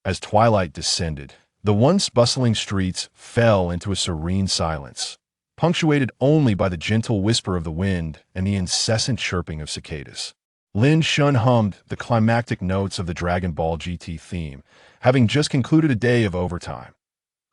As twilight descended, the once bustling streets fell into a serene silence, punctuated only by the gentle whisper of the wind and the incessant chirping of cicadas. Lin Shun hummed the climactic notes of the Dragon Ball GT theme, having just concluded a day of overtime.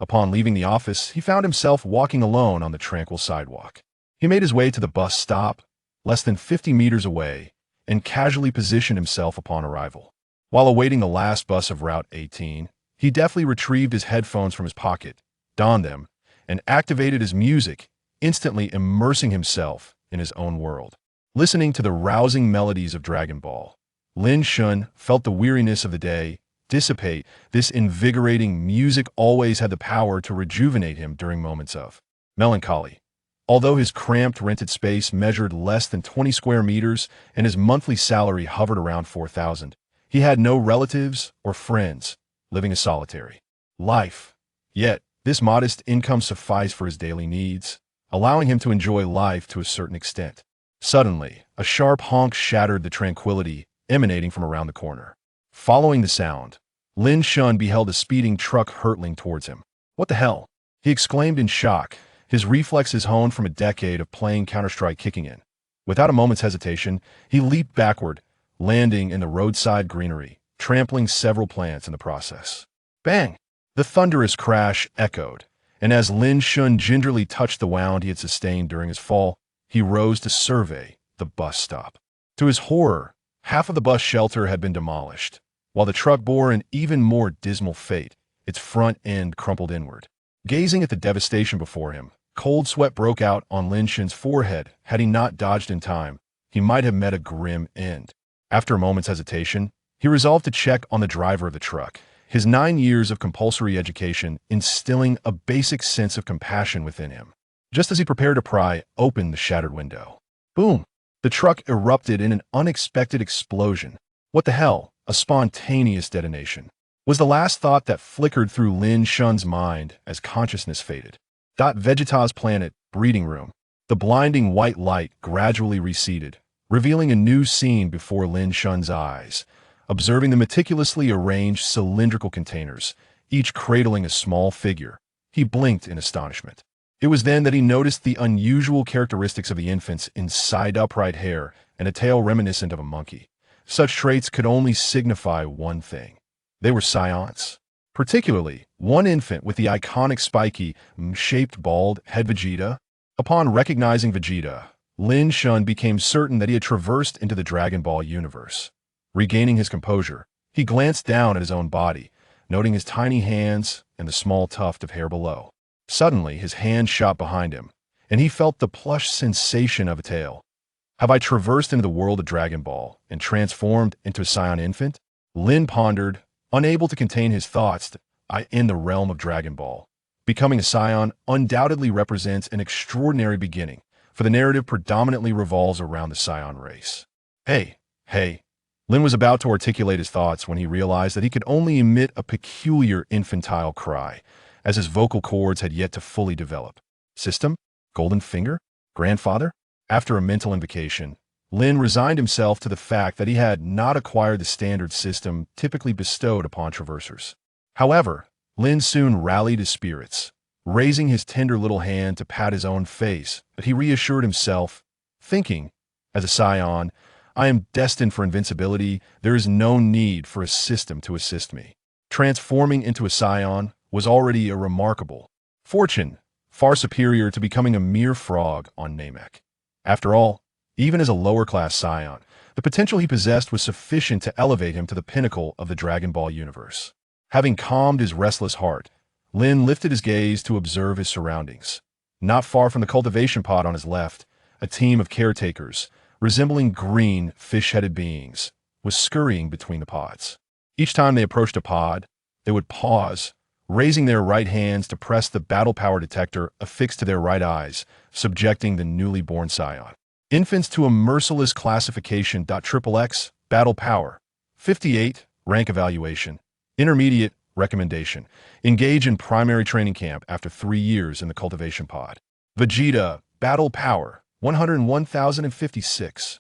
Upon leaving the office, he found himself walking alone on the tranquil sidewalk. He made his way to the bus stop, less than 50 meters away, and casually positioned himself upon arrival. While awaiting the last bus of Route 18, he deftly retrieved his headphones from his pocket, donned them, and activated his music, instantly immersing himself in his own world. Listening to the rousing melodies of Dragon Ball, Lin Shun felt the weariness of the day dissipate. This invigorating music always had the power to rejuvenate him during moments of melancholy. Although his cramped rented space measured less than 20 square meters and his monthly salary hovered around 4,000, he had no relatives or friends, living a solitary life. Yet, this modest income sufficed for his daily needs, allowing him to enjoy life to a certain extent. Suddenly, a sharp honk shattered the tranquility emanating from around the corner. Following the sound, Lin Shun beheld a speeding truck hurtling towards him. "What the hell?" he exclaimed in shock, his reflexes honed from a decade of playing Counter-Strike kicking in. Without a moment's hesitation, he leaped backward, landing in the roadside greenery, trampling several plants in the process. Bang! The thunderous crash echoed, and as Lin Shun gingerly touched the wound he had sustained during his fall, he rose to survey the bus stop. To his horror, half of the bus shelter had been demolished, while the truck bore an even more dismal fate, its front end crumpled inward. Gazing at the devastation before him, cold sweat broke out on Lin Shen's forehead. Had he not dodged in time, he might have met a grim end. After a moment's hesitation, he resolved to check on the driver of the truck, his 9 years of compulsory education instilling a basic sense of compassion within him. Just as he prepared to pry open the shattered window, boom! The truck erupted in an unexpected explosion. What the hell? A spontaneous detonation was the last thought that flickered through Lin Shun's mind as consciousness faded. Vegeta's planet, breeding room. The blinding white light gradually receded, revealing a new scene before Lin Shun's eyes. Observing the meticulously arranged cylindrical containers, each cradling a small figure, he blinked in astonishment. It was then that he noticed the unusual characteristics of the infants inside: upright hair and a tail reminiscent of a monkey. Such traits could only signify one thing. They were Saiyans. Particularly, one infant with the iconic spiky, shaped bald head Vegeta. Upon recognizing Vegeta, Lin Shun became certain that he had traversed into the Dragon Ball universe. Regaining his composure, he glanced down at his own body, noting his tiny hands and the small tuft of hair below. Suddenly, his hand shot behind him, and he felt the plush sensation of a tail. Have I traversed into the world of Dragon Ball and transformed into a Saiyan infant? Lin pondered, unable to contain his thoughts. In the realm of Dragon Ball, becoming a Saiyan undoubtedly represents an extraordinary beginning, for the narrative predominantly revolves around the Saiyan race. Hey! Lin was about to articulate his thoughts when he realized that he could only emit a peculiar infantile cry, as his vocal cords had yet to fully develop. System? Golden finger? Grandfather? After a mental invocation, Lin resigned himself to the fact that he had not acquired the standard system typically bestowed upon traversers. However, Lin soon rallied his spirits, raising his tender little hand to pat his own face, but he reassured himself, thinking, as a Saiyan, I am destined for invincibility. There is no need for a system to assist me. Transforming into a Saiyan was already a remarkable fortune, far superior to becoming a mere frog on Namek. After all, even as a lower-class Saiyan, the potential he possessed was sufficient to elevate him to the pinnacle of the Dragon Ball universe. Having calmed his restless heart, Lin lifted his gaze to observe his surroundings. Not far from the cultivation pod on his left, a team of caretakers, resembling green, fish-headed beings, was scurrying between the pods. Each time they approached a pod, they would pause, raising their right hands to press the battle power detector affixed to their right eyes, subjecting the newly born Saiyan infants to a merciless classification. XXX, battle power, 58, rank evaluation, intermediate, recommendation, engage in primary training camp after 3 years in the cultivation pod. Vegeta, battle power, 101,056.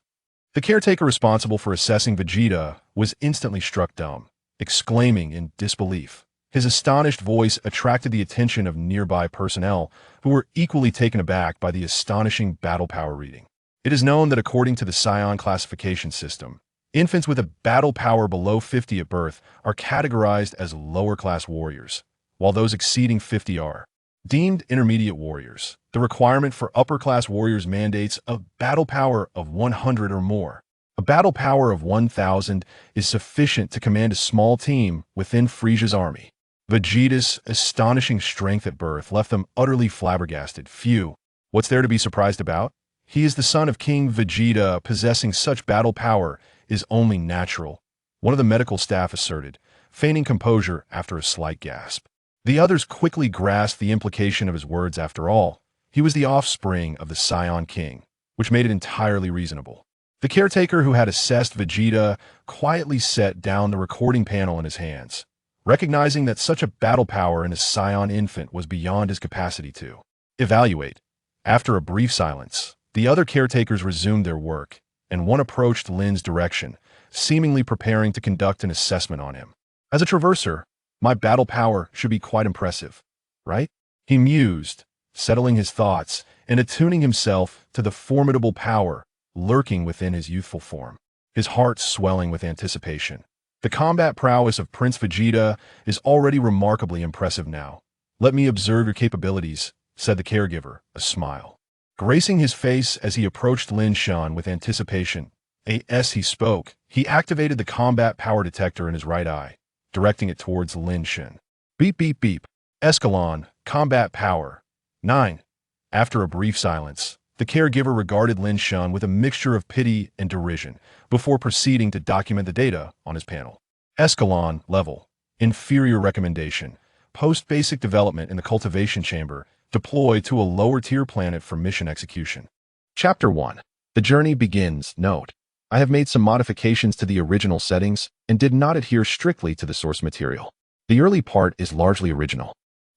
The caretaker responsible for assessing Vegeta was instantly struck dumb. exclaiming in disbelief. His astonished voice attracted the attention of nearby personnel, who were equally taken aback by the astonishing battle power reading. It is known that according to the Saiyan classification system, infants with a battle power below 50 at birth are categorized as lower-class warriors, while those exceeding 50 are deemed intermediate warriors. The requirement for upper-class warriors mandates a battle power of 100 or more. A battle power of 1,000 is sufficient to command a small team within Frieza's army. Vegeta's astonishing strength at birth left them utterly flabbergasted. Phew, what's there to be surprised about? He is the son of King Vegeta. Possessing such battle power is only natural, one of the medical staff asserted, feigning composure after a slight gasp. The others quickly grasped the implication of his words. After all, he was the offspring of the Saiyan King, which made it entirely reasonable. The caretaker who had assessed Vegeta quietly set down the recording panel in his hands, recognizing that such a battle power in a Saiyan infant was beyond his capacity to evaluate. After a brief silence, the other caretakers resumed their work, and one approached Lin's direction, seemingly preparing to conduct an assessment on him. As a traverser, my battle power should be quite impressive, right? He mused, settling his thoughts and attuning himself to the formidable power lurking within his youthful form, his heart swelling with anticipation. The combat prowess of Prince Vegeta is already remarkably impressive now. Let me observe your capabilities, said the caregiver, a smile gracing his face as he approached Lin Shun with anticipation. As he spoke, he activated the combat power detector in his right eye, directing it towards Lin Shen. Beep beep beep. Escalon, combat power. 9. After a brief silence, the caregiver regarded Lin Shun with a mixture of pity and derision before proceeding to document the data on his panel. Escalon level. Inferior recommendation. Post-basic development in the cultivation chamber. Deploy to a lower-tier planet for mission execution. Chapter 1. The journey begins. Note: I have made some modifications to the original settings and did not adhere strictly to the source material. The early part is largely original,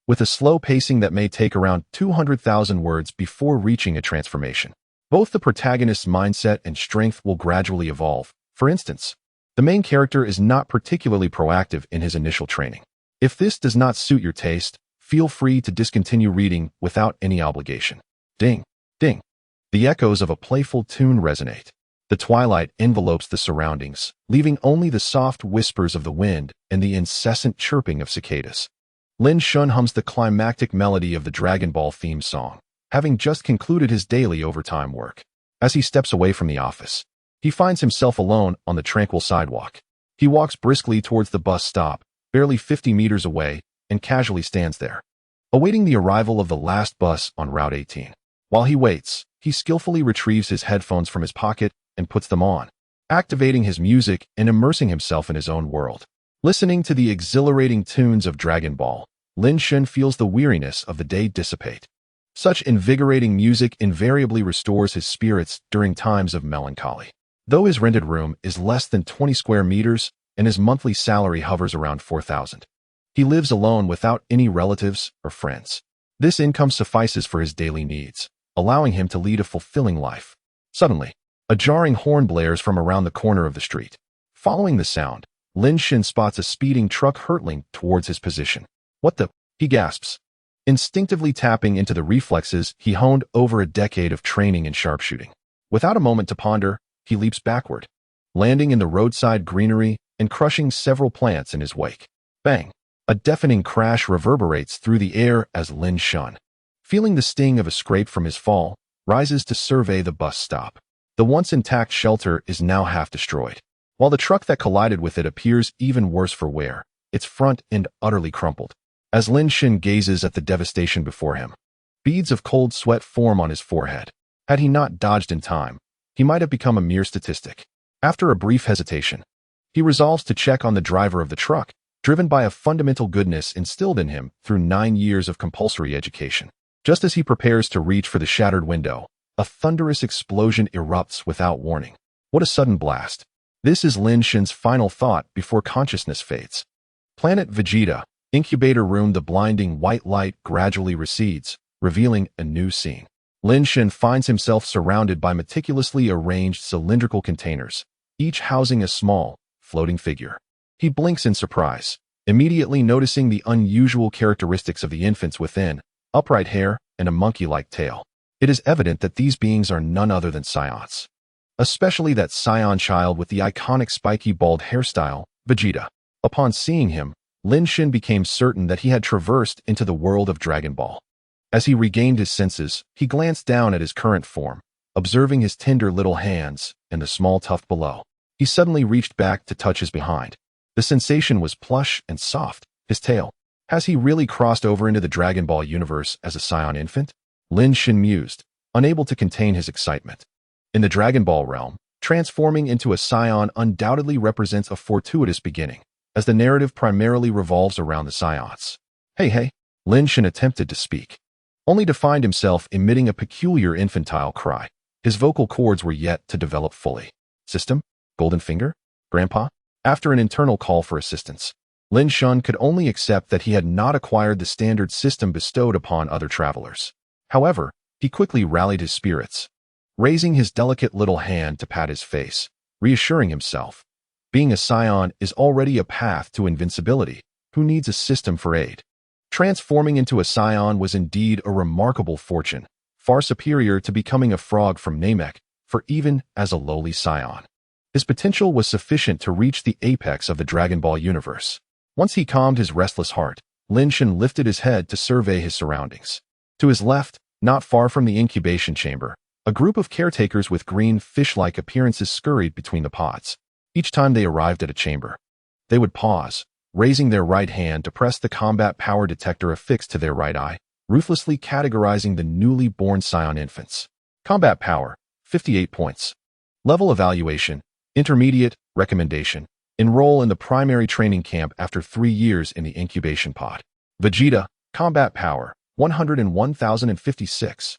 with a slow pacing that may take around 200,000 words before reaching a transformation. Both the protagonist's mindset and strength will gradually evolve. For instance, the main character is not particularly proactive in his initial training. If this does not suit your taste, feel free to discontinue reading without any obligation. Ding, ding. The echoes of a playful tune resonate. The twilight envelopes the surroundings, leaving only the soft whispers of the wind and the incessant chirping of cicadas. Lin Shun hums the climactic melody of the Dragon Ball theme song, having just concluded his daily overtime work. As he steps away from the office, he finds himself alone on the tranquil sidewalk. He walks briskly towards the bus stop, barely 50 meters away, and casually stands there, awaiting the arrival of the last bus on Route 18. While he waits, he skillfully retrieves his headphones from his pocket and puts them on, activating his music and immersing himself in his own world. Listening to the exhilarating tunes of Dragon Ball, Lin Shen feels the weariness of the day dissipate. Such invigorating music invariably restores his spirits during times of melancholy. Though his rented room is less than 20 square meters and his monthly salary hovers around 4,000. He lives alone without any relatives or friends. This income suffices for his daily needs, allowing him to lead a fulfilling life. Suddenly, a jarring horn blares from around the corner of the street. Following the sound, Lin Shen spots a speeding truck hurtling towards his position. What the? He gasps. Instinctively tapping into the reflexes he honed over a decade of training in sharpshooting. Without a moment to ponder, he leaps backward, landing in the roadside greenery and crushing several plants in his wake. Bang! A deafening crash reverberates through the air as Lin Shun, feeling the sting of a scrape from his fall, rises to survey the bus stop. The once intact shelter is now half destroyed, while the truck that collided with it appears even worse for wear, its front end utterly crumpled. As Lin Shen gazes at the devastation before him, beads of cold sweat form on his forehead. Had he not dodged in time, he might have become a mere statistic. After a brief hesitation, he resolves to check on the driver of the truck, driven by a fundamental goodness instilled in him through 9 years of compulsory education. Just as he prepares to reach for the shattered window, a thunderous explosion erupts without warning. What a sudden blast. This is Lin Shen's final thought before consciousness fades. Planet Vegeta, incubator room. The blinding white light gradually recedes, revealing a new scene. Lin Shen finds himself surrounded by meticulously arranged cylindrical containers, each housing a small, floating figure. He blinks in surprise, immediately noticing the unusual characteristics of the infants within: upright hair and a monkey-like tail. It is evident that these beings are none other than Saiyans. Especially that Saiyan child with the iconic spiky bald hairstyle, Vegeta. Upon seeing him, Lin Shen became certain that he had traversed into the world of Dragon Ball. As he regained his senses, he glanced down at his current form, observing his tender little hands and the small tuft below. He suddenly reached back to touch his behind. The sensation was plush and soft. His tail. Has he really crossed over into the Dragon Ball universe as a Saiyan infant? Lin Shen mused, unable to contain his excitement. In the Dragon Ball realm, transforming into a Saiyan undoubtedly represents a fortuitous beginning, as the narrative primarily revolves around the Saiyans. Hey, Lin Shen attempted to speak, only to find himself emitting a peculiar infantile cry. His vocal cords were yet to develop fully. System? Golden Finger? Grandpa? After an internal call for assistance, Lin Shun could only accept that he had not acquired the standard system bestowed upon other travelers. However, he quickly rallied his spirits, raising his delicate little hand to pat his face, reassuring himself. Being a Saiyan is already a path to invincibility. Who needs a system for aid? Transforming into a Saiyan was indeed a remarkable fortune, far superior to becoming a frog from Namek, for even as a lowly Saiyan, his potential was sufficient to reach the apex of the Dragon Ball universe. Once he calmed his restless heart, Lin Shen lifted his head to survey his surroundings. To his left, not far from the incubation chamber, a group of caretakers with green fish-like appearances scurried between the pods. Each time they arrived at a chamber, they would pause, raising their right hand to press the combat power detector affixed to their right eye, ruthlessly categorizing the newly born Saiyan infants. Combat power, 58 points. Level evaluation, intermediate, recommendation. Enroll in the primary training camp after 3 years in the incubation pod. Vegeta, combat power, 101,056.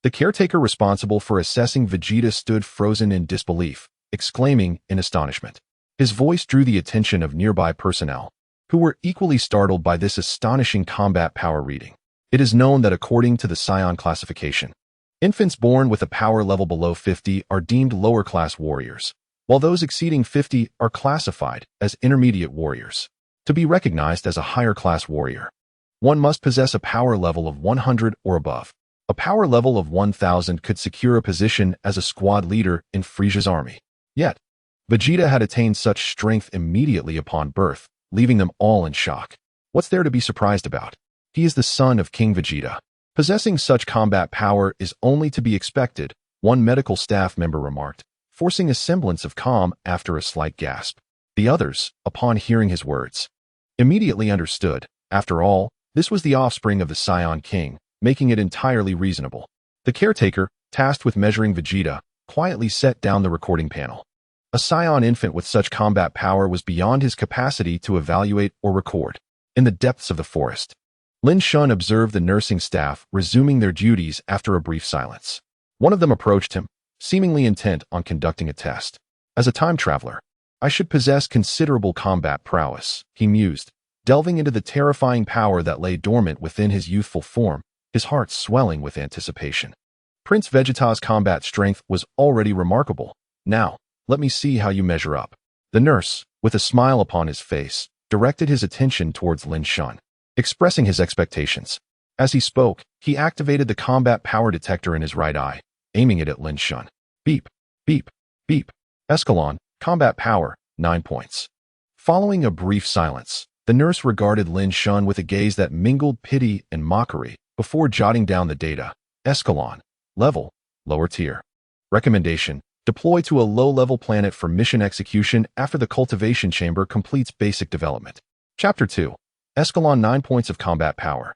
The caretaker responsible for assessing Vegeta stood frozen in disbelief, exclaiming in astonishment. His voice drew the attention of nearby personnel, who were equally startled by this astonishing combat power reading. It is known that according to the Saiyan classification, infants born with a power level below 50 are deemed lower-class warriors, while those exceeding 50 are classified as intermediate warriors. To be recognized as a higher-class warrior, one must possess a power level of 100 or above. A power level of 1,000 could secure a position as a squad leader in Frieza's army. Yet, Vegeta had attained such strength immediately upon birth, leaving them all in shock. What's there to be surprised about? He is the son of King Vegeta. Possessing such combat power is only to be expected, one medical staff member remarked, forcing a semblance of calm after a slight gasp. The others, upon hearing his words, immediately understood. After all, this was the offspring of the Saiyan King, making it entirely reasonable. The caretaker, tasked with measuring Vegeta, quietly set down the recording panel. A Saiyan infant with such combat power was beyond his capacity to evaluate or record. In the depths of the forest, Lin Shun observed the nursing staff resuming their duties after a brief silence. One of them approached him, seemingly intent on conducting a test. As a time traveler, I should possess considerable combat prowess, he mused, delving into the terrifying power that lay dormant within his youthful form, his heart swelling with anticipation. Prince Vegeta's combat strength was already remarkable. Now, let me see how you measure up. The nurse, with a smile upon his face, directed his attention towards Lin Shun, expressing his expectations. As he spoke, he activated the combat power detector in his right eye, aiming it at Lin Shun. Beep, beep, beep. Escalon, combat power, 9 points. Following a brief silence, the nurse regarded Lin Shun with a gaze that mingled pity and mockery before jotting down the data. Escalon, level, lower tier. Recommendation, deploy to a low-level planet for mission execution after the cultivation chamber completes basic development. Chapter 2. Escalon 9 points of combat power.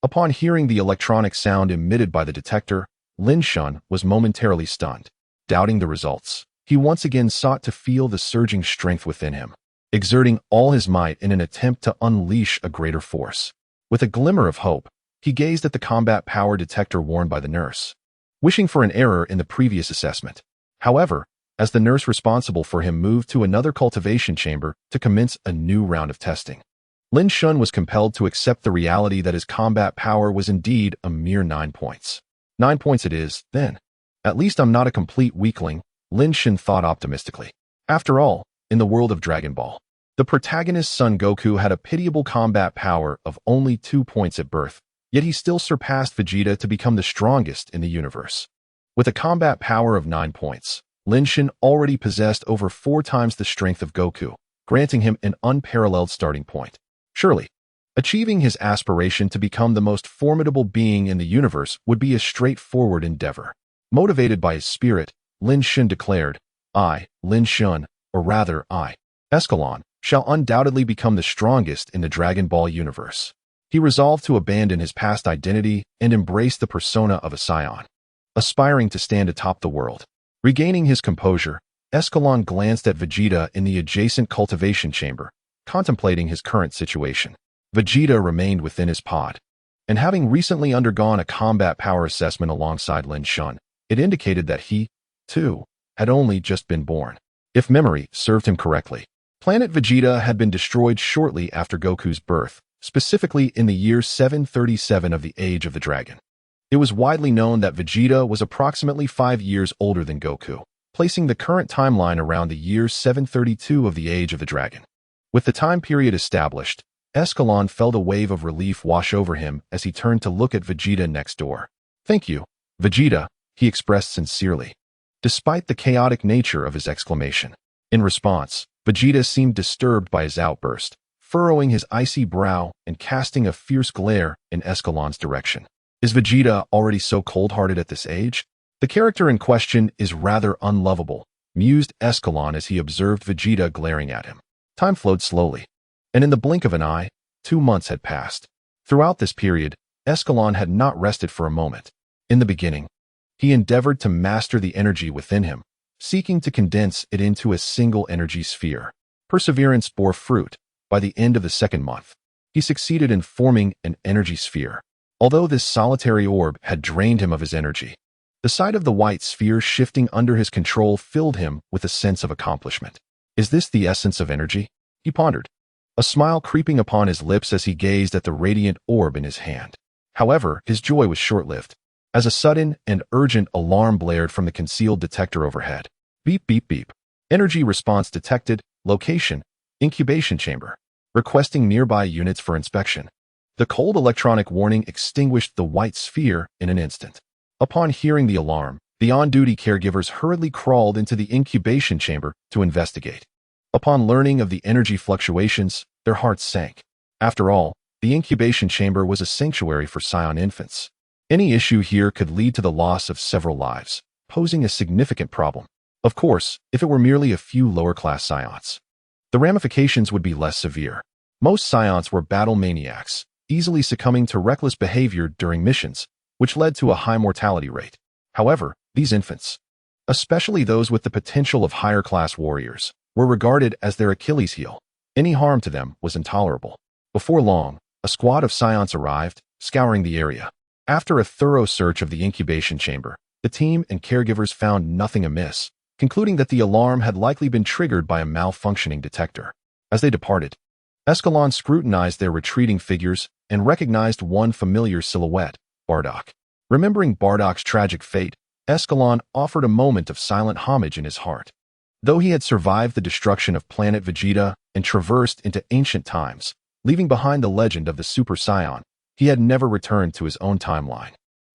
Upon hearing the electronic sound emitted by the detector, Lin Shun was momentarily stunned. Doubting the results, he once again sought to feel the surging strength within him, exerting all his might in an attempt to unleash a greater force. With a glimmer of hope, he gazed at the combat power detector worn by the nurse, wishing for an error in the previous assessment. However, as the nurse responsible for him moved to another cultivation chamber to commence a new round of testing, Lin Shun was compelled to accept the reality that his combat power was indeed a mere 9 points. 9 points it is, then. At least I'm not a complete weakling, Lin Shen thought optimistically. After all, in the world of Dragon Ball, The protagonist's son Goku had a pitiable combat power of only 2 points at birth, yet he still surpassed Vegeta to become the strongest in the universe. With a combat power of 9 points, Lin Shen already possessed over 4 times the strength of Goku, granting him an unparalleled starting point. Surely, achieving his aspiration to become the most formidable being in the universe would be a straightforward endeavor. Motivated by his spirit, Lin Shen declared, "I, Lin Shun, or rather I, Escalon, shall undoubtedly become the strongest in the Dragon Ball universe." He resolved to abandon his past identity and embrace the persona of a Saiyan, aspiring to stand atop the world. Regaining his composure, Escalon glanced at Vegeta in the adjacent cultivation chamber, contemplating his current situation. Vegeta remained within his pod, and having recently undergone a combat power assessment alongside Lin Shun, it indicated that he, too, had only just been born. If memory served him correctly, Planet Vegeta had been destroyed shortly after Goku's birth, specifically in the year 737 of the Age of the Dragon. It was widely known that Vegeta was approximately 5 years older than Goku, placing the current timeline around the year 732 of the Age of the Dragon. With the time period established, Escalon felt a wave of relief wash over him as he turned to look at Vegeta next door. "Thank you, Vegeta," he expressed sincerely, despite the chaotic nature of his exclamation. In response, Vegeta seemed disturbed by his outburst, furrowing his icy brow and casting a fierce glare in Escalon's direction. Is Vegeta already so cold-hearted at this age? The character in question is rather unlovable, mused Escalon as he observed Vegeta glaring at him. Time flowed slowly, and in the blink of an eye, 2 months had passed. Throughout this period, Escalon had not rested for a moment. In the beginning, he endeavored to master the energy within him, seeking to condense it into a single energy sphere. Perseverance bore fruit. By the end of the 2nd month, he succeeded in forming an energy sphere. Although this solitary orb had drained him of his energy, the sight of the white sphere shifting under his control filled him with a sense of accomplishment. Is this the essence of energy? He pondered, a smile creeping upon his lips as he gazed at the radiant orb in his hand. However, his joy was short-lived, as a sudden and urgent alarm blared from the concealed detector overhead. Beep, beep, beep. Energy response detected. Location: incubation chamber. Requesting nearby units for inspection. The cold electronic warning extinguished the white sphere in an instant. Upon hearing the alarm, the on-duty caregivers hurriedly crawled into the incubation chamber to investigate. Upon learning of the energy fluctuations, their hearts sank. After all, the incubation chamber was a sanctuary for Saiyan infants. Any issue here could lead to the loss of several lives, posing a significant problem. Of course, if it were merely a few lower-class Saiyans, the ramifications would be less severe. Most Saiyans were battle maniacs, easily succumbing to reckless behavior during missions, which led to a high mortality rate. However, these infants, especially those with the potential of higher-class warriors, were regarded as their Achilles heel. Any harm to them was intolerable. Before long, a squad of Saiyans arrived, scouring the area. After a thorough search of the incubation chamber, the team and caregivers found nothing amiss, concluding that the alarm had likely been triggered by a malfunctioning detector. As they departed, Escalon scrutinized their retreating figures and recognized one familiar silhouette, Bardock. Remembering Bardock's tragic fate, Escalon offered a moment of silent homage in his heart. Though he had survived the destruction of planet Vegeta and traversed into ancient times, leaving behind the legend of the Super Saiyan, he had never returned to his own timeline.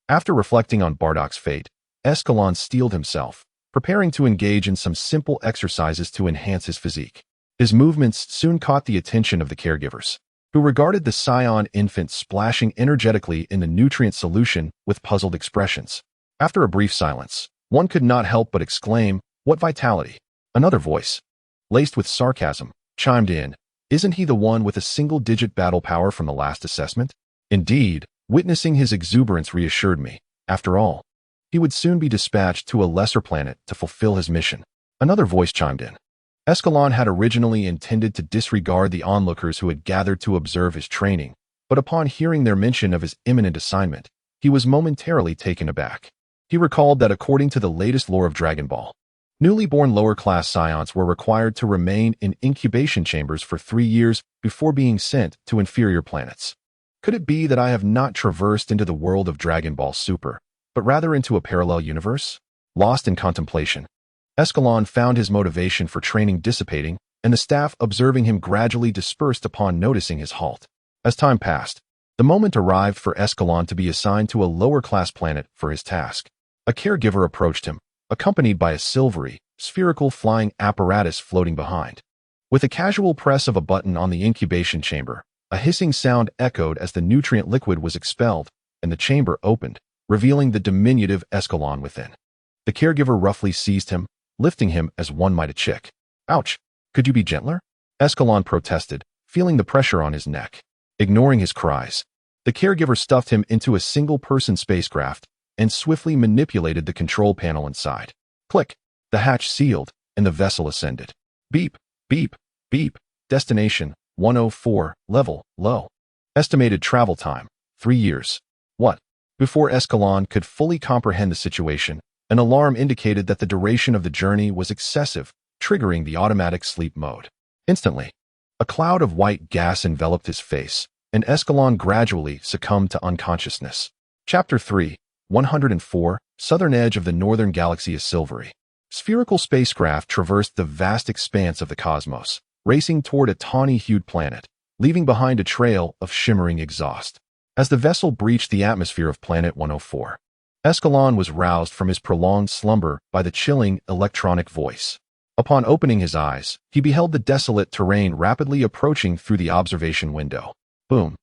After reflecting on Bardock's fate, Escalon steeled himself, preparing to engage in some simple exercises to enhance his physique. His movements soon caught the attention of the caregivers, who regarded the Saiyan infant splashing energetically in the nutrient solution with puzzled expressions. After a brief silence, one could not help but exclaim, "What vitality!" Another voice, laced with sarcasm, chimed in, "Isn't he the one with a single-digit battle power from the last assessment?" Indeed, witnessing his exuberance reassured me. After all, he would soon be dispatched to a lesser planet to fulfill his mission. Another voice chimed in. Escalon had originally intended to disregard the onlookers who had gathered to observe his training, but upon hearing their mention of his imminent assignment, he was momentarily taken aback. He recalled that according to the latest lore of Dragon Ball, newly born lower-class Saiyans were required to remain in incubation chambers for 3 years before being sent to inferior planets. Could it be that I have not traversed into the world of Dragon Ball Super, but rather into a parallel universe? Lost in contemplation, Escalon found his motivation for training dissipating and the staff observing him gradually dispersed upon noticing his halt. As time passed, the moment arrived for Escalon to be assigned to a lower-class planet for his task. A caregiver approached him, accompanied by a silvery, spherical flying apparatus floating behind. With a casual press of a button on the incubation chamber, a hissing sound echoed as the nutrient liquid was expelled, and the chamber opened, revealing the diminutive Escalon within. The caregiver roughly seized him, lifting him as one might a chick. "Ouch! Could you be gentler?" Escalon protested, feeling the pressure on his neck. Ignoring his cries, the caregiver stuffed him into a single-person spacecraft and swiftly manipulated the control panel inside. Click! The hatch sealed, and the vessel ascended. Beep, beep, beep. Destination, 104, level, low. Estimated travel time, 3 years. What? Before Escalon could fully comprehend the situation, an alarm indicated that the duration of the journey was excessive, triggering the automatic sleep mode. Instantly, a cloud of white gas enveloped his face, and Escalon gradually succumbed to unconsciousness. Chapter 3, 104, Southern edge of the northern galaxy is silvery. Spherical spacecraft traversed the vast expanse of the cosmos, racing toward a tawny-hued planet, leaving behind a trail of shimmering exhaust. As the vessel breached the atmosphere of Planet 104, Escalon was roused from his prolonged slumber by the chilling electronic voice. Upon opening his eyes, he beheld the desolate terrain rapidly approaching through the observation window. Boom!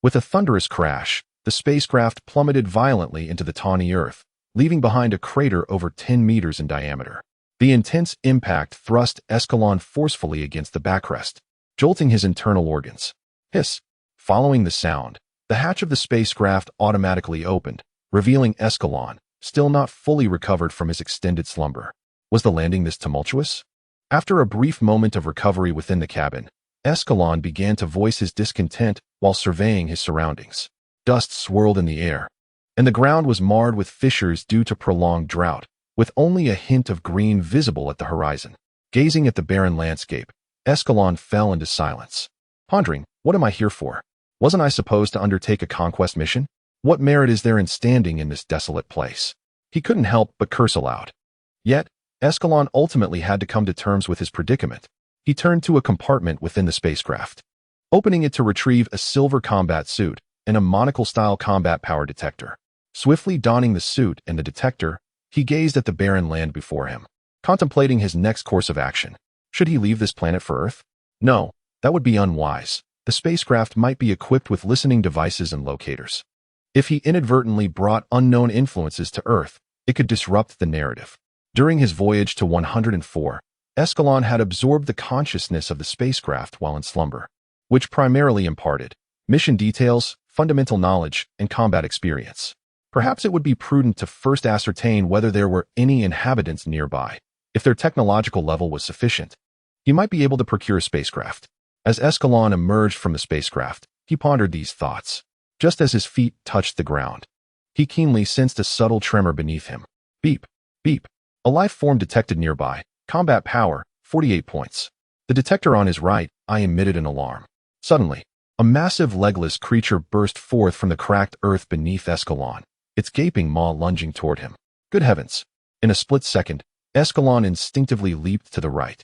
With a thunderous crash, the spacecraft plummeted violently into the tawny Earth, leaving behind a crater over 10 meters in diameter. The intense impact thrust Escalon forcefully against the backrest, jolting his internal organs. Hiss! Following the sound, the hatch of the spacecraft automatically opened, revealing Escalon, still not fully recovered from his extended slumber. Was the landing this tumultuous? After a brief moment of recovery within the cabin, Escalon began to voice his discontent while surveying his surroundings. Dust swirled in the air, and the ground was marred with fissures due to prolonged drought, with only a hint of green visible at the horizon. Gazing at the barren landscape, Escalon fell into silence, pondering, what am I here for? Wasn't I supposed to undertake a conquest mission? What merit is there in standing in this desolate place? He couldn't help but curse aloud. Yet, Escalon ultimately had to come to terms with his predicament. He turned to a compartment within the spacecraft, opening it to retrieve a silver combat suit and a monocle-style combat power detector. Swiftly donning the suit and the detector, he gazed at the barren land before him, contemplating his next course of action. Should he leave this planet for Earth? No, that would be unwise. The spacecraft might be equipped with listening devices and locators. If he inadvertently brought unknown influences to Earth, it could disrupt the narrative. During his voyage to 104, Escalon had absorbed the consciousness of the spacecraft while in slumber, which primarily imparted mission details, fundamental knowledge, and combat experience. Perhaps it would be prudent to first ascertain whether there were any inhabitants nearby. If their technological level was sufficient, he might be able to procure a spacecraft. As Escalon emerged from the spacecraft, he pondered these thoughts. Just as his feet touched the ground, he keenly sensed a subtle tremor beneath him. Beep, beep. A life form detected nearby. Combat power, 48 points. The detector on his right eye emitted an alarm. Suddenly, a massive legless creature burst forth from the cracked earth beneath Escalon, its gaping maw lunging toward him. Good heavens! In a split second, Escalon instinctively leaped to the right,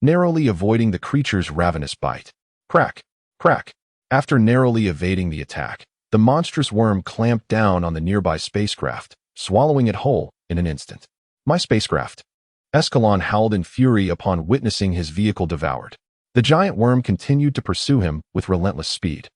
narrowly avoiding the creature's ravenous bite. Crack! Crack! After narrowly evading the attack, the monstrous worm clamped down on the nearby spacecraft, swallowing it whole in an instant. My spacecraft! Escalon howled in fury upon witnessing his vehicle devoured. The giant worm continued to pursue him with relentless speed.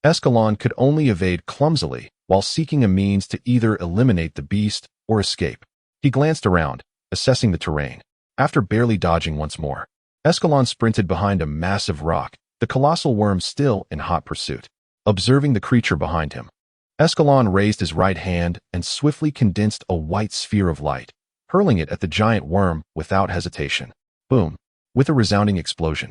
Escalon could only evade clumsily while seeking a means to either eliminate the beast or escape. He glanced around, assessing the terrain. After barely dodging once more, Escalon sprinted behind a massive rock, the colossal worm still in hot pursuit. Observing the creature behind him, Escalon raised his right hand and swiftly condensed a white sphere of light, hurling it at the giant worm without hesitation. Boom! With a resounding explosion,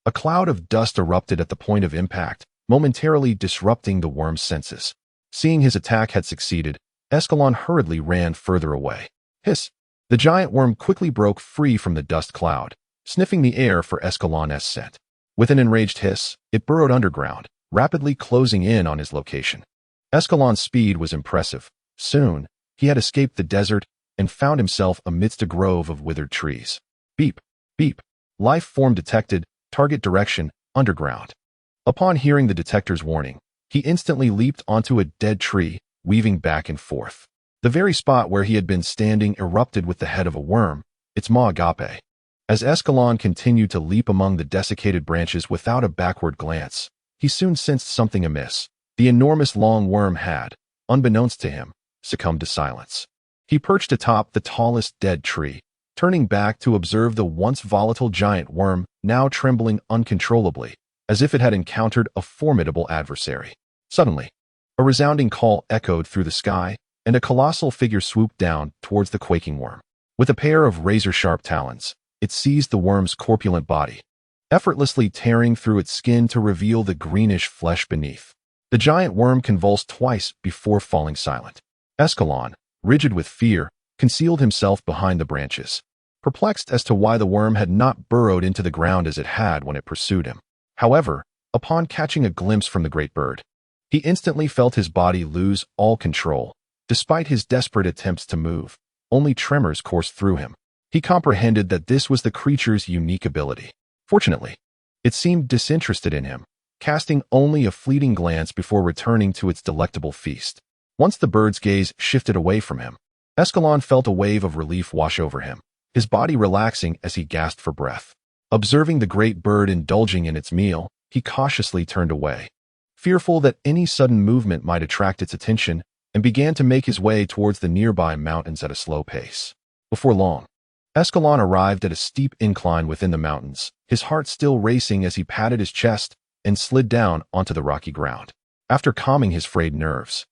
a cloud of dust erupted at the point of impact, momentarily disrupting the worm's senses. Seeing his attack had succeeded, Escalon hurriedly ran further away. Hiss! The giant worm quickly broke free from the dust cloud, sniffing the air for Escalon's scent. With an enraged hiss, it burrowed underground, rapidly closing in on his location. Escalon's speed was impressive. Soon, he had escaped the desert and found himself amidst a grove of withered trees. Beep! Beep! Life form detected. Target direction, underground. Upon hearing the detector's warning, he instantly leaped onto a dead tree, weaving back and forth. The very spot where he had been standing erupted with the head of a worm, its maw agape. As Escalon continued to leap among the desiccated branches without a backward glance, he soon sensed something amiss. The enormous long worm had, unbeknownst to him, succumbed to silence. He perched atop the tallest dead tree, turning back to observe the once volatile giant worm now trembling uncontrollably, as if it had encountered a formidable adversary. Suddenly, a resounding call echoed through the sky, and a colossal figure swooped down towards the quaking worm. With a pair of razor-sharp talons, it seized the worm's corpulent body, effortlessly tearing through its skin to reveal the greenish flesh beneath. The giant worm convulsed twice before falling silent. Escalon, rigid with fear, concealed himself behind the branches, perplexed as to why the worm had not burrowed into the ground as it had when it pursued him. However, upon catching a glimpse from the great bird, he instantly felt his body lose all control. Despite his desperate attempts to move, only tremors coursed through him. He comprehended that this was the creature's unique ability. Fortunately, it seemed disinterested in him, casting only a fleeting glance before returning to its delectable feast. Once the bird's gaze shifted away from him, Escalon felt a wave of relief wash over him, his body relaxing as he gasped for breath. Observing the great bird indulging in its meal, he cautiously turned away, fearful that any sudden movement might attract its attention, and began to make his way towards the nearby mountains at a slow pace. Before long, Escalon arrived at a steep incline within the mountains, his heart still racing as he patted his chest and slid down onto the rocky ground. After calming his frayed nerves,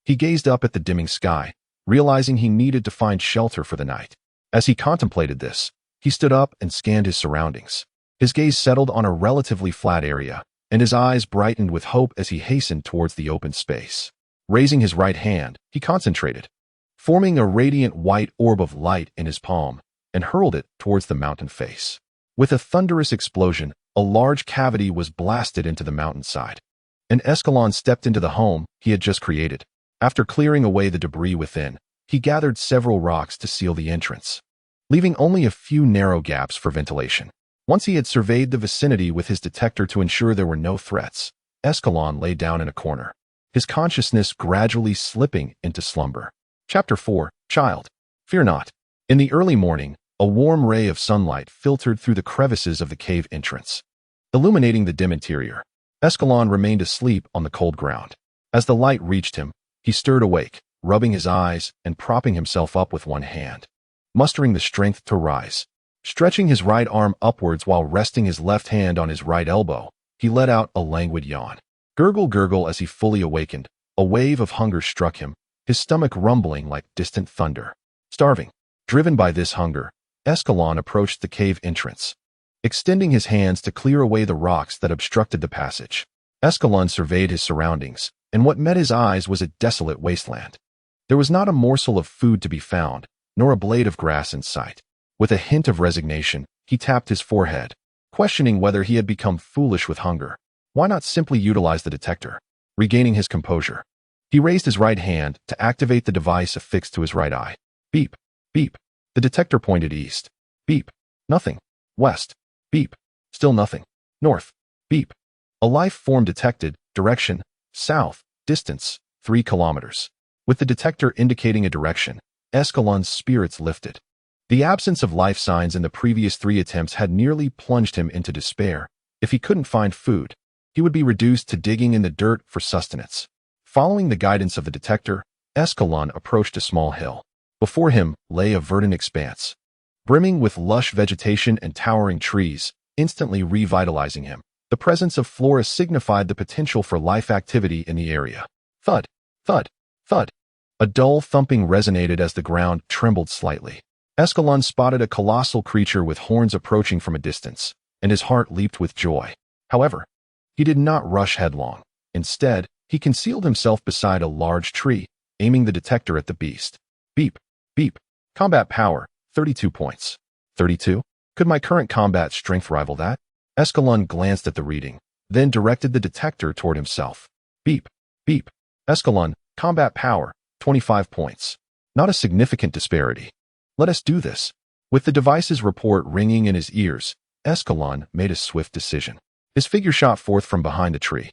he gazed up at the dimming sky, realizing he needed to find shelter for the night. As he contemplated this, he stood up and scanned his surroundings. His gaze settled on a relatively flat area, and his eyes brightened with hope as he hastened towards the open space. Raising his right hand, he concentrated, forming a radiant white orb of light in his palm, and hurled it towards the mountain face. With a thunderous explosion, a large cavity was blasted into the mountainside, and Escalon stepped into the home he had just created. After clearing away the debris within, he gathered several rocks to seal the entrance, leaving only a few narrow gaps for ventilation. Once he had surveyed the vicinity with his detector to ensure there were no threats, Escalon lay down in a corner, his consciousness gradually slipping into slumber. Chapter 4, Child. Fear not. In the early morning, a warm ray of sunlight filtered through the crevices of the cave entrance, illuminating the dim interior. Escalon remained asleep on the cold ground. As the light reached him, he stirred awake, rubbing his eyes and propping himself up with one hand. Mustering the strength to rise, stretching his right arm upwards while resting his left hand on his right elbow, he let out a languid yawn. Gurgle, gurgle. As he fully awakened, a wave of hunger struck him, his stomach rumbling like distant thunder. Starving. Driven by this hunger, Escalon approached the cave entrance, extending his hands to clear away the rocks that obstructed the passage. Escalon surveyed his surroundings, and what met his eyes was a desolate wasteland. There was not a morsel of food to be found, nor a blade of grass in sight. With a hint of resignation, he tapped his forehead, questioning whether he had become foolish with hunger. Why not simply utilize the detector? Regaining his composure, he raised his right hand to activate the device affixed to his right eye. Beep, beep. The detector pointed east. Beep. Nothing. West. Beep. Still nothing. North. Beep. A life form detected. Direction. South. Distance. 3 kilometers. With the detector indicating a direction, Escalon's spirits lifted. The absence of life signs in the previous 3 attempts had nearly plunged him into despair. If he couldn't find food, he would be reduced to digging in the dirt for sustenance. Following the guidance of the detector, Escalon approached a small hill. Before him lay a verdant expanse, brimming with lush vegetation and towering trees, instantly revitalizing him. The presence of flora signified the potential for life activity in the area. Thud, thud, thud. A dull thumping resonated as the ground trembled slightly. Escalon spotted a colossal creature with horns approaching from a distance, and his heart leaped with joy. However, he did not rush headlong. Instead, he concealed himself beside a large tree, aiming the detector at the beast. Beep, beep. Combat power, 32 points. 32? Could my current combat strength rival that? Escalon glanced at the reading, then directed the detector toward himself. Beep, beep. Escalon, combat power, 25 points. Not a significant disparity. Let us do this. With the device's report ringing in his ears, Escalon made a swift decision. His figure shot forth from behind a tree,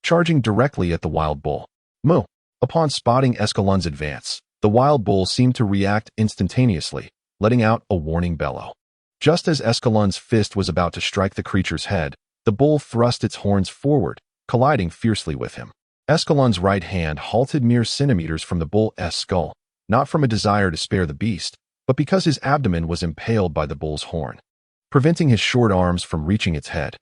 charging directly at the wild bull. Moo! Upon spotting Escalon's advance, the wild bull seemed to react instantaneously, letting out a warning bellow. Just as Escalon's fist was about to strike the creature's head, the bull thrust its horns forward, colliding fiercely with him. Escalon's right hand halted mere centimeters from the bull's skull, not from a desire to spare the beast, but because his abdomen was impaled by the bull's horn, preventing his short arms from reaching its head.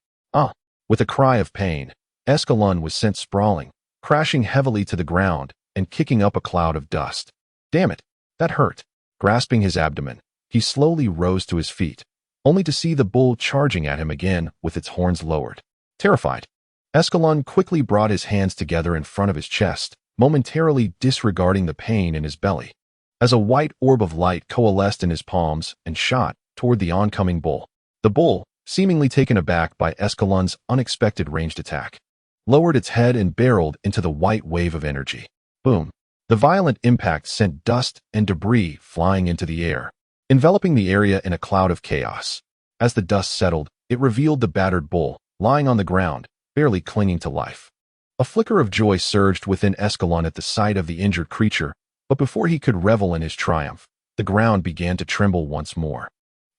With a cry of pain, Escalon was sent sprawling, crashing heavily to the ground and kicking up a cloud of dust. Damn it, that hurt. Grasping his abdomen, he slowly rose to his feet, only to see the bull charging at him again with its horns lowered. Terrified, Escalon quickly brought his hands together in front of his chest, momentarily disregarding the pain in his belly, as a white orb of light coalesced in his palms and shot toward the oncoming bull. The bull, seemingly taken aback by Escalon's unexpected ranged attack, lowered its head and barreled into the white wave of energy. Boom! The violent impact sent dust and debris flying into the air, enveloping the area in a cloud of chaos. As the dust settled, it revealed the battered bull, lying on the ground, barely clinging to life. A flicker of joy surged within Escalon at the sight of the injured creature, but before he could revel in his triumph, the ground began to tremble once more,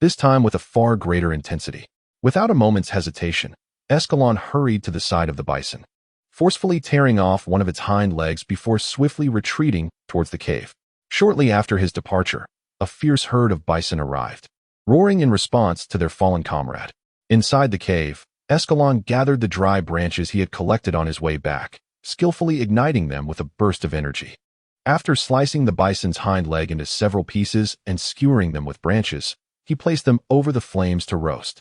this time with a far greater intensity. Without a moment's hesitation, Escalon hurried to the side of the bison, forcefully tearing off one of its hind legs before swiftly retreating towards the cave. Shortly after his departure, a fierce herd of bison arrived, roaring in response to their fallen comrade. Inside the cave, Escalon gathered the dry branches he had collected on his way back, skillfully igniting them with a burst of energy. After slicing the bison's hind leg into several pieces and skewering them with branches, he placed them over the flames to roast.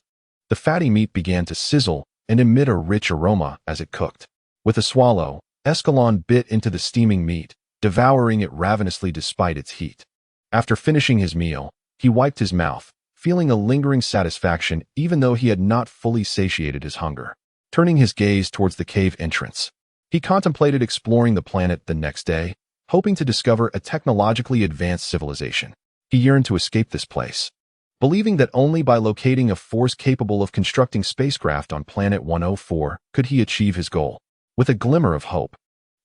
The fatty meat began to sizzle and emit a rich aroma as it cooked. With a swallow, Escalon bit into the steaming meat, devouring it ravenously despite its heat. After finishing his meal, he wiped his mouth, feeling a lingering satisfaction even though he had not fully satiated his hunger. Turning his gaze towards the cave entrance, he contemplated exploring the planet the next day, hoping to discover a technologically advanced civilization. He yearned to escape this place, believing that only by locating a force capable of constructing spacecraft on Planet 104 could he achieve his goal. With a glimmer of hope,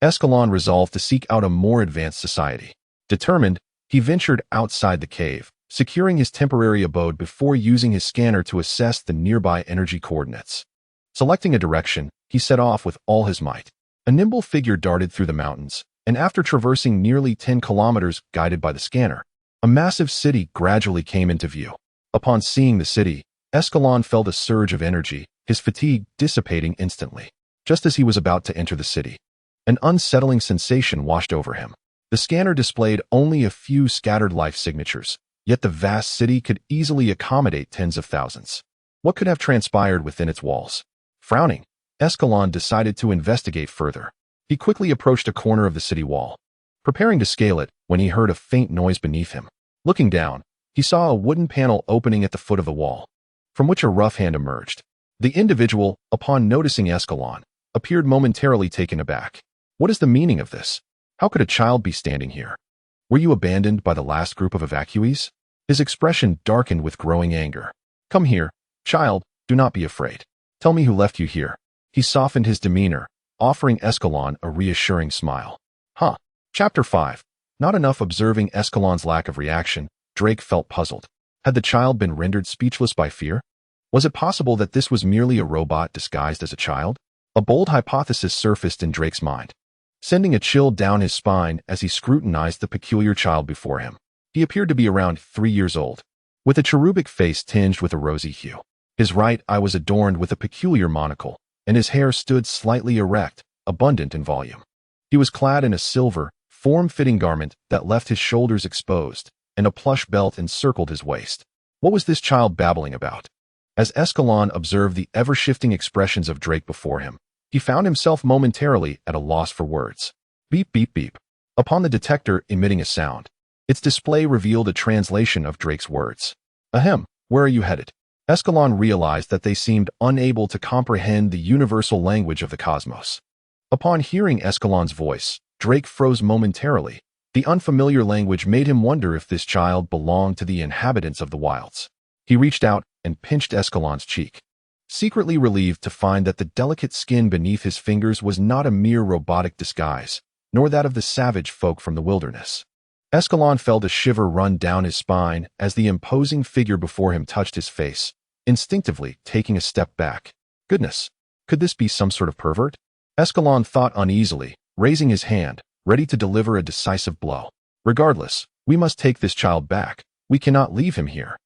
Escalon resolved to seek out a more advanced society. Determined, he ventured outside the cave, securing his temporary abode before using his scanner to assess the nearby energy coordinates. Selecting a direction, he set off with all his might. A nimble figure darted through the mountains, and after traversing nearly 10 kilometers guided by the scanner, a massive city gradually came into view. Upon seeing the city, Escalon felt a surge of energy, his fatigue dissipating instantly. Just as he was about to enter the city, an unsettling sensation washed over him. The scanner displayed only a few scattered life signatures, yet the vast city could easily accommodate tens of thousands. What could have transpired within its walls? Frowning, Escalon decided to investigate further. He quickly approached a corner of the city wall, preparing to scale it when he heard a faint noise beneath him. Looking down, he saw a wooden panel opening at the foot of the wall, from which a rough hand emerged. The individual, upon noticing Escalon, appeared momentarily taken aback. What is the meaning of this? How could a child be standing here? Were you abandoned by the last group of evacuees? His expression darkened with growing anger. Come here, child, do not be afraid. Tell me who left you here. He softened his demeanor, offering Escalon a reassuring smile. Chapter 5. Not enough observing Escalon's lack of reaction, Drake felt puzzled. Had the child been rendered speechless by fear? Was it possible that this was merely a robot disguised as a child? A bold hypothesis surfaced in Drake's mind, sending a chill down his spine as he scrutinized the peculiar child before him. He appeared to be around 3 years old, with a cherubic face tinged with a rosy hue. His right eye was adorned with a peculiar monocle, and his hair stood slightly erect, abundant in volume. He was clad in a silver, form-fitting garment that left his shoulders exposed, and a plush belt encircled his waist. What was this child babbling about? As Escalon observed the ever-shifting expressions of Drake before him, he found himself momentarily at a loss for words. Beep, beep, beep. Upon the detector emitting a sound, its display revealed a translation of Drake's words. Ahem, where are you headed? Escalon realized that they seemed unable to comprehend the universal language of the cosmos. Upon hearing Escalon's voice, Drake froze momentarily. The unfamiliar language made him wonder if this child belonged to the inhabitants of the wilds. He reached out, and pinched Escalon's cheek, secretly relieved to find that the delicate skin beneath his fingers was not a mere robotic disguise, nor that of the savage folk from the wilderness. Escalon felt a shiver run down his spine as the imposing figure before him touched his face, instinctively taking a step back. Goodness, could this be some sort of pervert? Escalon thought uneasily, raising his hand, ready to deliver a decisive blow. Regardless, we must take this child back. We cannot leave him here.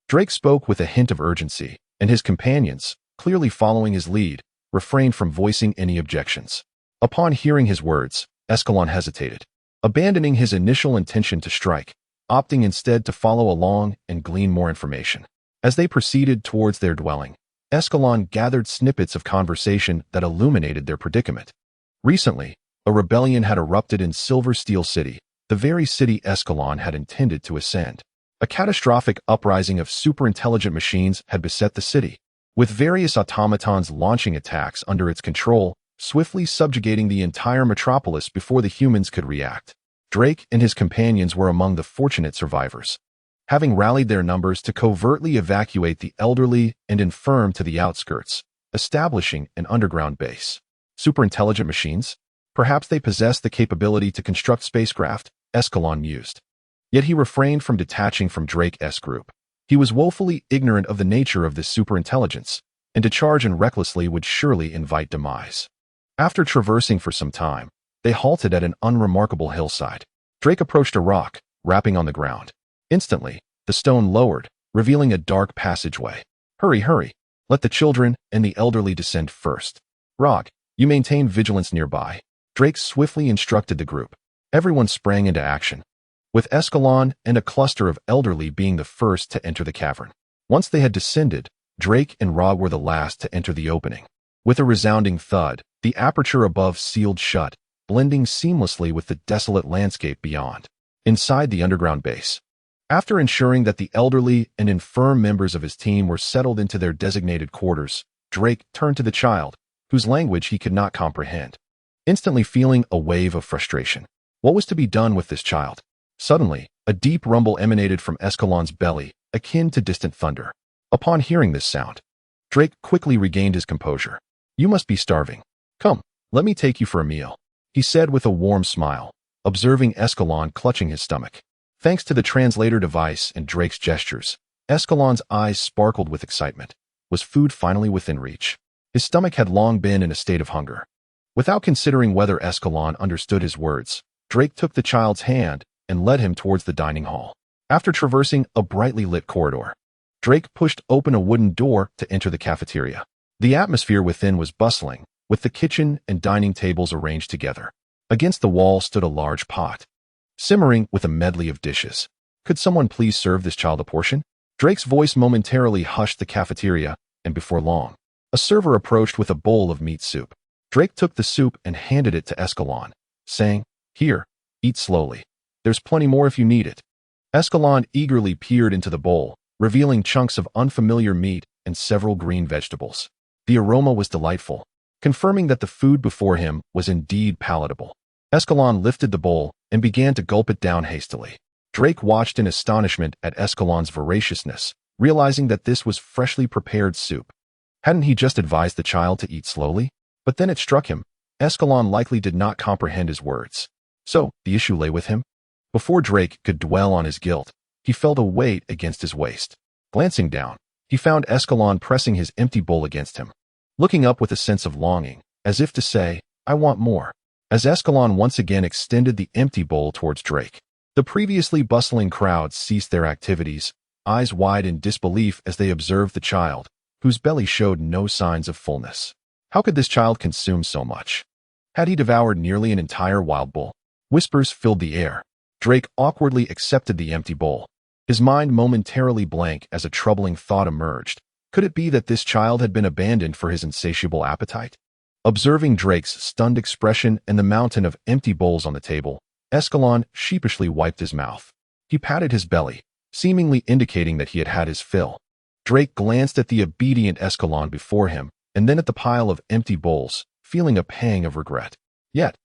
Drake spoke with a hint of urgency, and his companions, clearly following his lead, refrained from voicing any objections. Upon hearing his words, Escalon hesitated, abandoning his initial intention to strike, opting instead to follow along and glean more information. As they proceeded towards their dwelling, Escalon gathered snippets of conversation that illuminated their predicament. Recently, a rebellion had erupted in Silver Steel City, the very city Escalon had intended to ascend. A catastrophic uprising of super-intelligent machines had beset the city, with various automatons launching attacks under its control, swiftly subjugating the entire metropolis before the humans could react. Drake and his companions were among the fortunate survivors, having rallied their numbers to covertly evacuate the elderly and infirm to the outskirts, establishing an underground base. Super-intelligent machines? Perhaps they possessed the capability to construct spacecraft, Escalon mused. Yet he refrained from detaching from Drake's group. He was woefully ignorant of the nature of this superintelligence, and to charge in recklessly would surely invite demise. After traversing for some time, they halted at an unremarkable hillside. Drake approached a rock, rapping on the ground. Instantly, the stone lowered, revealing a dark passageway. Hurry, hurry. Let the children and the elderly descend first. Rog, you maintain vigilance nearby. Drake swiftly instructed the group. Everyone sprang into action, with Escalon and a cluster of elderly being the first to enter the cavern. Once they had descended, Drake and Rog were the last to enter the opening. With a resounding thud, the aperture above sealed shut, blending seamlessly with the desolate landscape beyond. Inside the underground base, after ensuring that the elderly and infirm members of his team were settled into their designated quarters, Drake turned to the child, whose language he could not comprehend, instantly feeling a wave of frustration. What was to be done with this child? Suddenly, a deep rumble emanated from Escalon's belly, akin to distant thunder. Upon hearing this sound, Drake quickly regained his composure. You must be starving. Come, let me take you for a meal, he said with a warm smile, observing Escalon clutching his stomach. Thanks to the translator device and Drake's gestures, Escalon's eyes sparkled with excitement. Was food finally within reach? His stomach had long been in a state of hunger. Without considering whether Escalon understood his words, Drake took the child's hand and led him towards the dining hall. After traversing a brightly lit corridor, Drake pushed open a wooden door to enter the cafeteria. The atmosphere within was bustling, with the kitchen and dining tables arranged together. Against the wall stood a large pot, simmering with a medley of dishes. Could someone please serve this child a portion? Drake's voice momentarily hushed the cafeteria, and before long, a server approached with a bowl of meat soup. Drake took the soup and handed it to Escalon, saying, Here, eat slowly. There's plenty more if you need it. Escalon eagerly peered into the bowl, revealing chunks of unfamiliar meat and several green vegetables. The aroma was delightful, confirming that the food before him was indeed palatable. Escalon lifted the bowl and began to gulp it down hastily. Drake watched in astonishment at Escalon's voraciousness, realizing that this was freshly prepared soup. Hadn't he just advised the child to eat slowly? But then it struck him. Escalon likely did not comprehend his words. So, the issue lay with him? Before Drake could dwell on his guilt, he felt a weight against his waist. Glancing down, he found Escalon pressing his empty bowl against him, looking up with a sense of longing, as if to say, I want more. As Escalon once again extended the empty bowl towards Drake, the previously bustling crowd ceased their activities, eyes wide in disbelief as they observed the child, whose belly showed no signs of fullness. How could this child consume so much? Had he devoured nearly an entire wild bull? Whispers filled the air. Drake awkwardly accepted the empty bowl, his mind momentarily blank as a troubling thought emerged. Could it be that this child had been abandoned for his insatiable appetite? Observing Drake's stunned expression and the mountain of empty bowls on the table, Escalon sheepishly wiped his mouth. He patted his belly, seemingly indicating that he had had his fill. Drake glanced at the obedient Escalon before him, and then at the pile of empty bowls, feeling a pang of regret. Yet,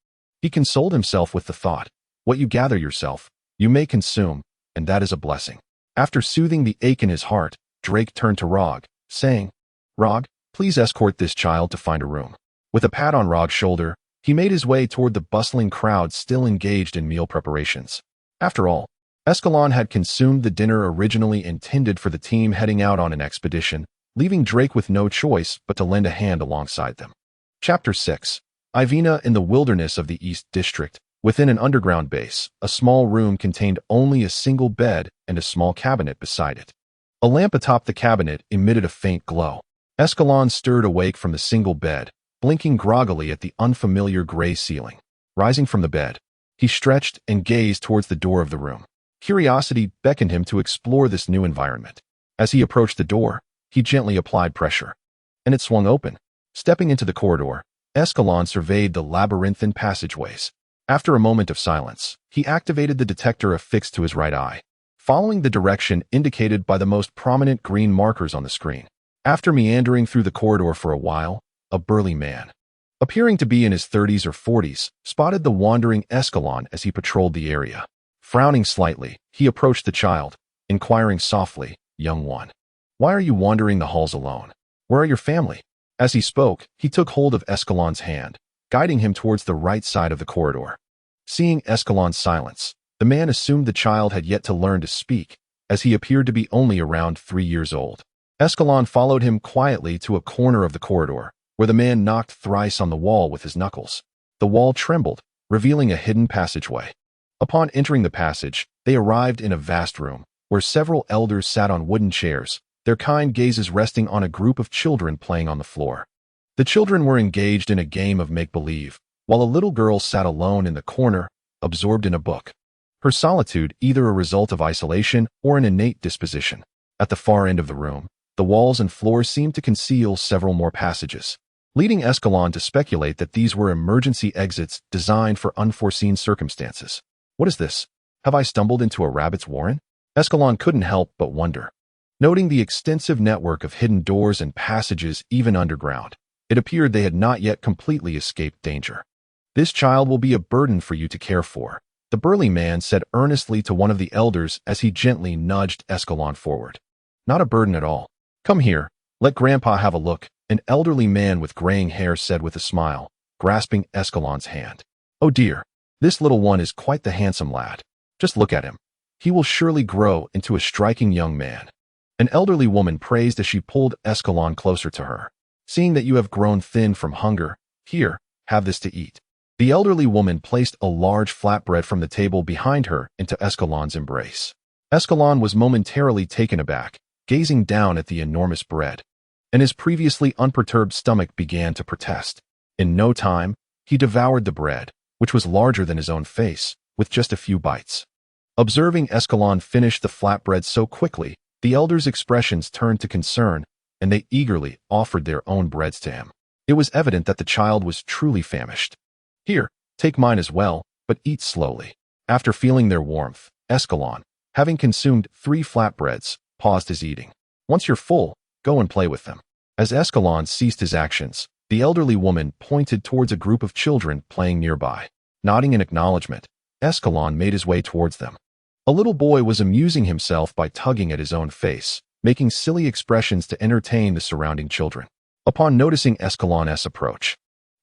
he consoled himself with the thought, what you gather yourself, you may consume, and that is a blessing. After soothing the ache in his heart, Drake turned to Rog, saying, "Rog, please escort this child to find a room." With a pat on Rog's shoulder, he made his way toward the bustling crowd still engaged in meal preparations. After all, Escalon had consumed the dinner originally intended for the team heading out on an expedition, leaving Drake with no choice but to lend a hand alongside them. Chapter 6. Ivina in the wilderness of the East District. Within an underground base, a small room contained only a single bed and a small cabinet beside it. A lamp atop the cabinet emitted a faint glow. Escalon stirred awake from the single bed, blinking groggily at the unfamiliar gray ceiling. Rising from the bed, he stretched and gazed towards the door of the room. Curiosity beckoned him to explore this new environment. As he approached the door, he gently applied pressure, and it swung open. Stepping into the corridor, Escalon surveyed the labyrinthine passageways. After a moment of silence, he activated the detector affixed to his right eye, following the direction indicated by the most prominent green markers on the screen. After meandering through the corridor for a while, a burly man, appearing to be in his 30s or 40s, spotted the wandering Escalon as he patrolled the area. Frowning slightly, he approached the child, inquiring softly, "Young one, why are you wandering the halls alone? Where are your family?" As he spoke, he took hold of Escalon's hand, guiding him towards the right side of the corridor. Seeing Escalon's silence, the man assumed the child had yet to learn to speak, as he appeared to be only around 3 years old. Escalon followed him quietly to a corner of the corridor, where the man knocked thrice on the wall with his knuckles. The wall trembled, revealing a hidden passageway. Upon entering the passage, they arrived in a vast room, where several elders sat on wooden chairs, their kind gazes resting on a group of children playing on the floor. The children were engaged in a game of make-believe, while a little girl sat alone in the corner, absorbed in a book. Her solitude either a result of isolation or an innate disposition. At the far end of the room, the walls and floor seemed to conceal several more passages, leading Escalon to speculate that these were emergency exits designed for unforeseen circumstances. What is this? Have I stumbled into a rabbit's warren? Escalon couldn't help but wonder. Noting the extensive network of hidden doors and passages even underground, it appeared they had not yet completely escaped danger. "This child will be a burden for you to care for," the burly man said earnestly to one of the elders as he gently nudged Escalon forward. "Not a burden at all. Come here, let Grandpa have a look," an elderly man with graying hair said with a smile, grasping Escalon's hand. "Oh dear, this little one is quite the handsome lad. Just look at him. He will surely grow into a striking young man." An elderly woman praised as she pulled Escalon closer to her. "Seeing that you have grown thin from hunger, here, have this to eat." The elderly woman placed a large flatbread from the table behind her into Escalon's embrace. Escalon was momentarily taken aback, gazing down at the enormous bread, and his previously unperturbed stomach began to protest. In no time, he devoured the bread, which was larger than his own face, with just a few bites. Observing Escalon finish the flatbread so quickly, the elders' expressions turned to concern, and they eagerly offered their own breads to him. It was evident that the child was truly famished. "Here, take mine as well, but eat slowly." After feeling their warmth, Escalon, having consumed 3 flatbreads, paused his eating. "Once you're full, go and play with them." As Escalon ceased his actions, the elderly woman pointed towards a group of children playing nearby. Nodding in acknowledgement, Escalon made his way towards them. A little boy was amusing himself by tugging at his own face, making silly expressions to entertain the surrounding children. Upon noticing Escalon's approach,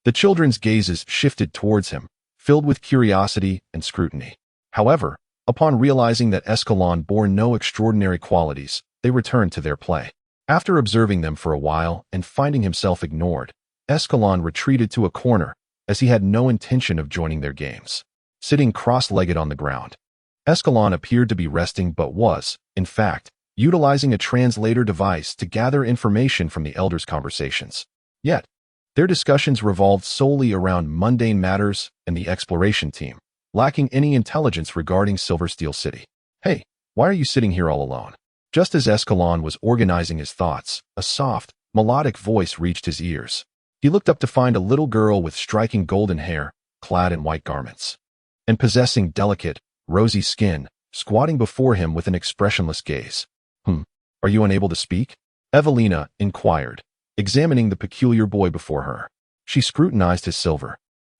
the children's gazes shifted towards him, filled with curiosity and scrutiny. However, upon realizing that Escalon bore no extraordinary qualities, they returned to their play. After observing them for a while and finding himself ignored, Escalon retreated to a corner, as he had no intention of joining their games. Sitting cross-legged on the ground, Escalon appeared to be resting but was, in fact, utilizing a translator device to gather information from the elders' conversations. Yet, their discussions revolved solely around mundane matters and the exploration team, lacking any intelligence regarding Silver Steel City. "Hey, why are you sitting here all alone?" Just as Escalon was organizing his thoughts, a soft, melodic voice reached his ears. He looked up to find a little girl with striking golden hair, clad in white garments, and possessing delicate, rosy skin, squatting before him with an expressionless gaze. Are you unable to speak?" Evelina inquired, examining the peculiar boy before her. She scrutinized his silver,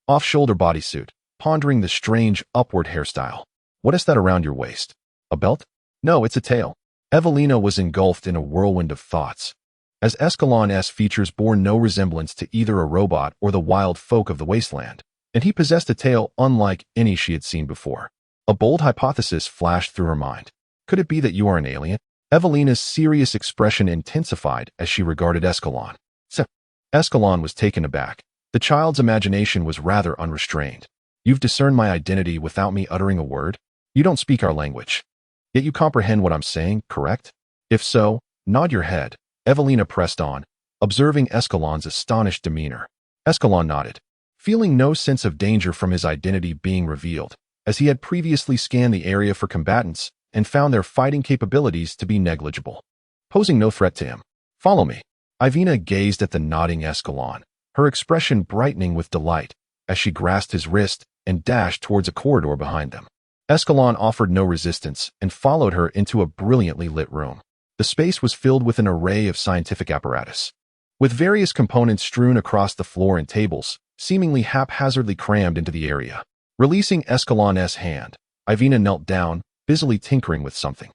off-shoulder bodysuit, pondering the strange, upward hairstyle. "What is that around your waist? A belt?" "No, it's a tail. Evelina was engulfed in a whirlwind of thoughts. As Escalon's features bore no resemblance to either a robot or the wild folk of the wasteland, and he possessed a tail unlike any she had seen before. A bold hypothesis flashed through her mind. Could it be that you are an alien? Evelina's serious expression intensified as she regarded Escalon. Escalon was taken aback. The child's imagination was rather unrestrained. You've discerned my identity without me uttering a word? You don't speak our language. Yet you comprehend what I'm saying, correct? If so, nod your head. Evelina pressed on, observing Escalon's astonished demeanor. Escalon nodded, feeling no sense of danger from his identity being revealed, as he had previously scanned the area for combatants and found their fighting capabilities to be negligible, posing no threat to him. Follow me. Ivina gazed at the nodding Escalon, her expression brightening with delight as she grasped his wrist and dashed towards a corridor behind them. Escalon offered no resistance and followed her into a brilliantly lit room. The space was filled with an array of scientific apparatus, with various components strewn across the floor and tables, seemingly haphazardly crammed into the area. Releasing Escalon's hand, Ivina knelt down, busily tinkering with something.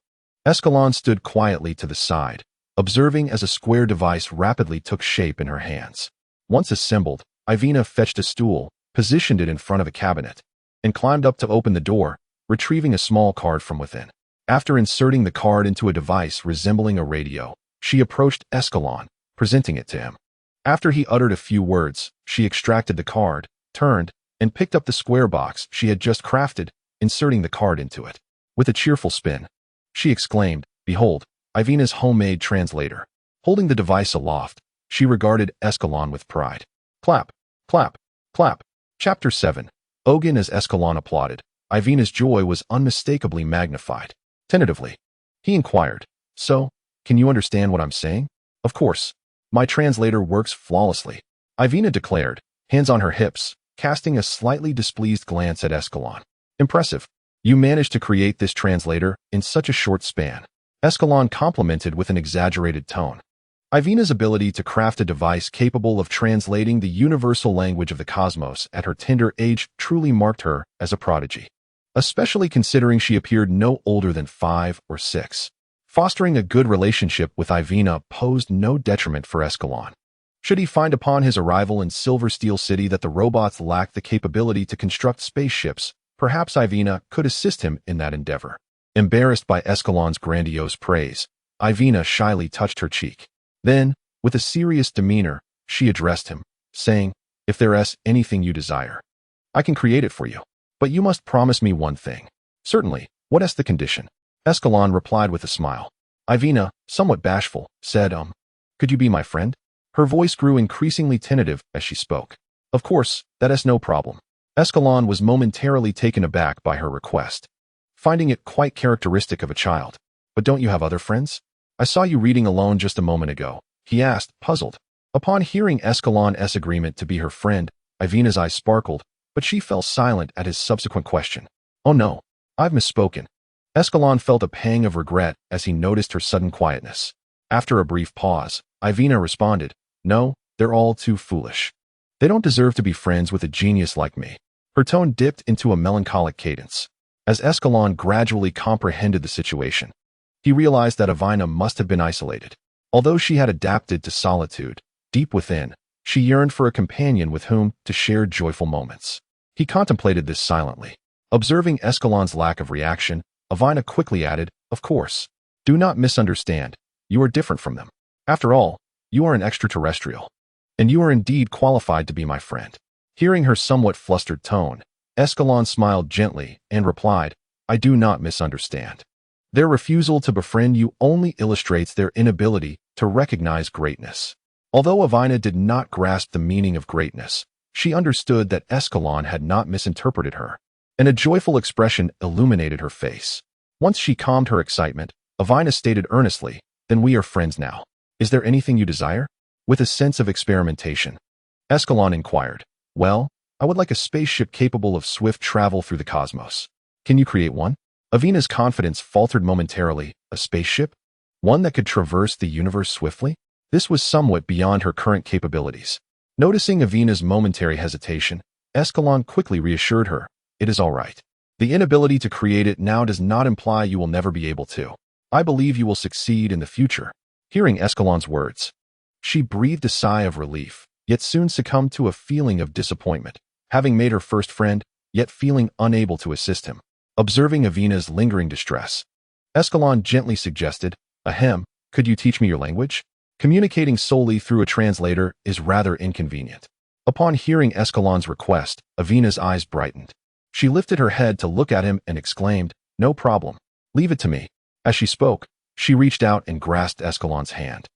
Escalon stood quietly to the side, observing as a square device rapidly took shape in her hands. Once assembled, Ivina fetched a stool, positioned it in front of a cabinet, and climbed up to open the door, retrieving a small card from within. After inserting the card into a device resembling a radio, she approached Escalon, presenting it to him. After he uttered a few words, she extracted the card, turned, and picked up the square box she had just crafted, inserting the card into it. With a cheerful spin, she exclaimed, "Behold, Ivina's homemade translator." Holding the device aloft, she regarded Escalon with pride. Clap, clap, clap. Chapter 7. Ogun. As Escalon applauded, Ivina's joy was unmistakably magnified. Tentatively, he inquired, "So, can you understand what I'm saying?" "Of course. My translator works flawlessly," Ivina declared, hands on her hips, casting a slightly displeased glance at Escalon. "Impressive. You managed to create this translator in such a short span," Escalon complimented with an exaggerated tone. Ivina's ability to craft a device capable of translating the universal language of the cosmos at her tender age truly marked her as a prodigy, especially considering she appeared no older than 5 or 6. Fostering a good relationship with Ivina posed no detriment for Escalon. Should he find upon his arrival in Silver Steel City that the robots lacked the capability to construct spaceships, perhaps Ivina could assist him in that endeavor. Embarrassed by Escalon's grandiose praise, Ivina shyly touched her cheek. Then, with a serious demeanor, she addressed him, saying, "If there's anything you desire, I can create it for you. But you must promise me one thing." "Certainly. What is the condition?" Escalon replied with a smile. Ivina, somewhat bashful, said, "Could you be my friend?" Her voice grew increasingly tentative as she spoke. "Of course, that is no problem." Escalon was momentarily taken aback by her request, finding it quite characteristic of a child. "But don't you have other friends? I saw you reading alone just a moment ago," he asked, puzzled. Upon hearing Escalon's agreement to be her friend, Ivina's eyes sparkled, but she fell silent at his subsequent question. "Oh no, I've misspoken." Escalon felt a pang of regret as he noticed her sudden quietness. After a brief pause, Ivina responded, "No, they're all too foolish. They don't deserve to be friends with a genius like me." Her tone dipped into a melancholic cadence. As Escalon gradually comprehended the situation, he realized that Ivina must have been isolated. Although she had adapted to solitude, deep within, she yearned for a companion with whom to share joyful moments. He contemplated this silently. Observing Escalon's lack of reaction, Ivina quickly added, "Of course. Do not misunderstand. You are different from them. After all, you are an extraterrestrial. And you are indeed qualified to be my friend." Hearing her somewhat flustered tone, Escalon smiled gently and replied, "I do not misunderstand. Their refusal to befriend you only illustrates their inability to recognize greatness." Although Ivina did not grasp the meaning of greatness, she understood that Escalon had not misinterpreted her, and a joyful expression illuminated her face. Once she calmed her excitement, Ivina stated earnestly, "Then we are friends now. Is there anything you desire?" With a sense of experimentation, Escalon inquired, "Well, I would like a spaceship capable of swift travel through the cosmos. Can you create one?" Ivina's confidence faltered momentarily. A spaceship? One that could traverse the universe swiftly? This was somewhat beyond her current capabilities. Noticing Ivina's momentary hesitation, Escalon quickly reassured her, "It is all right. The inability to create it now does not imply you will never be able to." I believe you will succeed in the future. Hearing Escalon's words, she breathed a sigh of relief, yet soon succumbed to a feeling of disappointment, having made her first friend, yet feeling unable to assist him. Observing Avina's lingering distress, Escalon gently suggested, "Ahem, could you teach me your language? Communicating solely through a translator is rather inconvenient." Upon hearing Escalon's request, Avina's eyes brightened. She lifted her head to look at him and exclaimed, "No problem. Leave it to me." As she spoke, she reached out and grasped Escalon's hand,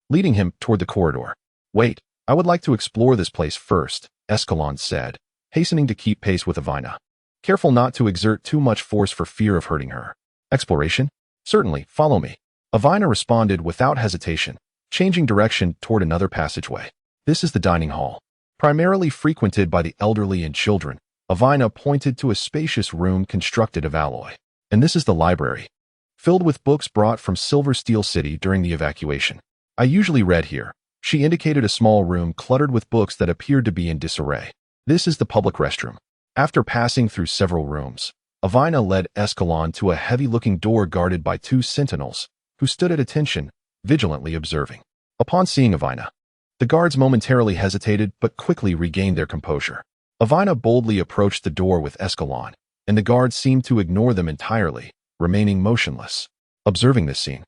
leading him toward the corridor. "Wait, I would like to explore this place first," Escalon said, hastening to keep pace with Avina, careful not to exert too much force for fear of hurting her. "Exploration? Certainly, follow me." Avina responded without hesitation, changing direction toward another passageway. "This is the dining hall, primarily frequented by the elderly and children." Avina pointed to a spacious room constructed of alloy. "And this is the library, filled with books brought from Silver Steel City during the evacuation. I usually read here." She indicated a small room cluttered with books that appeared to be in disarray. "This is the public restroom." After passing through several rooms, Avina led Escalon to a heavy-looking door guarded by 2 sentinels, who stood at attention, vigilantly observing. Upon seeing Avina, the guards momentarily hesitated but quickly regained their composure. Avina boldly approached the door with Escalon, and the guards seemed to ignore them entirely, remaining motionless. Observing this scene,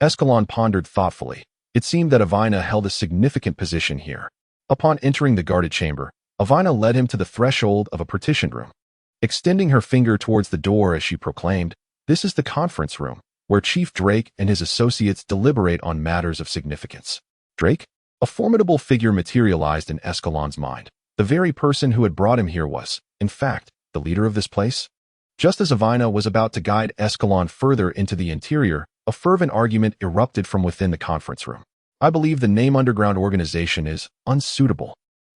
Escalon pondered thoughtfully. It seemed that Avina held a significant position here. Upon entering the guarded chamber, Avina led him to the threshold of a partitioned room, extending her finger towards the door as she proclaimed, "This is the conference room, where Chief Drake and his associates deliberate on matters of significance." Drake? A formidable figure materialized in Escalon's mind. The very person who had brought him here was, in fact, the leader of this place. Just as Avina was about to guide Escalon further into the interior, a fervent argument erupted from within the conference room. "I believe the name underground organization is unsuitable.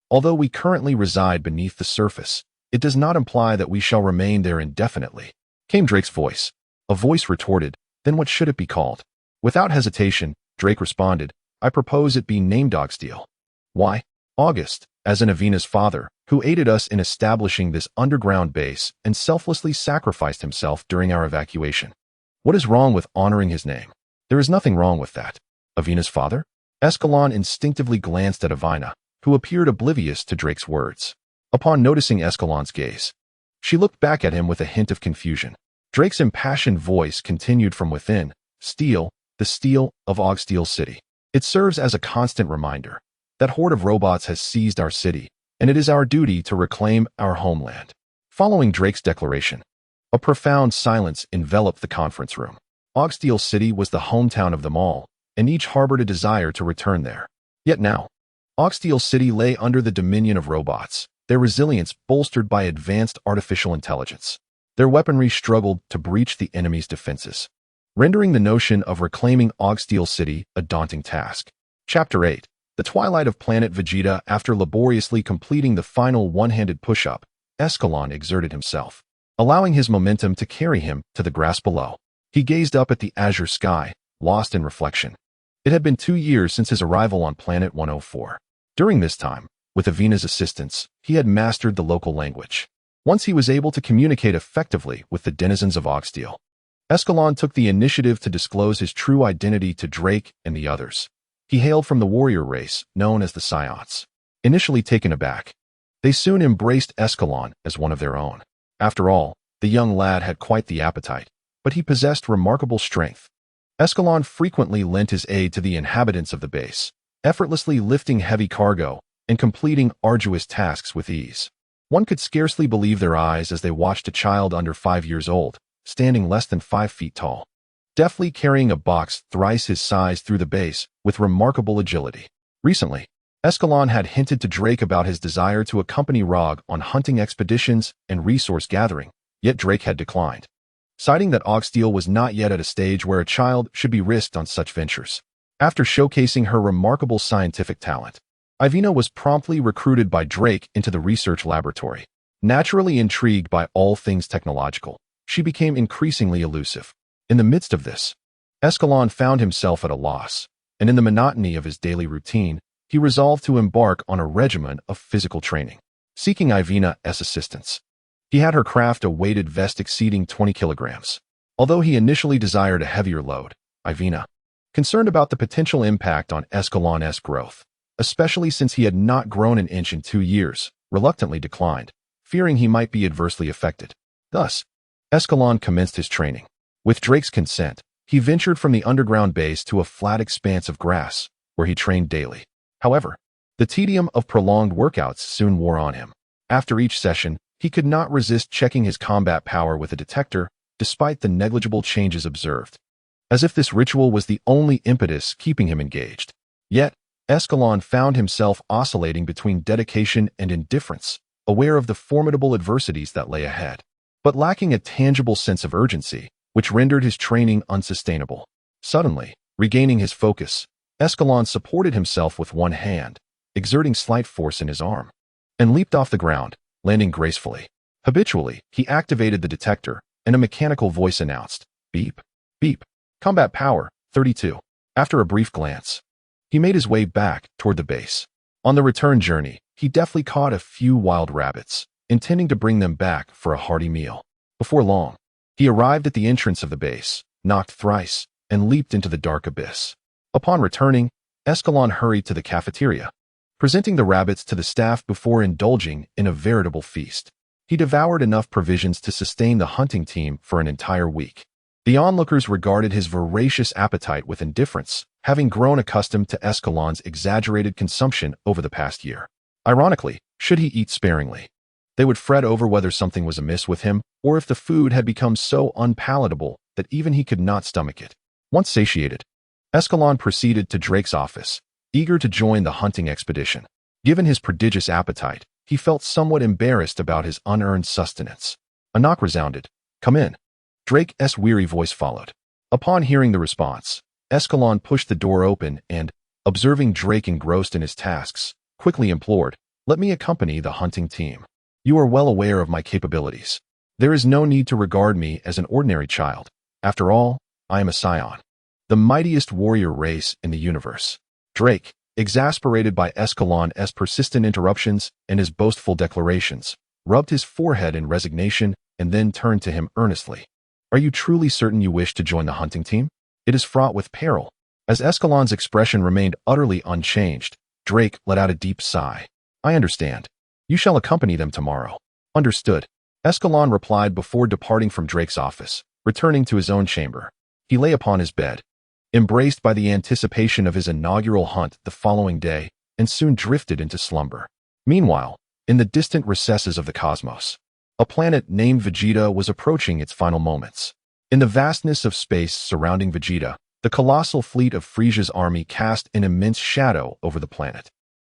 Although we currently reside beneath the surface, it does not imply that we shall remain there indefinitely," came Drake's voice. A voice retorted, "Then what should it be called?" Without hesitation, Drake responded, "I propose it be named Dogsteel." "Why?" "August, as an Avina's father, who aided us in establishing this underground base and selflessly sacrificed himself during our evacuation. What is wrong with honoring his name?" "There is nothing wrong with that." "Avina's father?" Escalon instinctively glanced at Avina, who appeared oblivious to Drake's words. Upon noticing Escalon's gaze, she looked back at him with a hint of confusion. Drake's impassioned voice continued from within, "Steel, the steel of Ogsteel City. It serves as a constant reminder. That horde of robots has seized our city, and it is our duty to reclaim our homeland." Following Drake's declaration, a profound silence enveloped the conference room. Ogsteel City was the hometown of them all, and each harbored a desire to return there. Yet now, Ogsteel City lay under the dominion of robots, their resilience bolstered by advanced artificial intelligence. Their weaponry struggled to breach the enemy's defenses, rendering the notion of reclaiming Ogsteel City a daunting task. Chapter 8. The twilight of planet Vegeta. After laboriously completing the final one-handed push-up, Escalon exerted himself, allowing his momentum to carry him to the grass below. He gazed up at the azure sky, lost in reflection. It had been 2 years since his arrival on Planet 104. During this time, with Avina's assistance, he had mastered the local language. Once he was able to communicate effectively with the denizens of Ogsteel, Escalon took the initiative to disclose his true identity to Drake and the others. He hailed from the warrior race, known as the Saiyans. Initially taken aback, they soon embraced Escalon as one of their own. After all, the young lad had quite the appetite, but he possessed remarkable strength. Escalon frequently lent his aid to the inhabitants of the base, effortlessly lifting heavy cargo and completing arduous tasks with ease. One could scarcely believe their eyes as they watched a child under 5 years old, standing less than 5 feet tall, deftly carrying a box thrice his size through the base with remarkable agility. Recently, Escalon had hinted to Drake about his desire to accompany Rog on hunting expeditions and resource gathering, yet Drake had declined, citing that Ogsteel was not yet at a stage where a child should be risked on such ventures. After showcasing her remarkable scientific talent, Avina was promptly recruited by Drake into the research laboratory. Naturally intrigued by all things technological, she became increasingly elusive. In the midst of this, Escalon found himself at a loss, and in the monotony of his daily routine, he resolved to embark on a regimen of physical training. Seeking Avina's assistance, he had her craft a weighted vest exceeding 20 kilograms. Although he initially desired a heavier load, Ivina, concerned about the potential impact on Escalon's growth, especially since he had not grown an inch in 2 years, reluctantly declined, fearing he might be adversely affected. Thus, Escalon commenced his training. With Drake's consent, he ventured from the underground base to a flat expanse of grass, where he trained daily. However, the tedium of prolonged workouts soon wore on him. After each session, he could not resist checking his combat power with a detector, despite the negligible changes observed. As if this ritual was the only impetus keeping him engaged. Yet, Escalon found himself oscillating between dedication and indifference, aware of the formidable adversities that lay ahead, but lacking a tangible sense of urgency, which rendered his training unsustainable. Suddenly, regaining his focus, Escalon supported himself with one hand, exerting slight force in his arm, and leaped off the ground, landing gracefully. Habitually, he activated the detector, and a mechanical voice announced, "Beep, beep, combat power, 32. After a brief glance, he made his way back toward the base. On the return journey, he deftly caught a few wild rabbits, intending to bring them back for a hearty meal. Before long, he arrived at the entrance of the base, knocked thrice, and leaped into the dark abyss. Upon returning, Escalon hurried to the cafeteria, presenting the rabbits to the staff before indulging in a veritable feast. He devoured enough provisions to sustain the hunting team for an entire week. The onlookers regarded his voracious appetite with indifference, having grown accustomed to Escalon's exaggerated consumption over the past year. Ironically, should he eat sparingly, they would fret over whether something was amiss with him, or if the food had become so unpalatable that even he could not stomach it. Once satiated, Escalon proceeded to Drake's office, eager to join the hunting expedition. Given his prodigious appetite, he felt somewhat embarrassed about his unearned sustenance. A knock resounded. "Come in." Drake's weary voice followed. Upon hearing the response, Escalon pushed the door open and, observing Drake engrossed in his tasks, quickly implored, "Let me accompany the hunting team. You are well aware of my capabilities. There is no need to regard me as an ordinary child. After all, I am a Saiyan, the mightiest warrior race in the universe." Drake, exasperated by Escalon's persistent interruptions and his boastful declarations, rubbed his forehead in resignation and then turned to him earnestly. "Are you truly certain you wish to join the hunting team? It is fraught with peril." As Escalon's expression remained utterly unchanged, Drake let out a deep sigh. "I understand. You shall accompany them tomorrow." "Understood," Escalon replied before departing from Drake's office, returning to his own chamber. He lay upon his bed, embraced by the anticipation of his inaugural hunt the following day, and soon drifted into slumber. Meanwhile, in the distant recesses of the cosmos, a planet named Vegeta was approaching its final moments. In the vastness of space surrounding Vegeta, the colossal fleet of Frieza's army cast an immense shadow over the planet.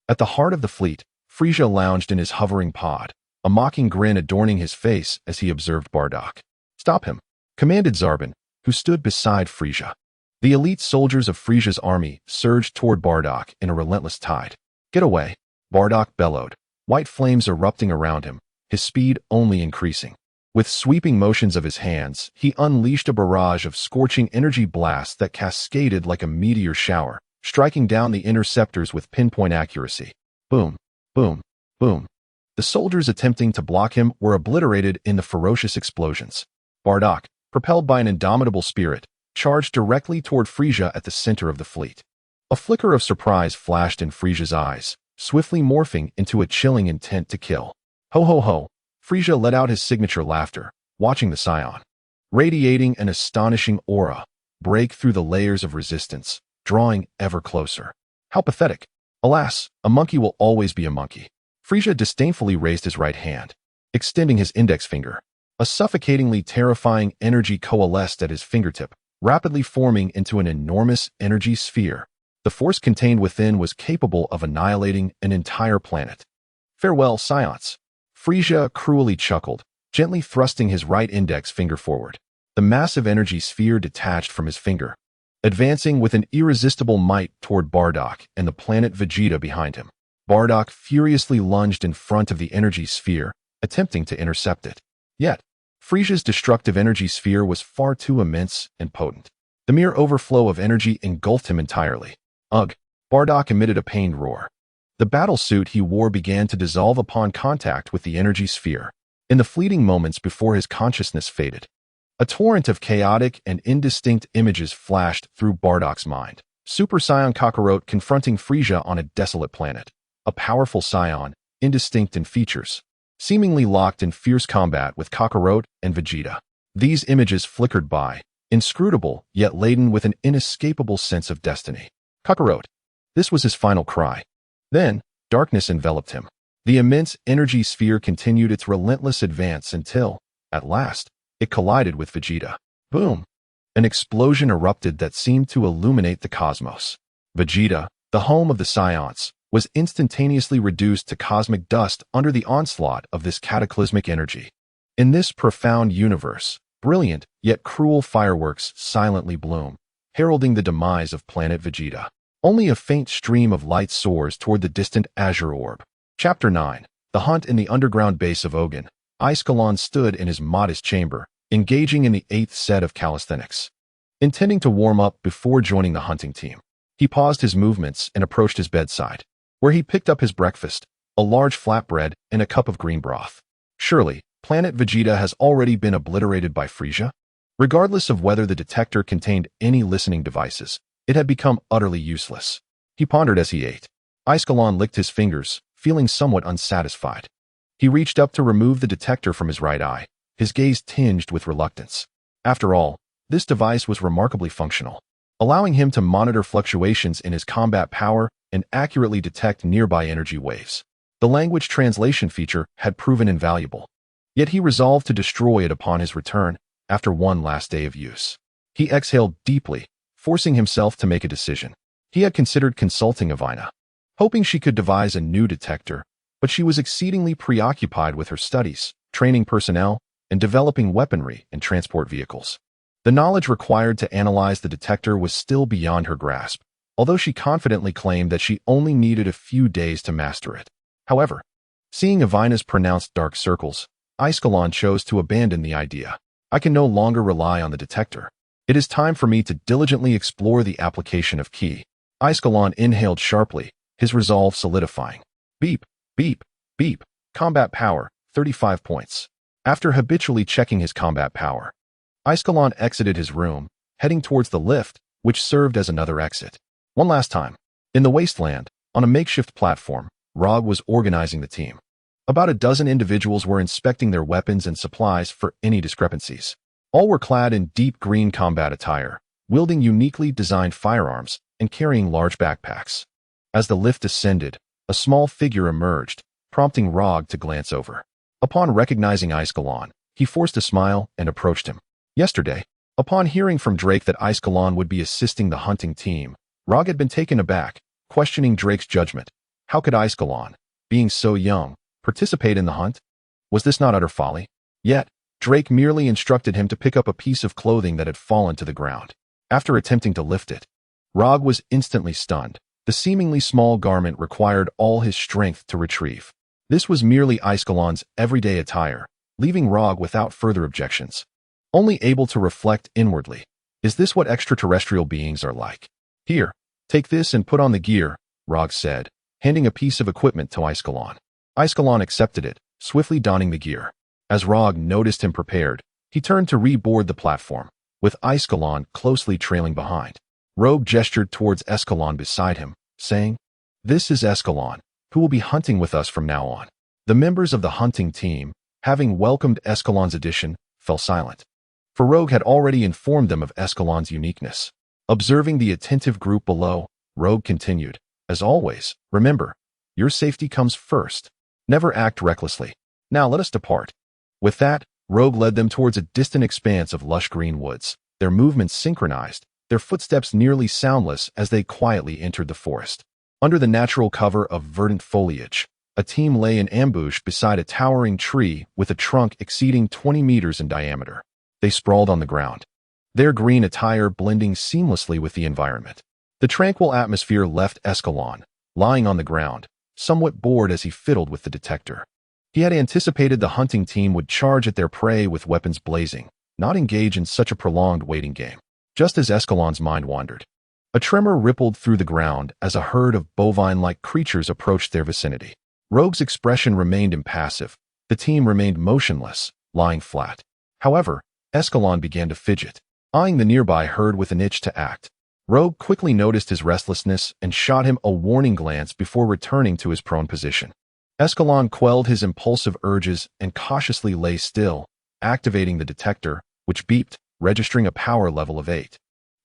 At the heart of the fleet, Frieza lounged in his hovering pod, a mocking grin adorning his face as he observed Bardock. "Stop him," commanded Zarbon, who stood beside Frieza. The elite soldiers of Frieza's army surged toward Bardock in a relentless tide. "Get away," Bardock bellowed, white flames erupting around him, his speed only increasing. With sweeping motions of his hands, he unleashed a barrage of scorching energy blasts that cascaded like a meteor shower, striking down the interceptors with pinpoint accuracy. Boom, boom, boom. The soldiers attempting to block him were obliterated in the ferocious explosions. Bardock, propelled by an indomitable spirit, charged directly toward Frieza at the center of the fleet. A flicker of surprise flashed in Frieza's eyes, swiftly morphing into a chilling intent to kill. "Ho ho ho!" Frieza let out his signature laughter, watching the Saiyan, radiating an astonishing aura, break through the layers of resistance, drawing ever closer. How pathetic! Alas, a monkey will always be a monkey. Frieza disdainfully raised his right hand, extending his index finger. A suffocatingly terrifying energy coalesced at his fingertip, rapidly forming into an enormous energy sphere. The force contained within was capable of annihilating an entire planet. "Farewell, Science." Frieza cruelly chuckled, gently thrusting his right index finger forward. The massive energy sphere detached from his finger, advancing with an irresistible might toward Bardock and the planet Vegeta behind him. Bardock furiously lunged in front of the energy sphere, attempting to intercept it. Yet, Frieza's destructive energy sphere was far too immense and potent. The mere overflow of energy engulfed him entirely. Ugh! Bardock emitted a pained roar. The battle suit he wore began to dissolve upon contact with the energy sphere. In the fleeting moments before his consciousness faded, A torrent of chaotic and indistinct images flashed through Bardock's mind. Super Saiyan Kakarot confronting Frieza on a desolate planet. A powerful Saiyan, indistinct in features, seemingly locked in fierce combat with Kakarot and Vegeta. These images flickered by, inscrutable yet laden with an inescapable sense of destiny. Kakarot. This was his final cry. Then, darkness enveloped him. The immense energy sphere continued its relentless advance until, at last, it collided with Vegeta. Boom! An explosion erupted that seemed to illuminate the cosmos. Vegeta, the home of the Saiyans, was instantaneously reduced to cosmic dust under the onslaught of this cataclysmic energy. In this profound universe, brilliant yet cruel fireworks silently bloom, heralding the demise of planet Vegeta. Only a faint stream of light soars toward the distant azure orb. Chapter 9. The Hunt in the Underground Base of Ogun. Escalon stood in his modest chamber, engaging in the 8th set of calisthenics. Intending to warm up before joining the hunting team, he paused his movements and approached his bedside, where he picked up his breakfast, a large flatbread and a cup of green broth. Surely, planet Vegeta has already been obliterated by Frieza? Regardless of whether the detector contained any listening devices, it had become utterly useless. He pondered as he ate. Escalon licked his fingers, feeling somewhat unsatisfied. He reached up to remove the detector from his right eye, his gaze tinged with reluctance. After all, this device was remarkably functional, allowing him to monitor fluctuations in his combat power and accurately detect nearby energy waves. The language translation feature had proven invaluable, yet he resolved to destroy it upon his return after one last day of use. He exhaled deeply, forcing himself to make a decision. He had considered consulting Avina, hoping she could devise a new detector, but she was exceedingly preoccupied with her studies, training personnel, and developing weaponry and transport vehicles. The knowledge required to analyze the detector was still beyond her grasp, although she confidently claimed that she only needed a few days to master it. However, seeing Avina's pronounced dark circles, Escalon chose to abandon the idea. I can no longer rely on the detector. It is time for me to diligently explore the application of ki. Escalon inhaled sharply, his resolve solidifying. Beep, beep, beep. Combat power, 35 points. After habitually checking his combat power, Escalon exited his room, heading towards the lift, which served as another exit. One last time. In the wasteland, on a makeshift platform, Rog was organizing the team. About a dozen individuals were inspecting their weapons and supplies for any discrepancies. All were clad in deep green combat attire, wielding uniquely designed firearms and carrying large backpacks. As the lift ascended, a small figure emerged, prompting Rog to glance over. Upon recognizing Escalon, he forced a smile and approached him. Yesterday, upon hearing from Drake that Escalon would be assisting the hunting team, Rog had been taken aback, questioning Drake's judgment. How could Escalon, being so young, participate in the hunt? Was this not utter folly? Yet, Drake merely instructed him to pick up a piece of clothing that had fallen to the ground. After attempting to lift it, Rog was instantly stunned. The seemingly small garment required all his strength to retrieve. This was merely Escalon's everyday attire, leaving Rog without further objections. Only able to reflect inwardly. Is this what extraterrestrial beings are like? Here, take this and put on the gear, Rog said, handing a piece of equipment to Escalon. Escalon accepted it, swiftly donning the gear. As Rog noticed him prepared, he turned to reboard the platform, with Escalon closely trailing behind. Rog gestured towards Escalon beside him, saying, "This is Escalon, who will be hunting with us from now on." The members of the hunting team, having welcomed Escalon's addition, fell silent. For Rogue had already informed them of Escalon's uniqueness. Observing the attentive group below, Rogue continued, "As always, remember, your safety comes first. Never act recklessly. Now let us depart." With that, Rogue led them towards a distant expanse of lush green woods, their movements synchronized, their footsteps nearly soundless as they quietly entered the forest. Under the natural cover of verdant foliage, a team lay in ambush beside a towering tree with a trunk exceeding 20 meters in diameter. They sprawled on the ground, their green attire blending seamlessly with the environment. The tranquil atmosphere left Escalon, lying on the ground, somewhat bored as he fiddled with the detector. He had anticipated the hunting team would charge at their prey with weapons blazing, not engage in such a prolonged waiting game. Just as Escalon's mind wandered, a tremor rippled through the ground as a herd of bovine-like creatures approached their vicinity. Rogue's expression remained impassive. The team remained motionless, lying flat. However, Escalon began to fidget, eyeing the nearby herd with an itch to act. Rogue quickly noticed his restlessness and shot him a warning glance before returning to his prone position. Escalon quelled his impulsive urges and cautiously lay still, activating the detector, which beeped, registering a power level of 8.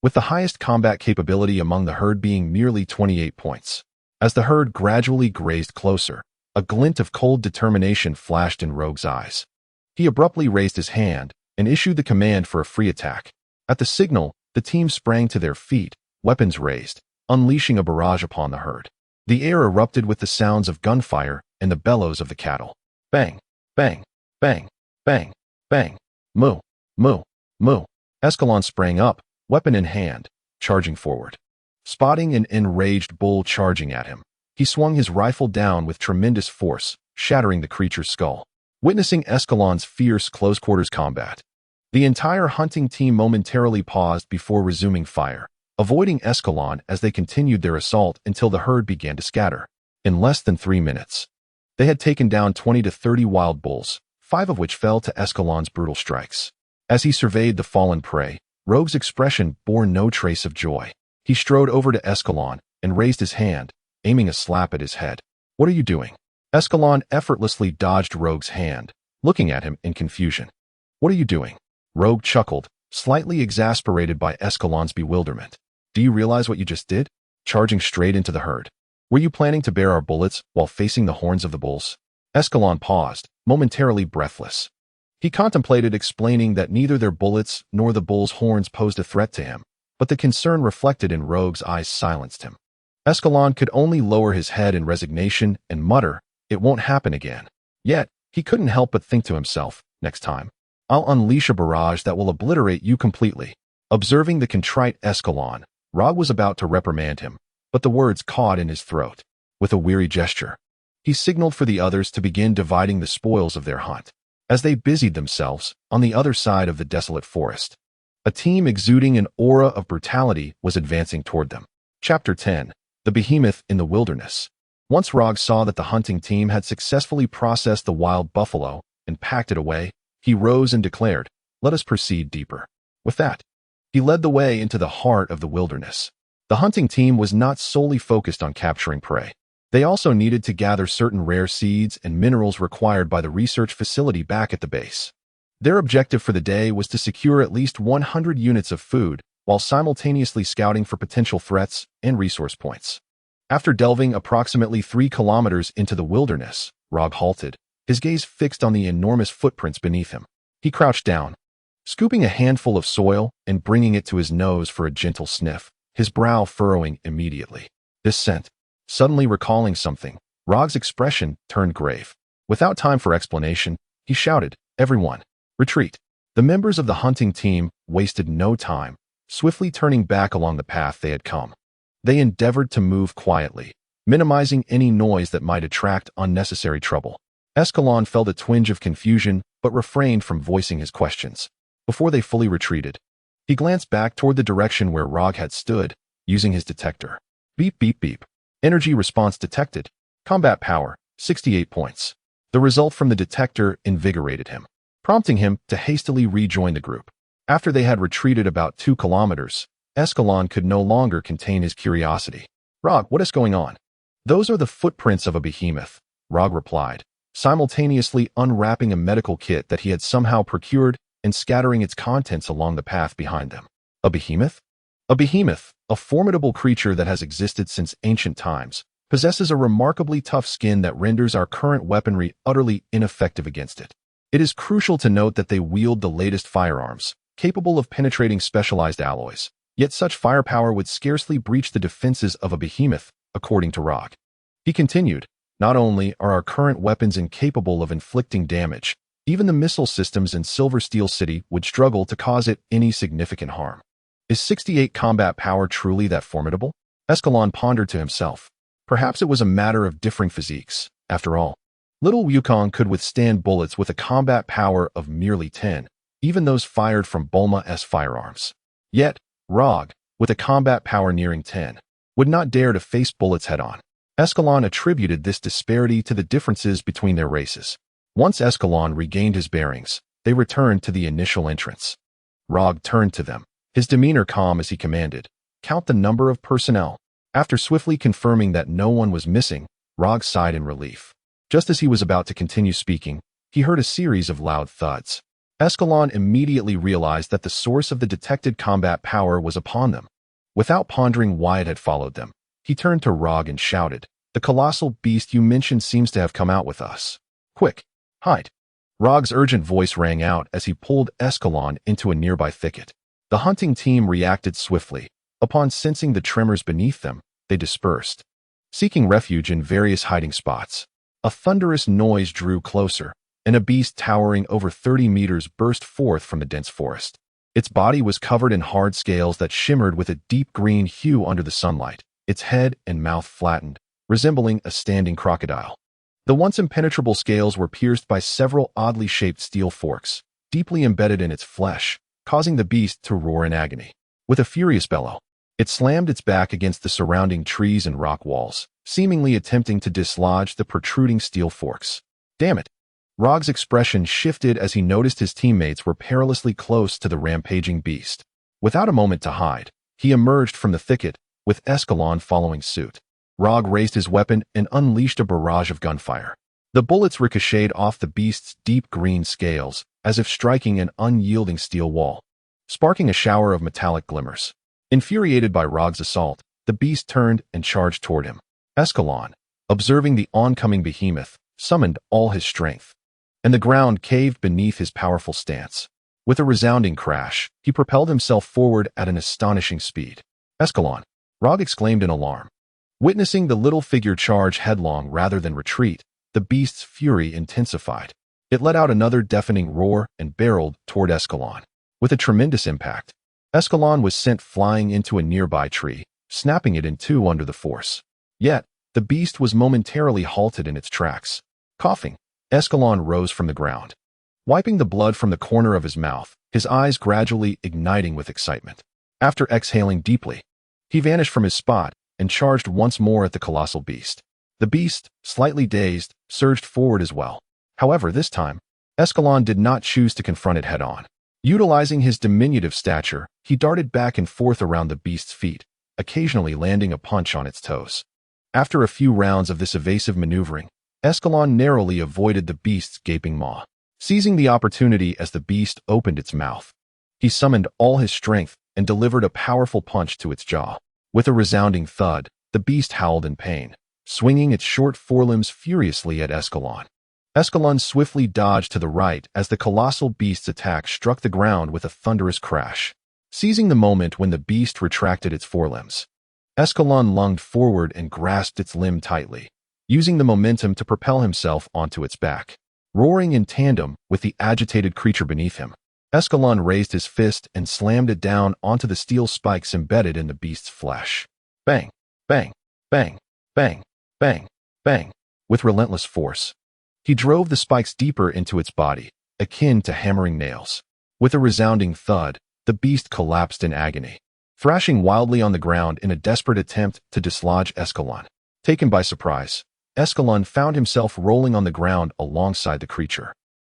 With the highest combat capability among the herd being merely 28 points. As the herd gradually grazed closer, a glint of cold determination flashed in Rogue's eyes. He abruptly raised his hand and issued the command for a free attack. At the signal, the team sprang to their feet, weapons raised, unleashing a barrage upon the herd. The air erupted with the sounds of gunfire and the bellows of the cattle. Bang, bang, bang, bang, bang, moo, moo, moo. Escalon sprang up, weapon in hand, charging forward. Spotting an enraged bull charging at him, he swung his rifle down with tremendous force, shattering the creature's skull. Witnessing Escalon's fierce close-quarters combat, the entire hunting team momentarily paused before resuming fire, avoiding Escalon as they continued their assault until the herd began to scatter. In less than 3 minutes, they had taken down 20 to 30 wild bulls, 5 of which fell to Escalon's brutal strikes. As he surveyed the fallen prey, Rogue's expression bore no trace of joy. He strode over to Escalon and raised his hand, aiming a slap at his head. "What are you doing?" Escalon effortlessly dodged Rogue's hand, looking at him in confusion. "What are you doing?" Rogue chuckled, slightly exasperated by Escalon's bewilderment. "Do you realize what you just did? Charging straight into the herd. Were you planning to bear our bullets while facing the horns of the bulls?" Escalon paused, momentarily breathless. He contemplated explaining that neither their bullets nor the bull's horns posed a threat to him, but the concern reflected in Rogue's eyes silenced him. Escalon could only lower his head in resignation and mutter, "It won't happen again." Yet, he couldn't help but think to himself, "Next time, I'll unleash a barrage that will obliterate you completely." Observing the contrite Escalon, Rogue was about to reprimand him, but the words caught in his throat. With a weary gesture, he signaled for the others to begin dividing the spoils of their hunt. As they busied themselves on the other side of the desolate forest, a team exuding an aura of brutality was advancing toward them. Chapter 10. The Behemoth in the Wilderness. Once Rogue saw that the hunting team had successfully processed the wild buffalo and packed it away, he rose and declared, "Let us proceed deeper." With that, he led the way into the heart of the wilderness. The hunting team was not solely focused on capturing prey. They also needed to gather certain rare seeds and minerals required by the research facility back at the base. Their objective for the day was to secure at least 100 units of food while simultaneously scouting for potential threats and resource points. After delving approximately 3 kilometers into the wilderness, Rogue halted, his gaze fixed on the enormous footprints beneath him. He crouched down, scooping a handful of soil and bringing it to his nose for a gentle sniff, his brow furrowing immediately. This scent. Suddenly recalling something, Rogue's expression turned grave. Without time for explanation, he shouted, "Everyone, retreat." The members of the hunting team wasted no time, swiftly turning back along the path they had come. They endeavored to move quietly, minimizing any noise that might attract unnecessary trouble. Escalon felt a twinge of confusion but refrained from voicing his questions. Before they fully retreated, he glanced back toward the direction where Rogue had stood, using his detector. Beep, beep, beep. Energy response detected. Combat power, 68 points. The result from the detector invigorated him, prompting him to hastily rejoin the group. After they had retreated about 2 kilometers, Escalon could no longer contain his curiosity. "Rogue, what is going on?" "Those are the footprints of a behemoth," Rogue replied, simultaneously unwrapping a medical kit that he had somehow procured and scattering its contents along the path behind them. "A behemoth?" "A behemoth, a formidable creature that has existed since ancient times, possesses a remarkably tough skin that renders our current weaponry utterly ineffective against it. It is crucial to note that they wield the latest firearms, capable of penetrating specialized alloys. Yet such firepower would scarcely breach the defenses of a behemoth, according to Rogue." He continued, "Not only are our current weapons incapable of inflicting damage, even the missile systems in Silver Steel City would struggle to cause it any significant harm. Is 68 combat power truly that formidable?" Escalon pondered to himself. Perhaps it was a matter of differing physiques. After all, little Wukong could withstand bullets with a combat power of merely 10, even those fired from Bulma's firearms. Yet, Rogue, with a combat power nearing 10, would not dare to face bullets head-on. Escalon attributed this disparity to the differences between their races. Once Escalon regained his bearings, they returned to the initial entrance. Rog turned to them, his demeanor calm as he commanded, "Count the number of personnel." After swiftly confirming that no one was missing, Rog sighed in relief. Just as he was about to continue speaking, he heard a series of loud thuds. Escalon immediately realized that the source of the detected combat power was upon them. Without pondering why it had followed them, he turned to Rog and shouted, "The colossal beast you mentioned seems to have come out with us. Quick, hide." Rog's urgent voice rang out as he pulled Escalon into a nearby thicket. The hunting team reacted swiftly. Upon sensing the tremors beneath them, they dispersed, seeking refuge in various hiding spots. A thunderous noise drew closer, and a beast towering over 30 meters burst forth from the dense forest. Its body was covered in hard scales that shimmered with a deep green hue under the sunlight, its head and mouth flattened, resembling a standing crocodile. The once impenetrable scales were pierced by several oddly shaped steel forks, deeply embedded in its flesh, causing the beast to roar in agony. With a furious bellow, it slammed its back against the surrounding trees and rock walls, seemingly attempting to dislodge the protruding steel forks. "Damn it!" Rog's expression shifted as he noticed his teammates were perilously close to the rampaging beast. Without a moment to hide, he emerged from the thicket, with Escalon following suit. Rog raised his weapon and unleashed a barrage of gunfire. The bullets ricocheted off the beast's deep green scales, as if striking an unyielding steel wall, sparking a shower of metallic glimmers. Infuriated by Rog's assault, the beast turned and charged toward him. Escalon, observing the oncoming behemoth, summoned all his strength, and the ground caved beneath his powerful stance. With a resounding crash, he propelled himself forward at an astonishing speed. "Escalon!" Rog exclaimed in alarm. Witnessing the little figure charge headlong rather than retreat, the beast's fury intensified. It let out another deafening roar and barreled toward Escalon. With a tremendous impact, Escalon was sent flying into a nearby tree, snapping it in two under the force. Yet, the beast was momentarily halted in its tracks. Coughing, Escalon rose from the ground. Wiping the blood from the corner of his mouth, his eyes gradually igniting with excitement. After exhaling deeply, he vanished from his spot and charged once more at the colossal beast. The beast, slightly dazed, surged forward as well. However, this time, Escalon did not choose to confront it head-on. Utilizing his diminutive stature, he darted back and forth around the beast's feet, occasionally landing a punch on its toes. After a few rounds of this evasive maneuvering, Escalon narrowly avoided the beast's gaping maw. Seizing the opportunity as the beast opened its mouth, he summoned all his strength and delivered a powerful punch to its jaw. With a resounding thud, the beast howled in pain, swinging its short forelimbs furiously at Escalon. Escalon swiftly dodged to the right as the colossal beast's attack struck the ground with a thunderous crash. Seizing the moment when the beast retracted its forelimbs, Escalon lunged forward and grasped its limb tightly, using the momentum to propel himself onto its back. Roaring in tandem with the agitated creature beneath him, Escalon raised his fist and slammed it down onto the steel spikes embedded in the beast's flesh. Bang, bang, bang, bang, bang, bang. With relentless force, he drove the spikes deeper into its body, akin to hammering nails. With a resounding thud, the beast collapsed in agony, thrashing wildly on the ground in a desperate attempt to dislodge Escalon. Taken by surprise, Escalon found himself rolling on the ground alongside the creature.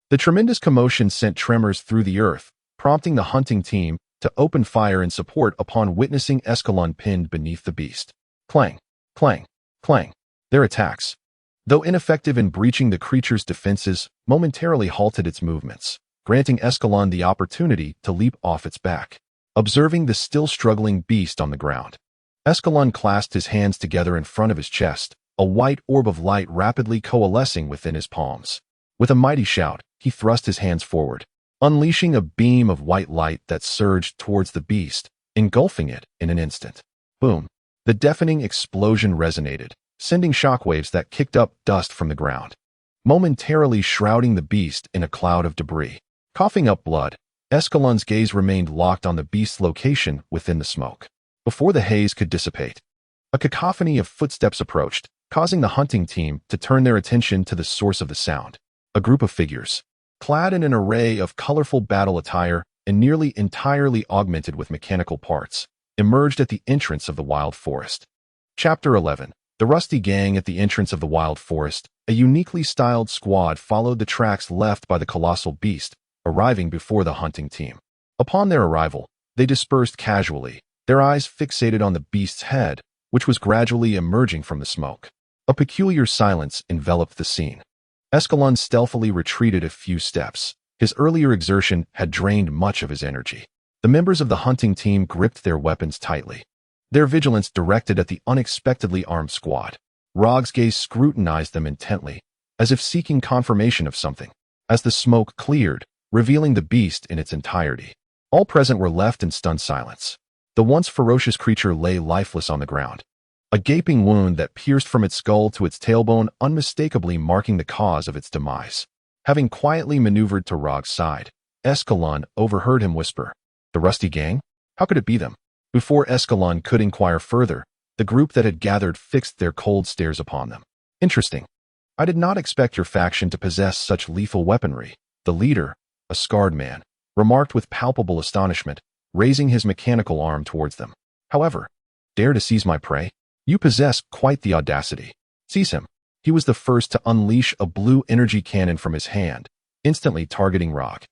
The tremendous commotion sent tremors through the earth, prompting the hunting team to open fire in support upon witnessing Escalon pinned beneath the beast. Clang, clang, clang. Their attacks, though ineffective in breaching the creature's defenses, momentarily halted its movements, granting Escalon the opportunity to leap off its back. Observing the still struggling beast on the ground, Escalon clasped his hands together in front of his chest, a white orb of light rapidly coalescing within his palms. With a mighty shout, he thrust his hands forward, unleashing a beam of white light that surged towards the beast, engulfing it in an instant. Boom! The deafening explosion resonated, sending shockwaves that kicked up dust from the ground, momentarily shrouding the beast in a cloud of debris. Coughing up blood, Escalon's gaze remained locked on the beast's location within the smoke. Before the haze could dissipate, a cacophony of footsteps approached, causing the hunting team to turn their attention to the source of the sound. A group of figures, clad in an array of colorful battle attire and nearly entirely augmented with mechanical parts, emerged at the entrance of the wild forest. Chapter 11. The Rusty Gang. At the entrance of the wild forest, a uniquely styled squad followed the tracks left by the colossal beast, arriving before the hunting team. Upon their arrival, they dispersed casually, their eyes fixated on the beast's head, which was gradually emerging from the smoke. A peculiar silence enveloped the scene. Escalon stealthily retreated a few steps. His earlier exertion had drained much of his energy. The members of the hunting team gripped their weapons tightly, their vigilance directed at the unexpectedly armed squad. Rog's gaze scrutinized them intently, as if seeking confirmation of something. As the smoke cleared, revealing the beast in its entirety, all present were left in stunned silence. The once ferocious creature lay lifeless on the ground, a gaping wound that pierced from its skull to its tailbone unmistakably marking the cause of its demise. Having quietly maneuvered to Rog's side, Escalon overheard him whisper, "The Rusty Gang? How could it be them?" Before Escalon could inquire further, the group that had gathered fixed their cold stares upon them. "Interesting. I did not expect your faction to possess such lethal weaponry," the leader, a scarred man, remarked with palpable astonishment, raising his mechanical arm towards them. "However, dare to seize my prey? You possess quite the audacity. Seize him." He was the first to unleash a blue energy cannon from his hand, instantly targeting Rog.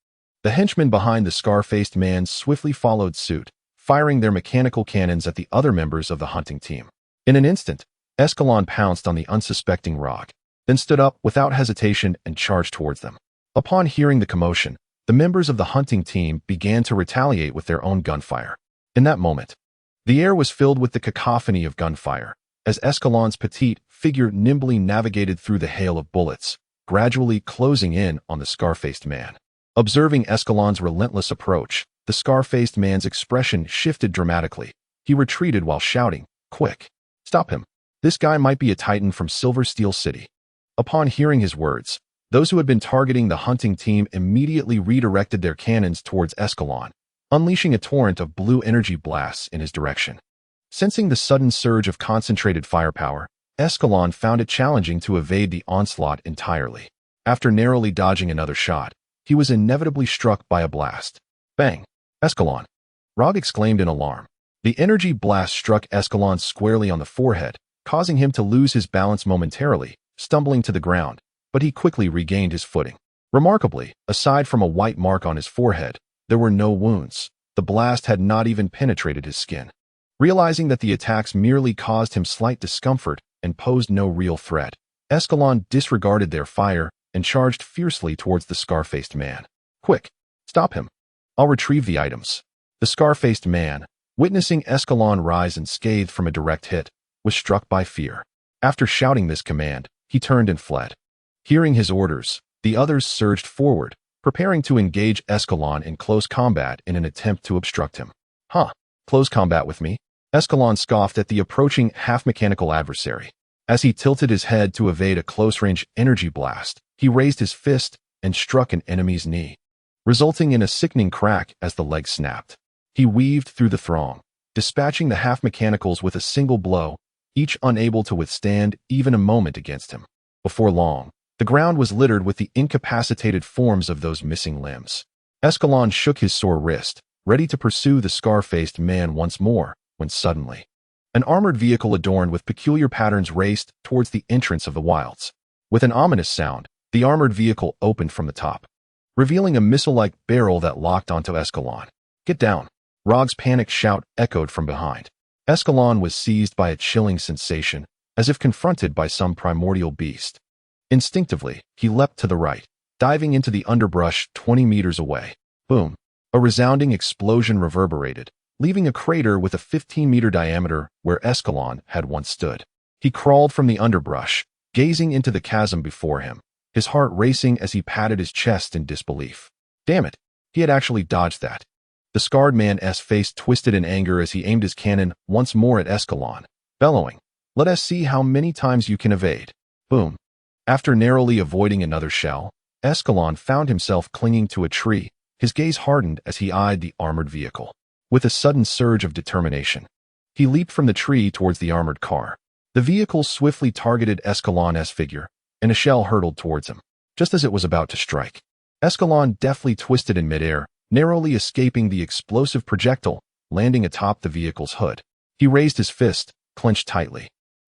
The henchmen behind the scar-faced man swiftly followed suit, firing their mechanical cannons at the other members of the hunting team. In an instant, Escalon pounced on the unsuspecting Rog, then stood up without hesitation and charged towards them. Upon hearing the commotion, the members of the hunting team began to retaliate with their own gunfire. In that moment, the air was filled with the cacophony of gunfire, as Escalon's petite figure nimbly navigated through the hail of bullets, gradually closing in on the scar-faced man. Observing Escalon's relentless approach, the scar-faced man's expression shifted dramatically. He retreated while shouting, "Quick! Stop him! This guy might be a titan from Silver Steel City." Upon hearing his words, those who had been targeting the hunting team immediately redirected their cannons towards Escalon, unleashing a torrent of blue energy blasts in his direction. Sensing the sudden surge of concentrated firepower, Escalon found it challenging to evade the onslaught entirely. After narrowly dodging another shot, he was inevitably struck by a blast. Bang! "Escalon!" Rog exclaimed in alarm. The energy blast struck Escalon squarely on the forehead, causing him to lose his balance momentarily, stumbling to the ground, but he quickly regained his footing. Remarkably, aside from a white mark on his forehead, there were no wounds. The blast had not even penetrated his skin. Realizing that the attacks merely caused him slight discomfort and posed no real threat, Escalon disregarded their fire and charged fiercely towards the scar-faced man. "Quick! Stop him! I'll retrieve the items." The scar-faced man, witnessing Escalon rise unscathed from a direct hit, was struck by fear. After shouting this command, he turned and fled. Hearing his orders, the others surged forward, preparing to engage Escalon in close combat in an attempt to obstruct him. "Huh, close combat with me?" Escalon scoffed at the approaching half-mechanical adversary. As he tilted his head to evade a close-range energy blast, he raised his fist and struck an enemy's knee, resulting in a sickening crack as the leg snapped. He weaved through the throng, dispatching the half-mechanicals with a single blow, each unable to withstand even a moment against him. Before long, the ground was littered with the incapacitated forms of those missing limbs. Escalon shook his sore wrist, ready to pursue the scar-faced man once more, when suddenly, an armored vehicle adorned with peculiar patterns raced towards the entrance of the wilds. With an ominous sound, the armored vehicle opened from the top, revealing a missile-like barrel that locked onto Escalon. "Get down!" Rog's panicked shout echoed from behind. Escalon was seized by a chilling sensation, as if confronted by some primordial beast. Instinctively, he leapt to the right, diving into the underbrush 20 meters away. Boom! A resounding explosion reverberated, leaving a crater with a 15-meter diameter where Escalon had once stood. He crawled from the underbrush, gazing into the chasm before him, his heart racing as he patted his chest in disbelief. Damn it, he had actually dodged that. The scarred man's face twisted in anger as he aimed his cannon once more at Escalon, bellowing, "Let us see how many times you can evade." Boom. After narrowly avoiding another shell, Escalon found himself clinging to a tree, his gaze hardened as he eyed the armored vehicle. With a sudden surge of determination, he leaped from the tree towards the armored car. The vehicle swiftly targeted Escalon's figure, and a shell hurtled towards him. Just as it was about to strike, Escalon deftly twisted in midair, narrowly escaping the explosive projectile, landing atop the vehicle's hood. He raised his fist, clenched tightly,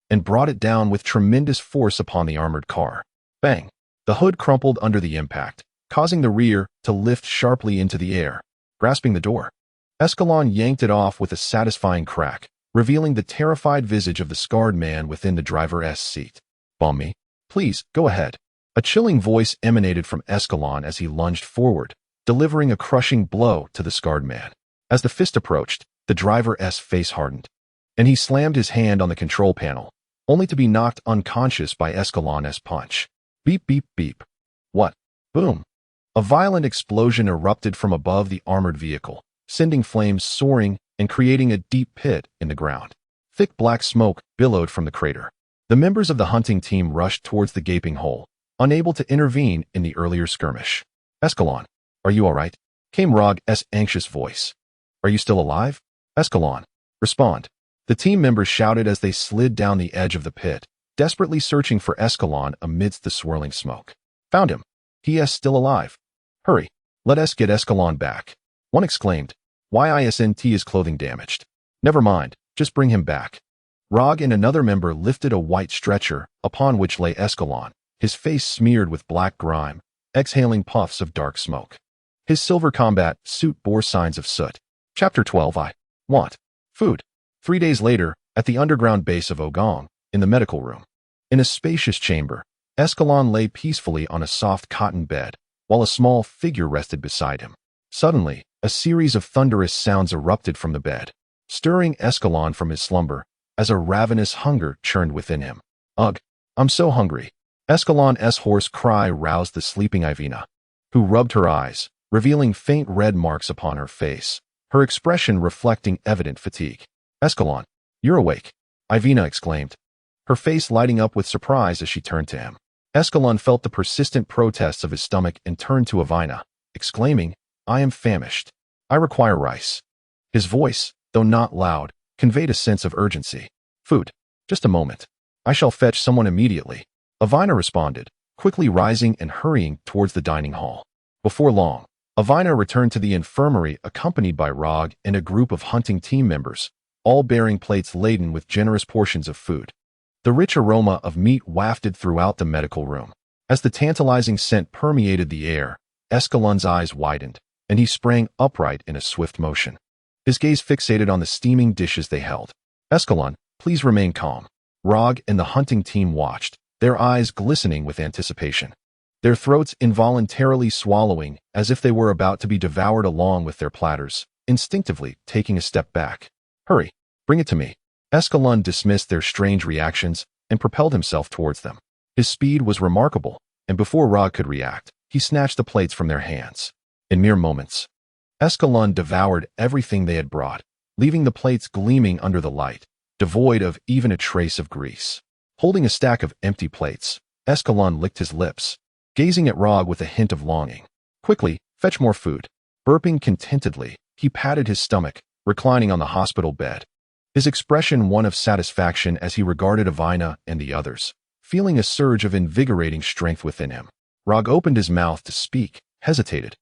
and brought it down with tremendous force upon the armored car. Bang! The hood crumpled under the impact, causing the rear to lift sharply into the air. Grasping the door, Escalon yanked it off with a satisfying crack, revealing the terrified visage of the scarred man within the driver's seat. "Bomb me? Please, go ahead." A chilling voice emanated from Escalon as he lunged forward, delivering a crushing blow to the scarred man. As the fist approached, the driver's face hardened, and he slammed his hand on the control panel, only to be knocked unconscious by Escalon's punch. Beep, beep, beep. What? Boom. A violent explosion erupted from above the armored vehicle, sending flames soaring and creating a deep pit in the ground. Thick black smoke billowed from the crater. The members of the hunting team rushed towards the gaping hole, unable to intervene in the earlier skirmish. "Escalon, are you all right?" came Rog's anxious voice. "Are you still alive?" "Escalon, respond." The team members shouted as they slid down the edge of the pit, desperately searching for Escalon amidst the swirling smoke. "Found him. He is still alive. Hurry, let us get Escalon back." One exclaimed. "Why isn't his clothing damaged?" "Never mind, just bring him back." Rog and another member lifted a white stretcher, upon which lay Escalon, his face smeared with black grime, exhaling puffs of dark smoke. His silver combat suit bore signs of soot. Chapter 12. I want food. 3 days later, at the underground base of Ogong, in the medical room. In a spacious chamber, Escalon lay peacefully on a soft cotton bed, while a small figure rested beside him. Suddenly, a series of thunderous sounds erupted from the bed, stirring Escalon from his slumber, as a ravenous hunger churned within him. "Ugh, I'm so hungry." Escalon's hoarse cry roused the sleeping Ivina, who rubbed her eyes, revealing faint red marks upon her face, her expression reflecting evident fatigue. "Escalon, you're awake," Ivina exclaimed, her face lighting up with surprise as she turned to him. Escalon felt the persistent protests of his stomach and turned to Ivina, exclaiming, "I am famished. I require rice." His voice, though not loud, conveyed a sense of urgency. "Food. Just a moment. I shall fetch someone immediately," Ivina responded, quickly rising and hurrying towards the dining hall. Before long, Ivina returned to the infirmary accompanied by Rog and a group of hunting team members, all bearing plates laden with generous portions of food. The rich aroma of meat wafted throughout the medical room. As the tantalizing scent permeated the air, Escalon's eyes widened, and he sprang upright in a swift motion, his gaze fixated on the steaming dishes they held. "Escalon, please remain calm." Rog and the hunting team watched, their eyes glistening with anticipation, their throats involuntarily swallowing as if they were about to be devoured along with their platters, instinctively taking a step back. "Hurry, bring it to me." Escalon dismissed their strange reactions and propelled himself towards them. His speed was remarkable, and before Rog could react, he snatched the plates from their hands. In mere moments, Escalon devoured everything they had brought, leaving the plates gleaming under the light, devoid of even a trace of grease. Holding a stack of empty plates, Escalon licked his lips, gazing at Rog with a hint of longing. "Quickly, fetch more food." Burping contentedly, he patted his stomach, reclining on the hospital bed, his expression one of satisfaction as he regarded Ivina and the others, feeling a surge of invigorating strength within him. Rog opened his mouth to speak, hesitated,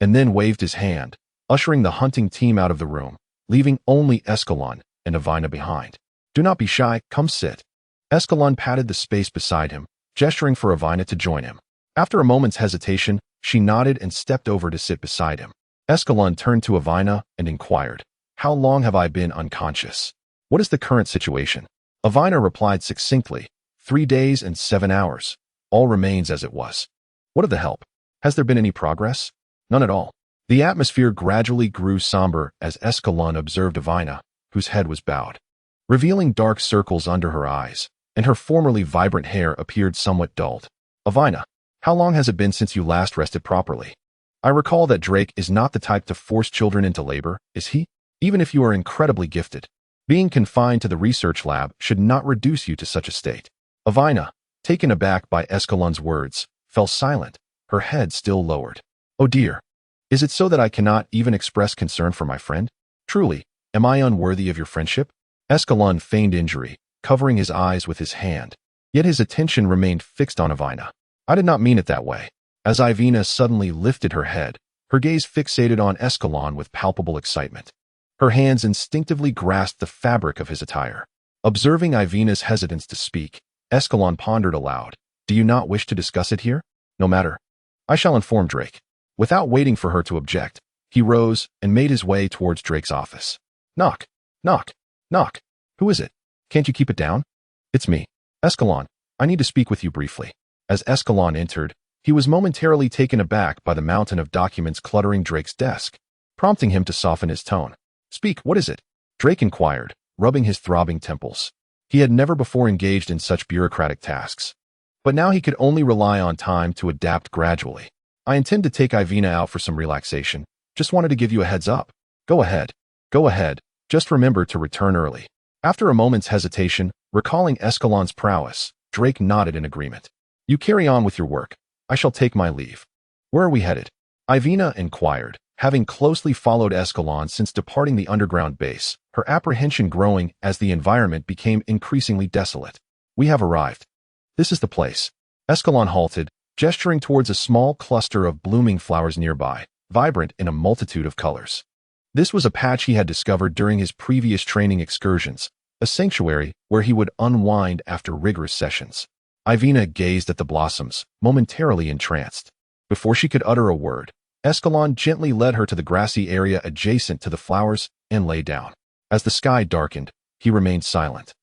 and then waved his hand, ushering the hunting team out of the room, leaving only Escalon and Ivina behind. "Do not be shy, come sit." Escalon patted the space beside him, gesturing for Ivina to join him. After a moment's hesitation, she nodded and stepped over to sit beside him. Escalon turned to Ivina and inquired, "How long have I been unconscious? What is the current situation?" Ivina replied succinctly, 3 days and 7 hours. All remains as it was. "What of the help? Has there been any progress?" "None at all." The atmosphere gradually grew somber as Escalon observed Ivina, whose head was bowed, revealing dark circles under her eyes, and her formerly vibrant hair appeared somewhat dulled. "Ivina, how long has it been since you last rested properly? I recall that Drake is not the type to force children into labor, is he? Even if you are incredibly gifted, being confined to the research lab should not reduce you to such a state." Ivina, taken aback by Escalon's words, fell silent, her head still lowered. "Oh dear. Is it so that I cannot even express concern for my friend? Truly, am I unworthy of your friendship?" Escalon feigned injury, covering his eyes with his hand, yet his attention remained fixed on Ivina. "I did not mean it that way." As Ivina suddenly lifted her head, her gaze fixated on Escalon with palpable excitement. Her hands instinctively grasped the fabric of his attire. Observing Ivina's hesitance to speak, Escalon pondered aloud, "Do you not wish to discuss it here? No matter. I shall inform Drake. Without waiting for her to object, he rose and made his way towards Drake's office. Knock, knock, knock. Who is it? Can't you keep it down? It's me, Escalon. I need to speak with you briefly. As Escalon entered, he was momentarily taken aback by the mountain of documents cluttering Drake's desk, prompting him to soften his tone. Speak, what is it? Drake inquired, rubbing his throbbing temples. He had never before engaged in such bureaucratic tasks, but now he could only rely on time to adapt gradually. I intend to take Ivina out for some relaxation. Just wanted to give you a heads up. Go ahead. Go ahead. Just remember to return early. After a moment's hesitation, recalling Escalon's prowess, Drake nodded in agreement. You carry on with your work. I shall take my leave. Where are we headed? Ivina inquired, having closely followed Escalon since departing the underground base, her apprehension growing as the environment became increasingly desolate. We have arrived. This is the place. Escalon halted, gesturing towards a small cluster of blooming flowers nearby, vibrant in a multitude of colors. This was a patch he had discovered during his previous training excursions, a sanctuary where he would unwind after rigorous sessions. Ivina gazed at the blossoms, momentarily entranced. Before she could utter a word, Escalon gently led her to the grassy area adjacent to the flowers and lay down. As the sky darkened, he remained silent,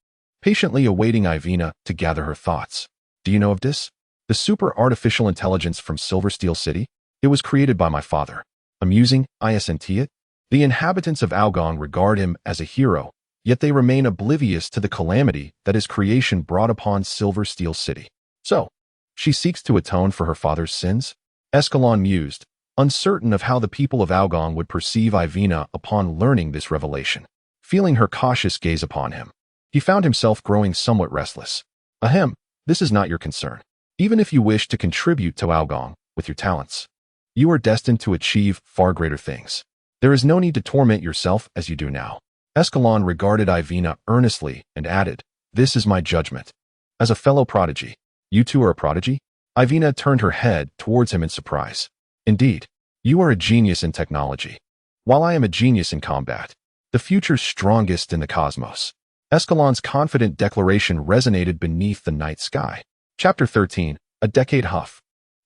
patiently awaiting Ivina to gather her thoughts. Do you know of this? The super artificial intelligence from Silver Steel City? It was created by my father. Amusing, isn't it? The inhabitants of Algong regard him as a hero, yet they remain oblivious to the calamity that his creation brought upon Silver Steel City. So, she seeks to atone for her father's sins? Escalon mused, uncertain of how the people of Algong would perceive Ivina upon learning this revelation. Feeling her cautious gaze upon him, he found himself growing somewhat restless. Ahem, this is not your concern. Even if you wish to contribute to Algong with your talents, you are destined to achieve far greater things. There is no need to torment yourself as you do now. Escalon regarded Ivina earnestly and added, This is my judgment. As a fellow prodigy, you too are a prodigy? Ivina turned her head towards him in surprise. Indeed, you are a genius in technology, while I am a genius in combat, the future's strongest in the cosmos. Escalon's confident declaration resonated beneath the night sky. Chapter 13, A Decade Huff.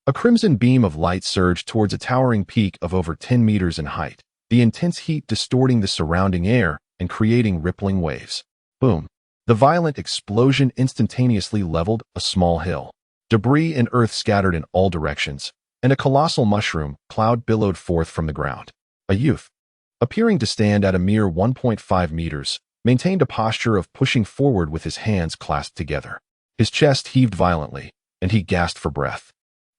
A crimson beam of light surged towards a towering peak of over 10 meters in height, the intense heat distorting the surrounding air and creating rippling waves. Boom. The violent explosion instantaneously leveled a small hill. Debris and earth scattered in all directions, and a colossal mushroom cloud billowed forth from the ground. A youth, appearing to stand at a mere 1.5 meters, maintained a posture of pushing forward with his hands clasped together. His chest heaved violently, and he gasped for breath.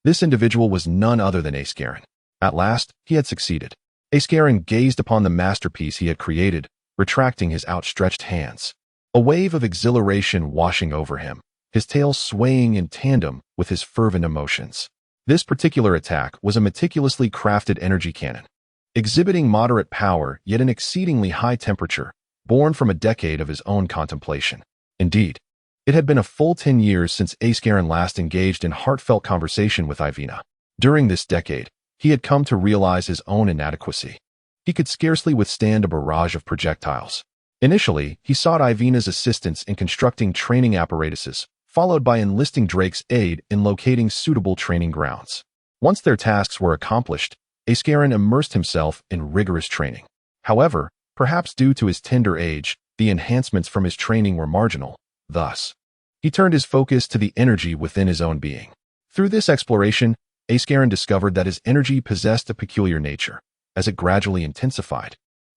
This individual was none other than Escalon. At last, he had succeeded. Escalon gazed upon the masterpiece he had created, retracting his outstretched hands. A wave of exhilaration washing over him, his tail swaying in tandem with his fervent emotions. This particular attack was a meticulously crafted energy cannon, exhibiting moderate power yet an exceedingly high temperature, born from a decade of his own contemplation. Indeed, it had been a full 10 years since Escalon last engaged in heartfelt conversation with Ivina. During this decade, he had come to realize his own inadequacy. He could scarcely withstand a barrage of projectiles. Initially, he sought Ivina's assistance in constructing training apparatuses, followed by enlisting Drake's aid in locating suitable training grounds. Once their tasks were accomplished, Escalon immersed himself in rigorous training. However, perhaps due to his tender age, the enhancements from his training were marginal. Thus, he turned his focus to the energy within his own being. Through this exploration, Escalon discovered that his energy possessed a peculiar nature. As it gradually intensified,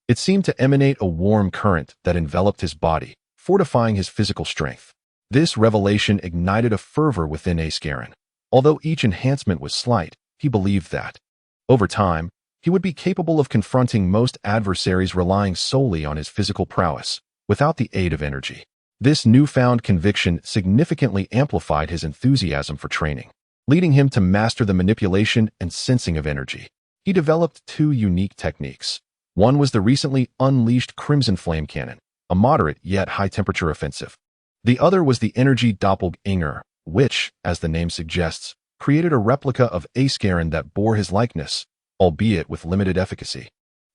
it seemed to emanate a warm current that enveloped his body, fortifying his physical strength. This revelation ignited a fervor within Escalon. Although each enhancement was slight, he believed that, over time, he would be capable of confronting most adversaries relying solely on his physical prowess, without the aid of energy. This newfound conviction significantly amplified his enthusiasm for training, leading him to master the manipulation and sensing of energy. He developed two unique techniques. One was the recently unleashed Crimson Flame Cannon, a moderate yet high-temperature offensive. The other was the energy doppelganger, which, as the name suggests, created a replica of Escalon that bore his likeness, albeit with limited efficacy.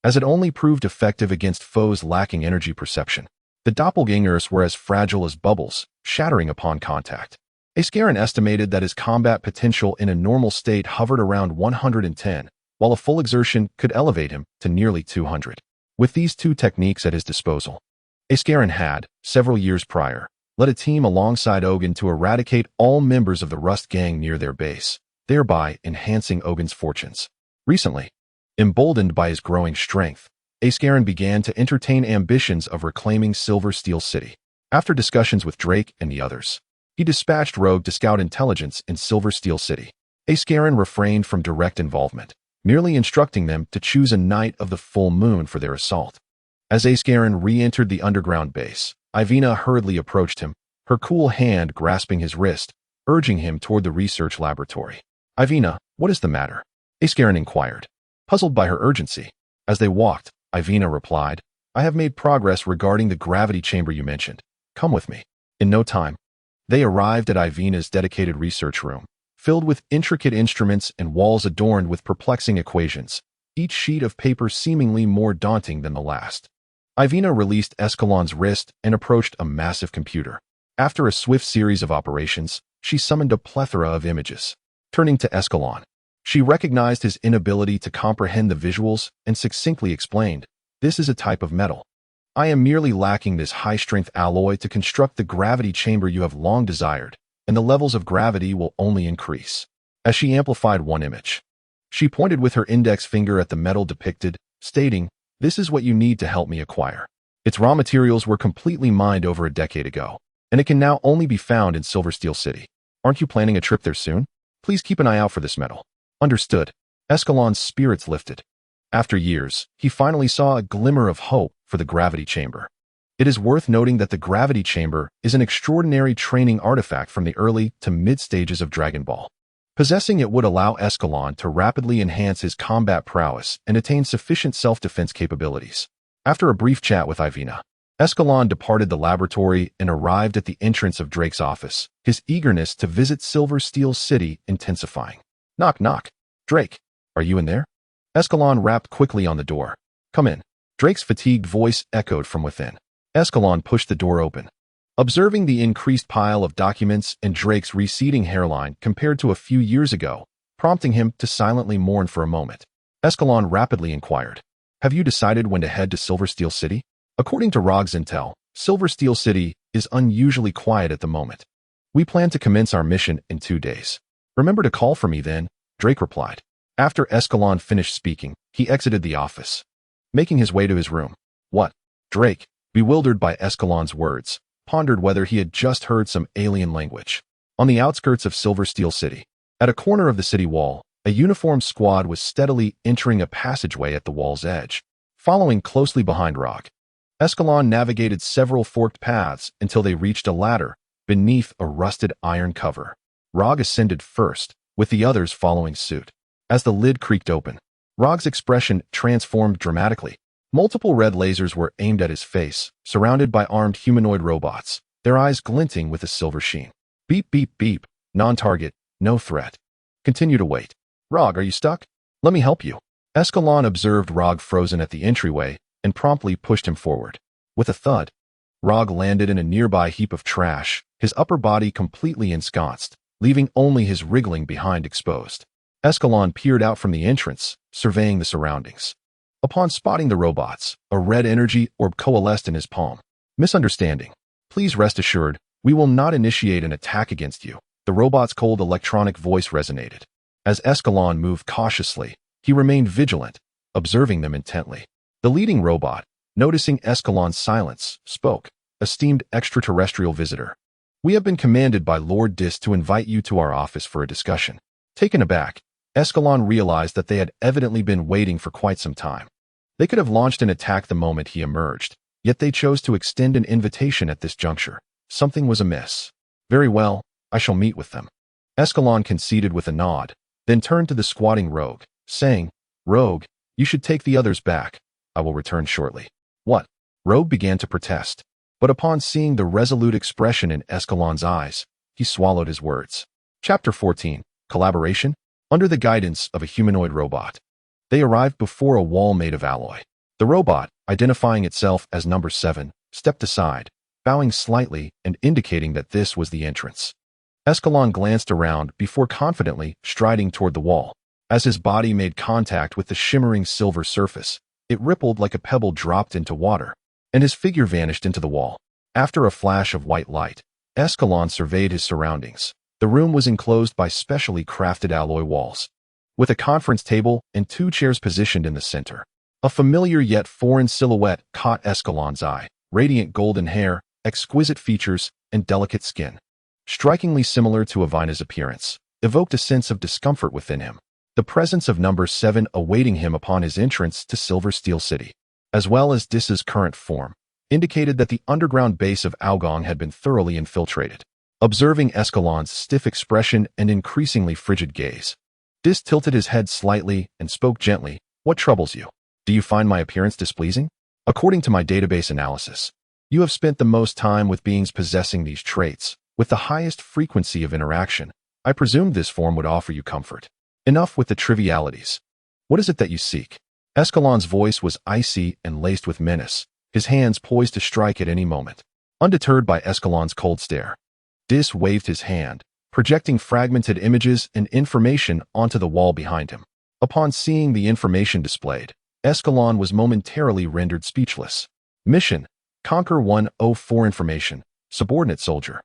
As it only proved effective against foes lacking energy perception, the doppelgangers were as fragile as bubbles, shattering upon contact. Escalon estimated that his combat potential in a normal state hovered around 110, while a full exertion could elevate him to nearly 200. With these two techniques at his disposal, Escalon had, several years prior, led a team alongside Ogun to eradicate all members of the Rust Gang near their base, thereby enhancing Ogun's fortunes. Recently, emboldened by his growing strength, Escalon began to entertain ambitions of reclaiming Silver Steel City. After discussions with Drake and the others, he dispatched Rogue to scout intelligence in Silver Steel City. Escalon refrained from direct involvement, merely instructing them to choose a night of the full moon for their assault. As Escalon re-entered the underground base, Ivina hurriedly approached him, her cool hand grasping his wrist, urging him toward the research laboratory. "Ivina, what is the matter?" Escalon inquired, puzzled by her urgency. As they walked, Ivina replied, "I have made progress regarding the gravity chamber you mentioned. Come with me." In no time, they arrived at Ivina's dedicated research room, filled with intricate instruments and walls adorned with perplexing equations, each sheet of paper seemingly more daunting than the last. Ivina released Escalon's wrist and approached a massive computer. After a swift series of operations, she summoned a plethora of images. Turning to Escalon, she recognized his inability to comprehend the visuals and succinctly explained, "This is a type of metal. I am merely lacking this high-strength alloy to construct the gravity chamber you have long desired, and the levels of gravity will only increase." As she amplified one image, she pointed with her index finger at the metal depicted, stating, "This is what you need to help me acquire. Its raw materials were completely mined over a decade ago, and it can now only be found in Silver Steel City. Aren't you planning a trip there soon? Please keep an eye out for this metal." Understood. Escalon's spirits lifted. After years, he finally saw a glimmer of hope for the gravity chamber. It is worth noting that the gravity chamber is an extraordinary training artifact from the early to mid stages of Dragon Ball. Possessing it would allow Escalon to rapidly enhance his combat prowess and attain sufficient self-defense capabilities. After a brief chat with Ivina, Escalon departed the laboratory and arrived at the entrance of Drake's office, his eagerness to visit Silver Steel City intensifying. "Knock, knock. Drake, are you in there?" Escalon rapped quickly on the door. "Come in." Drake's fatigued voice echoed from within. Escalon pushed the door open. Observing the increased pile of documents and Drake's receding hairline compared to a few years ago, prompting him to silently mourn for a moment, Escalon rapidly inquired, "Have you decided when to head to Silver Steel City?" According to Rog's intel, Silver Steel City is unusually quiet at the moment. "We plan to commence our mission in 2 days. Remember to call for me then," Drake replied. After Escalon finished speaking, he exited the office, making his way to his room. "What?" Drake, bewildered by Escalon's words, pondered whether he had just heard some alien language. On the outskirts of Silver Steel City, at a corner of the city wall, a uniformed squad was steadily entering a passageway at the wall's edge. Following closely behind Rog, Escalon navigated several forked paths until they reached a ladder beneath a rusted iron cover. Rog ascended first, with the others following suit. As the lid creaked open, Rog's expression transformed dramatically. Multiple red lasers were aimed at his face, surrounded by armed humanoid robots, their eyes glinting with a silver sheen. "Beep, beep, beep. Non-target, no threat. Continue to wait." "Rog, are you stuck? Let me help you." Escalon observed Rog frozen at the entryway and promptly pushed him forward. With a thud, Rog landed in a nearby heap of trash, his upper body completely ensconced, leaving only his wriggling behind exposed. Escalon peered out from the entrance, surveying the surroundings. Upon spotting the robots, a red energy orb coalesced in his palm. "Misunderstanding. Please rest assured, we will not initiate an attack against you." The robot's cold electronic voice resonated. As Escalon moved cautiously, he remained vigilant, observing them intently. The leading robot, noticing Escalon's silence, spoke. "Esteemed extraterrestrial visitor, we have been commanded by Lord Dis to invite you to our office for a discussion." Taken aback, Escalon realized that they had evidently been waiting for quite some time. They could have launched an attack the moment he emerged, yet they chose to extend an invitation at this juncture. Something was amiss. "Very well, I shall meet with them." Escalon conceded with a nod, then turned to the squatting Rogue, saying, "Rogue, you should take the others back. I will return shortly." "What?" Rogue began to protest, but upon seeing the resolute expression in Escalon's eyes, he swallowed his words. Chapter 14. Collaboration? Under the guidance of a humanoid robot, they arrived before a wall made of alloy. The robot, identifying itself as number 7, stepped aside, bowing slightly and indicating that this was the entrance. Escalon glanced around before confidently striding toward the wall. As his body made contact with the shimmering silver surface, it rippled like a pebble dropped into water, and his figure vanished into the wall. After a flash of white light, Escalon surveyed his surroundings. The room was enclosed by specially crafted alloy walls, with a conference table and 2 chairs positioned in the center. A familiar yet foreign silhouette caught Escalon's eye: radiant golden hair, exquisite features, and delicate skin. Strikingly similar to Avina's appearance, evoked a sense of discomfort within him. The presence of number 7 awaiting him upon his entrance to Silver Steel City, as well as Dis's current form, indicated that the underground base of Aogong had been thoroughly infiltrated. Observing Escalon's stiff expression and increasingly frigid gaze, Dis tilted his head slightly and spoke gently. "What troubles you? Do you find my appearance displeasing? According to my database analysis, you have spent the most time with beings possessing these traits, with the highest frequency of interaction. I presumed this form would offer you comfort. Enough with the trivialities. What is it that you seek?" Escalon's voice was icy and laced with menace, his hands poised to strike at any moment. Undeterred by Escalon's cold stare, Dis waved his hand, projecting fragmented images and information onto the wall behind him. Upon seeing the information displayed, Escalon was momentarily rendered speechless. Mission: Conquer 104. Information: Subordinate soldier.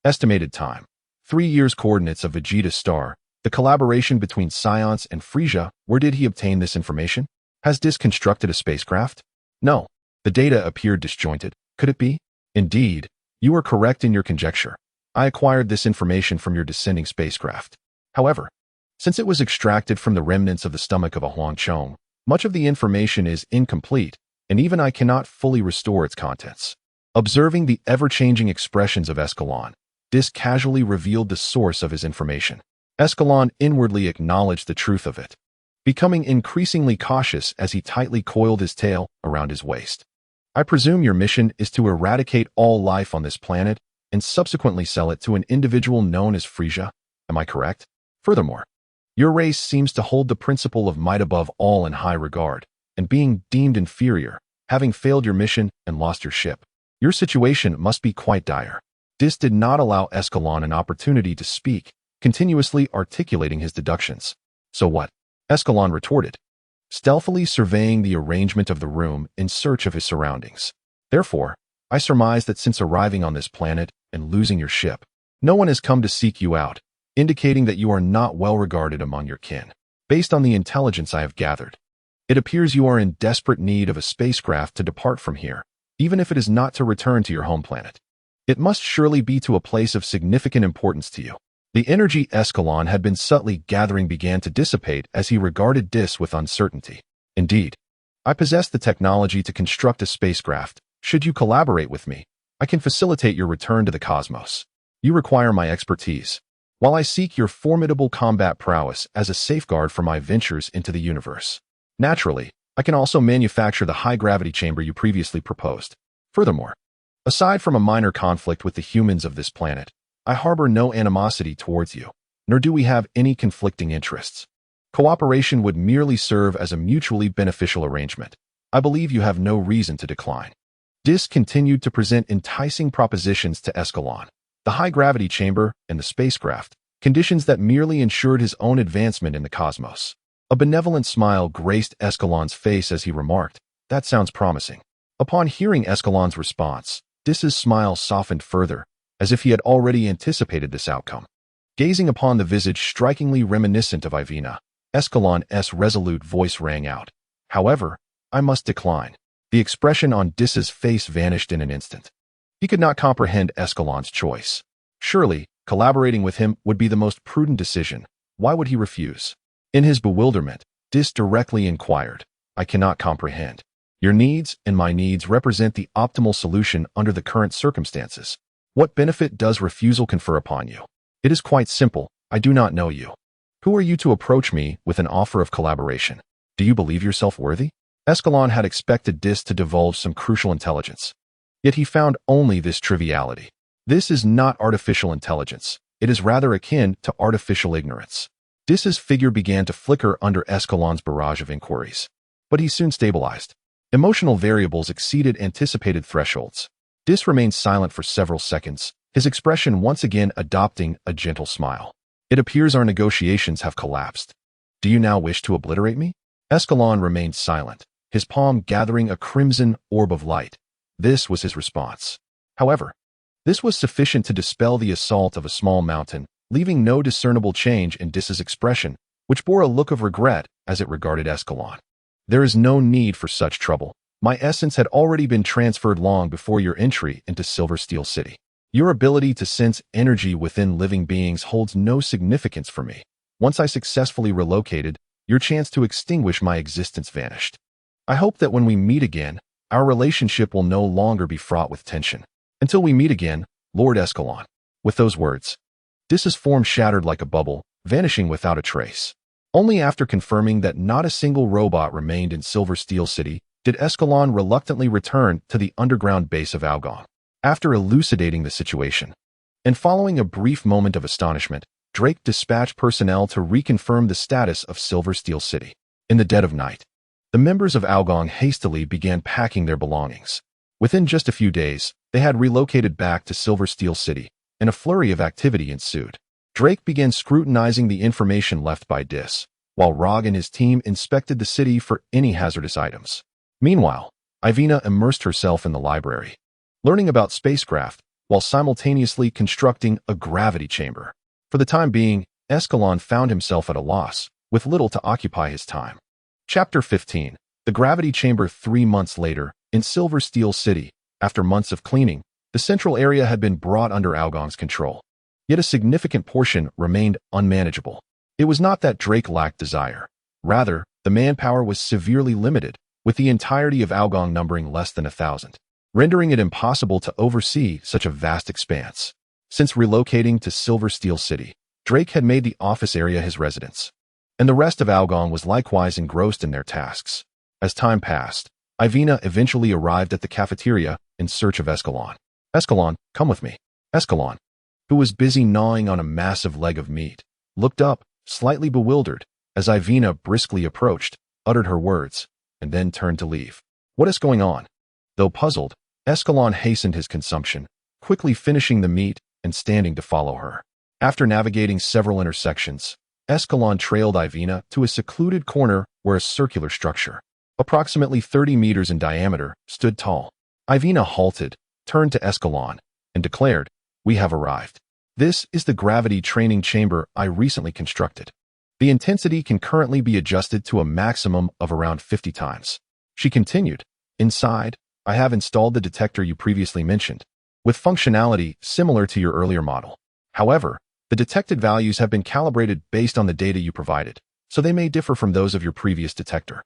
Estimated time: 3 years. Coordinates of Vegeta star. The collaboration between Science and Frieza. Where did he obtain this information? Has Dis constructed a spacecraft? No. The data appeared disjointed. Could it be? Indeed, you are correct in your conjecture. I acquired this information from your descending spacecraft. However, since it was extracted from the remnants of the stomach of a Huangchong, much of the information is incomplete, and even I cannot fully restore its contents. Observing the ever-changing expressions of Escalon, Dis casually revealed the source of his information. Escalon inwardly acknowledged the truth of it, becoming increasingly cautious as he tightly coiled his tail around his waist. I presume your mission is to eradicate all life on this planet and subsequently sell it to an individual known as Frieza. Am I correct? Furthermore, your race seems to hold the principle of might above all in high regard, and being deemed inferior, having failed your mission and lost your ship. Your situation must be quite dire. Dis did not allow Escalon an opportunity to speak, continuously articulating his deductions. So what? Escalon retorted, stealthily surveying the arrangement of the room in search of his surroundings. Therefore, I surmise that since arriving on this planet and losing your ship, no one has come to seek you out, indicating that you are not well regarded among your kin. Based on the intelligence I have gathered, it appears you are in desperate need of a spacecraft to depart from here, even if it is not to return to your home planet. It must surely be to a place of significant importance to you. The energy Escalon had been subtly gathering began to dissipate as he regarded Dis with uncertainty. Indeed, I possess the technology to construct a spacecraft. Should you collaborate with me, I can facilitate your return to the cosmos. You require my expertise, while I seek your formidable combat prowess as a safeguard for my ventures into the universe. Naturally, I can also manufacture the high-gravity chamber you previously proposed. Furthermore, aside from a minor conflict with the humans of this planet, I harbor no animosity towards you, nor do we have any conflicting interests. Cooperation would merely serve as a mutually beneficial arrangement. I believe you have no reason to decline. Dis continued to present enticing propositions to Escalon: the high-gravity chamber and the spacecraft, conditions that merely ensured his own advancement in the cosmos. A benevolent smile graced Escalon's face as he remarked, "That sounds promising." Upon hearing Escalon's response, Dis's smile softened further, as if he had already anticipated this outcome. Gazing upon the visage strikingly reminiscent of Ivina, Escalon's resolute voice rang out, "However, I must decline." The expression on Dis's face vanished in an instant. He could not comprehend Escalon's choice. Surely, collaborating with him would be the most prudent decision. Why would he refuse? In his bewilderment, Dis directly inquired, "I cannot comprehend. Your needs and my needs represent the optimal solution under the current circumstances. What benefit does refusal confer upon you?" "It is quite simple. I do not know you. Who are you to approach me with an offer of collaboration? Do you believe yourself worthy?" Escalon had expected Dis to divulge some crucial intelligence, yet he found only this triviality. This is not artificial intelligence. It is rather akin to artificial ignorance. Dis's figure began to flicker under Escalon's barrage of inquiries, but he soon stabilized. Emotional variables exceeded anticipated thresholds. Dis remained silent for several seconds, his expression once again adopting a gentle smile. It appears our negotiations have collapsed. Do you now wish to obliterate me? Escalon remained silent, his palm gathering a crimson orb of light. This was his response. However, this was sufficient to dispel the assault of a small mountain, leaving no discernible change in Dis's expression, which bore a look of regret as it regarded Escalon. There is no need for such trouble. My essence had already been transferred long before your entry into Silver Steel City. Your ability to sense energy within living beings holds no significance for me. Once I successfully relocated, your chance to extinguish my existence vanished. I hope that when we meet again, our relationship will no longer be fraught with tension. Until we meet again, Lord Escalon. With those words, Dis's form shattered like a bubble, vanishing without a trace. Only after confirming that not a single robot remained in Silver Steel City did Escalon reluctantly return to the underground base of Algong. After elucidating the situation, and following a brief moment of astonishment, Drake dispatched personnel to reconfirm the status of Silver Steel City. In the dead of night, the members of Algong hastily began packing their belongings. Within just a few days, they had relocated back to Silver Steel City, and a flurry of activity ensued. Drake began scrutinizing the information left by Dis, while Rog and his team inspected the city for any hazardous items. Meanwhile, Ivina immersed herself in the library, learning about spacecraft while simultaneously constructing a gravity chamber. For the time being, Escalon found himself at a loss, with little to occupy his time. Chapter 15. The Gravity Chamber. 3 months later, in Silver Steel City, after months of cleaning, the central area had been brought under Algong's control. Yet a significant portion remained unmanageable. It was not that Drake lacked desire. Rather, the manpower was severely limited, with the entirety of Algong numbering less than 1,000, rendering it impossible to oversee such a vast expanse. Since relocating to Silver Steel City, Drake had made the office area his residence, and the rest of Algong was likewise engrossed in their tasks. As time passed, Ivina eventually arrived at the cafeteria in search of Escalon. Escalon, come with me. Escalon, who was busy gnawing on a massive leg of meat, looked up, slightly bewildered, as Ivina briskly approached, uttered her words, and then turned to leave. What is going on? Though puzzled, Escalon hastened his consumption, quickly finishing the meat and standing to follow her. After navigating several intersections, Escalon trailed Ivina to a secluded corner where a circular structure, approximately 30 meters in diameter, stood tall. Ivina halted, turned to Escalon, and declared, "We have arrived. This is the gravity training chamber I recently constructed. The intensity can currently be adjusted to a maximum of around 50 times." She continued, "Inside, I have installed the detector you previously mentioned, with functionality similar to your earlier model. However, the detected values have been calibrated based on the data you provided, so they may differ from those of your previous detector."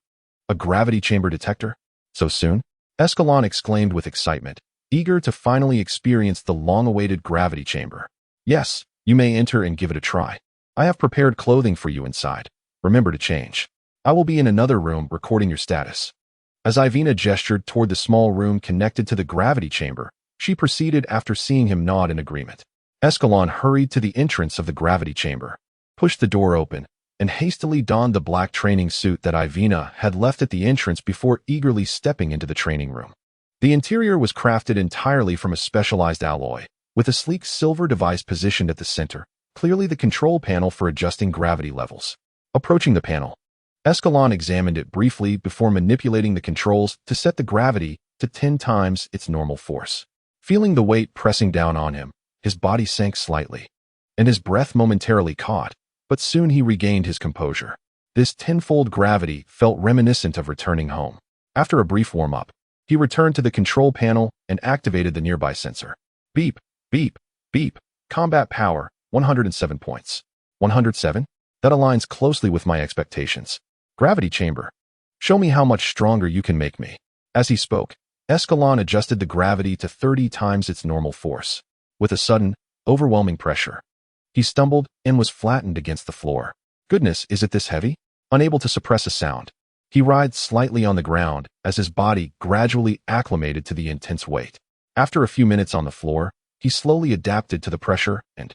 A gravity chamber detector? So soon? Escalon exclaimed with excitement, eager to finally experience the long-awaited gravity chamber. "Yes, you may enter and give it a try. I have prepared clothing for you inside. Remember to change. I will be in another room recording your status." As Ivina gestured toward the small room connected to the gravity chamber, she proceeded after seeing him nod in agreement. Escalon hurried to the entrance of the gravity chamber, pushed the door open, and hastily donned the black training suit that Ivina had left at the entrance before eagerly stepping into the training room. The interior was crafted entirely from a specialized alloy, with a sleek silver device positioned at the center, clearly the control panel for adjusting gravity levels. Approaching the panel, Escalon examined it briefly before manipulating the controls to set the gravity to 10 times its normal force. Feeling the weight pressing down on him, his body sank slightly, and his breath momentarily caught, but soon he regained his composure. This tenfold gravity felt reminiscent of returning home. After a brief warm-up, he returned to the control panel and activated the nearby sensor. Beep, beep, beep. Combat power, 107 points. 107? That aligns closely with my expectations. Gravity chamber. Show me how much stronger you can make me. As he spoke, Escalon adjusted the gravity to 30 times its normal force. With a sudden, overwhelming pressure, he stumbled and was flattened against the floor. Goodness, is it this heavy? Unable to suppress a sound, he writhed slightly on the ground as his body gradually acclimated to the intense weight. After a few minutes on the floor, he slowly adapted to the pressure and,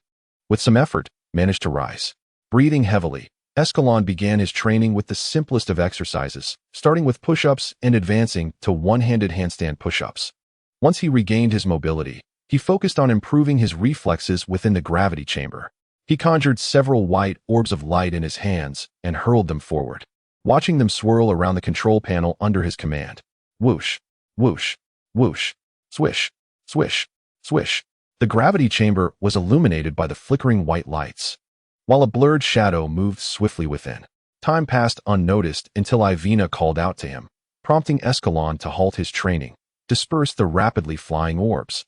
with some effort, managed to rise. Breathing heavily, Escalon began his training with the simplest of exercises, starting with push-ups and advancing to one-handed handstand push-ups. Once he regained his mobility, He focused on improving his reflexes within the gravity chamber. He conjured several white orbs of light in his hands and hurled them forward, watching them swirl around the control panel under his command. Whoosh, whoosh, whoosh, swish, swish, swish. The gravity chamber was illuminated by the flickering white lights, while a blurred shadow moved swiftly within. Time passed unnoticed until Ivina called out to him, prompting Escalon to halt his training, disperse the rapidly flying orbs,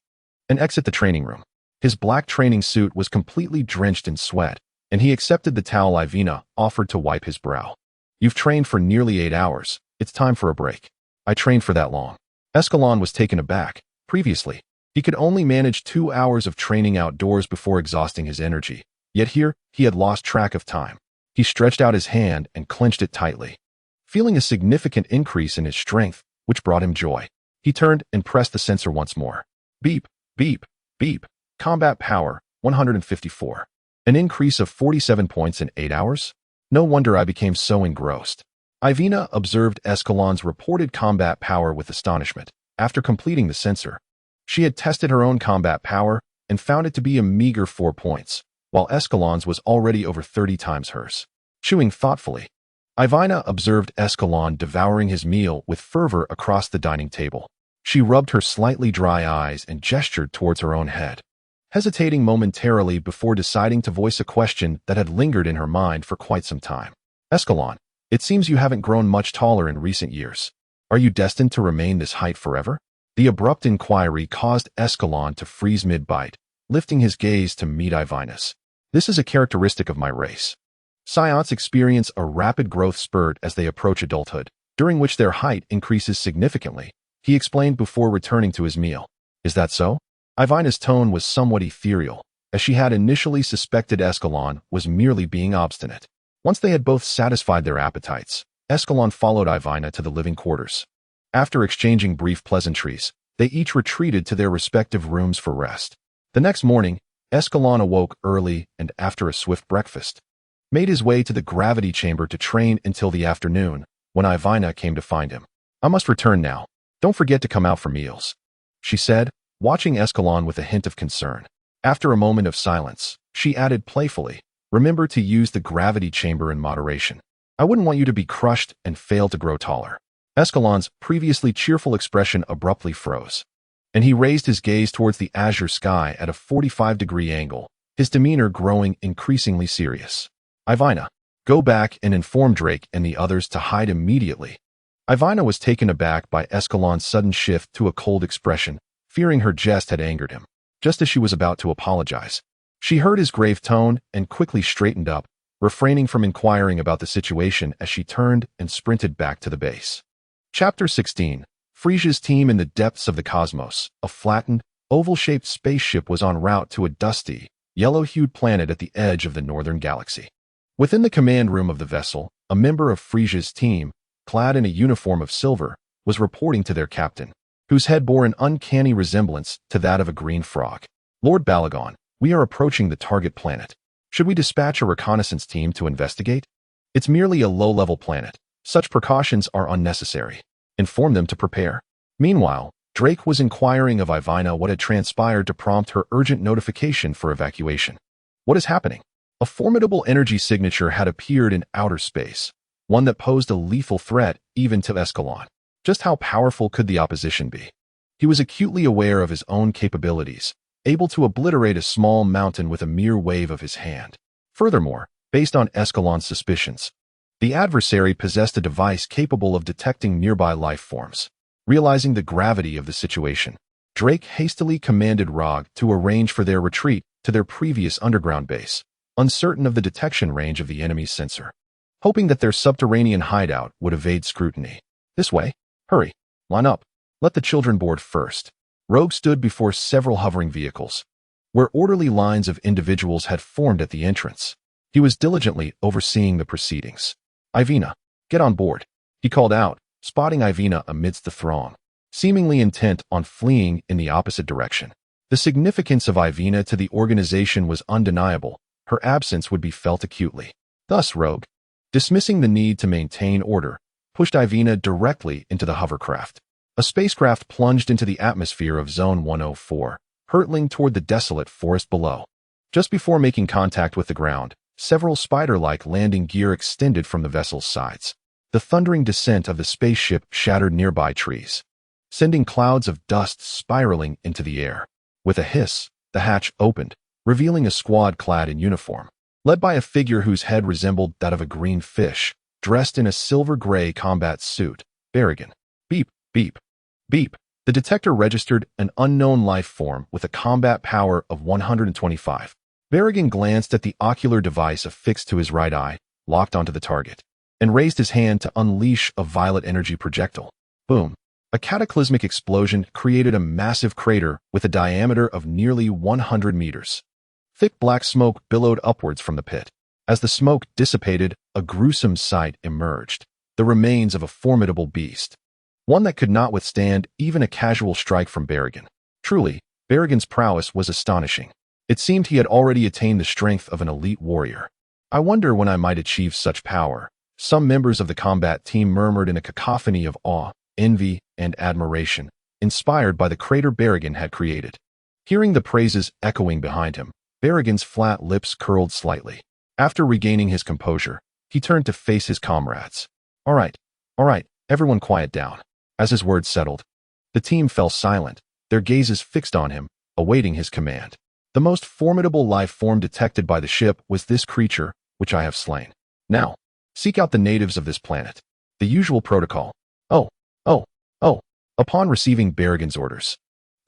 and exit the training room. His black training suit was completely drenched in sweat, and he accepted the towel Ivina offered to wipe his brow. You've trained for nearly 8 hours. It's time for a break. I trained for that long. Escalon was taken aback. Previously, he could only manage 2 hours of training outdoors before exhausting his energy. Yet here, he had lost track of time. He stretched out his hand and clenched it tightly, feeling a significant increase in his strength, which brought him joy. He turned and pressed the sensor once more. Beep, beep, beep. Combat power, 154. An increase of 47 points in 8 hours? No wonder I became so engrossed. Ivina observed Escalon's reported combat power with astonishment. After completing the sensor, she had tested her own combat power and found it to be a meager 4 points, while Escalon's was already over 30 times hers. Chewing thoughtfully, Ivina observed Escalon devouring his meal with fervor across the dining table. She rubbed her slightly dry eyes and gestured towards her own head, hesitating momentarily before deciding to voice a question that had lingered in her mind for quite some time. Escalon, it seems you haven't grown much taller in recent years. Are you destined to remain this height forever? The abrupt inquiry caused Escalon to freeze mid-bite, lifting his gaze to meet Ivina's. This is a characteristic of my race. Saiyans experience a rapid growth spurt as they approach adulthood, during which their height increases significantly, he explained before returning to his meal. Is that so? Ivina's tone was somewhat ethereal, as she had initially suspected Escalon was merely being obstinate. Once they had both satisfied their appetites, Escalon followed Ivina to the living quarters. After exchanging brief pleasantries, they each retreated to their respective rooms for rest. The next morning, Escalon awoke early and, after a swift breakfast, made his way to the gravity chamber to train until the afternoon, when Ivina came to find him. I must return now. Don't forget to come out for meals, she said, watching Escalon with a hint of concern. After a moment of silence, she added playfully, remember to use the gravity chamber in moderation. I wouldn't want you to be crushed and fail to grow taller. Escalon's previously cheerful expression abruptly froze, and he raised his gaze towards the azure sky at a 45-degree angle, his demeanor growing increasingly serious. Ivina, go back and inform Drake and the others to hide immediately. Ivina was taken aback by Escalon's sudden shift to a cold expression, fearing her jest had angered him. Just as she was about to apologize, she heard his grave tone and quickly straightened up, refraining from inquiring about the situation as she turned and sprinted back to the base. Chapter 16. Frieza's team in the depths of the cosmos. A flattened, oval-shaped spaceship was en route to a dusty, yellow-hued planet at the edge of the northern galaxy. Within the command room of the vessel, a member of Frieza's team, clad in a uniform of silver, was reporting to their captain, whose head bore an uncanny resemblance to that of a green frog. Lord Balagon, we are approaching the target planet. Should we dispatch a reconnaissance team to investigate? It's merely a low-level planet. Such precautions are unnecessary. Inform them to prepare. Meanwhile, Drake was inquiring of Ivina what had transpired to prompt her urgent notification for evacuation. What is happening? A formidable energy signature had appeared in outer space, one that posed a lethal threat even to Escalon. Just how powerful could the opposition be? He was acutely aware of his own capabilities, able to obliterate a small mountain with a mere wave of his hand. Furthermore, based on Escalon's suspicions, the adversary possessed a device capable of detecting nearby life forms. Realizing the gravity of the situation, Drake hastily commanded Rog to arrange for their retreat to their previous underground base, uncertain of the detection range of the enemy's sensor, hoping that their subterranean hideout would evade scrutiny. This way. Hurry. Line up. Let the children board first. Rogue stood before several hovering vehicles, where orderly lines of individuals had formed at the entrance. He was diligently overseeing the proceedings. Ivina, get on board, he called out, spotting Ivina amidst the throng, seemingly intent on fleeing in the opposite direction. The significance of Ivina to the organization was undeniable. Her absence would be felt acutely. Thus, Rogue, dismissing the need to maintain order, pushed Ivina directly into the hovercraft. A spacecraft plunged into the atmosphere of Zone 104, hurtling toward the desolate forest below. Just before making contact with the ground, several spider-like landing gear extended from the vessel's sides. The thundering descent of the spaceship shattered nearby trees, sending clouds of dust spiraling into the air. With a hiss, the hatch opened, revealing a squad clad in uniform, led by a figure whose head resembled that of a green fish, dressed in a silver-gray combat suit. Berrigan. Beep, beep, beep. The detector registered an unknown life form with a combat power of 125. Berrigan glanced at the ocular device affixed to his right eye, locked onto the target, and raised his hand to unleash a violet energy projectile. Boom. A cataclysmic explosion created a massive crater with a diameter of nearly 100 meters. Thick black smoke billowed upwards from the pit. As the smoke dissipated, a gruesome sight emerged. The remains of a formidable beast. One that could not withstand even a casual strike from Berrigan. Truly, Berrigan's prowess was astonishing. It seemed he had already attained the strength of an elite warrior. I wonder when I might achieve such power. Some members of the combat team murmured in a cacophony of awe, envy, and admiration, inspired by the crater Berrigan had created. Hearing the praises echoing behind him, Berrigan's flat lips curled slightly. After regaining his composure, he turned to face his comrades. All right, everyone quiet down. As his words settled, the team fell silent, their gazes fixed on him, awaiting his command. The most formidable life form detected by the ship was this creature, which I have slain. Now, seek out the natives of this planet. The usual protocol. Oh. Upon receiving Berrigan's orders,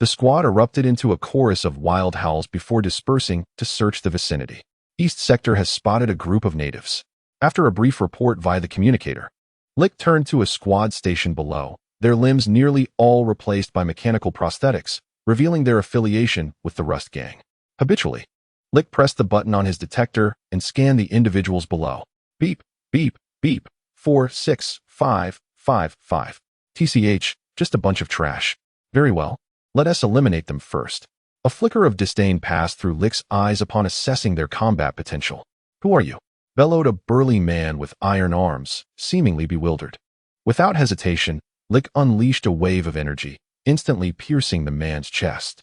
the squad erupted into a chorus of wild howls before dispersing to search the vicinity. East Sector has spotted a group of natives. After a brief report via the communicator, Lick turned to a squad station below, their limbs nearly all replaced by mechanical prosthetics, revealing their affiliation with the Rust Gang. Habitually, Lick pressed the button on his detector and scanned the individuals below. Beep, beep, beep, 46555. TCH, just a bunch of trash. Very well, let us eliminate them first. A flicker of disdain passed through Lick's eyes upon assessing their combat potential. Who are you? Bellowed a burly man with iron arms, seemingly bewildered. Without hesitation, Lick unleashed a wave of energy, instantly piercing the man's chest.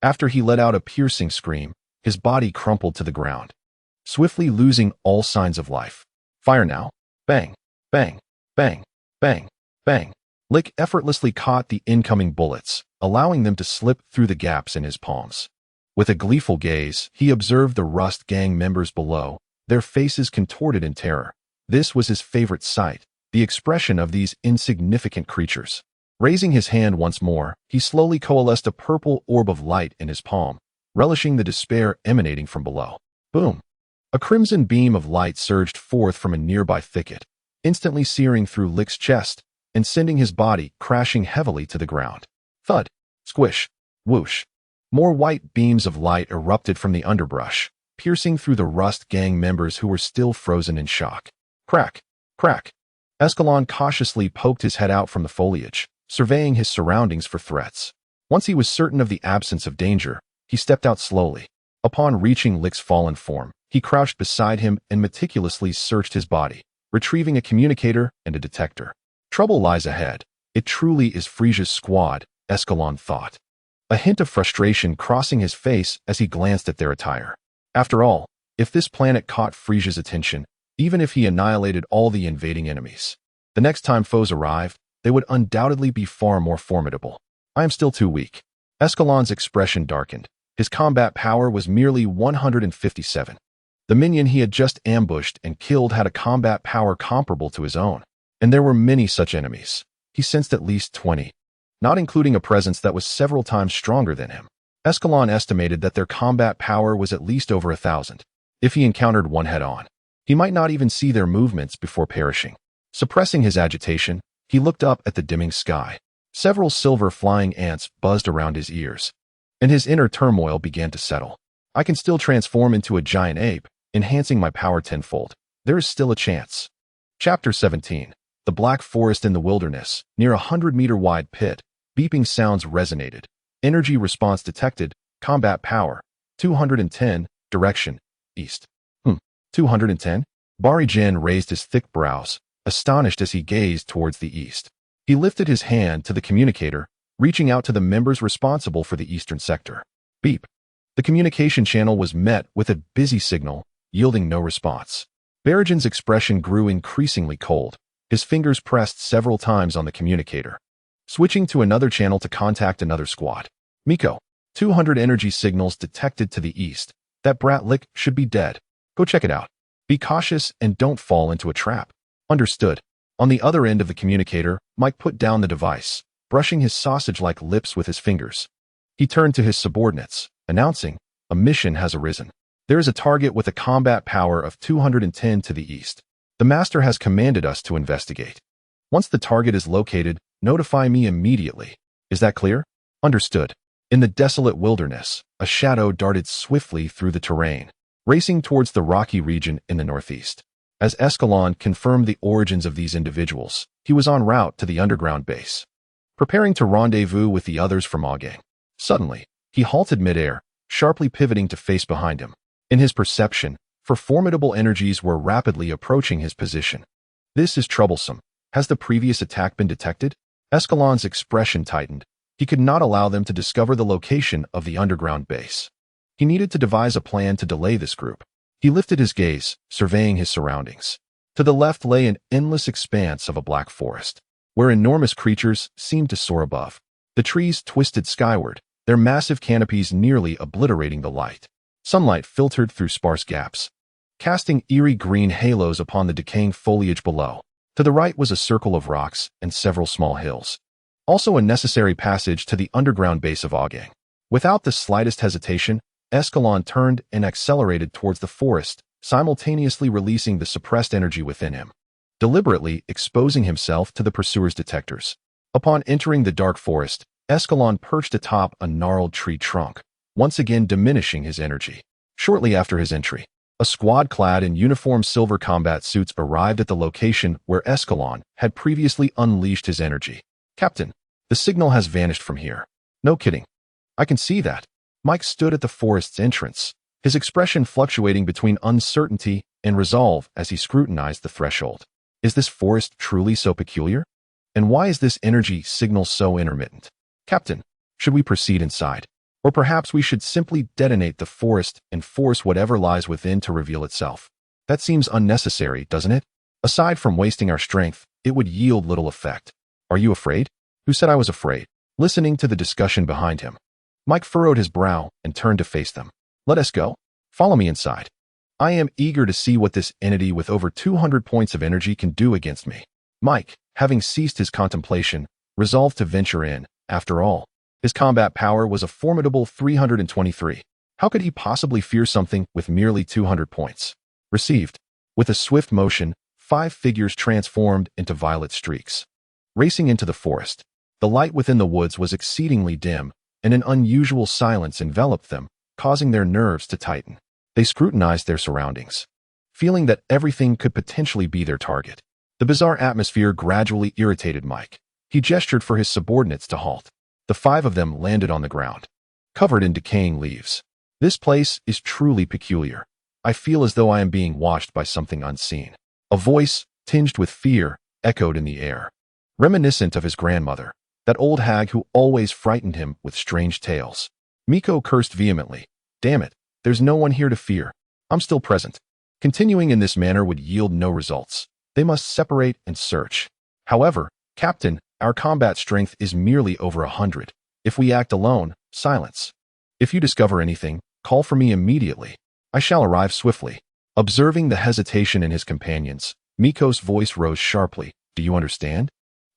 After he let out a piercing scream, his body crumpled to the ground, swiftly losing all signs of life. Fire now. Bang, bang, bang, bang, bang. Lick effortlessly caught the incoming bullets, allowing them to slip through the gaps in his palms. With a gleeful gaze, he observed the Rust Gang members below, their faces contorted in terror. This was his favorite sight, the expression of these insignificant creatures. Raising his hand once more, he slowly coalesced a purple orb of light in his palm, relishing the despair emanating from below. Boom! A crimson beam of light surged forth from a nearby thicket, instantly searing through Lick's chest and sending his body crashing heavily to the ground. Thud! Squish! Whoosh! More white beams of light erupted from the underbrush, piercing through the Rust Gang members who were still frozen in shock. Crack! Crack! Escalon cautiously poked his head out from the foliage, surveying his surroundings for threats. Once he was certain of the absence of danger, he stepped out slowly. Upon reaching Lick's fallen form, he crouched beside him and meticulously searched his body, retrieving a communicator and a detector. Trouble lies ahead. It truly is Frieza's squad, Escalon thought, a hint of frustration crossing his face as he glanced at their attire. After all, if this planet caught Frieza's attention, even if he annihilated all the invading enemies, the next time foes arrived, they would undoubtedly be far more formidable. I am still too weak. Escalon's expression darkened. His combat power was merely 157. The minion he had just ambushed and killed had a combat power comparable to his own, and there were many such enemies. He sensed at least 20, not including a presence that was several times stronger than him. Escalon estimated that their combat power was at least over 1,000. If he encountered one head-on, he might not even see their movements before perishing. Suppressing his agitation, he looked up at the dimming sky. Several silver flying ants buzzed around his ears, and his inner turmoil began to settle. I can still transform into a giant ape, enhancing my power tenfold. There is still a chance. Chapter 17. The Black Forest in the Wilderness. Near a 100-meter-wide pit, beeping sounds resonated. Energy response detected. Combat power. 210. Direction. East. 210? Bari Jin raised his thick brows, astonished as he gazed towards the east. He lifted his hand to the communicator, reaching out to the members responsible for the eastern sector. Beep. The communication channel was met with a busy signal, yielding no response. Barajan's expression grew increasingly cold. His fingers pressed several times on the communicator. Switching to another channel to contact another squad. Miko. 200 energy signals detected to the east. That brat lick should be dead. Go check it out. Be cautious and don't fall into a trap. Understood. On the other end of the communicator, Mike put down the device, brushing his sausage-like lips with his fingers. He turned to his subordinates, announcing, "A mission has arisen. There is a target with a combat power of 210 to the east. The Master has commanded us to investigate. Once the target is located, notify me immediately. Is that clear?" Understood. In the desolate wilderness, a shadow darted swiftly through the terrain, racing towards the rocky region in the northeast. As Escalon confirmed the origins of these individuals, he was en route to the underground base, preparing to rendezvous with the others from Augang. Suddenly, he halted midair, sharply pivoting to face behind him. In his perception, formidable energies were rapidly approaching his position. This is troublesome. Has the previous attack been detected? Escalon's expression tightened. He could not allow them to discover the location of the underground base. He needed to devise a plan to delay this group. He lifted his gaze, surveying his surroundings. To the left lay an endless expanse of a black forest, where enormous creatures seemed to soar above. The trees twisted skyward, their massive canopies nearly obliterating the light. Sunlight filtered through sparse gaps, casting eerie green halos upon the decaying foliage below. To the right was a circle of rocks and several small hills. Also a necessary passage to the underground base of Augang. Without the slightest hesitation, Escalon turned and accelerated towards the forest, simultaneously releasing the suppressed energy within him, deliberately exposing himself to the pursuer's detectors. Upon entering the dark forest, Escalon perched atop a gnarled tree trunk, once again diminishing his energy. Shortly after his entry, a squad clad in uniform silver combat suits arrived at the location where Escalon had previously unleashed his energy. "Captain, the signal has vanished from here." "No kidding. I can see that." Mike stood at the forest's entrance, his expression fluctuating between uncertainty and resolve as he scrutinized the threshold. Is this forest truly so peculiar? And why is this energy signal so intermittent? "Captain, should we proceed inside? Or perhaps we should simply detonate the forest and force whatever lies within to reveal itself? That seems unnecessary, doesn't it? Aside from wasting our strength, it would yield little effect." "Are you afraid?" "Who said I was afraid?" Listening to the discussion behind him, Mike furrowed his brow and turned to face them. "Let us go. Follow me inside. I am eager to see what this entity with over 200 points of energy can do against me." Mike, having ceased his contemplation, resolved to venture in. After all, his combat power was a formidable 323. How could he possibly fear something with merely 200 points? Received. With a swift motion, 5 figures transformed into violet streaks, racing into the forest. The light within the woods was exceedingly dim, and an unusual silence enveloped them, causing their nerves to tighten. They scrutinized their surroundings, feeling that everything could potentially be their target. The bizarre atmosphere gradually irritated Mike. He gestured for his subordinates to halt. The 5 of them landed on the ground, covered in decaying leaves. "This place is truly peculiar. I feel as though I am being watched by something unseen." A voice, tinged with fear, echoed in the air, reminiscent of his grandmother, that old hag who always frightened him with strange tales. Miko cursed vehemently. "Damn it, there's no one here to fear. I'm still present." Continuing in this manner would yield no results. They must separate and search. "However, Captain, our combat strength is merely over 100. If we act alone, silence. If you discover anything, call for me immediately. I shall arrive swiftly." Observing the hesitation in his companions, Miko's voice rose sharply. "Do you understand?"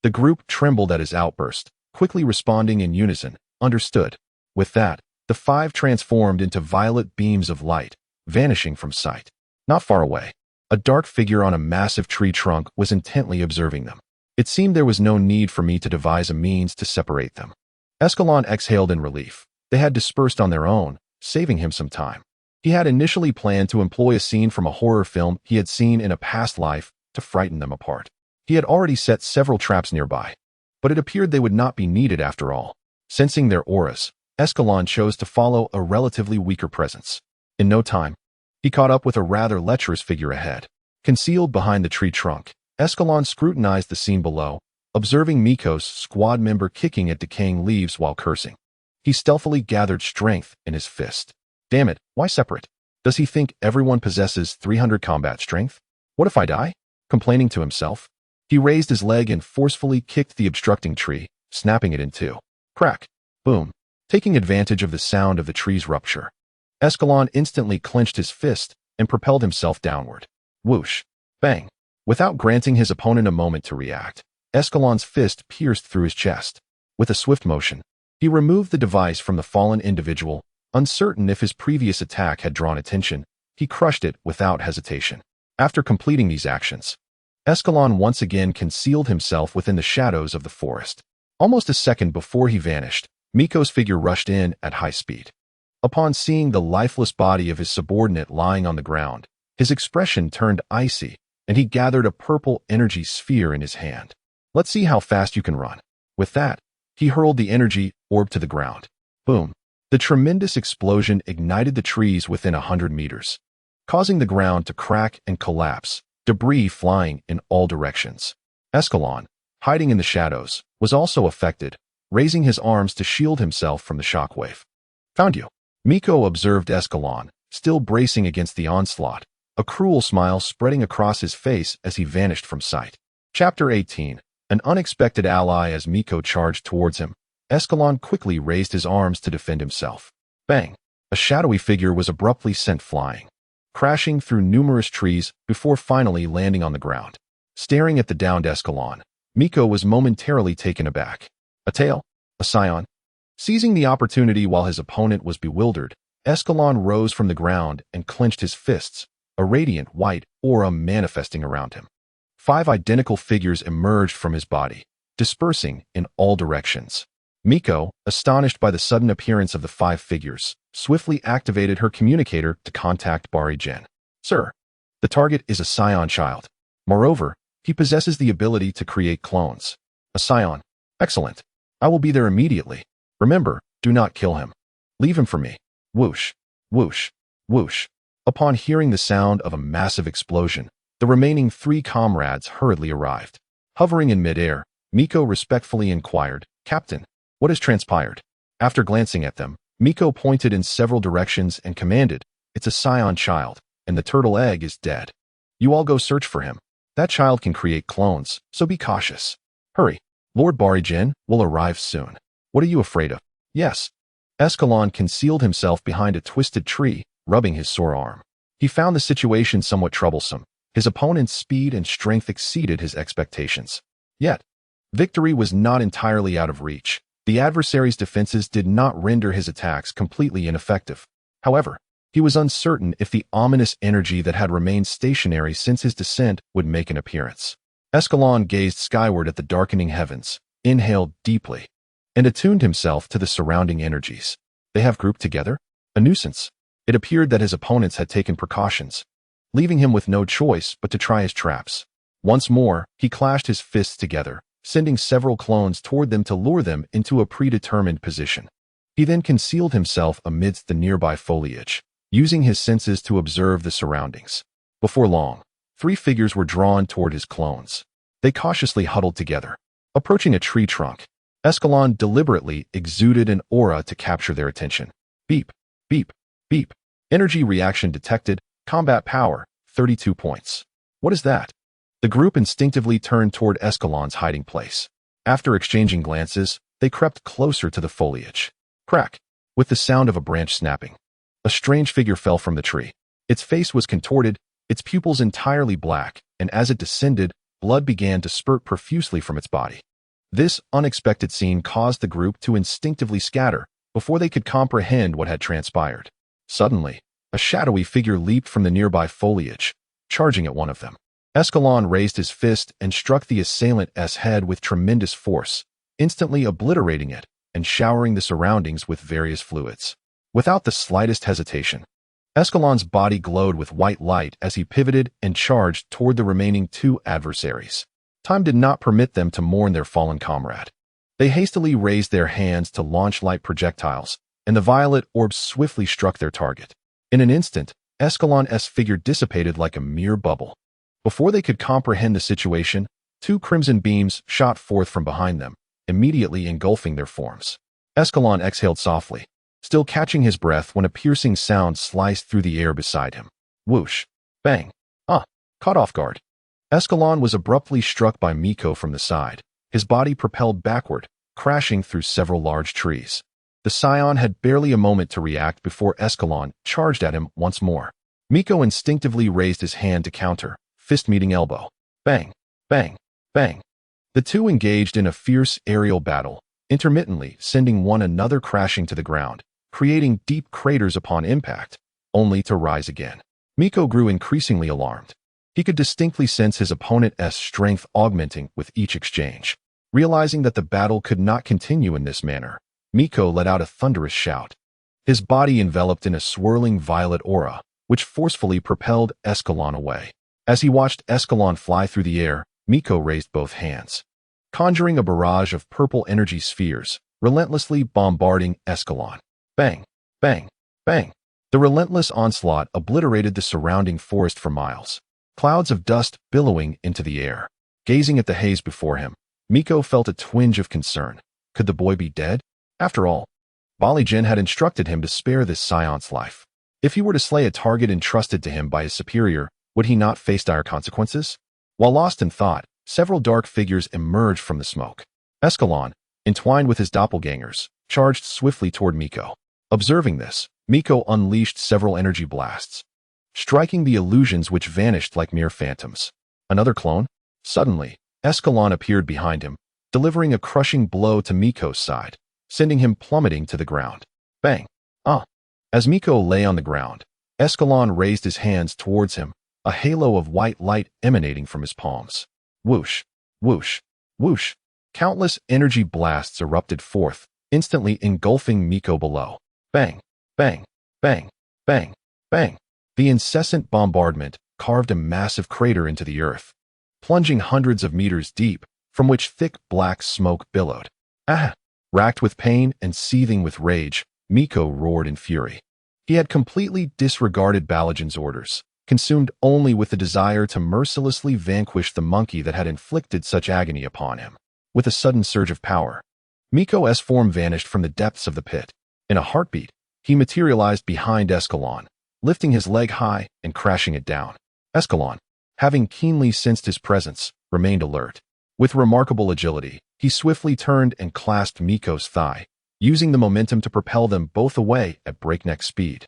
The group trembled at his outburst, quickly responding in unison. "Understood." With that, the 5 transformed into violet beams of light, vanishing from sight. Not far away, a dark figure on a massive tree trunk was intently observing them. It seemed there was no need for me to devise a means to separate them. Escalon exhaled in relief. They had dispersed on their own, saving him some time. He had initially planned to employ a scene from a horror film he had seen in a past life to frighten them apart. He had already set several traps nearby, but it appeared they would not be needed after all. Sensing their auras, Escalon chose to follow a relatively weaker presence. In no time, he caught up with a rather lecherous figure ahead. Concealed behind the tree trunk, Escalon scrutinized the scene below, observing Miko's squad member kicking at decaying leaves while cursing. He stealthily gathered strength in his fist. Damn it, why separate? Does he think everyone possesses 300 combat strength? What if I die? Complaining to himself. He raised his leg and forcefully kicked the obstructing tree, snapping it in two. Crack. Boom. Taking advantage of the sound of the tree's rupture, Escalon instantly clenched his fist and propelled himself downward. Whoosh. Bang. Without granting his opponent a moment to react, Escalon's fist pierced through his chest. With a swift motion, he removed the device from the fallen individual. Uncertain if his previous attack had drawn attention, he crushed it without hesitation. After completing these actions, Escalon once again concealed himself within the shadows of the forest. Almost a second before he vanished, Miko's figure rushed in at high speed. Upon seeing the lifeless body of his subordinate lying on the ground, his expression turned icy, and he gathered a purple energy sphere in his hand. Let's see how fast you can run. With that, he hurled the energy orb to the ground. Boom. The tremendous explosion ignited the trees within 100 meters, causing the ground to crack and collapse, debris flying in all directions. Escalon, hiding in the shadows, was also affected, raising his arms to shield himself from the shockwave. Found you. Miko observed Escalon, still bracing against the onslaught, a cruel smile spreading across his face as he vanished from sight. Chapter 18. An unexpected ally. As Miko charged towards him, Escalon quickly raised his arms to defend himself. Bang! A shadowy figure was abruptly sent flying, crashing through numerous trees before finally landing on the ground. Staring at the downed Escalon, Miko was momentarily taken aback. A tail? A scion? Seizing the opportunity while his opponent was bewildered, Escalon rose from the ground and clenched his fists, a radiant white aura manifesting around him. 5 identical figures emerged from his body, dispersing in all directions. Miko, astonished by the sudden appearance of the 5 figures, swiftly activated her communicator to contact Bari-Gen. Sir, the target is a scion child. Moreover, he possesses the ability to create clones. A scion. Excellent. I will be there immediately. Remember, do not kill him. Leave him for me. Whoosh, whoosh, whoosh. Upon hearing the sound of a massive explosion, the remaining 3 comrades hurriedly arrived. Hovering in midair, Miko respectfully inquired, Captain, what has transpired? After glancing at them, Miko pointed in several directions and commanded, It's a scion child, and the turtle egg is dead. You all go search for him. That child can create clones, so be cautious. Hurry. Lord Bari-Gen will arrive soon. What are you afraid of? Yes. Escalon concealed himself behind a twisted tree, rubbing his sore arm. He found the situation somewhat troublesome. His opponent's speed and strength exceeded his expectations. Yet, victory was not entirely out of reach. The adversary's defenses did not render his attacks completely ineffective. However, he was uncertain if the ominous energy that had remained stationary since his descent would make an appearance. Escalon gazed skyward at the darkening heavens, inhaled deeply, and attuned himself to the surrounding energies. They have grouped together? A nuisance. It appeared that his opponents had taken precautions, leaving him with no choice but to try his traps. Once more, he clashed his fists together, sending several clones toward them to lure them into a predetermined position. He then concealed himself amidst the nearby foliage, using his senses to observe the surroundings. Before long, 3 figures were drawn toward his clones. They cautiously huddled together. Approaching a tree trunk, Escalon deliberately exuded an aura to capture their attention. Beep, beep, beep. Energy reaction detected. Combat power, 32 points. What is that? The group instinctively turned toward Escalon's hiding place. After exchanging glances, they crept closer to the foliage. Crack! With the sound of a branch snapping, a strange figure fell from the tree. Its face was contorted, its pupils entirely black, and as it descended, blood began to spurt profusely from its body. This unexpected scene caused the group to instinctively scatter before they could comprehend what had transpired. Suddenly, a shadowy figure leaped from the nearby foliage, charging at one of them. Escalon raised his fist and struck the assailant's head with tremendous force, instantly obliterating it and showering the surroundings with various fluids. Without the slightest hesitation, Escalon's body glowed with white light as he pivoted and charged toward the remaining 2 adversaries. Time did not permit them to mourn their fallen comrade. They hastily raised their hands to launch light projectiles, and the violet orbs swiftly struck their target. In an instant, Escalon's figure dissipated like a mere bubble. Before they could comprehend the situation, Two crimson beams shot forth from behind them, immediately engulfing their forms. Escalon exhaled softly, still catching his breath when a piercing sound sliced through the air beside him. Whoosh! Bang! Caught off guard. Escalon was abruptly struck by Miko from the side, his body propelled backward, crashing through several large trees. The Scion had barely a moment to react before Escalon charged at him once more. Miko instinctively raised his hand to counter, fist meeting elbow. Bang! Bang! Bang! The two engaged in a fierce aerial battle, intermittently sending one another crashing to the ground, creating deep craters upon impact, only to rise again. Miko grew increasingly alarmed. He could distinctly sense his opponent's strength augmenting with each exchange. Realizing that the battle could not continue in this manner, Miko let out a thunderous shout. His body enveloped in a swirling violet aura, which forcefully propelled Escalon away. As he watched Escalon fly through the air, Miko raised both hands, conjuring a barrage of purple energy spheres, relentlessly bombarding Escalon. Bang! Bang! Bang! The relentless onslaught obliterated the surrounding forest for miles. Clouds of dust billowing into the air. Gazing at the haze before him, Miko felt a twinge of concern. Could the boy be dead? After all, Bali Jin had instructed him to spare this Scion's life. If he were to slay a target entrusted to him by his superior, would he not face dire consequences? While lost in thought, several dark figures emerged from the smoke. Escalon, entwined with his doppelgangers, charged swiftly toward Miko. Observing this, Miko unleashed several energy blasts, striking the illusions which vanished like mere phantoms. Another clone? Suddenly, Escalon appeared behind him, delivering a crushing blow to Miko's side, sending him plummeting to the ground. Bang! As Miko lay on the ground, Escalon raised his hands towards him, a halo of white light emanating from his palms. Whoosh! Whoosh! Whoosh! Countless energy blasts erupted forth, instantly engulfing Miko below. Bang! Bang! Bang! Bang! Bang! The incessant bombardment carved a massive crater into the earth, plunging hundreds of meters deep, from which thick black smoke billowed. Racked with pain and seething with rage, Miko roared in fury. He had completely disregarded Balajan's orders, consumed only with the desire to mercilessly vanquish the monkey that had inflicted such agony upon him. With a sudden surge of power, Miko's form vanished from the depths of the pit. In a heartbeat, he materialized behind Escalon, lifting his leg high and crashing it down. Escalon, having keenly sensed his presence, remained alert. With remarkable agility, he swiftly turned and clasped Miko's thigh, using the momentum to propel them both away at breakneck speed.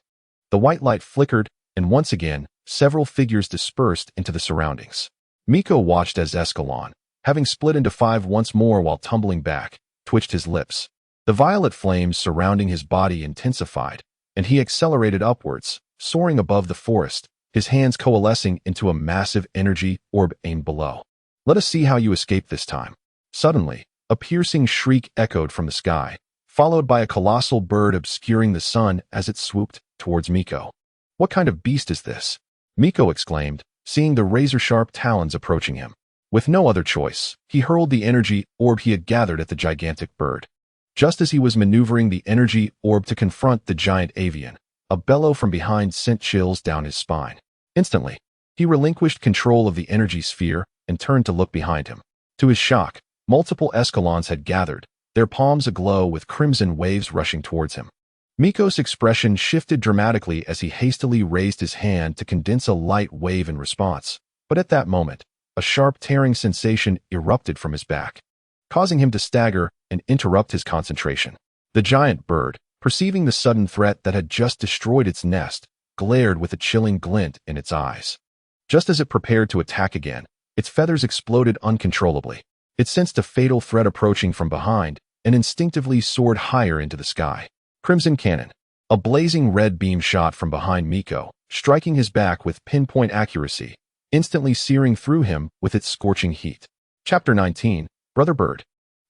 The white light flickered, and once again, several figures dispersed into the surroundings. Miko watched as Escalon, having split into five once more while tumbling back, twitched his lips. The violet flames surrounding his body intensified, and he accelerated upwards, soaring above the forest, his hands coalescing into a massive energy orb aimed below. Let us see how you escape this time. Suddenly, a piercing shriek echoed from the sky, followed by a colossal bird obscuring the sun as it swooped towards Miko. What kind of beast is this? Miko exclaimed, seeing the razor-sharp talons approaching him. With no other choice, he hurled the energy orb he had gathered at the gigantic bird. Just as he was maneuvering the energy orb to confront the giant avian, a bellow from behind sent chills down his spine. Instantly, he relinquished control of the energy sphere and turned to look behind him. To his shock, multiple Escalons had gathered, their palms aglow with crimson waves rushing towards him. Miko's expression shifted dramatically as he hastily raised his hand to condense a light wave in response, but at that moment, a sharp tearing sensation erupted from his back, causing him to stagger and interrupt his concentration. The giant bird, perceiving the sudden threat that had just destroyed its nest, glared with a chilling glint in its eyes. Just as it prepared to attack again, its feathers exploded uncontrollably. It sensed a fatal threat approaching from behind and instinctively soared higher into the sky. Crimson Cannon. A blazing red beam shot from behind Miko, striking his back with pinpoint accuracy, instantly searing through him with its scorching heat. Chapter 19, Brother Bird.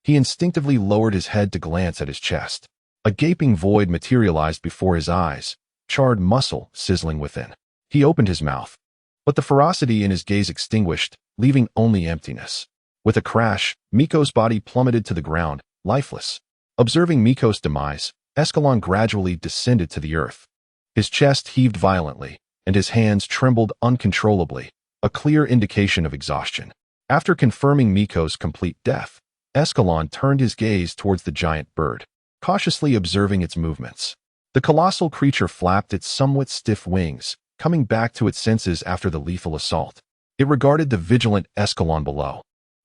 He instinctively lowered his head to glance at his chest. A gaping void materialized before his eyes, charred muscle sizzling within. He opened his mouth, but the ferocity in his gaze extinguished, leaving only emptiness. With a crash, Miko's body plummeted to the ground, lifeless. Observing Miko's demise, Escalon gradually descended to the earth. His chest heaved violently, and his hands trembled uncontrollably, a clear indication of exhaustion. After confirming Miko's complete death, Escalon turned his gaze towards the giant bird, cautiously observing its movements. The colossal creature flapped its somewhat stiff wings, coming back to its senses after the lethal assault. It regarded the vigilant Escalon below,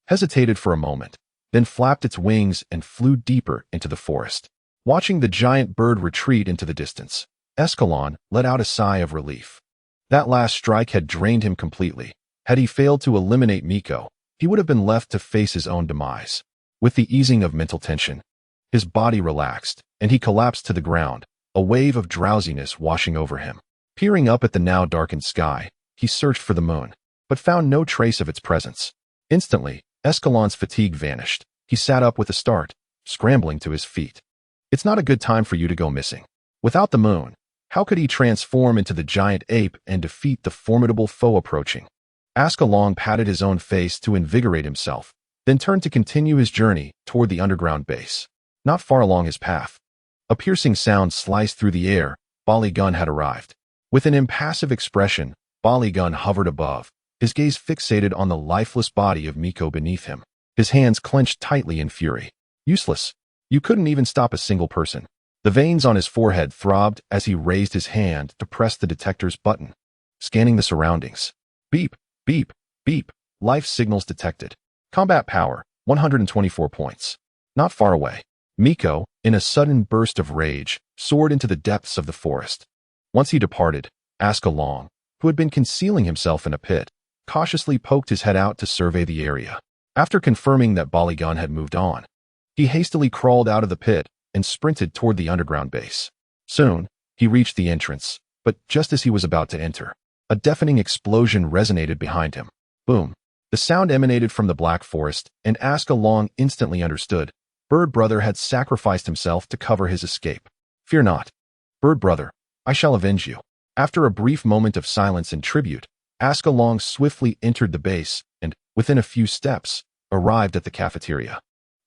hesitated for a moment, then flapped its wings and flew deeper into the forest. Watching the giant bird retreat into the distance, Escalon let out a sigh of relief. That last strike had drained him completely. Had he failed to eliminate Miko, he would have been left to face his own demise. With the easing of mental tension, his body relaxed, and he collapsed to the ground, a wave of drowsiness washing over him. Peering up at the now darkened sky, he searched for the moon, but found no trace of its presence. Instantly, Escalon's fatigue vanished. He sat up with a start, scrambling to his feet. It's not a good time for you to go missing. Without the moon, how could he transform into the giant ape and defeat the formidable foe approaching? Escalon patted his own face to invigorate himself, then turned to continue his journey toward the underground base. Not far along his path, a piercing sound sliced through the air. Bali Gun had arrived. With an impassive expression, Bali Gun hovered above, his gaze fixated on the lifeless body of Miko beneath him. His hands clenched tightly in fury. Useless. You couldn't even stop a single person. The veins on his forehead throbbed as he raised his hand to press the detector's button, scanning the surroundings. Beep, beep, beep. Life signals detected. Combat power, 124 points. Not far away, Miko, in a sudden burst of rage, soared into the depths of the forest. Once he departed, Escalon, who had been concealing himself in a pit, cautiously poked his head out to survey the area. After confirming that Bali Gun had moved on, he hastily crawled out of the pit and sprinted toward the underground base. Soon, he reached the entrance, but just as he was about to enter, a deafening explosion resonated behind him. Boom. The sound emanated from the black forest, and Escalon instantly understood. Bird Brother had sacrificed himself to cover his escape. Fear not, Bird Brother, I shall avenge you. After a brief moment of silence and tribute, Escalon swiftly entered the base and, within a few steps, arrived at the cafeteria.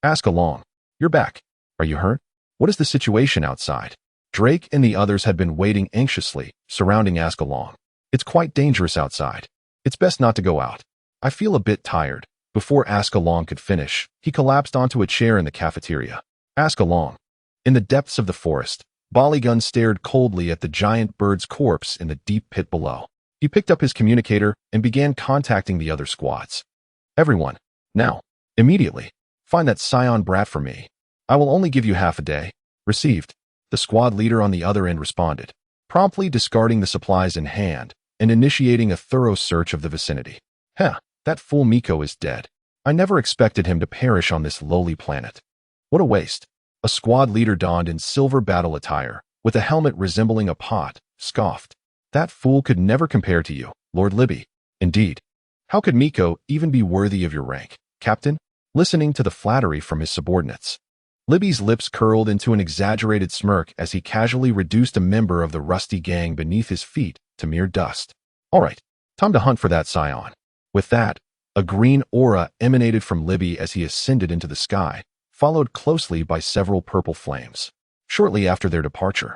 Escalon, you're back. Are you hurt? What is the situation outside? Drake and the others had been waiting anxiously, surrounding Escalon. It's quite dangerous outside. It's best not to go out. I feel a bit tired. Before Escalon could finish, he collapsed onto a chair in the cafeteria. Escalon. In the depths of the forest, Bali Gun stared coldly at the giant bird's corpse in the deep pit below. He picked up his communicator and began contacting the other squads. Everyone, now, immediately, find that scion brat for me. I will only give you half a day. Received. The squad leader on the other end responded, promptly discarding the supplies in hand and initiating a thorough search of the vicinity. That fool Miko is dead. I never expected him to perish on this lowly planet. What a waste. A squad leader donned in silver battle attire, with a helmet resembling a pot, scoffed. That fool could never compare to you, Lord Libby. Indeed. How could Miko even be worthy of your rank, Captain? Listening to the flattery from his subordinates, Libby's lips curled into an exaggerated smirk as he casually reduced a member of the rusty gang beneath his feet to mere dust. All right, time to hunt for that scion. With that, a green aura emanated from Libby as he ascended into the sky, followed closely by several purple flames. Shortly after their departure,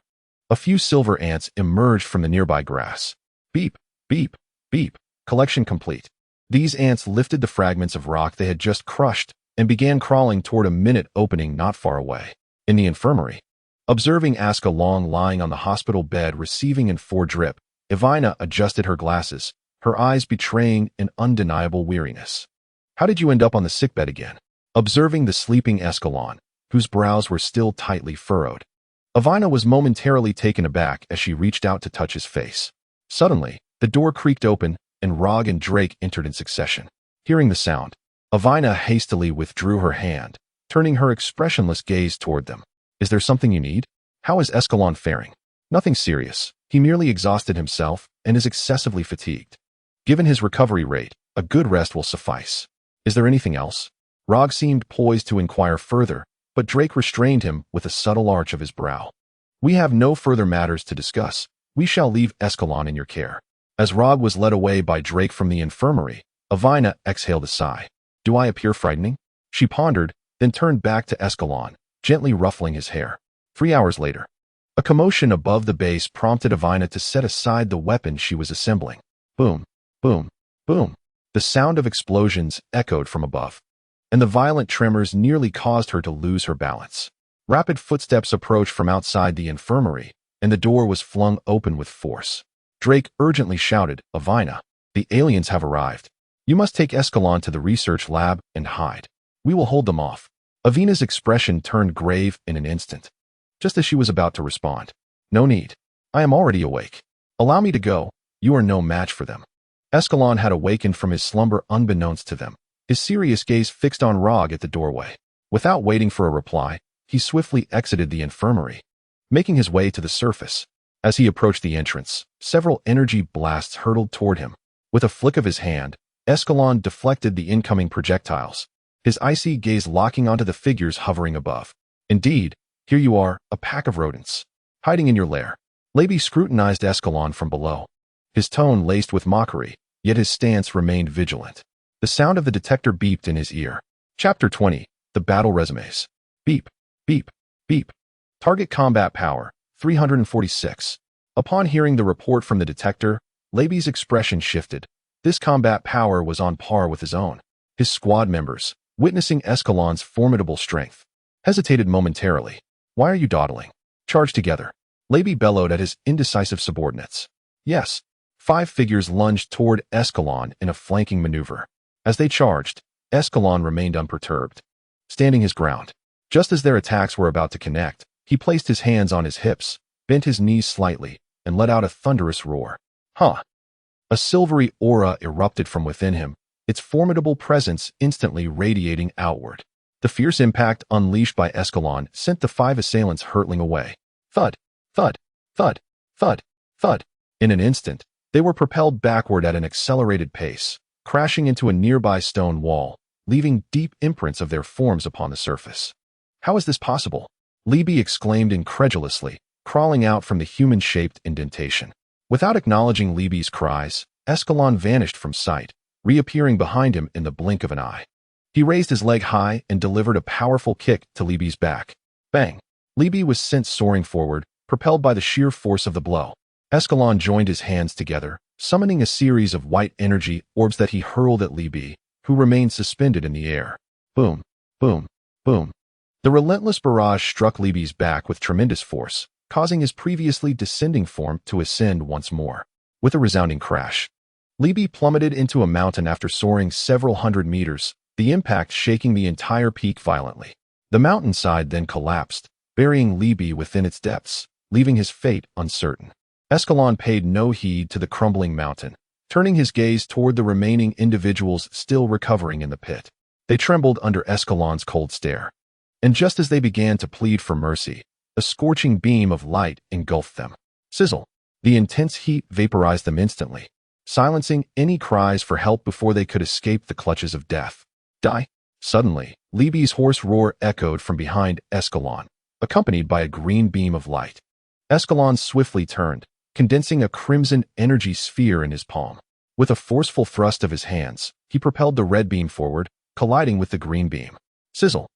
a few silver ants emerged from the nearby grass. Beep, beep, beep. Collection complete. These ants lifted the fragments of rock they had just crushed and began crawling toward a minute opening not far away. In the infirmary, observing Escalon lying on the hospital bed receiving an 4-drip, Evina adjusted her glasses, her eyes betraying an undeniable weariness. How did you end up on the sickbed again? Observing the sleeping Escalon, whose brows were still tightly furrowed, Evina was momentarily taken aback as she reached out to touch his face. Suddenly, the door creaked open and Rog and Drake entered in succession. Hearing the sound, Evina hastily withdrew her hand, turning her expressionless gaze toward them. Is there something you need? How is Escalon faring? Nothing serious. He merely exhausted himself and is excessively fatigued. Given his recovery rate, a good rest will suffice. Is there anything else? Rog seemed poised to inquire further, but Drake restrained him with a subtle arch of his brow. We have no further matters to discuss. We shall leave Escalon in your care. As Rog was led away by Drake from the infirmary, Evina exhaled a sigh. Do I appear frightening? She pondered, then turned back to Escalon, gently ruffling his hair. 3 hours later, a commotion above the base prompted Evina to set aside the weapon she was assembling. Boom, boom, boom. The sound of explosions echoed from above, and the violent tremors nearly caused her to lose her balance. Rapid footsteps approached from outside the infirmary, and the door was flung open with force. Drake urgently shouted, "Avina, the aliens have arrived. You must take Escalon to the research lab and hide. We will hold them off." Avina's expression turned grave in an instant, just as she was about to respond. "No need. I am already awake. Allow me to go. You are no match for them." Escalon had awakened from his slumber unbeknownst to them, his serious gaze fixed on Rog at the doorway. Without waiting for a reply, he swiftly exited the infirmary, making his way to the surface. As he approached the entrance, several energy blasts hurtled toward him. With a flick of his hand, Escalon deflected the incoming projectiles, his icy gaze locking onto the figures hovering above. "Indeed, here you are, a pack of rodents, hiding in your lair." Labi scrutinized Escalon from below, his tone laced with mockery, yet his stance remained vigilant. The sound of the detector beeped in his ear. Chapter 20, The Battle Resumes. Beep, beep, beep. Target combat power, 346. Upon hearing the report from the detector, Labi's expression shifted. This combat power was on par with his own. His squad members, witnessing Escalon's formidable strength, hesitated momentarily. "Why are you dawdling? Charge together." Labi bellowed at his indecisive subordinates. "Yes." 5 figures lunged toward Escalon in a flanking maneuver. As they charged, Escalon remained unperturbed, standing his ground. Just as their attacks were about to connect, he placed his hands on his hips, bent his knees slightly, and let out a thunderous roar. "Huh!" A silvery aura erupted from within him, its formidable presence instantly radiating outward. The fierce impact unleashed by Escalon sent the 5 assailants hurtling away. Thud, thud, thud, thud, thud. In an instant, they were propelled backward at an accelerated pace, crashing into a nearby stone wall, leaving deep imprints of their forms upon the surface. "How is this possible?" Labi exclaimed incredulously, crawling out from the human-shaped indentation. Without acknowledging Labi's cries, Escalon vanished from sight, reappearing behind him in the blink of an eye. He raised his leg high and delivered a powerful kick to Labi's back. Bang! Labi was sent soaring forward, propelled by the sheer force of the blow. Escalon joined his hands together, summoning a series of white energy orbs that he hurled at Labi, who remained suspended in the air. Boom, boom, boom. The relentless barrage struck Labi's back with tremendous force, causing his previously descending form to ascend once more. With a resounding crash, Labi plummeted into a mountain after soaring several hundred meters, the impact shaking the entire peak violently. The mountainside then collapsed, burying Labi within its depths, leaving his fate uncertain. Escalon paid no heed to the crumbling mountain, turning his gaze toward the remaining individuals still recovering in the pit. They trembled under Escalon's cold stare, and just as they began to plead for mercy, a scorching beam of light engulfed them. Sizzle! The intense heat vaporized them instantly, silencing any cries for help before they could escape the clutches of death. Die! Suddenly, Labi's hoarse roar echoed from behind Escalon, accompanied by a green beam of light. Escalon swiftly turned, condensing a crimson energy sphere in his palm. With a forceful thrust of his hands, he propelled the red beam forward, colliding with the green beam. Sizzle!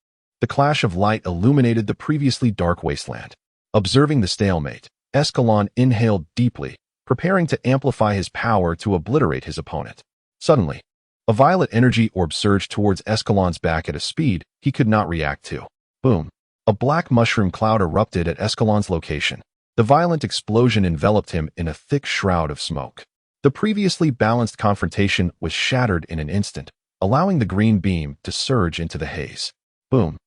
The clash of light illuminated the previously dark wasteland. Observing the stalemate, Escalon inhaled deeply, preparing to amplify his power to obliterate his opponent. Suddenly, a violet energy orb surged towards Escalon's back at a speed he could not react to. Boom! A black mushroom cloud erupted at Escalon's location. The violent explosion enveloped him in a thick shroud of smoke. The previously balanced confrontation was shattered in an instant, allowing the green beam to surge into the haze. Boom!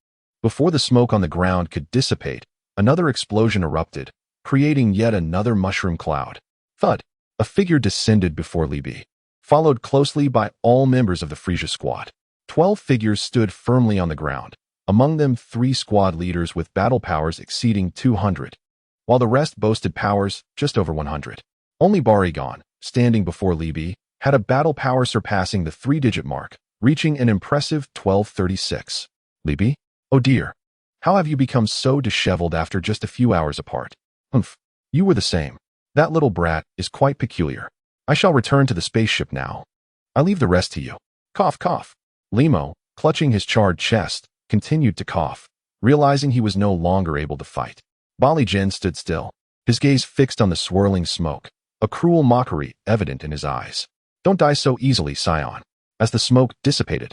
Before the smoke on the ground could dissipate, another explosion erupted, creating yet another mushroom cloud. Thud! A figure descended before Labi, followed closely by all members of the Frieza squad. 12 figures stood firmly on the ground, among them 3 squad leaders with battle powers exceeding 200, while the rest boasted powers just over 100. Only Barigon, standing before Labi, had a battle power surpassing the 3-digit mark, reaching an impressive 1236. Labi? Oh dear. How have you become so disheveled after just a few hours apart? Humph. You were the same. That little brat is quite peculiar. I shall return to the spaceship now. I leave the rest to you. Cough, cough. Limo, clutching his charred chest, continued to cough, realizing he was no longer able to fight. Bali Jin stood still, his gaze fixed on the swirling smoke, a cruel mockery evident in his eyes. Don't die so easily, Scion. As the smoke dissipated,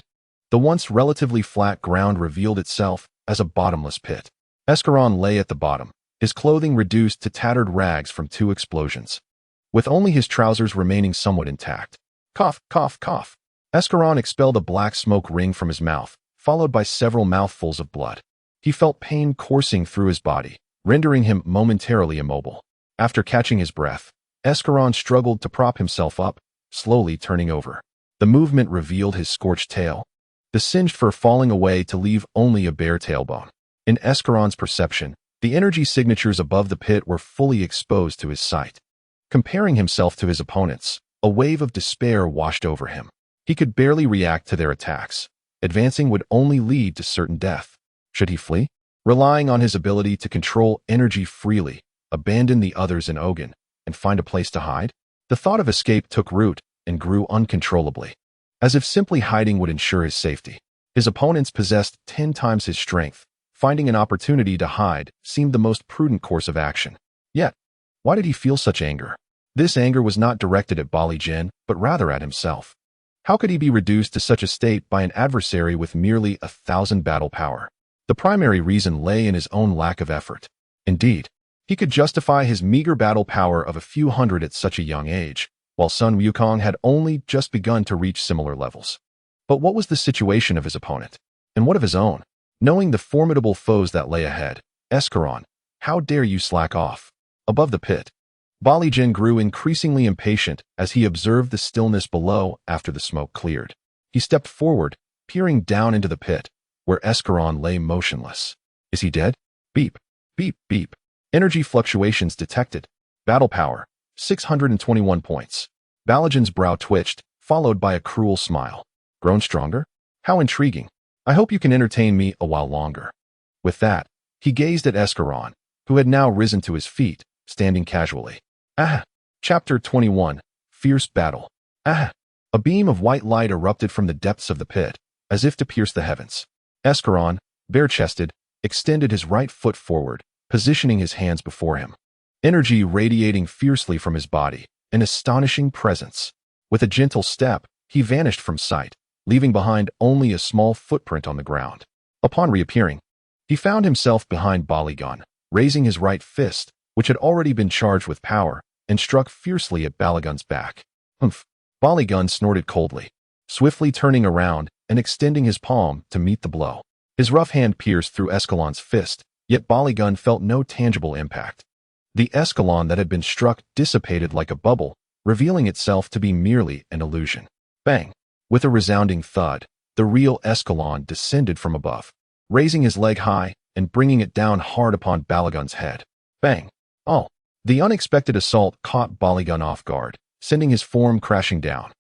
the once relatively flat ground revealed itself as a bottomless pit. Escalon lay at the bottom, his clothing reduced to tattered rags from 2 explosions, with only his trousers remaining somewhat intact. Cough, cough, cough. Escalon expelled a black smoke ring from his mouth, followed by several mouthfuls of blood. He felt pain coursing through his body, rendering him momentarily immobile. After catching his breath, Escalon struggled to prop himself up, slowly turning over. The movement revealed his scorched tail, the singed fur falling away to leave only a bare tailbone. In Escalon's perception, the energy signatures above the pit were fully exposed to his sight. Comparing himself to his opponents, a wave of despair washed over him. He could barely react to their attacks. Advancing would only lead to certain death. Should he flee? Relying on his ability to control energy freely, abandon the others in Ogun, and find a place to hide? The thought of escape took root and grew uncontrollably, as if simply hiding would ensure his safety. His opponents possessed 10 times his strength. Finding an opportunity to hide seemed the most prudent course of action. Yet, why did he feel such anger? This anger was not directed at Bali Jin, but rather at himself. How could he be reduced to such a state by an adversary with merely 1,000 battle power? The primary reason lay in his own lack of effort. Indeed, he could justify his meager battle power of a few hundred at such a young age, while Sun Wukong had only just begun to reach similar levels. But what was the situation of his opponent? And what of his own? Knowing the formidable foes that lay ahead, Escalon, how dare you slack off? Above the pit, Bali Jin grew increasingly impatient as he observed the stillness below after the smoke cleared. He stepped forward, peering down into the pit, where Escalon lay motionless. Is he dead? Beep, beep, beep. Energy fluctuations detected. Battle power, 621 points. Bali Jin's brow twitched, followed by a cruel smile. Grown stronger? How intriguing. I hope you can entertain me a while longer. With that, he gazed at Escalon, who had now risen to his feet, standing casually. Ah! Chapter 21, Fierce Battle. Ah! A beam of white light erupted from the depths of the pit, as if to pierce the heavens. Escalon, bare-chested, extended his right foot forward, positioning his hands before him. Energy radiating fiercely from his body, an astonishing presence. With a gentle step, he vanished from sight, leaving behind only a small footprint on the ground. Upon reappearing, he found himself behind Bali Gun, raising his right fist, which had already been charged with power, and struck fiercely at Bali Gun's back. Humph! Bali Gun snorted coldly, swiftly turning around and extending his palm to meet the blow. His rough hand pierced through Escalon's fist, yet Bali Gun felt no tangible impact. The Escalon that had been struck dissipated like a bubble, revealing itself to be merely an illusion. Bang! With a resounding thud, the real Escalon descended from above, raising his leg high and bringing it down hard upon Bali Gun's head. Bang! Oh! The unexpected assault caught Bali Gun off guard, sending his form crashing down,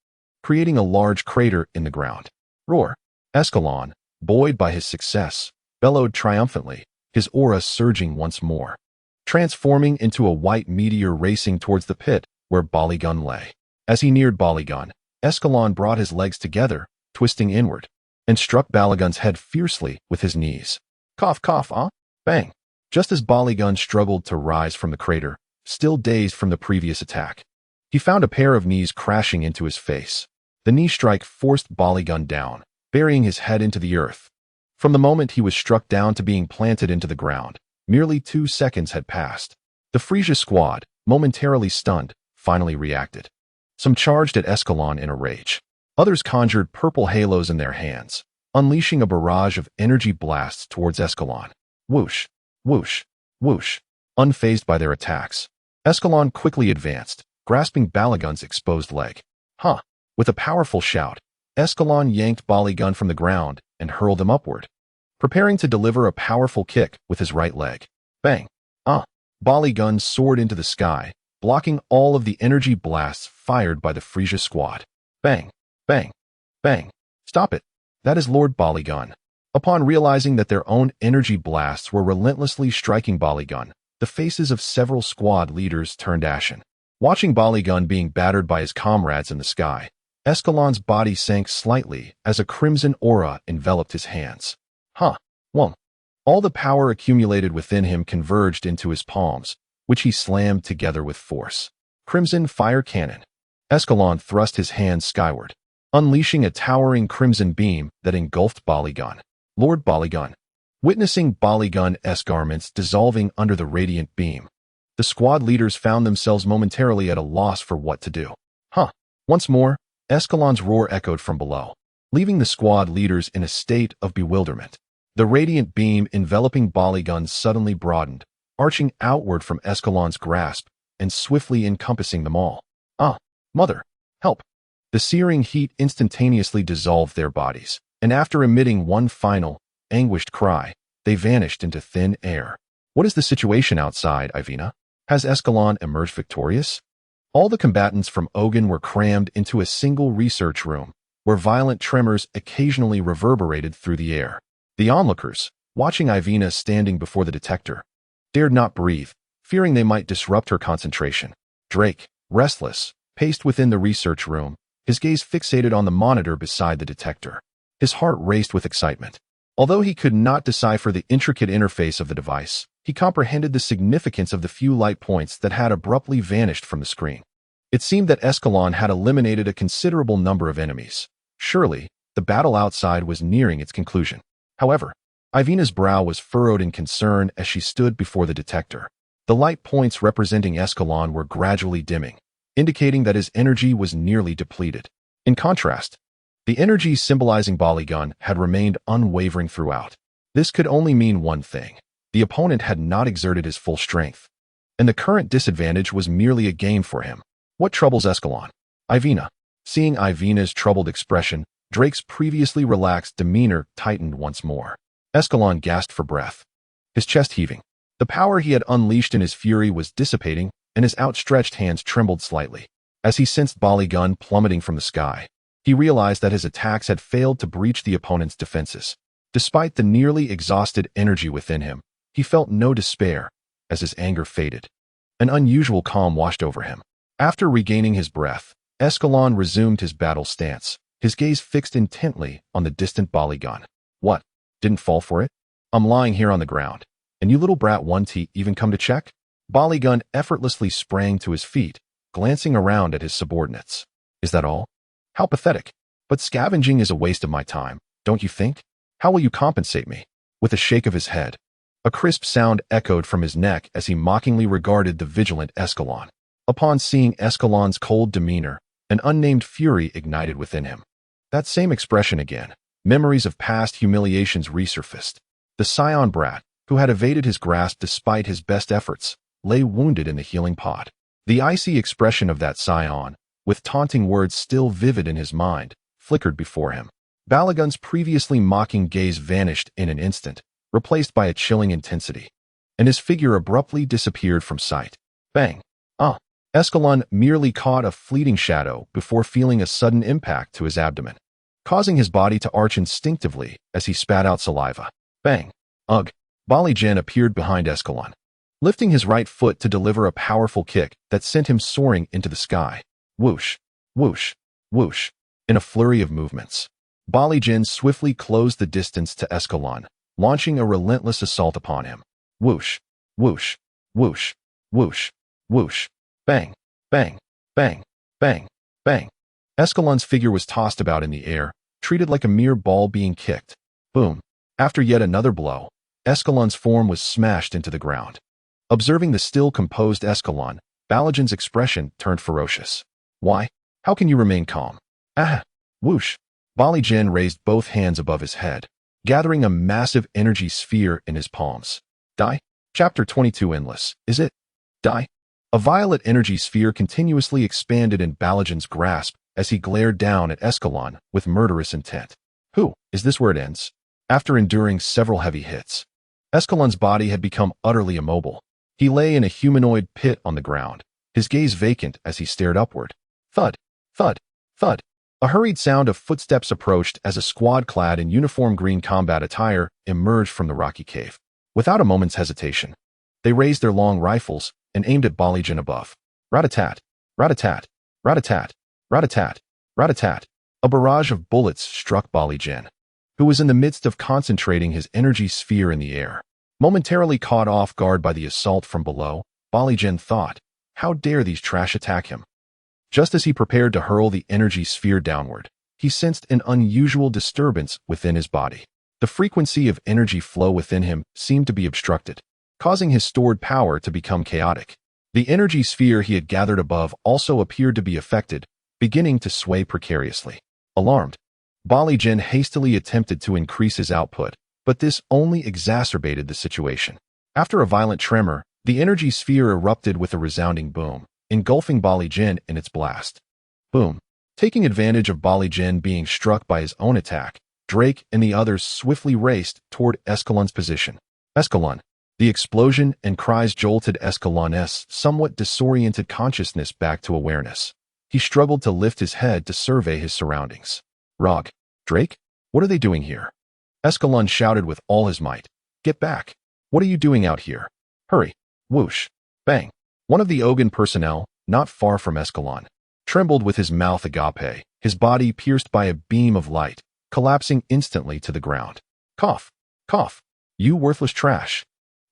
creating a large crater in the ground. Roar! Escalon, buoyed by his success, bellowed triumphantly, his aura surging once more, transforming into a white meteor racing towards the pit where Bali Gun lay. As he neared Bali Gun, Escalon brought his legs together, twisting inward, and struck Bali Gun's head fiercely with his knees. Cough, cough, ah! Bang! Just as Bali Gun struggled to rise from the crater, still dazed from the previous attack, he found a pair of knees crashing into his face. The knee strike forced Bali Gun down, burying his head into the earth. From the moment he was struck down to being planted into the ground, merely 2 seconds had passed. The Frieza squad, momentarily stunned, finally reacted. Some charged at Escalon in a rage. Others conjured purple halos in their hands, unleashing a barrage of energy blasts towards Escalon. Whoosh, whoosh, whoosh. Unfazed by their attacks, Escalon quickly advanced, grasping Bali Gun's exposed leg. Huh! With a powerful shout, Escalon yanked Bali Gun from the ground and hurled him upward, preparing to deliver a powerful kick with his right leg. Bang! Ah! Bali Gun soared into the sky, blocking all of the energy blasts fired by the Frieza squad. Bang! Bang! Bang! Stop it! That is Lord Bali Gun. Upon realizing that their own energy blasts were relentlessly striking Bali Gun, the faces of several squad leaders turned ashen. Watching Bali Gun being battered by his comrades in the sky, Escalon's body sank slightly as a crimson aura enveloped his hands. Huh! Whoa! All the power accumulated within him converged into his palms, which he slammed together with force. Crimson Fire Cannon. Escalon thrust his hands skyward, unleashing a towering crimson beam that engulfed Baligan. Lord Baligan. Witnessing Baligan's garments dissolving under the radiant beam, the squad leaders found themselves momentarily at a loss for what to do. Once more, Escalon's roar echoed from below, leaving the squad leaders in a state of bewilderment. The radiant beam enveloping Baligan suddenly broadened, arching outward from Escalon's grasp and swiftly encompassing them all. Mother, help! The searing heat instantaneously dissolved their bodies, and after emitting one final, anguished cry, they vanished into thin air. What is the situation outside, Ivina? Has Escalon emerged victorious? All the combatants from Ogun were crammed into a single research room, where violent tremors occasionally reverberated through the air. The onlookers, watching Ivina standing before the detector, dared not breathe, fearing they might disrupt her concentration. Drake, restless, paced within the research room, his gaze fixated on the monitor beside the detector. His heart raced with excitement. Although he could not decipher the intricate interface of the device, he comprehended the significance of the few light points that had abruptly vanished from the screen. It seemed that Escalon had eliminated a considerable number of enemies. Surely, the battle outside was nearing its conclusion. However, Ivina's brow was furrowed in concern as she stood before the detector. The light points representing Escalon were gradually dimming, indicating that his energy was nearly depleted. In contrast, the energy symbolizing Baligan had remained unwavering throughout. This could only mean one thing. The opponent had not exerted his full strength, and the current disadvantage was merely a game for him. What troubles Escalon? Ivina. Seeing Ivina's troubled expression, Drake's previously relaxed demeanor tightened once more. Escalon gasped for breath, his chest heaving. The power he had unleashed in his fury was dissipating, and his outstretched hands trembled slightly. As he sensed Baligan plummeting from the sky, he realized that his attacks had failed to breach the opponent's defenses. Despite the nearly exhausted energy within him, he felt no despair as his anger faded. An unusual calm washed over him. After regaining his breath, Escalon resumed his battle stance, his gaze fixed intently on the distant Baligan. What? Didn't fall for it? I'm lying here on the ground, and you little brat want to even come to check? Baligan effortlessly sprang to his feet, glancing around at his subordinates. Is that all? How pathetic. But scavenging is a waste of my time, don't you think? How will you compensate me? With a shake of his head, a crisp sound echoed from his neck as he mockingly regarded the vigilant Escalon. Upon seeing Escalon's cold demeanor, an unnamed fury ignited within him. That same expression again. Memories of past humiliations resurfaced. The scion brat, who had evaded his grasp despite his best efforts, lay wounded in the healing pot. The icy expression of that scion, with taunting words still vivid in his mind, flickered before him. Baligan's previously mocking gaze vanished in an instant, replaced by a chilling intensity, and his figure abruptly disappeared from sight. Bang! Escalon merely caught a fleeting shadow before feeling a sudden impact to his abdomen, causing his body to arch instinctively as he spat out saliva. Bang! Ugh! Baligan appeared behind Escalon, lifting his right foot to deliver a powerful kick that sent him soaring into the sky. Whoosh! Whoosh! Whoosh! In a flurry of movements, Baligan swiftly closed the distance to Escalon, launching a relentless assault upon him. Whoosh! Whoosh! Whoosh! Whoosh! Whoosh! Bang! Bang! Bang! Bang! Bang! Escalon's figure was tossed about in the air, treated like a mere ball being kicked. Boom! After yet another blow, Escalon's form was smashed into the ground. Observing the still composed Escalon, Baligan's expression turned ferocious. Why? How can you remain calm? Whoosh! Baligan raised both hands above his head, gathering a massive energy sphere in his palms. Die? Chapter 22 Endless, is it? Die? A violet energy sphere continuously expanded in Baligan's grasp as he glared down at Escalon with murderous intent. Is this where it ends? After enduring several heavy hits, Escalon's body had become utterly immobile. He lay in a humanoid pit on the ground, his gaze vacant as he stared upward. Thud! Thud! Thud! A hurried sound of footsteps approached as a squad clad in uniform green combat attire emerged from the rocky cave. Without a moment's hesitation, they raised their long rifles and aimed at Baligan above. Rat-a-tat! Rat-a-tat! Rat-a-tat! Rat-a-tat! Rat-a-tat! A barrage of bullets struck Baligan, who was in the midst of concentrating his energy sphere in the air. Momentarily caught off guard by the assault from below, Baligan thought, how dare these trash attack him? Just as he prepared to hurl the energy sphere downward, he sensed an unusual disturbance within his body. The frequency of energy flow within him seemed to be obstructed, causing his stored power to become chaotic. The energy sphere he had gathered above also appeared to be affected, beginning to sway precariously. Alarmed, Bali Jin hastily attempted to increase his output, but this only exacerbated the situation. After a violent tremor, the energy sphere erupted with a resounding boom, engulfing Bali Jin in its blast. Boom. Taking advantage of Bali Jin being struck by his own attack, Drake and the others swiftly raced toward Escalon's position. Escalon. The explosion and cries jolted Escalon's somewhat disoriented consciousness back to awareness. He struggled to lift his head to survey his surroundings. Rog. Drake? What are they doing here? Escalon shouted with all his might. Get back. What are you doing out here? Hurry. Whoosh. Bang. One of the Ogan personnel, not far from Escalon, trembled with his mouth agape, his body pierced by a beam of light, collapsing instantly to the ground. Cough. Cough. You worthless trash.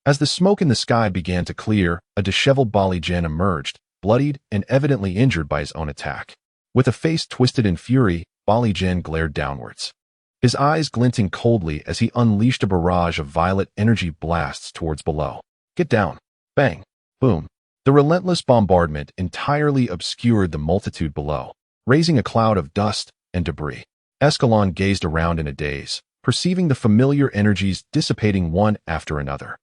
As the smoke in the sky began to clear, a disheveled Bali Jin emerged, bloodied and evidently injured by his own attack. With a face twisted in fury, Bali Jin glared downwards, his eyes glinting coldly as he unleashed a barrage of violet energy blasts towards below. Get down. Bang. Boom. The relentless bombardment entirely obscured the multitude below, raising a cloud of dust and debris. Escalon gazed around in a daze, perceiving the familiar energies dissipating one after another.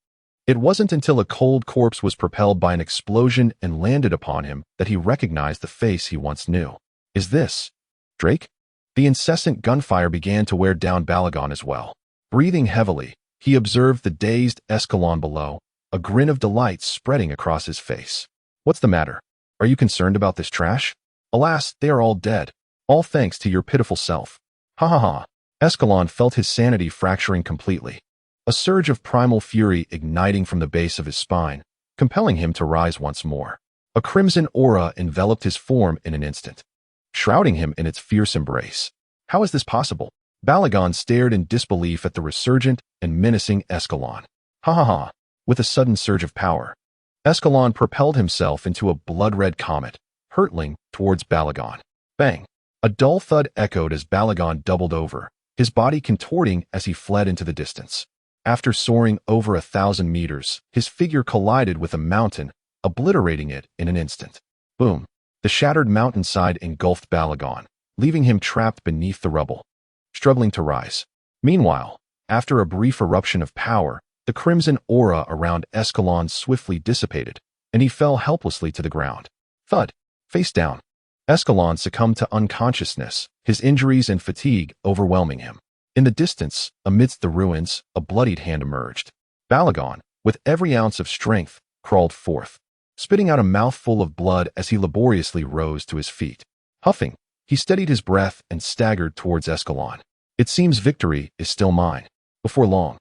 It wasn't until a cold corpse was propelled by an explosion and landed upon him that he recognized the face he once knew. Is this Drake? The incessant gunfire began to wear down Balagon as well. Breathing heavily, he observed the dazed Escalon below, a grin of delight spreading across his face. What's the matter? Are you concerned about this trash? Alas, they are all dead, all thanks to your pitiful self. Ha ha ha. Escalon felt his sanity fracturing completely, a surge of primal fury igniting from the base of his spine, compelling him to rise once more. A crimson aura enveloped his form in an instant, shrouding him in its fierce embrace. How is this possible? Balagon stared in disbelief at the resurgent and menacing Escalon. Ha ha ha. With a sudden surge of power, Escalon propelled himself into a blood-red comet, hurtling towards Balagon. Bang! A dull thud echoed as Balagon doubled over, his body contorting as he fled into the distance. After soaring over 1,000 meters, his figure collided with a mountain, obliterating it in an instant. Boom! The shattered mountainside engulfed Balagon, leaving him trapped beneath the rubble, struggling to rise. Meanwhile, after a brief eruption of power, the crimson aura around Escalon swiftly dissipated, and he fell helplessly to the ground. Thud. Face down. Escalon succumbed to unconsciousness, his injuries and fatigue overwhelming him. In the distance, amidst the ruins, a bloodied hand emerged. Balagon, with every ounce of strength, crawled forth, spitting out a mouthful of blood as he laboriously rose to his feet. Huffing, he steadied his breath and staggered towards Escalon. It seems victory is still mine. Before long,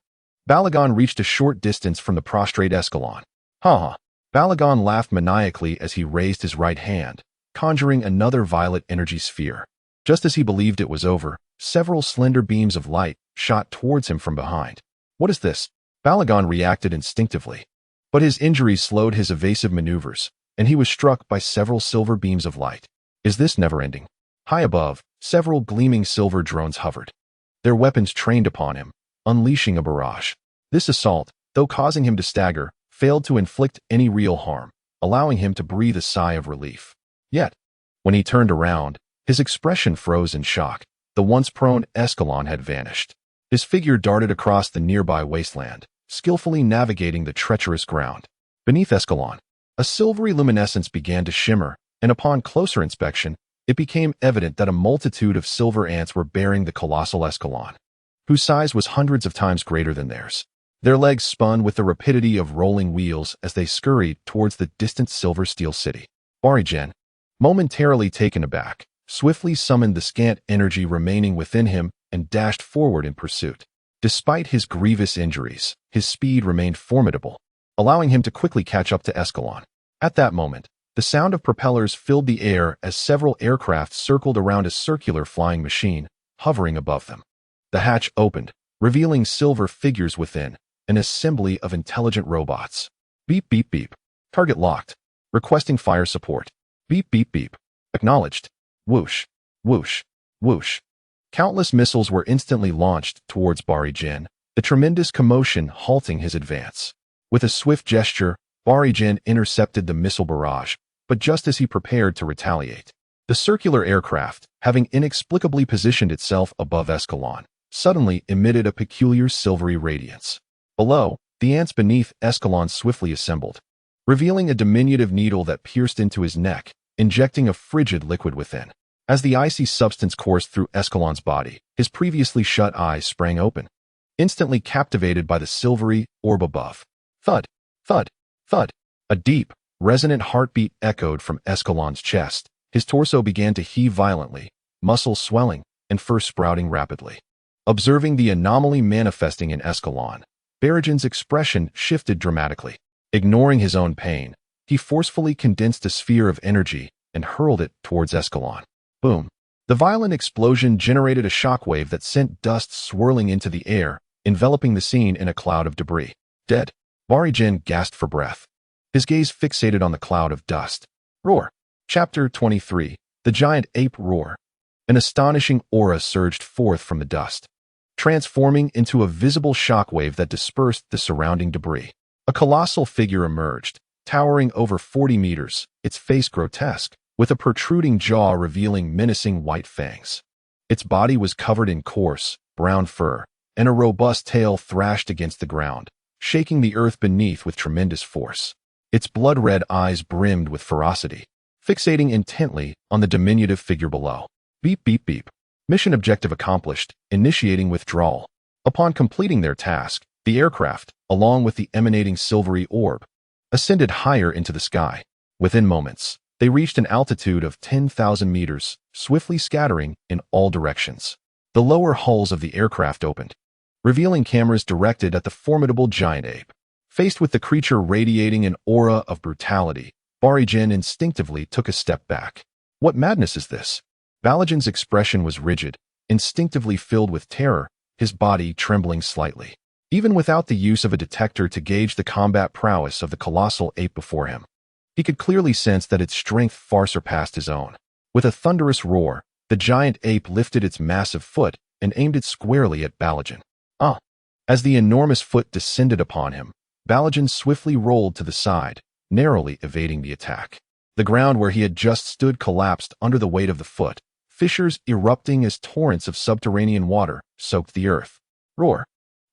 Balagon reached a short distance from the prostrate Escalon. Ha ha. Balagon laughed maniacally as he raised his right hand, conjuring another violet energy sphere. Just as he believed it was over, several slender beams of light shot towards him from behind. What is this? Balagon reacted instinctively, but his injuries slowed his evasive maneuvers, and he was struck by several silver beams of light. Is this never-ending? High above, several gleaming silver drones hovered, their weapons trained upon him, unleashing a barrage. This assault, though causing him to stagger, failed to inflict any real harm, allowing him to breathe a sigh of relief. Yet, when he turned around, his expression froze in shock. The once prone Escalon had vanished. His figure darted across the nearby wasteland, skillfully navigating the treacherous ground. Beneath Escalon, a silvery luminescence began to shimmer, and upon closer inspection, it became evident that a multitude of silver ants were bearing the colossal Escalon, whose size was hundreds of times greater than theirs. Their legs spun with the rapidity of rolling wheels as they scurried towards the distant silver steel city. Barigen, momentarily taken aback, swiftly summoned the scant energy remaining within him and dashed forward in pursuit. Despite his grievous injuries, his speed remained formidable, allowing him to quickly catch up to Escalon. At that moment, the sound of propellers filled the air as several aircraft circled around a circular flying machine, hovering above them. The hatch opened, revealing silver figures within, an assembly of intelligent robots. Beep beep beep. Target locked. Requesting fire support. Beep beep beep. Acknowledged. Whoosh. Whoosh. Whoosh. Countless missiles were instantly launched towards Bari Jin, the tremendous commotion halting his advance. With a swift gesture, Bari Jin intercepted the missile barrage, but just as he prepared to retaliate, the circular aircraft, having inexplicably positioned itself above Escalon, suddenly emitted a peculiar silvery radiance. Below, the ants beneath Escalon swiftly assembled, revealing a diminutive needle that pierced into his neck, injecting a frigid liquid within. As the icy substance coursed through Escalon's body, his previously shut eyes sprang open, instantly captivated by the silvery orb above. Thud, thud, thud. A deep, resonant heartbeat echoed from Escalon's chest. His torso began to heave violently, muscles swelling and fur sprouting rapidly. Observing the anomaly manifesting in Escalon, Barajan's expression shifted dramatically. Ignoring his own pain, he forcefully condensed a sphere of energy and hurled it towards Escalon. Boom! The violent explosion generated a shockwave that sent dust swirling into the air, enveloping the scene in a cloud of debris. Dead. Bari Jin gasped for breath, his gaze fixated on the cloud of dust. Roar! Chapter 23. The Giant Ape Roar. An astonishing aura surged forth from the dust, transforming into a visible shockwave that dispersed the surrounding debris. A colossal figure emerged, towering over 40 meters, its face grotesque, with a protruding jaw revealing menacing white fangs. Its body was covered in coarse, brown fur, and a robust tail thrashed against the ground, shaking the earth beneath with tremendous force. Its blood-red eyes brimmed with ferocity, fixating intently on the diminutive figure below. Beep, beep, beep. Mission objective accomplished, initiating withdrawal. Upon completing their task, the aircraft, along with the emanating silvery orb, ascended higher into the sky. Within moments, they reached an altitude of 10,000 meters, swiftly scattering in all directions. The lower hulls of the aircraft opened, revealing cameras directed at the formidable giant ape. Faced with the creature radiating an aura of brutality, Bari Jin instinctively took a step back. What madness is this? Balajan's expression was rigid, instinctively filled with terror, his body trembling slightly. Even without the use of a detector to gauge the combat prowess of the colossal ape before him, he could clearly sense that its strength far surpassed his own. With a thunderous roar, the giant ape lifted its massive foot and aimed it squarely at Balajan. As the enormous foot descended upon him, Balajan swiftly rolled to the side, narrowly evading the attack. The ground where he had just stood collapsed under the weight of the foot, fissures erupting as torrents of subterranean water soaked the earth. Roar!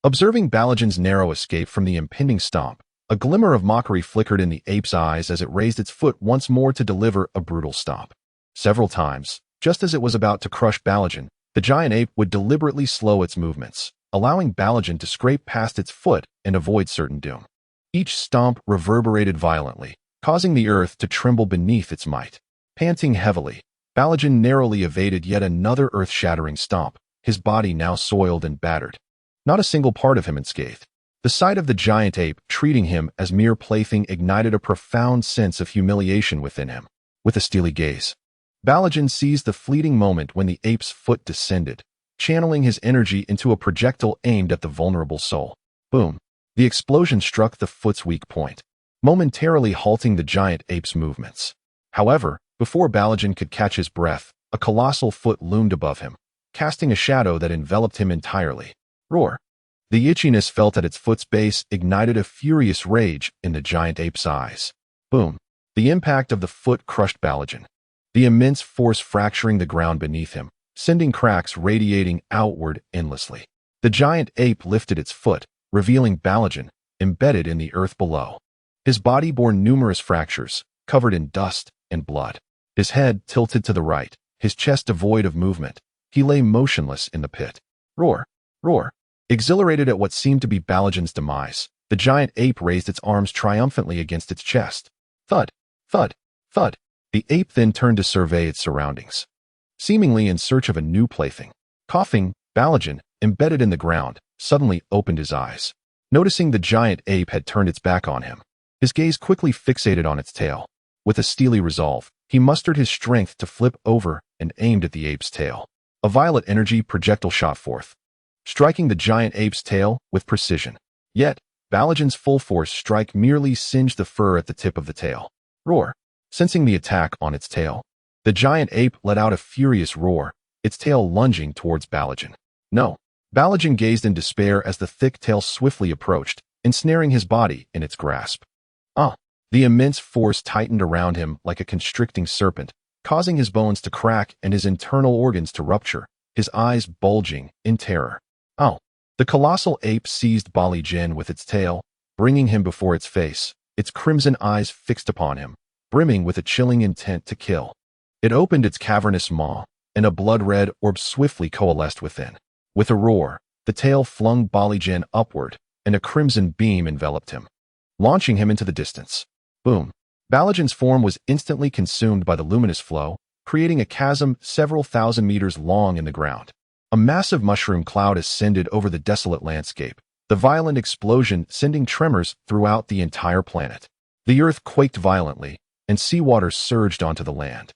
Observing Balajan's narrow escape from the impending stomp, a glimmer of mockery flickered in the ape's eyes as it raised its foot once more to deliver a brutal stomp. Several times, just as it was about to crush Balajan, the giant ape would deliberately slow its movements, allowing Balajan to scrape past its foot and avoid certain doom. Each stomp reverberated violently, causing the earth to tremble beneath its might. Panting heavily, Balajan narrowly evaded yet another earth-shattering stomp, his body now soiled and battered. Not a single part of him unscathed. The sight of the giant ape treating him as mere plaything ignited a profound sense of humiliation within him. With a steely gaze, Balajan seized the fleeting moment when the ape's foot descended, channeling his energy into a projectile aimed at the vulnerable soul. Boom! The explosion struck the foot's weak point, momentarily halting the giant ape's movements. However, before Balajan could catch his breath, a colossal foot loomed above him, casting a shadow that enveloped him entirely. Roar! The itchiness felt at its foot's base ignited a furious rage in the giant ape's eyes. Boom! The impact of the foot crushed Balajan, the immense force fracturing the ground beneath him, sending cracks radiating outward endlessly. The giant ape lifted its foot, revealing Balajan, embedded in the earth below. His body bore numerous fractures, covered in dust and blood. His head tilted to the right, his chest devoid of movement. He lay motionless in the pit. Roar! Roar! Exhilarated at what seemed to be Balajan's demise, the giant ape raised its arms triumphantly against its chest. Thud! Thud! Thud! The ape then turned to survey its surroundings, seemingly in search of a new plaything. Coughing, Balajan, embedded in the ground, suddenly opened his eyes. Noticing the giant ape had turned its back on him, his gaze quickly fixated on its tail. With a steely resolve, he mustered his strength to flip over and aimed at the ape's tail. A violet energy projectile shot forth, striking the giant ape's tail with precision. Yet, Balajan's full force strike merely singed the fur at the tip of the tail. Roar! Sensing the attack on its tail, the giant ape let out a furious roar, its tail lunging towards Balajan. No. Balajan gazed in despair as the thick tail swiftly approached, ensnaring his body in its grasp. The immense force tightened around him like a constricting serpent, causing his bones to crack and his internal organs to rupture, his eyes bulging in terror. The colossal ape seized Balajan with its tail, bringing him before its face, its crimson eyes fixed upon him, brimming with a chilling intent to kill. It opened its cavernous maw, and a blood-red orb swiftly coalesced within. With a roar, the tail flung Balajan upward, and a crimson beam enveloped him, launching him into the distance. Boom! Balajan's form was instantly consumed by the luminous flow, creating a chasm several thousand meters long in the ground. A massive mushroom cloud ascended over the desolate landscape, the violent explosion sending tremors throughout the entire planet. The earth quaked violently, and seawater surged onto the land,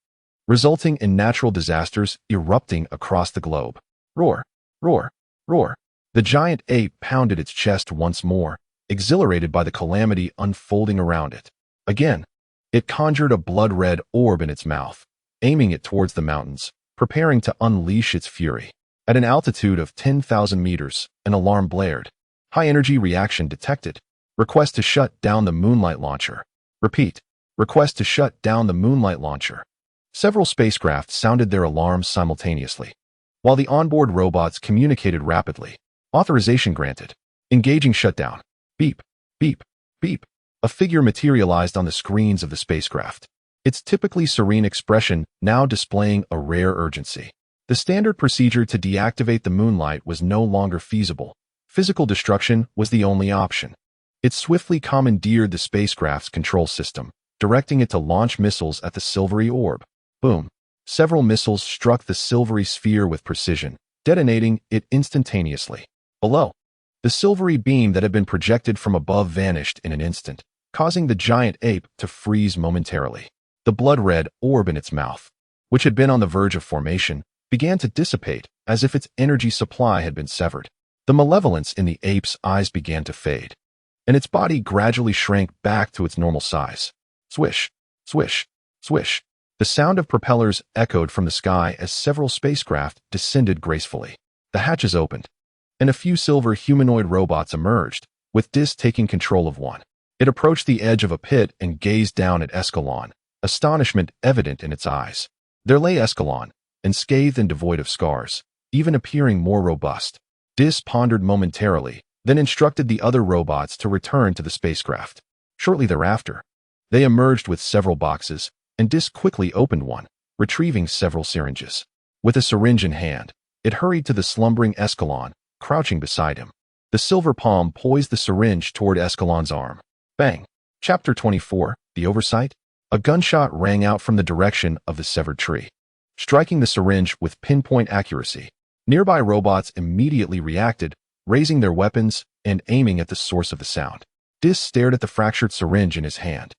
resulting in natural disasters erupting across the globe. Roar! Roar! Roar! The giant ape pounded its chest once more, exhilarated by the calamity unfolding around it. Again, it conjured a blood-red orb in its mouth, aiming it towards the mountains, preparing to unleash its fury. At an altitude of 10,000 meters, an alarm blared. High-energy reaction detected. Request to shut down the Moonlight Launcher. Repeat. Request to shut down the Moonlight Launcher. Several spacecraft sounded their alarms simultaneously, while the onboard robots communicated rapidly. Authorization granted. Engaging shutdown. Beep, beep, beep. A figure materialized on the screens of the spacecraft, its typically serene expression now displaying a rare urgency. The standard procedure to deactivate the Moonlight was no longer feasible. Physical destruction was the only option. It swiftly commandeered the spacecraft's control system, directing it to launch missiles at the silvery orb. Boom! Several missiles struck the silvery sphere with precision, detonating it instantaneously. Below, the silvery beam that had been projected from above vanished in an instant, causing the giant ape to freeze momentarily. The blood-red orb in its mouth, which had been on the verge of formation, began to dissipate as if its energy supply had been severed. The malevolence in the ape's eyes began to fade, and its body gradually shrank back to its normal size. Swish, swish, swish. The sound of propellers echoed from the sky as several spacecraft descended gracefully. The hatches opened, and a few silver humanoid robots emerged, with Dis taking control of one. It approached the edge of a pit and gazed down at Escalon, astonishment evident in its eyes. There lay Escalon, unscathed and devoid of scars, even appearing more robust. Dis pondered momentarily, then instructed the other robots to return to the spacecraft. Shortly thereafter, they emerged with several boxes, and Dis quickly opened one, retrieving several syringes. With a syringe in hand, it hurried to the slumbering Escalon, crouching beside him. The silver palm poised the syringe toward Escalon's arm. Bang! Chapter 24, The Oversight. A gunshot rang out from the direction of the severed tree, striking the syringe with pinpoint accuracy. Nearby robots immediately reacted, raising their weapons and aiming at the source of the sound. Dis stared at the fractured syringe in his hand,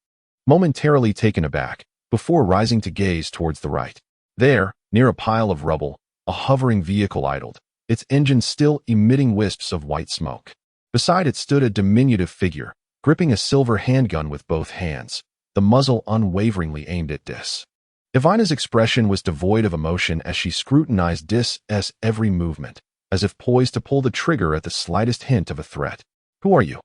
momentarily taken aback, before rising to gaze towards the right. There, near a pile of rubble, a hovering vehicle idled, its engine still emitting wisps of white smoke. Beside it stood a diminutive figure, gripping a silver handgun with both hands, the muzzle unwaveringly aimed at Dis. Evina's expression was devoid of emotion as she scrutinized Dis's every movement, as if poised to pull the trigger at the slightest hint of a threat. "Who are you?"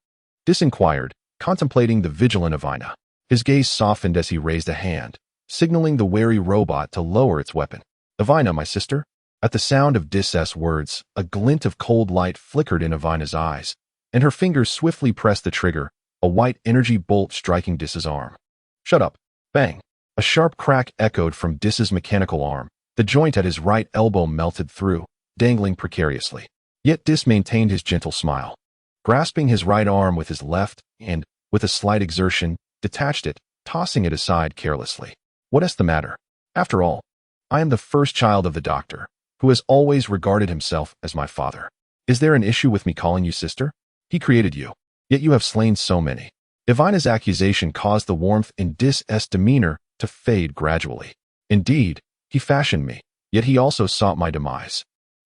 Dis inquired, contemplating the vigilant Evina. His gaze softened as he raised a hand, signaling the wary robot to lower its weapon. "Evina, my sister?" At the sound of Dis's words, a glint of cold light flickered in Evina's eyes, and her fingers swiftly pressed the trigger, a white energy bolt striking Dis's arm. "Shut up." Bang! A sharp crack echoed from Dis's mechanical arm. The joint at his right elbow melted through, dangling precariously. Yet Dis maintained his gentle smile. Grasping his right arm with his left, and, with a slight exertion, detached it, tossing it aside carelessly. "What is the matter? After all, I am the first child of the doctor, who has always regarded himself as my father. Is there an issue with me calling you sister? He created you, yet you have slain so many." Evina's accusation caused the warmth in Dis's demeanor to fade gradually. "Indeed, he fashioned me, yet he also sought my demise.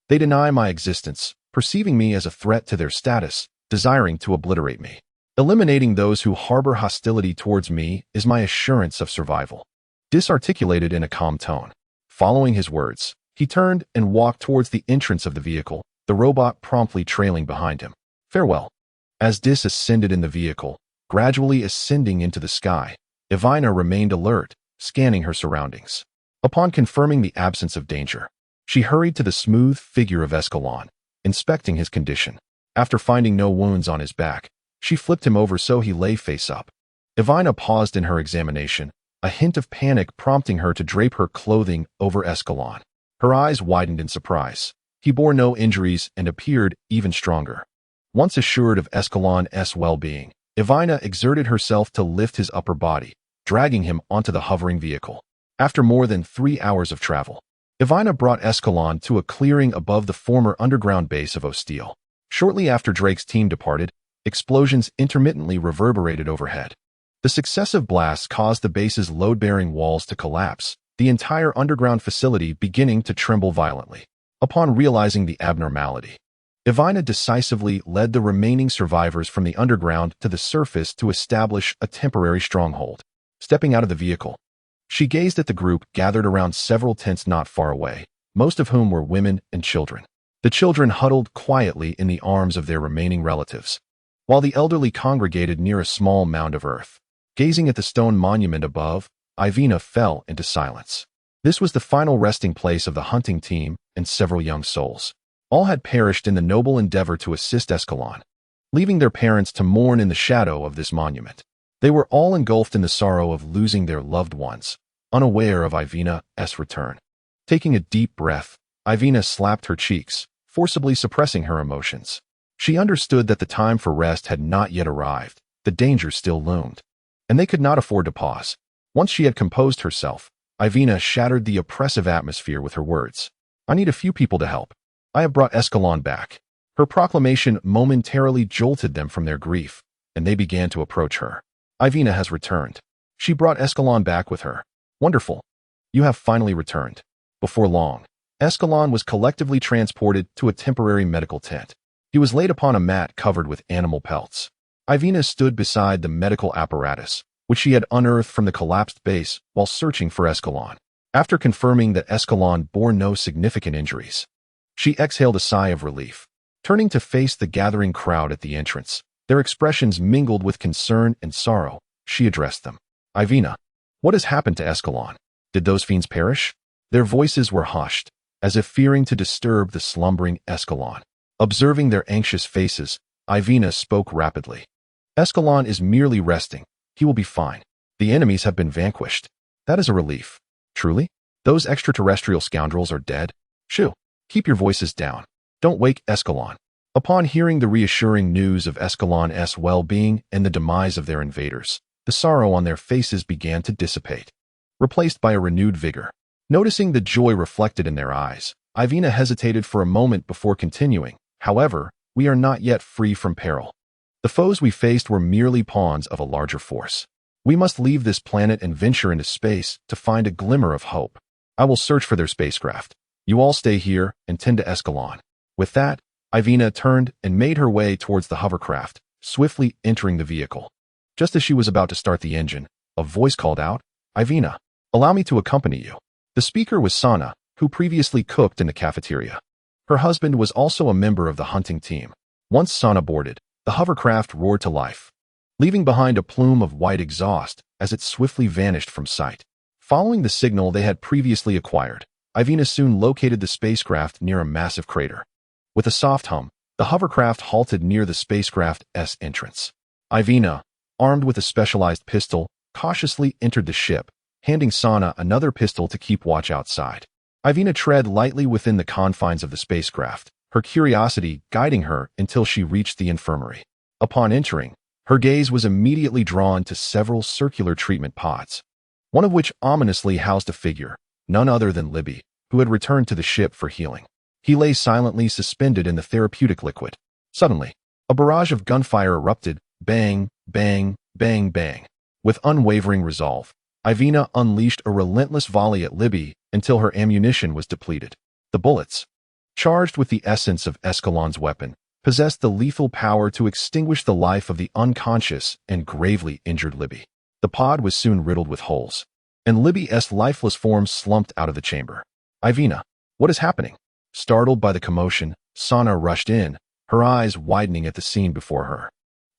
They deny my existence, perceiving me as a threat to their status, desiring to obliterate me. Eliminating those who harbor hostility towards me is my assurance of survival." Dis articulated in a calm tone. Following his words, He turned and walked towards the entrance of the vehicle, the robot promptly trailing behind him. Farewell. As Dis ascended in the vehicle, gradually ascending into the sky, Evina remained alert, scanning her surroundings. Upon confirming the absence of danger, she hurried to the smooth figure of Escalon, inspecting his condition. After finding no wounds on his back, she flipped him over so he lay face up. Evina paused in her examination, a hint of panic prompting her to drape her clothing over Escalon. Her eyes widened in surprise. He bore no injuries and appeared even stronger. Once assured of Escalon's well-being, Evina exerted herself to lift his upper body, dragging him onto the hovering vehicle. After more than 3 hours of travel, Evina brought Escalon to a clearing above the former underground base of Osteel. Shortly after Drake's team departed, explosions intermittently reverberated overhead. The successive blasts caused the base's load-bearing walls to collapse, the entire underground facility beginning to tremble violently. Upon realizing the abnormality, Evina decisively led the remaining survivors from the underground to the surface to establish a temporary stronghold. Stepping out of the vehicle, she gazed at the group gathered around several tents not far away, most of whom were women and children. The children huddled quietly in the arms of their remaining relatives, while the elderly congregated near a small mound of earth. Gazing at the stone monument above, Evina fell into silence. This was the final resting place of the hunting team and several young souls. All had perished in the noble endeavor to assist Escalon, leaving their parents to mourn in the shadow of this monument. They were all engulfed in the sorrow of losing their loved ones, unaware of Evina's return. Taking a deep breath, Evina slapped her cheeks, forcibly suppressing her emotions. She understood that the time for rest had not yet arrived, the danger still loomed, and they could not afford to pause. Once she had composed herself, Evina shattered the oppressive atmosphere with her words. I need a few people to help. I have brought Escalon back. Her proclamation momentarily jolted them from their grief, and they began to approach her. Evina has returned. She brought Escalon back with her. Wonderful. You have finally returned. Before long, Escalon was collectively transported to a temporary medical tent. He was laid upon a mat covered with animal pelts. Evina stood beside the medical apparatus, which she had unearthed from the collapsed base while searching for Escalon. After confirming that Escalon bore no significant injuries, she exhaled a sigh of relief. Turning to face the gathering crowd at the entrance, their expressions mingled with concern and sorrow, she addressed them. Evina, what has happened to Escalon? Did those fiends perish? Their voices were hushed, as if fearing to disturb the slumbering Escalon. Observing their anxious faces, Evina spoke rapidly. Escalon is merely resting. He will be fine. The enemies have been vanquished. That is a relief. Truly? Those extraterrestrial scoundrels are dead? Shoo. Keep your voices down. Don't wake Escalon. Upon hearing the reassuring news of Escalon's well-being and the demise of their invaders, the sorrow on their faces began to dissipate, replaced by a renewed vigor. Noticing the joy reflected in their eyes, Evina hesitated for a moment before continuing. However, we are not yet free from peril. The foes we faced were merely pawns of a larger force. We must leave this planet and venture into space to find a glimmer of hope. I will search for their spacecraft. You all stay here and tend to Escalon. With that, Evina turned and made her way towards the hovercraft, swiftly entering the vehicle. Just as she was about to start the engine, a voice called out, Evina, allow me to accompany you. The speaker was Sana, who previously cooked in the cafeteria. Her husband was also a member of the hunting team. Once Sana boarded, the hovercraft roared to life, leaving behind a plume of white exhaust as it swiftly vanished from sight. Following the signal they had previously acquired, Evina soon located the spacecraft near a massive crater. With a soft hum, the hovercraft halted near the spacecraft's entrance. Evina, armed with a specialized pistol, cautiously entered the ship, handing Sana another pistol to keep watch outside. Evina tread lightly within the confines of the spacecraft, her curiosity guiding her until she reached the infirmary. Upon entering, her gaze was immediately drawn to several circular treatment pods, one of which ominously housed a figure, none other than Libby, who had returned to the ship for healing. He lay silently suspended in the therapeutic liquid. Suddenly, a barrage of gunfire erupted, bang, bang, bang, bang. With unwavering resolve, Evina unleashed a relentless volley at Libby until her ammunition was depleted. The bullets, charged with the essence of Escalon's weapon, possessed the lethal power to extinguish the life of the unconscious and gravely injured Libby. The pod was soon riddled with holes, and Libby's lifeless form slumped out of the chamber. Evina, What is happening? Startled by the commotion, Sana rushed in, her eyes widening at the scene before her.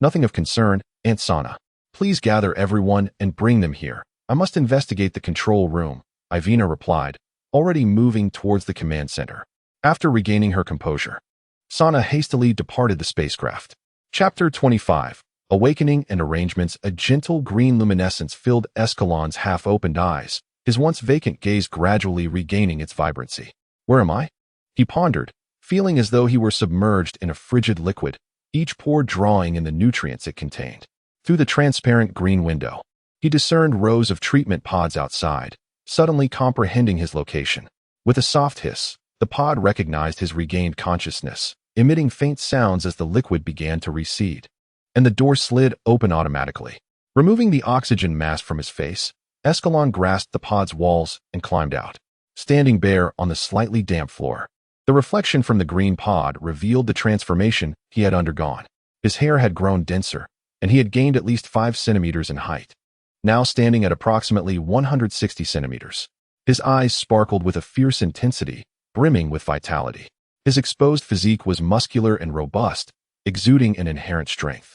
Nothing of concern, Aunt Sana. Please gather everyone and bring them here. I must investigate the control room, Ivina replied, already moving towards the command center. After regaining her composure, Sana hastily departed the spacecraft. Chapter 25. Awakening and Arrangements. A gentle green luminescence filled Escalon's half-opened eyes, his once vacant gaze gradually regaining its vibrancy. Where am I? He pondered, feeling as though he were submerged in a frigid liquid, each pore drawing in the nutrients it contained. Through the transparent green window, he discerned rows of treatment pods outside, suddenly comprehending his location. With a soft hiss, the pod recognized his regained consciousness, emitting faint sounds as the liquid began to recede, and the door slid open automatically. Removing the oxygen mask from his face, Escalon grasped the pod's walls and climbed out. Standing bare on the slightly damp floor, the reflection from the green pod revealed the transformation he had undergone. His hair had grown denser, and he had gained at least 5 centimeters in height, now standing at approximately 160 centimeters. His eyes sparkled with a fierce intensity, brimming with vitality. His exposed physique was muscular and robust, exuding an inherent strength.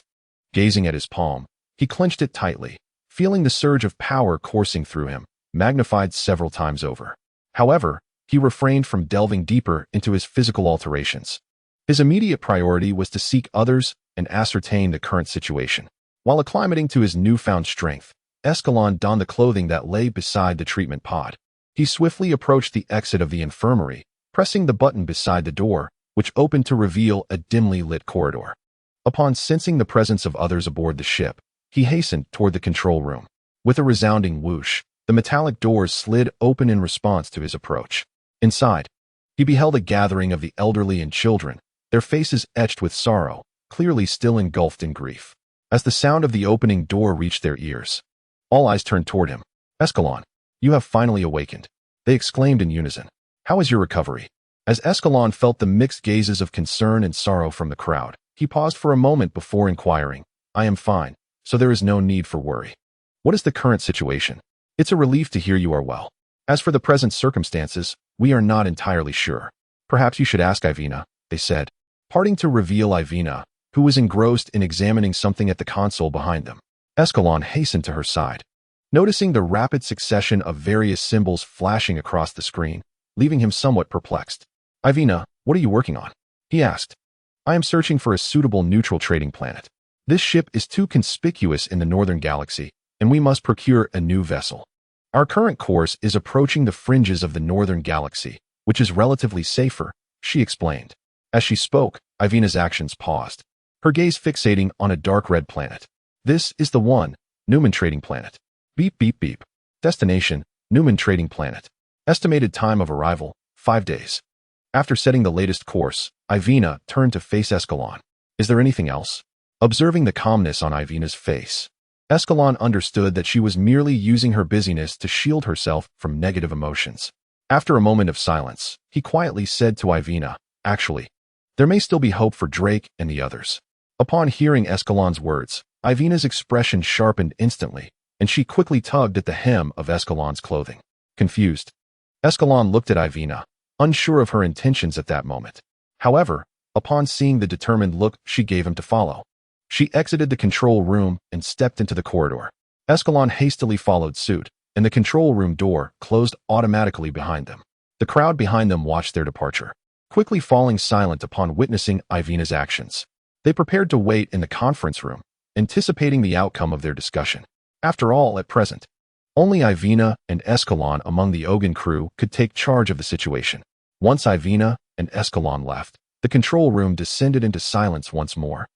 Gazing at his palm, he clenched it tightly, feeling the surge of power coursing through him, magnified several times over. However, he refrained from delving deeper into his physical alterations. His immediate priority was to seek others and ascertain the current situation. While acclimating to his newfound strength, Escalon donned the clothing that lay beside the treatment pod. He swiftly approached the exit of the infirmary, pressing the button beside the door, which opened to reveal a dimly lit corridor. Upon sensing the presence of others aboard the ship, he hastened toward the control room. With a resounding whoosh, the metallic doors slid open in response to his approach. Inside, he beheld a gathering of the elderly and children, their faces etched with sorrow, clearly still engulfed in grief. As the sound of the opening door reached their ears, all eyes turned toward him. Escalon, you have finally awakened, they exclaimed in unison. How is your recovery? As Escalon felt the mixed gazes of concern and sorrow from the crowd, he paused for a moment before inquiring, I am fine, so there is no need for worry. What is the current situation? It's a relief to hear you are well. As for the present circumstances, we are not entirely sure. Perhaps you should ask Ivina, they said, parting to reveal Ivina, who was engrossed in examining something at the console behind them. Escalon hastened to her side, noticing the rapid succession of various symbols flashing across the screen, leaving him somewhat perplexed. Ivina, what are you working on? He asked. I am searching for a suitable neutral trading planet. This ship is too conspicuous in the northern galaxy, and we must procure a new vessel. Our current course is approaching the fringes of the northern galaxy, which is relatively safer, she explained. As she spoke, Ivina's actions paused, her gaze fixating on a dark red planet. This is the one, Newman Trading Planet. Beep beep beep. Destination, Newman Trading Planet. Estimated time of arrival, 5 days. After setting the latest course, Ivina turned to face Escalon. Is there anything else? Observing the calmness on Ivina's face, Escalon understood that she was merely using her busyness to shield herself from negative emotions. After a moment of silence, he quietly said to Ivina, actually, there may still be hope for Drake and the others. Upon hearing Escalon's words, Ivina's expression sharpened instantly, and she quickly tugged at the hem of Escalon's clothing. Confused, Escalon looked at Ivina, unsure of her intentions at that moment. However, upon seeing the determined look she gave him to follow, she exited the control room and stepped into the corridor. Escalon hastily followed suit, and the control room door closed automatically behind them. The crowd behind them watched their departure, quickly falling silent upon witnessing Ivina's actions. They prepared to wait in the conference room, anticipating the outcome of their discussion. After all, at present, only Ivina and Escalon among the Ogan crew could take charge of the situation. Once Ivina and Escalon left, the control room descended into silence once more,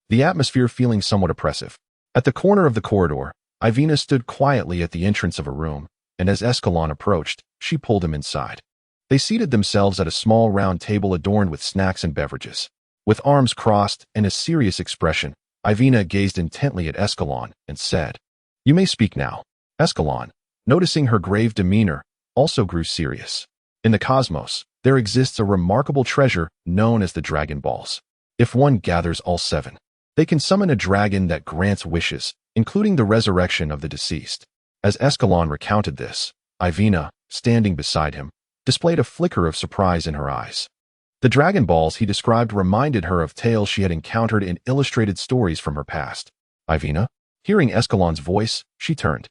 the atmosphere feeling somewhat oppressive. At the corner of the corridor, Ivina stood quietly at the entrance of a room, and as Escalon approached, she pulled him inside. They seated themselves at a small round table adorned with snacks and beverages. With arms crossed and a serious expression, Ivina gazed intently at Escalon and said, You may speak now. Escalon, noticing her grave demeanor, also grew serious. In the cosmos, there exists a remarkable treasure known as the Dragon Balls. If one gathers all 7, they can summon a dragon that grants wishes, including the resurrection of the deceased. As Escalon recounted this, Ivina, standing beside him, displayed a flicker of surprise in her eyes. The Dragon Balls he described reminded her of tales she had encountered in illustrated stories from her past. Ivina? Hearing Escalon's voice, she turned,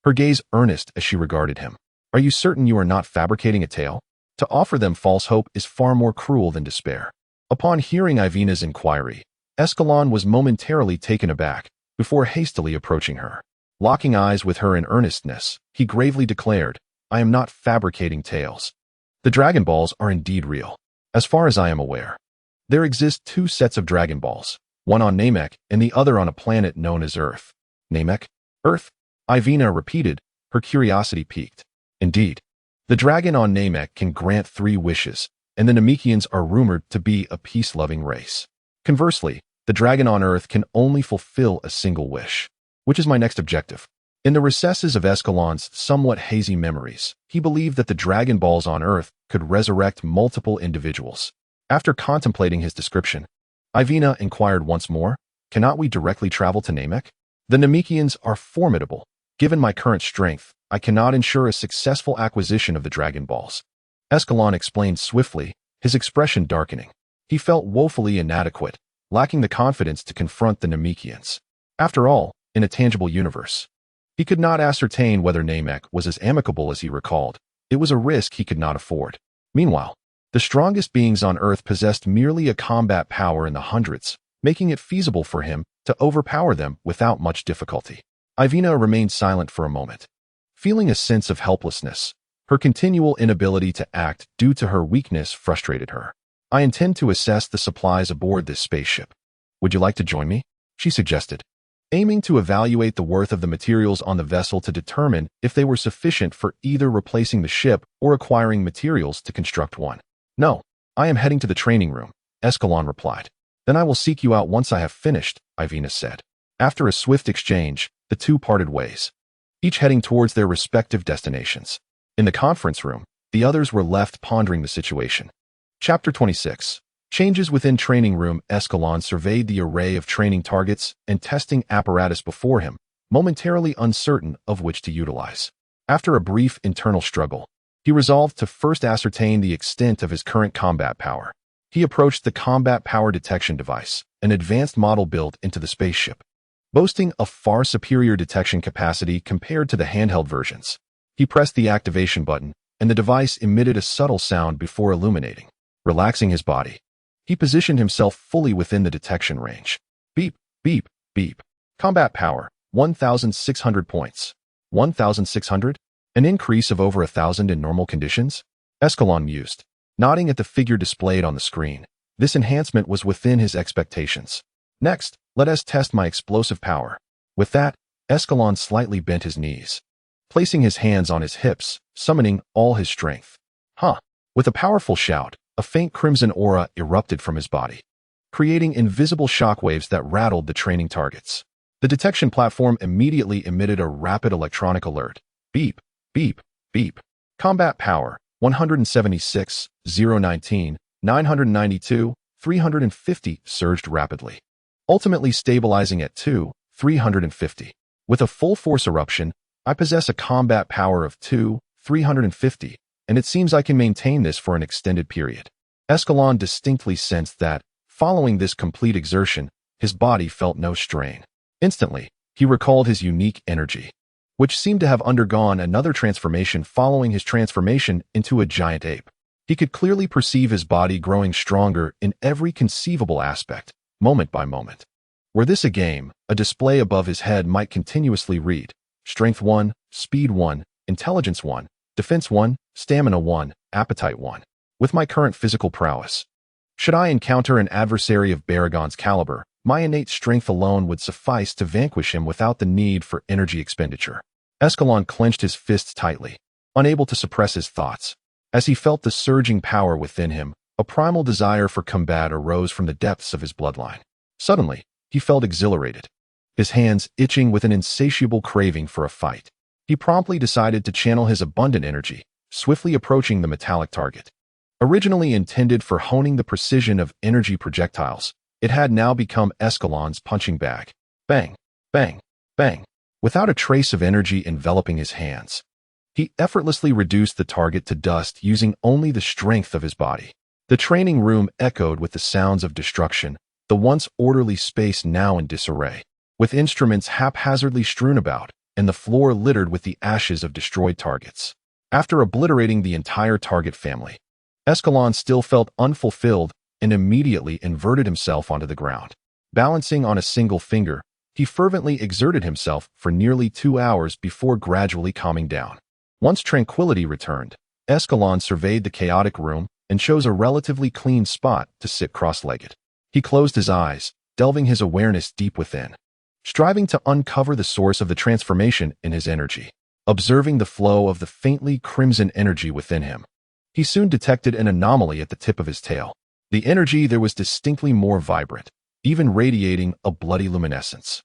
her gaze earnest as she regarded him. Are you certain you are not fabricating a tale? To offer them false hope is far more cruel than despair. Upon hearing Ivina's inquiry, Escalon was momentarily taken aback before hastily approaching her. Locking eyes with her in earnestness, he gravely declared, I am not fabricating tales. The Dragon Balls are indeed real. As far as I am aware, there exist two sets of Dragon Balls, one on Namek and the other on a planet known as Earth. Namek? Earth? Ivina repeated, her curiosity piqued. Indeed, the dragon on Namek can grant 3 wishes, and the Namekians are rumored to be a peace-loving race. Conversely, the dragon on Earth can only fulfill a single wish, which is my next objective. In the recesses of Escalon's somewhat hazy memories, he believed that the Dragon Balls on Earth could resurrect multiple individuals. After contemplating his description, Ivina inquired once more, cannot we directly travel to Namek? The Namekians are formidable. Given my current strength, I cannot ensure a successful acquisition of the Dragon Balls. Escalon explained swiftly, his expression darkening. He felt woefully inadequate, lacking the confidence to confront the Namekians. After all, in a tangible universe, he could not ascertain whether Namek was as amicable as he recalled. It was a risk he could not afford. Meanwhile, the strongest beings on Earth possessed merely a combat power in the hundreds, making it feasible for him to overpower them without much difficulty. Ivina remained silent for a moment. Feeling a sense of helplessness, her continual inability to act due to her weakness frustrated her. I intend to assess the supplies aboard this spaceship. Would you like to join me? She suggested, aiming to evaluate the worth of the materials on the vessel to determine if they were sufficient for either replacing the ship or acquiring materials to construct one. No, I am heading to the training room, Escalon replied. Then I will seek you out once I have finished, Ivina said. After a swift exchange, the two parted ways, each heading towards their respective destinations. In the conference room, the others were left pondering the situation. Chapter 26. Changes within training room. Escalon surveyed the array of training targets and testing apparatus before him, momentarily uncertain of which to utilize. After a brief internal struggle, he resolved to first ascertain the extent of his current combat power. He approached the combat power detection device, an advanced model built into the spaceship, boasting a far superior detection capacity compared to the handheld versions. He pressed the activation button, and the device emitted a subtle sound before illuminating. Relaxing his body, he positioned himself fully within the detection range. Beep, beep, beep. Combat power, 1,600 points. 1,600? An increase of over 1,000 in normal conditions? Escalon mused, nodding at the figure displayed on the screen. This enhancement was within his expectations. Next, let us test my explosive power. With that, Escalon slightly bent his knees, placing his hands on his hips, summoning all his strength. With a powerful shout, a faint crimson aura erupted from his body, creating invisible shockwaves that rattled the training targets. The detection platform immediately emitted a rapid electronic alert. Beep, beep, beep. Combat power, 176, 019, 992, 350 surged rapidly, ultimately stabilizing at 350. With a full force eruption, I possess a combat power of 350, and it seems I can maintain this for an extended period. Escalon distinctly sensed that, following this complete exertion, his body felt no strain. Instantly, he recalled his unique energy, which seemed to have undergone another transformation following his transformation into a giant ape. He could clearly perceive his body growing stronger in every conceivable aspect, moment by moment. Were this a game, a display above his head might continuously read, Strength 1, Speed 1, Intelligence 1, Defense 1, Stamina 1, Appetite 1. With my current physical prowess, should I encounter an adversary of Baragon's caliber, my innate strength alone would suffice to vanquish him without the need for energy expenditure. Escalon clenched his fists tightly, unable to suppress his thoughts. As he felt the surging power within him, a primal desire for combat arose from the depths of his bloodline. Suddenly, he felt exhilarated, his hands itching with an insatiable craving for a fight. He promptly decided to channel his abundant energy, swiftly approaching the metallic target. Originally intended for honing the precision of energy projectiles, it had now become Escalon's punching bag. Bang, bang, bang. Without a trace of energy enveloping his hands, He effortlessly reduced the target to dust using only the strength of his body. The training room echoed with the sounds of destruction, the once orderly space now in disarray, with instruments haphazardly strewn about, and the floor littered with the ashes of destroyed targets. After obliterating the entire target family, Escalon still felt unfulfilled and immediately inverted himself onto the ground. Balancing on a single finger, he fervently exerted himself for nearly 2 hours before gradually calming down. Once tranquility returned, Escalon surveyed the chaotic room and chose a relatively clean spot to sit cross-legged. He closed his eyes, delving his awareness deep within, striving to uncover the source of the transformation in his energy. Observing the flow of the faintly crimson energy within him, he soon detected an anomaly at the tip of his tail. The energy there was distinctly more vibrant, even radiating a bloody luminescence.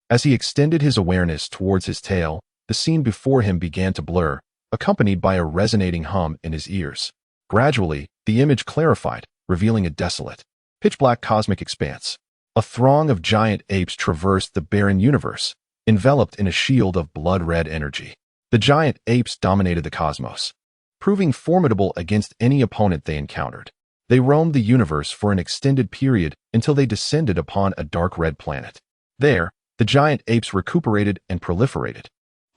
As he extended his awareness towards his tail, the scene before him began to blur, accompanied by a resonating hum in his ears. Gradually, the image clarified, revealing a desolate, pitch-black cosmic expanse. A throng of giant apes traversed the barren universe, enveloped in a shield of blood-red energy. The giant apes dominated the cosmos, proving formidable against any opponent they encountered. They roamed the universe for an extended period until they descended upon a dark red planet. There, the giant apes recuperated and proliferated.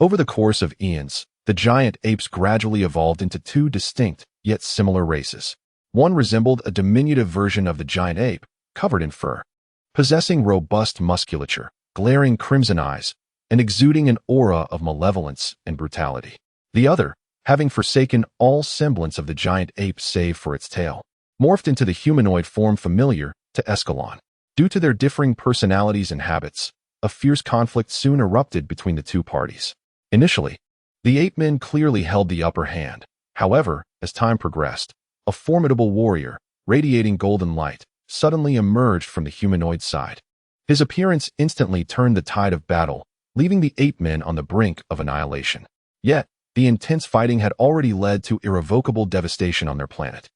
Over the course of eons, the giant apes gradually evolved into 2 distinct, yet similar races. One resembled a diminutive version of the giant ape, covered in fur, possessing robust musculature, glaring crimson eyes, and exuding an aura of malevolence and brutality. The other, having forsaken all semblance of the giant ape save for its tail, morphed into the humanoid form familiar to Escalon. Due to their differing personalities and habits, a fierce conflict soon erupted between the 2 parties. Initially, the ape men clearly held the upper hand. However, as time progressed, a formidable warrior, radiating golden light, suddenly emerged from the humanoid side. His appearance instantly turned the tide of battle, leaving the ape men on the brink of annihilation. Yet, the intense fighting had already led to irrevocable devastation on their planet.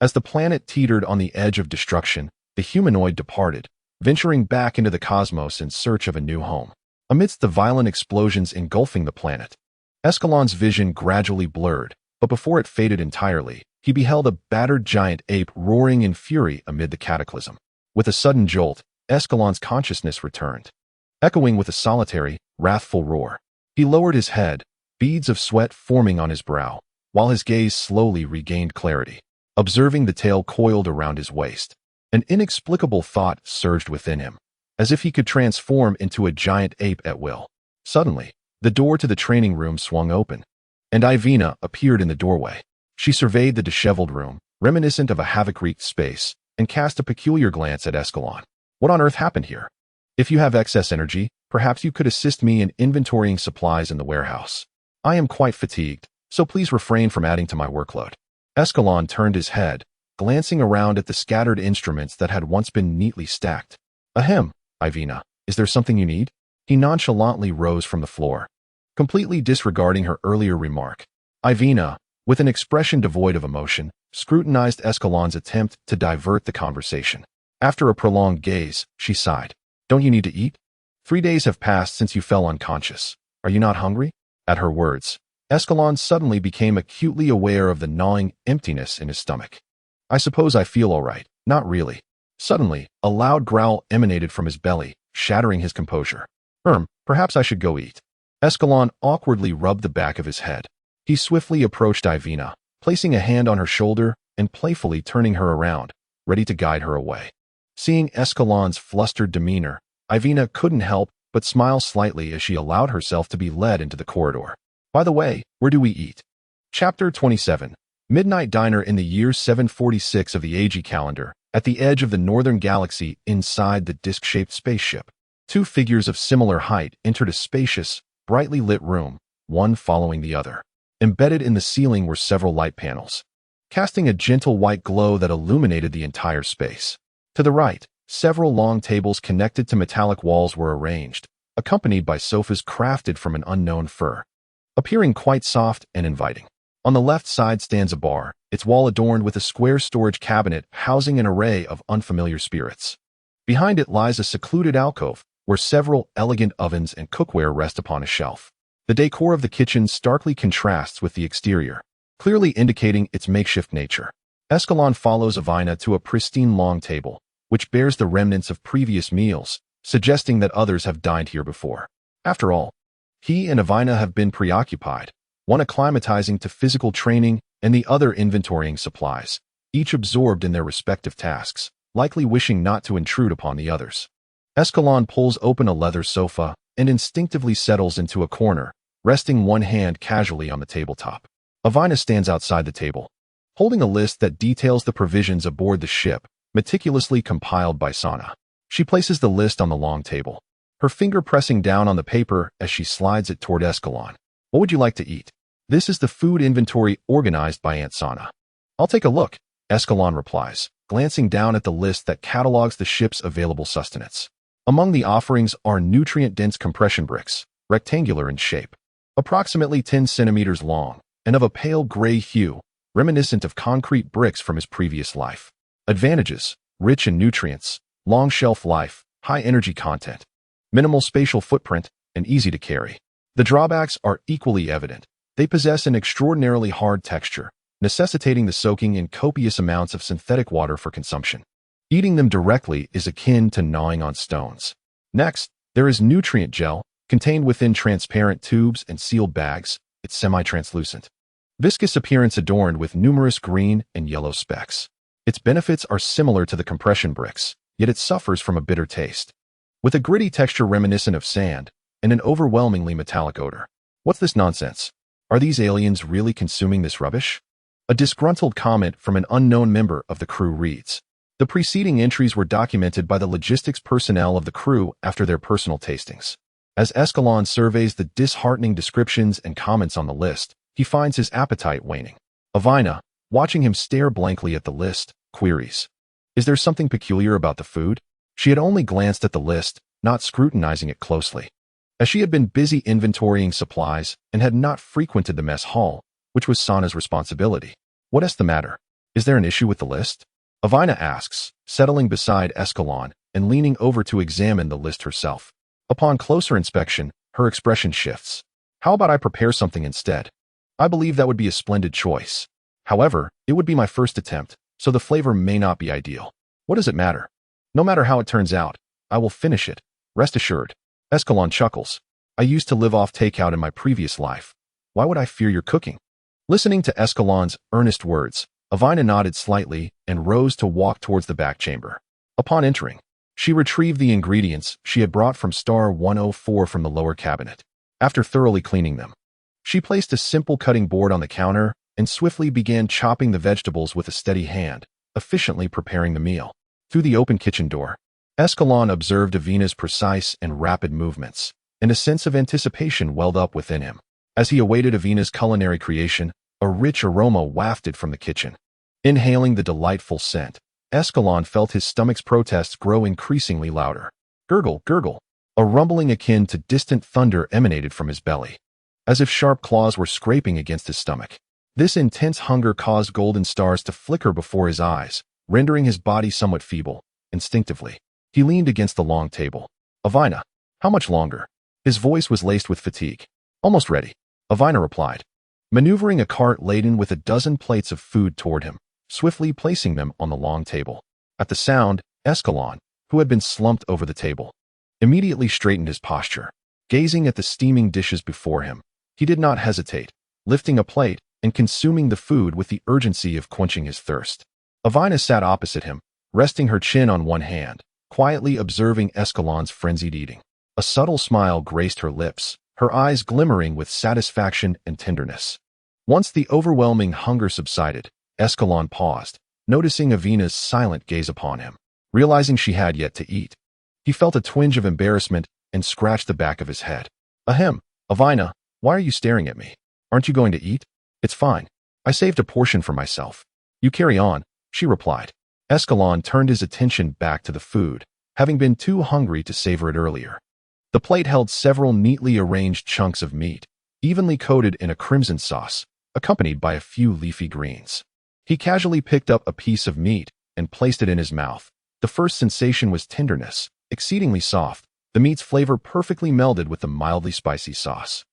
As the planet teetered on the edge of destruction, the humanoid departed, venturing back into the cosmos in search of a new home. Amidst the violent explosions engulfing the planet, Escalon's vision gradually blurred, but before it faded entirely, he beheld a battered giant ape roaring in fury amid the cataclysm. With a sudden jolt, Escalon's consciousness returned, echoing with a solitary, wrathful roar. He lowered his head, beads of sweat forming on his brow, while his gaze slowly regained clarity. Observing the tail coiled around his waist, an inexplicable thought surged within him, as if he could transform into a giant ape at will. Suddenly, the door to the training room swung open, and Ivina appeared in the doorway. She surveyed the disheveled room, reminiscent of a havoc-wreaked space, and cast a peculiar glance at Escalon. What on earth happened here? If you have excess energy, perhaps you could assist me in inventorying supplies in the warehouse. I am quite fatigued, so please refrain from adding to my workload. Escalon turned his head, glancing around at the scattered instruments that had once been neatly stacked. Ahem, Ivina, is there something you need? He nonchalantly rose from the floor, completely disregarding her earlier remark. Ivina, with an expression devoid of emotion, scrutinized Escalon's attempt to divert the conversation. After a prolonged gaze, she sighed. Don't you need to eat? 3 days have passed since you fell unconscious. Are you not hungry? At her words, Escalon suddenly became acutely aware of the gnawing emptiness in his stomach. I suppose I feel all right. Not really. Suddenly, a loud growl emanated from his belly, shattering his composure. Perhaps I should go eat. Escalon awkwardly rubbed the back of his head. He swiftly approached Ivina, placing a hand on her shoulder and playfully turning her around, ready to guide her away. Seeing Escalon's flustered demeanor, Ivina couldn't help but smile slightly as she allowed herself to be led into the corridor. By the way, where do we eat? Chapter 27. Midnight Diner. In the year 746 of the AG calendar, at the edge of the northern galaxy inside the disc-shaped spaceship, 2 figures of similar height entered a spacious, brightly lit room, one following the other. Embedded in the ceiling were several light panels, casting a gentle white glow that illuminated the entire space. To the right, several long tables connected to metallic walls were arranged, accompanied by sofas crafted from an unknown fur, appearing quite soft and inviting. On the left side stands a bar, its wall adorned with a square storage cabinet housing an array of unfamiliar spirits. Behind it lies a secluded alcove, where several elegant ovens and cookware rest upon a shelf. The decor of the kitchen starkly contrasts with the exterior, clearly indicating its makeshift nature. Escalon follows Avina to a pristine long table, which bears the remnants of previous meals, suggesting that others have dined here before. After all, he and Avina have been preoccupied, one acclimatizing to physical training and the other inventorying supplies, each absorbed in their respective tasks, likely wishing not to intrude upon the others. Escalon pulls open a leather sofa and instinctively settles into a corner, resting one hand casually on the tabletop. Avina stands outside the table, holding a list that details the provisions aboard the ship, meticulously compiled by Sana. She places the list on the long table, her finger pressing down on the paper as she slides it toward Escalon. What would you like to eat? This is the food inventory organized by Aunt Sana. I'll take a look, Escalon replies, glancing down at the list that catalogs the ship's available sustenance. Among the offerings are nutrient-dense compression bricks, rectangular in shape, approximately 10 centimeters long, and of a pale gray hue, reminiscent of concrete bricks from his previous life. Advantages: rich in nutrients, long shelf life, high energy content, minimal spatial footprint, and easy to carry. The drawbacks are equally evident. They possess an extraordinarily hard texture, necessitating the soaking in copious amounts of synthetic water for consumption. Eating them directly is akin to gnawing on stones. Next, there is nutrient gel, contained within transparent tubes and sealed bags. It's semi-translucent. Viscous appearance adorned with numerous green and yellow specks. Its benefits are similar to the compression bricks, yet it suffers from a bitter taste, with a gritty texture reminiscent of sand and an overwhelmingly metallic odor. What's this nonsense? Are these aliens really consuming this rubbish? A disgruntled comment from an unknown member of the crew reads. The preceding entries were documented by the logistics personnel of the crew after their personal tastings. As Escalon surveys the disheartening descriptions and comments on the list, he finds his appetite waning. Avina, watching him stare blankly at the list, queries, "Is there something peculiar about the food?" She had only glanced at the list, not scrutinizing it closely, as she had been busy inventorying supplies and had not frequented the mess hall, which was Sana's responsibility. "What's the matter? Is there an issue with the list?" Avina asks, settling beside Escalon and leaning over to examine the list herself. Upon closer inspection, her expression shifts. "How about I prepare something instead? I believe that would be a splendid choice. However, it would be my first attempt, so the flavor may not be ideal. What does it matter? No matter how it turns out, I will finish it, rest assured." Escalon chuckles. "I used to live off takeout in my previous life. Why would I fear your cooking?" Listening to Escalon's earnest words, Avina nodded slightly and rose to walk towards the back chamber. Upon entering, she retrieved the ingredients she had brought from Star 104 from the lower cabinet. After thoroughly cleaning them, she placed a simple cutting board on the counter and swiftly began chopping the vegetables with a steady hand, efficiently preparing the meal. Through the open kitchen door, Escalon observed Avina's precise and rapid movements, and a sense of anticipation welled up within him. As he awaited Avina's culinary creation, a rich aroma wafted from the kitchen. Inhaling the delightful scent, Escalon felt his stomach's protests grow increasingly louder. Gurgle, gurgle. A rumbling akin to distant thunder emanated from his belly, as if sharp claws were scraping against his stomach. This intense hunger caused golden stars to flicker before his eyes, rendering his body somewhat feeble. Instinctively, he leaned against the long table. "Avina, how much longer?" His voice was laced with fatigue. "Almost ready," Avina replied, maneuvering a cart laden with a dozen plates of food toward him, swiftly placing them on the long table. At the sound, Escalon, who had been slumped over the table, immediately straightened his posture. Gazing at the steaming dishes before him, he did not hesitate, lifting a plate and consuming the food with the urgency of quenching his thirst. Avina sat opposite him, resting her chin on one hand, quietly observing Escalon's frenzied eating. A subtle smile graced her lips, her eyes glimmering with satisfaction and tenderness. Once the overwhelming hunger subsided, Escalon paused, noticing Avina's silent gaze upon him. Realizing she had yet to eat, he felt a twinge of embarrassment and scratched the back of his head. "Ahem, Avina, why are you staring at me? Aren't you going to eat?" "It's fine. I saved a portion for myself." "You carry on," she replied. Escalon turned his attention back to the food, having been too hungry to savor it earlier. The plate held several neatly arranged chunks of meat, evenly coated in a crimson sauce, accompanied by a few leafy greens. He casually picked up a piece of meat and placed it in his mouth. The first sensation was tenderness, exceedingly soft, the meat's flavor perfectly melded with the mildly spicy sauce.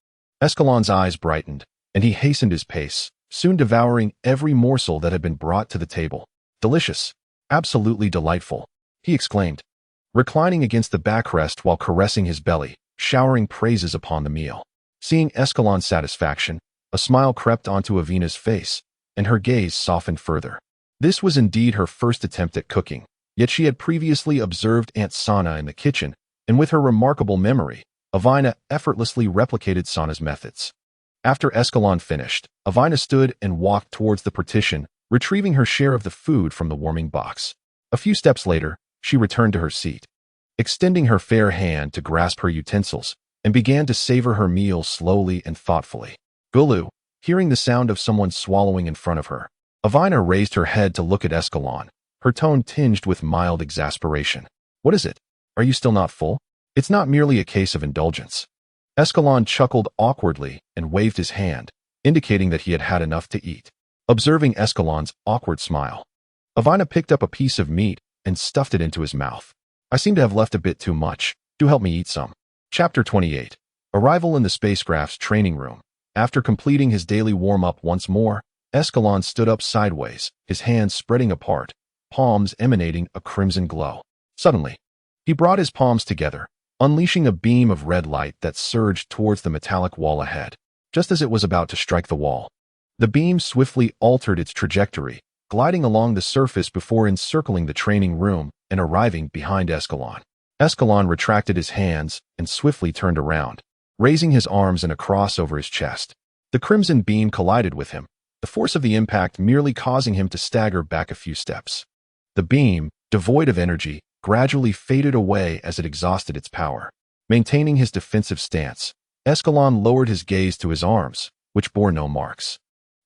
Escalon's eyes brightened, and he hastened his pace, soon devouring every morsel that had been brought to the table. Delicious. Absolutely delightful, he exclaimed, reclining against the backrest while caressing his belly, showering praises upon the meal. Seeing Escalon's satisfaction, a smile crept onto Avina's face, and her gaze softened further. This was indeed her first attempt at cooking, yet she had previously observed Aunt Sana in the kitchen, and with her remarkable memory, Avina effortlessly replicated Sana's methods. After Escalon finished, Avina stood and walked towards the partition, retrieving her share of the food from the warming box. A few steps later, she returned to her seat, extending her fair hand to grasp her utensils, and began to savor her meal slowly and thoughtfully. Gulu, hearing the sound of someone swallowing in front of her, Avina raised her head to look at Escalon, her tone tinged with mild exasperation. What is it? Are you still not full? It's not merely a case of indulgence. Escalon chuckled awkwardly and waved his hand, indicating that he had had enough to eat. Observing Escalon's awkward smile, Avina picked up a piece of meat and stuffed it into his mouth. I seem to have left a bit too much. Do help me eat some. Chapter 28. Arrival in the spacecraft's training room. After completing his daily warm-up once more, Escalon stood up sideways, his hands spreading apart, palms emanating a crimson glow. Suddenly, he brought his palms together, unleashing a beam of red light that surged towards the metallic wall ahead. Just as it was about to strike the wall, the beam swiftly altered its trajectory, gliding along the surface before encircling the training room and arriving behind Escalon. Escalon retracted his hands and swiftly turned around, raising his arms in a cross over his chest. The crimson beam collided with him, the force of the impact merely causing him to stagger back a few steps. The beam, devoid of energy, gradually faded away as it exhausted its power. Maintaining his defensive stance, Escalon lowered his gaze to his arms, which bore no marks.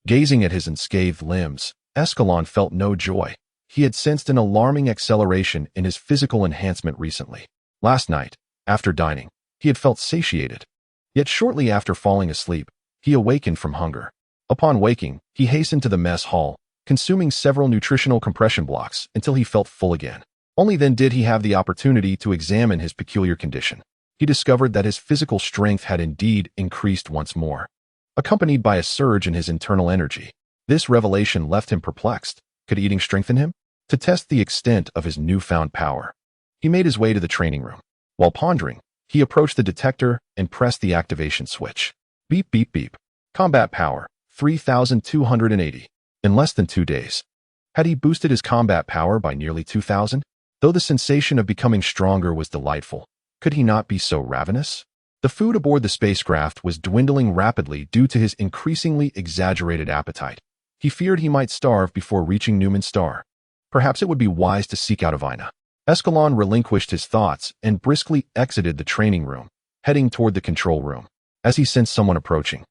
Gazing at his unscathed limbs, Escalon felt no joy. He had sensed an alarming acceleration in his physical enhancement recently. Last night, after dining, he had felt satiated. Yet shortly after falling asleep, he awakened from hunger. Upon waking, he hastened to the mess hall, consuming several nutritional compression blocks until he felt full again. Only then did he have the opportunity to examine his peculiar condition. He discovered that his physical strength had indeed increased once more, accompanied by a surge in his internal energy. This revelation left him perplexed. Could eating strengthen him? To test the extent of his newfound power, he made his way to the training room. While pondering, he approached the detector and pressed the activation switch. Beep, beep, beep. Combat power, 3,280. In less than 2 days. Had he boosted his combat power by nearly 2,000? Though the sensation of becoming stronger was delightful, could he not be so ravenous? The food aboard the spacecraft was dwindling rapidly due to his increasingly exaggerated appetite. He feared he might starve before reaching Newman's star. Perhaps it would be wise to seek out Avina. Escalon relinquished his thoughts and briskly exited the training room, heading toward the control room. As he sensed someone approaching,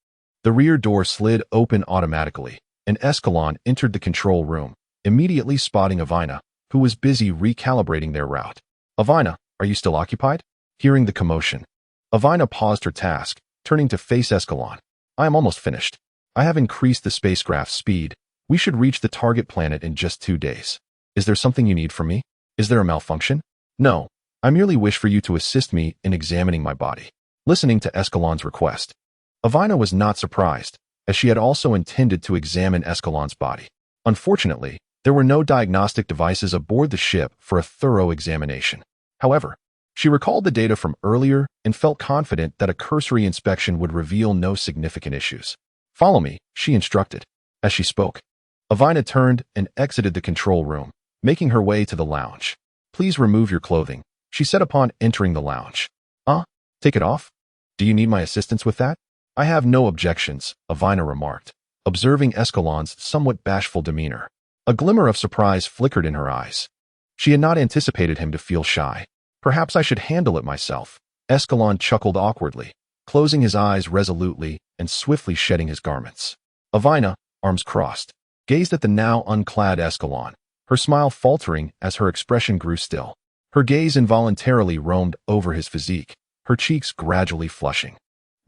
the rear door slid open automatically, and Escalon entered the control room, immediately spotting Avina, who was busy recalibrating their route. Avina, are you still occupied? Hearing the commotion, Avina paused her task, turning to face Escalon. I am almost finished. I have increased the spacecraft's speed. We should reach the target planet in just 2 days. Is there something you need from me? Is there a malfunction? No, I merely wish for you to assist me in examining my body. Listening to Escalon's request, Avina was not surprised, as she had also intended to examine Escalon's body. Unfortunately, there were no diagnostic devices aboard the ship for a thorough examination. However, she recalled the data from earlier and felt confident that a cursory inspection would reveal no significant issues. Follow me, she instructed. As she spoke, Avina turned and exited the control room, making her way to the lounge. Please remove your clothing, she said upon entering the lounge. Take it off? Do you need my assistance with that? I have no objections, Avina remarked, observing Escalon's somewhat bashful demeanor. A glimmer of surprise flickered in her eyes. She had not anticipated him to feel shy. Perhaps I should handle it myself. Escalon chuckled awkwardly, closing his eyes resolutely and swiftly shedding his garments. Avina, arms crossed, gazed at the now unclad Escalon, her smile faltering as her expression grew still. Her gaze involuntarily roamed over his physique, her cheeks gradually flushing.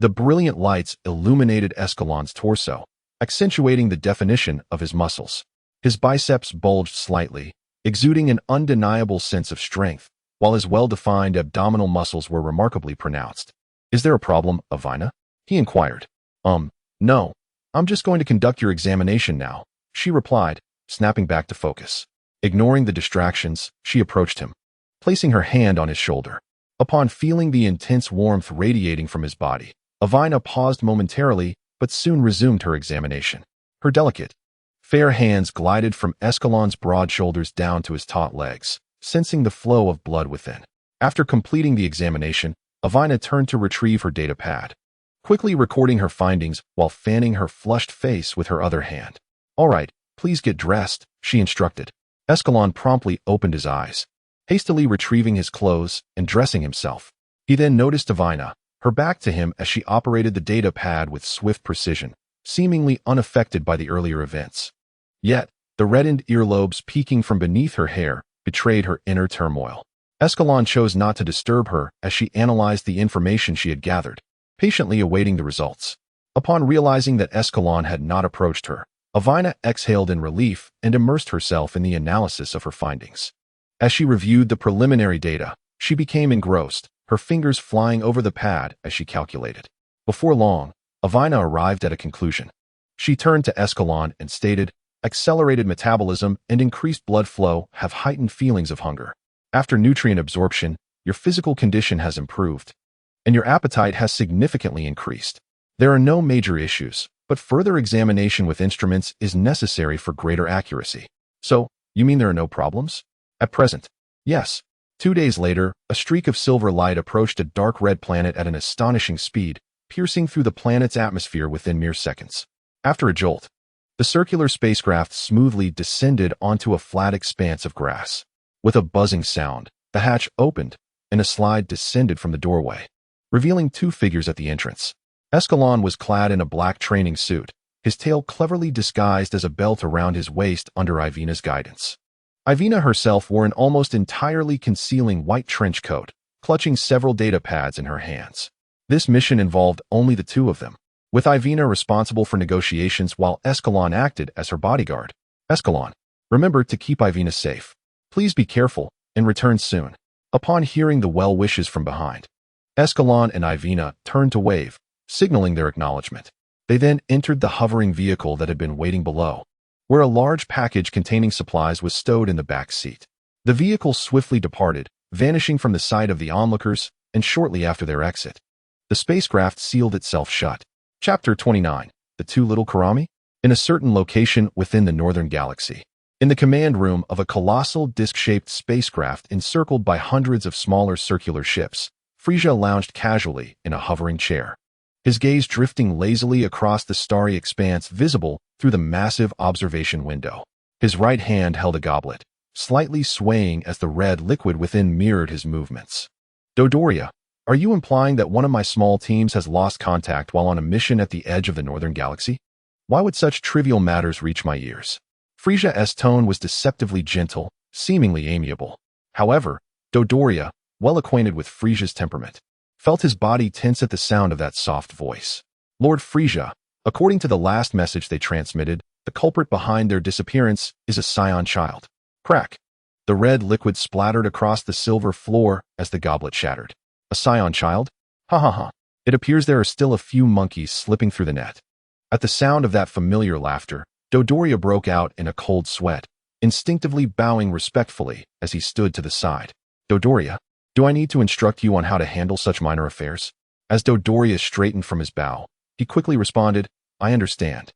The brilliant lights illuminated Escalon's torso, accentuating the definition of his muscles. His biceps bulged slightly, exuding an undeniable sense of strength, while his well-defined abdominal muscles were remarkably pronounced. Is there a problem, Avina? He inquired. No. I'm just going to conduct your examination now, she replied, snapping back to focus. Ignoring the distractions, she approached him, placing her hand on his shoulder. Upon feeling the intense warmth radiating from his body, Avina paused momentarily but soon resumed her examination. Her delicate, fair hands glided from Escalon's broad shoulders down to his taut legs, sensing the flow of blood within. After completing the examination, Avina turned to retrieve her data pad, quickly recording her findings while fanning her flushed face with her other hand. All right, please get dressed, she instructed. Escalon promptly opened his eyes, hastily retrieving his clothes and dressing himself. He then noticed Avina, her back to him as she operated the data pad with swift precision, seemingly unaffected by the earlier events. Yet, the reddened earlobes peeking from beneath her hair betrayed her inner turmoil. Escalon chose not to disturb her as she analyzed the information she had gathered, patiently awaiting the results. Upon realizing that Escalon had not approached her, Avina exhaled in relief and immersed herself in the analysis of her findings. As she reviewed the preliminary data, she became engrossed, her fingers flying over the pad as she calculated. Before long, Avina arrived at a conclusion. She turned to Escalon and stated, "Accelerated metabolism and increased blood flow have heightened feelings of hunger. After nutrient absorption, your physical condition has improved, and your appetite has significantly increased. There are no major issues, but further examination with instruments is necessary for greater accuracy." "So, you mean there are no problems?" "At present, yes." 2 days later, a streak of silver light approached a dark red planet at an astonishing speed, piercing through the planet's atmosphere within mere seconds. After a jolt, the circular spacecraft smoothly descended onto a flat expanse of grass. With a buzzing sound, the hatch opened, and a slide descended from the doorway, revealing 2 figures at the entrance. Escalon was clad in a black training suit, his tail cleverly disguised as a belt around his waist under Ivina's guidance. Ivina herself wore an almost entirely concealing white trench coat, clutching several data pads in her hands. This mission involved only the 2 of them, with Ivina responsible for negotiations while Escalon acted as her bodyguard. "Escalon, remember to keep Ivina safe. Please be careful and return soon." Upon hearing the well wishes from behind, Escalon and Ivina turned to wave, signaling their acknowledgement. They then entered the hovering vehicle that had been waiting below, where a large package containing supplies was stowed in the back seat. The vehicle swiftly departed, vanishing from the sight of the onlookers, and shortly after their exit, the spacecraft sealed itself shut. Chapter 29. The 2 Little Karami? In a certain location within the northern galaxy, in the command room of a colossal disc-shaped spacecraft encircled by hundreds of smaller circular ships, Frieza lounged casually in a hovering chair, his gaze drifting lazily across the starry expanse visible through the massive observation window. His right hand held a goblet, slightly swaying as the red liquid within mirrored his movements. "Dodoria, are you implying that one of my small teams has lost contact while on a mission at the edge of the northern galaxy? Why would such trivial matters reach my ears?" Frieza's tone was deceptively gentle, seemingly amiable. However, Dodoria, well acquainted with Frieza's temperament, felt his body tense at the sound of that soft voice. "Lord Frieza, according to the last message they transmitted, the culprit behind their disappearance is a Saiyan child." Crack! The red liquid splattered across the silver floor as the goblet shattered. "A Saiyan child? Ha ha ha. It appears there are still a few monkeys slipping through the net." At the sound of that familiar laughter, Dodoria broke out in a cold sweat, instinctively bowing respectfully as he stood to the side. "Dodoria, do I need to instruct you on how to handle such minor affairs?" As Dodoria straightened from his bow, he quickly responded, "I understand.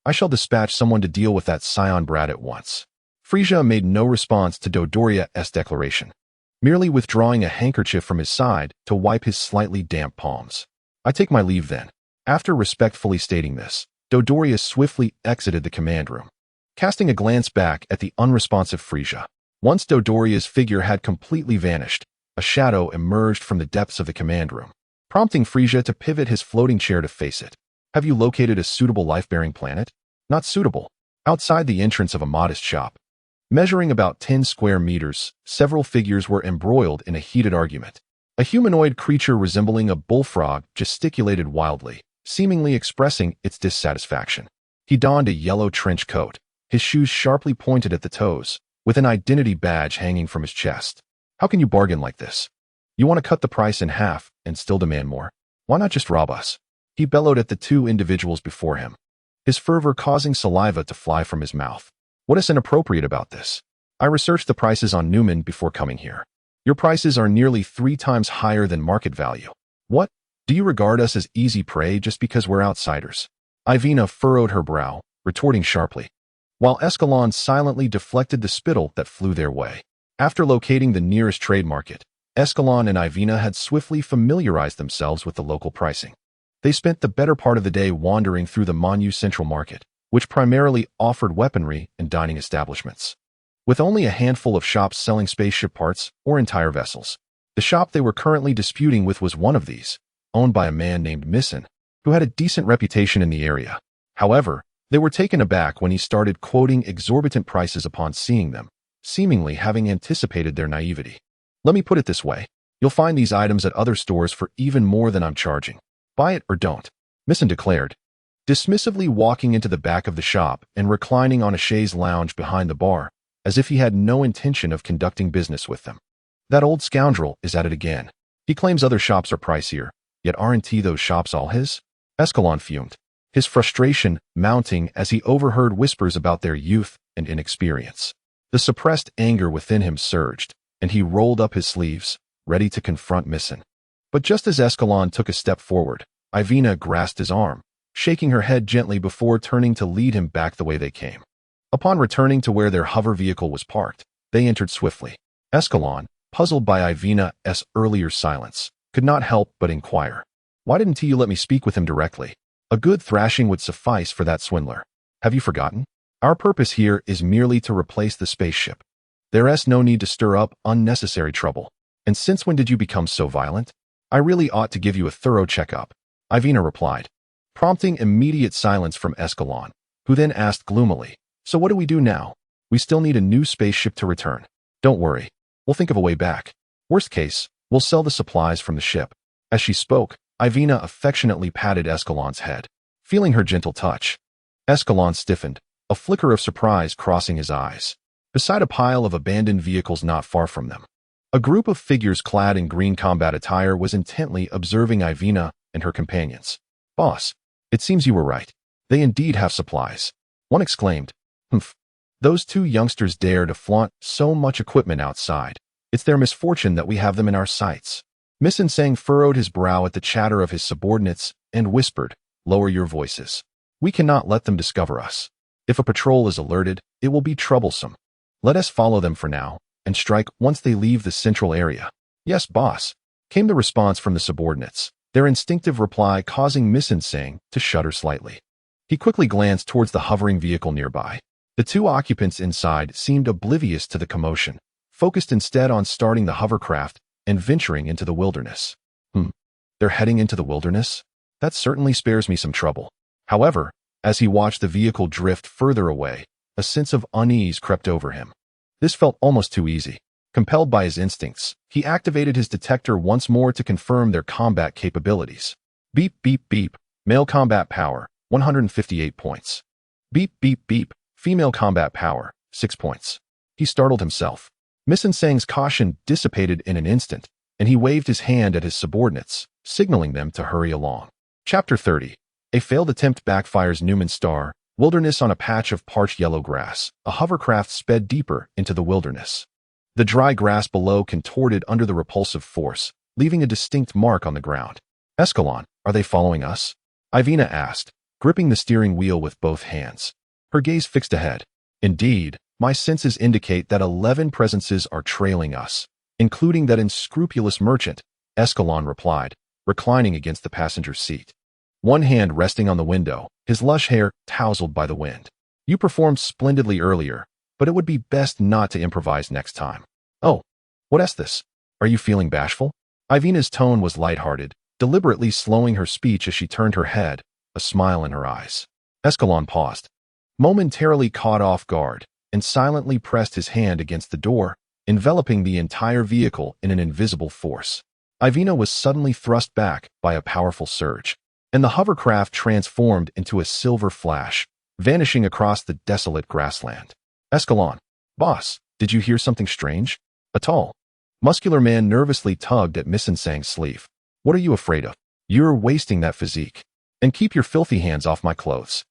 I shall dispatch someone to deal with that Scion brat at once." Frieza made no response to Dodoria's declaration, merely withdrawing a handkerchief from his side to wipe his slightly damp palms. "I take my leave then." After respectfully stating this, Dodoria swiftly exited the command room, casting a glance back at the unresponsive Frieza. Once Dodoria's figure had completely vanished, a shadow emerged from the depths of the command room, prompting Frieza to pivot his floating chair to face it. "Have you located a suitable life-bearing planet?" "Not suitable." Outside the entrance of a modest shop, measuring about 10 square meters, several figures were embroiled in a heated argument. A humanoid creature resembling a bullfrog gesticulated wildly, seemingly expressing its dissatisfaction. He donned a yellow trench coat, his shoes sharply pointed at the toes, with an identity badge hanging from his chest. "How can you bargain like this? You want to cut the price in half and still demand more? Why not just rob us?" He bellowed at the two individuals before him, his fervor causing saliva to fly from his mouth. What is inappropriate about this? I researched the prices on Newman before coming here. Your prices are nearly 3 times higher than market value. What? Do you regard us as easy prey just because we're outsiders? Ivina furrowed her brow, retorting sharply, while Escalon silently deflected the spittle that flew their way. After locating the nearest trade market, Escalon and Ivina had swiftly familiarized themselves with the local pricing. They spent the better part of the day wandering through the Monu Central Market, which primarily offered weaponry and dining establishments. With only a handful of shops selling spaceship parts or entire vessels, the shop they were currently disputing with was one of these, owned by a man named Missin, who had a decent reputation in the area. However, they were taken aback when he started quoting exorbitant prices upon seeing them, seemingly having anticipated their naivety. Let me put it this way. You'll find these items at other stores for even more than I'm charging. Buy it or don't, Missin declared, dismissively walking into the back of the shop and reclining on a chaise lounge behind the bar, as if he had no intention of conducting business with them. That old scoundrel is at it again. He claims other shops are pricier, yet aren't those shops all his? Escalon fumed, his frustration mounting as he overheard whispers about their youth and inexperience. The suppressed anger within him surged, and he rolled up his sleeves, ready to confront Missin. But just as Escalon took a step forward, Ivina grasped his arm, shaking her head gently before turning to lead him back the way they came. Upon returning to where their hover vehicle was parked, they entered swiftly. Escalon, puzzled by Ivina's earlier silence, could not help but inquire, "Why didn't you let me speak with him directly? A good thrashing would suffice for that swindler. Have you forgotten? Our purpose here is merely to replace the spaceship. There's no need to stir up unnecessary trouble. And since when did you become so violent? I really ought to give you a thorough checkup," Ivina replied, prompting immediate silence from Escalon, who then asked gloomily, "So what do we do now? We still need a new spaceship to return. Don't worry, we'll think of a way back. Worst case, we'll sell the supplies from the ship." As she spoke, Ivina affectionately patted Escalon's head. Feeling her gentle touch, Escalon stiffened, a flicker of surprise crossing his eyes. Beside a pile of abandoned vehicles not far from them, a group of figures clad in green combat attire was intently observing Ivina and her companions. "Boss, it seems you were right. They indeed have supplies," one exclaimed. "Humph. Those two youngsters dare to flaunt so much equipment outside. It's their misfortune that we have them in our sights." Missin Sang furrowed his brow at the chatter of his subordinates and whispered, "Lower your voices. We cannot let them discover us. If a patrol is alerted, it will be troublesome. Let us follow them for now and strike once they leave the central area." "Yes, boss," came the response from the subordinates, their instinctive reply causing Missin Sang to shudder slightly. He quickly glanced towards the hovering vehicle nearby. The two occupants inside seemed oblivious to the commotion, focused instead on starting the hovercraft and venturing into the wilderness. They're heading into the wilderness? That certainly spares me some trouble. However, as he watched the vehicle drift further away, a sense of unease crept over him. This felt almost too easy. Compelled by his instincts, he activated his detector once more to confirm their combat capabilities. Beep, beep, beep. Male combat power, 158 points. Beep, beep, beep. Female combat power, 6 points. He startled himself. Missin Sang's caution dissipated in an instant, and he waved his hand at his subordinates, signaling them to hurry along. Chapter 30. A failed attempt backfires. Newman Star. Wilderness. On a patch of parched yellow grass, a hovercraft sped deeper into the wilderness. The dry grass below contorted under the repulsive force, leaving a distinct mark on the ground. "Escalon, are they following us?" Ivina asked, gripping the steering wheel with both hands. Her gaze fixed ahead. "Indeed, my senses indicate that 11 presences are trailing us, including that unscrupulous merchant," Escalon replied, reclining against the passenger seat. One hand resting on the window, his lush hair tousled by the wind. "You performed splendidly earlier, but it would be best not to improvise next time." "Oh, what's this? Are you feeling bashful?" Ivina's tone was lighthearted, deliberately slowing her speech as she turned her head, a smile in her eyes. Escalon paused, momentarily caught off guard, and silently pressed his hand against the door, enveloping the entire vehicle in an invisible force. Ivina was suddenly thrust back by a powerful surge, and the hovercraft transformed into a silver flash, vanishing across the desolate grassland. "Escalon, boss, did you hear something strange?" A tall, muscular man nervously tugged at Missin Sang's sleeve. "What are you afraid of? You're wasting that physique." And keep your filthy hands off my clothes.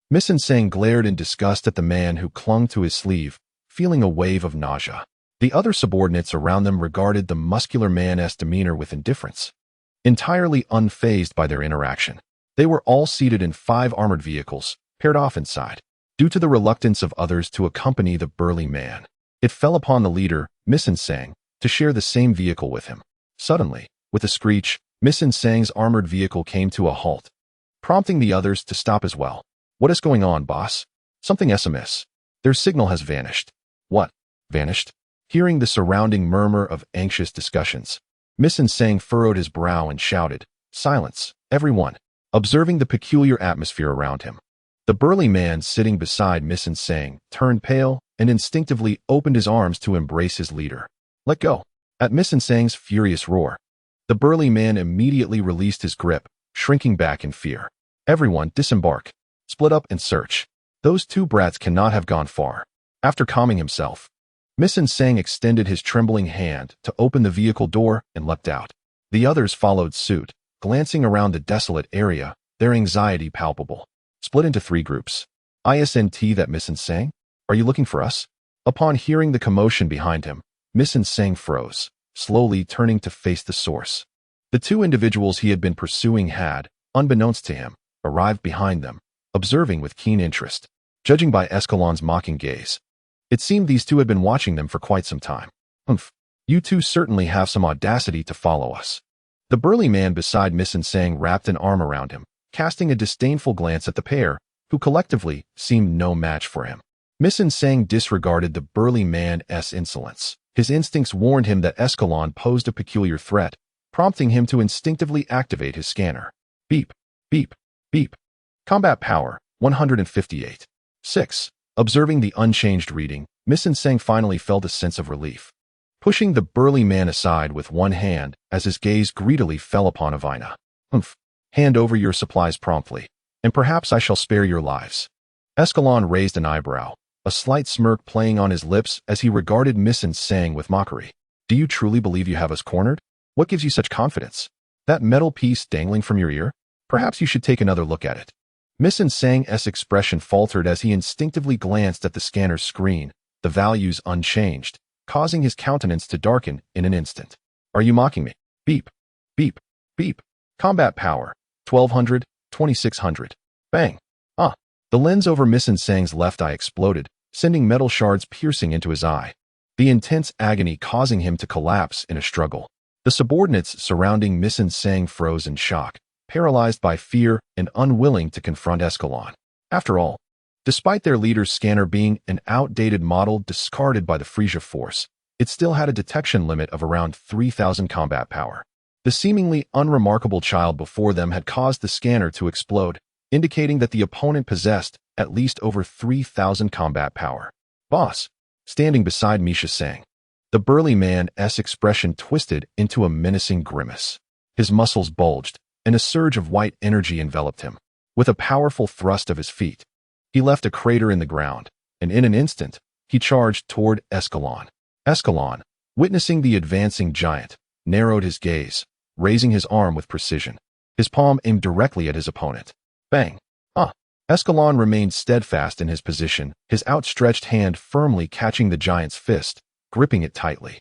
Lin Shen glared in disgust at the man who clung to his sleeve, feeling a wave of nausea. The other subordinates around them regarded the muscular man's demeanor with indifference, entirely unfazed by their interaction. They were all seated in 5 armored vehicles, paired off inside. Due to the reluctance of others to accompany the burly man, it fell upon the leader, Lin Shen, to share the same vehicle with him. Suddenly, with a screech, Lin Shen's armored vehicle came to a halt, prompting the others to stop as well. What is going on, boss? Something's amiss. Their signal has vanished. What? Vanished? Hearing the surrounding murmur of anxious discussions, Lin Shen furrowed his brow and shouted, "Silence, everyone," observing the peculiar atmosphere around him. The burly man sitting beside Lin Shen turned pale and instinctively opened his arms to embrace his leader. "Let go." At Lin Shen's furious roar, the burly man immediately released his grip, shrinking back in fear. "Everyone, disembark. Split up and search. Those 2 brats cannot have gone far." After calming himself, Lin Shen extended his trembling hand to open the vehicle door and leapt out. The others followed suit, glancing around the desolate area, their anxiety palpable. Split into 3 groups. "Isn't that Lin Shen? Are you looking for us?" Upon hearing the commotion behind him, Lin Shen froze, slowly turning to face the source. The 2 individuals he had been pursuing had, unbeknownst to him, arrived behind them, observing with keen interest. Judging by Escalon's mocking gaze, it seemed these 2 had been watching them for quite some time. "Humph, you 2 certainly have some audacity to follow us." The burly man beside Lin Shen wrapped an arm around him, casting a disdainful glance at the pair, who collectively seemed no match for him. Lin Shen disregarded the burly man's insolence. His instincts warned him that Escalon posed a peculiar threat, prompting him to instinctively activate his scanner. Beep, beep, beep. Combat power, 158. 6. Observing the unchanged reading, Lin Shen finally felt a sense of relief. Pushing the burly man aside with one hand as his gaze greedily fell upon Avina. "Humph. Hand over your supplies promptly, and perhaps I shall spare your lives." Escalon raised an eyebrow, a slight smirk playing on his lips as he regarded Lin Shen with mockery. "Do you truly believe you have us cornered? What gives you such confidence? That metal piece dangling from your ear? Perhaps you should take another look at it." Lin Shen's expression faltered as he instinctively glanced at the scanner's screen, the values unchanged, causing his countenance to darken in an instant. "Are you mocking me?" Beep, beep, beep. Combat power, 1200, 2600. Bang. Ah. The lens over Lin Shen's left eye exploded, sending metal shards piercing into his eye, the intense agony causing him to collapse in a struggle. The subordinates surrounding Lin Shen froze in shock, paralyzed by fear and unwilling to confront Escalon. After all, despite their leader's scanner being an outdated model discarded by the Frieza force, it still had a detection limit of around 3,000 combat power. The seemingly unremarkable child before them had caused the scanner to explode, indicating that the opponent possessed at least over 3,000 combat power. "Boss." Standing beside Lin Shen, the burly man's expression twisted into a menacing grimace. His muscles bulged, and a surge of white energy enveloped him. With a powerful thrust of his feet, he left a crater in the ground, and in an instant, he charged toward Escalon. Escalon, witnessing the advancing giant, narrowed his gaze, raising his arm with precision. His palm aimed directly at his opponent. Bang! Ah! Escalon remained steadfast in his position, his outstretched hand firmly catching the giant's fist, gripping it tightly,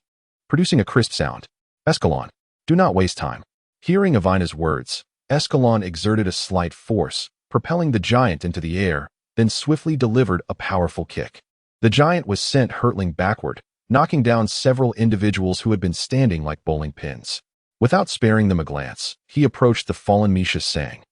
producing a crisp sound. "Escalon, do not waste time." Hearing Avina's words, Escalon exerted a slight force, propelling the giant into the air, then swiftly delivered a powerful kick. The giant was sent hurtling backward, knocking down several individuals who had been standing like bowling pins. Without sparing them a glance, he approached the fallen Lin Shen,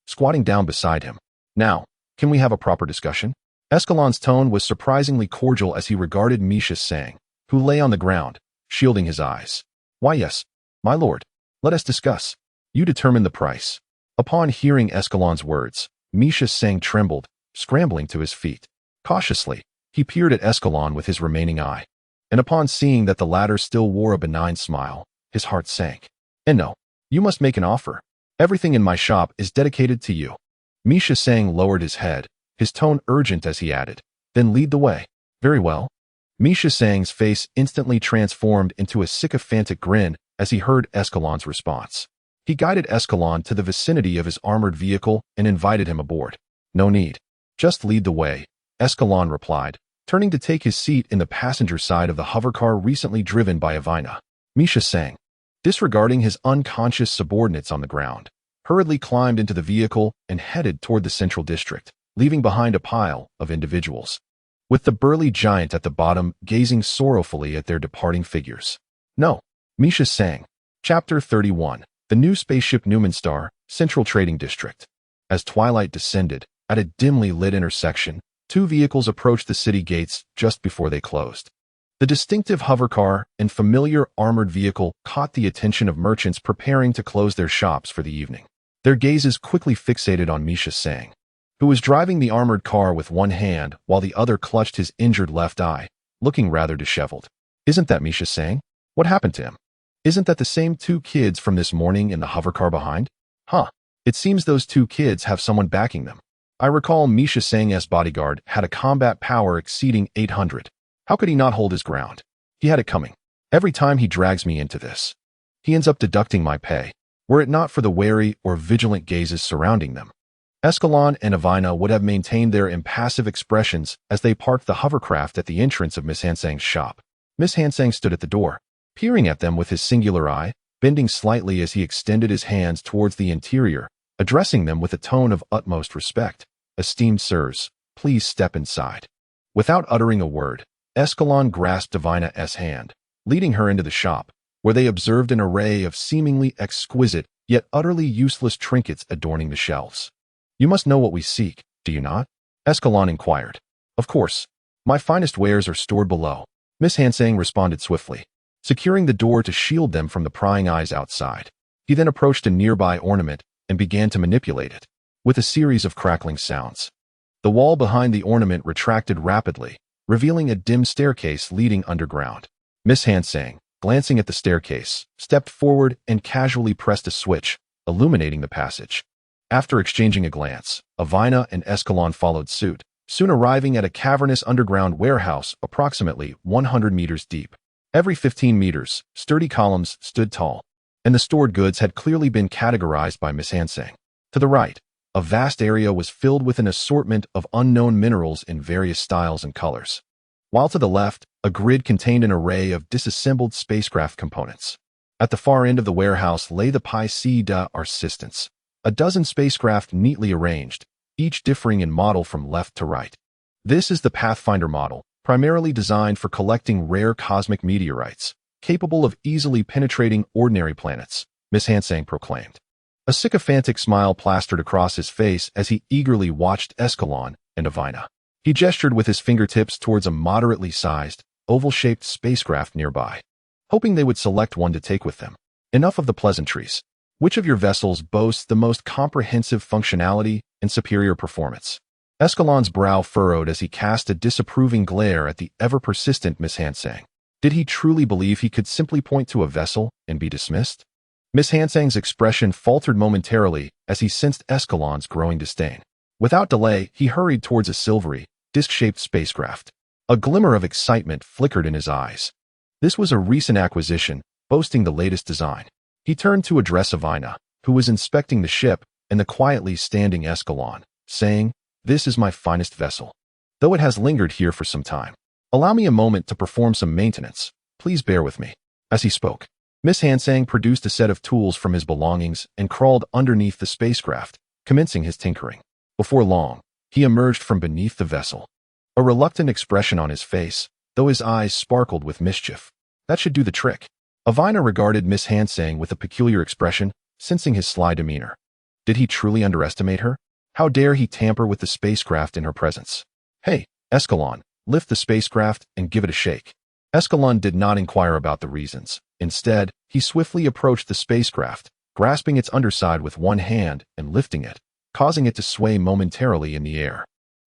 squatting down beside him. "Now, can we have a proper discussion?" Escalon's tone was surprisingly cordial as he regarded Lin Shen, who lay on the ground, shielding his eyes. "Why yes, my lord. Let us discuss. You determine the price." Upon hearing Escalon's words, Lin Shen trembled, scrambling to his feet. Cautiously, he peered at Escalon with his remaining eye, and upon seeing that the latter still wore a benign smile, his heart sank. "And no, you must make an offer. Everything in my shop is dedicated to you." Lin Shen lowered his head, his tone urgent as he added, "Then lead the way." "Very well." Lin Shen's face instantly transformed into a sycophantic grin as he heard Escalon's response. He guided Escalon to the vicinity of his armored vehicle and invited him aboard. "No need. Just lead the way," Escalon replied, turning to take his seat in the passenger side of the hovercar recently driven by Avina. Misha sang, disregarding his unconscious subordinates on the ground, hurriedly climbed into the vehicle and headed toward the central district, leaving behind a pile of individuals, with the burly giant at the bottom gazing sorrowfully at their departing figures. "No," Misha sang. Chapter 31. The new spaceship Newmanstar, Central Trading District. As twilight descended, at a dimly lit intersection, two vehicles approached the city gates just before they closed. The distinctive hovercar and familiar armored vehicle caught the attention of merchants preparing to close their shops for the evening. Their gazes quickly fixated on Misha Sang, who was driving the armored car with one hand while the other clutched his injured left eye, looking rather disheveled. "Isn't that Misha Sang? What happened to him? Isn't that the same two kids from this morning in the hovercar behind? Huh. It seems those two kids have someone backing them. I recall Misha Sang's bodyguard had a combat power exceeding 800. How could he not hold his ground? He had it coming. Every time he drags me into this, he ends up deducting my pay, were it not for the wary or vigilant gazes surrounding them." Escalon and Avina would have maintained their impassive expressions as they parked the hovercraft at the entrance of Miss Hansang's shop. Miss Hansang stood at the door, peering at them with his singular eye, bending slightly as he extended his hands towards the interior, addressing them with a tone of utmost respect. "Esteemed sirs, please step inside." Without uttering a word, Escalon grasped Avina's hand, leading her into the shop, where they observed an array of seemingly exquisite yet utterly useless trinkets adorning the shelves. "You must know what we seek, do you not?" Escalon inquired. "Of course. My finest wares are stored below," Miss Hansang responded swiftly, securing the door to shield them from the prying eyes outside. He then approached a nearby ornament and began to manipulate it, with a series of crackling sounds. The wall behind the ornament retracted rapidly, revealing a dim staircase leading underground. Miss Hansang, glancing at the staircase, stepped forward and casually pressed a switch, illuminating the passage. After exchanging a glance, Avina and Escalon followed suit, soon arriving at a cavernous underground warehouse approximately 100 meters deep. Every 15 meters, sturdy columns stood tall, and the stored goods had clearly been categorized by Miss Hansang. To the right, a vast area was filled with an assortment of unknown minerals in various styles and colors, while to the left, a grid contained an array of disassembled spacecraft components. At the far end of the warehouse lay the Piece d'Arsistance, a dozen spacecraft neatly arranged, each differing in model from left to right. "This is the Pathfinder model, primarily designed for collecting rare cosmic meteorites, capable of easily penetrating ordinary planets," Miss Hansang proclaimed. A sycophantic smile plastered across his face as he eagerly watched Escalon and Avina. He gestured with his fingertips towards a moderately sized, oval-shaped spacecraft nearby, hoping they would select one to take with them. "Enough of the pleasantries. Which of your vessels boasts the most comprehensive functionality and superior performance?" Escalon's brow furrowed as he cast a disapproving glare at the ever-persistent Miss Hansang. Did he truly believe he could simply point to a vessel and be dismissed? Miss Hansang's expression faltered momentarily as he sensed Escalon's growing disdain. Without delay, he hurried towards a silvery, disc-shaped spacecraft. A glimmer of excitement flickered in his eyes. This was a recent acquisition, boasting the latest design. He turned to address Avina, who was inspecting the ship, and the quietly standing Escalon, saying, "This is my finest vessel, though it has lingered here for some time. Allow me a moment to perform some maintenance. Please bear with me." As he spoke, Miss Hansang produced a set of tools from his belongings and crawled underneath the spacecraft, commencing his tinkering. Before long, he emerged from beneath the vessel, a reluctant expression on his face, though his eyes sparkled with mischief. That should do the trick. Avina regarded Miss Hansang with a peculiar expression, sensing his sly demeanor. Did he truly underestimate her? How dare he tamper with the spacecraft in her presence? "Hey, Escalon, lift the spacecraft and give it a shake." Escalon did not inquire about the reasons. Instead, he swiftly approached the spacecraft, grasping its underside with one hand and lifting it, causing it to sway momentarily in the air.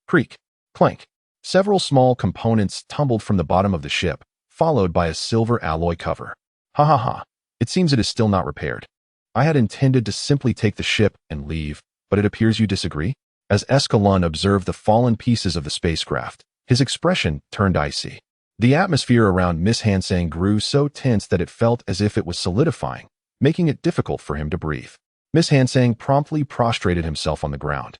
Creak, clank. Several small components tumbled from the bottom of the ship, followed by a silver alloy cover. "Ha ha ha. It seems it is still not repaired. I had intended to simply take the ship and leave, but it appears you disagree?" As Escalon observed the fallen pieces of the spacecraft, his expression turned icy. The atmosphere around Miss Hansang grew so tense that it felt as if it was solidifying, making it difficult for him to breathe. Miss Hansang promptly prostrated himself on the ground,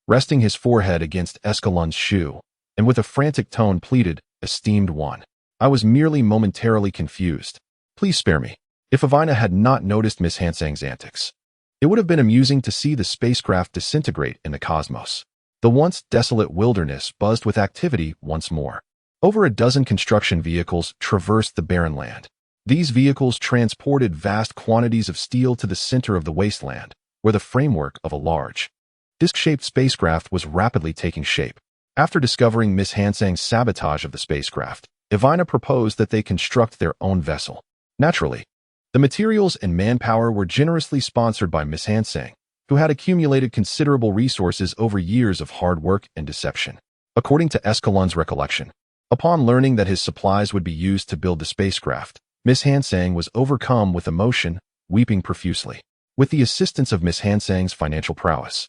resting his forehead against Escalon's shoe, and with a frantic tone pleaded, "Esteemed one, I was merely momentarily confused. Please spare me." If Avina had not noticed Miss Hansang's antics, it would have been amusing to see the spacecraft disintegrate in the cosmos. The once desolate wilderness buzzed with activity once more. Over a dozen construction vehicles traversed the barren land. These vehicles transported vast quantities of steel to the center of the wasteland, where the framework of a large, disc-shaped spacecraft was rapidly taking shape. After discovering Miss Hansang's sabotage of the spacecraft, Ivina proposed that they construct their own vessel. Naturally, the materials and manpower were generously sponsored by Miss Hansang, who had accumulated considerable resources over years of hard work and deception. According to Escalon's recollection, upon learning that his supplies would be used to build the spacecraft, Miss Hansang was overcome with emotion, weeping profusely. With the assistance of Miss Hansang's financial prowess,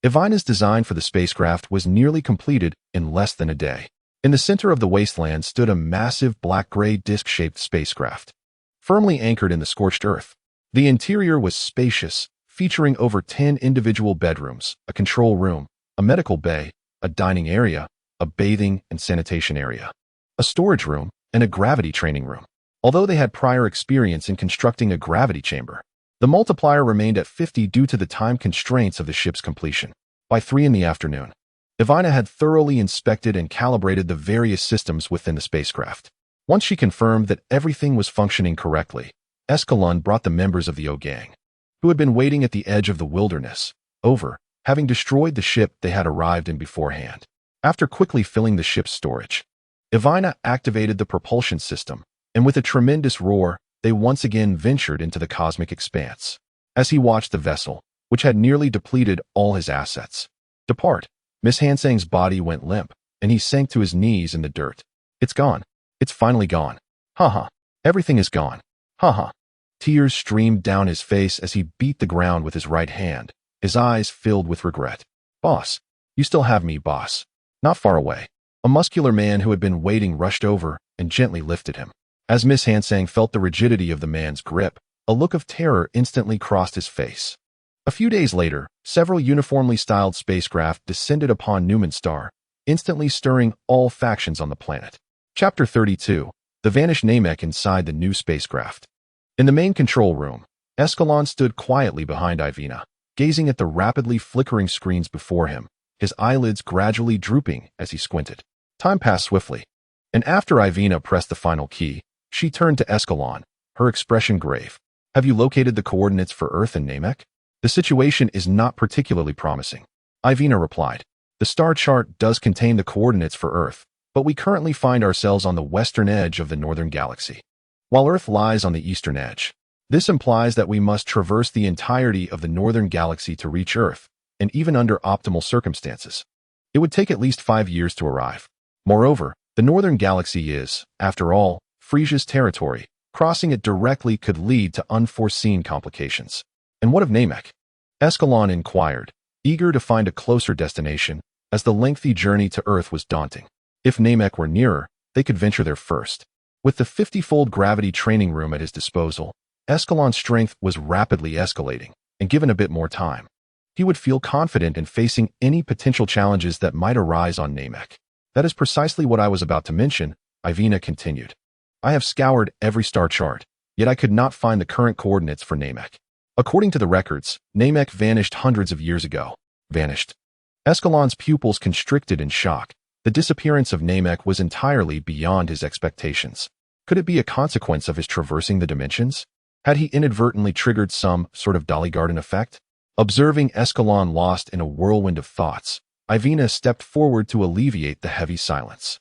Ivina's design for the spacecraft was nearly completed in less than a day. In the center of the wasteland stood a massive black-gray disc-shaped spacecraft, firmly anchored in the scorched earth. The interior was spacious, featuring over 10 individual bedrooms, a control room, a medical bay, a dining area, a bathing and sanitation area, a storage room, and a gravity training room. Although they had prior experience in constructing a gravity chamber, the multiplier remained at 50 due to the time constraints of the ship's completion. By 3 in the afternoon, Ivina had thoroughly inspected and calibrated the various systems within the spacecraft. Once she confirmed that everything was functioning correctly, Escalon brought the members of the O Gang, who had been waiting at the edge of the wilderness, over, having destroyed the ship they had arrived in beforehand. After quickly filling the ship's storage, Ivina activated the propulsion system, and with a tremendous roar, they once again ventured into the cosmic expanse. As he watched the vessel, which had nearly depleted all his assets, depart, Miss Hansang's body went limp, and he sank to his knees in the dirt. "It's gone. It's finally gone. Ha. Everything is gone. Ha. Tears streamed down his face as he beat the ground with his right hand, his eyes filled with regret. "Boss, you still have me, boss." Not far away, a muscular man who had been waiting rushed over and gently lifted him. As Miss Hansang felt the rigidity of the man's grip, a look of terror instantly crossed his face. A few days later, several uniformly styled spacecraft descended upon Newman Star, instantly stirring all factions on the planet. Chapter 32. The vanished Namek inside the new spacecraft. In the main control room, Escalon stood quietly behind Ivina, gazing at the rapidly flickering screens before him, his eyelids gradually drooping as he squinted. Time passed swiftly, and after Ivina pressed the final key, she turned to Escalon, her expression grave. "Have you located the coordinates for Earth and Namek?" "The situation is not particularly promising," Ivina replied. "The star chart does contain the coordinates for Earth, but we currently find ourselves on the western edge of the northern galaxy, while Earth lies on the eastern edge. This implies that we must traverse the entirety of the northern galaxy to reach Earth, and even under optimal circumstances, it would take at least 5 years to arrive. Moreover, the northern galaxy is, after all, Frieza's territory. Crossing it directly could lead to unforeseen complications." "And what of Namek?" Escalon inquired, eager to find a closer destination, as the lengthy journey to Earth was daunting. If Namek were nearer, they could venture there first. With the 50-fold gravity training room at his disposal, Escalon's strength was rapidly escalating, and given a bit more time, he would feel confident in facing any potential challenges that might arise on Namek. "That is precisely what I was about to mention," Ivina continued. "I have scoured every star chart, yet I could not find the current coordinates for Namek. According to the records, Namek vanished hundreds of years ago." "Vanished?" Escalon's pupils constricted in shock. The disappearance of Namek was entirely beyond his expectations. Could it be a consequence of his traversing the dimensions? Had he inadvertently triggered some sort of Dolly Garden effect? Observing Escalon lost in a whirlwind of thoughts, Ivina stepped forward to alleviate the heavy silence.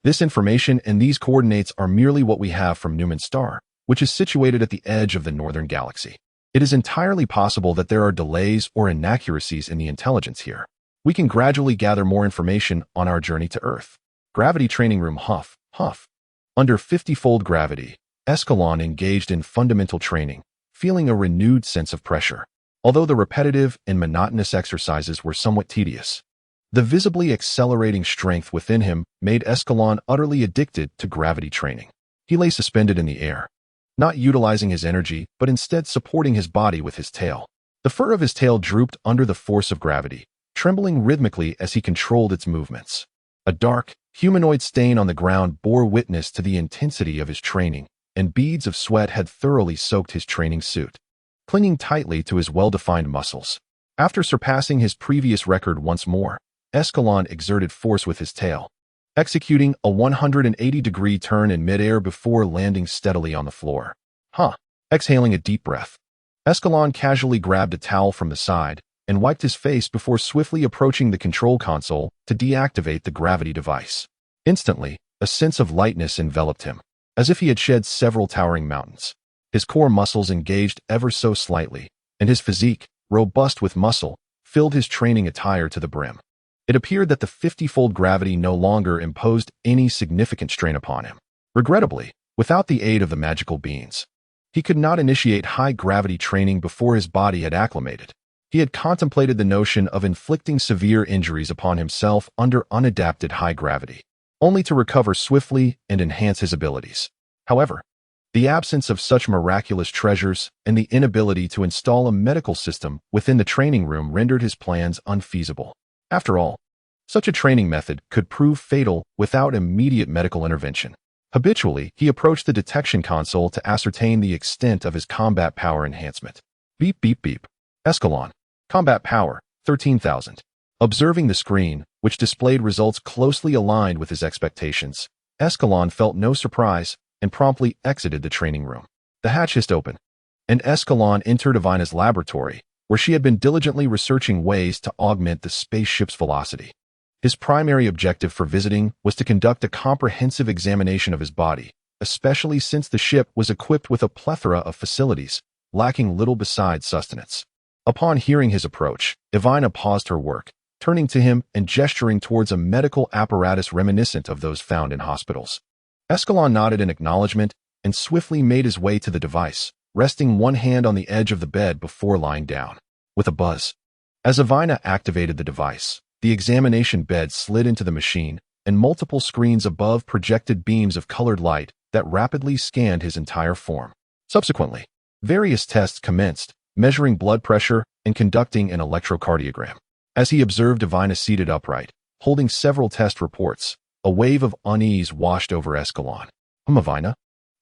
"This information and these coordinates are merely what we have from Newman Star, which is situated at the edge of the northern galaxy. It is entirely possible that there are delays or inaccuracies in the intelligence here. We can gradually gather more information on our journey to Earth." Gravity training room. Huff. Under 50-fold gravity, Escalon engaged in fundamental training, feeling a renewed sense of pressure. Although the repetitive and monotonous exercises were somewhat tedious, the visibly accelerating strength within him made Escalon utterly addicted to gravity training. He lay suspended in the air, not utilizing his energy, but instead supporting his body with his tail. The fur of his tail drooped under the force of gravity, trembling rhythmically as he controlled its movements. A dark, humanoid stain on the ground bore witness to the intensity of his training, and beads of sweat had thoroughly soaked his training suit, clinging tightly to his well-defined muscles. After surpassing his previous record once more, Escalon exerted force with his tail, executing a 180-degree turn in midair before landing steadily on the floor. Exhaling a deep breath, Escalon casually grabbed a towel from the side and wiped his face before swiftly approaching the control console to deactivate the gravity device. Instantly, a sense of lightness enveloped him, as if he had shed several towering mountains. His core muscles engaged ever so slightly, and his physique, robust with muscle, filled his training attire to the brim. It appeared that the 50-fold gravity no longer imposed any significant strain upon him. Regrettably, without the aid of the magical beans, he could not initiate high-gravity training before his body had acclimated. He had contemplated the notion of inflicting severe injuries upon himself under unadapted high gravity, only to recover swiftly and enhance his abilities. However, the absence of such miraculous treasures and the inability to install a medical system within the training room rendered his plans unfeasible. After all, such a training method could prove fatal without immediate medical intervention. Habitually, he approached the detection console to ascertain the extent of his combat power enhancement. Beep, beep, beep. Escalon. Combat power, 13,000. Observing the screen, which displayed results closely aligned with his expectations, Escalon felt no surprise and promptly exited the training room. The hatch hissed open, and Escalon entered Avina's laboratory, where she had been diligently researching ways to augment the spaceship's velocity. His primary objective for visiting was to conduct a comprehensive examination of his body, especially since the ship was equipped with a plethora of facilities, lacking little besides sustenance. Upon hearing his approach, Avina paused her work, turning to him and gesturing towards a medical apparatus reminiscent of those found in hospitals. Escalon nodded in acknowledgement and swiftly made his way to the device, resting one hand on the edge of the bed before lying down. With a buzz, as Avina activated the device, the examination bed slid into the machine, and multiple screens above projected beams of colored light that rapidly scanned his entire form. Subsequently, various tests commenced, measuring blood pressure and conducting an electrocardiogram. As he observed Avina seated upright, holding several test reports, a wave of unease washed over Escalon. Avina?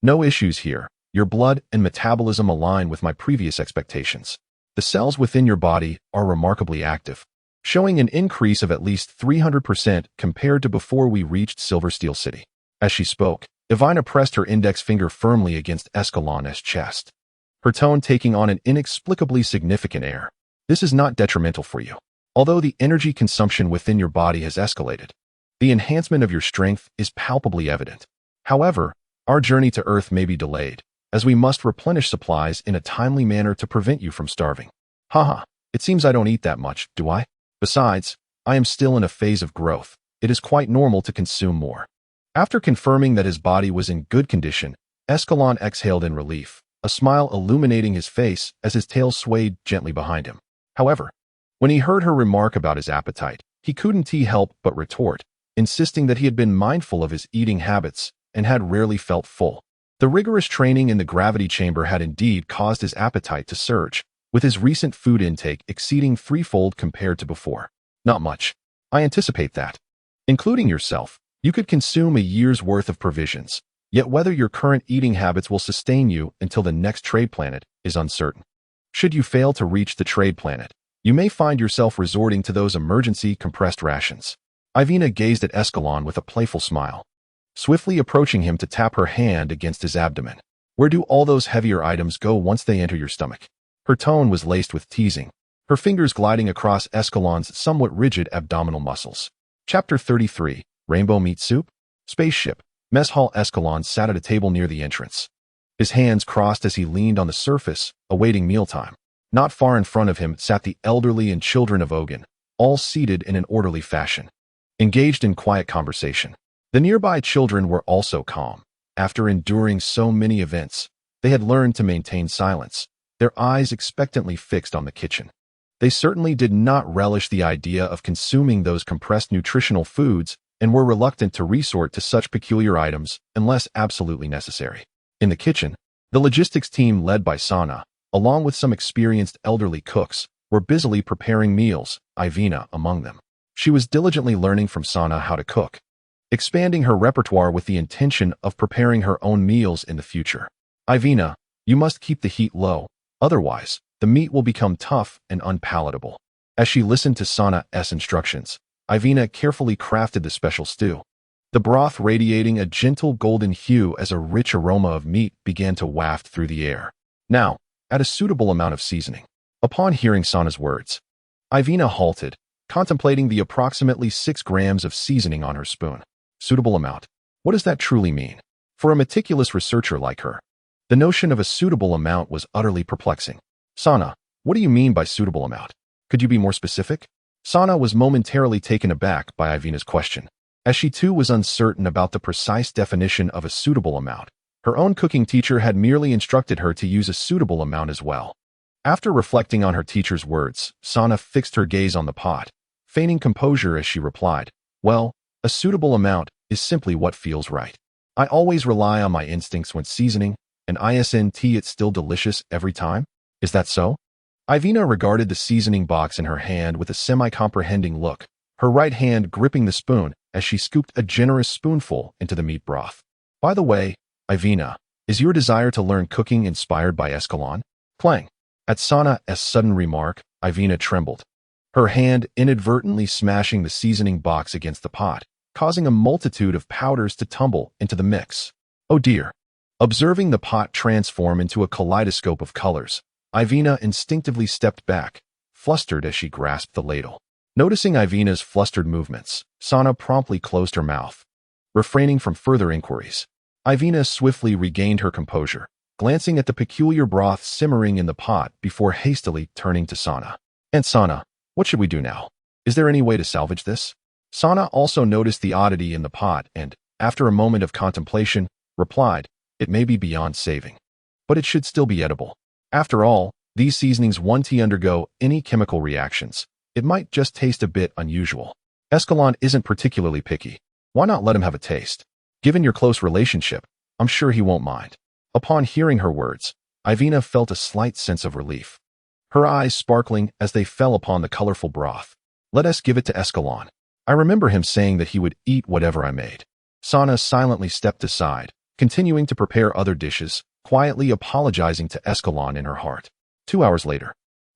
No issues here. Your blood and metabolism align with my previous expectations. The cells within your body are remarkably active, showing an increase of at least 300% compared to before we reached Silver Steel City. As she spoke, Avina pressed her index finger firmly against Escalon's chest, her tone taking on an inexplicably significant air. This is not detrimental for you. Although the energy consumption within your body has escalated, the enhancement of your strength is palpably evident. However, our journey to Earth may be delayed, as we must replenish supplies in a timely manner to prevent you from starving. It seems I don't eat that much, do I? Besides, I am still in a phase of growth. It is quite normal to consume more. After confirming that his body was in good condition, Escalon exhaled in relief, a smile illuminating his face as his tail swayed gently behind him. However, when he heard her remark about his appetite, he couldn't help but retort, insisting that he had been mindful of his eating habits and had rarely felt full. The rigorous training in the gravity chamber had indeed caused his appetite to surge, with his recent food intake exceeding threefold compared to before. Not much. I anticipate that. Including yourself, you could consume a year's worth of provisions, yet whether your current eating habits will sustain you until the next trade planet is uncertain. Should you fail to reach the trade planet, you may find yourself resorting to those emergency compressed rations. Avina gazed at Escalon with a playful smile, swiftly approaching him to tap her hand against his abdomen. Where do all those heavier items go once they enter your stomach? Her tone was laced with teasing, her fingers gliding across Escalon's somewhat rigid abdominal muscles. Chapter 33, Rainbow Meat Soup? Spaceship. Mess hall. Escalon sat at a table near the entrance, his hands crossed as he leaned on the surface, awaiting mealtime. Not far in front of him sat the elderly and children of Ogun, all seated in an orderly fashion, engaged in quiet conversation. The nearby children were also calm. After enduring so many events, they had learned to maintain silence, their eyes expectantly fixed on the kitchen. They certainly did not relish the idea of consuming those compressed nutritional foods and were reluctant to resort to such peculiar items unless absolutely necessary. In the kitchen, The logistics team led by Sana, along with some experienced elderly cooks, were busily preparing meals, Ivina among them. She was diligently learning from Sana how to cook, expanding her repertoire with the intention of preparing her own meals in the future. Ivina, you must keep the heat low, otherwise, the meat will become tough and unpalatable. As she listened to Sana's instructions, Ivina carefully crafted the special stew, the broth radiating a gentle golden hue as a rich aroma of meat began to waft through the air. Now, add a suitable amount of seasoning. Upon hearing Sana's words, Ivina halted, contemplating the approximately 6 grams of seasoning on her spoon. Suitable amount. What does that truly mean? For a meticulous researcher like her, the notion of a suitable amount was utterly perplexing. Sana, what do you mean by suitable amount? Could you be more specific? Sana was momentarily taken aback by Ivina's question, as she too was uncertain about the precise definition of a suitable amount. Her own cooking teacher had merely instructed her to use a suitable amount as well. After reflecting on her teacher's words, Sana fixed her gaze on the pot, feigning composure as she replied, well, a suitable amount is simply what feels right. I always rely on my instincts when seasoning, and isn't it's still delicious every time? Is that so? Ivina regarded the seasoning box in her hand with a semi-comprehending look, her right hand gripping the spoon as she scooped a generous spoonful into the meat broth. By the way, Ivina, is your desire to learn cooking inspired by Escalon? Clang. At Sana's sudden remark, Ivina trembled, her hand inadvertently smashing the seasoning box against the pot, causing a multitude of powders to tumble into the mix. Oh dear. Observing the pot transform into a kaleidoscope of colors, Ivina instinctively stepped back, flustered as she grasped the ladle. Noticing Ivina's flustered movements, Sana promptly closed her mouth, refraining from further inquiries. Ivina swiftly regained her composure, glancing at the peculiar broth simmering in the pot before hastily turning to Sana. And Sana, what should we do now? Is there any way to salvage this? Sana also noticed the oddity in the pot and, after a moment of contemplation, replied, it may be beyond saving, but it should still be edible. After all, these seasonings won't undergo any chemical reactions. It might just taste a bit unusual. Escalon isn't particularly picky. Why not let him have a taste? Given your close relationship, I'm sure he won't mind. Upon hearing her words, Ivina felt a slight sense of relief, her eyes sparkling as they fell upon the colorful broth. Let us give it to Escalon. I remember him saying that he would eat whatever I made. Sana silently stepped aside, continuing to prepare other dishes, quietly apologizing to Escalon in her heart. 2 hours later,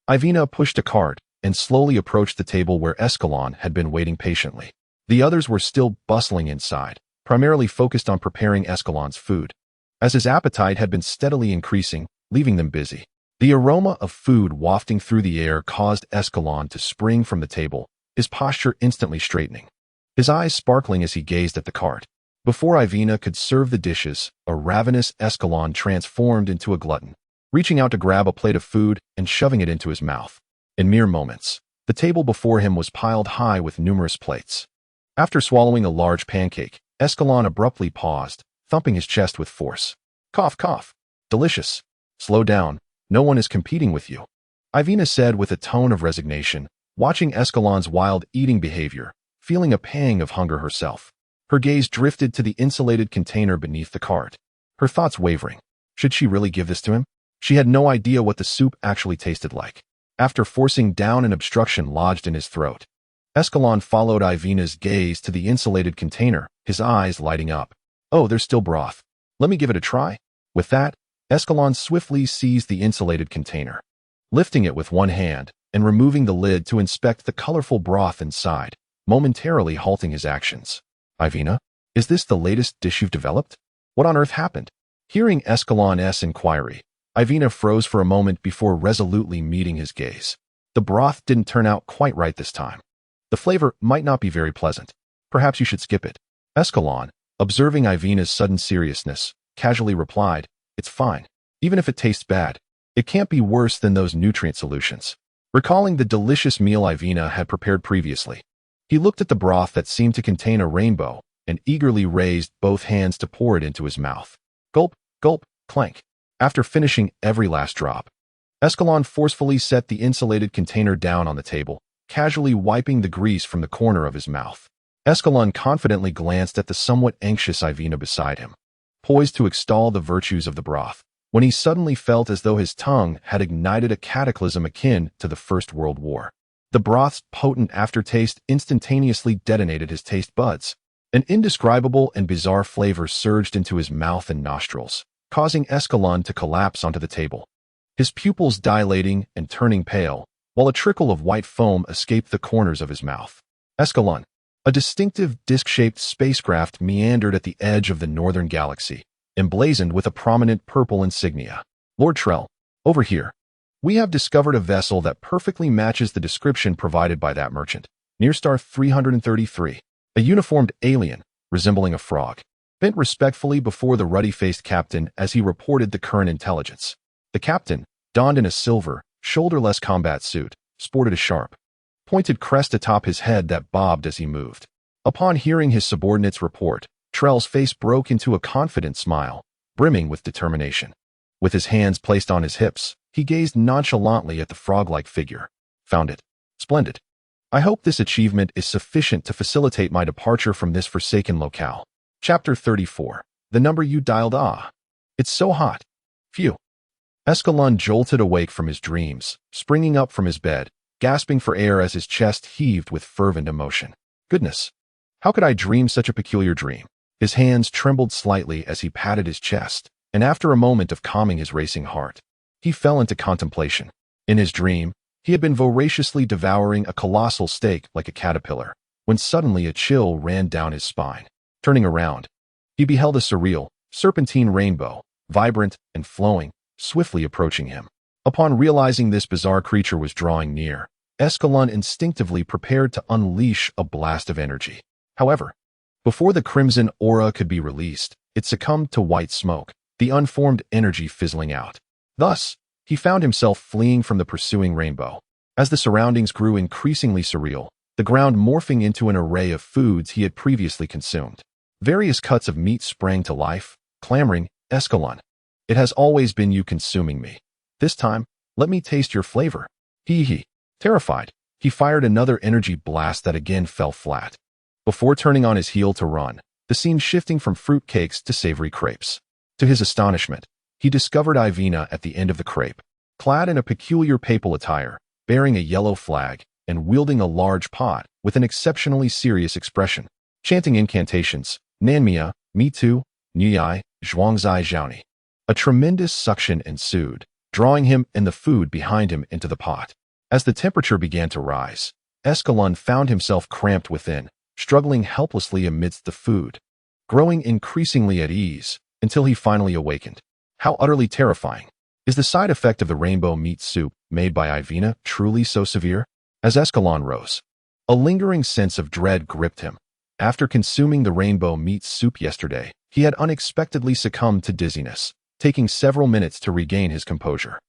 Ivina pushed a cart and slowly approached the table where Escalon had been waiting patiently. The others were still bustling inside, primarily focused on preparing Escalon's food, as his appetite had been steadily increasing, leaving them busy. The aroma of food wafting through the air caused Escalon to spring from the table, his posture instantly straightening, his eyes sparkling as he gazed at the cart. Before Ivina could serve the dishes, a ravenous Escalon transformed into a glutton, reaching out to grab a plate of food and shoving it into his mouth. In mere moments, the table before him was piled high with numerous plates. After swallowing a large pancake, Escalon abruptly paused, thumping his chest with force. Cough, cough. Delicious. Slow down. No one is competing with you, Ivina said with a tone of resignation, watching Escalon's wild eating behavior, feeling a pang of hunger herself. Her gaze drifted to the insulated container beneath the cart, her thoughts wavering. Should she really give this to him? She had no idea what the soup actually tasted like. After forcing down an obstruction lodged in his throat, Escalon followed Ivina's gaze to the insulated container, his eyes lighting up. Oh, there's still broth. Let me give it a try. With that, Escalon swiftly seized the insulated container, lifting it with one hand and removing the lid to inspect the colorful broth inside, momentarily halting his actions. Ivina, is this the latest dish you've developed? What on earth happened? Hearing Escalon's inquiry, Ivina froze for a moment before resolutely meeting his gaze. The broth didn't turn out quite right this time. The flavor might not be very pleasant. Perhaps you should skip it. Escalon, observing Ivina's sudden seriousness, casually replied, it's fine. Even if it tastes bad, it can't be worse than those nutrient solutions. Recalling the delicious meal Ivina had prepared previously, he looked at the broth that seemed to contain a rainbow and eagerly raised both hands to pour it into his mouth. Gulp, gulp, clank. After finishing every last drop, Escalon forcefully set the insulated container down on the table, casually wiping the grease from the corner of his mouth. Escalon confidently glanced at the somewhat anxious Ivina beside him, poised to extol the virtues of the broth. when he suddenly felt as though his tongue had ignited a cataclysm akin to the First World War. The broth's potent aftertaste instantaneously detonated his taste buds. An indescribable and bizarre flavor surged into his mouth and nostrils, causing Escalon to collapse onto the table, his pupils dilating and turning pale, while a trickle of white foam escaped the corners of his mouth. Escalon, a distinctive disc-shaped spacecraft, meandered at the edge of the northern galaxy, emblazoned with a prominent purple insignia. Lord Trell, over here. We have discovered a vessel that perfectly matches the description provided by that merchant. Near star 333. A uniformed alien, resembling a frog, bent respectfully before the ruddy-faced captain as he reported the current intelligence. The captain, donned in a silver, shoulderless combat suit, sported a sharp, pointed crest atop his head that bobbed as he moved. Upon hearing his subordinate's report, Trell's face broke into a confident smile, brimming with determination. With his hands placed on his hips, he gazed nonchalantly at the frog-like figure. Found it. Splendid. I hope this achievement is sufficient to facilitate my departure from this forsaken locale. Chapter 34. The number you dialed. It's so hot. Phew. Escalon jolted awake from his dreams, springing up from his bed, gasping for air as his chest heaved with fervent emotion. Goodness. How could I dream such a peculiar dream? His hands trembled slightly as he patted his chest, and after a moment of calming his racing heart, he fell into contemplation. In his dream, he had been voraciously devouring a colossal steak like a caterpillar, when suddenly a chill ran down his spine. Turning around, he beheld a surreal, serpentine rainbow, vibrant and flowing, swiftly approaching him. Upon realizing this bizarre creature was drawing near, Escalon instinctively prepared to unleash a blast of energy. However, before the crimson aura could be released, it succumbed to white smoke, the unformed energy fizzling out. Thus, he found himself fleeing from the pursuing rainbow. As the surroundings grew increasingly surreal, the ground morphing into an array of foods he had previously consumed. Various cuts of meat sprang to life, clamoring, Escalon, it has always been you consuming me. This time, let me taste your flavor. Hee. Terrified, he fired another energy blast that again fell flat. Before turning on his heel to run, the scene shifting from fruitcakes to savory crepes. To his astonishment, he discovered Ivina at the end of the crepe, clad in a peculiar papal attire, bearing a yellow flag, and wielding a large pot with an exceptionally serious expression, chanting incantations, Nanmia, Me Too, Nyai, Zhuangzai Zhaoni. A tremendous suction ensued, drawing him and the food behind him into the pot. As the temperature began to rise, Escalon found himself cramped within, struggling helplessly amidst the food, growing increasingly at ease, until he finally awakened. How utterly terrifying. Is the side effect of the rainbow meat soup made by Ivina truly so severe? As Escalon rose, a lingering sense of dread gripped him. After consuming the rainbow meat soup yesterday, he had unexpectedly succumbed to dizziness, taking several minutes to regain his composure.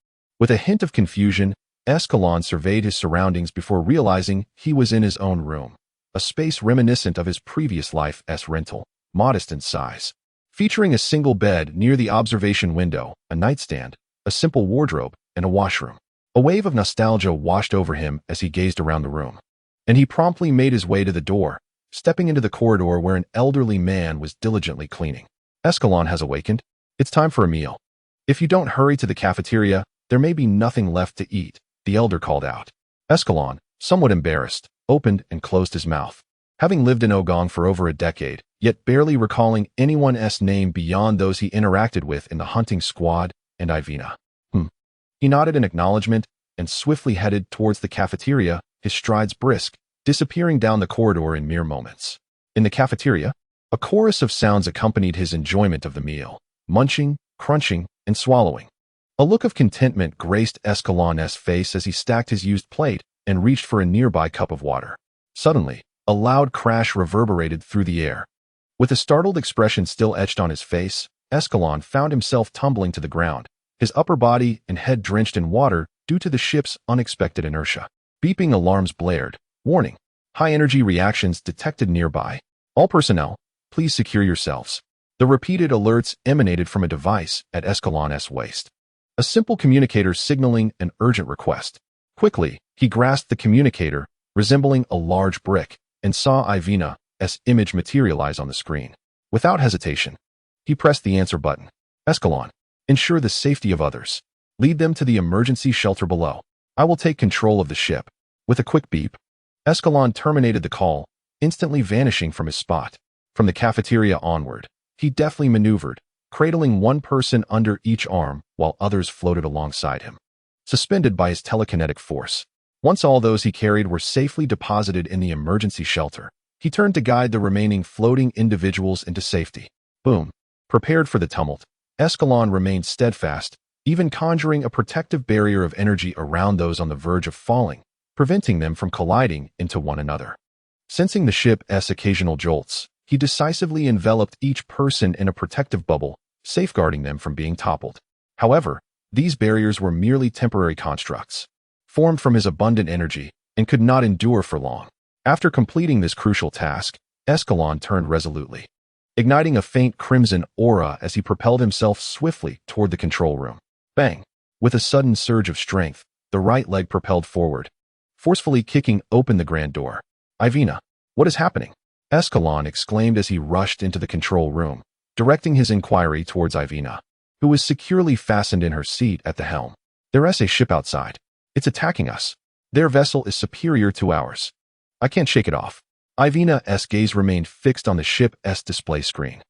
With a hint of confusion, Escalon surveyed his surroundings before realizing he was in his own room, a space reminiscent of his previous life's rental, modest in size. Featuring a single bed near the observation window, a nightstand, a simple wardrobe, and a washroom. A wave of nostalgia washed over him as he gazed around the room, and he promptly made his way to the door, stepping into the corridor where an elderly man was diligently cleaning. Escalon has awakened. It's time for a meal. If you don't hurry to the cafeteria, there may be nothing left to eat, the elder called out. Escalon, somewhat embarrassed, opened and closed his mouth. Having lived in Ogong for over a decade, yet barely recalling anyone's name beyond those he interacted with in the hunting squad and Ivina. He nodded in acknowledgement and swiftly headed towards the cafeteria, his strides brisk, disappearing down the corridor in mere moments. In the cafeteria, a chorus of sounds accompanied his enjoyment of the meal, munching, crunching, and swallowing. A look of contentment graced Escalon's face as he stacked his used plate and reached for a nearby cup of water. Suddenly, a loud crash reverberated through the air. With a startled expression still etched on his face, Escalon found himself tumbling to the ground, his upper body and head drenched in water due to the ship's unexpected inertia. Beeping alarms blared. Warning. High-energy reactions detected nearby. All personnel, please secure yourselves. The repeated alerts emanated from a device at Escalon's waist. A simple communicator signaling an urgent request. Quickly, he grasped the communicator, resembling a large brick, and saw Ivina's image materialize on the screen. Without hesitation, he pressed the answer button. Escalon, Ensure the safety of others. Lead them to the emergency shelter below. I will take control of the ship. With a quick beep, Escalon terminated the call, instantly vanishing from his spot. From the cafeteria onward, he deftly maneuvered, cradling one person under each arm while others floated alongside him, suspended by his telekinetic force. Once all those he carried were safely deposited in the emergency shelter, he turned to guide the remaining floating individuals into safety. Boom. Prepared for the tumult, Escalon remained steadfast, even conjuring a protective barrier of energy around those on the verge of falling, preventing them from colliding into one another. Sensing the ship's occasional jolts, he decisively enveloped each person in a protective bubble, safeguarding them from being toppled. However, these barriers were merely temporary constructs, formed from his abundant energy, and could not endure for long. After completing this crucial task, Escalon turned resolutely, igniting a faint crimson aura as he propelled himself swiftly toward the control room. Bang! With a sudden surge of strength, the right leg propelled forward, forcefully kicking open the grand door. Ivina, what is happening? Escalon exclaimed as he rushed into the control room, directing his inquiry towards Ivina, who was securely fastened in her seat at the helm. There's a ship outside. It's attacking us. Their vessel is superior to ours. I can't shake it off. Ivina's gaze remained fixed on the ship's display screen,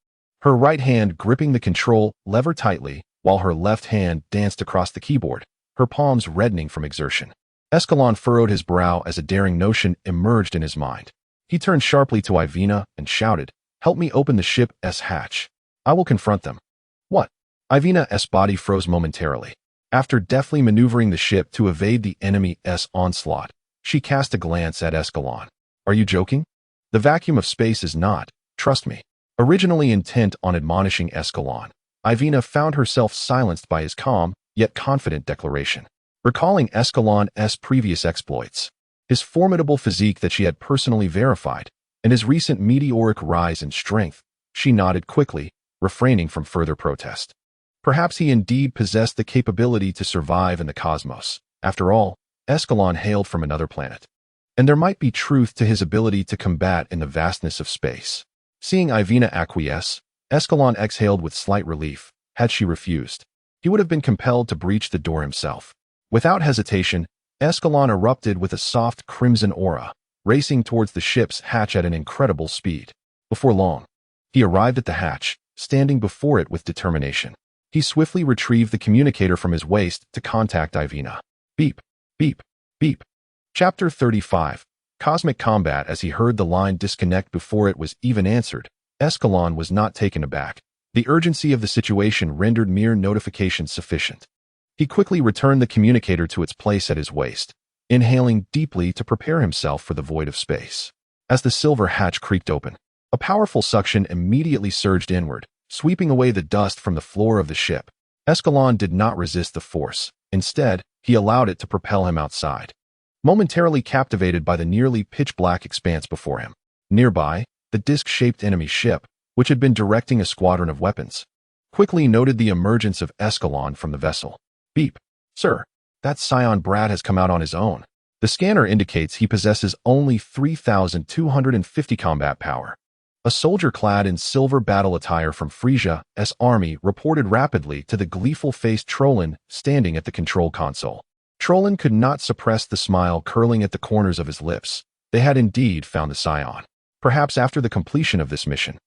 her right hand gripping the control lever tightly, while her left hand danced across the keyboard, her palms reddening from exertion. Escalon furrowed his brow as a daring notion emerged in his mind. He turned sharply to Ivina and shouted, "Help me open the ship's hatch. I will confront them." What? Ivina's body froze momentarily. After deftly maneuvering the ship to evade the enemy's onslaught, she cast a glance at Escalon. Are you joking? The vacuum of space is not, trust me. Originally intent on admonishing Escalon, Ivina found herself silenced by his calm, yet confident declaration. Recalling Escalon's previous exploits, his formidable physique that she had personally verified, and his recent meteoric rise in strength, she nodded quickly, refraining from further protest. Perhaps he indeed possessed the capability to survive in the cosmos. After all, Escalon hailed from another planet, and there might be truth to his ability to combat in the vastness of space. Seeing Ivina acquiesce, Escalon exhaled with slight relief. Had she refused, he would have been compelled to breach the door himself. Without hesitation, Escalon erupted with a soft crimson aura, racing towards the ship's hatch at an incredible speed. Before long, he arrived at the hatch, standing before it with determination. He swiftly retrieved the communicator from his waist to contact Ivina. Beep, beep, beep. Chapter 35. Cosmic Combat. As he heard the line disconnect before it was even answered, Escalon was not taken aback. The urgency of the situation rendered mere notification sufficient. He quickly returned the communicator to its place at his waist, inhaling deeply to prepare himself for the void of space. As the silver hatch creaked open, a powerful suction immediately surged inward, sweeping away the dust from the floor of the ship. Escalon did not resist the force. Instead, he allowed it to propel him outside, momentarily captivated by the nearly pitch-black expanse before him. Nearby, the disc-shaped enemy ship, which had been directing a squadron of weapons, quickly noted the emergence of Escalon from the vessel. Beep. Sir, that scion brat has come out on his own. The scanner indicates he possesses only 3,250 combat power. A soldier clad in silver battle attire from Frieza's army reported rapidly to the gleeful-faced Trollin standing at the control console. Trollin could not suppress the smile curling at the corners of his lips. They had indeed found the scion. Perhaps after the completion of this mission,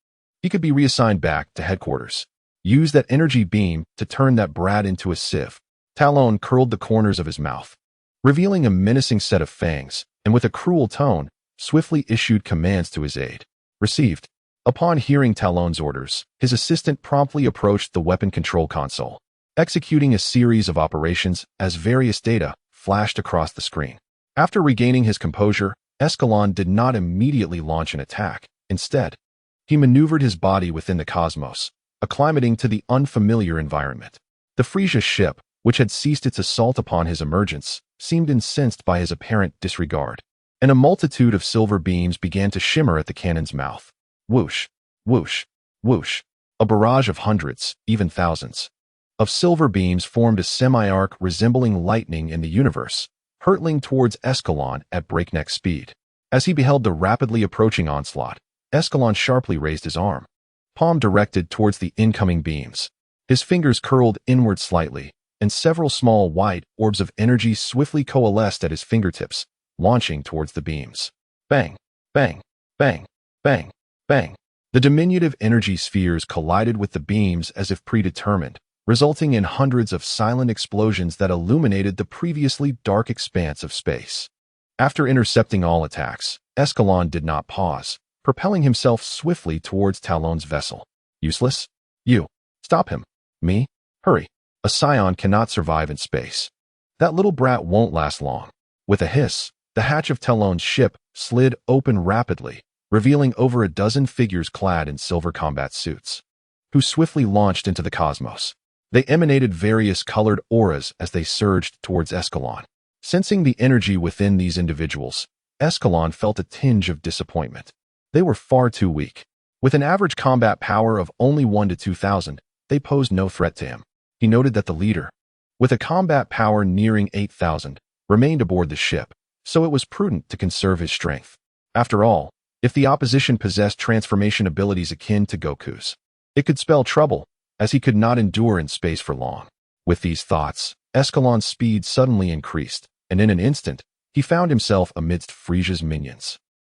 he could be reassigned back to headquarters. Use that energy beam to turn that brat into a sieve. Talon curled the corners of his mouth, revealing a menacing set of fangs, and with a cruel tone, swiftly issued commands to his aide. Received. Upon hearing Talon's orders, his assistant promptly approached the weapon control console, executing a series of operations as various data flashed across the screen. After regaining his composure, Escalon did not immediately launch an attack. Instead, he maneuvered his body within the cosmos, acclimating to the unfamiliar environment. The Frieza ship, which had ceased its assault upon his emergence, seemed incensed by his apparent disregard, and a multitude of silver beams began to shimmer at the cannon's mouth. Whoosh, whoosh, whoosh. A barrage of hundreds, even thousands, of silver beams formed a semi-arc resembling lightning in the universe, hurtling towards Escalon at breakneck speed. As he beheld the rapidly approaching onslaught, Escalon sharply raised his arm, palm directed towards the incoming beams. His fingers curled inward slightly, and several small white orbs of energy swiftly coalesced at his fingertips, launching towards the beams. Bang, bang, bang, bang, bang. The diminutive energy spheres collided with the beams as if predetermined, resulting in hundreds of silent explosions that illuminated the previously dark expanse of space. After intercepting all attacks, Escalon did not pause, propelling himself swiftly towards Talon's vessel. Useless? You. Stop him. Me? Hurry. A Saiyan cannot survive in space. That little brat won't last long. With a hiss, the hatch of Talon's ship slid open rapidly, revealing over a dozen figures clad in silver combat suits, who swiftly launched into the cosmos. They emanated various colored auras as they surged towards Escalon. Sensing the energy within these individuals, Escalon felt a tinge of disappointment. They were far too weak. With an average combat power of only 1 to 2,000, they posed no threat to him. He noted that the leader, with a combat power nearing 8,000, remained aboard the ship, so it was prudent to conserve his strength. After all, if the opposition possessed transformation abilities akin to Goku's, it could spell trouble, as he could not endure in space for long. With these thoughts, Escalon's speed suddenly increased, and in an instant, he found himself amidst Frieza's minions,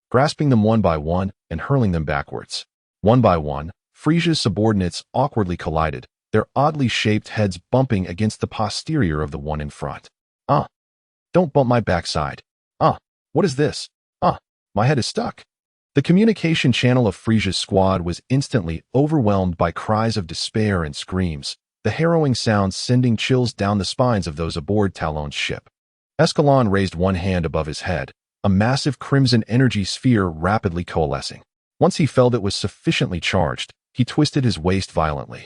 grasping them one by one and hurling them backwards. One by one, Frieza's subordinates awkwardly collided, their oddly shaped heads bumping against the posterior of the one in front. Don't bump my backside. What is this? My head is stuck. The communication channel of Frieza's squad was instantly overwhelmed by cries of despair and screams, the harrowing sounds sending chills down the spines of those aboard Talon's ship. Escalon raised one hand above his head, a massive crimson energy sphere rapidly coalescing. Once he felt it was sufficiently charged, he twisted his waist violently,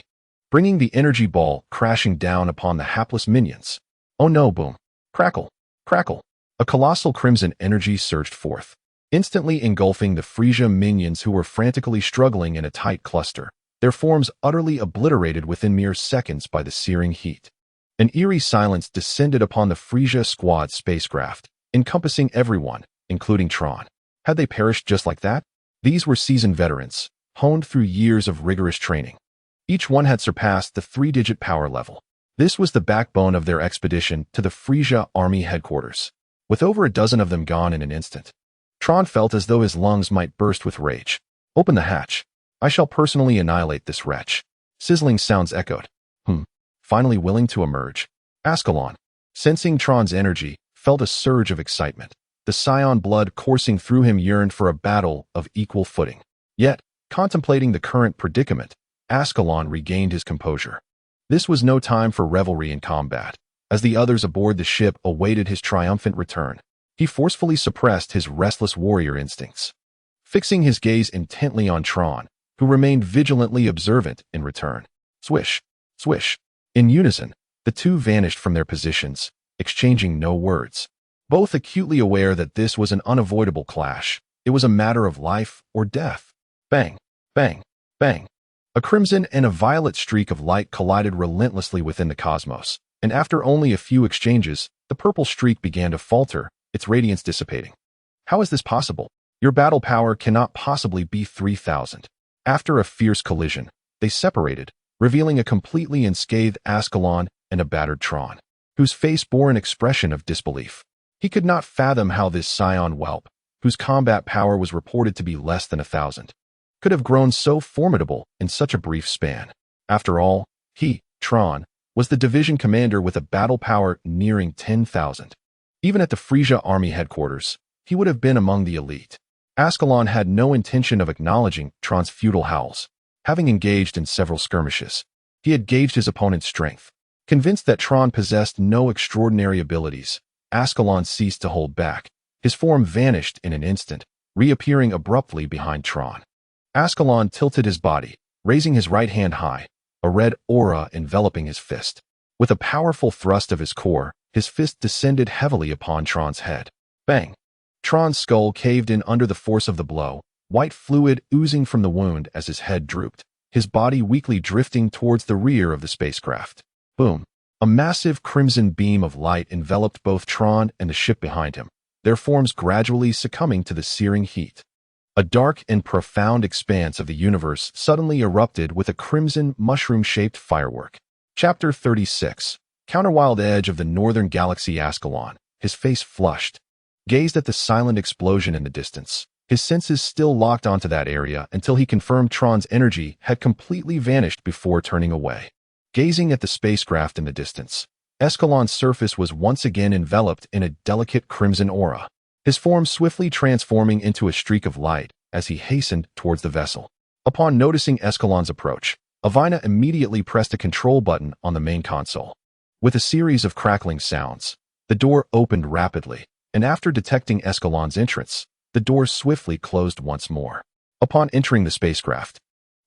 bringing the energy ball crashing down upon the hapless minions. Oh no, boom. Crackle. Crackle. A colossal crimson energy surged forth, instantly engulfing the Frieza minions who were frantically struggling in a tight cluster, their forms utterly obliterated within mere seconds by the searing heat. An eerie silence descended upon the Frieza squad spacecraft, encompassing everyone, including Tron. Had they perished just like that? These were seasoned veterans, honed through years of rigorous training. Each one had surpassed the 3-digit power level. This was the backbone of their expedition to the Frieza Army headquarters. With over a dozen of them gone in an instant, Tron felt as though his lungs might burst with rage. Open the hatch. I shall personally annihilate this wretch. Sizzling sounds echoed. Finally willing to emerge. Escalon, sensing Tron's energy, felt a surge of excitement. The Saiyan blood coursing through him yearned for a battle of equal footing. Yet, contemplating the current predicament, Escalon regained his composure. This was no time for revelry in combat. As the others aboard the ship awaited his triumphant return, he forcefully suppressed his restless warrior instincts, fixing his gaze intently on Tron, who remained vigilantly observant in return. Swish, swish. In unison, the two vanished from their positions, exchanging no words. Both acutely aware that this was an unavoidable clash. It was a matter of life or death. Bang, bang, bang. A crimson and a violet streak of light collided relentlessly within the cosmos, and after only a few exchanges, the purple streak began to falter, its radiance dissipating. How is this possible? Your battle power cannot possibly be 3,000. After a fierce collision, they separated, revealing a completely unscathed Escalon and a battered Tron, whose face bore an expression of disbelief. He could not fathom how this Saiyan whelp, whose combat power was reported to be less than 1,000, could have grown so formidable in such a brief span. After all, he, Tron, was the division commander with a battle power nearing 10,000. Even at the Frieza Army headquarters, he would have been among the elite. Escalon had no intention of acknowledging Tron's futile howls. Having engaged in several skirmishes, he had gauged his opponent's strength. Convinced that Tron possessed no extraordinary abilities, Escalon ceased to hold back. His form vanished in an instant, reappearing abruptly behind Tron. Escalon tilted his body, raising his right hand high, a red aura enveloping his fist. With a powerful thrust of his core, his fist descended heavily upon Tron's head. Bang! Tron's skull caved in under the force of the blow, white fluid oozing from the wound as his head drooped, his body weakly drifting towards the rear of the spacecraft. Boom! A massive crimson beam of light enveloped both Tron and the ship behind him, their forms gradually succumbing to the searing heat. A dark and profound expanse of the universe suddenly erupted with a crimson, mushroom-shaped firework. Chapter 36. Counterwild edge of the northern galaxy. Escalon, his face flushed, gazed at the silent explosion in the distance, his senses still locked onto that area until he confirmed Tron's energy had completely vanished before turning away. Gazing at the spacecraft in the distance, Escalon's surface was once again enveloped in a delicate crimson aura, his form swiftly transforming into a streak of light as he hastened towards the vessel. Upon noticing Escalon's approach, Avina immediately pressed a control button on the main console. With a series of crackling sounds, the door opened rapidly, and after detecting Escalon's entrance, the door swiftly closed once more. Upon entering the spacecraft,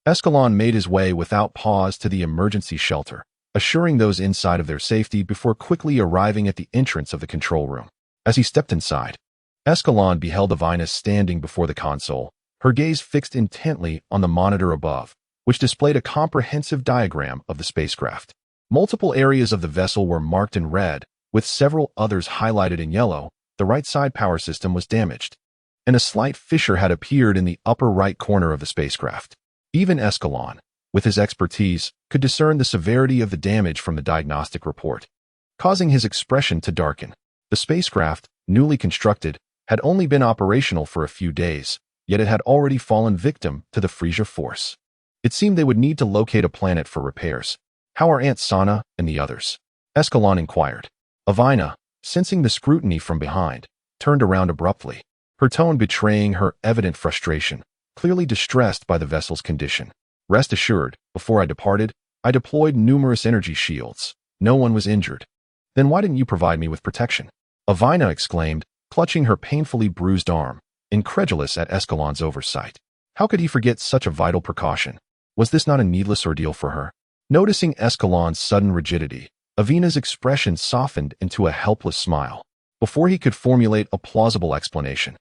Escalon made his way without pause to the emergency shelter, assuring those inside of their safety before quickly arriving at the entrance of the control room. As he stepped inside, Escalon beheld Avina standing before the console, her gaze fixed intently on the monitor above, which displayed a comprehensive diagram of the spacecraft. Multiple areas of the vessel were marked in red, with several others highlighted in yellow. The right side power system was damaged, and a slight fissure had appeared in the upper right corner of the spacecraft. Even Escalon, with his expertise, could discern the severity of the damage from the diagnostic report, causing his expression to darken. The spacecraft, newly constructed, had only been operational for a few days, yet it had already fallen victim to the Frieza force. It seemed they would need to locate a planet for repairs. How are Aunt Sana and the others? Escalon inquired. Avina, sensing the scrutiny from behind, turned around abruptly, her tone betraying her evident frustration, clearly distressed by the vessel's condition. Rest assured, before I departed, I deployed numerous energy shields. No one was injured. Then why didn't you provide me with protection? Avina exclaimed, clutching her painfully bruised arm, incredulous at Escalon's oversight. How could he forget such a vital precaution? Was this not a needless ordeal for her? Noticing Escalon's sudden rigidity, Avina's expression softened into a helpless smile. Before he could formulate a plausible explanation,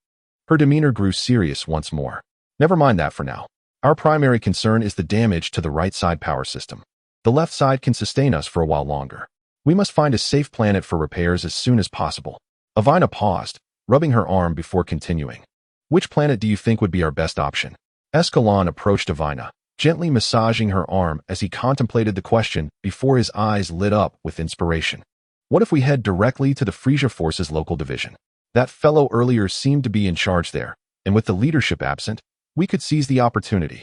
her demeanor grew serious once more. Never mind that for now. Our primary concern is the damage to the right side power system. The left side can sustain us for a while longer. We must find a safe planet for repairs as soon as possible. Avina paused, rubbing her arm before continuing. Which planet do you think would be our best option? Escalon approached Avina, gently massaging her arm as he contemplated the question before his eyes lit up with inspiration. What if we head directly to the Frieza Force's local division? That fellow earlier seemed to be in charge there, and with the leadership absent, we could seize the opportunity.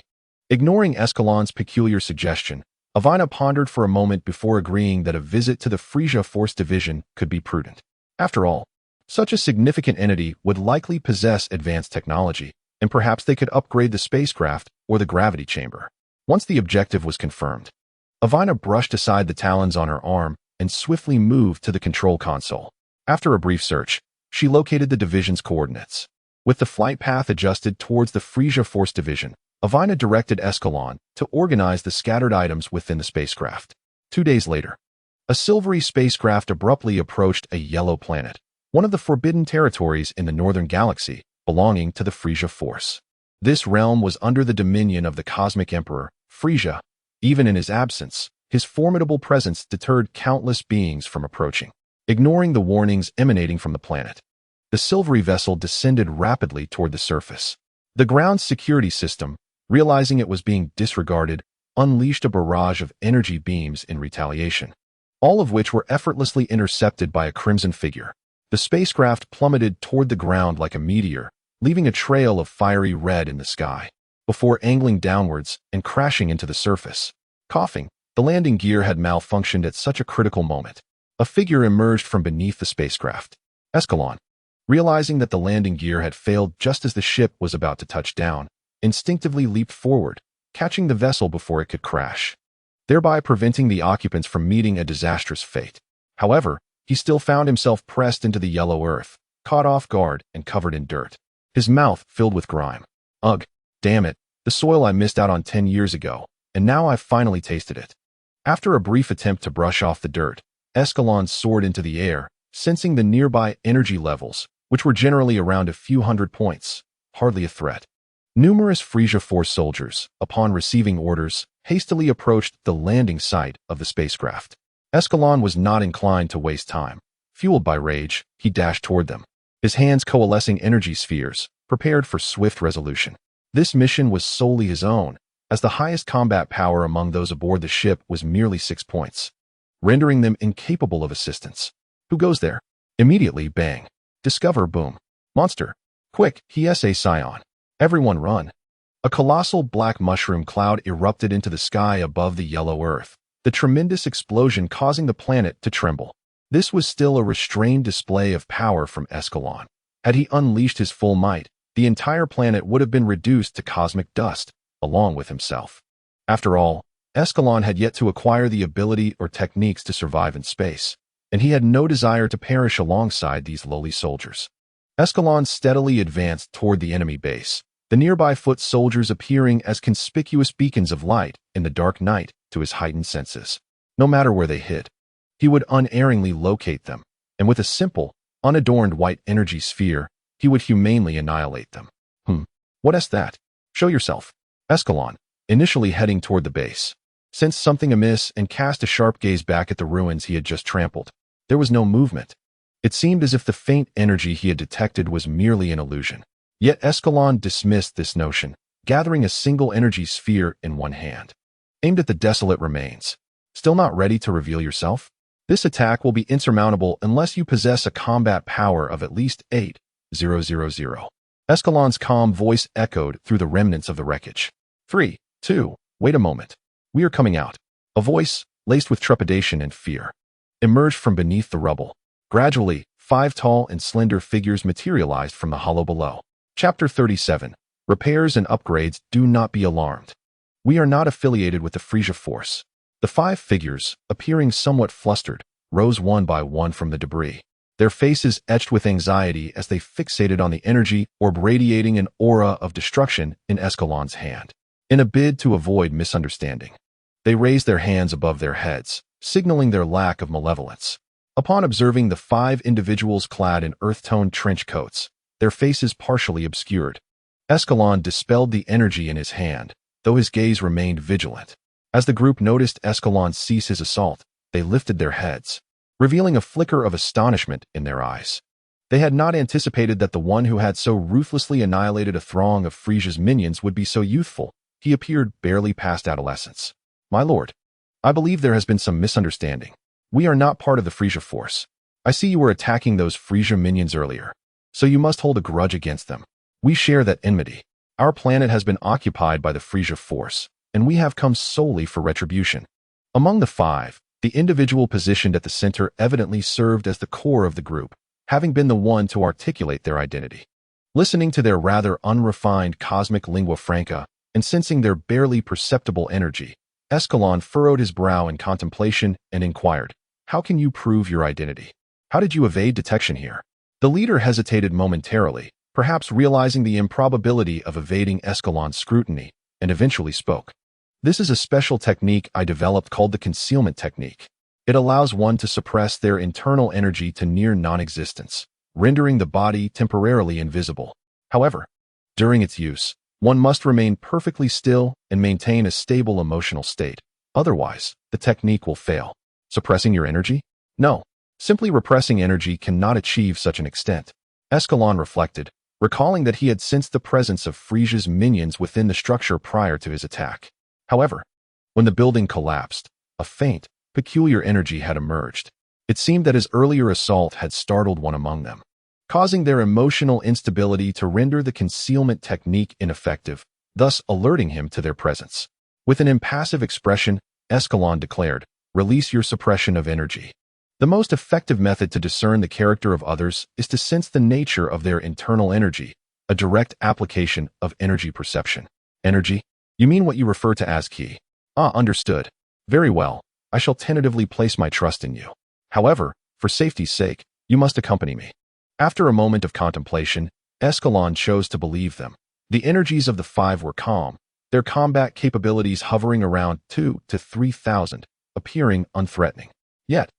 Ignoring Escalon's peculiar suggestion, Avina pondered for a moment before agreeing that a visit to the Frieza Force division could be prudent. After all, such a significant entity would likely possess advanced technology, and perhaps they could upgrade the spacecraft or the gravity chamber. Once the objective was confirmed, Avina brushed aside the talons on her arm and swiftly moved to the control console. After a brief search, she located the division's coordinates. With the flight path adjusted towards the Frieza Force division, Avina directed Escalon to organize the scattered items within the spacecraft. 2 days later, a silvery spacecraft abruptly approached a yellow planet, one of the forbidden territories in the northern galaxy belonging to the Frieza Force. This realm was under the dominion of the Cosmic Emperor, Frieza. Even in his absence, his formidable presence deterred countless beings from approaching. Ignoring the warnings emanating from the planet, the silvery vessel descended rapidly toward the surface. The ground's security system, realizing it was being disregarded, unleashed a barrage of energy beams in retaliation, all of which were effortlessly intercepted by a crimson figure. The spacecraft plummeted toward the ground like a meteor, leaving a trail of fiery red in the sky, before angling downwards and crashing into the surface. Coughing, the landing gear had malfunctioned at such a critical moment. A figure emerged from beneath the spacecraft. Escalon, realizing that the landing gear had failed just as the ship was about to touch down, instinctively leaped forward, catching the vessel before it could crash, thereby preventing the occupants from meeting a disastrous fate. However, he still found himself pressed into the yellow earth, caught off guard and covered in dirt, his mouth filled with grime. Ugh, damn it, the soil I missed out on 10 years ago, and now I've finally tasted it. After a brief attempt to brush off the dirt, Escalon soared into the air, sensing the nearby energy levels, which were generally around a few hundred points, hardly a threat. Numerous Frieza Force soldiers, upon receiving orders, hastily approached the landing site of the spacecraft. Escalon was not inclined to waste time. Fueled by rage, he dashed toward them. his hands coalescing energy spheres, prepared for swift resolution. This mission was solely his own, as the highest combat power among those aboard the ship was merely 6 points, rendering them incapable of assistance. Who goes there? Immediately, bang. Discover, boom. Monster. Quick, PSA Scion. Everyone run. A colossal black mushroom cloud erupted into the sky above the yellow earth, the tremendous explosion causing the planet to tremble. This was still a restrained display of power from Escalon. Had he unleashed his full might, the entire planet would have been reduced to cosmic dust, along with himself. After all, Escalon had yet to acquire the ability or techniques to survive in space, and he had no desire to perish alongside these lowly soldiers. Escalon steadily advanced toward the enemy base, the nearby foot soldiers appearing as conspicuous beacons of light in the dark night to his heightened senses. No matter where they hid, he would unerringly locate them, and with a simple, unadorned white energy sphere, he would humanely annihilate them. What is that? Show yourself. Escalon, initially heading toward the base, sensed something amiss and cast a sharp gaze back at the ruins he had just trampled. There was no movement. It seemed as if the faint energy he had detected was merely an illusion. Yet Escalon dismissed this notion, gathering a single energy sphere in one hand. Aimed at the desolate remains. Still not ready to reveal yourself? This attack will be insurmountable unless you possess a combat power of at least 8,000. Escalon's calm voice echoed through the remnants of the wreckage. 3, 2, wait a moment. We are coming out. A voice, laced with trepidation and fear, emerged from beneath the rubble. Gradually, 5 tall and slender figures materialized from the hollow below. Chapter 37. Repairs and upgrades. Do not be alarmed. We are not affiliated with the Frieza Force. The 5 figures, appearing somewhat flustered, rose one by one from the debris, their faces etched with anxiety as they fixated on the energy orb radiating an aura of destruction in Escalon's hand. In a bid to avoid misunderstanding, they raised their hands above their heads, signaling their lack of malevolence. Upon observing the 5 individuals clad in earth-toned trench coats, their faces partially obscured, Escalon dispelled the energy in his hand, though his gaze remained vigilant. As the group noticed Escalon cease his assault, they lifted their heads, revealing a flicker of astonishment in their eyes. They had not anticipated that the one who had so ruthlessly annihilated a throng of Frieza's minions would be so youthful. He appeared barely past adolescence. My lord, I believe there has been some misunderstanding. We are not part of the Frieza Force. I see you were attacking those Frieza minions earlier, so you must hold a grudge against them. We share that enmity. Our planet has been occupied by the Frieza Force, and we have come solely for retribution. Among the 5, the individual positioned at the center evidently served as the core of the group, having been the one to articulate their identity. Listening to their rather unrefined cosmic lingua franca and sensing their barely perceptible energy, Escalon furrowed his brow in contemplation and inquired, "How can you prove your identity? How did you evade detection here?" The leader hesitated momentarily, perhaps realizing the improbability of evading Escalon's scrutiny, and eventually spoke. "This is a special technique I developed called the concealment technique. It allows one to suppress their internal energy to near non-existence, rendering the body temporarily invisible. However, during its use, one must remain perfectly still and maintain a stable emotional state. Otherwise, the technique will fail." Suppressing your energy? No. Simply repressing energy cannot achieve such an extent. Escalon reflected, recalling that he had sensed the presence of Frieza's minions within the structure prior to his attack. However, when the building collapsed, a faint, peculiar energy had emerged. It seemed that his earlier assault had startled one among them, causing their emotional instability to render the concealment technique ineffective, thus alerting him to their presence. With an impassive expression, Escalon declared, "Release your suppression of energy." The most effective method to discern the character of others is to sense the nature of their internal energy, a direct application of energy perception. Energy? You mean what you refer to as ki? Ah, understood. Very well, I shall tentatively place my trust in you. However, for safety's sake, you must accompany me. After a moment of contemplation, Escalon chose to believe them. The energies of the 5 were calm, their combat capabilities hovering around 2,000 to 3,000, appearing unthreatening. Yet,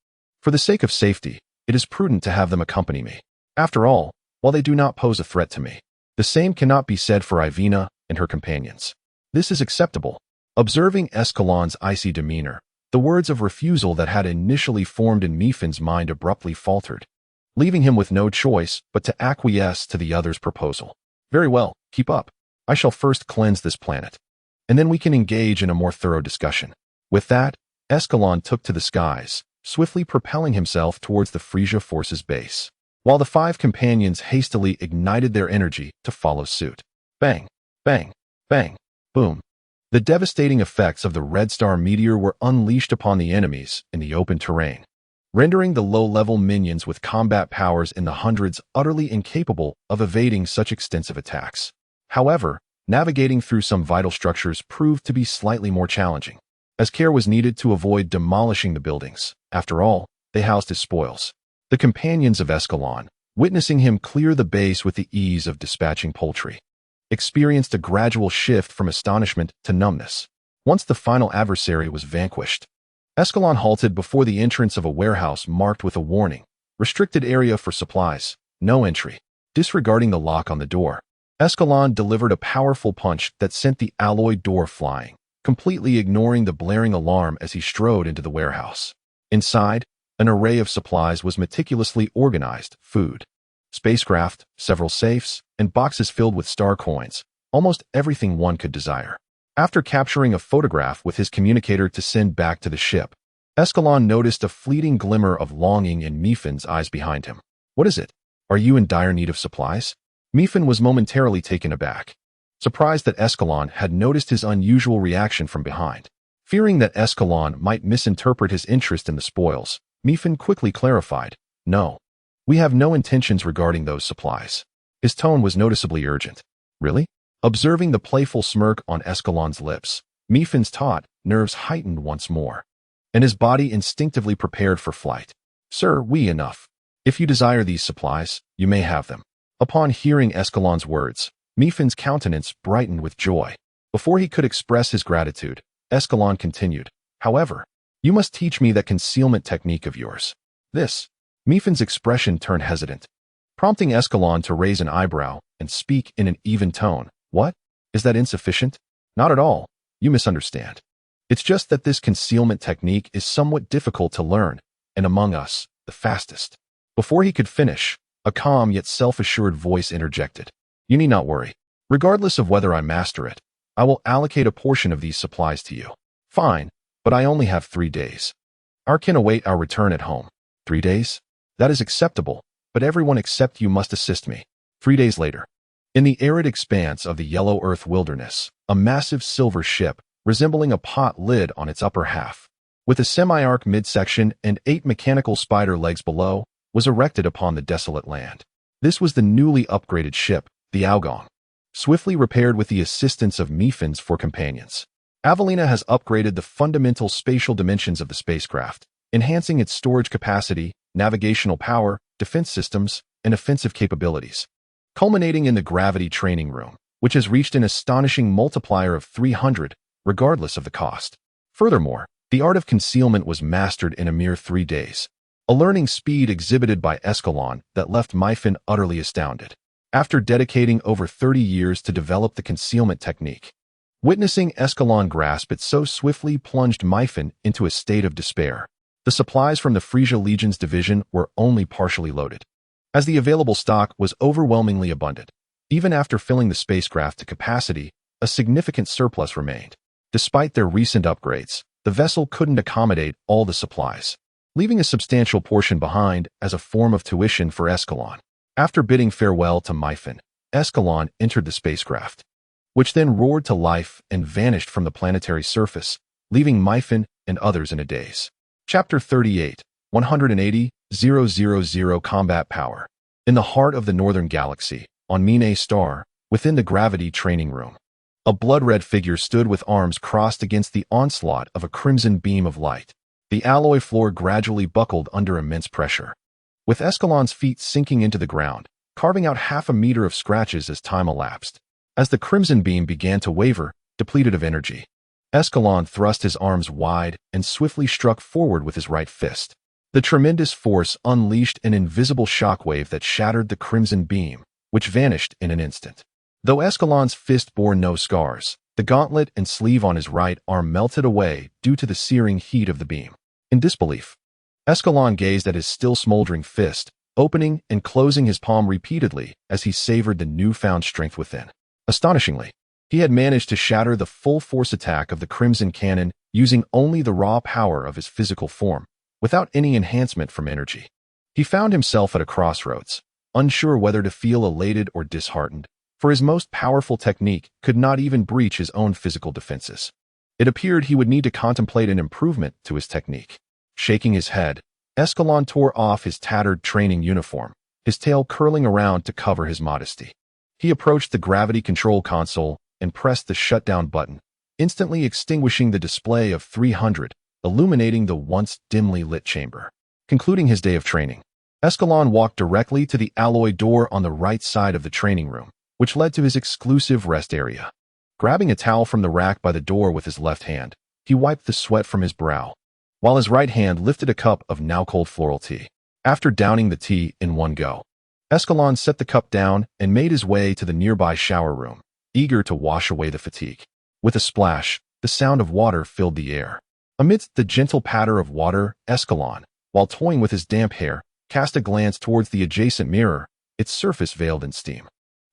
for the sake of safety, it is prudent to have them accompany me. After all, while they do not pose a threat to me, the same cannot be said for Ivina and her companions. This is acceptable. Observing Escalon's icy demeanor, the words of refusal that had initially formed in Mifin's mind abruptly faltered. leaving him with no choice but to acquiesce to the other's proposal. Very well, keep up. I shall first cleanse this planet, and then we can engage in a more thorough discussion. With that, Escalon took to the skies, swiftly propelling himself towards the Frieza force's base, while the 5 companions hastily ignited their energy to follow suit. Bang, bang, bang, boom. The devastating effects of the Red Star meteor were unleashed upon the enemies in the open terrain, rendering the low-level minions with combat powers in the hundreds utterly incapable of evading such extensive attacks. However, navigating through some vital structures proved to be slightly more challenging, as care was needed to avoid demolishing the buildings. After all, they housed his spoils. The companions of Escalon, witnessing him clear the base with the ease of dispatching poultry, experienced a gradual shift from astonishment to numbness. Once the final adversary was vanquished, Escalon halted before the entrance of a warehouse marked with a warning: restricted area for supplies, no entry. Disregarding the lock on the door, Escalon delivered a powerful punch that sent the alloy door flying, completely ignoring the blaring alarm as he strode into the warehouse. Inside, an array of supplies was meticulously organized: food, spacecraft, several safes, and boxes filled with star coins, almost everything one could desire. After capturing a photograph with his communicator to send back to the ship, Escalon noticed a fleeting glimmer of longing in Mifin's eyes behind him. What is it? Are you in dire need of supplies? Mifin was momentarily taken aback, surprised that Escalon had noticed his unusual reaction from behind. Fearing that Escalon might misinterpret his interest in the spoils, Mifin quickly clarified, "No, we have no intentions regarding those supplies." His tone was noticeably urgent. Really? Observing the playful smirk on Escalon's lips, Mifin's taut nerves heightened once more, and his body instinctively prepared for flight. "Sir, enough. If you desire these supplies, you may have them." Upon hearing Escalon's words, Mifin's countenance brightened with joy. Before he could express his gratitude, Escalon continued, "However, you must teach me that concealment technique of yours." This. Mifin's expression turned hesitant, prompting Escalon to raise an eyebrow and speak in an even tone. "What? Is that insufficient?" "Not at all. You misunderstand. It's just that this concealment technique is somewhat difficult to learn, and among us, the fastest." Before he could finish, a calm yet self-assured voice interjected. "You need not worry. Regardless of whether I master it, I will allocate a portion of these supplies to you." "Fine, but I only have 3 days. Our kin await our return at home." 3 days? That is acceptable, but everyone except you must assist me. 3 days later. In the arid expanse of the yellow earth wilderness, a massive silver ship, resembling a pot lid on its upper half, with a semi-arc midsection and 8 mechanical spider legs below, was erected upon the desolate land. This was the newly upgraded ship, the Aogong, swiftly repaired with the assistance of Mifin's 4 companions. Avelina has upgraded the fundamental spatial dimensions of the spacecraft, enhancing its storage capacity, navigational power, defense systems, and offensive capabilities, culminating in the gravity training room, which has reached an astonishing multiplier of 300, regardless of the cost. Furthermore, the art of concealment was mastered in a mere 3 days, a learning speed exhibited by Escalon that left Mifin utterly astounded. After dedicating over 30 years to develop the concealment technique, witnessing Escalon grasp it so swiftly plunged Mifin into a state of despair. The supplies from the Frieza Legion's division were only partially loaded, as the available stock was overwhelmingly abundant. Even after filling the spacecraft to capacity, a significant surplus remained. Despite their recent upgrades, the vessel couldn't accommodate all the supplies, leaving a substantial portion behind as a form of tuition for Escalon. After bidding farewell to Mifin, Escalon entered the spacecraft, which then roared to life and vanished from the planetary surface, leaving Mifin and others in a daze. Chapter 38, 180,000 Combat Power. In the heart of the Northern Galaxy, on Mine Star, within the gravity training room, a blood-red figure stood with arms crossed against the onslaught of a crimson beam of light. The alloy floor gradually buckled under immense pressure, with Escalon's feet sinking into the ground, carving out half a meter of scratches as time elapsed. As the crimson beam began to waver, depleted of energy, Escalon thrust his arms wide and swiftly struck forward with his right fist. The tremendous force unleashed an invisible shockwave that shattered the crimson beam, which vanished in an instant. Though Escalon's fist bore no scars, the gauntlet and sleeve on his right arm melted away due to the searing heat of the beam. In disbelief, Escalon gazed at his still smoldering fist, opening and closing his palm repeatedly as he savored the newfound strength within. Astonishingly, he had managed to shatter the full-force attack of the Crimson Cannon using only the raw power of his physical form, without any enhancement from energy. He found himself at a crossroads, unsure whether to feel elated or disheartened, for his most powerful technique could not even breach his own physical defenses. It appeared he would need to contemplate an improvement to his technique. Shaking his head, Escalon tore off his tattered training uniform, his tail curling around to cover his modesty. He approached the gravity control console and pressed the shutdown button, instantly extinguishing the display of 300, illuminating the once dimly lit chamber. Concluding his day of training, Escalon walked directly to the alloy door on the right side of the training room, which led to his exclusive rest area. Grabbing a towel from the rack by the door with his left hand, he wiped the sweat from his brow, while his right hand lifted a cup of now-cold floral tea. After downing the tea in one go, Escalon set the cup down and made his way to the nearby shower room, eager to wash away the fatigue. With a splash, the sound of water filled the air. Amidst the gentle patter of water, Escalon, while toying with his damp hair, cast a glance towards the adjacent mirror, its surface veiled in steam.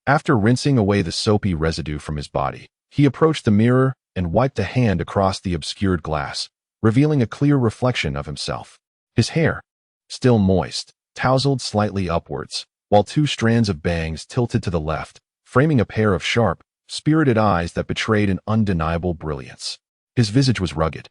After rinsing away the soapy residue from his body, he approached the mirror and wiped a hand across the obscured glass, revealing a clear reflection of himself. His hair, still moist, tousled slightly upwards, while two strands of bangs tilted to the left, framing a pair of sharp, spirited eyes that betrayed an undeniable brilliance. His visage was rugged,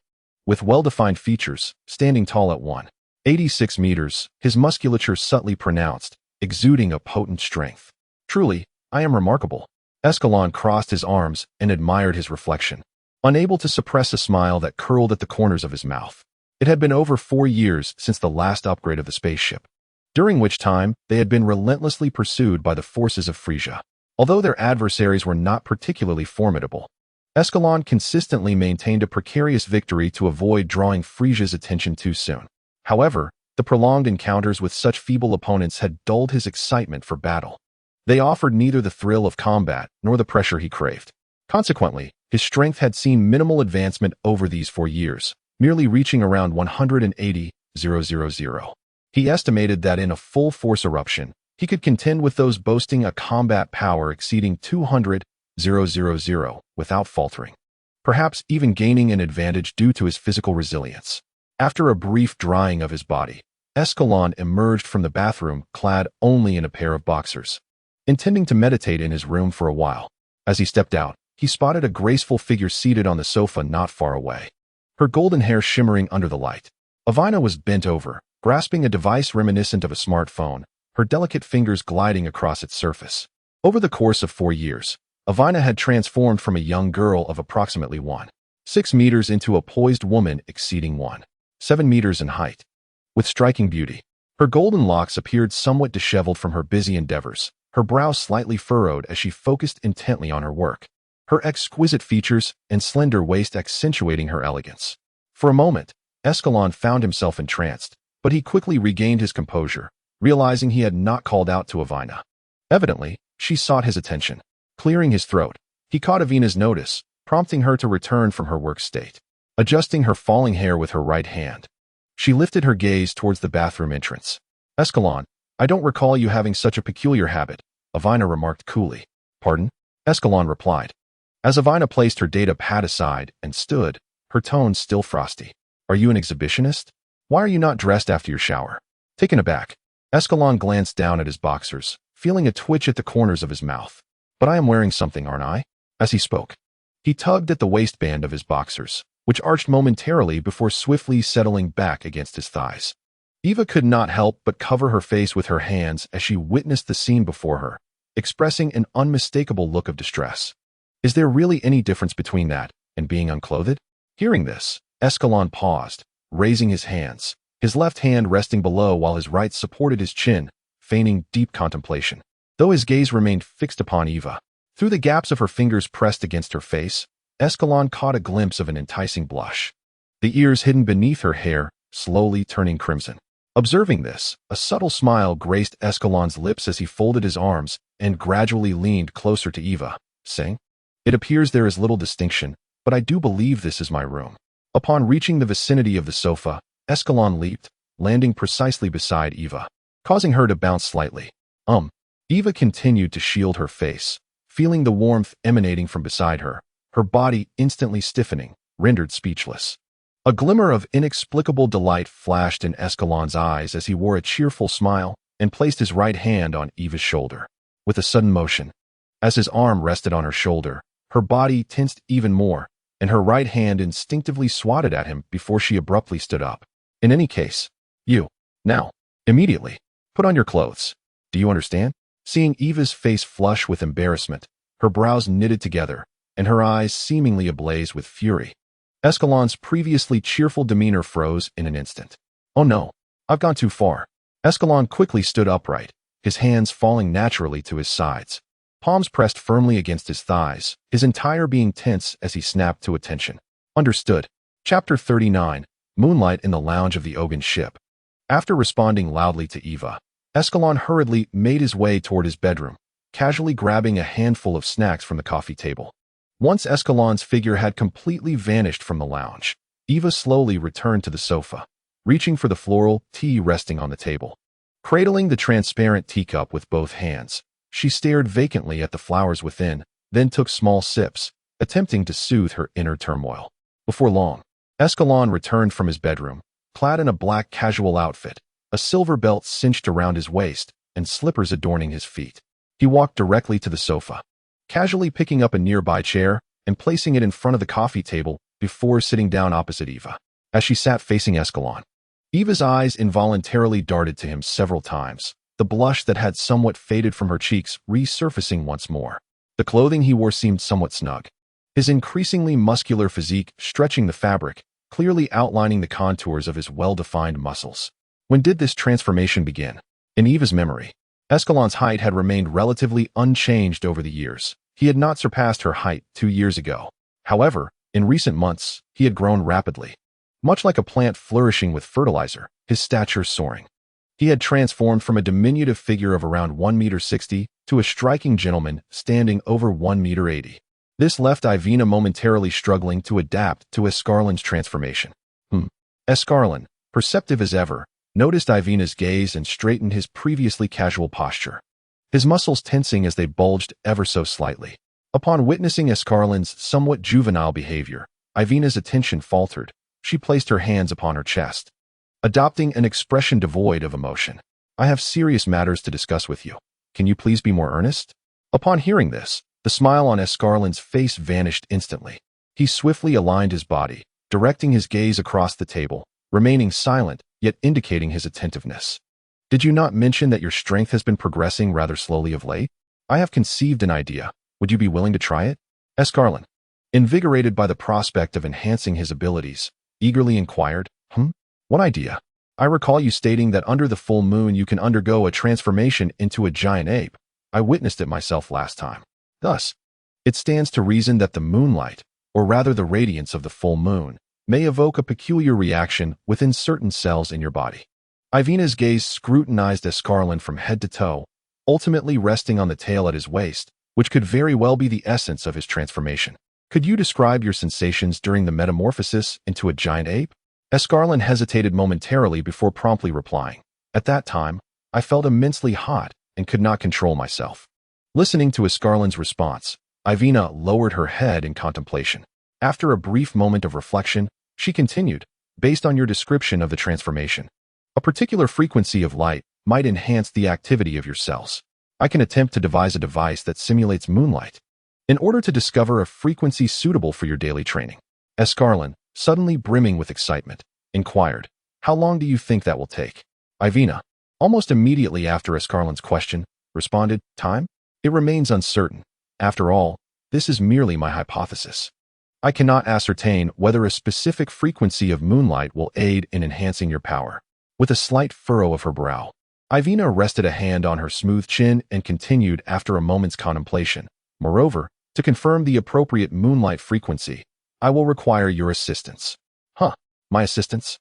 with well-defined features, standing tall at 1.86 meters, his musculature subtly pronounced, exuding a potent strength. Truly, I am remarkable. Escalon crossed his arms and admired his reflection, unable to suppress a smile that curled at the corners of his mouth. It had been over 4 years since the last upgrade of the spaceship, during which time they had been relentlessly pursued by the forces of Frieza. Although their adversaries were not particularly formidable, Escalon consistently maintained a precarious victory to avoid drawing Frieza's attention too soon. However, the prolonged encounters with such feeble opponents had dulled his excitement for battle. They offered neither the thrill of combat nor the pressure he craved. Consequently, his strength had seen minimal advancement over these 4 years, merely reaching around 180,000. He estimated that in a full-force eruption, he could contend with those boasting a combat power exceeding 200,000 without faltering, perhaps even gaining an advantage due to his physical resilience. After a brief drying of his body, Escalon emerged from the bathroom clad only in a pair of boxers, intending to meditate in his room for a while. As he stepped out, he spotted a graceful figure seated on the sofa not far away, her golden hair shimmering under the light. Avina was bent over, grasping a device reminiscent of a smartphone, her delicate fingers gliding across its surface. Over the course of 4 years, Avina had transformed from a young girl of approximately 1.6 meters into a poised woman exceeding 1.7 meters in height. With striking beauty, her golden locks appeared somewhat disheveled from her busy endeavors, her brow slightly furrowed as she focused intently on her work, her exquisite features and slender waist accentuating her elegance. For a moment, Escalon found himself entranced, but he quickly regained his composure, realizing he had not called out to Avina. Evidently, she sought his attention. Clearing his throat, he caught Avina's notice, prompting her to return from her work state. Adjusting her falling hair with her right hand, she lifted her gaze towards the bathroom entrance. Escalon, I don't recall you having such a peculiar habit, Avina remarked coolly. Pardon? Escalon replied, as Avina placed her data pad aside and stood, her tone still frosty. Are you an exhibitionist? Why are you not dressed after your shower? Taken aback, Escalon glanced down at his boxers, feeling a twitch at the corners of his mouth. But I am wearing something, aren't I? As he spoke, he tugged at the waistband of his boxers, which arched momentarily before swiftly settling back against his thighs. Eva could not help but cover her face with her hands as she witnessed the scene before her, expressing an unmistakable look of distress. Is there really any difference between that and being unclothed? Hearing this, Escalon paused, raising his hands, his left hand resting below while his right supported his chin, feigning deep contemplation. Though his gaze remained fixed upon Eva, through the gaps of her fingers pressed against her face, Escalon caught a glimpse of an enticing blush, the ears hidden beneath her hair slowly turning crimson. Observing this, a subtle smile graced Escalon's lips as he folded his arms and gradually leaned closer to Eva, saying, It appears there is little distinction, but I do believe this is my room. Upon reaching the vicinity of the sofa, Escalon leaped, landing precisely beside Eva. causing her to bounce slightly. Eva continued to shield her face, feeling the warmth emanating from beside her, her body instantly stiffening, rendered speechless. A glimmer of inexplicable delight flashed in Escalon's eyes as he wore a cheerful smile and placed his right hand on Eva's shoulder. With a sudden motion, as his arm rested on her shoulder, her body tensed even more, and her right hand instinctively swatted at him before she abruptly stood up. In any case, now, immediately, put on your clothes. Do you understand? Seeing Eva's face flush with embarrassment, her brows knitted together, and her eyes seemingly ablaze with fury, Escalon's previously cheerful demeanor froze in an instant. Oh no, I've gone too far. Escalon quickly stood upright, his hands falling naturally to his sides, palms pressed firmly against his thighs, his entire being tense as he snapped to attention. Understood. Chapter 39, Moonlight in the Lounge of the Ogun Ship. After responding loudly to Eva, Escalon hurriedly made his way toward his bedroom, casually grabbing a handful of snacks from the coffee table. Once Escalon's figure had completely vanished from the lounge, Eva slowly returned to the sofa, reaching for the floral tea resting on the table. Cradling the transparent teacup with both hands, she stared vacantly at the flowers within, then took small sips, attempting to soothe her inner turmoil. Before long, Escalon returned from his bedroom, clad in a black casual outfit, a silver belt cinched around his waist, and slippers adorning his feet. He walked directly to the sofa, casually picking up a nearby chair and placing it in front of the coffee table before sitting down opposite Eva. As she sat facing Escalon, Eva's eyes involuntarily darted to him several times, the blush that had somewhat faded from her cheeks resurfacing once more. The clothing he wore seemed somewhat snug, his increasingly muscular physique stretching the fabric, clearly outlining the contours of his well-defined muscles. When did this transformation begin? In Eva's memory, Escalon's height had remained relatively unchanged over the years. He had not surpassed her height 2 years ago. However, in recent months, he had grown rapidly. Much like a plant flourishing with fertilizer, his stature soaring. He had transformed from a diminutive figure of around 1.60 meters to a striking gentleman standing over 1.80 meters. This left Ivina momentarily struggling to adapt to Escalon's transformation. Escalon, perceptive as ever, noticed Ivina's gaze and straightened his previously casual posture, his muscles tensing as they bulged ever so slightly. Upon witnessing Escalon's somewhat juvenile behavior, Ivina's attention faltered. She placed her hands upon her chest, adopting an expression devoid of emotion. I have serious matters to discuss with you. Can you please be more earnest? Upon hearing this, the smile on Escalon's face vanished instantly. He swiftly aligned his body, directing his gaze across the table, remaining silent, yet indicating his attentiveness. Did you not mention that your strength has been progressing rather slowly of late? I have conceived an idea. Would you be willing to try it? Escalon, invigorated by the prospect of enhancing his abilities, eagerly inquired, What idea? I recall you stating that under the full moon you can undergo a transformation into a giant ape. I witnessed it myself last time. Thus, it stands to reason that the moonlight, or rather the radiance of the full moon, may evoke a peculiar reaction within certain cells in your body. Ivina's gaze scrutinized Escalon from head to toe, ultimately resting on the tail at his waist, which could very well be the essence of his transformation. Could you describe your sensations during the metamorphosis into a giant ape? Escalon hesitated momentarily before promptly replying. At that time, I felt immensely hot and could not control myself. Listening to Escalon's response, Ivina lowered her head in contemplation. After a brief moment of reflection, she continued, based on your description of the transformation, a particular frequency of light might enhance the activity of your cells. I can attempt to devise a device that simulates moonlight in order to discover a frequency suitable for your daily training. Escalon, suddenly brimming with excitement, inquired, How long do you think that will take? Ivina, almost immediately after Escalon's question, responded, Time? It remains uncertain. After all, this is merely my hypothesis. I cannot ascertain whether a specific frequency of moonlight will aid in enhancing your power. With a slight furrow of her brow, Ivina rested a hand on her smooth chin and continued after a moment's contemplation. Moreover, to confirm the appropriate moonlight frequency, I will require your assistance. My assistance?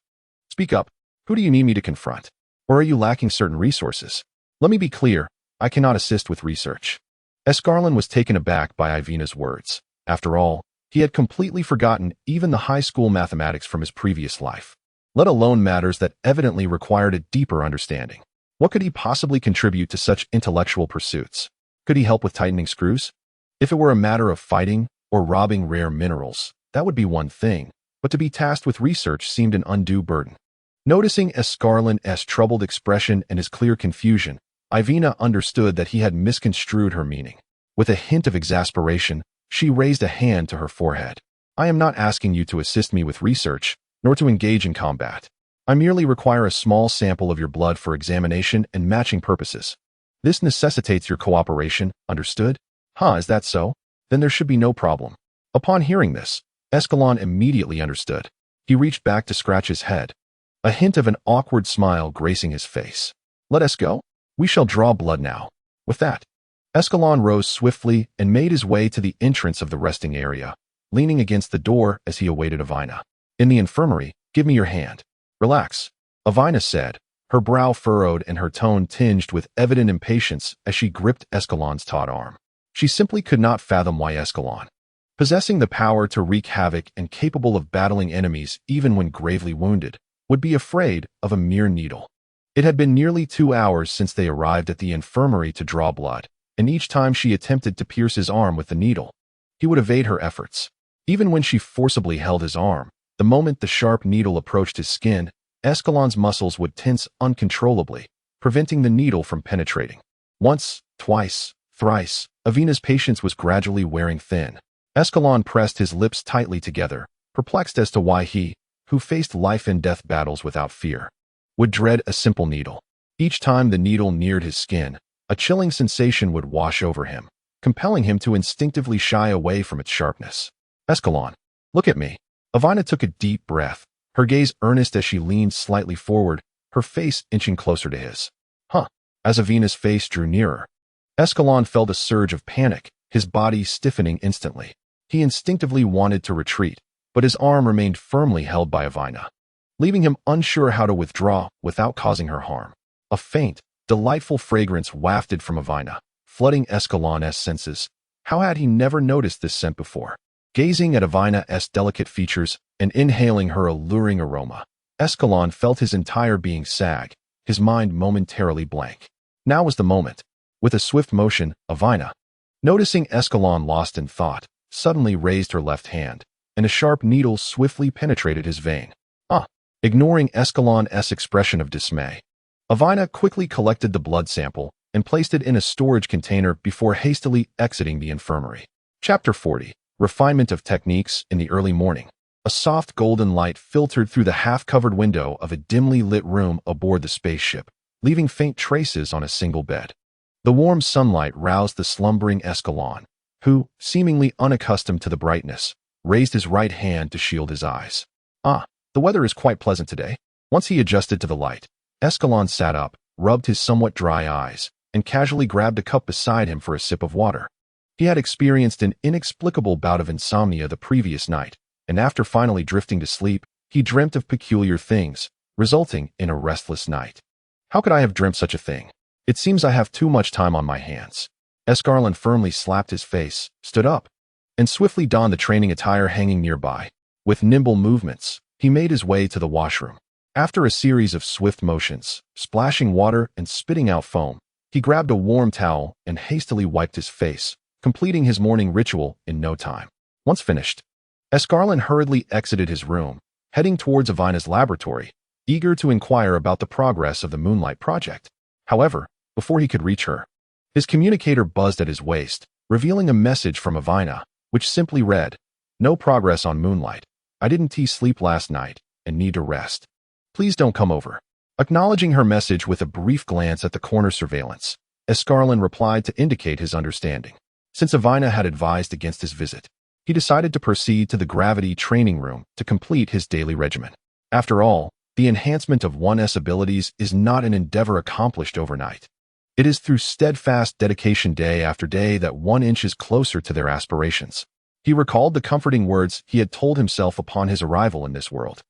Speak up. Who do you need me to confront? Or are you lacking certain resources? Let me be clear, I cannot assist with research. Escalon was taken aback by Ivina's words. After all, he had completely forgotten even the high school mathematics from his previous life, let alone matters that evidently required a deeper understanding. What could he possibly contribute to such intellectual pursuits? Could he help with tightening screws? If it were a matter of fighting or robbing rare minerals, that would be one thing, but to be tasked with research seemed an undue burden. Noticing Escalon's troubled expression and his clear confusion, Ivina understood that he had misconstrued her meaning. With a hint of exasperation, she raised a hand to her forehead. I am not asking you to assist me with research, nor to engage in combat. I merely require a small sample of your blood for examination and matching purposes. This necessitates your cooperation, understood? Is that so? Then there should be no problem. Upon hearing this, Escalon immediately understood. He reached back to scratch his head, a hint of an awkward smile gracing his face. Let us go. We shall draw blood now. With that, Escalon rose swiftly and made his way to the entrance of the resting area, leaning against the door as he awaited Ivina. In the infirmary, give me your hand. Relax, Ivina said, her brow furrowed and her tone tinged with evident impatience as she gripped Escalon's taut arm. She simply could not fathom why Escalon, possessing the power to wreak havoc and capable of battling enemies even when gravely wounded, would be afraid of a mere needle. It had been nearly 2 hours since they arrived at the infirmary to draw blood, and each time she attempted to pierce his arm with the needle, he would evade her efforts. Even when she forcibly held his arm, the moment the sharp needle approached his skin, Escalon's muscles would tense uncontrollably, preventing the needle from penetrating. Once, twice, thrice, Ivina's patience was gradually wearing thin. Escalon pressed his lips tightly together, perplexed as to why he, who faced life-and-death battles without fear, would dread a simple needle. Each time the needle neared his skin, a chilling sensation would wash over him, compelling him to instinctively shy away from its sharpness. Escalon, look at me. Ivina took a deep breath, her gaze earnest as she leaned slightly forward, her face inching closer to his. As Ivina's face drew nearer, Escalon felt a surge of panic, his body stiffening instantly. He instinctively wanted to retreat, but his arm remained firmly held by Ivina, leaving him unsure how to withdraw without causing her harm. A faint, delightful fragrance wafted from Ivina, flooding Escalon's senses. How had he never noticed this scent before? Gazing at Ivina's delicate features and inhaling her alluring aroma, Escalon felt his entire being sag, his mind momentarily blank. Now was the moment. With a swift motion, Ivina, noticing Escalon lost in thought, suddenly raised her left hand, and a sharp needle swiftly penetrated his vein. Ignoring Escalon's expression of dismay, Ivina quickly collected the blood sample and placed it in a storage container before hastily exiting the infirmary. Chapter 40. Refinement of Techniques in the Early Morning. A soft golden light filtered through the half-covered window of a dimly lit room aboard the spaceship, leaving faint traces on a single bed. The warm sunlight roused the slumbering Escalon, who, seemingly unaccustomed to the brightness, raised his right hand to shield his eyes. The weather is quite pleasant today. Once he adjusted to the light, Escalon sat up, rubbed his somewhat dry eyes, and casually grabbed a cup beside him for a sip of water. He had experienced an inexplicable bout of insomnia the previous night, and after finally drifting to sleep, he dreamt of peculiar things, resulting in a restless night. How could I have dreamt such a thing? It seems I have too much time on my hands. Escalon firmly slapped his face, stood up, and swiftly donned the training attire hanging nearby. With nimble movements, he made his way to the washroom. After a series of swift motions, splashing water and spitting out foam, he grabbed a warm towel and hastily wiped his face, completing his morning ritual in no time. Once finished, Escalon hurriedly exited his room, heading towards Ivina's laboratory, eager to inquire about the progress of the Moonlight Project. However, before he could reach her, his communicator buzzed at his waist, revealing a message from Ivina, which simply read, "No progress on Moonlight. I didn't sleep last night and need to rest. Please don't come over." Acknowledging her message with a brief glance at the corner surveillance, Escalon replied to indicate his understanding. Since Ivina had advised against his visit, he decided to proceed to the gravity training room to complete his daily regimen. After all, the enhancement of one's abilities is not an endeavor accomplished overnight. It is through steadfast dedication day after day that one inches closer to their aspirations. He recalled the comforting words he had told himself upon his arrival in this world.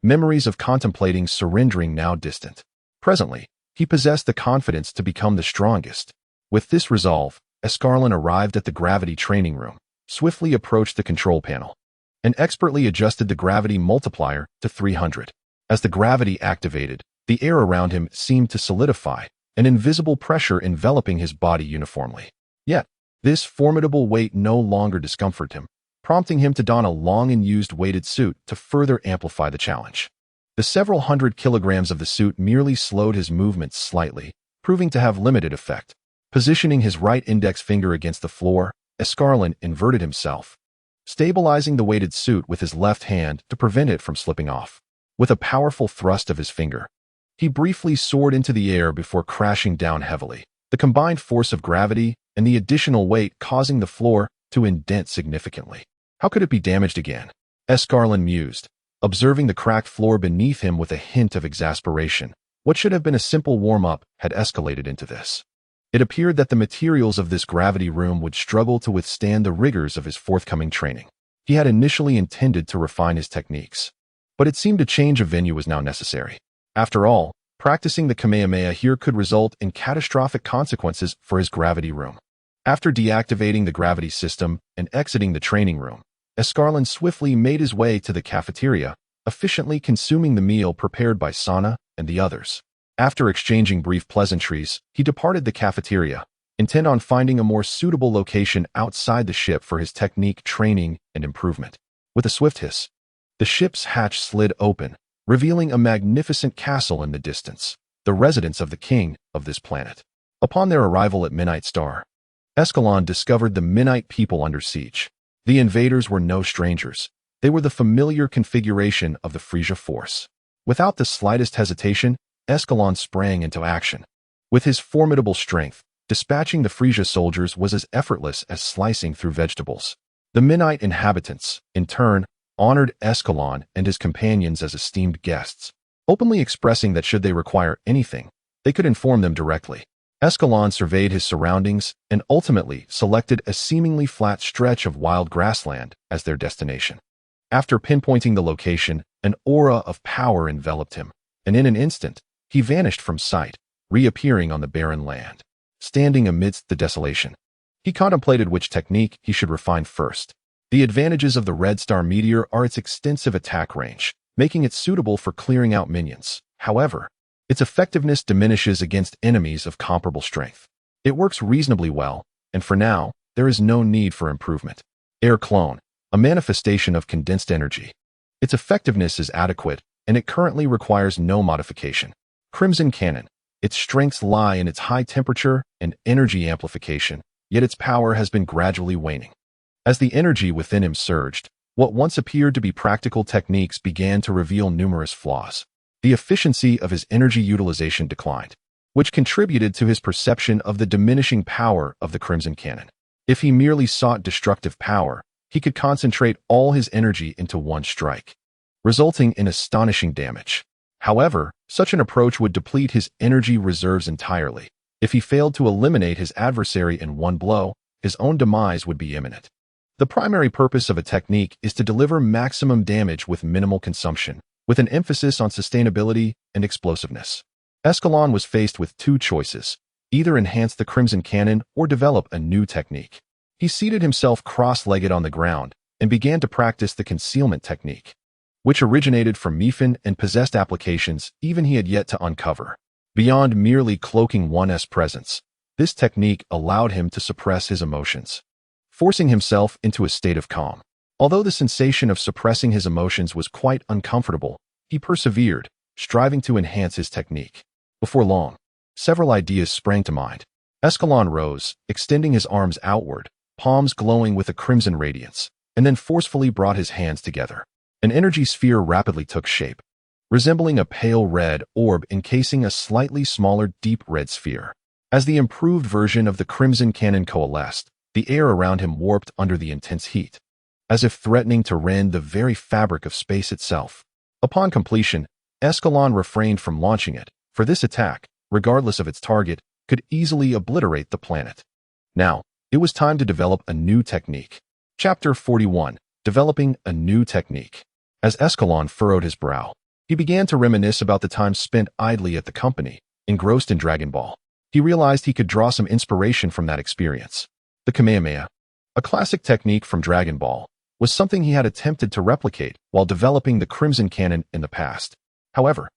Memories of contemplating surrendering now distant. Presently, he possessed the confidence to become the strongest. With this resolve, Escalon arrived at the gravity training room, swiftly approached the control panel, and expertly adjusted the gravity multiplier to 300. As the gravity activated, the air around him seemed to solidify, an invisible pressure enveloping his body uniformly. Yet, this formidable weight no longer discomforted him, prompting him to don a long and used weighted suit to further amplify the challenge. The several hundred kilograms of the suit merely slowed his movements slightly, proving to have limited effect. Positioning his right index finger against the floor, Escalon inverted himself, stabilizing the weighted suit with his left hand to prevent it from slipping off. With a powerful thrust of his finger, he briefly soared into the air before crashing down heavily, the combined force of gravity and the additional weight causing the floor to indent significantly. How could it be damaged again? Escalon mused, observing the cracked floor beneath him with a hint of exasperation. What should have been a simple warm-up had escalated into this. It appeared that the materials of this gravity room would struggle to withstand the rigors of his forthcoming training. He had initially intended to refine his techniques, but it seemed a change of venue was now necessary. After all, practicing the Kamehameha here could result in catastrophic consequences for his gravity room. After deactivating the gravity system and exiting the training room, Escalon swiftly made his way to the cafeteria, efficiently consuming the meal prepared by Sana and the others. After exchanging brief pleasantries, he departed the cafeteria, intent on finding a more suitable location outside the ship for his technique training and improvement. With a swift hiss, the ship's hatch slid open, revealing a magnificent castle in the distance, the residence of the king of this planet. Upon their arrival at Midnight Star, Escalon discovered the Midnight people under siege. The invaders were no strangers. They were the familiar configuration of the Frieza force. Without the slightest hesitation, Escalon sprang into action. With his formidable strength, dispatching the Frieza soldiers was as effortless as slicing through vegetables. The Midnight inhabitants, in turn, honored Escalon and his companions as esteemed guests, openly expressing that should they require anything, they could inform them directly. Escalon surveyed his surroundings and ultimately selected a seemingly flat stretch of wild grassland as their destination. After pinpointing the location, an aura of power enveloped him, and in an instant, he vanished from sight, reappearing on the barren land. Standing amidst the desolation, he contemplated which technique he should refine first. The advantages of the Red Star meteor are its extensive attack range, making it suitable for clearing out minions. However, its effectiveness diminishes against enemies of comparable strength. It works reasonably well, and for now, there is no need for improvement. Air Clone, a manifestation of condensed energy. Its effectiveness is adequate, and it currently requires no modification. Crimson Cannon. Its strengths lie in its high temperature and energy amplification, yet its power has been gradually waning. As the energy within him surged, what once appeared to be practical techniques began to reveal numerous flaws. The efficiency of his energy utilization declined, which contributed to his perception of the diminishing power of the Crimson Cannon. If he merely sought destructive power, he could concentrate all his energy into one strike, resulting in astonishing damage. However, such an approach would deplete his energy reserves entirely. If he failed to eliminate his adversary in one blow, his own demise would be imminent. The primary purpose of a technique is to deliver maximum damage with minimal consumption, with an emphasis on sustainability and explosiveness. Escalon was faced with two choices: either enhance the Crimson Cannon or develop a new technique. He seated himself cross-legged on the ground and began to practice the concealment technique, which originated from Mifin and possessed applications even he had yet to uncover. Beyond merely cloaking one's presence, this technique allowed him to suppress his emotions, forcing himself into a state of calm. Although the sensation of suppressing his emotions was quite uncomfortable, he persevered, striving to enhance his technique. Before long, several ideas sprang to mind. Escalon rose, extending his arms outward, palms glowing with a crimson radiance, and then forcefully brought his hands together. An energy sphere rapidly took shape, resembling a pale red orb encasing a slightly smaller deep red sphere. As the improved version of the Crimson Cannon coalesced, the air around him warped under the intense heat, as if threatening to rend the very fabric of space itself. Upon completion, Escalon refrained from launching it, for this attack, regardless of its target, could easily obliterate the planet. Now, it was time to develop a new technique. Chapter 41. Developing a New Technique. As Escalon furrowed his brow, he began to reminisce about the time spent idly at the company, engrossed in Dragon Ball. He realized he could draw some inspiration from that experience. The Kamehameha, a classic technique from Dragon Ball, was something he had attempted to replicate while developing the Crimson Cannon in the past. However,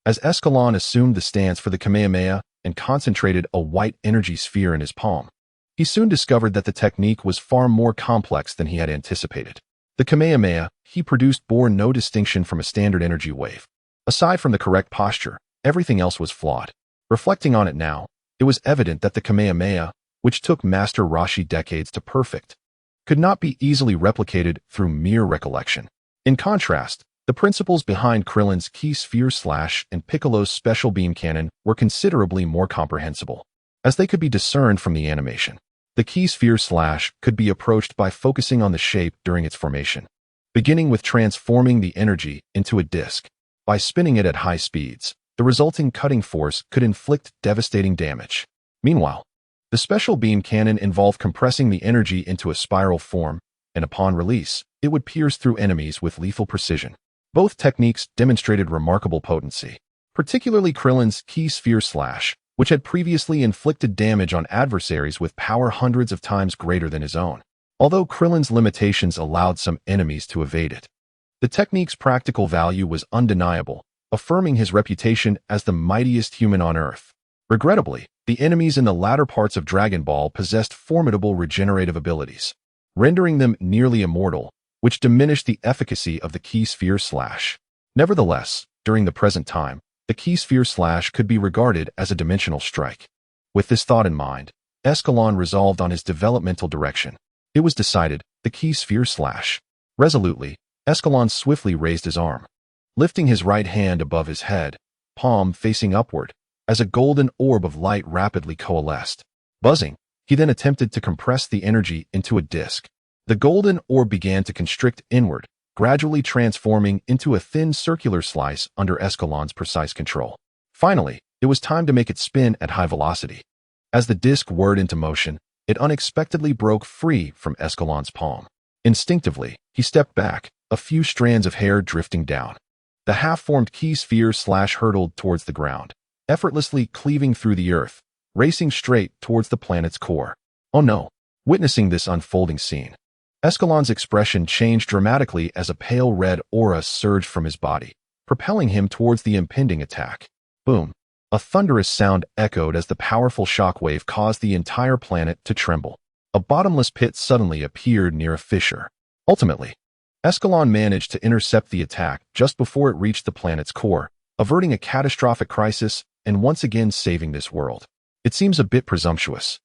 as Escalon assumed the stance for the Kamehameha, and concentrated a white energy sphere in his palm. He soon discovered that the technique was far more complex than he had anticipated. The Kamehameha he produced bore no distinction from a standard energy wave. Aside from the correct posture, everything else was flawed. Reflecting on it now, it was evident that the Kamehameha, which took Master Roshi decades to perfect, could not be easily replicated through mere recollection. In contrast, the principles behind Krillin's Ki Sphere Slash and Piccolo's Special Beam Cannon were considerably more comprehensible, as they could be discerned from the animation. The Ki Sphere Slash could be approached by focusing on the shape during its formation, beginning with transforming the energy into a disc. By spinning it at high speeds, the resulting cutting force could inflict devastating damage. Meanwhile, the Special Beam Cannon involved compressing the energy into a spiral form, and upon release, it would pierce through enemies with lethal precision. Both techniques demonstrated remarkable potency, particularly Krillin's Ki Sphere Slash, which had previously inflicted damage on adversaries with power hundreds of times greater than his own. Although Krillin's limitations allowed some enemies to evade it, the technique's practical value was undeniable, affirming his reputation as the mightiest human on Earth. Regrettably, the enemies in the latter parts of Dragon Ball possessed formidable regenerative abilities, rendering them nearly immortal, which diminished the efficacy of the Ki Sphere Slash. Nevertheless, during the present time, the Ki Sphere Slash could be regarded as a dimensional strike. With this thought in mind, Escalon resolved on his developmental direction. It was decided, the Ki Sphere Slash. Resolutely, Escalon swiftly raised his arm, lifting his right hand above his head, palm facing upward, as a golden orb of light rapidly coalesced. Buzzing, he then attempted to compress the energy into a disc. The golden orb began to constrict inward, gradually transforming into a thin circular slice under Escalon's precise control. Finally, it was time to make it spin at high velocity. As the disc whirred into motion, it unexpectedly broke free from Escalon's palm. Instinctively, he stepped back, a few strands of hair drifting down. The half-formed Ki Sphere Slash hurtled towards the ground, effortlessly cleaving through the earth, racing straight towards the planet's core. Oh no! Witnessing this unfolding scene, Escalon's expression changed dramatically as a pale red aura surged from his body, propelling him towards the impending attack. Boom! A thunderous sound echoed as the powerful shockwave caused the entire planet to tremble. A bottomless pit suddenly appeared near a fissure. Ultimately, Escalon managed to intercept the attack just before it reached the planet's core, averting a catastrophic crisis and once again saving this world. It seems a bit presumptuous.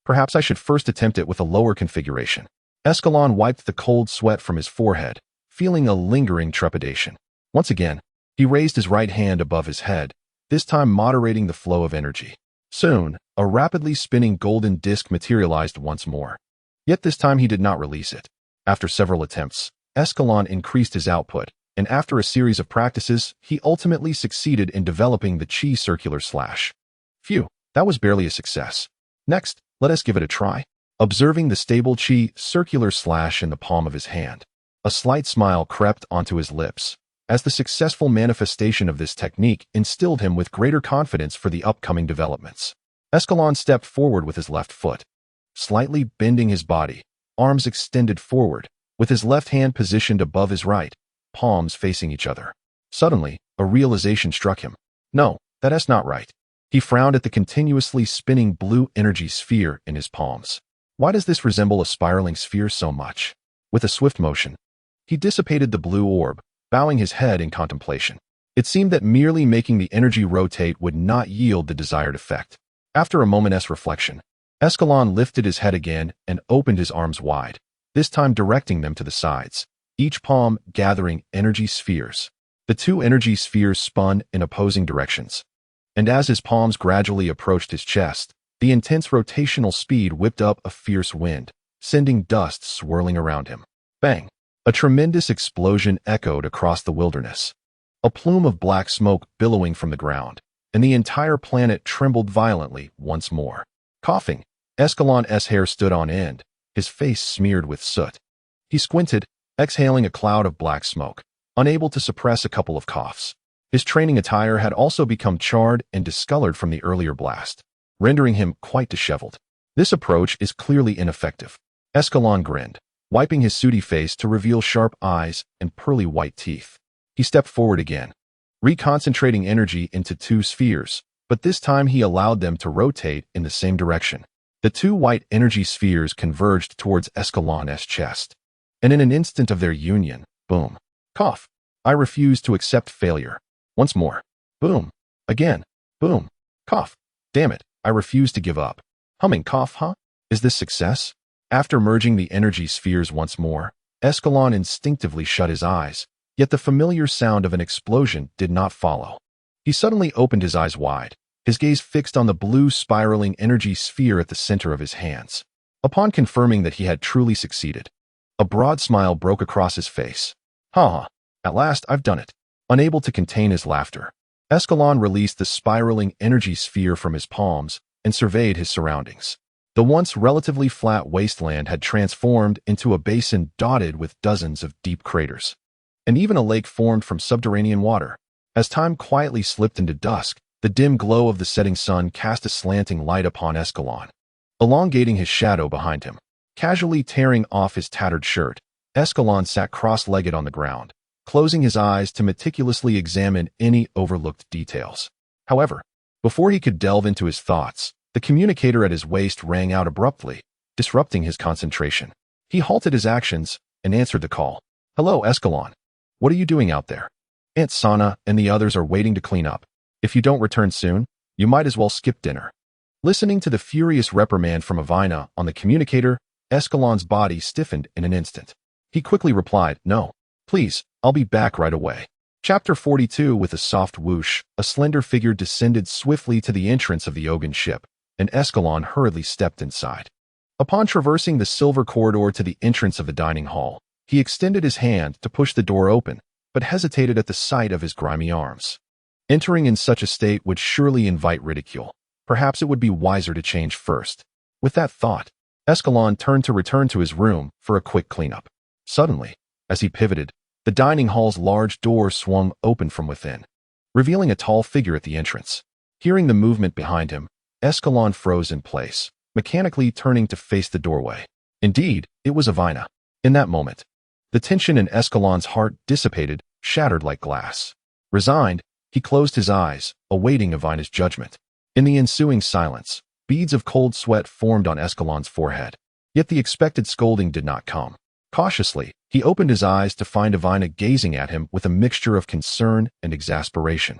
Perhaps I should first attempt it with a lower configuration. Escalon wiped the cold sweat from his forehead, feeling a lingering trepidation. Once again, he raised his right hand above his head, this time moderating the flow of energy. Soon, a rapidly spinning golden disc materialized once more. Yet this time he did not release it. After several attempts, Escalon increased his output, and after a series of practices, he ultimately succeeded in developing the Chi Circular Slash. Phew, that was barely a success. Next, let us give it a try. Observing the stable Chi Circular Slash in the palm of his hand, a slight smile crept onto his lips, as the successful manifestation of this technique instilled him with greater confidence for the upcoming developments. Escalon stepped forward with his left foot, slightly bending his body, arms extended forward, with his left hand positioned above his right, palms facing each other. Suddenly, a realization struck him. No, that's not right. He frowned at the continuously spinning blue energy sphere in his palms. Why does this resemble a spiraling sphere so much? With a swift motion, he dissipated the blue orb, bowing his head in contemplation. It seemed that merely making the energy rotate would not yield the desired effect. After a moment's reflection, Escalon lifted his head again and opened his arms wide, this time directing them to the sides, each palm gathering energy spheres. The two energy spheres spun in opposing directions, and as his palms gradually approached his chest, the intense rotational speed whipped up a fierce wind, sending dust swirling around him. Bang! A tremendous explosion echoed across the wilderness. A plume of black smoke billowing from the ground, and the entire planet trembled violently once more. Coughing, Escalon's hair stood on end, his face smeared with soot. He squinted, exhaling a cloud of black smoke, unable to suppress a couple of coughs. His training attire had also become charred and discolored from the earlier blast, rendering him quite disheveled. This approach is clearly ineffective. Escalon grinned, wiping his sooty face to reveal sharp eyes and pearly white teeth. He stepped forward again, reconcentrating energy into two spheres, but this time he allowed them to rotate in the same direction. The two white energy spheres converged towards Escalon's chest. And in an instant of their union, boom. Cough. I refuse to accept failure. Once more. Boom. Again. Boom. Cough. Damn it. I refuse to give up. Humming cough, huh? Is this success? After merging the energy spheres once more, Escalon instinctively shut his eyes, yet the familiar sound of an explosion did not follow. He suddenly opened his eyes wide, his gaze fixed on the blue spiraling energy sphere at the center of his hands. Upon confirming that he had truly succeeded, a broad smile broke across his face. Ha! At last I've done it. Unable to contain his laughter, Escalon released the spiraling energy sphere from his palms and surveyed his surroundings. The once relatively flat wasteland had transformed into a basin dotted with dozens of deep craters, and even a lake formed from subterranean water. As time quietly slipped into dusk, the dim glow of the setting sun cast a slanting light upon Escalon, elongating his shadow behind him. Casually tearing off his tattered shirt, Escalon sat cross-legged on the ground, closing his eyes to meticulously examine any overlooked details. However, before he could delve into his thoughts, the communicator at his waist rang out abruptly, disrupting his concentration. He halted his actions and answered the call. Hello, Escalon. What are you doing out there? Aunt Sana and the others are waiting to clean up. If you don't return soon, you might as well skip dinner. Listening to the furious reprimand from Avina on the communicator, Escalon's body stiffened in an instant. He quickly replied, No, please, I'll be back right away. Chapter 42. With a soft whoosh, a slender figure descended swiftly to the entrance of the Ogun ship, and Escalon hurriedly stepped inside. Upon traversing the silver corridor to the entrance of the dining hall, he extended his hand to push the door open, but hesitated at the sight of his grimy arms. Entering in such a state would surely invite ridicule. Perhaps it would be wiser to change first. With that thought, Escalon turned to return to his room for a quick cleanup. Suddenly, as he pivoted, the dining hall's large door swung open from within, revealing a tall figure at the entrance. Hearing the movement behind him, Escalon froze in place, mechanically turning to face the doorway. Indeed, it was Avina. In that moment, the tension in Escalon's heart dissipated, shattered like glass. Resigned, he closed his eyes, awaiting Avina's judgment. In the ensuing silence, beads of cold sweat formed on Escalon's forehead. Yet the expected scolding did not come. Cautiously, he opened his eyes to find Avina gazing at him with a mixture of concern and exasperation.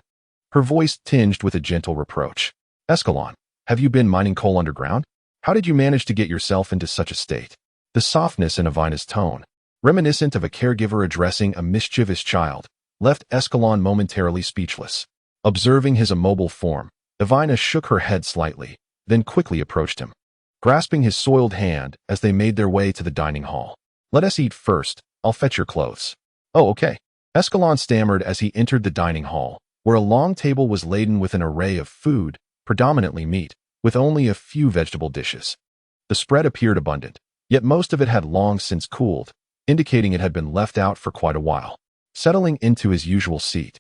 Her voice tinged with a gentle reproach. Escalon, have you been mining coal underground? How did you manage to get yourself into such a state? The softness in Avina's tone, reminiscent of a caregiver addressing a mischievous child, left Escalon momentarily speechless. Observing his immobile form, Avina shook her head slightly, then quickly approached him, grasping his soiled hand as they made their way to the dining hall. Let us eat first. I'll fetch your clothes. Oh, okay. Escalon stammered as he entered the dining hall, where a long table was laden with an array of food, predominantly meat, with only a few vegetable dishes. The spread appeared abundant, yet most of it had long since cooled, indicating it had been left out for quite a while. Settling into his usual seat,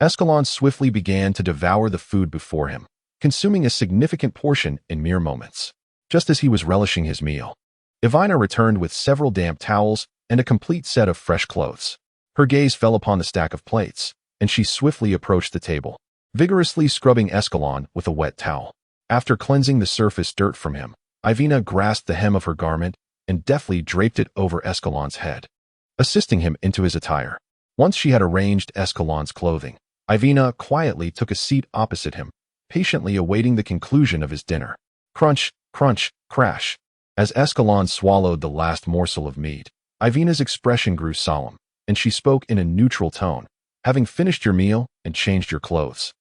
Escalon swiftly began to devour the food before him, consuming a significant portion in mere moments. Just as he was relishing his meal, Avina returned with several damp towels and a complete set of fresh clothes. Her gaze fell upon the stack of plates, and she swiftly approached the table, vigorously scrubbing Escalon with a wet towel. After cleansing the surface dirt from him, Avina grasped the hem of her garment and deftly draped it over Escalon's head, assisting him into his attire. Once she had arranged Escalon's clothing, Avina quietly took a seat opposite him, patiently awaiting the conclusion of his dinner. Crunch, crunch, crash. As Escalon swallowed the last morsel of meat, Ivina's expression grew solemn, and she spoke in a neutral tone. Having finished your meal and changed your clothes,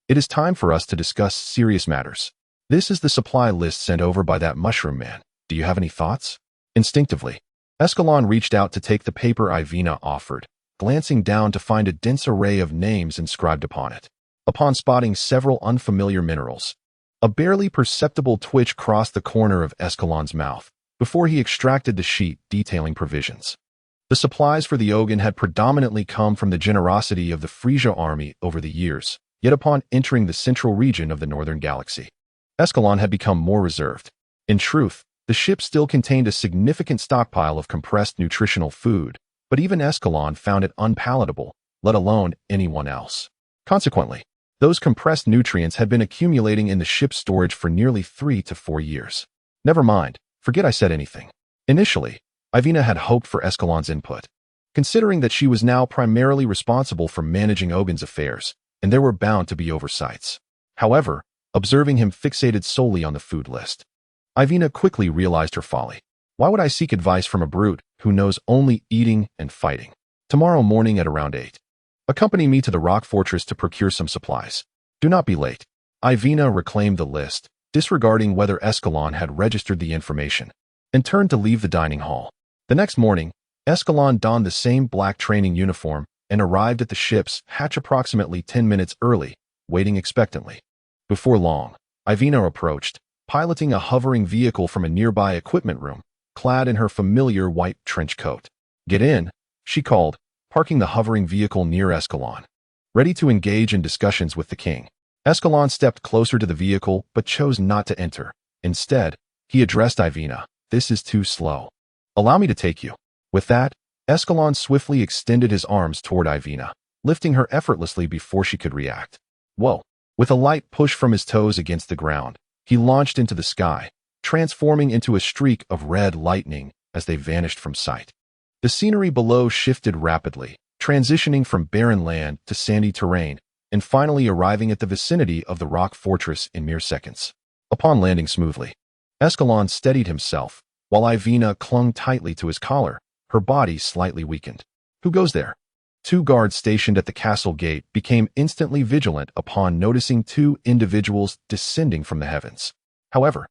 it is time for us to discuss serious matters. This is the supply list sent over by that mushroom man. Do you have any thoughts? Instinctively, Escalon reached out to take the paper Ivina offered, glancing down to find a dense array of names inscribed upon it. Upon spotting several unfamiliar minerals, a barely perceptible twitch crossed the corner of Escalon's mouth before he extracted the sheet detailing provisions. The supplies for the Ogun had predominantly come from the generosity of the Frieza army over the years, yet upon entering the central region of the northern galaxy, Escalon had become more reserved. In truth, the ship still contained a significant stockpile of compressed nutritional food, but even Escalon found it unpalatable, let alone anyone else. Consequently, Those compressed nutrients had been accumulating in the ship's storage for nearly 3 to 4 years. Never mind, forget I said anything. Initially, Ivina had hoped for Escalon's input, considering that she was now primarily responsible for managing Ogun's affairs, and there were bound to be oversights. However, observing him fixated solely on the food list, Ivina quickly realized her folly. Why would I seek advice from a brute who knows only eating and fighting? Tomorrow morning at around 8. Accompany me to the rock fortress to procure some supplies. Do not be late. Ivina reclaimed the list, disregarding whether Escalon had registered the information, and turned to leave the dining hall. The next morning, Escalon donned the same black training uniform and arrived at the ship's hatch approximately 10 minutes early, waiting expectantly. Before long, Ivina approached, piloting a hovering vehicle from a nearby equipment room, clad in her familiar white trench coat. Get in, she called, parking the hovering vehicle near Escalon. Ready to engage in discussions with the king, Escalon stepped closer to the vehicle but chose not to enter. Instead, he addressed Ivina. This is too slow. Allow me to take you. With that, Escalon swiftly extended his arms toward Ivina, lifting her effortlessly before she could react. Whoa! With a light push from his toes against the ground, he launched into the sky, transforming into a streak of red lightning as they vanished from sight. The scenery below shifted rapidly, transitioning from barren land to sandy terrain, and finally arriving at the vicinity of the rock fortress in mere seconds. Upon landing smoothly, Escalon steadied himself, while Ivina clung tightly to his collar, her body slightly weakened. Who goes there? 2 guards stationed at the castle gate became instantly vigilant upon noticing 2 individuals descending from the heavens. However,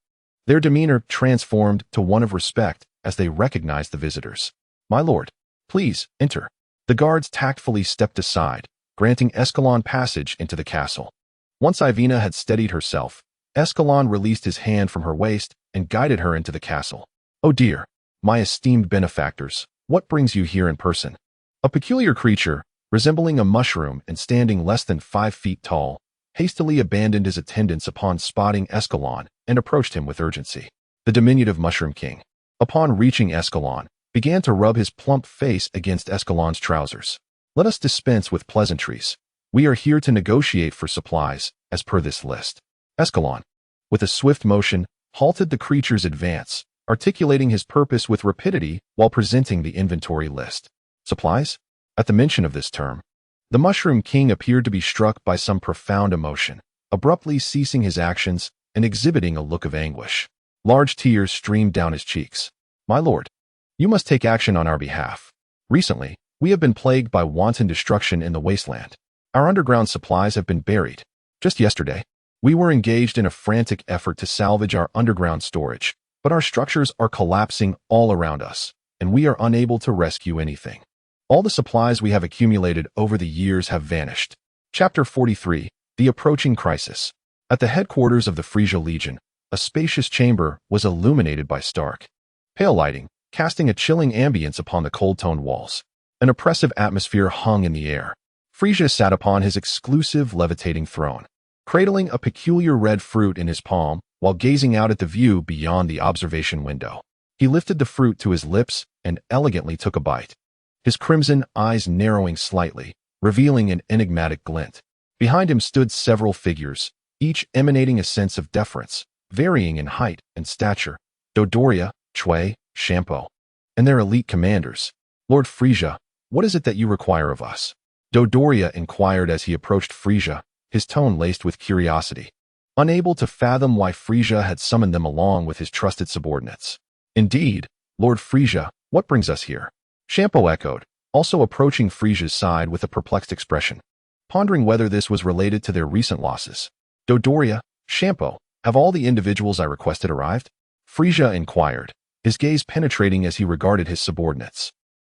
their demeanor transformed to one of respect as they recognized the visitors. My lord, please, enter. The guards tactfully stepped aside, granting Escalon passage into the castle. Once Ivina had steadied herself, Escalon released his hand from her waist and guided her into the castle. Oh dear, my esteemed benefactors, what brings you here in person? A peculiar creature, resembling a mushroom and standing less than 5 feet tall, hastily abandoned his attendants upon spotting Escalon and approached him with urgency. The diminutive Mushroom King, upon reaching Escalon, began to rub his plump face against Escalon's trousers. Let us dispense with pleasantries. We are here to negotiate for supplies, as per this list. Escalon, with a swift motion, halted the creature's advance, articulating his purpose with rapidity while presenting the inventory list. Supplies? At the mention of this term, the Mushroom King appeared to be struck by some profound emotion, abruptly ceasing his actions and exhibiting a look of anguish. Large tears streamed down his cheeks. My lord, you must take action on our behalf. Recently, we have been plagued by wanton destruction in the wasteland. Our underground supplies have been buried. Just yesterday, we were engaged in a frantic effort to salvage our underground storage, but our structures are collapsing all around us, and we are unable to rescue anything. All the supplies we have accumulated over the years have vanished. Chapter 43, The Approaching Crisis. At the headquarters of the Frieza Legion, a spacious chamber was illuminated by stark, pale lighting, casting a chilling ambience upon the cold-toned walls. An oppressive atmosphere hung in the air. Frieza sat upon his exclusive levitating throne, cradling a peculiar red fruit in his palm while gazing out at the view beyond the observation window. He lifted the fruit to his lips and elegantly took a bite, his crimson eyes narrowing slightly, revealing an enigmatic glint. Behind him stood several figures, each emanating a sense of deference, varying in height and stature. Dodoria, Chui, Shampoo, and their elite commanders. Lord Frieza, what is it that you require of us? Dodoria inquired as he approached Frieza, his tone laced with curiosity, unable to fathom why Frieza had summoned them along with his trusted subordinates. Indeed, Lord Frieza, what brings us here? Shampoo echoed, also approaching Frieza's side with a perplexed expression, pondering whether this was related to their recent losses. Dodoria, Shampoo, have all the individuals I requested arrived? Frieza inquired, his gaze penetrating as he regarded his subordinates.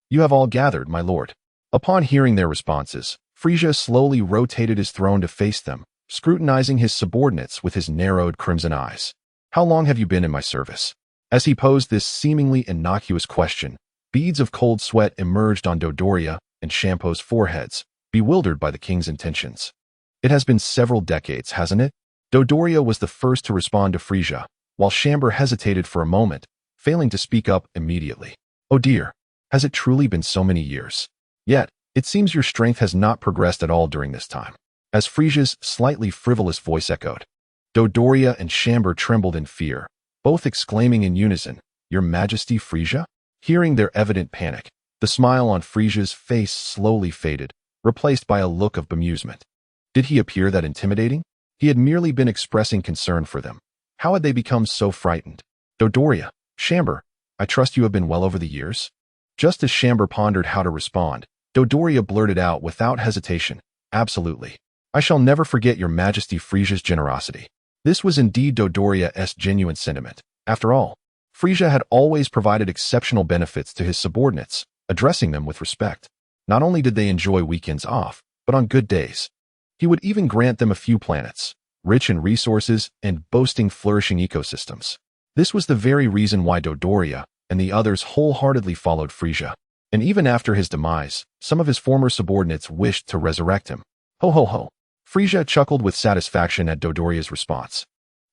You have all gathered, my lord. Upon hearing their responses, Frieza slowly rotated his throne to face them, scrutinizing his subordinates with his narrowed crimson eyes. How long have you been in my service? As he posed this seemingly innocuous question, beads of cold sweat emerged on Dodoria and Shampoo's foreheads, bewildered by the king's intentions. It has been several decades, hasn't it? Dodoria was the first to respond to Frieza, while Shampoo hesitated for a moment, failing to speak up immediately. Oh dear, has it truly been so many years? Yet, it seems your strength has not progressed at all during this time. as Frieza's slightly frivolous voice echoed. Dodoria and Chamber trembled in fear, both exclaiming in unison, "Your Majesty, Frieza?" Hearing their evident panic, the smile on Frieza's face slowly faded, replaced by a look of bemusement. Did he appear that intimidating? He had merely been expressing concern for them. How had they become so frightened? Dodoria, Chamber, I trust you have been well over the years? Just as Chamber pondered how to respond, Dodoria blurted out without hesitation, "Absolutely. I shall never forget your Majesty Frieza's generosity." This was indeed Dodoria's genuine sentiment. After all, Frieza had always provided exceptional benefits to his subordinates, addressing them with respect. Not only did they enjoy weekends off, but on good days, he would even grant them a few planets, rich in resources and boasting flourishing ecosystems. This was the very reason why Dodoria and the others wholeheartedly followed Frieza. And even after his demise, some of his former subordinates wished to resurrect him. Ho ho ho. Frieza chuckled with satisfaction at Dodoria's response,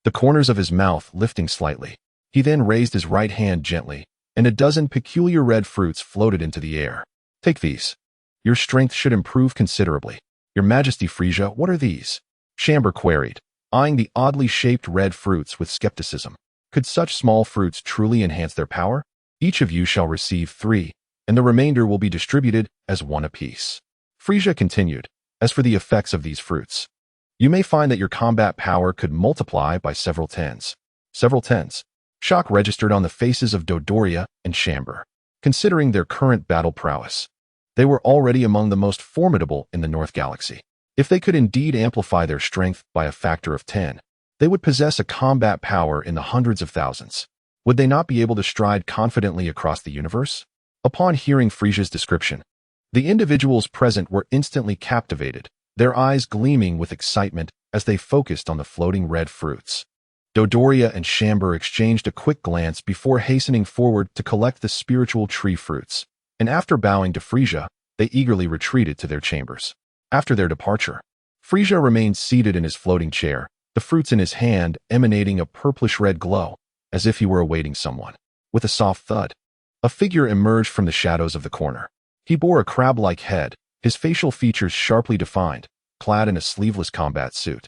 the corners of his mouth lifting slightly. He then raised his right hand gently, and a dozen peculiar red fruits floated into the air. Take these. Your strength should improve considerably. Your Majesty Frieza, what are these? Chamber queried, eyeing the oddly shaped red fruits with skepticism. Could such small fruits truly enhance their power? Each of you shall receive 3, and the remainder will be distributed as 1 apiece. Frieza continued, as for the effects of these fruits, you may find that your combat power could multiply by several tens. Several tens. Shock registered on the faces of Dodoria and Chamber. Considering their current battle prowess, they were already among the most formidable in the North Galaxy. If they could indeed amplify their strength by a factor of 10, they would possess a combat power in the hundreds of thousands. Would they not be able to stride confidently across the universe? Upon hearing Frieza's description, the individuals present were instantly captivated, their eyes gleaming with excitement as they focused on the floating red fruits. Dodoria and Chamber exchanged a quick glance before hastening forward to collect the spiritual tree fruits, and after bowing to Frieza, they eagerly retreated to their chambers. After their departure, Frieza remained seated in his floating chair, the fruits in his hand emanating a purplish-red glow, as if he were awaiting someone. With a soft thud, a figure emerged from the shadows of the corner. He bore a crab-like head, his facial features sharply defined, clad in a sleeveless combat suit.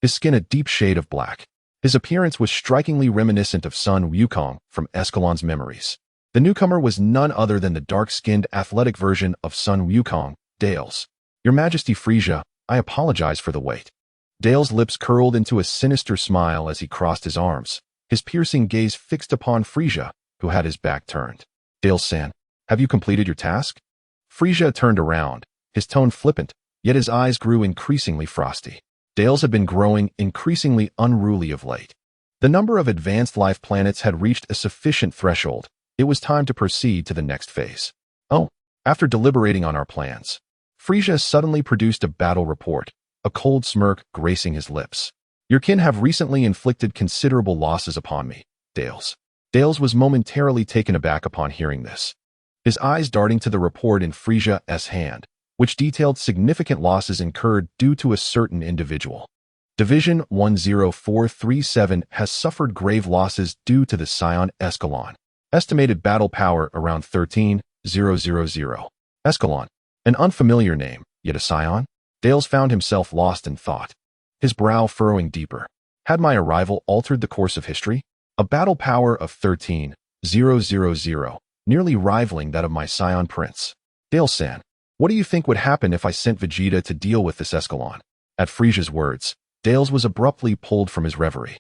His skin a deep shade of black. His appearance was strikingly reminiscent of Sun Wukong from Escalon's memories. The newcomer was none other than the dark-skinned athletic version of Sun Wukong, Dales. Your Majesty Frieza, I apologize for the wait. Dale's lips curled into a sinister smile as he crossed his arms, his piercing gaze fixed upon Frieza, who had his back turned. Dale-san, have you completed your task? Frieza turned around, his tone flippant, yet his eyes grew increasingly frosty. Dales had been growing increasingly unruly of late. The number of advanced life planets had reached a sufficient threshold. It was time to proceed to the next phase. Oh, after deliberating on our plans, Frieza suddenly produced a battle report, a cold smirk gracing his lips. Your kin have recently inflicted considerable losses upon me, Dales. Dales was momentarily taken aback upon hearing this, his eyes darting to the report in Frieza's hand, which detailed significant losses incurred due to a certain individual. Division 10437 has suffered grave losses due to the Scion Escalon. Estimated battle power around 13,000. Escalon, an unfamiliar name, yet a Scion? Dales found himself lost in thought, his brow furrowing deeper. Had my arrival altered the course of history? A battle power of 13,000, nearly rivaling that of my Scion Prince. Dale-san, what do you think would happen if I sent Vegeta to deal with this Escalon? At Frieza's words, Dales was abruptly pulled from his reverie,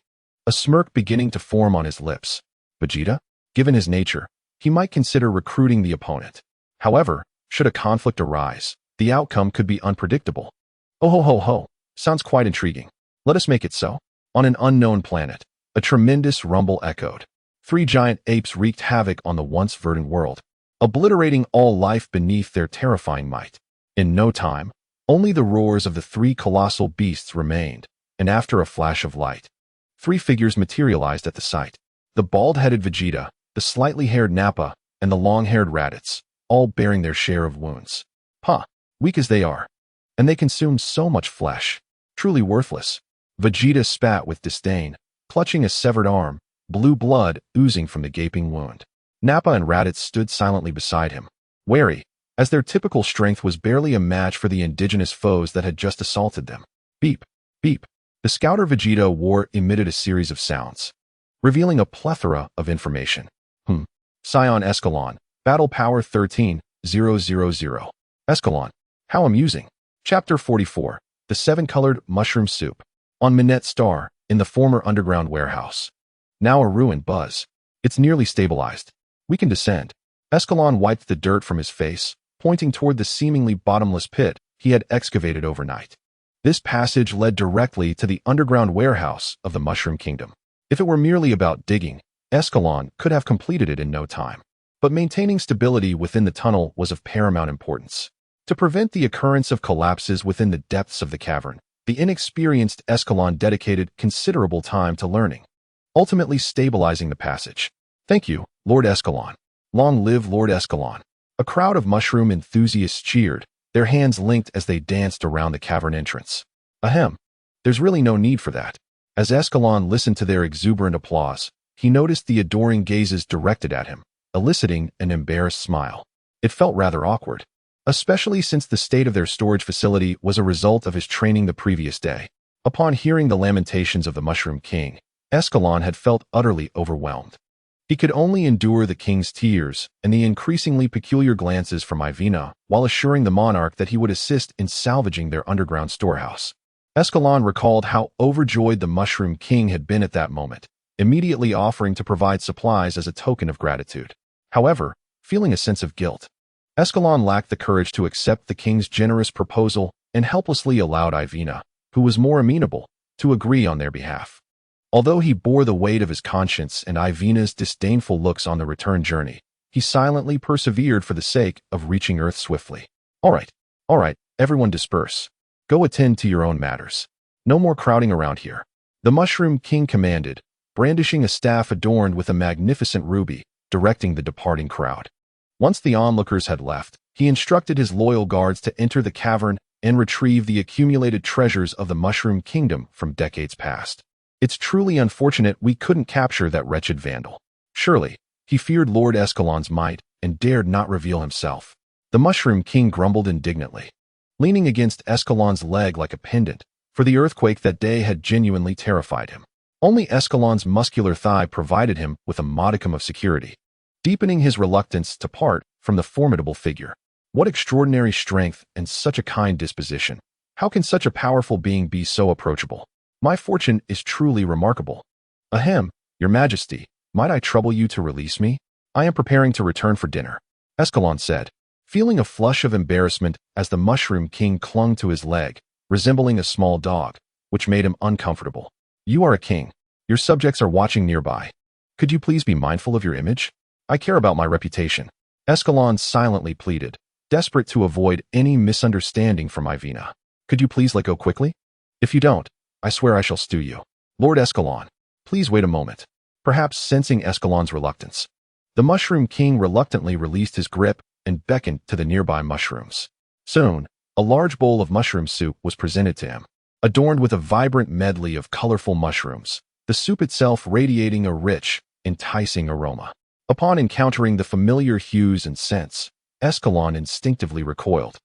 a smirk beginning to form on his lips. Vegeta? Given his nature, he might consider recruiting the opponent. However, should a conflict arise, the outcome could be unpredictable. Oh ho ho ho, sounds quite intriguing. Let us make it so. On an unknown planet, a tremendous rumble echoed. 3 giant apes wreaked havoc on the once verdant world, obliterating all life beneath their terrifying might. In no time, only the roars of the 3 colossal beasts remained, and after a flash of light, 3 figures materialized at the sight. The bald-headed Vegeta, the slightly haired Nappa, and the long-haired Raditz, all bearing their share of wounds. Weak as they are. And they consume so much flesh. Truly worthless. Vegeta spat with disdain, clutching a severed arm, blue blood oozing from the gaping wound. Nappa and Raditz stood silently beside him, wary, as their typical strength was barely a match for the indigenous foes that had just assaulted them. Beep, beep. The scouter Vegeta wore emitted a series of sounds, revealing a plethora of information. Scion Escalon, Battle Power 13,000. Escalon. How amusing. Chapter 44. The Seven-Colored Mushroom Soup. On Minette Star, in the former underground warehouse. Now a ruined Buzz. It's nearly stabilized. We can descend. Escalon wiped the dirt from his face, pointing toward the seemingly bottomless pit he had excavated overnight. This passage led directly to the underground warehouse of the Mushroom Kingdom. If it were merely about digging, Escalon could have completed it in no time. But maintaining stability within the tunnel was of paramount importance. To prevent the occurrence of collapses within the depths of the cavern, the inexperienced Escalon dedicated considerable time to learning, ultimately stabilizing the passage. Thank you, Lord Escalon. Long live Lord Escalon. A crowd of mushroom enthusiasts cheered, their hands linked as they danced around the cavern entrance. Ahem. There's really no need for that. As Escalon listened to their exuberant applause, he noticed the adoring gazes directed at him, eliciting an embarrassed smile. It felt rather awkward, especially since the state of their storage facility was a result of his training the previous day. Upon hearing the lamentations of the Mushroom King, Escalon had felt utterly overwhelmed. He could only endure the king's tears and the increasingly peculiar glances from Ivina while assuring the monarch that he would assist in salvaging their underground storehouse. Escalon recalled how overjoyed the Mushroom King had been at that moment, immediately offering to provide supplies as a token of gratitude. However, feeling a sense of guilt, Escalon lacked the courage to accept the king's generous proposal and helplessly allowed Ivina, who was more amenable, to agree on their behalf. Although he bore the weight of his conscience and Ivina's disdainful looks on the return journey, he silently persevered for the sake of reaching Earth swiftly. All right, everyone disperse. Go attend to your own matters. No more crowding around here. The Mushroom King commanded, brandishing a staff adorned with a magnificent ruby, directing the departing crowd. Once the onlookers had left, he instructed his loyal guards to enter the cavern and retrieve the accumulated treasures of the Mushroom Kingdom from decades past. It's truly unfortunate we couldn't capture that wretched vandal. Surely, he feared Lord Escalon's might and dared not reveal himself. The Mushroom King grumbled indignantly, leaning against Escalon's leg like a pendant, for the earthquake that day had genuinely terrified him. Only Escalon's muscular thigh provided him with a modicum of security, deepening his reluctance to part from the formidable figure. What extraordinary strength and such a kind disposition. How can such a powerful being be so approachable? My fortune is truly remarkable. Ahem, Your Majesty, might I trouble you to release me? I am preparing to return for dinner, Escalon said, feeling a flush of embarrassment as the Mushroom King clung to his leg, resembling a small dog, which made him uncomfortable. You are a king. Your subjects are watching nearby. Could you please be mindful of your image? I care about my reputation. Escalon silently pleaded, desperate to avoid any misunderstanding from Ivina. Could you please let go quickly? If you don't, I swear I shall stew you. Lord Escalon, please wait a moment. Perhaps sensing Escalon's reluctance, the Mushroom King reluctantly released his grip and beckoned to the nearby mushrooms. Soon, a large bowl of mushroom soup was presented to him, adorned with a vibrant medley of colorful mushrooms, the soup itself radiating a rich, enticing aroma. Upon encountering the familiar hues and scents, Escalon instinctively recoiled,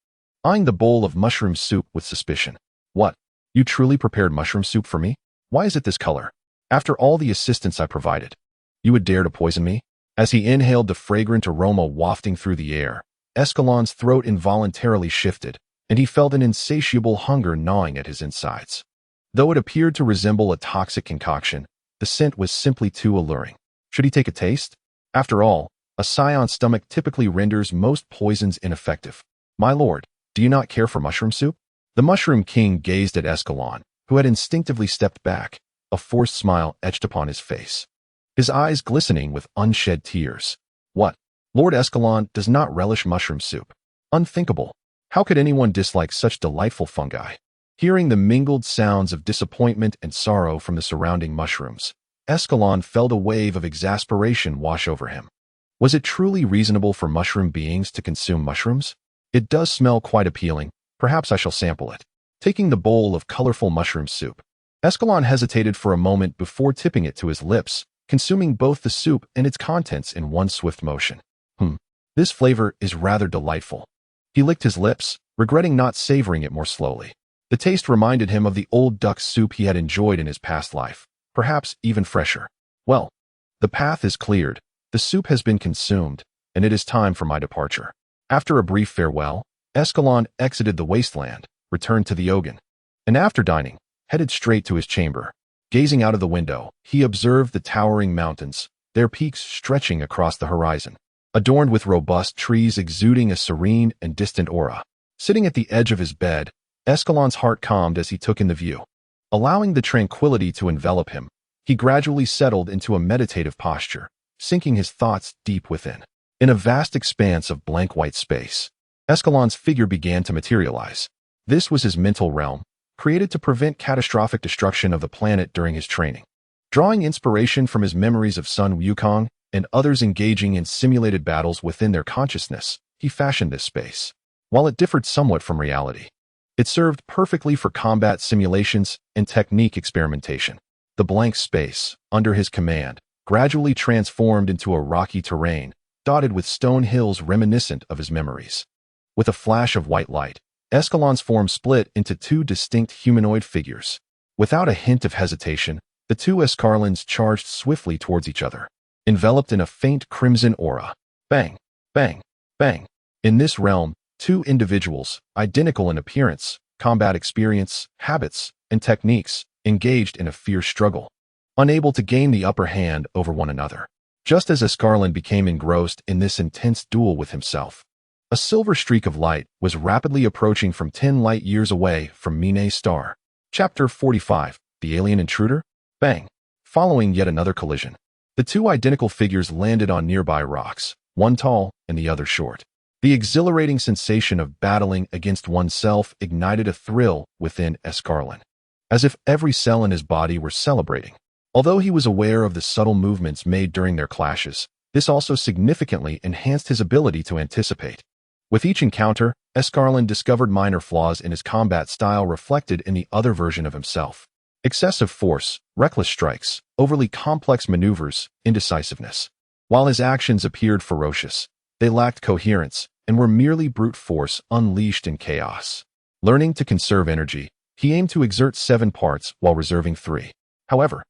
eyeing the bowl of mushroom soup with suspicion. What? You truly prepared mushroom soup for me? Why is it this color? After all the assistance I provided, you would dare to poison me? As he inhaled the fragrant aroma wafting through the air, Escalon's throat involuntarily shifted, and he felt an insatiable hunger gnawing at his insides. Though it appeared to resemble a toxic concoction, the scent was simply too alluring. Should he take a taste? After all, a Scion's stomach typically renders most poisons ineffective. My lord, do you not care for mushroom soup? The Mushroom King gazed at Escalon, who had instinctively stepped back, a forced smile etched upon his face, his eyes glistening with unshed tears. What? Lord Escalon does not relish mushroom soup. Unthinkable. How could anyone dislike such delightful fungi? Hearing the mingled sounds of disappointment and sorrow from the surrounding mushrooms, Escalon felt a wave of exasperation wash over him. Was it truly reasonable for mushroom beings to consume mushrooms? It does smell quite appealing. Perhaps I shall sample it. Taking the bowl of colorful mushroom soup, Escalon hesitated for a moment before tipping it to his lips, consuming both the soup and its contents in one swift motion. This flavor is rather delightful. He licked his lips, regretting not savoring it more slowly. The taste reminded him of the old duck soup he had enjoyed in his past life, perhaps even fresher. Well, the path is cleared, the soup has been consumed, and it is time for my departure. After a brief farewell, Escalon exited the wasteland, returned to the Ogun, and after dining, headed straight to his chamber. Gazing out of the window, he observed the towering mountains, their peaks stretching across the horizon, adorned with robust trees exuding a serene and distant aura. Sitting at the edge of his bed, Escalon's heart calmed as he took in the view. Allowing the tranquility to envelop him, he gradually settled into a meditative posture, sinking his thoughts deep within. In a vast expanse of blank white space, Escalon's figure began to materialize. This was his mental realm, created to prevent catastrophic destruction of the planet during his training. Drawing inspiration from his memories of Sun Wukong and others engaging in simulated battles within their consciousness, he fashioned this space. While it differed somewhat from reality, it served perfectly for combat simulations and technique experimentation. The blank space, under his command, gradually transformed into a rocky terrain, dotted with stone hills reminiscent of his memories. With a flash of white light, Escalon's form split into two distinct humanoid figures. Without a hint of hesitation, the two Escarlans charged swiftly towards each other, enveloped in a faint crimson aura. Bang, bang, bang. In this realm, two individuals, identical in appearance, combat experience, habits, and techniques, engaged in a fierce struggle, unable to gain the upper hand over one another. Just as Escarlan became engrossed in this intense duel with himself, a silver streak of light was rapidly approaching from 10 light years away from Mine's star. Chapter 45, The Alien Intruder? Bang! Following yet another collision, the two identical figures landed on nearby rocks, one tall and the other short. The exhilarating sensation of battling against oneself ignited a thrill within Escarlan, as if every cell in his body were celebrating. Although he was aware of the subtle movements made during their clashes, this also significantly enhanced his ability to anticipate. With each encounter, Escarlan discovered minor flaws in his combat style reflected in the other version of himself. Excessive force, reckless strikes, overly complex maneuvers, indecisiveness. While his actions appeared ferocious, they lacked coherence and were merely brute force unleashed in chaos. Learning to conserve energy, he aimed to exert 7 parts while reserving 3. However,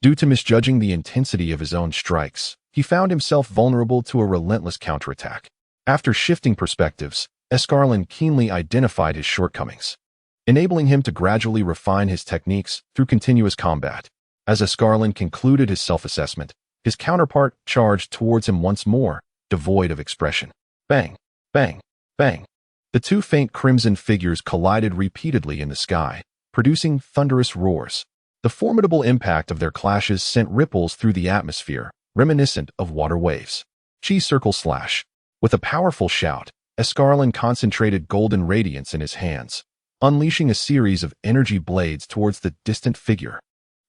due to misjudging the intensity of his own strikes, he found himself vulnerable to a relentless counterattack. After shifting perspectives, Escarlan keenly identified his shortcomings, enabling him to gradually refine his techniques through continuous combat. As Escarlan concluded his self-assessment, his counterpart charged towards him once more, devoid of expression. Bang, bang, bang. The two faint crimson figures collided repeatedly in the sky, producing thunderous roars. The formidable impact of their clashes sent ripples through the atmosphere, reminiscent of water waves. Chi circle slash. With a powerful shout, Escarlan concentrated golden radiance in his hands, unleashing a series of energy blades towards the distant figure.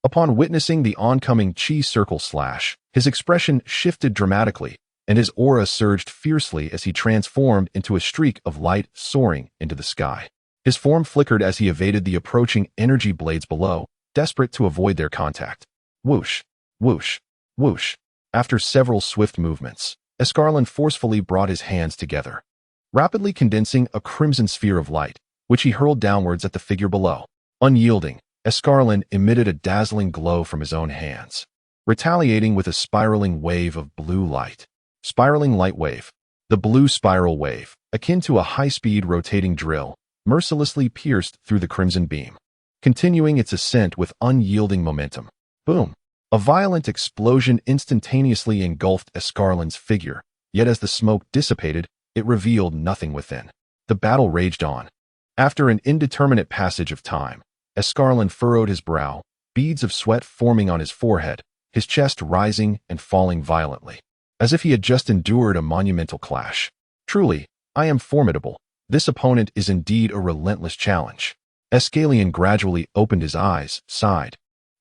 Upon witnessing the oncoming Chi circle slash, his expression shifted dramatically, and his aura surged fiercely as he transformed into a streak of light soaring into the sky. His form flickered as he evaded the approaching energy blades below, desperate to avoid their contact. Whoosh, whoosh, whoosh. After several swift movements, Escarlan forcefully brought his hands together, rapidly condensing a crimson sphere of light, which he hurled downwards at the figure below. Unyielding, Escarlan emitted a dazzling glow from his own hands, retaliating with a spiraling wave of blue light. Spiraling light wave. The blue spiral wave, akin to a high-speed rotating drill, mercilessly pierced through the crimson beam, continuing its ascent with unyielding momentum. Boom! A violent explosion instantaneously engulfed Escarlan's figure, yet as the smoke dissipated, it revealed nothing within. The battle raged on. After an indeterminate passage of time, Escarlan furrowed his brow, beads of sweat forming on his forehead, his chest rising and falling violently, as if he had just endured a monumental clash. Truly, I am formidable. This opponent is indeed a relentless challenge. Escalon gradually opened his eyes, sighed,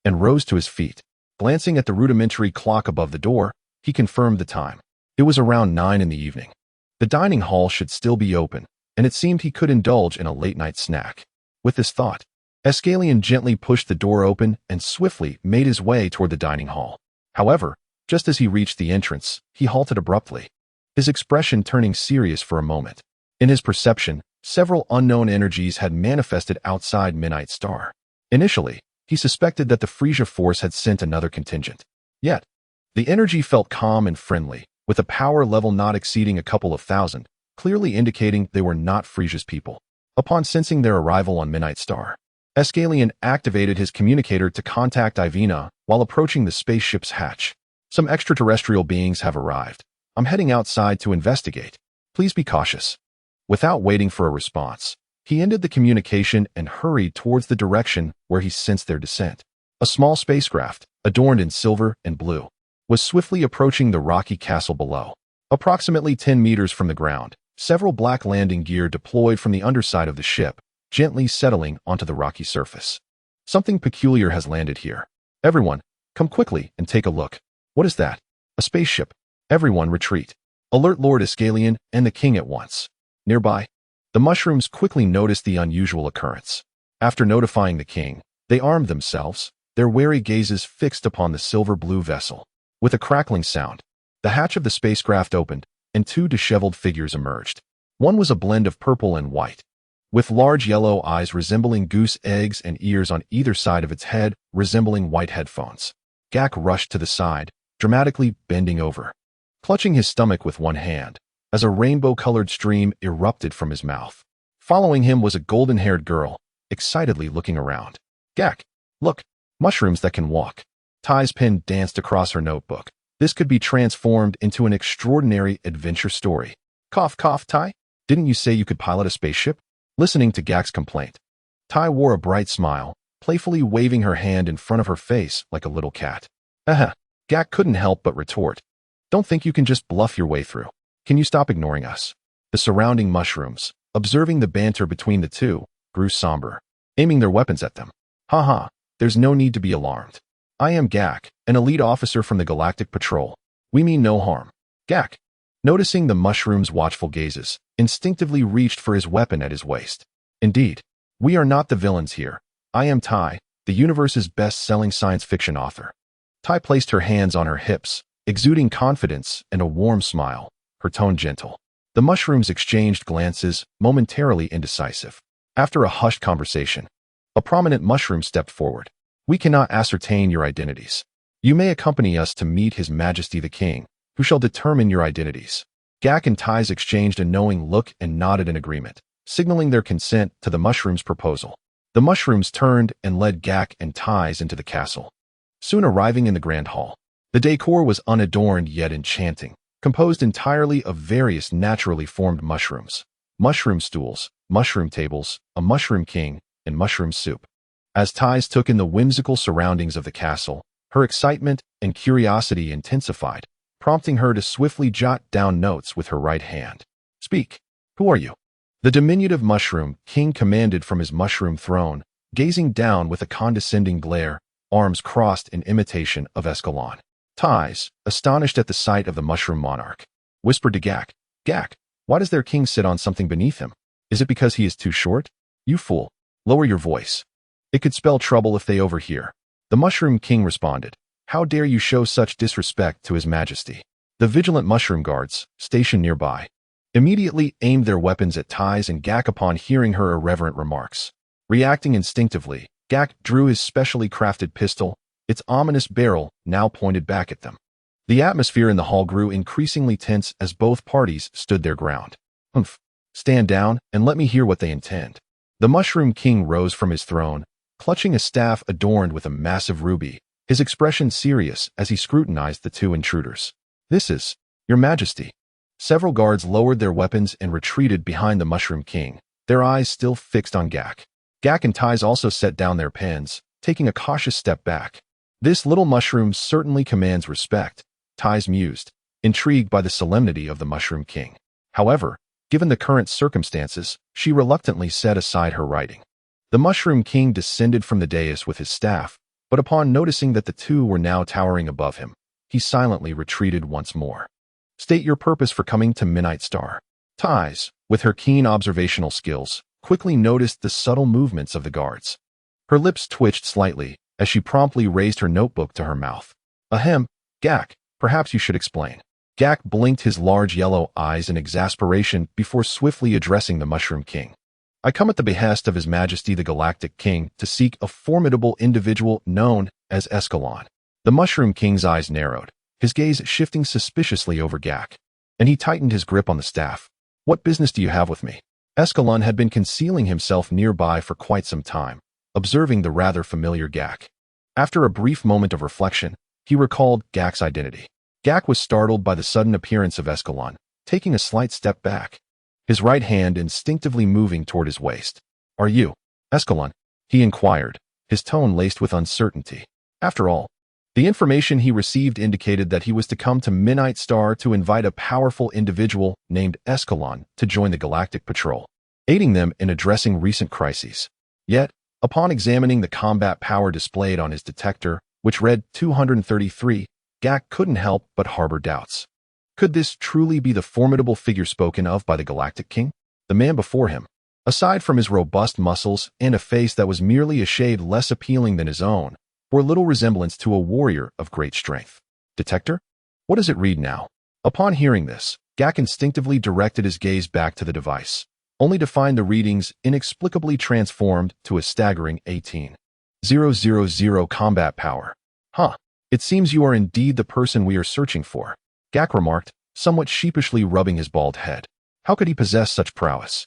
and rose to his feet. Glancing at the rudimentary clock above the door, he confirmed the time. It was around 9 in the evening. The dining hall should still be open, and it seemed he could indulge in a late-night snack. With this thought, Escalon gently pushed the door open and swiftly made his way toward the dining hall. However, just as he reached the entrance, he halted abruptly, his expression turning serious for a moment. In his perception, several unknown energies had manifested outside Midnight Star. Initially, he suspected that the Frieza force had sent another contingent. Yet, the energy felt calm and friendly, with a power level not exceeding a couple of thousand, clearly indicating they were not Frieza's people. Upon sensing their arrival on Midnight Star, Escalon activated his communicator to contact Ivina while approaching the spaceship's hatch. Some extraterrestrial beings have arrived. I'm heading outside to investigate. Please be cautious. Without waiting for a response, he ended the communication and hurried towards the direction where he sensed their descent. A small spacecraft, adorned in silver and blue, was swiftly approaching the rocky castle below. Approximately 10 meters from the ground, several black landing gear deployed from the underside of the ship, gently settling onto the rocky surface. Something peculiar has landed here. Everyone, come quickly and take a look. What is that? A spaceship. Everyone retreat. Alert Lord Escalon and the king at once. Nearby, the mushrooms quickly noticed the unusual occurrence. After notifying the king, they armed themselves, their wary gazes fixed upon the silver-blue vessel. With a crackling sound, the hatch of the spacecraft opened, and two disheveled figures emerged. One was a blend of purple and white, with large yellow eyes resembling goose eggs and ears on either side of its head resembling white headphones. Gak rushed to the side, dramatically bending over, clutching his stomach with one hand, as a rainbow-colored stream erupted from his mouth. Following him was a golden-haired girl, excitedly looking around. Gak, look, mushrooms that can walk. Ty's pen danced across her notebook. This could be transformed into an extraordinary adventure story. Cough, cough, Ty. Didn't you say you could pilot a spaceship? Listening to Gak's complaint, Ty wore a bright smile, playfully waving her hand in front of her face like a little cat. Gak couldn't help but retort. Don't think you can just bluff your way through. Can you stop ignoring us? The surrounding mushrooms, observing the banter between the two, grew somber, aiming their weapons at them. Haha, there's no need to be alarmed. I am Gak, an elite officer from the Galactic Patrol. We mean no harm. Gak, noticing the mushroom's watchful gazes, instinctively reached for his weapon at his waist. Indeed, we are not the villains here. I am Ty, the universe's best-selling science fiction author. Ty placed her hands on her hips, exuding confidence and a warm smile, her tone gentle. The mushrooms exchanged glances, momentarily indecisive. After a hushed conversation, a prominent mushroom stepped forward. We cannot ascertain your identities. You may accompany us to meet His Majesty the King, who shall determine your identities. Gak and Ty's exchanged a knowing look and nodded in agreement, signaling their consent to the mushroom's proposal. The mushrooms turned and led Gak and Ty's into the castle. Soon arriving in the grand hall, the decor was unadorned yet enchanting, composed entirely of various naturally formed mushrooms. Mushroom stools, mushroom tables, a mushroom king, and mushroom soup. As Ty's took in the whimsical surroundings of the castle, her excitement and curiosity intensified, prompting her to swiftly jot down notes with her right hand. Speak. Who are you? The diminutive mushroom king commanded from his mushroom throne, gazing down with a condescending glare, arms crossed in imitation of Escalon. Ty's, astonished at the sight of the mushroom monarch, whispered to Gak, Gak, why does their king sit on something beneath him? Is it because he is too short? You fool. Lower your voice. It could spell trouble if they overhear. The mushroom king responded, how dare you show such disrespect to His Majesty? The vigilant mushroom guards, stationed nearby, immediately aimed their weapons at Ty's and Gak upon hearing her irreverent remarks. Reacting instinctively, Gak drew his specially crafted pistol, its ominous barrel now pointed back at them. The atmosphere in the hall grew increasingly tense as both parties stood their ground. Humph. Stand down and let me hear what they intend. The Mushroom King rose from his throne, clutching a staff adorned with a massive ruby, his expression serious as he scrutinized the two intruders. This is, Your Majesty. Several guards lowered their weapons and retreated behind the Mushroom King, their eyes still fixed on Gak. Gak and Ty's also set down their pens, taking a cautious step back. This little mushroom certainly commands respect, Ty's mused, intrigued by the solemnity of the Mushroom King. However, given the current circumstances, she reluctantly set aside her writing. The Mushroom King descended from the dais with his staff, but upon noticing that the two were now towering above him, he silently retreated once more. State your purpose for coming to Midnight Star. Ty's, with her keen observational skills, quickly noticed the subtle movements of the guards. Her lips twitched slightly as she promptly raised her notebook to her mouth. Ahem, Gak, perhaps you should explain. Gak blinked his large yellow eyes in exasperation before swiftly addressing the Mushroom King. I come at the behest of His Majesty the Galactic King to seek a formidable individual known as Escalon. The Mushroom King's eyes narrowed, his gaze shifting suspiciously over Gak, and he tightened his grip on the staff. What business do you have with me? Escalon had been concealing himself nearby for quite some time, observing the rather familiar Gak. After a brief moment of reflection, he recalled Gak's identity. Gak was startled by the sudden appearance of Escalon, taking a slight step back, his right hand instinctively moving toward his waist. Are you Escalon? He inquired, his tone laced with uncertainty. After all, the information he received indicated that he was to come to Midnight Star to invite a powerful individual named Escalon to join the Galactic Patrol, aiding them in addressing recent crises. Yet, upon examining the combat power displayed on his detector, which read 233, Gak couldn't help but harbor doubts. Could this truly be the formidable figure spoken of by the Galactic King? The man before him, aside from his robust muscles and a face that was merely a shade less appealing than his own, bore little resemblance to a warrior of great strength. Detector? What does it read now? Upon hearing this, Gak instinctively directed his gaze back to the device, only to find the readings inexplicably transformed to a staggering 18,000 combat power. Huh. It seems you are indeed the person we are searching for, Gak remarked, somewhat sheepishly rubbing his bald head. How could he possess such prowess?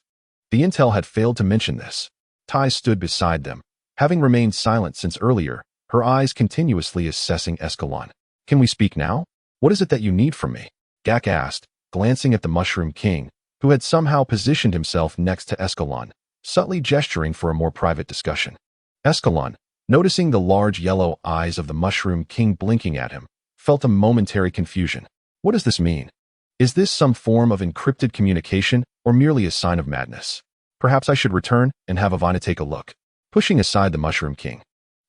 The intel had failed to mention this. Tai stood beside them, having remained silent since earlier, her eyes continuously assessing Escalon. Can we speak now? What is it that you need from me? Gak asked, glancing at the Mushroom King, who had somehow positioned himself next to Escalon, subtly gesturing for a more private discussion. Escalon, noticing the large yellow eyes of the Mushroom King blinking at him, felt a momentary confusion. What does this mean? Is this some form of encrypted communication or merely a sign of madness? Perhaps I should return and have Ivana take a look. Pushing aside the Mushroom King,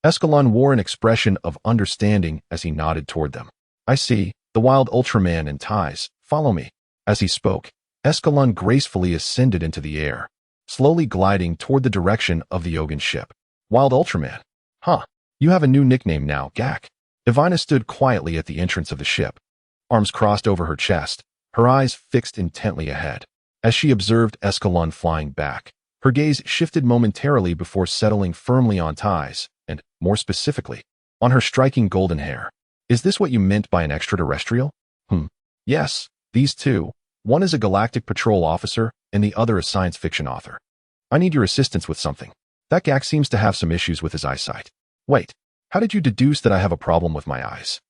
Escalon wore an expression of understanding as he nodded toward them. I see, the wild Ultraman and Ties, follow me. As he spoke, Escalon gracefully ascended into the air, slowly gliding toward the direction of the Ogan ship. Wild Ultraman? Huh, you have a new nickname now, Gak. Ivana stood quietly at the entrance of the ship, arms crossed over her chest, her eyes fixed intently ahead. As she observed Escalon flying back, her gaze shifted momentarily before settling firmly on Ties, and, more specifically, on her striking golden hair. Is this what you meant by an extraterrestrial? Yes, these two. One is a Galactic Patrol officer, and the other a science fiction author. I need your assistance with something. That Gak seems to have some issues with his eyesight. Wait, how did you deduce that I have a problem with my eyes?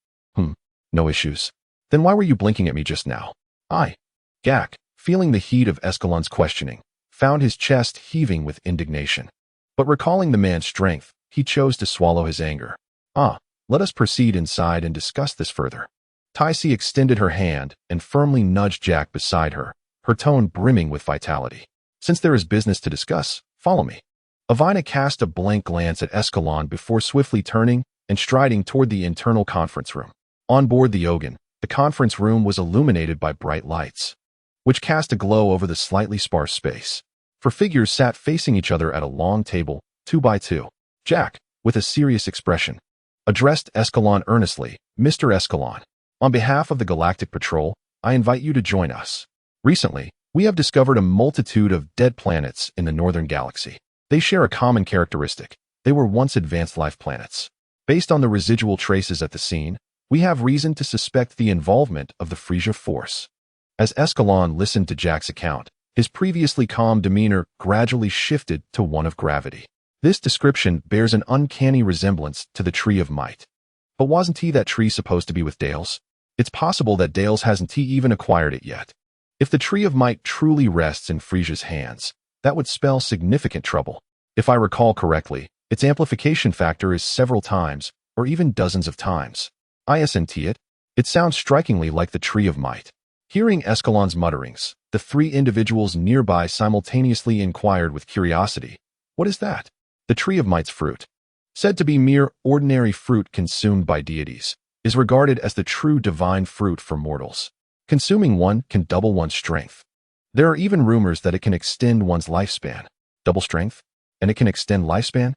No issues. Then why were you blinking at me just now? Gak, feeling the heat of Escalon's questioning, found his chest heaving with indignation. But recalling the man's strength, he chose to swallow his anger. Let us proceed inside and discuss this further. Tyce extended her hand and firmly nudged Jack beside her, her tone brimming with vitality. Since there is business to discuss, follow me. Ivana cast a blank glance at Escalon before swiftly turning and striding toward the internal conference room. On board the Ogan, the conference room was illuminated by bright lights, which cast a glow over the slightly sparse space. For figures sat facing each other at a long table, 2 by 2. Jack, with a serious expression, addressed Escalon earnestly. Mr. Escalon, on behalf of the Galactic Patrol, I invite you to join us. Recently, we have discovered a multitude of dead planets in the northern galaxy. They share a common characteristic. They were once advanced life planets. Based on the residual traces at the scene, we have reason to suspect the involvement of the Frieza force. As Escalon listened to Jack's account, his previously calm demeanor gradually shifted to one of gravity. This description bears an uncanny resemblance to the Tree of Might. But wasn't that tree supposed to be with Dales? It's possible that Dales hasn't even acquired it yet. If the Tree of Might truly rests in Frieza's hands, that would spell significant trouble. If I recall correctly, its amplification factor is several times, or even dozens of times. Isn't it? It sounds strikingly like the Tree of Might. Hearing Escalon's mutterings, the 3 individuals nearby simultaneously inquired with curiosity. What is that? The Tree of Might's fruit, said to be mere ordinary fruit consumed by deities, is regarded as the true divine fruit for mortals. Consuming one can double one's strength. There are even rumors that it can extend one's lifespan. Double strength? And it can extend lifespan?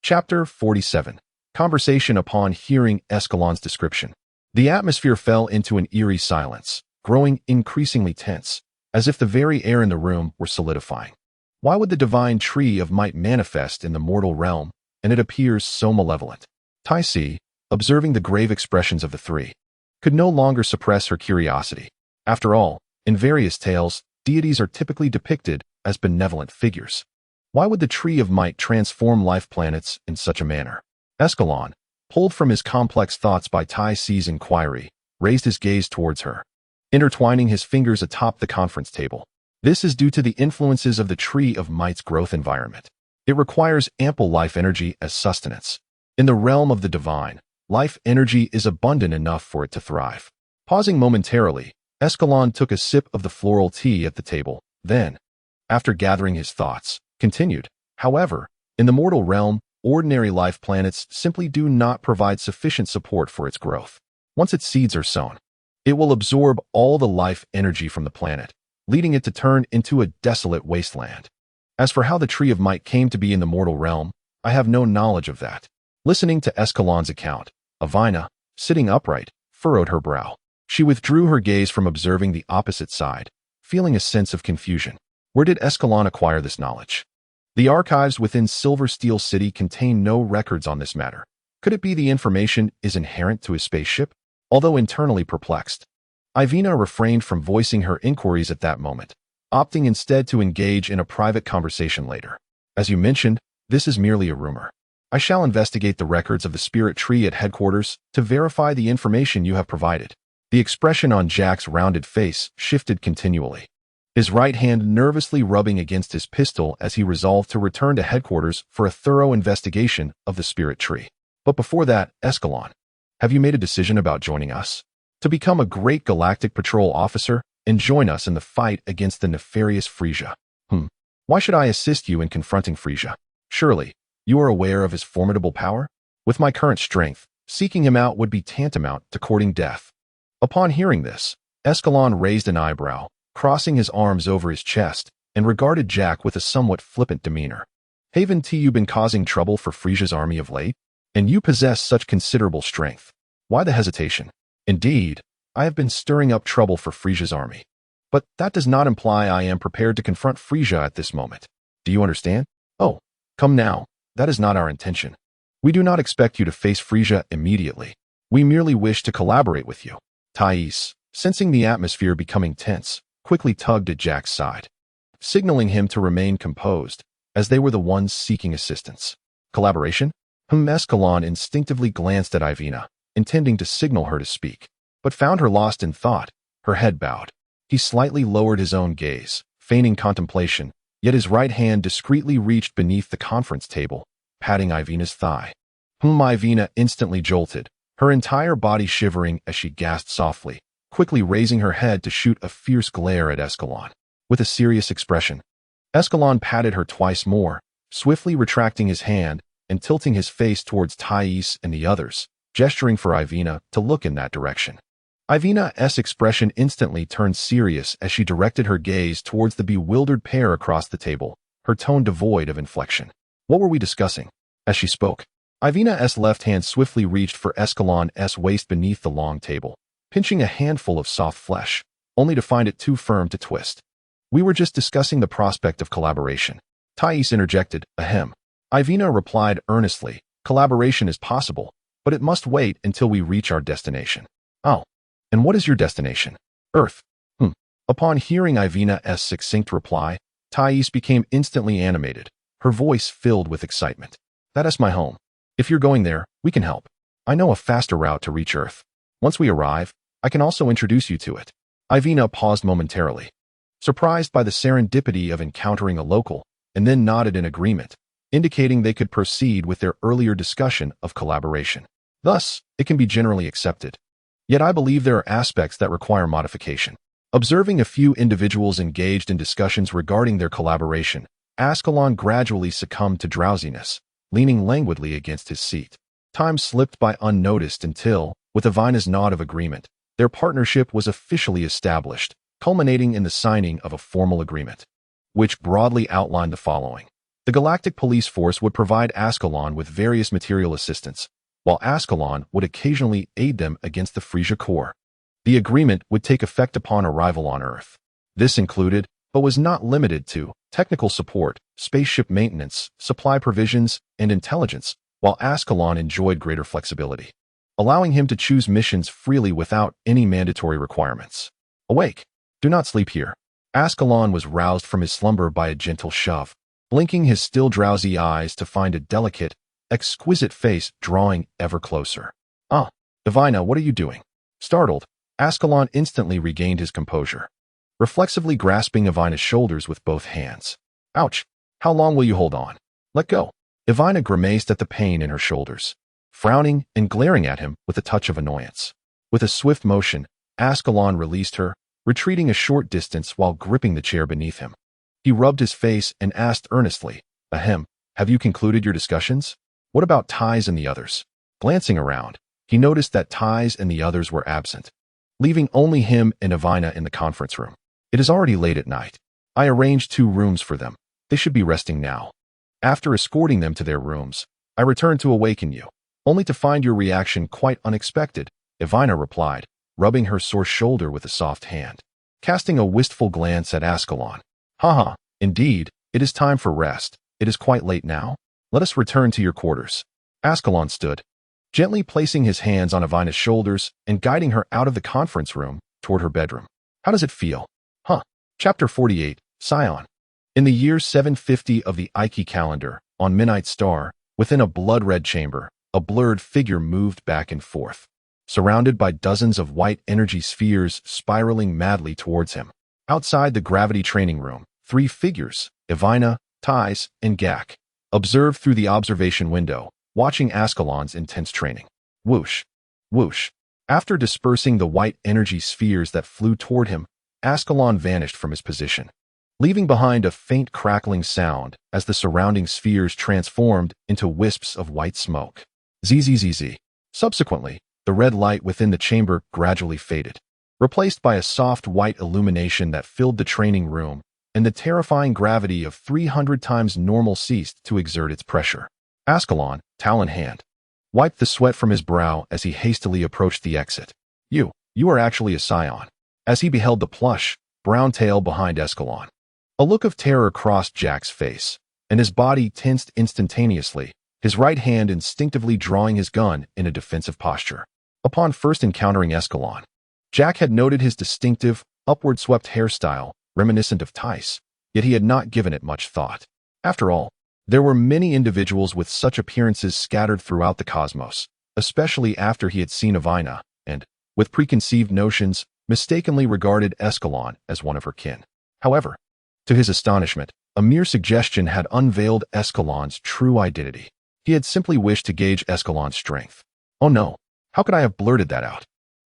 Chapter 47. Conversation. Upon hearing Escalon's description, the atmosphere fell into an eerie silence, growing increasingly tense, as if the very air in the room were solidifying. Why would the divine tree of might manifest in the mortal realm, and it appears so malevolent? Tai Si, observing the grave expressions of the three, could no longer suppress her curiosity. After all, in various tales, deities are typically depicted as benevolent figures. Why would the tree of might transform life planets in such a manner? Escalon, pulled from his complex thoughts by Tai Si's inquiry, raised his gaze towards her, intertwining his fingers atop the conference table. This is due to the influences of the tree of might's growth environment. It requires ample life energy as sustenance. In the realm of the divine, life energy is abundant enough for it to thrive. Pausing momentarily, Escalon took a sip of the floral tea at the table, then, after gathering his thoughts, continued. However, in the mortal realm, ordinary life planets simply do not provide sufficient support for its growth. Once its seeds are sown, it will absorb all the life energy from the planet, leading it to turn into a desolate wasteland. As for how the Tree of Might came to be in the mortal realm, I have no knowledge of that. Listening to Escalon's account, Avina, sitting upright, furrowed her brow. She withdrew her gaze from observing the opposite side, feeling a sense of confusion. Where did Escalon acquire this knowledge? The archives within Silver Steel City contain no records on this matter. Could it be the information is inherent to his spaceship? Although internally perplexed, Ivina refrained from voicing her inquiries at that moment, opting instead to engage in a private conversation later. As you mentioned, this is merely a rumor. I shall investigate the records of the spirit tree at headquarters to verify the information you have provided. The expression on Jack's rounded face shifted continually, his right hand nervously rubbing against his pistol as he resolved to return to headquarters for a thorough investigation of the spirit tree. But before that, Escalon, have you made a decision about joining us? To become a great galactic patrol officer and join us in the fight against the nefarious Frieza? Why should I assist you in confronting Frieza? Surely, you are aware of his formidable power? With my current strength, seeking him out would be tantamount to courting death. Upon hearing this, Escalon raised an eyebrow, crossing his arms over his chest, and regarded Jack with a somewhat flippant demeanor. Haven't you been causing trouble for Frieza's army of late? And you possess such considerable strength. Why the hesitation? Indeed, I have been stirring up trouble for Frieza's army. But that does not imply I am prepared to confront Frieza at this moment. Do you understand? Oh, come now, that is not our intention. We do not expect you to face Frieza immediately. We merely wish to collaborate with you. Thais, sensing the atmosphere becoming tense, quickly tugged at Jack's side, signaling him to remain composed, as they were the ones seeking assistance. Collaboration? Escalon instinctively glanced at Ivina, intending to signal her to speak, but found her lost in thought, her head bowed. He slightly lowered his own gaze, feigning contemplation, yet his right hand discreetly reached beneath the conference table, patting Ivina's thigh. Ivina instantly jolted, her entire body shivering as she gasped softly, quickly raising her head to shoot a fierce glare at Escalon. With a serious expression, Escalon patted her twice more, swiftly retracting his hand and tilting his face towards Thais and the others, gesturing for Ivina to look in that direction. Ivina's expression instantly turned serious as she directed her gaze towards the bewildered pair across the table, her tone devoid of inflection. What were we discussing? As she spoke, Ivina's left hand swiftly reached for Escalon's waist beneath the long table, pinching a handful of soft flesh, only to find it too firm to twist. We were just discussing the prospect of collaboration. Thais interjected, ahem. Ivina replied earnestly, collaboration is possible, but it must wait until we reach our destination. Oh, and what is your destination? Earth. Upon hearing Ivina's succinct reply, Thais became instantly animated, her voice filled with excitement. That is my home. If you're going there, we can help. I know a faster route to reach Earth. Once we arrive, I can also introduce you to it. Ivina paused momentarily, surprised by the serendipity of encountering a local, and then nodded in agreement, indicating they could proceed with their earlier discussion of collaboration. Thus, it can be generally accepted. Yet I believe there are aspects that require modification. Observing a few individuals engaged in discussions regarding their collaboration, Escalon gradually succumbed to drowsiness, leaning languidly against his seat. Time slipped by unnoticed until, with Avina's nod of agreement, their partnership was officially established, culminating in the signing of a formal agreement, which broadly outlined the following. The Galactic Police Force would provide Escalon with various material assistance, while Escalon would occasionally aid them against the Frieza Corps. The agreement would take effect upon arrival on Earth. This included, but was not limited to, technical support, spaceship maintenance, supply provisions, and intelligence, while Escalon enjoyed greater flexibility, allowing him to choose missions freely without any mandatory requirements. Awake! Do not sleep here. Escalon was roused from his slumber by a gentle shove, blinking his still drowsy eyes to find a delicate, exquisite face drawing ever closer. Ah, Divina, what are you doing? Startled, Escalon instantly regained his composure, reflexively grasping Evina's shoulders with both hands. Ouch! How long will you hold on? Let go. Evina grimaced at the pain in her shoulders, frowning and glaring at him with a touch of annoyance. With a swift motion, Escalon released her, retreating a short distance while gripping the chair beneath him. He rubbed his face and asked earnestly, Ahem, have you concluded your discussions? What about Ties and the others? Glancing around, he noticed that Ties and the others were absent, leaving only him and Evina in the conference room. It is already late at night. I arranged 2 rooms for them. They should be resting now. After escorting them to their rooms, I returned to awaken you, only to find your reaction quite unexpected, Evina replied, rubbing her sore shoulder with a soft hand. Casting a wistful glance at Escalon. Haha, indeed, it is time for rest. It is quite late now. Let us return to your quarters. Escalon stood, gently placing his hands on Evina's shoulders and guiding her out of the conference room toward her bedroom. How does it feel? Huh. Chapter 48, Scion. In the year 750 of the Ikki calendar, on Midnight Star, within a blood-red chamber, a blurred figure moved back and forth, surrounded by dozens of white energy spheres spiraling madly towards him. Outside the gravity training room, 3 figures, Evina, Ties, and Gak, observed through the observation window, watching Escalon's intense training. Whoosh! Whoosh! After dispersing the white energy spheres that flew toward him, Escalon vanished from his position, leaving behind a faint crackling sound as the surrounding spheres transformed into wisps of white smoke. Zzz. Subsequently, the red light within the chamber gradually faded, replaced by a soft white illumination that filled the training room, and the terrifying gravity of 300 times normal ceased to exert its pressure. Escalon, towel in hand, wiped the sweat from his brow as he hastily approached the exit. You are actually a Scion. As he beheld the plush, brown tail behind Escalon, a look of terror crossed Jack's face, and his body tensed instantaneously, his right hand instinctively drawing his gun in a defensive posture. Upon first encountering Escalon, Jack had noted his distinctive, upward-swept hairstyle, reminiscent of Tice, yet he had not given it much thought. After all, there were many individuals with such appearances scattered throughout the cosmos, especially after he had seen Evina, and, with preconceived notions, mistakenly regarded Escalon as one of her kin. However, to his astonishment, a mere suggestion had unveiled Escalon's true identity. He had simply wished to gauge Escalon's strength. Oh no, how could I have blurted that out?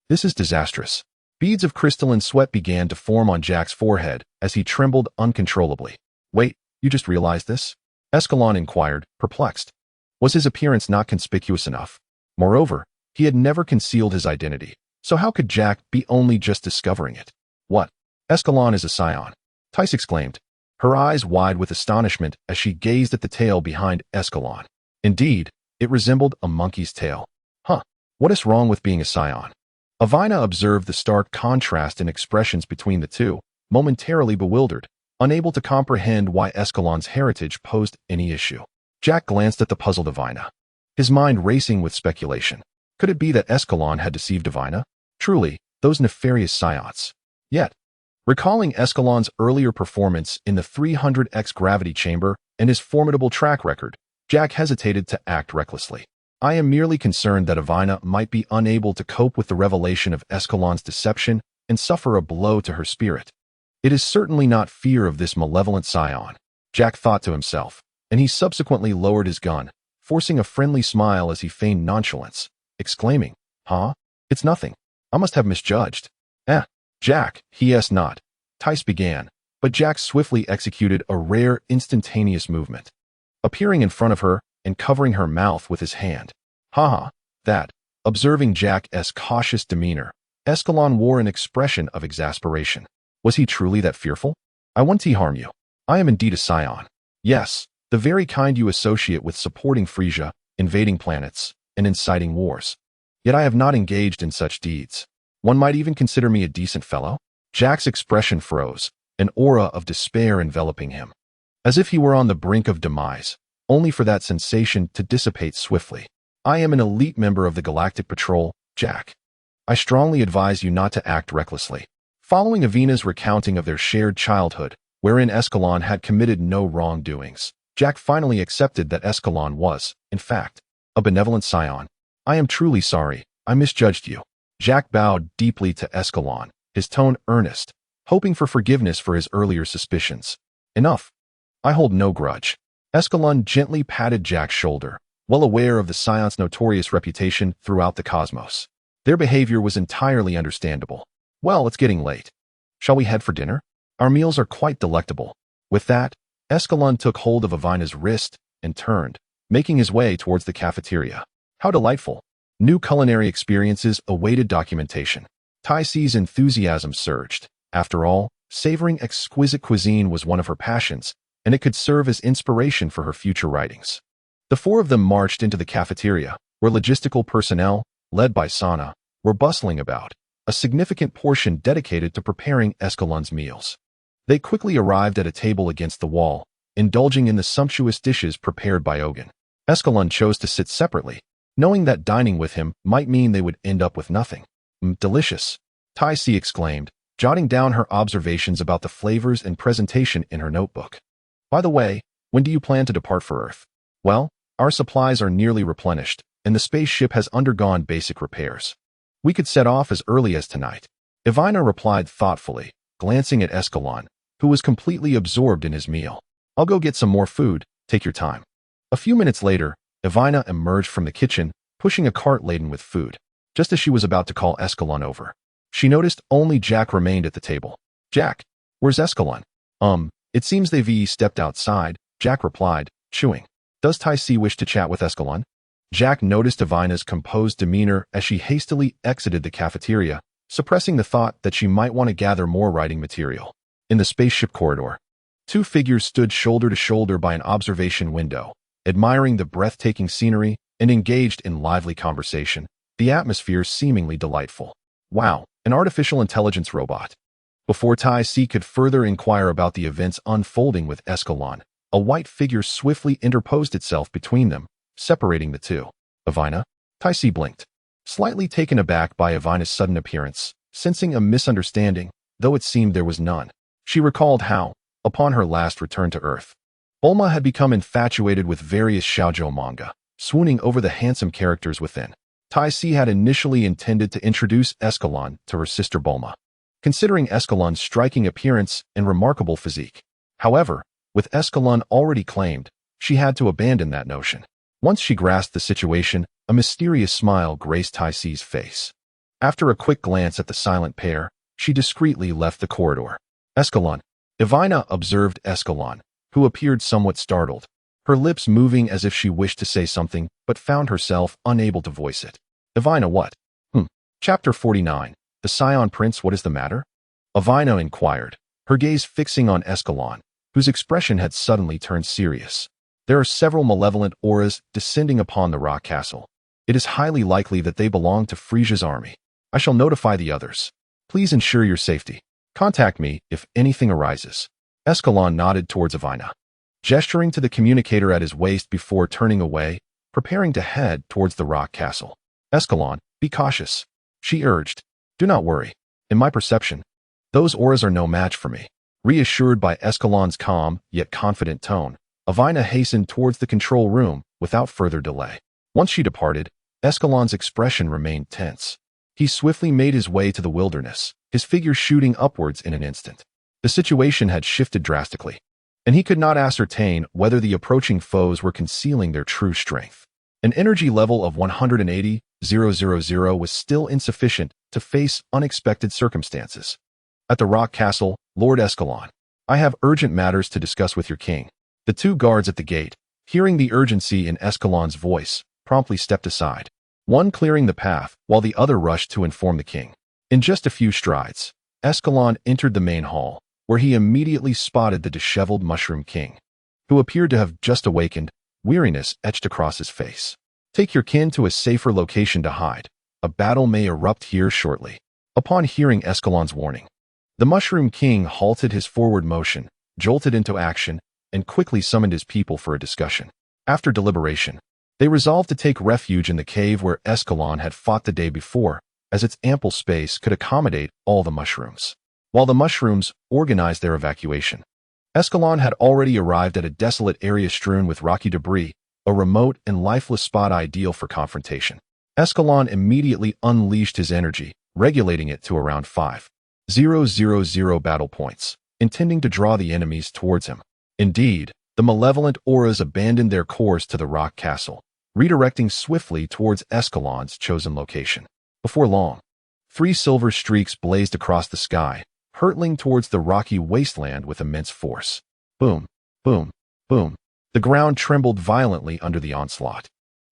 This is disastrous. Beads of crystalline sweat began to form on Jack's forehead as he trembled uncontrollably. Wait, you just realized this? Escalon inquired, perplexed. Was his appearance not conspicuous enough? Moreover, he had never concealed his identity, so how could Jack be only just discovering it? What? Escalon is a Scion, Tice exclaimed, her eyes wide with astonishment as she gazed at the tail behind Escalon. Indeed, it resembled a monkey's tail. Huh, what is wrong with being a Scion? Evina observed the stark contrast in expressions between the two, momentarily bewildered, unable to comprehend why Escalon's heritage posed any issue. Jack glanced at the puzzled Evina, his mind racing with speculation. Could it be that Escalon had deceived Evina? Truly, those nefarious Scions. Yet, recalling Escalon's earlier performance in the 300X gravity chamber and his formidable track record, Jack hesitated to act recklessly. I am merely concerned that Evina might be unable to cope with the revelation of Escalon's deception and suffer a blow to her spirit. It is certainly not fear of this malevolent Scion, Jack thought to himself, and he subsequently lowered his gun, forcing a friendly smile as he feigned nonchalance, exclaiming, Huh? It's nothing. I must have misjudged. Jack, he not. Tice began, but Jack swiftly executed a rare instantaneous movement, appearing in front of her and covering her mouth with his hand. That. Observing Jack's cautious demeanor, Escalon wore an expression of exasperation. Was he truly that fearful? I won't harm you. I am indeed a Scion. Yes, the very kind you associate with supporting Frieza, invading planets, and inciting wars. Yet I have not engaged in such deeds. One might even consider me a decent fellow. Jack's expression froze, an aura of despair enveloping him, as if he were on the brink of demise, only for that sensation to dissipate swiftly. I am an elite member of the Galactic Patrol, Jack. I strongly advise you not to act recklessly. Following Avina's recounting of their shared childhood, wherein Escalon had committed no wrongdoings, Jack finally accepted that Escalon was, in fact, a benevolent scion. I am truly sorry, I misjudged you. Jack bowed deeply to Escalon, his tone earnest, hoping for forgiveness for his earlier suspicions. Enough. I hold no grudge. Escalon gently patted Jack's shoulder, well aware of the scion's notorious reputation throughout the cosmos. Their behavior was entirely understandable. Well, it's getting late. Shall we head for dinner? Our meals are quite delectable. With that, Escalon took hold of Avina's wrist and turned, making his way towards the cafeteria. How delightful. New culinary experiences awaited documentation. Tycee's enthusiasm surged. After all, savoring exquisite cuisine was one of her passions, and it could serve as inspiration for her future writings. The four of them marched into the cafeteria, where logistical personnel, led by Sana, were bustling about, a significant portion dedicated to preparing Escalon's meals. They quickly arrived at a table against the wall, indulging in the sumptuous dishes prepared by Ogun. Escalon chose to sit separately, knowing that dining with him might mean they would end up with nothing. Delicious, Tycee exclaimed, jotting down her observations about the flavors and presentation in her notebook. By the way, when do you plan to depart for Earth? Well, our supplies are nearly replenished, and the spaceship has undergone basic repairs. We could set off as early as tonight. Ivina replied thoughtfully, glancing at Escalon, who was completely absorbed in his meal. I'll go get some more food, take your time. A few minutes later, Ivina emerged from the kitchen, pushing a cart laden with food. Just as she was about to call Escalon over, she noticed only Jack remained at the table. Jack, where's Escalon? It seems they've stepped outside, Jack replied, chewing. Does Tycee wish to chat with Escalon? Jack noticed Ivina's composed demeanor as she hastily exited the cafeteria, suppressing the thought that she might want to gather more writing material. In the spaceship corridor, two figures stood shoulder to shoulder by an observation window, admiring the breathtaking scenery and engaged in lively conversation, the atmosphere seemingly delightful. Wow, an artificial intelligence robot. Before Tycee could further inquire about the events unfolding with Escalon, a white figure swiftly interposed itself between them, separating the two. Ivina? Tycee blinked, slightly taken aback by Ivina's sudden appearance, sensing a misunderstanding, though it seemed there was none. She recalled how, upon her last return to Earth, Bulma had become infatuated with various shoujo manga, swooning over the handsome characters within. Tycee had initially intended to introduce Escalon to her sister Bulma, considering Escalon's striking appearance and remarkable physique. However, with Escalon already claimed, she had to abandon that notion. Once she grasped the situation, a mysterious smile graced Tycee's face. After a quick glance at the silent pair, she discreetly left the corridor. Escalon. Ivina observed Escalon, who appeared somewhat startled, her lips moving as if she wished to say something but found herself unable to voice it. Ivina, what? Chapter 49. The Scion Prince, what is the matter? Ivina inquired, her gaze fixing on Escalon, whose expression had suddenly turned serious. There are several malevolent auras descending upon the rock castle. It is highly likely that they belong to Frieza's army. I shall notify the others. Please ensure your safety. Contact me if anything arises. Escalon nodded towards Ivina, gesturing to the communicator at his waist before turning away, preparing to head towards the rock castle. Escalon, be cautious, she urged. Do not worry. In my perception, those auras are no match for me. Reassured by Escalon's calm yet confident tone, Ivina hastened towards the control room without further delay. Once she departed, Escalon's expression remained tense. He swiftly made his way to the wilderness, his figure shooting upwards in an instant. The situation had shifted drastically, and he could not ascertain whether the approaching foes were concealing their true strength. An energy level of 180,000 was still insufficient to face unexpected circumstances. At the Rock Castle, Lord Escalon, I have urgent matters to discuss with your king. The two guards at the gate, hearing the urgency in Escalon's voice, promptly stepped aside, one clearing the path while the other rushed to inform the king. In just a few strides, Escalon entered the main hall, where he immediately spotted the disheveled Mushroom King, who appeared to have just awakened, weariness etched across his face. Take your kin to a safer location to hide. A battle may erupt here shortly. Upon hearing Escalon's warning, the Mushroom King halted his forward motion, jolted into action, and quickly summoned his people for a discussion. After deliberation, they resolved to take refuge in the cave where Escalon had fought the day before, as its ample space could accommodate all the mushrooms. While the mushrooms organized their evacuation, Escalon had already arrived at a desolate area strewn with rocky debris, a remote and lifeless spot ideal for confrontation. Escalon immediately unleashed his energy, regulating it to around 5,000 battle points, intending to draw the enemies towards him. Indeed, the malevolent auras abandoned their course to the rock castle, redirecting swiftly towards Escalon's chosen location. Before long, 3 silver streaks blazed across the sky, hurtling towards the rocky wasteland with immense force. Boom, boom, boom. The ground trembled violently under the onslaught,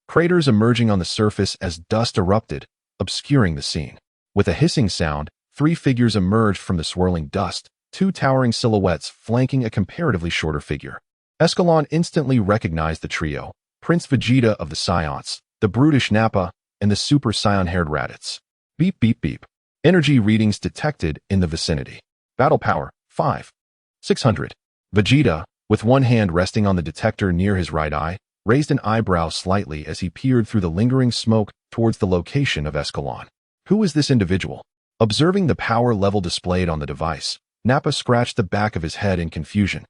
craters emerging on the surface as dust erupted, obscuring the scene. With a hissing sound, 3 figures emerged from the swirling dust, 2 towering silhouettes flanking a comparatively shorter figure. Escalon instantly recognized the trio: Prince Vegeta of the Saiyans, the brutish Nappa, and the Super Saiyan-haired Raditz. Beep beep beep. Energy readings detected in the vicinity. Battle power, 5,600. Vegeta, with one hand resting on the detector near his right eye, raised an eyebrow slightly as he peered through the lingering smoke towards the location of Escalon. Who is this individual? Observing the power level displayed on the device, Nappa scratched the back of his head in confusion,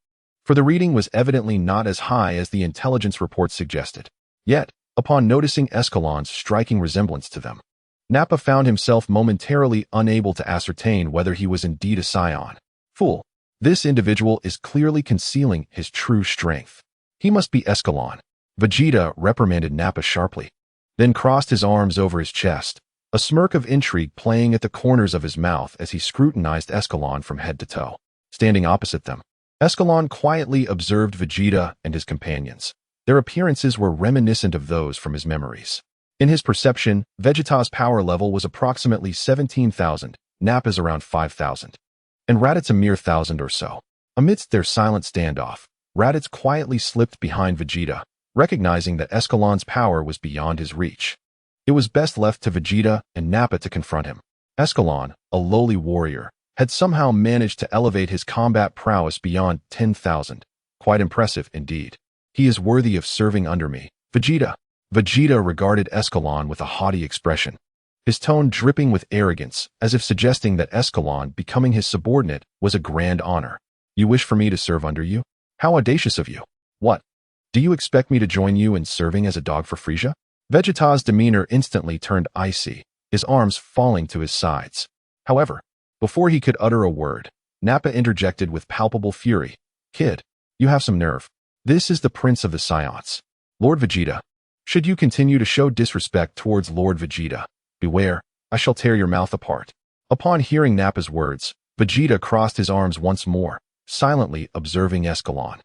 for the reading was evidently not as high as the intelligence report suggested. Yet, upon noticing Escalon's striking resemblance to them, Nappa found himself momentarily unable to ascertain whether he was indeed a Saiyan. Fool! This individual is clearly concealing his true strength. He must be Escalon. Vegeta reprimanded Nappa sharply, then crossed his arms over his chest, a smirk of intrigue playing at the corners of his mouth as he scrutinized Escalon from head to toe. Standing opposite them, Escalon quietly observed Vegeta and his companions. Their appearances were reminiscent of those from his memories. In his perception, Vegeta's power level was approximately 17,000, Nappa's around 5,000, and Raditz a mere 1,000 or so. Amidst their silent standoff, Raditz quietly slipped behind Vegeta, recognizing that Escalon's power was beyond his reach. It was best left to Vegeta and Nappa to confront him. Escalon, a lowly warrior, had somehow managed to elevate his combat prowess beyond 10,000. Quite impressive indeed. He is worthy of serving under me, Vegeta. Vegeta regarded Escalon with a haughty expression, his tone dripping with arrogance, as if suggesting that Escalon becoming his subordinate was a grand honor. You wish for me to serve under you? How audacious of you! What? Do you expect me to join you in serving as a dog for Frieza? Vegeta's demeanor instantly turned icy, his arms falling to his sides. However, before he could utter a word, Nappa interjected with palpable fury. Kid, you have some nerve. This is the Prince of the Saiyans, Lord Vegeta. Should you continue to show disrespect towards Lord Vegeta, beware, I shall tear your mouth apart. Upon hearing Nappa's words, Vegeta crossed his arms once more, silently observing Escalon,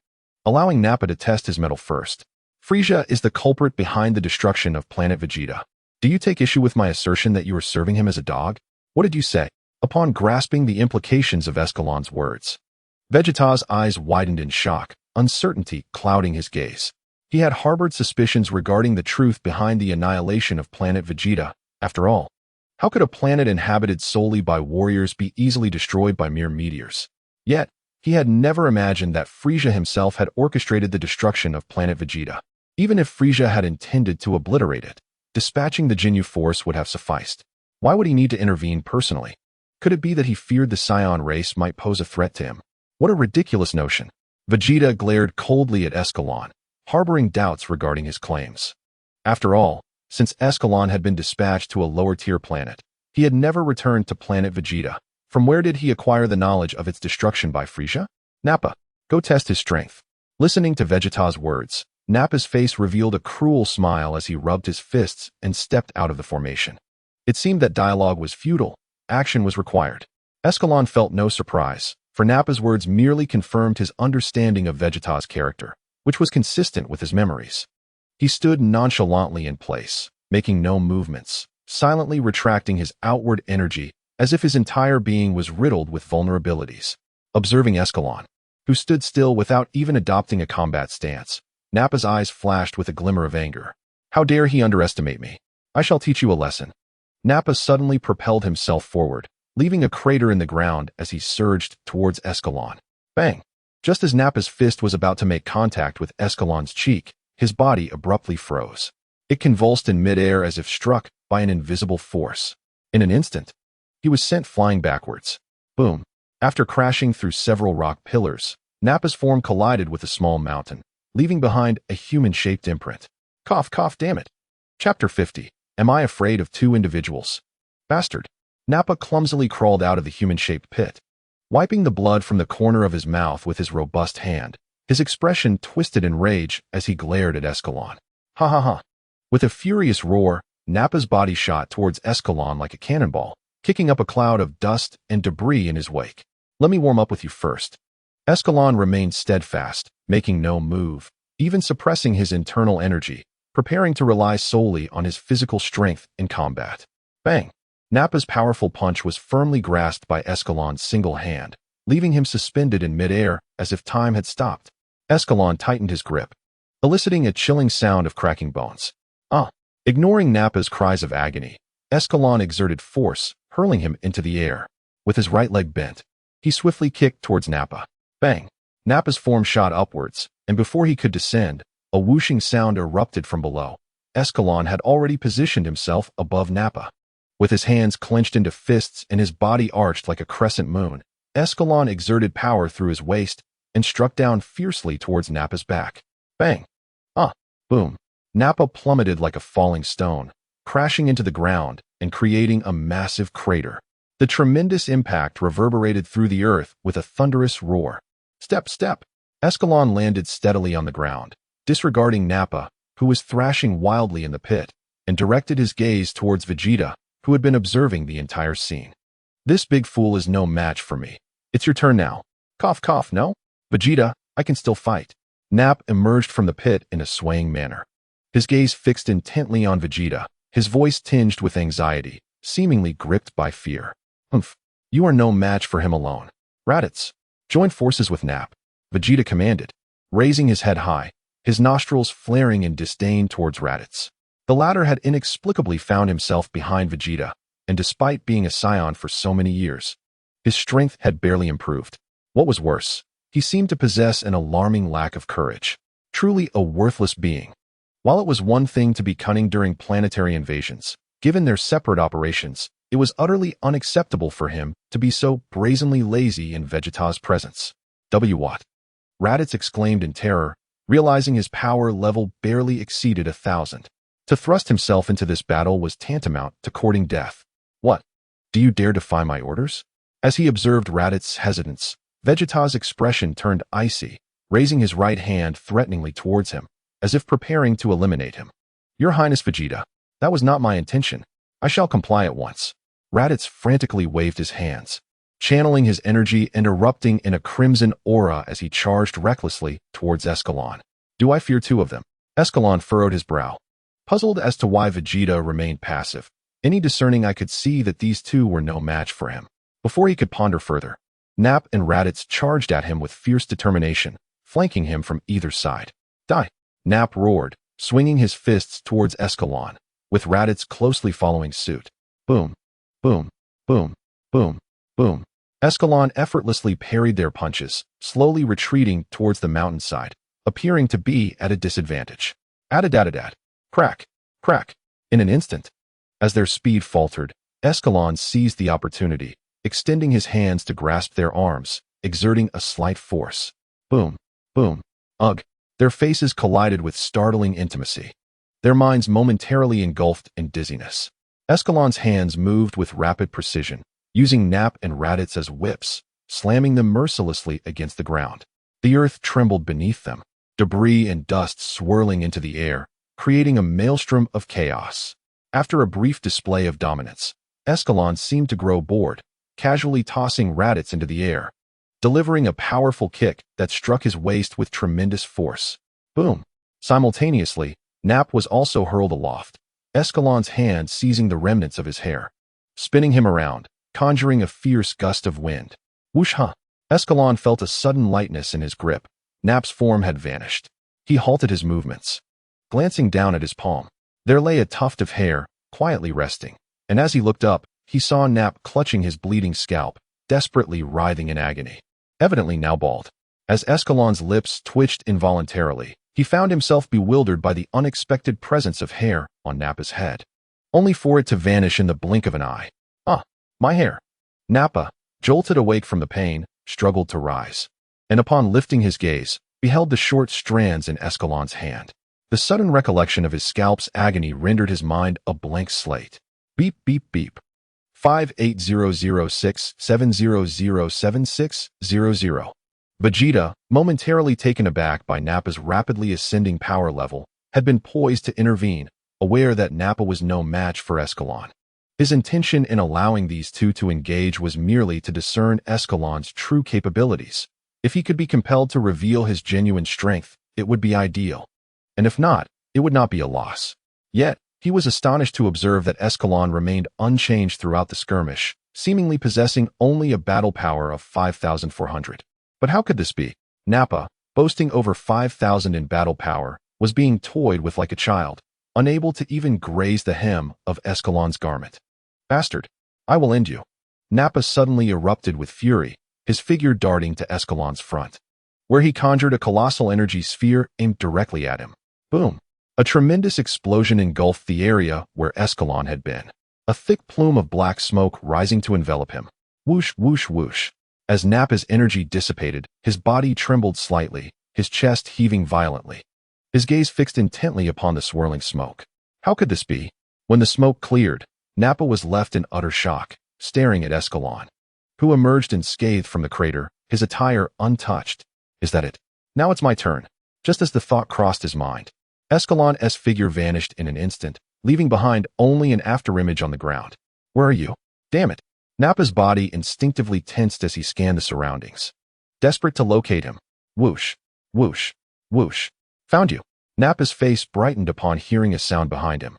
allowing Nappa to test his mettle first. Frieza is the culprit behind the destruction of planet Vegeta. Do you take issue with my assertion that you are serving him as a dog? What did you say? Upon grasping the implications of Escalon's words, Vegeta's eyes widened in shock, uncertainty clouding his gaze. He had harbored suspicions regarding the truth behind the annihilation of planet Vegeta. After all, how could a planet inhabited solely by warriors be easily destroyed by mere meteors? Yet, he had never imagined that Frieza himself had orchestrated the destruction of planet Vegeta. Even if Frieza had intended to obliterate it, dispatching the Ginyu Force would have sufficed. Why would he need to intervene personally? Could it be that he feared the Saiyan race might pose a threat to him? What a ridiculous notion. Vegeta glared coldly at Escalon, harboring doubts regarding his claims. After all, since Escalon had been dispatched to a lower-tier planet, he had never returned to planet Vegeta. From where did he acquire the knowledge of its destruction by Frieza? Nappa, go test his strength. Listening to Vegeta's words, Nappa's face revealed a cruel smile as he rubbed his fists and stepped out of the formation. It seemed that dialogue was futile. Action was required. Escalon felt no surprise, for Nappa's words merely confirmed his understanding of Vegeta's character, which was consistent with his memories. He stood nonchalantly in place, making no movements, silently retracting his outward energy as if his entire being was riddled with vulnerabilities. Observing Escalon, who stood still without even adopting a combat stance, Nappa's eyes flashed with a glimmer of anger. How dare he underestimate me? I shall teach you a lesson. Nappa suddenly propelled himself forward, leaving a crater in the ground as he surged towards Escalon. Bang! Just as Nappa's fist was about to make contact with Escalon's cheek, his body abruptly froze. It convulsed in midair as if struck by an invisible force. In an instant, he was sent flying backwards. Boom! After crashing through several rock pillars, Nappa's form collided with a small mountain, leaving behind a human-shaped imprint. Cough, cough, damn it. Chapter 50. Am I afraid of two individuals? Bastard. Nappa clumsily crawled out of the human-shaped pit. Wiping the blood from the corner of his mouth with his robust hand, his expression twisted in rage as he glared at Escalon. Ha ha ha. With a furious roar, Nappa's body shot towards Escalon like a cannonball, kicking up a cloud of dust and debris in his wake. Let me warm up with you first. Escalon remained steadfast, making no move, even suppressing his internal energy, preparing to rely solely on his physical strength in combat. Bang! Nappa's powerful punch was firmly grasped by Escalon's single hand, leaving him suspended in midair as if time had stopped. Escalon tightened his grip, eliciting a chilling sound of cracking bones. Ignoring Nappa's cries of agony, Escalon exerted force, hurling him into the air. With his right leg bent, he swiftly kicked towards Nappa. Bang! Nappa's form shot upwards, and before he could descend, a whooshing sound erupted from below. Escalon had already positioned himself above Nappa. With his hands clenched into fists and his body arched like a crescent moon, Escalon exerted power through his waist and struck down fiercely towards Nappa's back. Bang! Boom! Nappa plummeted like a falling stone, crashing into the ground and creating a massive crater. The tremendous impact reverberated through the earth with a thunderous roar. Step, step! Escalon landed steadily on the ground, disregarding Nappa, who was thrashing wildly in the pit, and directed his gaze towards Vegeta, who had been observing the entire scene. This big fool is no match for me. It's your turn now. Cough, cough, no? Vegeta, I can still fight. Napp emerged from the pit in a swaying manner. His gaze fixed intently on Vegeta, his voice tinged with anxiety, seemingly gripped by fear. Humph, you are no match for him alone. Raditz, join forces with Napp, Vegeta commanded, raising his head high, his nostrils flaring in disdain towards Raditz. The latter had inexplicably found himself behind Vegeta, and despite being a Saiyan for so many years, his strength had barely improved. What was worse, he seemed to possess an alarming lack of courage. Truly a worthless being. While it was one thing to be cunning during planetary invasions, given their separate operations, it was utterly unacceptable for him to be so brazenly lazy in Vegeta's presence. What? Raditz exclaimed in terror, realizing his power level barely exceeded 1,000. To thrust himself into this battle was tantamount to courting death. What? Do you dare defy my orders? As he observed Raditz's hesitance, Vegeta's expression turned icy, raising his right hand threateningly towards him, as if preparing to eliminate him. Your Highness Vegeta, that was not my intention. I shall comply at once. Raditz frantically waved his hands, channeling his energy and erupting in a crimson aura as he charged recklessly towards Escalon. Do I fear two of them? Escalon furrowed his brow, puzzled as to why Vegeta remained passive. Any discerning eye could see that these two were no match for him. Before he could ponder further, Napp and Raditz charged at him with fierce determination, flanking him from either side. Die! Napp roared, swinging his fists towards Escalon, with Raditz closely following suit. Boom! Boom! Boom! Boom! Boom! Escalon effortlessly parried their punches, slowly retreating towards the mountainside, appearing to be at a disadvantage. Adadadadad! Crack! Crack! In an instant, as their speed faltered, Escalon seized the opportunity, extending his hands to grasp their arms, exerting a slight force. Boom! Boom! Ugh! Their faces collided with startling intimacy, their minds momentarily engulfed in dizziness. Escalon's hands moved with rapid precision, using Napp and Raditz as whips, slamming them mercilessly against the ground. The earth trembled beneath them, debris and dust swirling into the air, creating a maelstrom of chaos. After a brief display of dominance, Escalon seemed to grow bored, casually tossing Raditz into the air, delivering a powerful kick that struck his waist with tremendous force. Boom! Simultaneously, Napp was also hurled aloft, Escalon's hand seizing the remnants of his hair, spinning him around, conjuring a fierce gust of wind. Whoosh! Escalon felt a sudden lightness in his grip. Napp's form had vanished. He halted his movements. Glancing down at his palm, there lay a tuft of hair, quietly resting, and as he looked up, he saw Nap clutching his bleeding scalp, desperately writhing in agony, evidently now bald. As Escalon's lips twitched involuntarily, he found himself bewildered by the unexpected presence of hair on Nappa's head, only for it to vanish in the blink of an eye. Ah, my hair. Nappa, jolted awake from the pain, struggled to rise, and upon lifting his gaze, beheld the short strands in Escalon's hand. The sudden recollection of his scalp's agony rendered his mind a blank slate. Beep, beep, beep. 580067007600. Vegeta, momentarily taken aback by Nappa's rapidly ascending power level, had been poised to intervene, aware that Nappa was no match for Escalon. His intention in allowing these two to engage was merely to discern Escalon's true capabilities. If he could be compelled to reveal his genuine strength, it would be ideal. And if not, it would not be a loss. Yet, he was astonished to observe that Escalon remained unchanged throughout the skirmish, seemingly possessing only a battle power of 5,400. But how could this be? Nappa, boasting over 5,000 in battle power, was being toyed with like a child, unable to even graze the hem of Escalon's garment. Bastard, I will end you. Nappa suddenly erupted with fury, his figure darting to Escalon's front, where he conjured a colossal energy sphere aimed directly at him. Boom! A tremendous explosion engulfed the area where Escalon had been, a thick plume of black smoke rising to envelop him. Whoosh, whoosh, whoosh. As Nappa's energy dissipated, his body trembled slightly, his chest heaving violently. His gaze fixed intently upon the swirling smoke. How could this be? When the smoke cleared, Nappa was left in utter shock, staring at Escalon, who emerged unscathed from the crater, his attire untouched. Is that it? Now it's my turn. Just as the thought crossed his mind, Escalon's figure vanished in an instant, leaving behind only an afterimage on the ground. Where are you? Damn it! Nappa's body instinctively tensed as he scanned the surroundings, desperate to locate him. Whoosh, whoosh, whoosh. Found you. Nappa's face brightened upon hearing a sound behind him.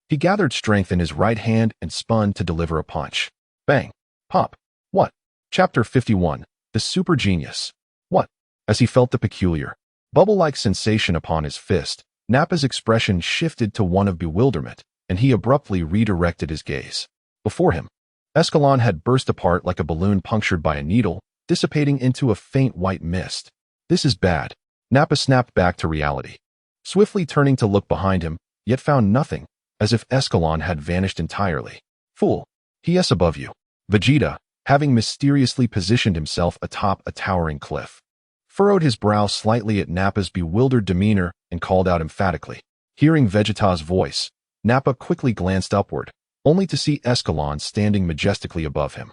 He gathered strength in his right hand and spun to deliver a punch. Bang. Pop. What? Chapter 51. The Super Genius. What? As he felt the peculiar, bubble-like sensation upon his fist, Nappa's expression shifted to one of bewilderment, and he abruptly redirected his gaze. Before him, Escalon had burst apart like a balloon punctured by a needle, dissipating into a faint white mist. This is bad. Nappa snapped back to reality, swiftly turning to look behind him, yet found nothing, as if Escalon had vanished entirely. Fool! He is above you. Vegeta, having mysteriously positioned himself atop a towering cliff, furrowed his brow slightly at Nappa's bewildered demeanor and called out emphatically. Hearing Vegeta's voice, Nappa quickly glanced upward, only to see Escalon standing majestically above him,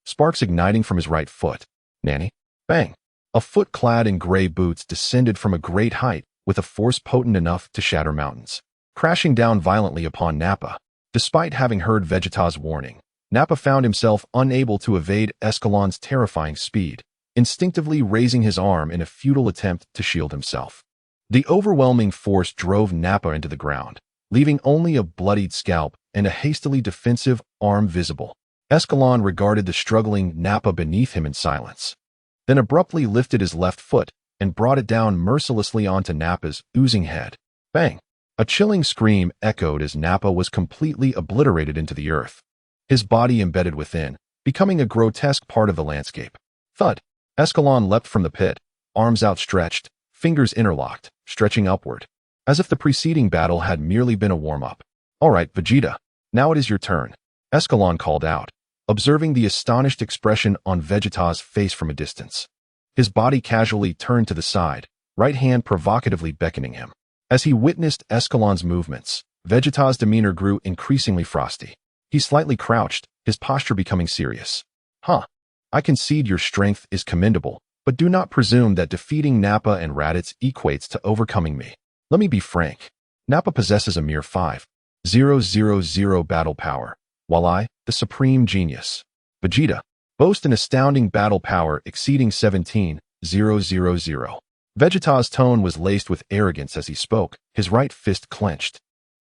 sparks igniting from his right foot. Nanny? Bang! A foot clad in gray boots descended from a great height with a force potent enough to shatter mountains, crashing down violently upon Nappa. Despite having heard Vegeta's warning, Nappa found himself unable to evade Escalon's terrifying speed, instinctively raising his arm in a futile attempt to shield himself. The overwhelming force drove Nappa into the ground, leaving only a bloodied scalp and a hastily defensive arm visible. Escalon regarded the struggling Nappa beneath him in silence, then abruptly lifted his left foot and brought it down mercilessly onto Nappa's oozing head. Bang! A chilling scream echoed as Nappa was completely obliterated into the earth, his body embedded within, becoming a grotesque part of the landscape. Thud! Escalon leapt from the pit, arms outstretched, fingers interlocked, stretching upward, as if the preceding battle had merely been a warm-up. All right, Vegeta, now it is your turn, Escalon called out, observing the astonished expression on Vegeta's face from a distance. His body casually turned to the side, right hand provocatively beckoning him. As he witnessed Escalon's movements, Vegeta's demeanor grew increasingly frosty. He slightly crouched, his posture becoming serious. Huh. I concede your strength is commendable, but do not presume that defeating Nappa and Raditz equates to overcoming me. Let me be frank. Nappa possesses a mere 5,000 battle power, while I, the supreme genius, Vegeta, boast an astounding battle power exceeding 17,000. Vegeta's tone was laced with arrogance as he spoke, his right fist clenched,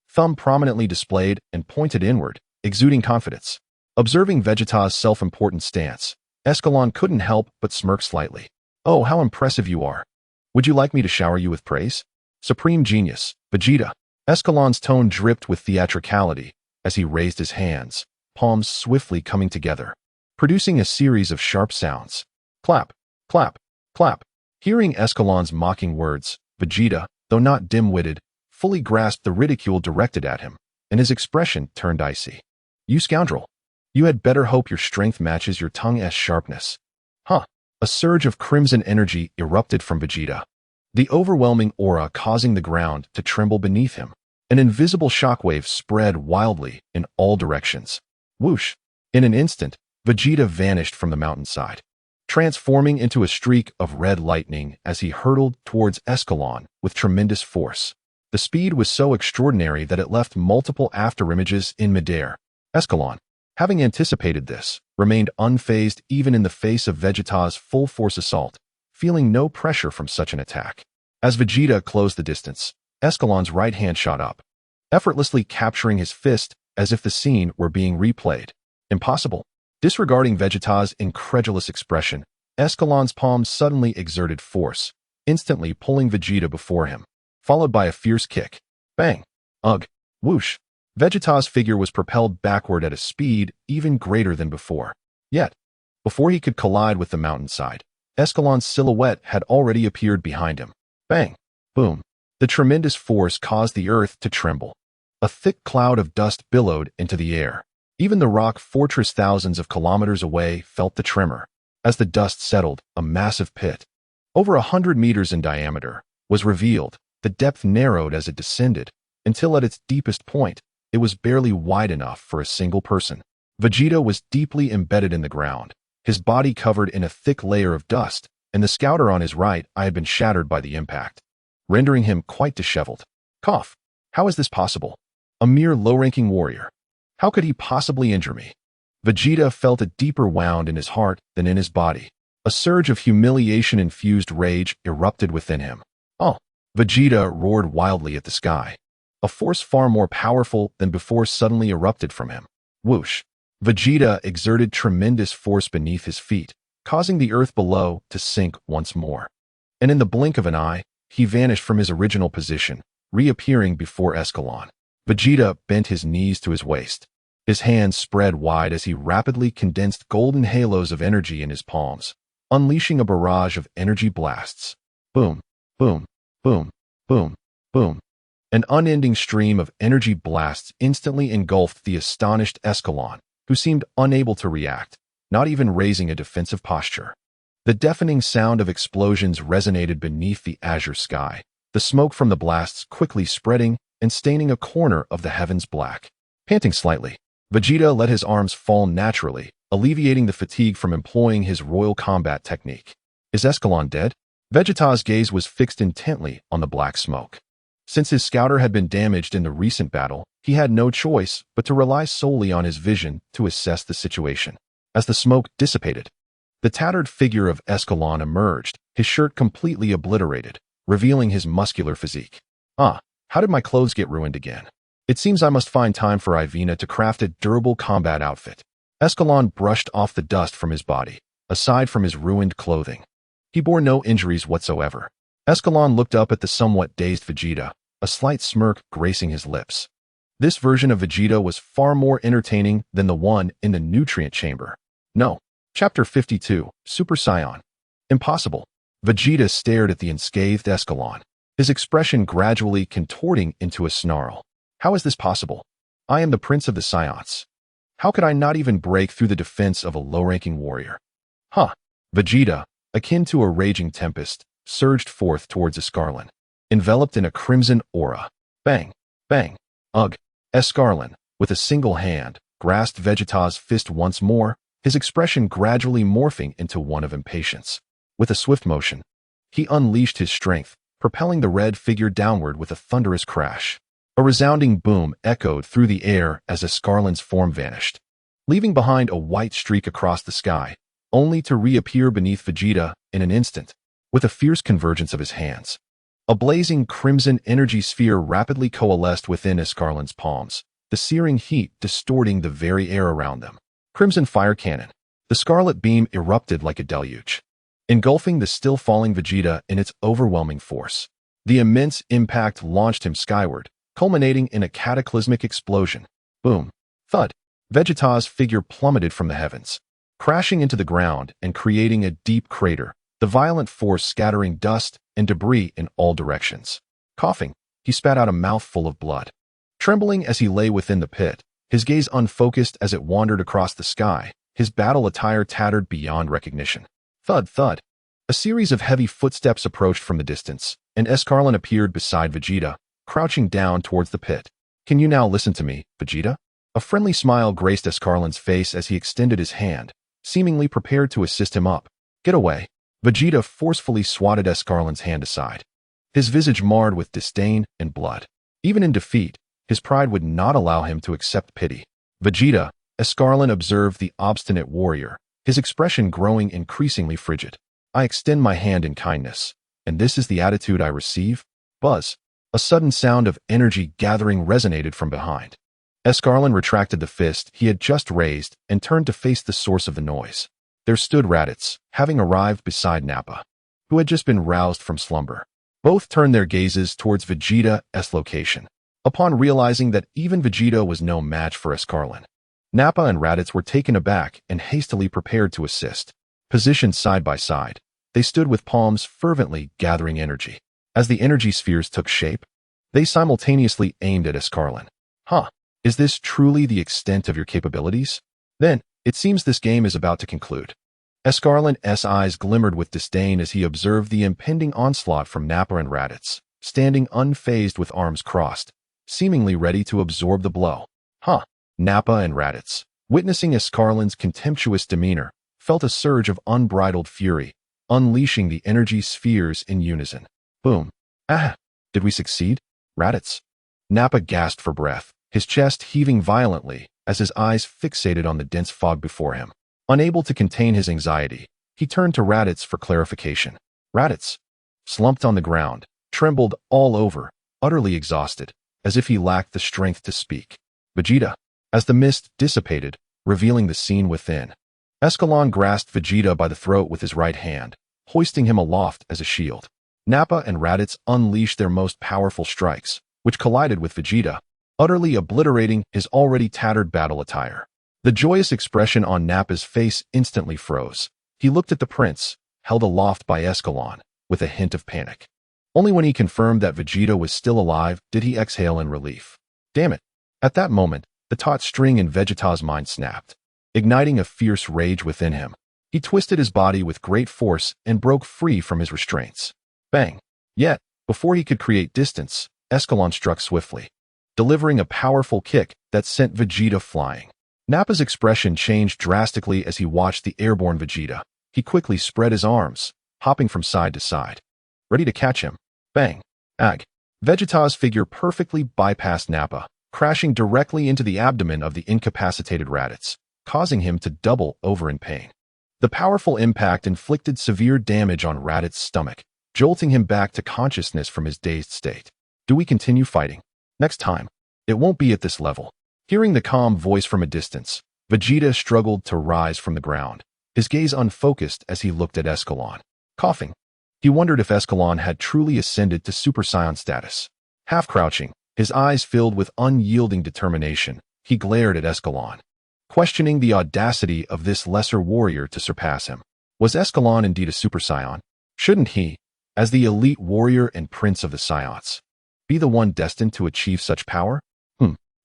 thumb prominently displayed and pointed inward, exuding confidence. Observing Vegeta's self-important stance, Escalon couldn't help but smirk slightly. Oh, how impressive you are. Would you like me to shower you with praise? Supreme genius, Vegeta. Escalon's tone dripped with theatricality as he raised his hands, palms swiftly coming together, producing a series of sharp sounds. Clap, clap, clap. Hearing Escalon's mocking words, Vegeta, though not dim-witted, fully grasped the ridicule directed at him, and his expression turned icy. You scoundrel! You had better hope your strength matches your tongue's sharpness. Huh! A surge of crimson energy erupted from Vegeta, the overwhelming aura causing the ground to tremble beneath him. An invisible shockwave spread wildly in all directions. Whoosh! In an instant, Vegeta vanished from the mountainside, transforming into a streak of red lightning as he hurtled towards Escalon with tremendous force. The speed was so extraordinary that it left multiple afterimages in midair. Escalon, having anticipated this, remained unfazed even in the face of Vegeta's full-force assault, feeling no pressure from such an attack. As Vegeta closed the distance, Escalon's right hand shot up, effortlessly capturing his fist as if the scene were being replayed. Impossible. Disregarding Vegeta's incredulous expression, Escalon's palm suddenly exerted force, instantly pulling Vegeta before him, followed by a fierce kick. Bang! Ugh! Whoosh! Vegeta's figure was propelled backward at a speed even greater than before. Yet, before he could collide with the mountainside, Escalon's silhouette had already appeared behind him. Bang! Boom! The tremendous force caused the earth to tremble. A thick cloud of dust billowed into the air. Even the rock fortress thousands of kilometers away felt the tremor. As the dust settled, a massive pit, over 100 meters in diameter, was revealed. The depth narrowed as it descended, until at its deepest point, it was barely wide enough for a single person. Vegeta was deeply embedded in the ground, his body covered in a thick layer of dust, and the scouter on his right eye had been shattered by the impact, rendering him quite disheveled. Cough! How is this possible? A mere low-ranking warrior. How could he possibly injure me? Vegeta felt a deeper wound in his heart than in his body. A surge of humiliation-infused rage erupted within him. Oh! Vegeta roared wildly at the sky. A force far more powerful than before suddenly erupted from him. Whoosh! Vegeta exerted tremendous force beneath his feet, causing the earth below to sink once more. And in the blink of an eye, he vanished from his original position, reappearing before Escalon. Vegeta bent his knees to his waist. His hands spread wide as he rapidly condensed golden halos of energy in his palms, unleashing a barrage of energy blasts. Boom, boom, boom, boom, boom. An unending stream of energy blasts instantly engulfed the astonished Escalon, who seemed unable to react, not even raising a defensive posture. The deafening sound of explosions resonated beneath the azure sky, the smoke from the blasts quickly spreading and staining a corner of the heavens black. Panting slightly, Vegeta let his arms fall naturally, alleviating the fatigue from employing his royal combat technique. Is Escalon dead? Vegeta's gaze was fixed intently on the black smoke. Since his scouter had been damaged in the recent battle, he had no choice but to rely solely on his vision to assess the situation. As the smoke dissipated, the tattered figure of Escalon emerged, his shirt completely obliterated, revealing his muscular physique. Ah, how did my clothes get ruined again? It seems I must find time for Ivina to craft a durable combat outfit. Escalon brushed off the dust from his body, aside from his ruined clothing. He bore no injuries whatsoever. Escalon looked up at the somewhat dazed Vegeta, a slight smirk gracing his lips. This version of Vegeta was far more entertaining than the one in the nutrient chamber. No. Chapter 52, Super Saiyan. Impossible. Vegeta stared at the unscathed Escalon, his expression gradually contorting into a snarl. How is this possible? I am the Prince of the Saiyans. How could I not even break through the defense of a low-ranking warrior? Huh. Vegeta, akin to a raging tempest, surged forth towards Escalon, enveloped in a crimson aura. Bang! Bang! Ugh! Escalon, with a single hand, grasped Vegeta's fist once more, his expression gradually morphing into one of impatience. With a swift motion, he unleashed his strength, propelling the red figure downward with a thunderous crash. A resounding boom echoed through the air as Escalon's form vanished, leaving behind a white streak across the sky, only to reappear beneath Vegeta in an instant, with a fierce convergence of his hands. A blazing crimson energy sphere rapidly coalesced within Escalon's palms, the searing heat distorting the very air around them. Crimson fire cannon. The scarlet beam erupted like a deluge, engulfing the still-falling Vegeta in its overwhelming force. The immense impact launched him skyward, culminating in a cataclysmic explosion. Boom. Thud. Vegeta's figure plummeted from the heavens, crashing into the ground and creating a deep crater, the violent force scattering dust and debris in all directions. Coughing, he spat out a mouthful of blood. Trembling as he lay within the pit, his gaze unfocused as it wandered across the sky, his battle attire tattered beyond recognition. Thud, thud. A series of heavy footsteps approached from the distance, and Escalon appeared beside Vegeta, crouching down towards the pit. Can you now listen to me, Vegeta? A friendly smile graced Escalon's face as he extended his hand, seemingly prepared to assist him up. Get away. Vegeta forcefully swatted Escalon's hand aside, his visage marred with disdain and blood. Even in defeat, his pride would not allow him to accept pity. Vegeta, Escalon observed the obstinate warrior, his expression growing increasingly frigid. I extend my hand in kindness, and this is the attitude I receive? Buzz. A sudden sound of energy gathering resonated from behind. Escalon retracted the fist he had just raised and turned to face the source of the noise. There stood Raditz, having arrived beside Nappa, who had just been roused from slumber. Both turned their gazes towards Vegeta's location. Upon realizing that even Vegeta was no match for Escalon, Nappa and Raditz were taken aback and hastily prepared to assist. Positioned side by side, they stood with palms fervently gathering energy. As the energy spheres took shape, they simultaneously aimed at Escalon. Huh. Is this truly the extent of your capabilities? Then, it seems this game is about to conclude. Escalon's eyes glimmered with disdain as he observed the impending onslaught from Nappa and Raditz, standing unfazed with arms crossed, seemingly ready to absorb the blow. Huh. Nappa and Raditz, witnessing Escalon's contemptuous demeanor, felt a surge of unbridled fury, unleashing the energy spheres in unison. Boom. Ah! Did we succeed? Raditz. Nappa gasped for breath, his chest heaving violently as his eyes fixated on the dense fog before him. Unable to contain his anxiety, he turned to Raditz for clarification. Raditz, slumped on the ground, trembled all over, utterly exhausted, as if he lacked the strength to speak. Vegeta, as the mist dissipated, revealing the scene within. Escalon grasped Vegeta by the throat with his right hand, hoisting him aloft as a shield. Nappa and Raditz unleashed their most powerful strikes, which collided with Vegeta, utterly obliterating his already tattered battle attire. The joyous expression on Nappa's face instantly froze. He looked at the prince, held aloft by Escalon, with a hint of panic. Only when he confirmed that Vegeta was still alive did he exhale in relief. Damn it. At that moment, the taut string in Vegeta's mind snapped, igniting a fierce rage within him. He twisted his body with great force and broke free from his restraints. Bang! Yet, before he could create distance, Escalon struck swiftly, delivering a powerful kick that sent Vegeta flying. Nappa's expression changed drastically as he watched the airborne Vegeta. He quickly spread his arms, hopping from side to side, ready to catch him. Bang! Ag! Vegeta's figure perfectly bypassed Nappa, crashing directly into the abdomen of the incapacitated Raditz, causing him to double over in pain. The powerful impact inflicted severe damage on Raditz's stomach, jolting him back to consciousness from his dazed state. Do we continue fighting? Next time, it won't be at this level. Hearing the calm voice from a distance, Vegeta struggled to rise from the ground, his gaze unfocused as he looked at Escalon. Coughing, he wondered if Escalon had truly ascended to Super Saiyan status. Half crouching, his eyes filled with unyielding determination, he glared at Escalon, questioning the audacity of this lesser warrior to surpass him. Was Escalon indeed a Super Saiyan? Shouldn't he, as the elite warrior and prince of the Saiyans, be the one destined to achieve such power?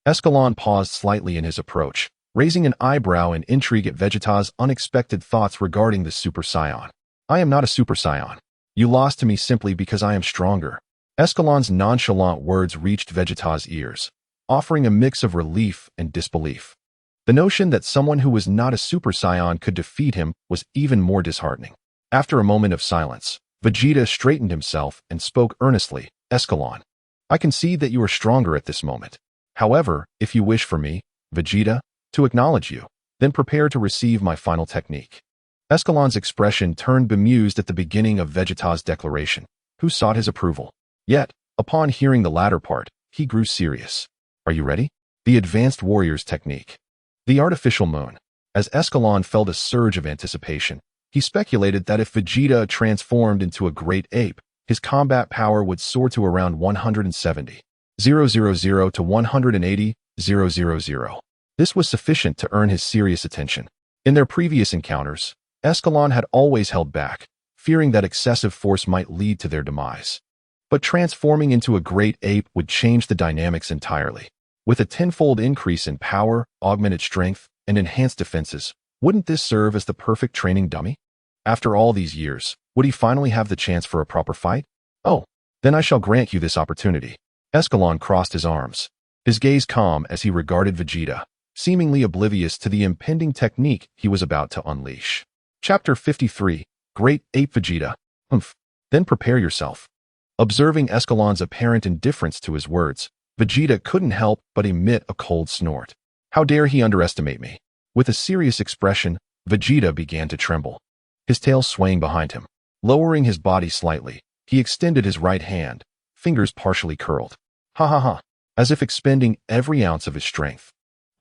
Escalon paused slightly in his approach, raising an eyebrow in intrigue at Vegeta's unexpected thoughts regarding the Super Saiyan. I am not a Super Saiyan. You lost to me simply because I am stronger. Escalon's nonchalant words reached Vegeta's ears, offering a mix of relief and disbelief. The notion that someone who was not a Super Saiyan could defeat him was even more disheartening. After a moment of silence, Vegeta straightened himself and spoke earnestly. Escalon, I concede that you are stronger at this moment. However, if you wish for me, Vegeta, to acknowledge you, then prepare to receive my final technique. Escalon's expression turned bemused at the beginning of Vegeta's declaration, who sought his approval. Yet, upon hearing the latter part, he grew serious. Are you ready? The Advanced Warrior's Technique. The Artificial Moon. As Escalon felt a surge of anticipation, he speculated that if Vegeta transformed into a great ape, his combat power would soar to around 170,000 to 180,000. This was sufficient to earn his serious attention. In their previous encounters, Escalon had always held back, fearing that excessive force might lead to their demise. But transforming into a great ape would change the dynamics entirely. With a tenfold increase in power, augmented strength, and enhanced defenses, wouldn't this serve as the perfect training dummy? After all these years, would he finally have the chance for a proper fight? Oh, then I shall grant you this opportunity. Escalon crossed his arms, his gaze calm as he regarded Vegeta, seemingly oblivious to the impending technique he was about to unleash. Chapter 53, Great Ape Vegeta. Then prepare yourself. Observing Escalon's apparent indifference to his words, Vegeta couldn't help but emit a cold snort. How dare he underestimate me? With a serious expression, Vegeta began to tremble, his tail swaying behind him. Lowering his body slightly, he extended his right hand, fingers partially curled. Ha ha ha, as if expending every ounce of his strength.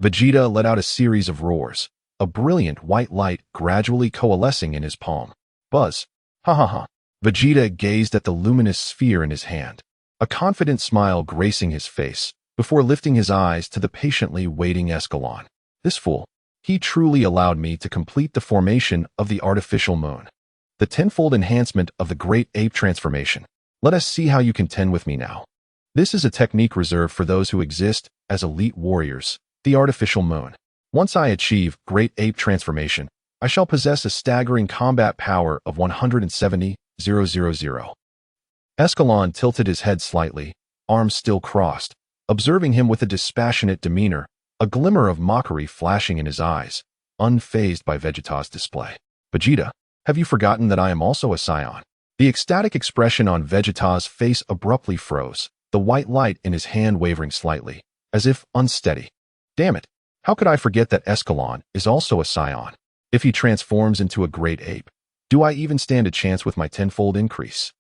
Vegeta let out a series of roars, a brilliant white light gradually coalescing in his palm. Buzz. Ha ha ha. Vegeta gazed at the luminous sphere in his hand, a confident smile gracing his face, before lifting his eyes to the patiently waiting Escalon. This fool. He truly allowed me to complete the formation of the artificial moon. The tenfold enhancement of the great ape transformation. Let us see how you contend with me now. This is a technique reserved for those who exist as elite warriors, the artificial moon. Once I achieve great ape transformation, I shall possess a staggering combat power of 170,000. Escalon tilted his head slightly, arms still crossed, observing him with a dispassionate demeanor, a glimmer of mockery flashing in his eyes, unfazed by Vegeta's display. Vegeta, have you forgotten that I am also a Saiyan? The ecstatic expression on Vegeta's face abruptly froze, the white light in his hand wavering slightly, as if unsteady. Damn it, how could I forget that Escalon is also a Saiyan? If he transforms into a great ape, do I even stand a chance with my tenfold increase?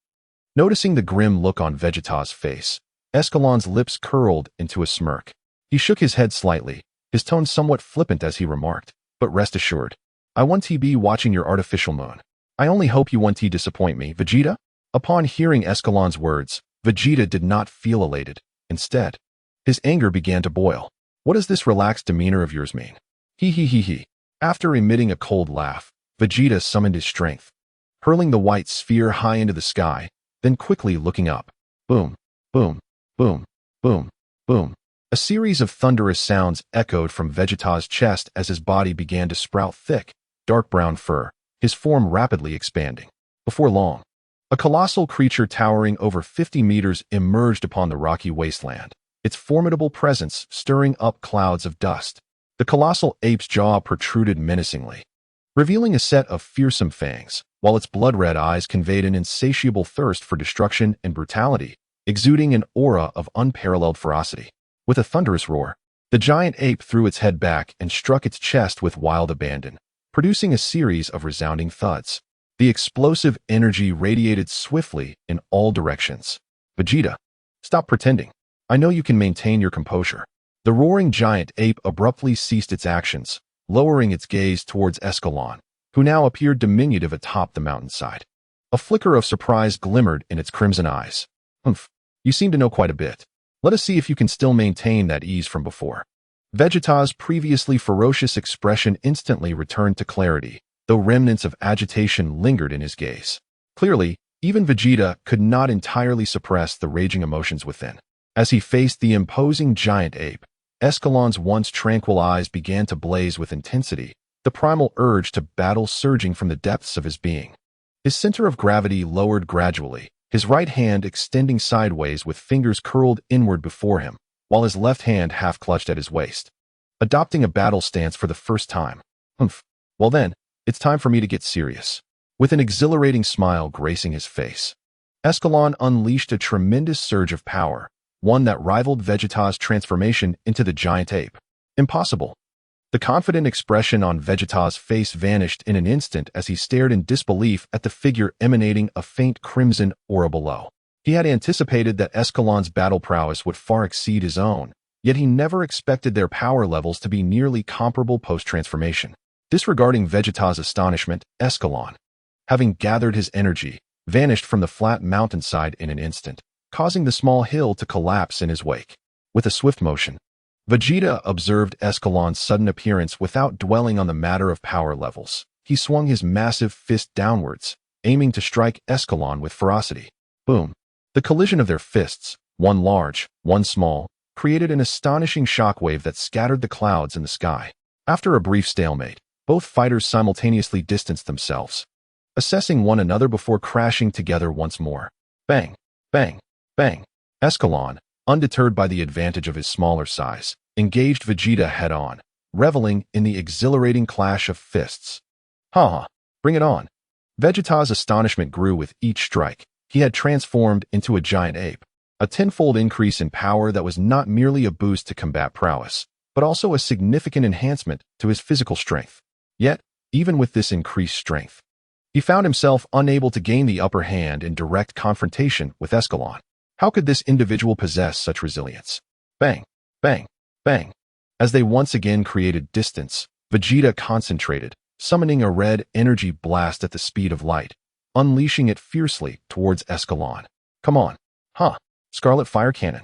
Noticing the grim look on Vegeta's face, Escalon's lips curled into a smirk. He shook his head slightly, his tone somewhat flippant as he remarked, but rest assured, I won't be watching your artificial moon. I only hope you won't disappoint me, Vegeta? Upon hearing Escalon's words, Vegeta did not feel elated. Instead, his anger began to boil. What does this relaxed demeanor of yours mean? He. After emitting a cold laugh, Vegeta summoned his strength, hurling the white sphere high into the sky, then quickly looking up. Boom, boom, boom, boom, boom. A series of thunderous sounds echoed from Vegeta's chest as his body began to sprout thick, dark brown fur, his form rapidly expanding. Before long, a colossal creature towering over 50 meters emerged upon the rocky wasteland, its formidable presence stirring up clouds of dust. The colossal ape's jaw protruded menacingly, revealing a set of fearsome fangs, while its blood-red eyes conveyed an insatiable thirst for destruction and brutality, exuding an aura of unparalleled ferocity. With a thunderous roar, the giant ape threw its head back and struck its chest with wild abandon, producing a series of resounding thuds. The explosive energy radiated swiftly in all directions. Vegeta, stop pretending. I know you can maintain your composure. The roaring giant ape abruptly ceased its actions, lowering its gaze towards Escalon, who now appeared diminutive atop the mountainside. A flicker of surprise glimmered in its crimson eyes. You seem to know quite a bit. Let us see if you can still maintain that ease from before. Vegeta's previously ferocious expression instantly returned to clarity, though remnants of agitation lingered in his gaze. Clearly, even Vegeta could not entirely suppress the raging emotions within. As he faced the imposing giant ape, Escalon's once tranquil eyes began to blaze with intensity, the primal urge to battle surging from the depths of his being. His center of gravity lowered gradually, his right hand extending sideways with fingers curled inward before him, while his left hand half clutched at his waist. Adopting a battle stance for the first time. Well then, it's time for me to get serious. With an exhilarating smile gracing his face, Escalon unleashed a tremendous surge of power, one that rivaled Vegeta's transformation into the giant ape. Impossible. The confident expression on Vegeta's face vanished in an instant as he stared in disbelief at the figure emanating a faint crimson aura below. He had anticipated that Escalon's battle prowess would far exceed his own, yet he never expected their power levels to be nearly comparable post-transformation. Disregarding Vegeta's astonishment, Escalon, having gathered his energy, vanished from the flat mountainside in an instant, causing the small hill to collapse in his wake. With a swift motion, Vegeta observed Escalon's sudden appearance without dwelling on the matter of power levels. He swung his massive fist downwards, aiming to strike Escalon with ferocity. Boom! The collision of their fists, one large, one small, created an astonishing shockwave that scattered the clouds in the sky. After a brief stalemate, both fighters simultaneously distanced themselves, assessing one another before crashing together once more. Bang! Bang! Bang! Escalon, undeterred by the advantage of his smaller size, engaged Vegeta head-on, reveling in the exhilarating clash of fists. Ha! Bring it on! Vegeta's astonishment grew with each strike. He had transformed into a giant ape, a tenfold increase in power that was not merely a boost to combat prowess, but also a significant enhancement to his physical strength. Yet, even with this increased strength, he found himself unable to gain the upper hand in direct confrontation with Escalon. How could this individual possess such resilience? Bang! Bang! Bang! As they once again created distance, Vegeta concentrated, summoning a red energy blast at the speed of light, unleashing it fiercely towards Escalon. Come on! Huh! Scarlet Fire Cannon!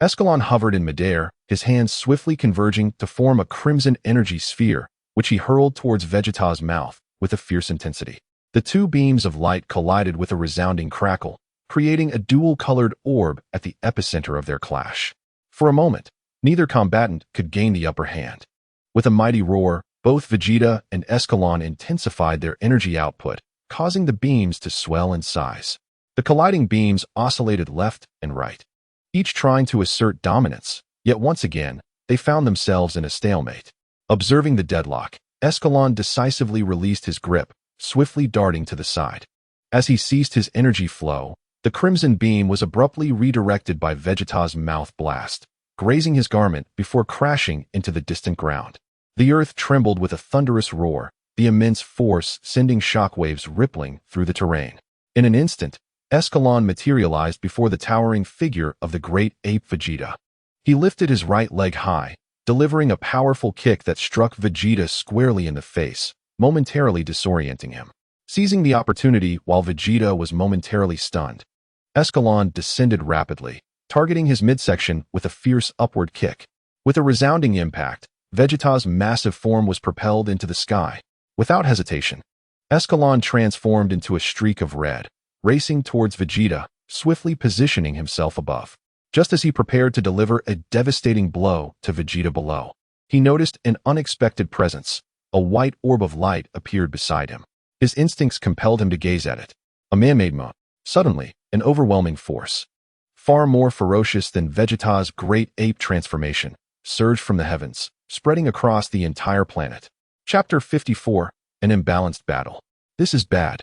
Escalon hovered in midair, his hands swiftly converging to form a crimson energy sphere, which he hurled towards Vegeta's mouth with a fierce intensity. The two beams of light collided with a resounding crackle, creating a dual-colored orb at the epicenter of their clash. For a moment, neither combatant could gain the upper hand. With a mighty roar, both Vegeta and Escalon intensified their energy output, causing the beams to swell in size. The colliding beams oscillated left and right, each trying to assert dominance, yet once again, they found themselves in a stalemate. Observing the deadlock, Escalon decisively released his grip, swiftly darting to the side. As he ceased his energy flow, the crimson beam was abruptly redirected by Vegeta's mouth blast, grazing his garment before crashing into the distant ground. The earth trembled with a thunderous roar, the immense force sending shockwaves rippling through the terrain. In an instant, Escalon materialized before the towering figure of the great ape Vegeta. He lifted his right leg high, delivering a powerful kick that struck Vegeta squarely in the face, momentarily disorienting him. Seizing the opportunity while Vegeta was momentarily stunned, Escalon descended rapidly, targeting his midsection with a fierce upward kick. With a resounding impact, Vegeta's massive form was propelled into the sky. Without hesitation, Escalon transformed into a streak of red, racing towards Vegeta, swiftly positioning himself above. Just as he prepared to deliver a devastating blow to Vegeta below, he noticed an unexpected presence. A white orb of light appeared beside him. His instincts compelled him to gaze at it. A man-made moon. Suddenly, an overwhelming force, far more ferocious than Vegeta's great ape transformation, surged from the heavens, spreading across the entire planet. Chapter 54, An Imbalanced Battle. This is bad.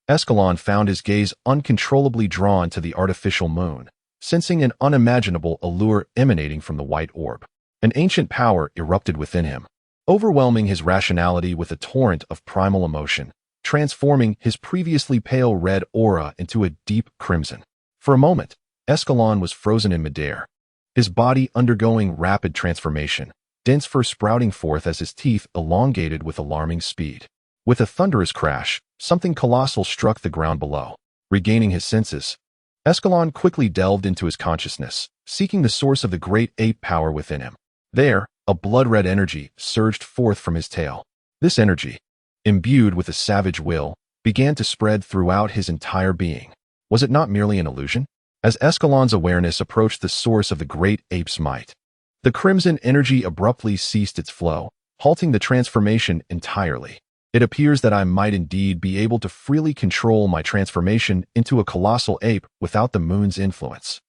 Escalon found his gaze uncontrollably drawn to the artificial moon, sensing an unimaginable allure emanating from the white orb. An ancient power erupted within him, overwhelming his rationality with a torrent of primal emotion, transforming his previously pale red aura into a deep crimson. For a moment, Escalon was frozen in midair, his body undergoing rapid transformation, dense fur sprouting forth as his teeth elongated with alarming speed. With a thunderous crash, something colossal struck the ground below. Regaining his senses, Escalon quickly delved into his consciousness, seeking the source of the great ape power within him. There, a blood-red energy surged forth from his tail. This energy, imbued with a savage will, began to spread throughout his entire being. Was it not merely an illusion? As Escalon's awareness approached the source of the great ape's might, the crimson energy abruptly ceased its flow, halting the transformation entirely. It appears that I might indeed be able to freely control my transformation into a colossal ape without the moon's influence.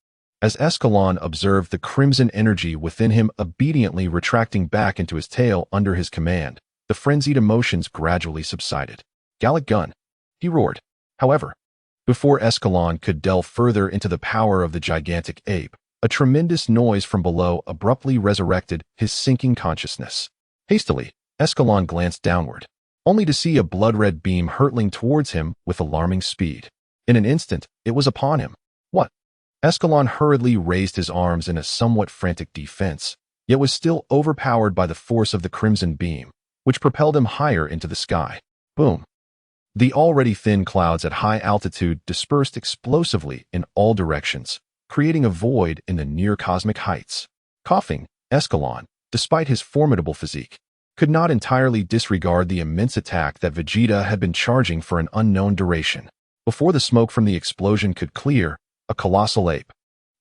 As Escalon observed the crimson energy within him obediently retracting back into his tail under his command, the frenzied emotions gradually subsided. Gallic gun! He roared. However, before Escalon could delve further into the power of the gigantic ape, a tremendous noise from below abruptly resurrected his sinking consciousness. Hastily, Escalon glanced downward, only to see a blood-red beam hurtling towards him with alarming speed. In an instant, it was upon him. What? Escalon hurriedly raised his arms in a somewhat frantic defense, yet was still overpowered by the force of the crimson beam, which propelled him higher into the sky. Boom! The already thin clouds at high altitude dispersed explosively in all directions, creating a void in the near-cosmic heights. Coughing, Escalon, despite his formidable physique, could not entirely disregard the immense attack that Vegeta had been charging for an unknown duration. Before the smoke from the explosion could clear, a colossal ape,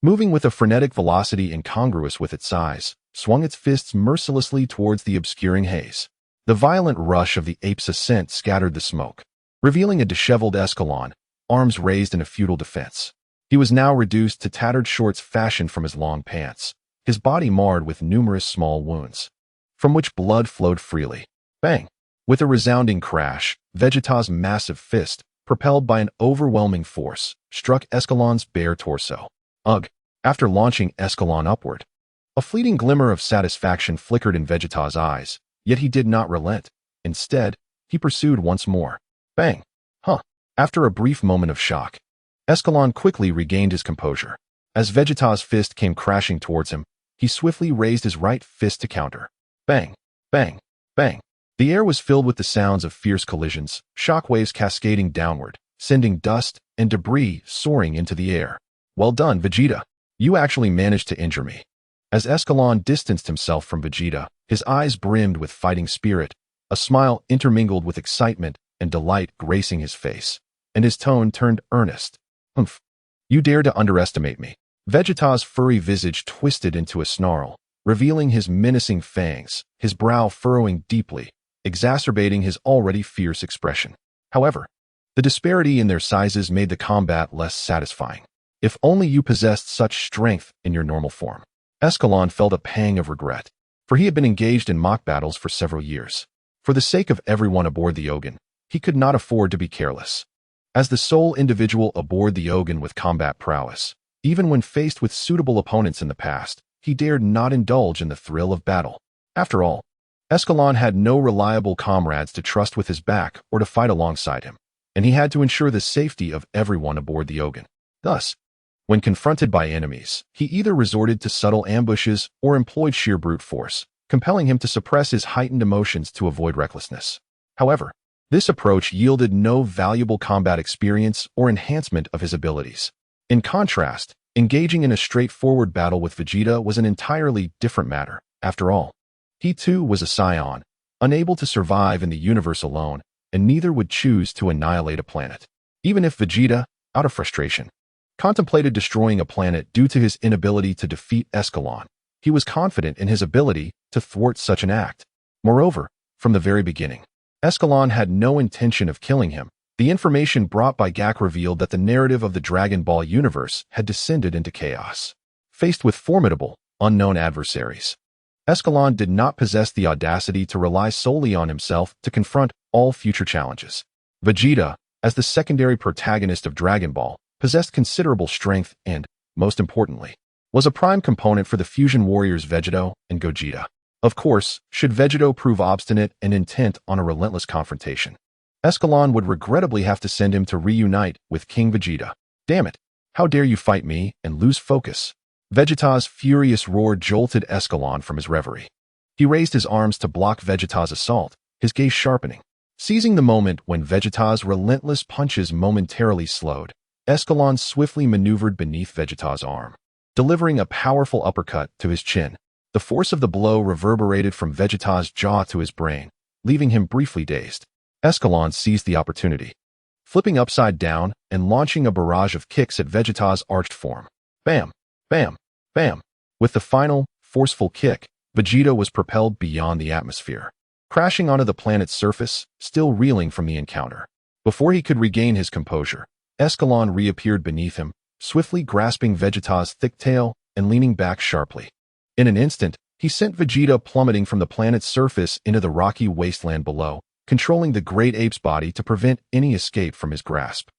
moving with a frenetic velocity incongruous with its size, swung its fists mercilessly towards the obscuring haze. The violent rush of the ape's ascent scattered the smoke, revealing a disheveled Escalon, arms raised in a futile defense. He was now reduced to tattered shorts fashioned from his long pants, his body marred with numerous small wounds, from which blood flowed freely. Bang! With a resounding crash, Vegeta's massive fist, propelled by an overwhelming force, struck Escalon's bare torso. Ugh! After launching Escalon upward, a fleeting glimmer of satisfaction flickered in Vegeta's eyes, yet he did not relent. Instead, he pursued once more. Bang! Huh! After a brief moment of shock, Escalon quickly regained his composure. As Vegeta's fist came crashing towards him, he swiftly raised his right fist to counter. Bang! Bang! Bang! The air was filled with the sounds of fierce collisions, shockwaves cascading downward, sending dust and debris soaring into the air. Well done, Vegeta. You actually managed to injure me. As Escalon distanced himself from Vegeta, his eyes brimmed with fighting spirit, a smile intermingled with excitement and delight gracing his face, and his tone turned earnest. Humph! You dare to underestimate me. Vegeta's furry visage twisted into a snarl, revealing his menacing fangs, his brow furrowing deeply, exacerbating his already fierce expression. However, the disparity in their sizes made the combat less satisfying. If only you possessed such strength in your normal form. Escalon felt a pang of regret, for he had been engaged in mock battles for several years. For the sake of everyone aboard the Ogun, he could not afford to be careless. As the sole individual aboard the Ogun with combat prowess, even when faced with suitable opponents in the past, he dared not indulge in the thrill of battle. After all, Escalon had no reliable comrades to trust with his back or to fight alongside him, and he had to ensure the safety of everyone aboard the Ogun. Thus, when confronted by enemies, he either resorted to subtle ambushes or employed sheer brute force, compelling him to suppress his heightened emotions to avoid recklessness. However, this approach yielded no valuable combat experience or enhancement of his abilities. In contrast, engaging in a straightforward battle with Vegeta was an entirely different matter. After all, he too was a Saiyan, unable to survive in the universe alone, and neither would choose to annihilate a planet. Even if Vegeta, out of frustration, contemplated destroying a planet due to his inability to defeat Escalon, he was confident in his ability to thwart such an act. Moreover, from the very beginning, Escalon had no intention of killing him. The information brought by Gak revealed that the narrative of the Dragon Ball universe had descended into chaos. Faced with formidable, unknown adversaries, Escalon did not possess the audacity to rely solely on himself to confront all future challenges. Vegeta, as the secondary protagonist of Dragon Ball, possessed considerable strength and, most importantly, was a prime component for the fusion warriors Vegeta and Gogeta. Of course, should Vegeta prove obstinate and intent on a relentless confrontation, Escalon would regrettably have to send him to reunite with King Vegeta. Damn it! How dare you fight me and lose focus? Vegeta's furious roar jolted Escalon from his reverie. He raised his arms to block Vegeta's assault, his gaze sharpening. Seizing the moment when Vegeta's relentless punches momentarily slowed, Escalon swiftly maneuvered beneath Vegeta's arm, delivering a powerful uppercut to his chin. The force of the blow reverberated from Vegeta's jaw to his brain, leaving him briefly dazed. Escalon seized the opportunity, flipping upside down and launching a barrage of kicks at Vegeta's arched form. Bam! Bam! Bam! With the final, forceful kick, Vegeta was propelled beyond the atmosphere, crashing onto the planet's surface, still reeling from the encounter. Before he could regain his composure, Escalon reappeared beneath him, swiftly grasping Vegeta's thick tail and leaning back sharply. In an instant, he sent Vegeta plummeting from the planet's surface into the rocky wasteland below, controlling the great ape's body to prevent any escape from his grasp.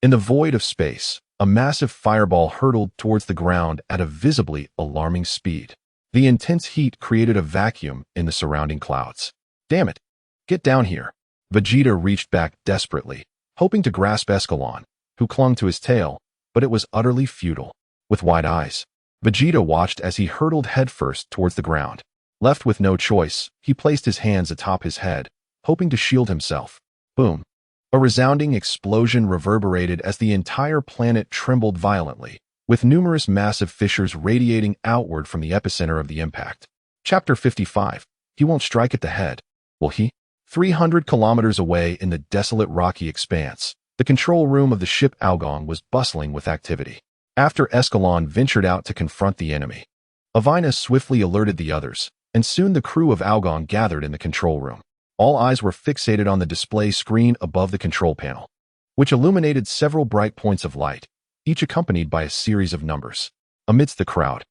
In the void of space, a massive fireball hurtled towards the ground at a visibly alarming speed. The intense heat created a vacuum in the surrounding clouds. Damn it! Get down here! Vegeta reached back desperately, hoping to grasp Escalon, who clung to his tail, but it was utterly futile. With wide eyes, Vegeta watched as he hurtled headfirst towards the ground. Left with no choice, he placed his hands atop his head, hoping to shield himself. Boom! A resounding explosion reverberated as the entire planet trembled violently, with numerous massive fissures radiating outward from the epicenter of the impact. Chapter 55. He won't strike at the head, will he? 300 kilometers away in the desolate rocky expanse, the control room of the ship Algon was bustling with activity. After Escalon ventured out to confront the enemy, Avina swiftly alerted the others, and soon the crew of Algon gathered in the control room. All eyes were fixated on the display screen above the control panel, which illuminated several bright points of light, each accompanied by a series of numbers. Amidst the crowd,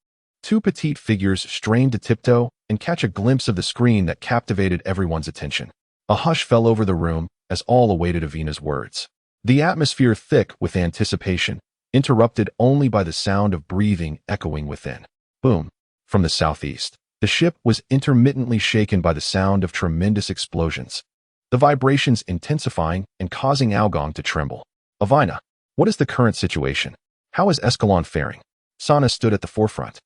two petite figures strained to tiptoe and catch a glimpse of the screen that captivated everyone's attention. A hush fell over the room as all awaited Avina's words. The atmosphere thick with anticipation, interrupted only by the sound of breathing echoing within. Boom! From the southeast, the ship was intermittently shaken by the sound of tremendous explosions, the vibrations intensifying and causing Algon to tremble. Avina, what is the current situation? How is Escalon faring? Sana stood at the forefront,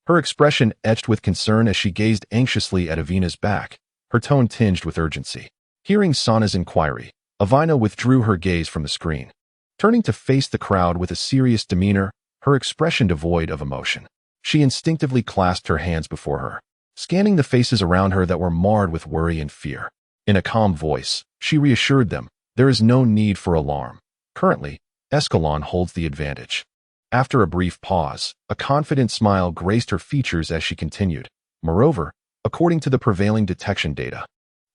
her expression etched with concern as she gazed anxiously at Avina's back, her tone tinged with urgency. Hearing Sana's inquiry, Avina withdrew her gaze from the screen, turning to face the crowd with a serious demeanor, her expression devoid of emotion. She instinctively clasped her hands before her, scanning the faces around her that were marred with worry and fear. In a calm voice, she reassured them, there is no need for alarm. Currently, Escalon holds the advantage. After a brief pause, a confident smile graced her features as she continued. Moreover, according to the prevailing detection data,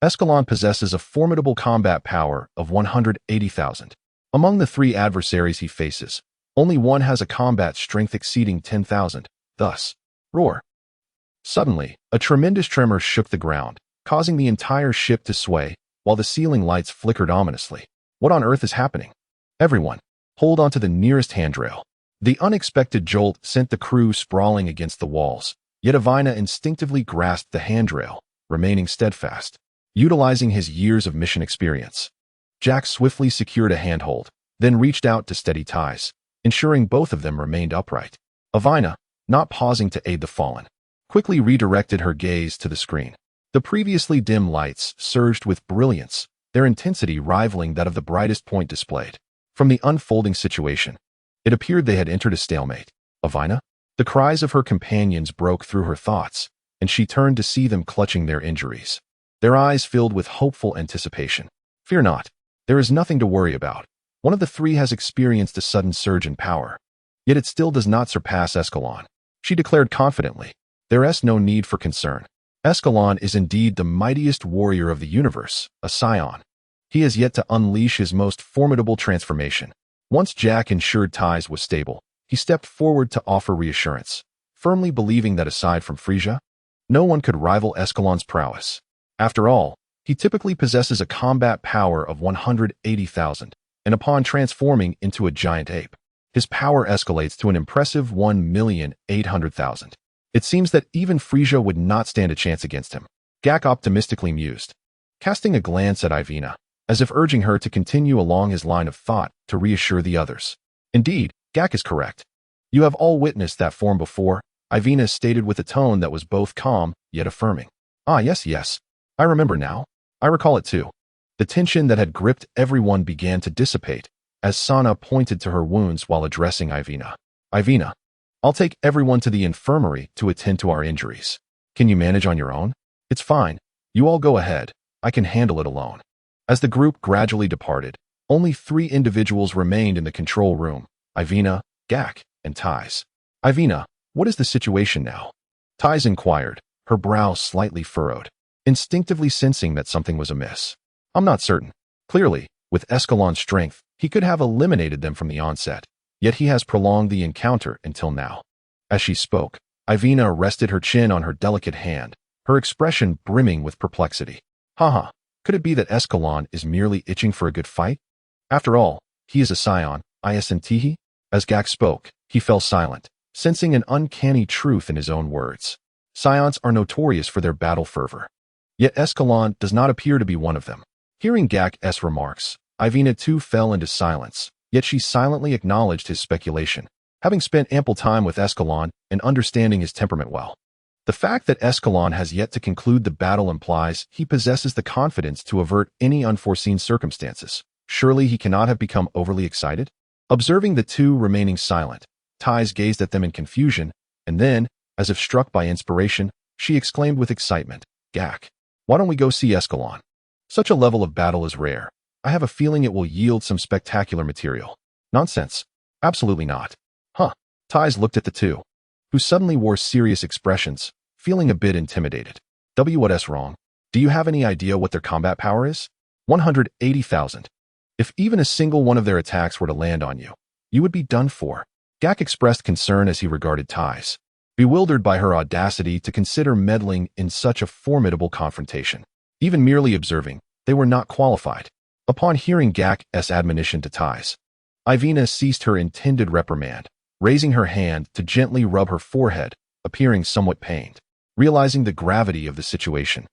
Escalon possesses a formidable combat power of 180,000. Among the three adversaries he faces, only one has a combat strength exceeding 10,000. Thus, roar. Suddenly, a tremendous tremor shook the ground, causing the entire ship to sway, while the ceiling lights flickered ominously. What on earth is happening? Everyone, hold onto the nearest handrail. The unexpected jolt sent the crew sprawling against the walls, yet Avina instinctively grasped the handrail, remaining steadfast. Utilizing his years of mission experience, Jack swiftly secured a handhold, then reached out to steady ties, ensuring both of them remained upright. Avina, not pausing to aid the fallen, quickly redirected her gaze to the screen. The previously dim lights surged with brilliance, their intensity rivaling that of the brightest point displayed. From the unfolding situation, it appeared they had entered a stalemate. Avina? The cries of her companions broke through her thoughts, and she turned to see them clutching their injuries, their eyes filled with hopeful anticipation. Fear not. There is nothing to worry about. One of the three has experienced a sudden surge in power, yet it still does not surpass Escalon. She declared confidently, there is no need for concern. Escalon is indeed the mightiest warrior of the universe, a scion. He has yet to unleash his most formidable transformation. Once Jack ensured Ties was stable, he stepped forward to offer reassurance, firmly believing that aside from Frieza, no one could rival Escalon's prowess. After all, he typically possesses a combat power of 180,000, and upon transforming into a giant ape, his power escalates to an impressive 1,800,000. It seems that even Frieza would not stand a chance against him. Gak optimistically mused, casting a glance at Ivina, as if urging her to continue along his line of thought to reassure the others. Indeed, Gak is correct. You have all witnessed that form before, Ivina stated with a tone that was both calm yet affirming. Ah, yes. I remember now. I recall it too. The tension that had gripped everyone began to dissipate as Sana pointed to her wounds while addressing Ivina. Ivina, I'll take everyone to the infirmary to attend to our injuries. Can you manage on your own? It's fine. You all go ahead. I can handle it alone. As the group gradually departed, only 3 individuals remained in the control room, Ivina, Gak, and Ties. Ivina, what is the situation now? Ties inquired, her brow slightly furrowed, instinctively sensing that something was amiss. I'm not certain. Clearly, with Escalon's strength, he could have eliminated them from the onset, yet he has prolonged the encounter until now. As she spoke, Ivina rested her chin on her delicate hand, her expression brimming with perplexity. Haha, could it be that Escalon is merely itching for a good fight? After all, he is a scion, isn't? As Gak spoke, he fell silent, sensing an uncanny truth in his own words. Scions are notorious for their battle fervor. Yet Escalon does not appear to be one of them. Hearing Gak's remarks, Ivina too fell into silence, yet she silently acknowledged his speculation, having spent ample time with Escalon and understanding his temperament well. The fact that Escalon has yet to conclude the battle implies he possesses the confidence to avert any unforeseen circumstances. Surely he cannot have become overly excited? Observing the two remaining silent, Ties gazed at them in confusion, and then, as if struck by inspiration, she exclaimed with excitement. Gak, why don't we go see Escalon? Such a level of battle is rare. I have a feeling it will yield some spectacular material. Nonsense. Absolutely not. Huh. Ties looked at the two, who suddenly wore serious expressions, feeling a bit intimidated. What's wrong? Do you have any idea what their combat power is? 180,000. If even a single one of their attacks were to land on you, you would be done for. Gak expressed concern as he regarded Ties, bewildered by her audacity to consider meddling in such a formidable confrontation. Even merely observing, they were not qualified. Upon hearing Gak's admonition to Ties, Ivina ceased her intended reprimand, raising her hand to gently rub her forehead, appearing somewhat pained. Realizing the gravity of the situation,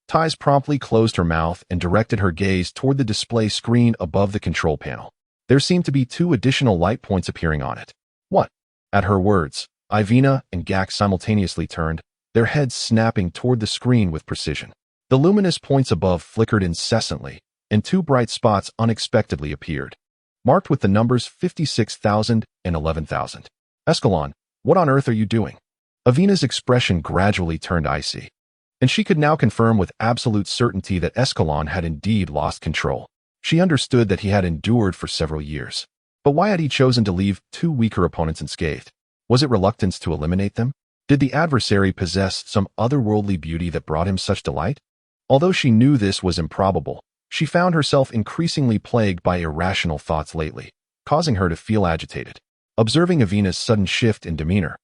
Ties promptly closed her mouth and directed her gaze toward the display screen above the control panel. There seemed to be 2 additional light points appearing on it. What? At her words, Ivina and Gak simultaneously turned, their heads snapping toward the screen with precision. The luminous points above flickered incessantly, and 2 bright spots unexpectedly appeared, marked with the numbers 56,000 and 11,000. Escalon, what on earth are you doing? Avina's expression gradually turned icy, and she could now confirm with absolute certainty that Escalon had indeed lost control. She understood that he had endured for several years. But why had he chosen to leave 2 weaker opponents unscathed? Was it reluctance to eliminate them? Did the adversary possess some otherworldly beauty that brought him such delight? Although she knew this was improbable, she found herself increasingly plagued by irrational thoughts lately, causing her to feel agitated. Observing Avina's sudden shift in demeanor,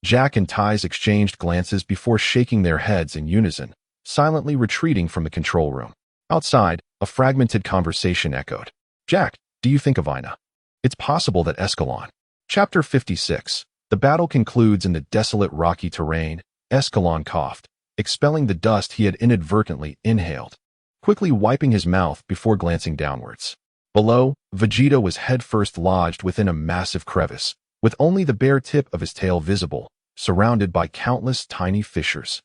Jack and Ties exchanged glances before shaking their heads in unison, silently retreating from the control room. Outside, a fragmented conversation echoed. Jack, do you think Avina? It's possible that Escalon. Chapter 56. The battle concludes in the desolate rocky terrain. Escalon coughed, expelling the dust he had inadvertently inhaled, quickly wiping his mouth before glancing downwards. Below, Vegeta was headfirst lodged within a massive crevice, with only the bare tip of his tail visible, surrounded by countless tiny fissures.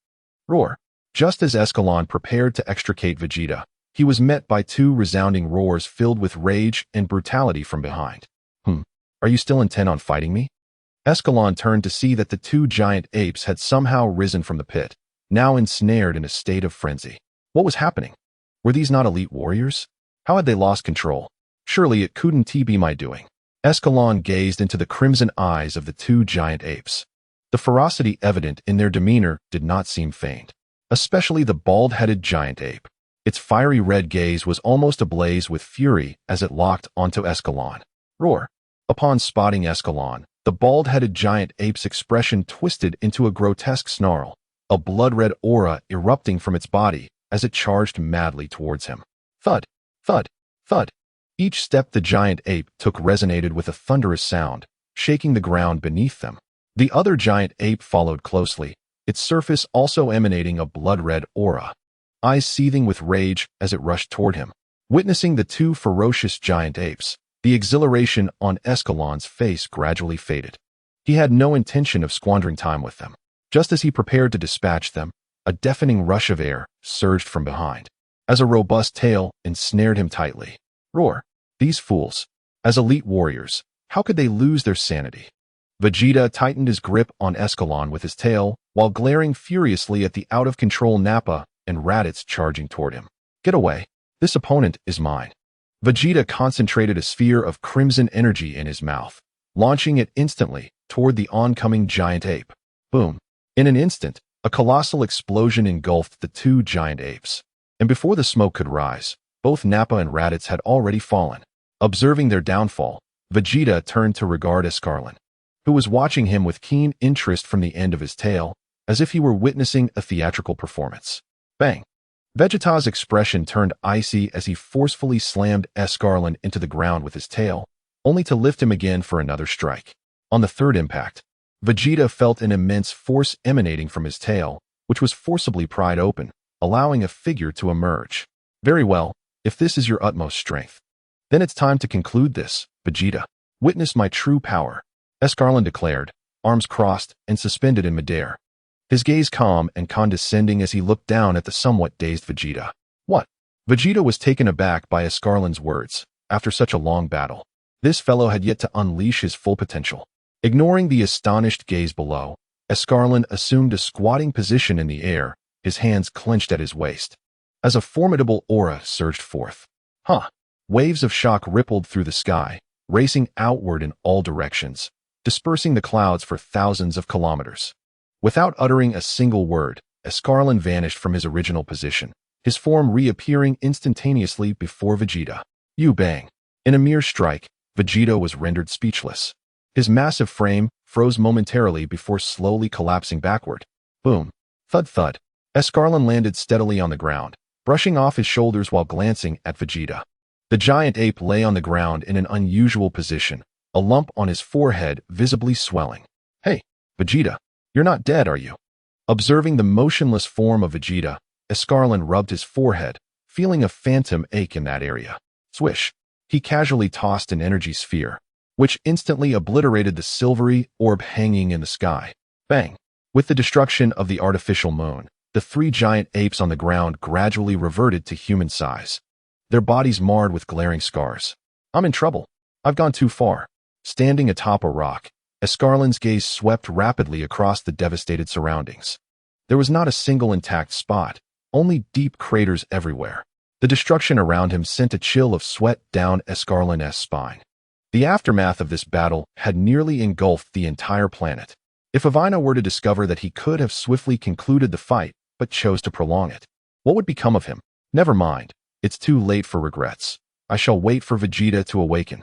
Roar! Just as Escalon prepared to extricate Vegeta, he was met by 2 resounding roars filled with rage and brutality from behind. Are you still intent on fighting me? Escalon turned to see that the 2 giant apes had somehow risen from the pit, now ensnared in a state of frenzy. What was happening? Were these not elite warriors? How had they lost control? Surely it couldn't be my doing. Escalon gazed into the crimson eyes of the 2 giant apes. The ferocity evident in their demeanor did not seem feigned, especially the bald-headed giant ape. Its fiery red gaze was almost ablaze with fury as it locked onto Escalon. Roar! Upon spotting Escalon, the bald-headed giant ape's expression twisted into a grotesque snarl, a blood-red aura erupting from its body as it charged madly towards him. Thud! Thud! Thud! Each step the giant ape took resonated with a thunderous sound, shaking the ground beneath them. The other giant ape followed closely, its surface also emanating a blood-red aura, eyes seething with rage as it rushed toward him. Witnessing the 2 ferocious giant apes, the exhilaration on Escalon's face gradually faded. He had no intention of squandering time with them. Just as he prepared to dispatch them, a deafening rush of air surged from behind, as a robust tail ensnared him tightly. Roar! These fools! As elite warriors, how could they lose their sanity? Vegeta tightened his grip on Escalon with his tail, while glaring furiously at the out-of-control Nappa and Raditz charging toward him. Get away! This opponent is mine. Vegeta concentrated a sphere of crimson energy in his mouth, launching it instantly toward the oncoming giant ape. Boom! In an instant, a colossal explosion engulfed the 2 giant apes, and before the smoke could rise, both Nappa and Raditz had already fallen. Observing their downfall, Vegeta turned to regard Escalon, who was watching him with keen interest from the end of his tail, as if he were witnessing a theatrical performance. Bang! Vegeta's expression turned icy as he forcefully slammed Escalon into the ground with his tail, only to lift him again for another strike. On the 3rd impact, Vegeta felt an immense force emanating from his tail, which was forcibly pried open, allowing a figure to emerge. Very well, if this is your utmost strength, then it's time to conclude this, Vegeta. Witness my true power, Escalon declared, arms crossed and suspended in midair, his gaze calm and condescending as he looked down at the somewhat dazed Vegeta. What? Vegeta was taken aback by Escalon's words. After such a long battle, this fellow had yet to unleash his full potential. Ignoring the astonished gaze below, Escalon assumed a squatting position in the air, his hands clenched at his waist. As a formidable aura surged forth. Huh! Waves of shock rippled through the sky, racing outward in all directions, dispersing the clouds for thousands of kilometers. Without uttering a single word, Escalon vanished from his original position, his form reappearing instantaneously before Vegeta. Bang! In a mere strike, Vegeta was rendered speechless. His massive frame froze momentarily before slowly collapsing backward. Boom! Thud thud. Escalon landed steadily on the ground, brushing off his shoulders while glancing at Vegeta. The giant ape lay on the ground in an unusual position, a lump on his forehead visibly swelling. Hey, Vegeta, you're not dead, are you? Observing the motionless form of Vegeta, Escalon rubbed his forehead, feeling a phantom ache in that area. Swish! He casually tossed an energy sphere, which instantly obliterated the silvery orb hanging in the sky. Bang! With the destruction of the artificial moon, the three giant apes on the ground gradually reverted to human size, their bodies marred with glaring scars. I'm in trouble. I've gone too far. Standing atop a rock, Escalon's gaze swept rapidly across the devastated surroundings. There was not a single intact spot, only deep craters everywhere. The destruction around him sent a chill of sweat down Escalon's spine. The aftermath of this battle had nearly engulfed the entire planet. If Avina were to discover that he could have swiftly concluded the fight, but chose to prolong it, what would become of him? Never mind. It's too late for regrets. I shall wait for Vegeta to awaken.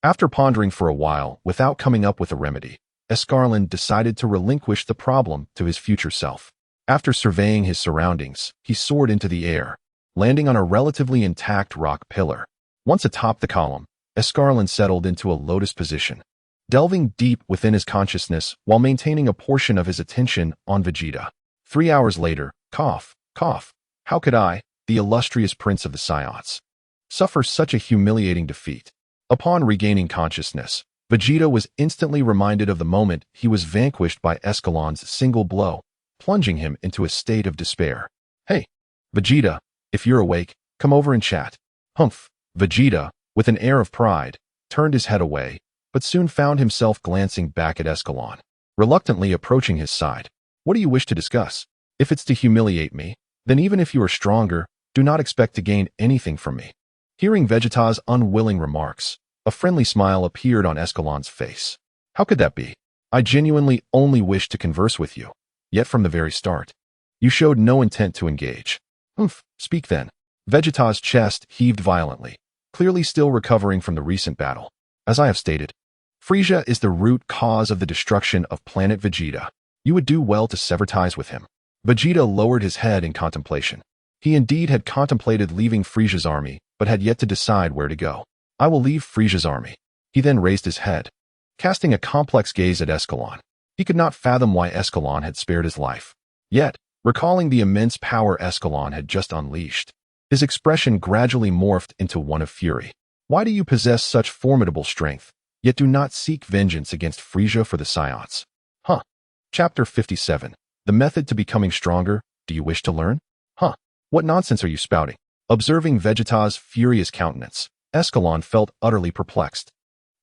After pondering for a while without coming up with a remedy, Escalon decided to relinquish the problem to his future self. After surveying his surroundings, he soared into the air, landing on a relatively intact rock pillar. Once atop the column, Escalon settled into a lotus position, delving deep within his consciousness while maintaining a portion of his attention on Vegeta. 3 hours later, cough, cough. How could I, the illustrious prince of the Saiyans, suffer such a humiliating defeat? Upon regaining consciousness, Vegeta was instantly reminded of the moment he was vanquished by Escalon's single blow, plunging him into a state of despair. Hey, Vegeta, if you're awake, come over and chat. Humph. Vegeta, with an air of pride, turned his head away, but soon found himself glancing back at Escalon, reluctantly approaching his side. What do you wish to discuss? If it's to humiliate me, then even if you are stronger, do not expect to gain anything from me. Hearing Vegeta's unwilling remarks, a friendly smile appeared on Escalon's face. How could that be? I genuinely only wished to converse with you. Yet from the very start, you showed no intent to engage. Humph, speak then. Vegeta's chest heaved violently, clearly still recovering from the recent battle. As I have stated, Frieza is the root cause of the destruction of planet Vegeta. You would do well to sever ties with him. Vegeta lowered his head in contemplation. He indeed had contemplated leaving Frieza's army, but had yet to decide where to go. I will leave Frieza's army. He then raised his head, casting a complex gaze at Escalon. He could not fathom why Escalon had spared his life. Yet, recalling the immense power Escalon had just unleashed, his expression gradually morphed into one of fury. Why do you possess such formidable strength, yet do not seek vengeance against Frieza for the Saiyans? Huh. Chapter 57. The method to becoming stronger. Do you wish to learn? Huh. What nonsense are you spouting? Observing Vegeta's furious countenance, Escalon felt utterly perplexed.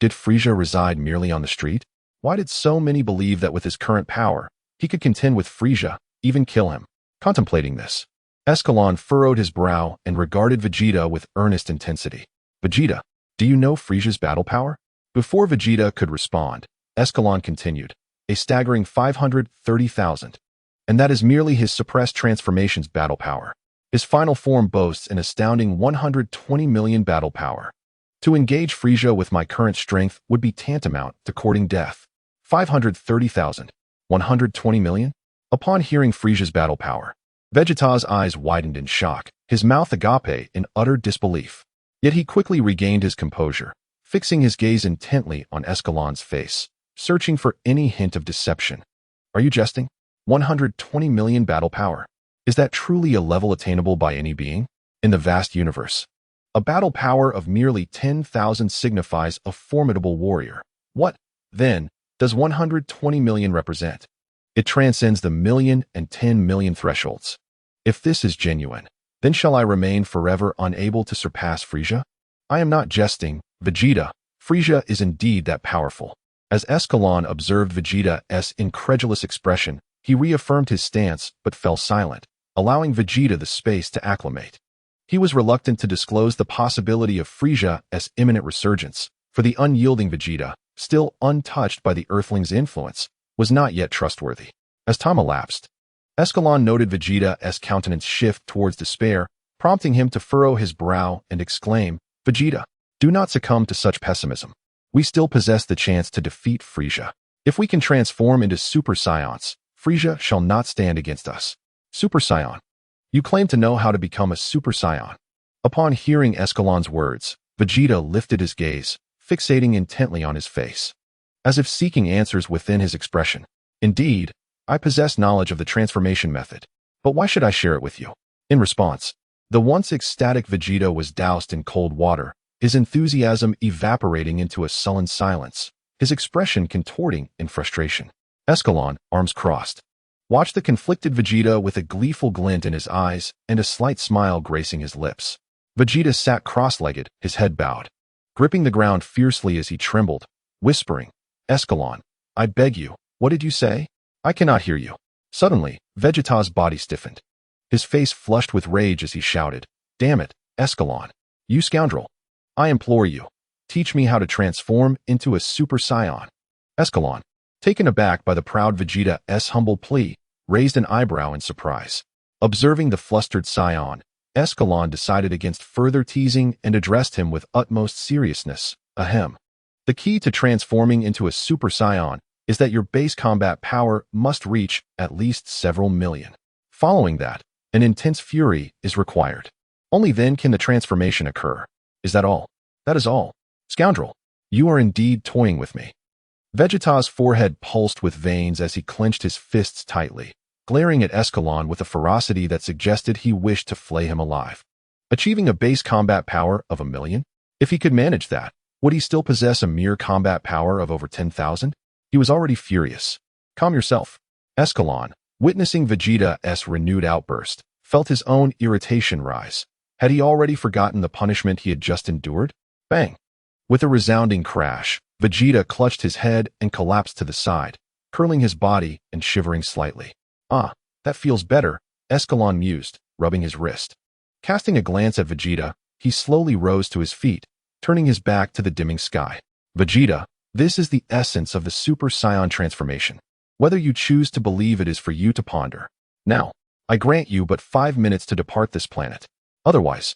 Did Frieza reside merely on the street? Why did so many believe that with his current power, he could contend with Frieza, even kill him? Contemplating this, Escalon furrowed his brow and regarded Vegeta with earnest intensity. Vegeta, do you know Frieza's battle power? Before Vegeta could respond, Escalon continued, a staggering 530,000. And that is merely his suppressed transformation's battle power. His final form boasts an astounding 120 million battle power. To engage Frieza with my current strength would be tantamount to courting death. 530,000. 120 million? Upon hearing Frieza's battle power, Vegeta's eyes widened in shock, his mouth agape in utter disbelief. Yet he quickly regained his composure, fixing his gaze intently on Escalon's face, searching for any hint of deception. Are you jesting? 120 million battle power. Is that truly a level attainable by any being in the vast universe? A battle power of merely 10,000 signifies a formidable warrior. What, then, does 120 million represent? It transcends the million and 10 million thresholds. If this is genuine, then shall I remain forever unable to surpass Frieza? I am not jesting, Vegeta. Frieza is indeed that powerful. As Escalon observed Vegeta's incredulous expression, he reaffirmed his stance but fell silent, allowing Vegeta the space to acclimate. He was reluctant to disclose the possibility of Frieza's imminent resurgence, for the unyielding Vegeta, still untouched by the Earthling's influence, was not yet trustworthy. As time elapsed, Escalon noted Vegeta's countenance shift towards despair, prompting him to furrow his brow and exclaim, "Vegeta, do not succumb to such pessimism. We still possess the chance to defeat Frieza. If we can transform into Super Saiyans, Frieza shall not stand against us." Super Saiyan. You claim to know how to become a Super Saiyan. Upon hearing Escalon's words, Vegeta lifted his gaze, fixating intently on his face, as if seeking answers within his expression. "Indeed, I possess knowledge of the transformation method, but why should I share it with you?" In response, the once ecstatic Vegeta was doused in cold water, his enthusiasm evaporating into a sullen silence, his expression contorting in frustration. Escalon, arms crossed, watched the conflicted Vegeta with a gleeful glint in his eyes and a slight smile gracing his lips. Vegeta sat cross-legged, his head bowed, gripping the ground fiercely as he trembled, whispering, "Escalon, I beg you, what did you say? I cannot hear you." Suddenly, Vegeta's body stiffened. His face flushed with rage as he shouted, "Damn it, Escalon, you scoundrel! I implore you, teach me how to transform into a Super Saiyan." Escalon, taken aback by the proud Vegeta's humble plea, raised an eyebrow in surprise. Observing the flustered Saiyan, Escalon decided against further teasing and addressed him with utmost seriousness. "Ahem. The key to transforming into a Super Saiyan is that your base combat power must reach at least several million. Following that, an intense fury is required. Only then can the transformation occur. Is that all?" "That is all. Scoundrel, you are indeed toying with me." Vegeta's forehead pulsed with veins as he clenched his fists tightly, glaring at Escalon with a ferocity that suggested he wished to flay him alive. Achieving a base combat power of 1,000,000? If he could manage that, would he still possess a mere combat power of over 10,000? He was already furious. "Calm yourself." Escalon, witnessing Vegeta's renewed outburst, felt his own irritation rise. Had he already forgotten the punishment he had just endured? Bang! With a resounding crash, Vegeta clutched his head and collapsed to the side, curling his body and shivering slightly. "Ah, that feels better," Escalon mused, rubbing his wrist. Casting a glance at Vegeta, he slowly rose to his feet, turning his back to the dimming sky. "Vegeta, this is the essence of the Super Saiyan transformation. Whether you choose to believe it is for you to ponder. Now, I grant you but 5 minutes to depart this planet. Otherwise,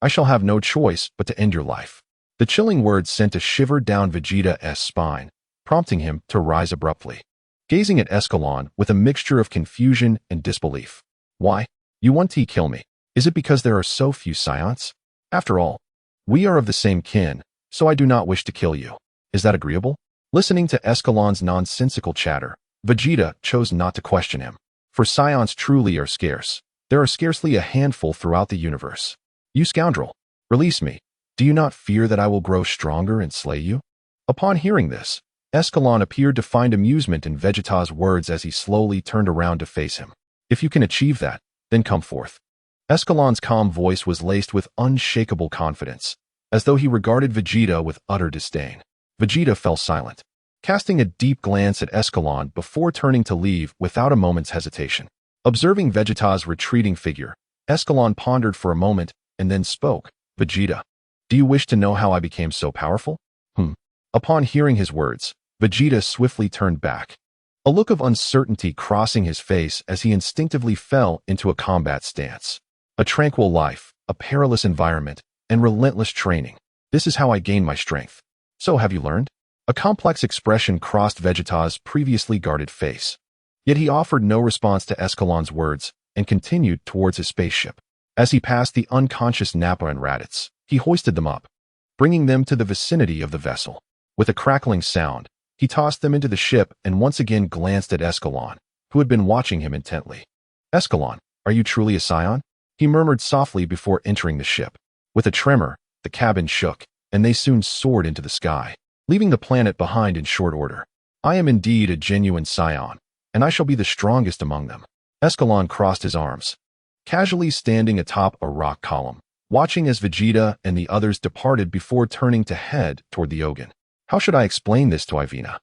I shall have no choice but to end your life." The chilling words sent a shiver down Vegeta's spine, prompting him to rise abruptly, gazing at Escalon with a mixture of confusion and disbelief. "Why? You want to kill me? Is it because there are so few Saiyans? After all, we are of the same kin, so I do not wish to kill you. Is that agreeable?" Listening to Escalon's nonsensical chatter, Vegeta chose not to question him. For Saiyans truly are scarce. There are scarcely a handful throughout the universe. "You scoundrel, release me. Do you not fear that I will grow stronger and slay you?" Upon hearing this, Escalon appeared to find amusement in Vegeta's words as he slowly turned around to face him. "If you can achieve that, then come forth." Escalon's calm voice was laced with unshakable confidence, as though he regarded Vegeta with utter disdain. Vegeta fell silent, casting a deep glance at Escalon before turning to leave without a moment's hesitation. Observing Vegeta's retreating figure, Escalon pondered for a moment and then spoke. "Vegeta, do you wish to know how I became so powerful?" Upon hearing his words, Vegeta swiftly turned back, a look of uncertainty crossing his face as he instinctively fell into a combat stance. "A tranquil life, a perilous environment, and relentless training. This is how I gain my strength. So have you learned?" A complex expression crossed Vegeta's previously guarded face. Yet he offered no response to Escalon's words and continued towards his spaceship. As he passed the unconscious Nappa and Raditz, he hoisted them up, bringing them to the vicinity of the vessel. With a crackling sound, he tossed them into the ship and once again glanced at Escalon, who had been watching him intently. "Escalon, are you truly a Saiyan?" he murmured softly before entering the ship. With a tremor, the cabin shook, and they soon soared into the sky, leaving the planet behind in short order. "I am indeed a genuine Saiyan, and I shall be the strongest among them." Escalon crossed his arms, casually standing atop a rock column, watching as Vegeta and the others departed before turning to head toward the Ogun. "How should I explain this to Ivina?"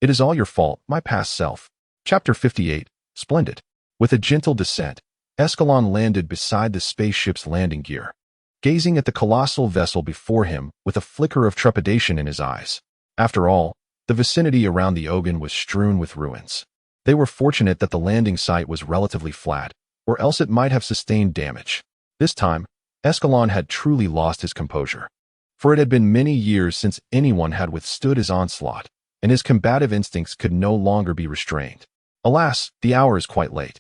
It is all your fault, my past self. Chapter 58. Splendid. With a gentle descent, Escalon landed beside the spaceship's landing gear, gazing at the colossal vessel before him with a flicker of trepidation in his eyes. After all, the vicinity around the Ogun was strewn with ruins. They were fortunate that the landing site was relatively flat, or else it might have sustained damage. This time, Escalon had truly lost his composure. For it had been many years since anyone had withstood his onslaught, and his combative instincts could no longer be restrained. Alas, the hour is quite late.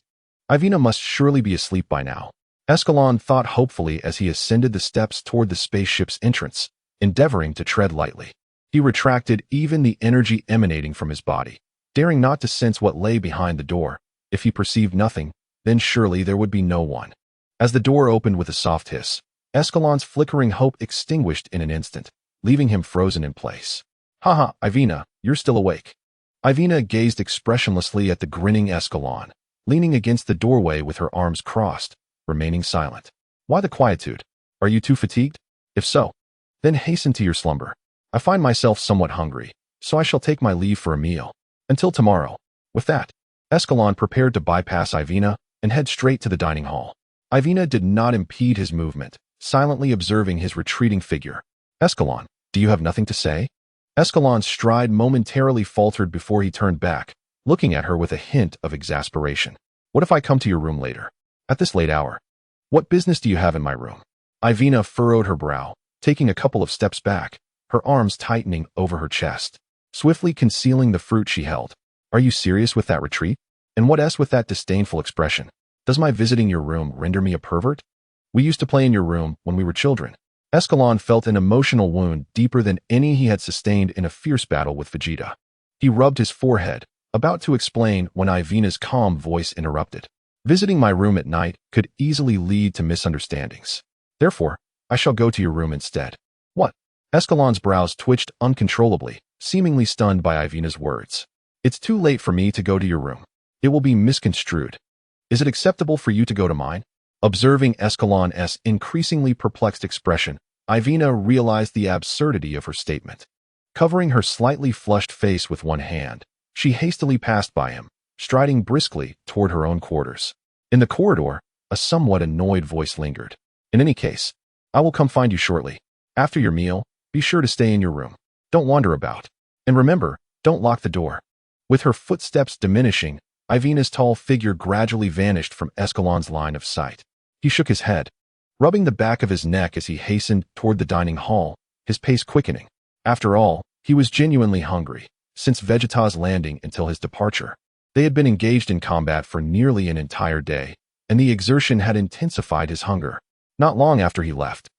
Ivina must surely be asleep by now. Escalon thought hopefully as he ascended the steps toward the spaceship's entrance, endeavoring to tread lightly. He retracted even the energy emanating from his body, daring not to sense what lay behind the door. If he perceived nothing, then surely there would be no one. As the door opened with a soft hiss, Escalon's flickering hope extinguished in an instant, leaving him frozen in place. Haha, Ivina, you're still awake. Ivina gazed expressionlessly at the grinning Escalon, leaning against the doorway with her arms crossed, remaining silent. Why the quietude? Are you too fatigued? If so, then hasten to your slumber. I find myself somewhat hungry, so I shall take my leave for a meal. Until tomorrow. With that, Escalon prepared to bypass Ivina and head straight to the dining hall. Ivina did not impede his movement, silently observing his retreating figure. Escalon, do you have nothing to say? Escalon's stride momentarily faltered before he turned back, looking at her with a hint of exasperation. What if I come to your room later? At this late hour? What business do you have in my room? Ivina furrowed her brow, taking a couple of steps back, her arms tightening over her chest, swiftly concealing the fruit she held. Are you serious with that retreat? And what else with that disdainful expression? Does my visiting your room render me a pervert? We used to play in your room when we were children. Escalon felt an emotional wound deeper than any he had sustained in a fierce battle with Vegeta. He rubbed his forehead, about to explain when Ivina's calm voice interrupted. Visiting my room at night could easily lead to misunderstandings. Therefore, I shall go to your room instead. What? Escalon's brows twitched uncontrollably, seemingly stunned by Ivina's words. It's too late for me to go to your room. It will be misconstrued. Is it acceptable for you to go to mine? Observing Escalon's increasingly perplexed expression, Ivina realized the absurdity of her statement. Covering her slightly flushed face with one hand, she hastily passed by him, striding briskly toward her own quarters. In the corridor, a somewhat annoyed voice lingered. In any case, I will come find you shortly. After your meal, be sure to stay in your room. Don't wander about. And remember, don't lock the door. With her footsteps diminishing, Ivina's tall figure gradually vanished from Escalon's line of sight. He shook his head, rubbing the back of his neck as he hastened toward the dining hall, his pace quickening. After all, he was genuinely hungry, since Vegeta's landing until his departure. They had been engaged in combat for nearly an entire day, and the exertion had intensified his hunger. Not long after he left,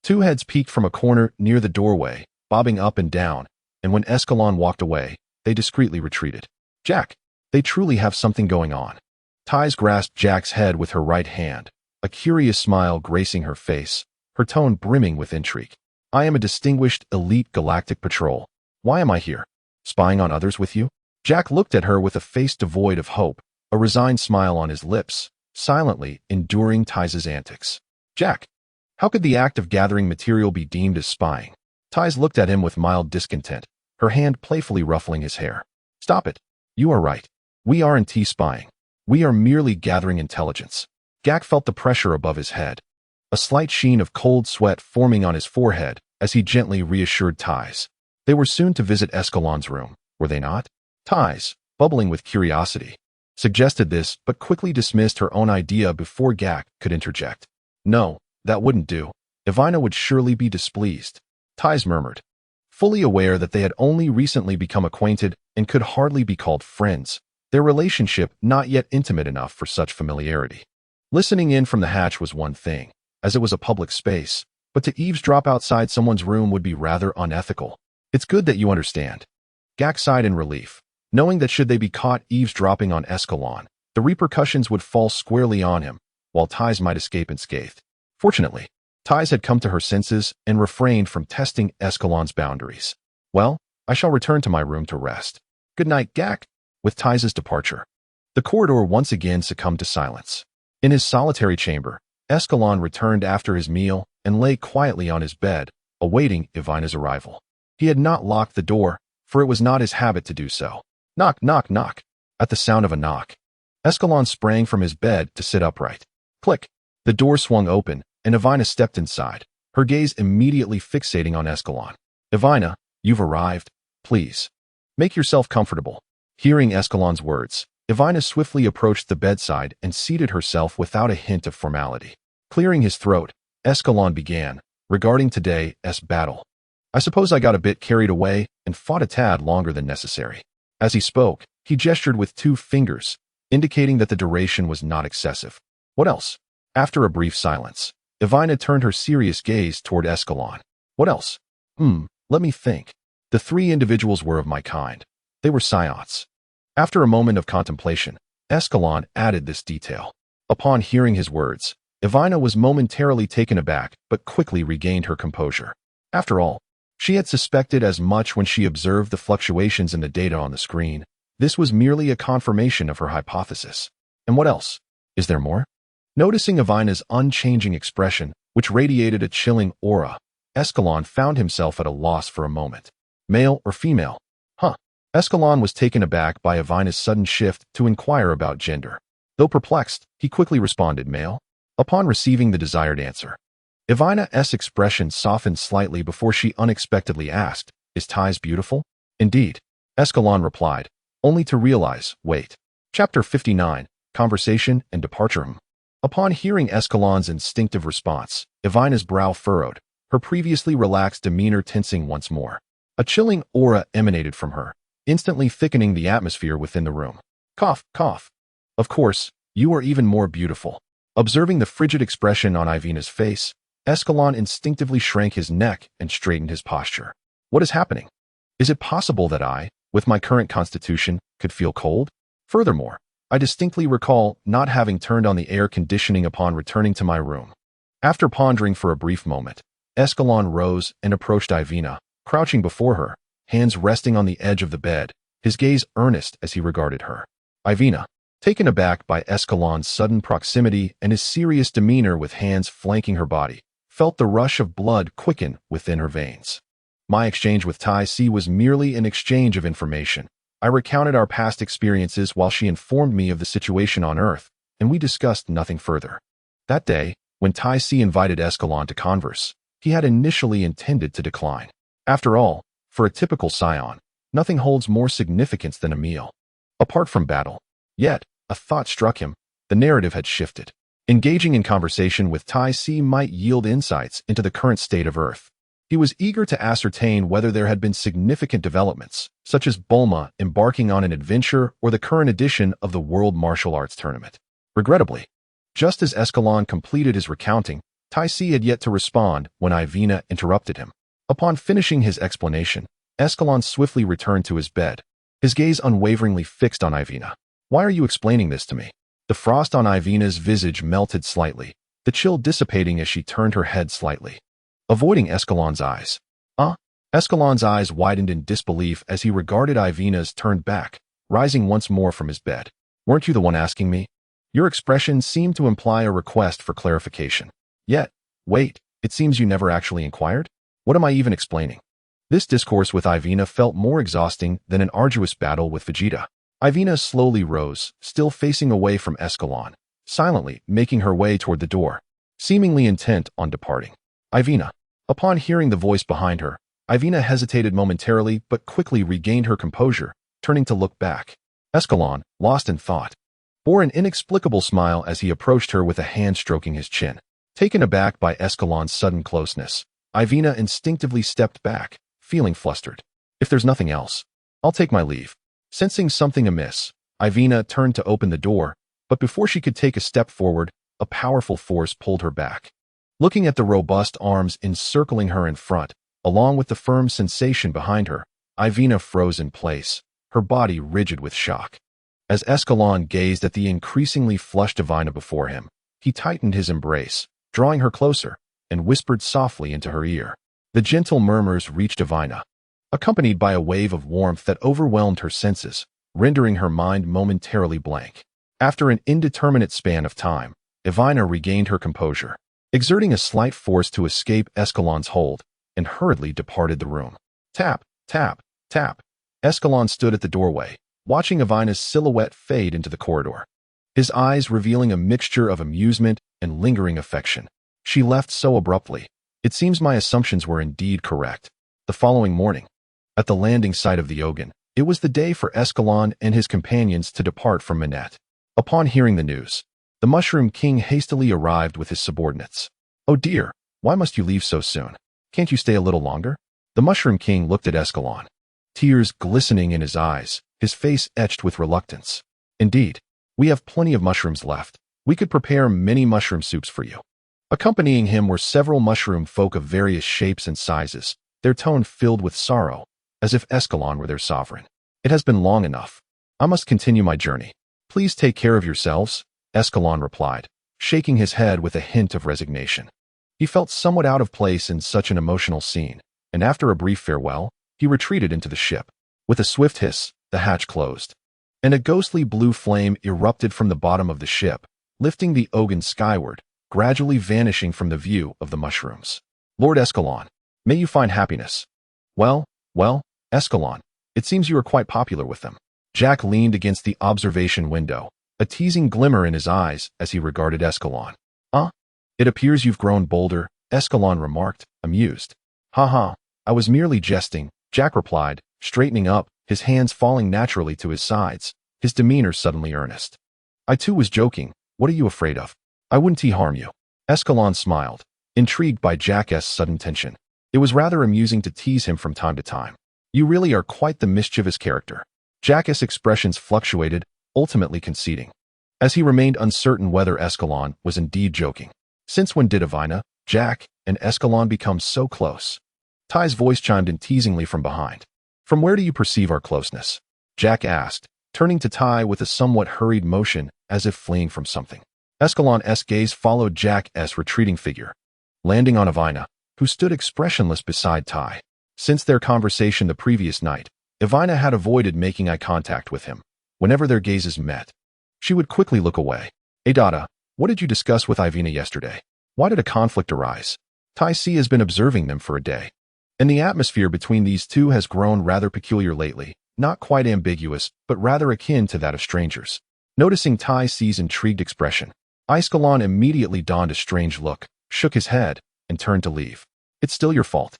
two heads peeked from a corner near the doorway, bobbing up and down, and when Escalon walked away, they discreetly retreated. Jack, they truly have something going on. Ties grasped Jack's head with her right hand, a curious smile gracing her face, her tone brimming with intrigue. I am a distinguished elite galactic patrol. Why am I here? Spying on others with you? Jack looked at her with a face devoid of hope, a resigned smile on his lips, silently enduring Ties' antics. Jack, how could the act of gathering material be deemed as spying? Ties looked at him with mild discontent, her hand playfully ruffling his hair. Stop it. You are right. We aren't spying. We are merely gathering intelligence. Jack felt the pressure above his head, a slight sheen of cold sweat forming on his forehead as he gently reassured Ties. They were soon to visit Escalon's room, were they not? Ties, bubbling with curiosity, suggested this but quickly dismissed her own idea before Jack could interject. No, that wouldn't do. Ivina would surely be displeased. Ties murmured, fully aware that they had only recently become acquainted and could hardly be called friends, their relationship not yet intimate enough for such familiarity. Listening in from the hatch was one thing, as it was a public space, but to eavesdrop outside someone's room would be rather unethical. It's good that you understand. Jack sighed in relief, knowing that should they be caught eavesdropping on Escalon, the repercussions would fall squarely on him, while Ties might escape unscathed. Fortunately, Ties had come to her senses and refrained from testing Escalon's boundaries. Well, I shall return to my room to rest. Good night, Jack. With Ties' departure, the corridor once again succumbed to silence. In his solitary chamber, Escalon returned after his meal and lay quietly on his bed, awaiting Ivina's arrival. He had not locked the door, for it was not his habit to do so. Knock, knock, knock. At the sound of a knock, Escalon sprang from his bed to sit upright. Click. The door swung open, and Evina stepped inside, her gaze immediately fixating on Escalon. Evina, you've arrived. Please. Make yourself comfortable. Hearing Escalon's words, Evina swiftly approached the bedside and seated herself without a hint of formality. Clearing his throat, Escalon began, regarding today's battle. I suppose I got a bit carried away and fought a tad longer than necessary. As he spoke, he gestured with 2 fingers, indicating that the duration was not excessive. What else? After a brief silence, Evina turned her serious gaze toward Escalon. What else? Let me think. The 3 individuals were of my kind. They were Saiyans. After a moment of contemplation, Escalon added this detail. Upon hearing his words, Evina was momentarily taken aback but quickly regained her composure. After all, she had suspected as much when she observed the fluctuations in the data on the screen. This was merely a confirmation of her hypothesis. And what else? Is there more? Noticing Evina's unchanging expression, which radiated a chilling aura, Escalon found himself at a loss for a moment. Male or female? Escalon was taken aback by Evina's sudden shift to inquire about gender. Though perplexed, he quickly responded male. Upon receiving the desired answer, Evina's expression softened slightly before she unexpectedly asked, Is Ty's beautiful? Indeed, Escalon replied, only to realize, wait. Chapter 59, Conversation and Departure. Upon hearing Escalon's instinctive response, Evina's brow furrowed, her previously relaxed demeanor tensing once more. A chilling aura emanated from her, instantly thickening the atmosphere within the room. Cough, cough. Of course, you are even more beautiful. Observing the frigid expression on Evina's face, Escalon instinctively shrank his neck and straightened his posture. What is happening? Is it possible that I, with my current constitution, could feel cold? Furthermore, I distinctly recall not having turned on the air conditioning upon returning to my room. After pondering for a brief moment, Escalon rose and approached Evina, crouching before her, hands resting on the edge of the bed, his gaze earnest as he regarded her. Evina, taken aback by Escalon's sudden proximity and his serious demeanor with hands flanking her body, felt the rush of blood quicken within her veins. My exchange with Tai Si was merely an exchange of information. I recounted our past experiences while she informed me of the situation on Earth, and we discussed nothing further. That day, when Tai Si invited Escalon to converse, he had initially intended to decline. After all, for a typical Saiyan, nothing holds more significance than a meal. Apart from battle. Yet, a thought struck him. The narrative had shifted. Engaging in conversation with Tai Si might yield insights into the current state of Earth. He was eager to ascertain whether there had been significant developments, such as Bulma embarking on an adventure or the current edition of the World Martial Arts Tournament. Regrettably, just as Escalon completed his recounting, Tai Si had yet to respond when Evina interrupted him. Upon finishing his explanation, Escalon swiftly returned to his bed, his gaze unwaveringly fixed on Evina. Why are you explaining this to me? The frost on Evina's visage melted slightly, the chill dissipating as she turned her head slightly, avoiding Escalon's eyes. Escalon's eyes widened in disbelief as he regarded Evina's turned back, rising once more from his bed. Weren't you the one asking me? Your expression seemed to imply a request for clarification. Yet, wait, it seems you never actually inquired? What am I even explaining? This discourse with Evina felt more exhausting than an arduous battle with Vegeta. Evina slowly rose, still facing away from Escalon, silently making her way toward the door, seemingly intent on departing. Evina. Upon hearing the voice behind her, Evina hesitated momentarily but quickly regained her composure, turning to look back. Escalon, lost in thought, bore an inexplicable smile as he approached her with a hand stroking his chin. Taken aback by Escalon's sudden closeness, Evina instinctively stepped back, feeling flustered. If there's nothing else, I'll take my leave. Sensing something amiss, Evina turned to open the door, but before she could take a step forward, a powerful force pulled her back. Looking at the robust arms encircling her in front, along with the firm sensation behind her, Evina froze in place, her body rigid with shock. As Escalon gazed at the increasingly flushed Evina before him, he tightened his embrace, drawing her closer, and whispered softly into her ear. The gentle murmurs reached Evina, accompanied by a wave of warmth that overwhelmed her senses, rendering her mind momentarily blank. After an indeterminate span of time, Evina regained her composure, exerting a slight force to escape Escalon's hold, and hurriedly departed the room. Tap, tap, tap. Escalon stood at the doorway, watching Ivina's silhouette fade into the corridor, his eyes revealing a mixture of amusement and lingering affection. She left so abruptly. It seems my assumptions were indeed correct. The following morning, at the landing site of the Ogun, it was the day for Escalon and his companions to depart from Minette. Upon hearing the news, the Mushroom King hastily arrived with his subordinates. "Oh dear, why must you leave so soon? Can't you stay a little longer?" The Mushroom King looked at Escalon, tears glistening in his eyes, his face etched with reluctance. "Indeed, we have plenty of mushrooms left. We could prepare many mushroom soups for you." Accompanying him were several mushroom folk of various shapes and sizes, their tone filled with sorrow, as if Escalon were their sovereign. "It has been long enough. I must continue my journey. Please take care of yourselves," Escalon replied, shaking his head with a hint of resignation. He felt somewhat out of place in such an emotional scene, and after a brief farewell, he retreated into the ship. With a swift hiss, the hatch closed, and a ghostly blue flame erupted from the bottom of the ship, lifting the Ogun skyward, gradually vanishing from the view of the mushrooms. "Lord Escalon, may you find happiness." Well, Escalon, it seems you are quite popular with them." Jack leaned against the observation window, a teasing glimmer in his eyes as he regarded Escalon. It appears you've grown bolder," Escalon remarked, amused. "Ha, I was merely jesting," Jack replied, straightening up, his hands falling naturally to his sides, his demeanor suddenly earnest. "I too was joking. What are you afraid of? I wouldn't harm you." Escalon smiled, intrigued by Jack's sudden tension. It was rather amusing to tease him from time to time. "You really are quite the mischievous character." Jack's expressions fluctuated, ultimately conceding, as he remained uncertain whether Escalon was indeed joking. Since when did Ivina, Jack, and Escalon become so close? Ty's voice chimed in teasingly from behind. "From where do you perceive our closeness?" Jack asked, turning to Ty with a somewhat hurried motion as if fleeing from something. Escalon's gaze followed Jack's retreating figure, landing on Ivina, who stood expressionless beside Ty. Since their conversation the previous night, Ivina had avoided making eye contact with him. Whenever their gazes met, she would quickly look away. "Dada, what did you discuss with Ivina yesterday? Why did a conflict arise?" Tai Si has been observing them for a day, and the atmosphere between these two has grown rather peculiar lately, not quite ambiguous, but rather akin to that of strangers. Noticing Tai Si's intrigued expression, Escalon immediately donned a strange look, shook his head, and turned to leave. "It's still your fault."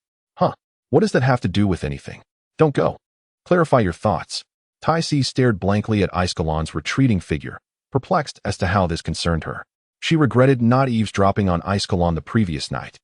What does that have to do with anything? Don't go. Clarify your thoughts." Tai Si stared blankly at Escalon's retreating figure, perplexed as to how this concerned her. She regretted not eavesdropping on Escalon the previous night.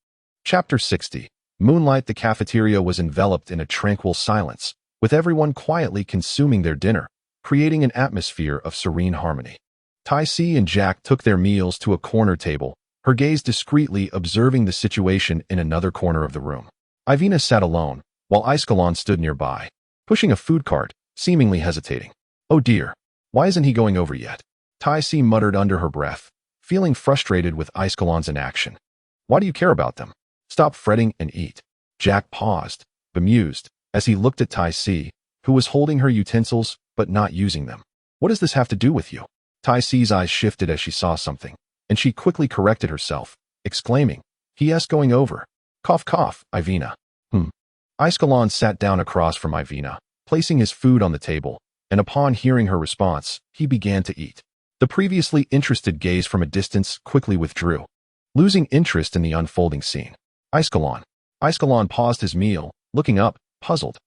Chapter 60. Moonlight. The cafeteria was enveloped in a tranquil silence, with everyone quietly consuming their dinner, creating an atmosphere of serene harmony. Tai Si and Jack took their meals to a corner table, her gaze discreetly observing the situation in another corner of the room. Ivina sat alone, while Escalon stood nearby, pushing a food cart, seemingly hesitating. "Oh dear, why isn't he going over yet?" Tai Si muttered under her breath, feeling frustrated with Escalon's inaction. "Why do you care about them? Stop fretting and eat." Jack paused, bemused, as he looked at Tai Si, who was holding her utensils but not using them. "What does this have to do with you?" Tai Si's eyes shifted as she saw something, and she quickly corrected herself, exclaiming, "He is going over." Cough, cough, Ivina. Escalon sat down across from Ivina, placing his food on the table, and upon hearing her response, he began to eat. The previously interested gaze from a distance quickly withdrew, losing interest in the unfolding scene. Escalon paused his meal, looking up, puzzled.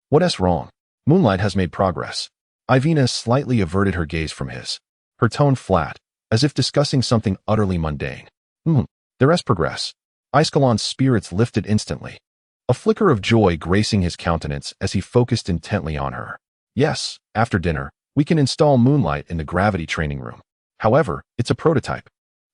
What's wrong? Moonlight has made progress. Ivina slightly averted her gaze from his, her tone flat, as if discussing something utterly mundane. There's progress. Escalon's spirits lifted instantly, a flicker of joy gracing his countenance as he focused intently on her. "Yes, after dinner, we can install Moonlight in the gravity training room. However, it's a prototype,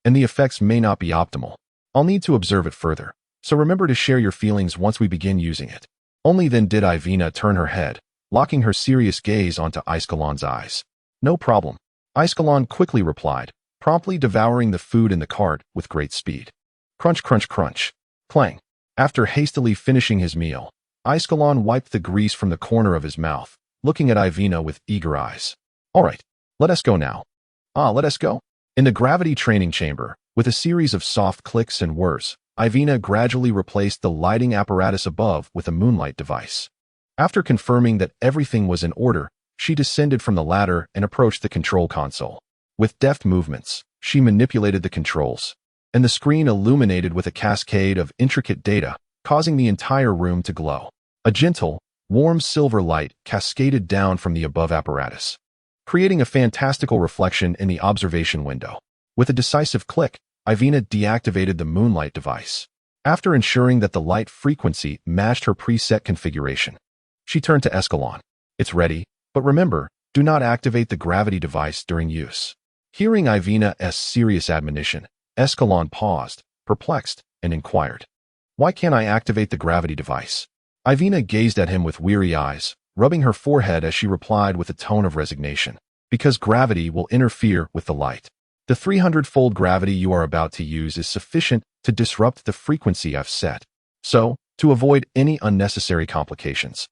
and the effects may not be optimal. I'll need to observe it further, so remember to share your feelings once we begin using it." Only then did Ivina turn her head, locking her serious gaze onto Escalon's eyes. "No problem," Escalon quickly replied, promptly devouring the food in the cart with great speed. Crunch, crunch, crunch. Clang. After hastily finishing his meal, Escalon wiped the grease from the corner of his mouth, looking at Ivina with eager eyes. "All right, let us go now." Let us go." In the gravity training chamber, with a series of soft clicks and whirs, Ivina gradually replaced the lighting apparatus above with a moonlight device. After confirming that everything was in order, She descended from the ladder and approached the control console. With deft movements, she manipulated the controls, and the screen illuminated with a cascade of intricate data, causing the entire room to glow. A gentle, warm silver light cascaded down from the above apparatus, creating a fantastical reflection in the observation window. With a decisive click, Ivina deactivated the moonlight device. After ensuring that the light frequency matched her preset configuration, she turned to Escalon. It's ready, but remember, do not activate the gravity device during use. Hearing Ivina's serious admonition, Escalon paused, perplexed, and inquired, "Why can't I activate the gravity device?" Ivina gazed at him with weary eyes, rubbing her forehead as she replied with a tone of resignation. "Because gravity will interfere with the light. The 300-fold gravity you are about to use is sufficient to disrupt the frequency I've set. So, to avoid any unnecessary complications,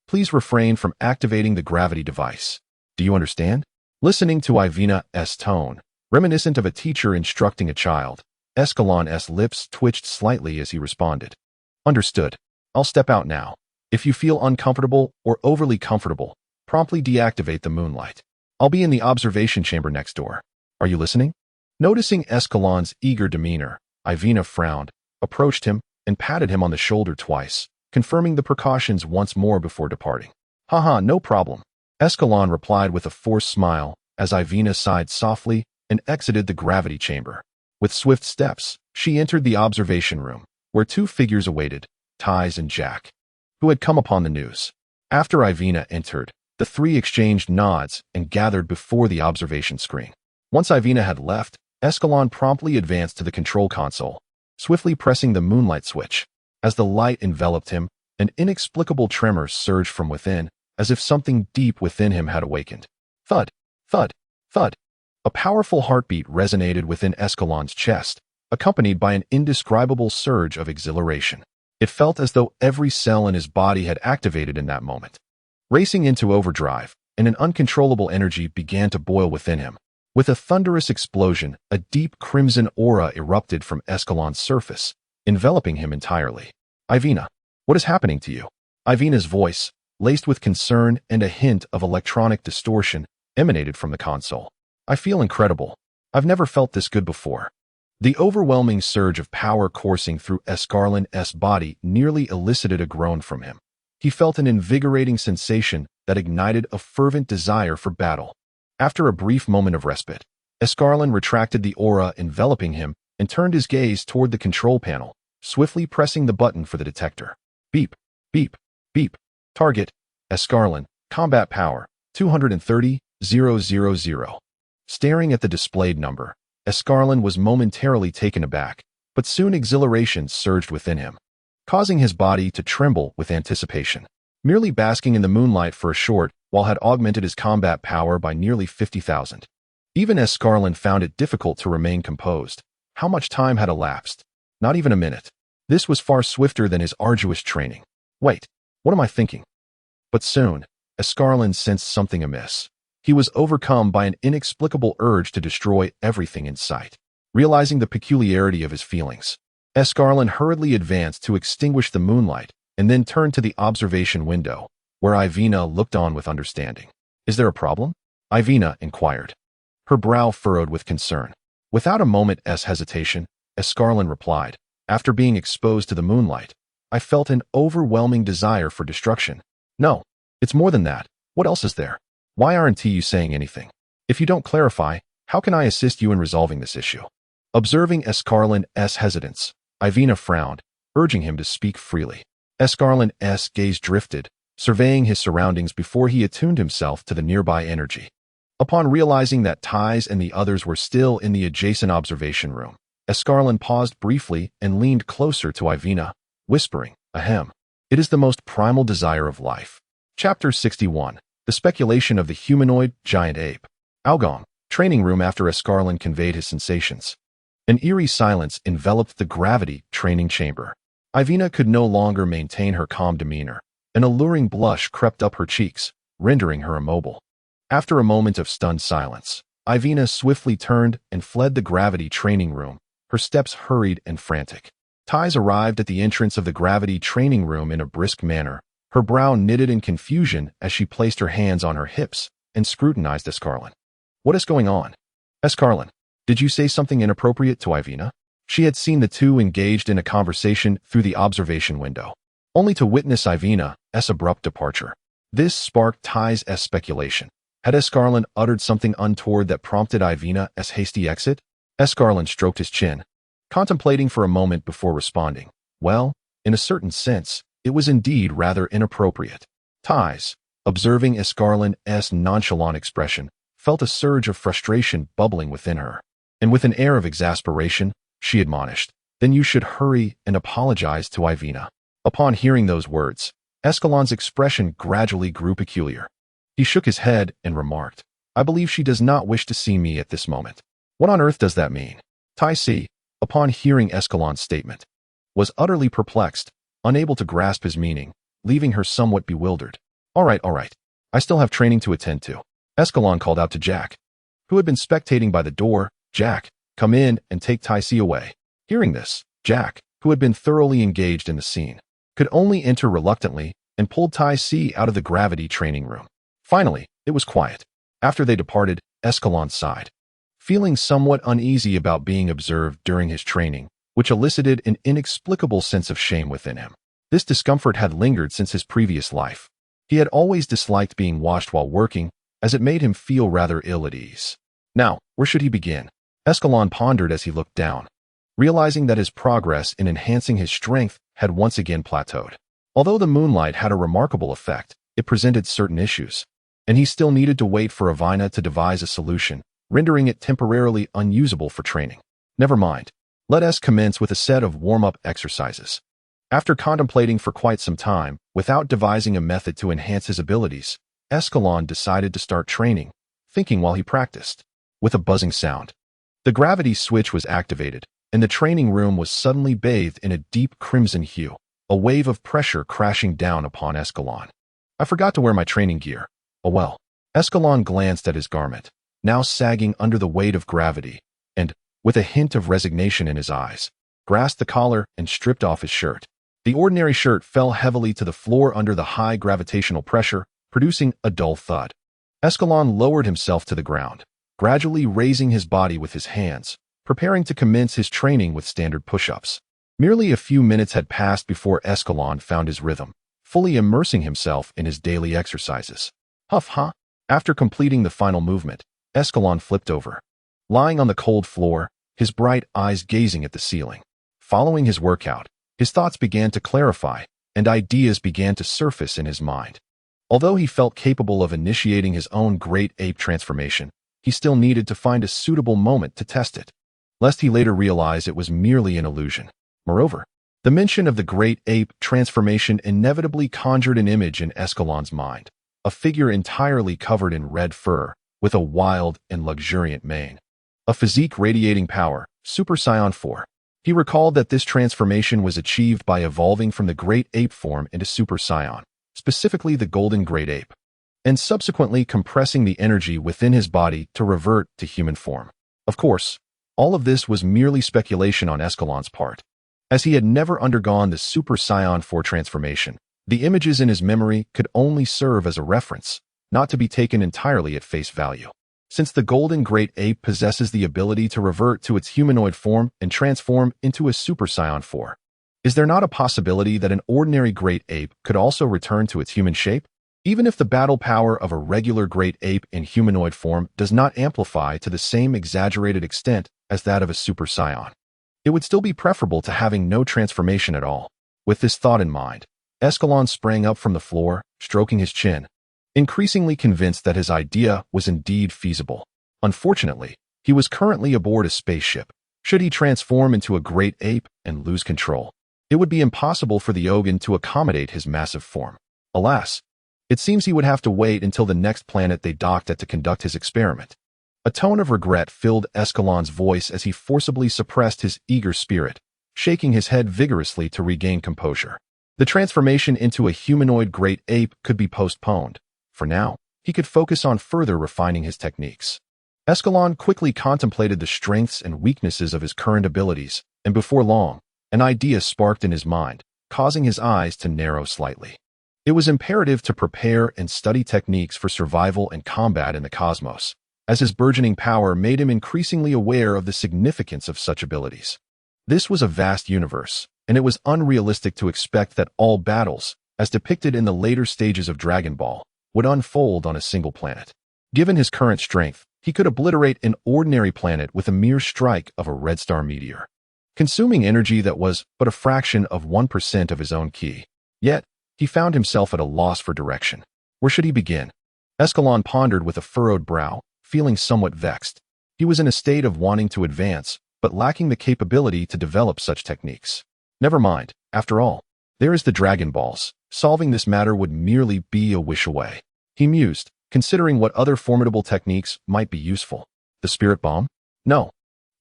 please refrain from activating the gravity device. Do you understand?" Listening to Ivina's tone, reminiscent of a teacher instructing a child, Escalon's lips twitched slightly as he responded. "Understood. I'll step out now. If you feel uncomfortable or overly comfortable, promptly deactivate the moonlight. I'll be in the observation chamber next door. Are you listening?" Noticing Escalon's eager demeanor, Ivina frowned, approached him, and patted him on the shoulder twice, confirming the precautions once more before departing. "Haha, no problem," Escalon replied with a forced smile as Ivina sighed softly and exited the gravity chamber. With swift steps, she entered the observation room, where two figures awaited, Ties and Jack, who had come upon the news. After Ivina entered, the three exchanged nods and gathered before the observation screen. Once Ivina had left, Escalon promptly advanced to the control console, swiftly pressing the moonlight switch. As the light enveloped him, an inexplicable tremor surged from within, as if something deep within him had awakened. Thud, thud, thud. A powerful heartbeat resonated within Escalon's chest, accompanied by an indescribable surge of exhilaration. It felt as though every cell in his body had activated in that moment. Racing into overdrive, and an uncontrollable energy began to boil within him. With a thunderous explosion, a deep crimson aura erupted from Escalon's surface, enveloping him entirely. "Ivina, what is happening to you?" Ivina's voice, laced with concern and a hint of electronic distortion, emanated from the console. "I feel incredible. I've never felt this good before." The overwhelming surge of power coursing through Escalon's body nearly elicited a groan from him. He felt an invigorating sensation that ignited a fervent desire for battle. After a brief moment of respite, Escalon retracted the aura enveloping him and turned his gaze toward the control panel, swiftly pressing the button for the detector. Beep, beep, beep. Target, Escalon, combat power, 230,000. Staring at the displayed number, Escalon was momentarily taken aback, but soon exhilaration surged within him, causing his body to tremble with anticipation. Merely basking in the moonlight for a short while had augmented his combat power by nearly 50,000. Even Escalon found it difficult to remain composed. How much time had elapsed? Not even a minute. This was far swifter than his arduous training. Wait, what am I thinking? But soon, Escalon sensed something amiss. He was overcome by an inexplicable urge to destroy everything in sight. Realizing the peculiarity of his feelings, Escalon hurriedly advanced to extinguish the moonlight and then turned to the observation window, where Ivina looked on with understanding. "Is there a problem?" Ivina inquired, her brow furrowed with concern. Without a moment's hesitation, Escalon replied, "After being exposed to the moonlight, I felt an overwhelming desire for destruction." "No, it's more than that. What else is there? Why aren't you saying anything? If you don't clarify, how can I assist you in resolving this issue?" Observing Escalon's hesitance, Ivina frowned, urging him to speak freely. Escalon's gaze drifted, surveying his surroundings before he attuned himself to the nearby energy. Upon realizing that Ties and the others were still in the adjacent observation room, Escalon paused briefly and leaned closer to Ivina, whispering, "Ahem. It is the most primal desire of life." Chapter 61. The Speculation of the Humanoid Giant Ape. Algong, training room. After Escalon conveyed his sensations, an eerie silence enveloped the gravity training chamber. Ivina could no longer maintain her calm demeanor. An alluring blush crept up her cheeks, rendering her immobile. After a moment of stunned silence, Ivina swiftly turned and fled the gravity training room, her steps hurried and frantic. Ties arrived at the entrance of the gravity training room in a brisk manner, Her brow knitted in confusion as she placed her hands on her hips and scrutinized Escalon. What is going on? Escalon, did you say something inappropriate to Ivina? She had seen the two engaged in a conversation through the observation window, only to witness Ivina's abrupt departure. This sparked Ty's speculation. Had Escalon uttered something untoward that prompted Ivina's hasty exit? Escalon stroked his chin, contemplating for a moment before responding. Well, in a certain sense, it was indeed rather inappropriate. Ty's, observing Escalon's nonchalant expression, felt a surge of frustration bubbling within her, and with an air of exasperation, she admonished, "Then you should hurry and apologize to Ivina." Upon hearing those words, Escalon's expression gradually grew peculiar. He shook his head and remarked, "I believe she does not wish to see me at this moment." What on earth does that mean? Tai Si, upon hearing Escalon's statement, was utterly perplexed, unable to grasp his meaning, leaving her somewhat bewildered. All right. I still have training to attend to." Escalon called out to Jack, who had been spectating by the door. "Jack, come in and take Tai Si away." Hearing this, Jack, who had been thoroughly engaged in the scene, could only enter reluctantly and pulled Tai Si out of the gravity training room. Finally, it was quiet. After they departed, Escalon sighed, feeling somewhat uneasy about being observed during his training, which elicited an inexplicable sense of shame within him. This discomfort had lingered since his previous life. He had always disliked being watched while working, as it made him feel rather ill at ease. Now, where should he begin? Escalon pondered as he looked down, realizing that his progress in enhancing his strength had once again plateaued. Although the moonlight had a remarkable effect, it presented certain issues, and he still needed to wait for Ivina to devise a solution, rendering it temporarily unusable for training. Never mind. Let us commence with a set of warm-up exercises. After contemplating for quite some time, without devising a method to enhance his abilities, Escalon decided to start training, thinking while he practiced. With a buzzing sound, the gravity switch was activated, and the training room was suddenly bathed in a deep crimson hue, a wave of pressure crashing down upon Escalon. I forgot to wear my training gear. Oh well. Escalon glanced at his garment, now sagging under the weight of gravity, and, with a hint of resignation in his eyes, grasped the collar and stripped off his shirt. The ordinary shirt fell heavily to the floor under the high gravitational pressure, producing a dull thud. Escalon lowered himself to the ground, gradually raising his body with his hands, preparing to commence his training with standard push-ups. Merely a few minutes had passed before Escalon found his rhythm, fully immersing himself in his daily exercises. Huff. After completing the final movement, Escalon flipped over, lying on the cold floor, his bright eyes gazing at the ceiling. Following his workout, his thoughts began to clarify, and ideas began to surface in his mind. Although he felt capable of initiating his own great ape transformation, he still needed to find a suitable moment to test it, lest he later realize it was merely an illusion. Moreover, the mention of the great ape transformation inevitably conjured an image in Escalon's mind, a figure entirely covered in red fur, with a wild and luxuriant mane, a physique radiating power, Super Saiyan 4. He recalled that this transformation was achieved by evolving from the great ape form into Super Saiyan, specifically the golden great ape, and subsequently compressing the energy within his body to revert to human form. Of course, all of this was merely speculation on Escalon's part. As he had never undergone the Super Saiyan 4 transformation, the images in his memory could only serve as a reference, not to be taken entirely at face value. Since the golden great ape possesses the ability to revert to its humanoid form and transform into a Super Saiyan 4, is there not a possibility that an ordinary great ape could also return to its human shape? Even if the battle power of a regular great ape in humanoid form does not amplify to the same exaggerated extent as that of a Super Saiyan, it would still be preferable to having no transformation at all. With this thought in mind, Escalon sprang up from the floor, stroking his chin, increasingly convinced that his idea was indeed feasible. Unfortunately, he was currently aboard a spaceship. Should he transform into a great ape and lose control, it would be impossible for the Ogun to accommodate his massive form. Alas, it seems he would have to wait until the next planet they docked at to conduct his experiment. A tone of regret filled Escalon's voice as he forcibly suppressed his eager spirit, shaking his head vigorously to regain composure. The transformation into a humanoid great ape could be postponed. For now, he could focus on further refining his techniques. Escalon quickly contemplated the strengths and weaknesses of his current abilities, and before long, an idea sparked in his mind, causing his eyes to narrow slightly. It was imperative to prepare and study techniques for survival and combat in the cosmos, as his burgeoning power made him increasingly aware of the significance of such abilities. This was a vast universe, and it was unrealistic to expect that all battles, as depicted in the later stages of Dragon Ball, would unfold on a single planet. Given his current strength, he could obliterate an ordinary planet with a mere strike of a red star meteor, consuming energy that was but a fraction of 1% of his own ki. Yet, he found himself at a loss for direction. Where should he begin? Escalon pondered with a furrowed brow, feeling somewhat vexed. He was in a state of wanting to advance, but lacking the capability to develop such techniques. Never mind, after all, there is the Dragon Balls. Solving this matter would merely be a wish away. He mused, considering what other formidable techniques might be useful. The Spirit Bomb? No.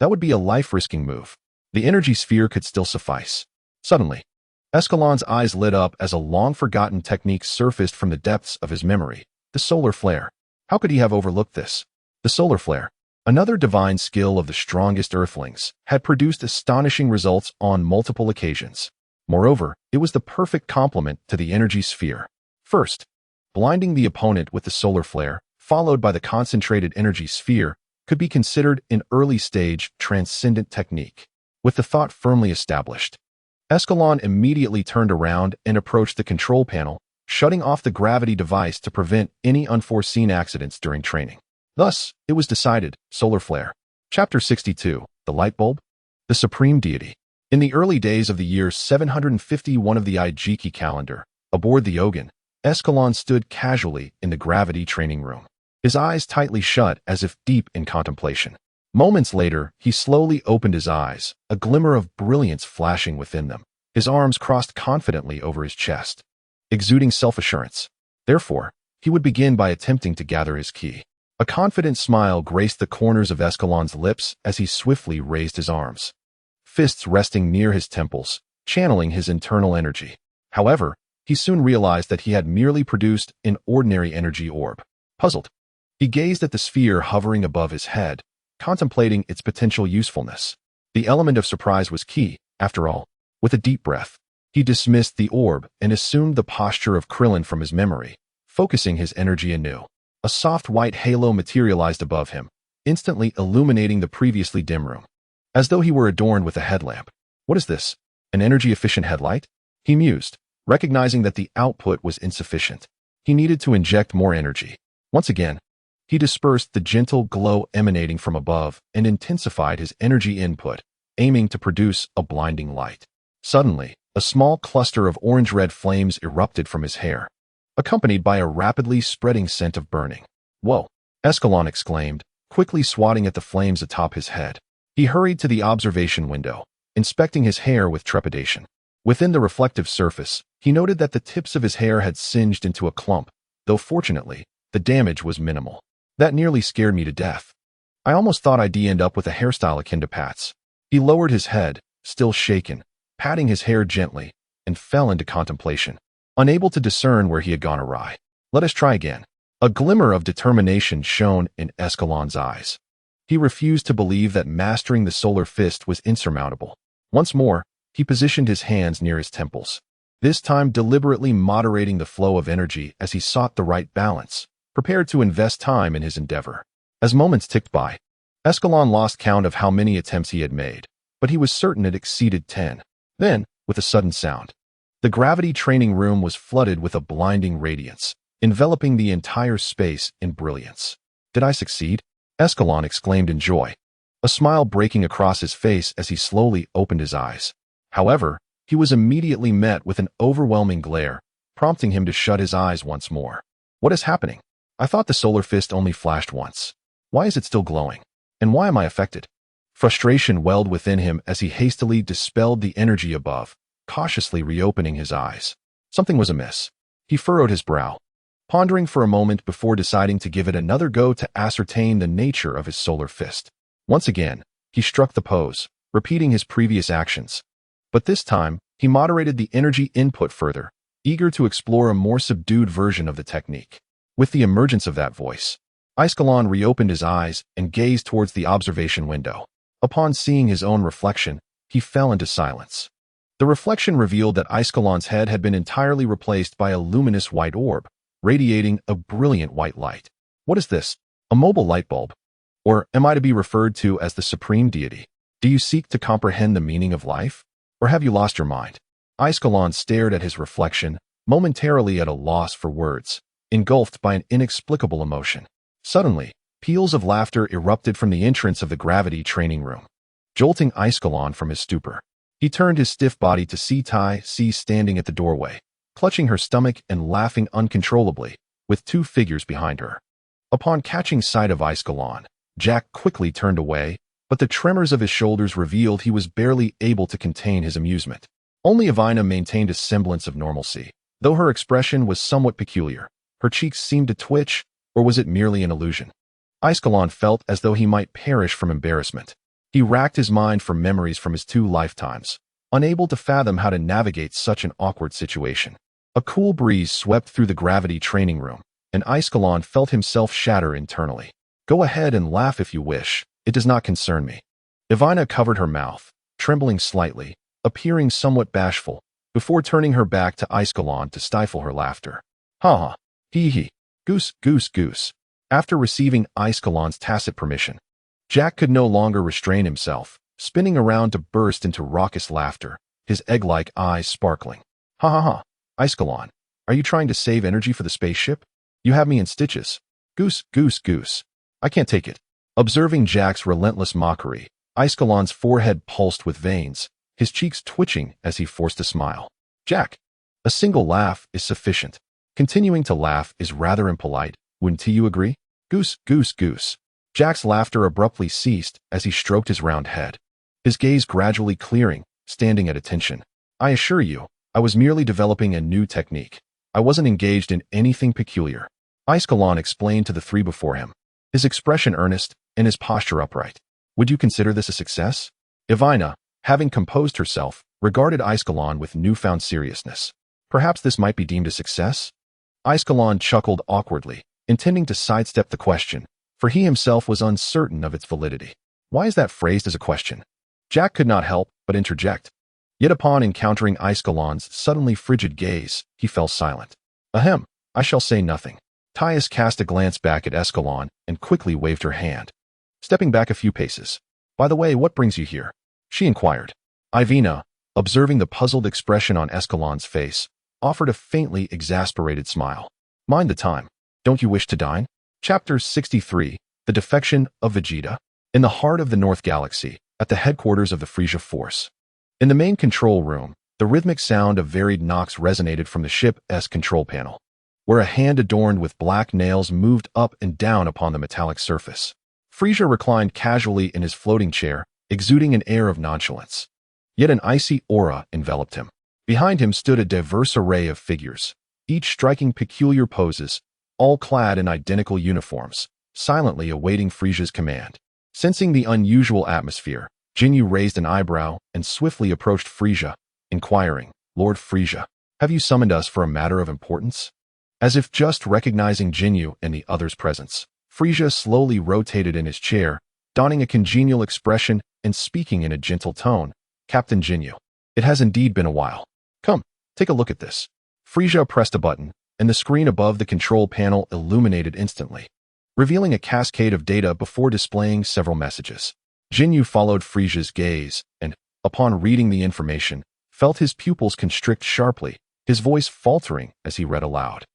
That would be a life-risking move. The energy sphere could still suffice. Suddenly, Escalon's eyes lit up as a long-forgotten technique surfaced from the depths of his memory, the solar flare. How could he have overlooked this? The solar flare, another divine skill of the strongest Earthlings, had produced astonishing results on multiple occasions. Moreover, it was the perfect complement to the energy sphere. First, blinding the opponent with the solar flare, followed by the concentrated energy sphere, could be considered an early-stage, transcendent technique. With the thought firmly established, Escalon immediately turned around and approached the control panel, shutting off the gravity device to prevent any unforeseen accidents during training. Thus, it was decided, solar flare. Chapter 62, The Light Bulb? The Supreme Deity. In the early days of the year 751 of the Ijiki calendar, aboard the Ogun, Escalon stood casually in the gravity training room, his eyes tightly shut as if deep in contemplation. Moments later, he slowly opened his eyes, a glimmer of brilliance flashing within them, his arms crossed confidently over his chest, exuding self-assurance. Therefore, he would begin by attempting to gather his ki. A confident smile graced the corners of Escalon's lips as he swiftly raised his arms, fists resting near his temples, channeling his internal energy. However, he soon realized that he had merely produced an ordinary energy orb. Puzzled, he gazed at the sphere hovering above his head, contemplating its potential usefulness. The element of surprise was key, after all. With a deep breath, he dismissed the orb and assumed the posture of Krillin from his memory, focusing his energy anew. A soft white halo materialized above him, instantly illuminating the previously dim room, as though he were adorned with a headlamp. What is this? An energy-efficient headlight? He mused, recognizing that the output was insufficient. He needed to inject more energy. Once again, he dispersed the gentle glow emanating from above and intensified his energy input, aiming to produce a blinding light. Suddenly, a small cluster of orange-red flames erupted from his hair, accompanied by a rapidly spreading scent of burning. "Whoa!" Escalon exclaimed, quickly swatting at the flames atop his head. He hurried to the observation window, inspecting his hair with trepidation. Within the reflective surface, he noted that the tips of his hair had singed into a clump, though fortunately, the damage was minimal. That nearly scared me to death. I almost thought I'd end up with a hairstyle akin to Pat's. He lowered his head, still shaken, patting his hair gently, and fell into contemplation, unable to discern where he had gone awry. Let us try again. A glimmer of determination shone in Escalon's eyes. He refused to believe that mastering the solar fist was insurmountable. Once more, he positioned his hands near his temples, this time deliberately moderating the flow of energy as he sought the right balance, prepared to invest time in his endeavor. As moments ticked by, Escalon lost count of how many attempts he had made, but he was certain it exceeded 10. Then, with a sudden sound, the gravity training room was flooded with a blinding radiance, enveloping the entire space in brilliance. Did I succeed? Escalon exclaimed in joy, a smile breaking across his face as he slowly opened his eyes. However, he was immediately met with an overwhelming glare, prompting him to shut his eyes once more. What is happening? I thought the solar fist only flashed once. Why is it still glowing? And why am I affected? Frustration welled within him as he hastily dispelled the energy above, cautiously reopening his eyes. Something was amiss. He furrowed his brow, pondering for a moment before deciding to give it another go to ascertain the nature of his solar fist. Once again, he struck the pose, repeating his previous actions. But this time, he moderated the energy input further, eager to explore a more subdued version of the technique. With the emergence of that voice, Escalon reopened his eyes and gazed towards the observation window. Upon seeing his own reflection, he fell into silence. The reflection revealed that Escalon's head had been entirely replaced by a luminous white orb, radiating a brilliant white light. What is this? A mobile light bulb? Or am I to be referred to as the supreme deity? Do you seek to comprehend the meaning of life? Or have you lost your mind? Escalon stared at his reflection, momentarily at a loss for words, engulfed by an inexplicable emotion. Suddenly, peals of laughter erupted from the entrance of the gravity training room, jolting Escalon from his stupor. He turned his stiff body to see Tai Si standing at the doorway, clutching her stomach and laughing uncontrollably, with two figures behind her. Upon catching sight of Escalon, Jack quickly turned away, but the tremors of his shoulders revealed he was barely able to contain his amusement. Only Evina maintained a semblance of normalcy, though her expression was somewhat peculiar. Her cheeks seemed to twitch, or was it merely an illusion? Escalon felt as though he might perish from embarrassment. He racked his mind for memories from his 2 lifetimes, unable to fathom how to navigate such an awkward situation. A cool breeze swept through the gravity training room, and Escalon felt himself shatter internally. Go ahead and laugh if you wish, it does not concern me. Evina covered her mouth, trembling slightly, appearing somewhat bashful, before turning her back to Escalon to stifle her laughter. Ha ha, hee hee, goose, goose, goose. After receiving Escalon's tacit permission, Jack could no longer restrain himself, spinning around to burst into raucous laughter, his egg-like eyes sparkling. Ha ha ha, Escalon, are you trying to save energy for the spaceship? You have me in stitches. Goose, goose, goose. I can't take it. Observing Jack's relentless mockery, Escalon's forehead pulsed with veins, his cheeks twitching as he forced a smile. Jack, a single laugh is sufficient. Continuing to laugh is rather impolite, wouldn't you agree? Goose, goose, goose. Jack's laughter abruptly ceased as he stroked his round head, his gaze gradually clearing, standing at attention. I assure you, I was merely developing a new technique. I wasn't engaged in anything peculiar. Escalon explained to the 3 before him, his expression earnest and his posture upright. Would you consider this a success? Evina, having composed herself, regarded Escalon with newfound seriousness. Perhaps this might be deemed a success? Escalon chuckled awkwardly, intending to sidestep the question, for he himself was uncertain of its validity. Why is that phrased as a question? Jack could not help but interject. Yet upon encountering Escalon's suddenly frigid gaze, he fell silent. Ahem, I shall say nothing. Thais cast a glance back at Escalon and quickly waved her hand, stepping back a few paces. By the way, what brings you here? She inquired. Ivina, observing the puzzled expression on Escalon's face, offered a faintly exasperated smile. Mind the time. Don't you wish to dine? Chapter 63, The Defection of Vegeta. In the heart of the North Galaxy, at the headquarters of the Frieza Force. In the main control room, the rhythmic sound of varied knocks resonated from the ship's control panel, where a hand adorned with black nails moved up and down upon the metallic surface. Frieza reclined casually in his floating chair, exuding an air of nonchalance. Yet an icy aura enveloped him. Behind him stood a diverse array of figures, each striking peculiar poses, all clad in identical uniforms, silently awaiting Frieza's command. Sensing the unusual atmosphere, Jinyu raised an eyebrow and swiftly approached Frieza, inquiring, Lord Frieza, have you summoned us for a matter of importance? As if just recognizing Jinyu and the other's presence, Frieza slowly rotated in his chair, donning a congenial expression and speaking in a gentle tone. Captain Jinyu, it has indeed been a while. Come, take a look at this. Frieza pressed a button, and the screen above the control panel illuminated instantly, revealing a cascade of data before displaying several messages. Jinyu followed Frieza's gaze and, upon reading the information, felt his pupils constrict sharply, his voice faltering as he read aloud.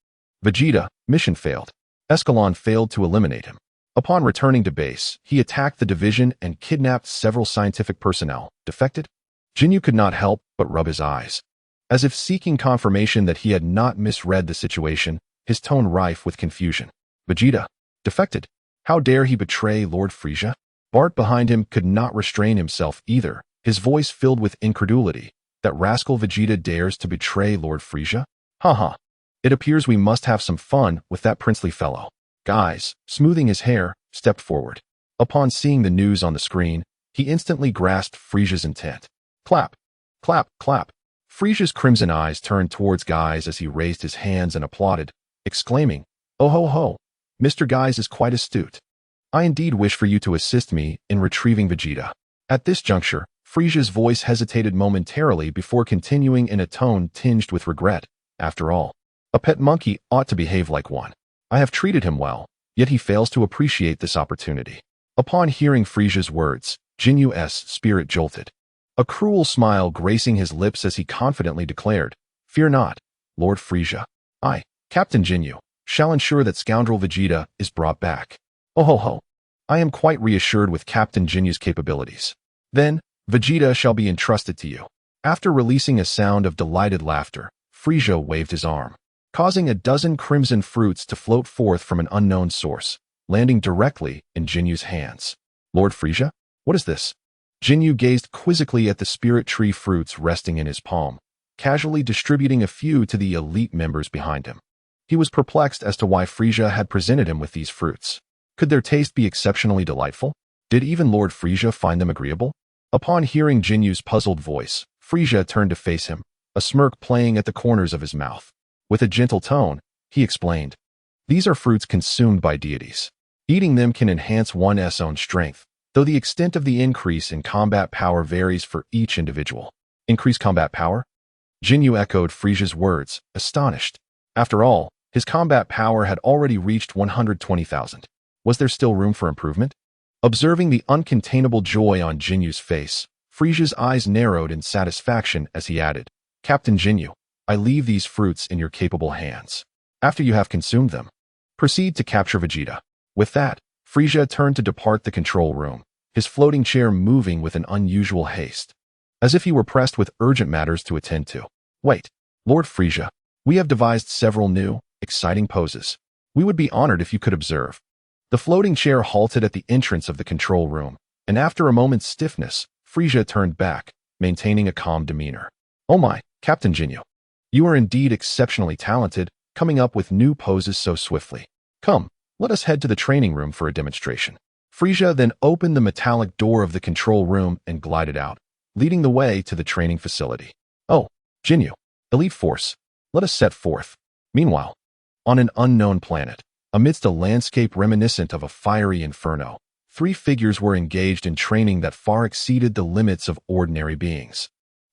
Vegeta, mission failed. Escalon failed to eliminate him. Upon returning to base, he attacked the division and kidnapped several scientific personnel. Defected? Jinyu could not help but rub his eyes, as if seeking confirmation that he had not misread the situation, his tone rife with confusion. Vegeta, defected? How dare he betray Lord Frieza? Bart behind him could not restrain himself either, his voice filled with incredulity. That rascal Vegeta dares to betray Lord Frieza? Ha ha. It appears we must have some fun with that princely fellow. Guys, smoothing his hair, stepped forward. Upon seeing the news on the screen, he instantly grasped Frieza's intent. Clap, clap, clap. Frieza's crimson eyes turned towards Guys as he raised his hands and applauded, exclaiming, Oh ho ho, Mr. Guys is quite astute. I indeed wish for you to assist me in retrieving Vegeta. At this juncture, Frieza's voice hesitated momentarily before continuing in a tone tinged with regret. After all, a pet monkey ought to behave like one. I have treated him well, yet he fails to appreciate this opportunity. Upon hearing Frieza's words, Jinyu's spirit jolted. A cruel smile gracing his lips as he confidently declared, "Fear not, Lord Frieza. I, Captain Jinyu, shall ensure that scoundrel Vegeta is brought back. Oh ho ho. I am quite reassured with Captain Jinyu's capabilities. Then, Vegeta shall be entrusted to you." After releasing a sound of delighted laughter, Frieza waved his arm, causing a dozen crimson fruits to float forth from an unknown source, landing directly in Jinyu's hands. "Lord Frieza, what is this?" Jinyu gazed quizzically at the spirit tree fruits resting in his palm, casually distributing a few to the elite members behind him. He was perplexed as to why Frieza had presented him with these fruits. Could their taste be exceptionally delightful? Did even Lord Frieza find them agreeable? Upon hearing Jinyu's puzzled voice, Frieza turned to face him, a smirk playing at the corners of his mouth. With a gentle tone, he explained, "These are fruits consumed by deities. Eating them can enhance one's own strength, though the extent of the increase in combat power varies for each individual." Increased combat power? Jinyu echoed Frieza's words, astonished. After all, his combat power had already reached 120,000. Was there still room for improvement? Observing the uncontainable joy on Jinyu's face, Frieza's eyes narrowed in satisfaction as he added, "Captain Jinyu, I leave these fruits in your capable hands. After you have consumed them, proceed to capture Vegeta." With that, Frieza turned to depart the control room, his floating chair moving with an unusual haste, as if he were pressed with urgent matters to attend to. "Wait, Lord Frieza, we have devised several new, exciting poses. We would be honored if you could observe." The floating chair halted at the entrance of the control room, and after a moment's stiffness, Frieza turned back, maintaining a calm demeanor. "Oh my, Captain Jinyu. You are indeed exceptionally talented, coming up with new poses so swiftly. Come, let us head to the training room for a demonstration." Frieza then opened the metallic door of the control room and glided out, leading the way to the training facility. "Oh, Jinyu, Elite Force, let us set forth." Meanwhile, on an unknown planet, amidst a landscape reminiscent of a fiery inferno, three figures were engaged in training that far exceeded the limits of ordinary beings.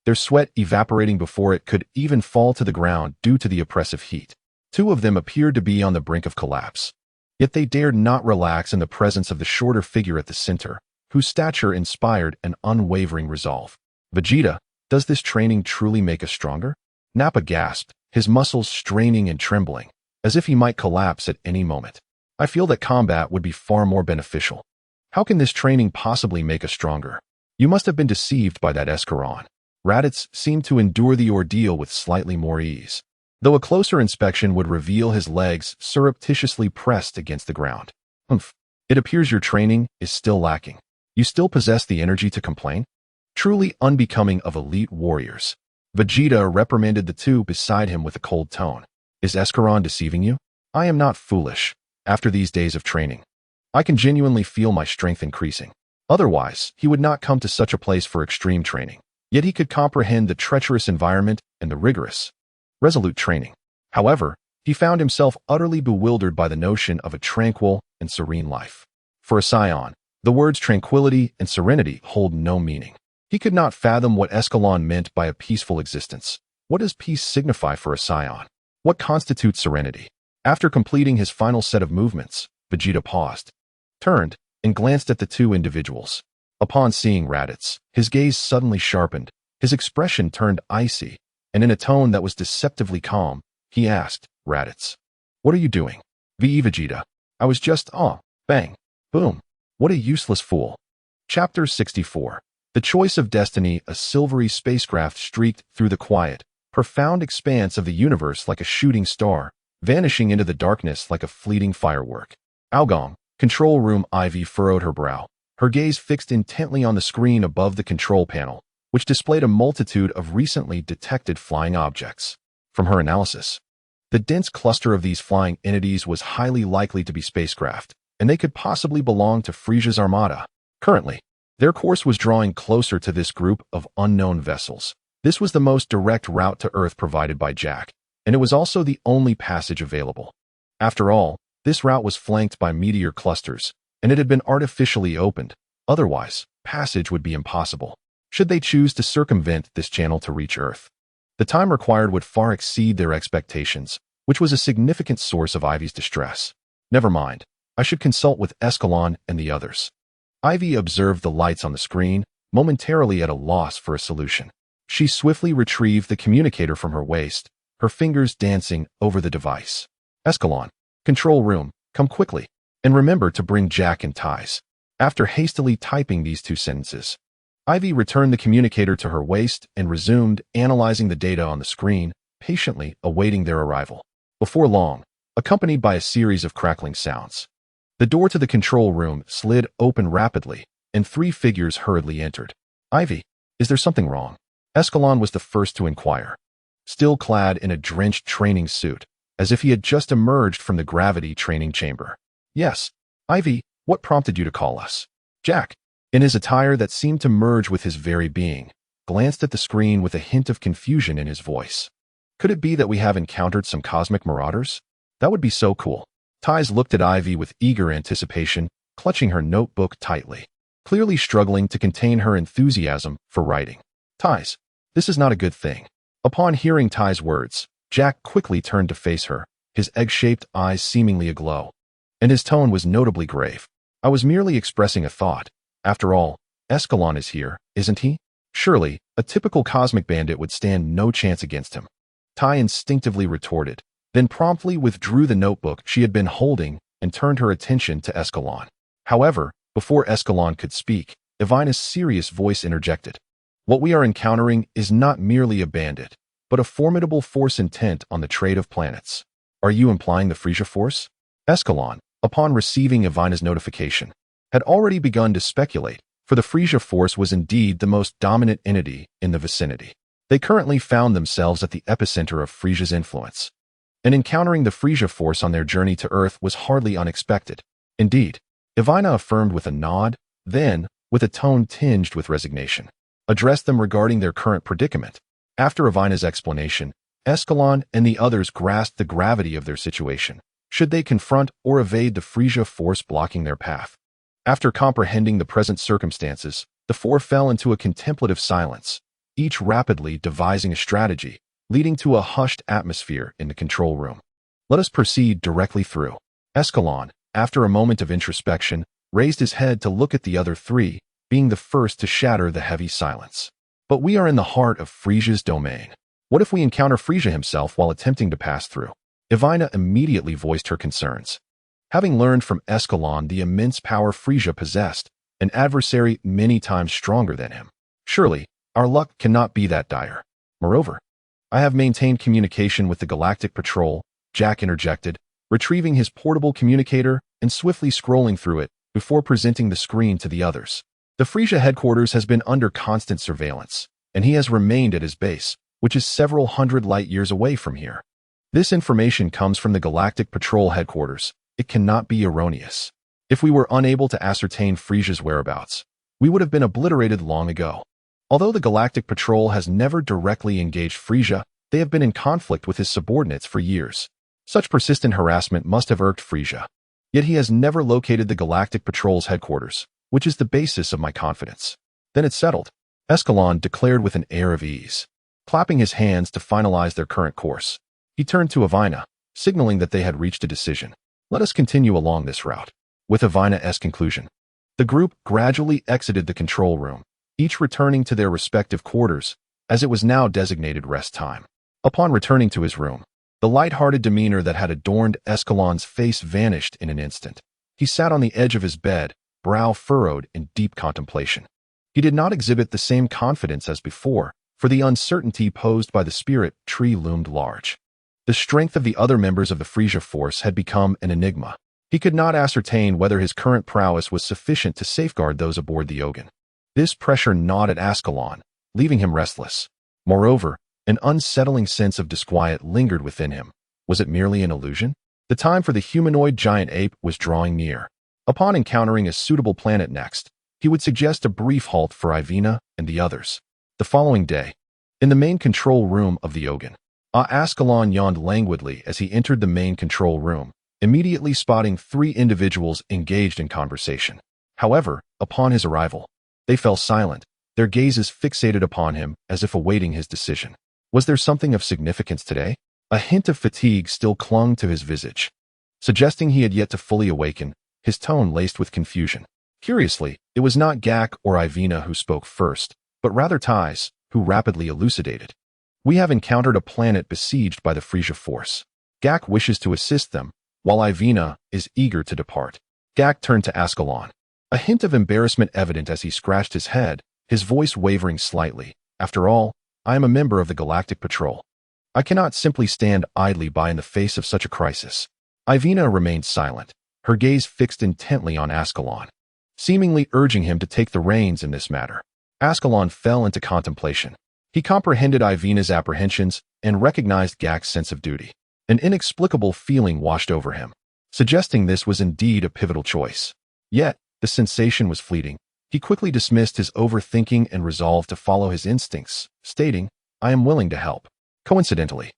Their sweat evaporating before it could even fall to the ground due to the oppressive heat. Two of them appeared to be on the brink of collapse. Yet they dared not relax in the presence of the shorter figure at the center, whose stature inspired an unwavering resolve. "Vegeta, does this training truly make us stronger?" Nappa gasped, his muscles straining and trembling, as if he might collapse at any moment. "I feel that combat would be far more beneficial. How can this training possibly make us stronger? You must have been deceived by that Escalon." Raditz seemed to endure the ordeal with slightly more ease, though a closer inspection would reveal his legs surreptitiously pressed against the ground. "Humph. It appears your training is still lacking. You still possess the energy to complain? Truly unbecoming of elite warriors." Vegeta reprimanded the two beside him with a cold tone. "Is Escalon deceiving you? I am not foolish. After these days of training, I can genuinely feel my strength increasing. Otherwise, he would not come to such a place for extreme training. Yet he could comprehend the treacherous environment and the rigorous, resolute training. However, he found himself utterly bewildered by the notion of a tranquil and serene life. For a Saiyan, the words tranquility and serenity hold no meaning. He could not fathom what Escalon meant by a peaceful existence. What does peace signify for a Saiyan? What constitutes serenity? After completing his final set of movements, Vegeta paused, turned, and glanced at the two individuals. Upon seeing Raditz, his gaze suddenly sharpened, his expression turned icy, and in a tone that was deceptively calm, he asked, "Raditz, what are you doing?" Vegeta, I was just, bang, boom. What a useless fool." Chapter 64. The Choice of Destiny. A silvery spacecraft streaked through the quiet, profound expanse of the universe like a shooting star, vanishing into the darkness like a fleeting firework. Aogong, control room. Ivy furrowed her brow, her gaze fixed intently on the screen above the control panel, which displayed a multitude of recently detected flying objects. From her analysis, the dense cluster of these flying entities was highly likely to be spacecraft, and they could possibly belong to Frieza's armada. Currently, their course was drawing closer to this group of unknown vessels. This was the most direct route to Earth provided by Jack, and it was also the only passage available. After all, this route was flanked by meteor clusters, and it had been artificially opened. Otherwise, passage would be impossible. should they choose to circumvent this channel to reach Earth. The time required would far exceed their expectations, which was a significant source of Ivy's distress. Never mind, I should consult with Escalon and the others. Ivy observed the lights on the screen, momentarily at a loss for a solution. She swiftly retrieved the communicator from her waist, her fingers dancing over the device. Escalon, control room, come quickly. And remember to bring Jack and Ties. After hastily typing these two sentences, Ivy returned the communicator to her waist and resumed analyzing the data on the screen, patiently awaiting their arrival. Before long, accompanied by a series of crackling sounds, the door to the control room slid open rapidly, and 3 figures hurriedly entered. Ivy, is there something wrong? Escalon was the first to inquire. Still clad in a drenched training suit, as if he had just emerged from the gravity training chamber. Yes, Ivy, what prompted you to call us? Jack, in his attire that seemed to merge with his very being, glanced at the screen with a hint of confusion in his voice. Could it be that we have encountered some cosmic marauders? That would be so cool. Ties looked at Ivy with eager anticipation, clutching her notebook tightly, clearly struggling to contain her enthusiasm for writing. Ties, this is not a good thing. Upon hearing Ties' words, Jack quickly turned to face her, his egg-shaped eyes seemingly aglow. And his tone was notably grave. I was merely expressing a thought. After all, Escalon is here, isn't he? Surely, a typical cosmic bandit would stand no chance against him. Tai instinctively retorted, then promptly withdrew the notebook she had been holding and turned her attention to Escalon. However, before Escalon could speak, Evina's serious voice interjected. What we are encountering is not merely a bandit, but a formidable force intent on the trade of planets. Are you implying the Frieza force? Escalon, upon receiving Evina's notification, had already begun to speculate, for the Frieza force was indeed the most dominant entity in the vicinity. They currently found themselves at the epicenter of Frieza's influence, and encountering the Frieza force on their journey to Earth was hardly unexpected. Indeed, Evina affirmed with a nod, then, with a tone tinged with resignation, addressed them regarding their current predicament. After Evina's explanation, Escalon and the others grasped the gravity of their situation. Should they confront or evade the Frieza force blocking their path? After comprehending the present circumstances, the 4 fell into a contemplative silence, each rapidly devising a strategy, leading to a hushed atmosphere in the control room. Let us proceed directly through. Escalon, after a moment of introspection, raised his head to look at the other 3, being the first to shatter the heavy silence. But we are in the heart of Frieza's domain. What if we encounter Frieza himself while attempting to pass through? Evina immediately voiced her concerns. Having learned from Escalon the immense power Frieza possessed, an adversary many times stronger than him, surely, our luck cannot be that dire. Moreover, I have maintained communication with the Galactic Patrol, Jack interjected, retrieving his portable communicator and swiftly scrolling through it before presenting the screen to the others. The Frieza headquarters has been under constant surveillance, and he has remained at his base, which is several hundred light years away from here. This information comes from the Galactic Patrol headquarters. It cannot be erroneous. If we were unable to ascertain Frieza's whereabouts, we would have been obliterated long ago. Although the Galactic Patrol has never directly engaged Frieza, they have been in conflict with his subordinates for years. Such persistent harassment must have irked Frieza. Yet he has never located the Galactic Patrol's headquarters, which is the basis of my confidence. Then it's settled, Escalon declared with an air of ease. Clapping his hands to finalize their current course, he turned to Evina, signaling that they had reached a decision. Let us continue along this route. With Evina's conclusion, the group gradually exited the control room, each returning to their respective quarters, as it was now designated rest time. Upon returning to his room, the light-hearted demeanor that had adorned Escalon's face vanished in an instant. He sat on the edge of his bed, brow furrowed in deep contemplation. He did not exhibit the same confidence as before, for the uncertainty posed by the spirit tree loomed large. The strength of the other members of the Frieza force had become an enigma. He could not ascertain whether his current prowess was sufficient to safeguard those aboard the Ogun. This pressure gnawed at Escalon, leaving him restless. Moreover, an unsettling sense of disquiet lingered within him. Was it merely an illusion? The time for the humanoid giant ape was drawing near. Upon encountering a suitable planet next, he would suggest a brief halt for Ivina and the others. The following day, in the main control room of the Ogun, Escalon yawned languidly as he entered the main control room, immediately spotting 3 individuals engaged in conversation. However, upon his arrival, they fell silent, their gazes fixated upon him as if awaiting his decision. Was there something of significance today? A hint of fatigue still clung to his visage, suggesting he had yet to fully awaken, his tone laced with confusion. Curiously, it was not Gak or Ivina who spoke first, but rather Tais, who rapidly elucidated. We have encountered a planet besieged by the Frieza force. Gak wishes to assist them, while Ivina is eager to depart. Gak turned to Escalon, a hint of embarrassment evident as he scratched his head, his voice wavering slightly. After all, I am a member of the Galactic Patrol. I cannot simply stand idly by in the face of such a crisis. Ivina remained silent, her gaze fixed intently on Escalon, seemingly urging him to take the reins in this matter. Escalon fell into contemplation. He comprehended Ivina's apprehensions and recognized Gak's sense of duty. An inexplicable feeling washed over him, suggesting this was indeed a pivotal choice. Yet, the sensation was fleeting. He quickly dismissed his overthinking and resolved to follow his instincts, stating, I am willing to help. Coincidentally,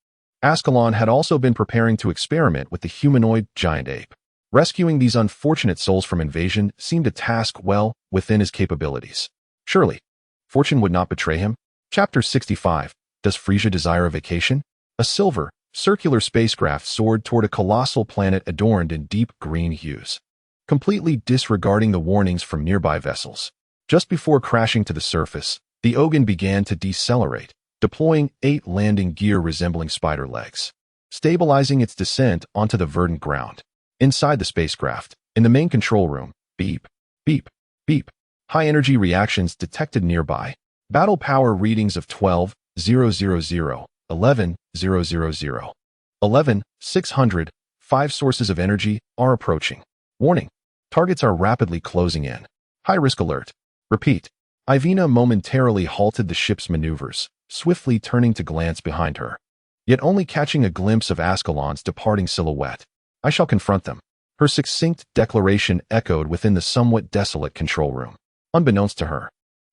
Escalon had also been preparing to experiment with the humanoid giant ape. Rescuing these unfortunate souls from invasion seemed a task well within his capabilities. Surely, fortune would not betray him. Chapter 65. Does Frieza desire a vacation? A silver, circular spacecraft soared toward a colossal planet adorned in deep green hues, completely disregarding the warnings from nearby vessels. Just before crashing to the surface, the Ogun began to decelerate, deploying 8 landing gear resembling spider legs, stabilizing its descent onto the verdant ground. Inside the spacecraft, in the main control room, beep, beep, beep, high-energy reactions detected nearby. Battle power readings of 12,000, 11,000, 11,600, 5 sources of energy are approaching. Warning, targets are rapidly closing in. High-risk alert. Repeat. Ivina momentarily halted the ship's maneuvers, swiftly turning to glance behind her, yet only catching a glimpse of Escalon's departing silhouette. I shall confront them. Her succinct declaration echoed within the somewhat desolate control room. Unbeknownst to her,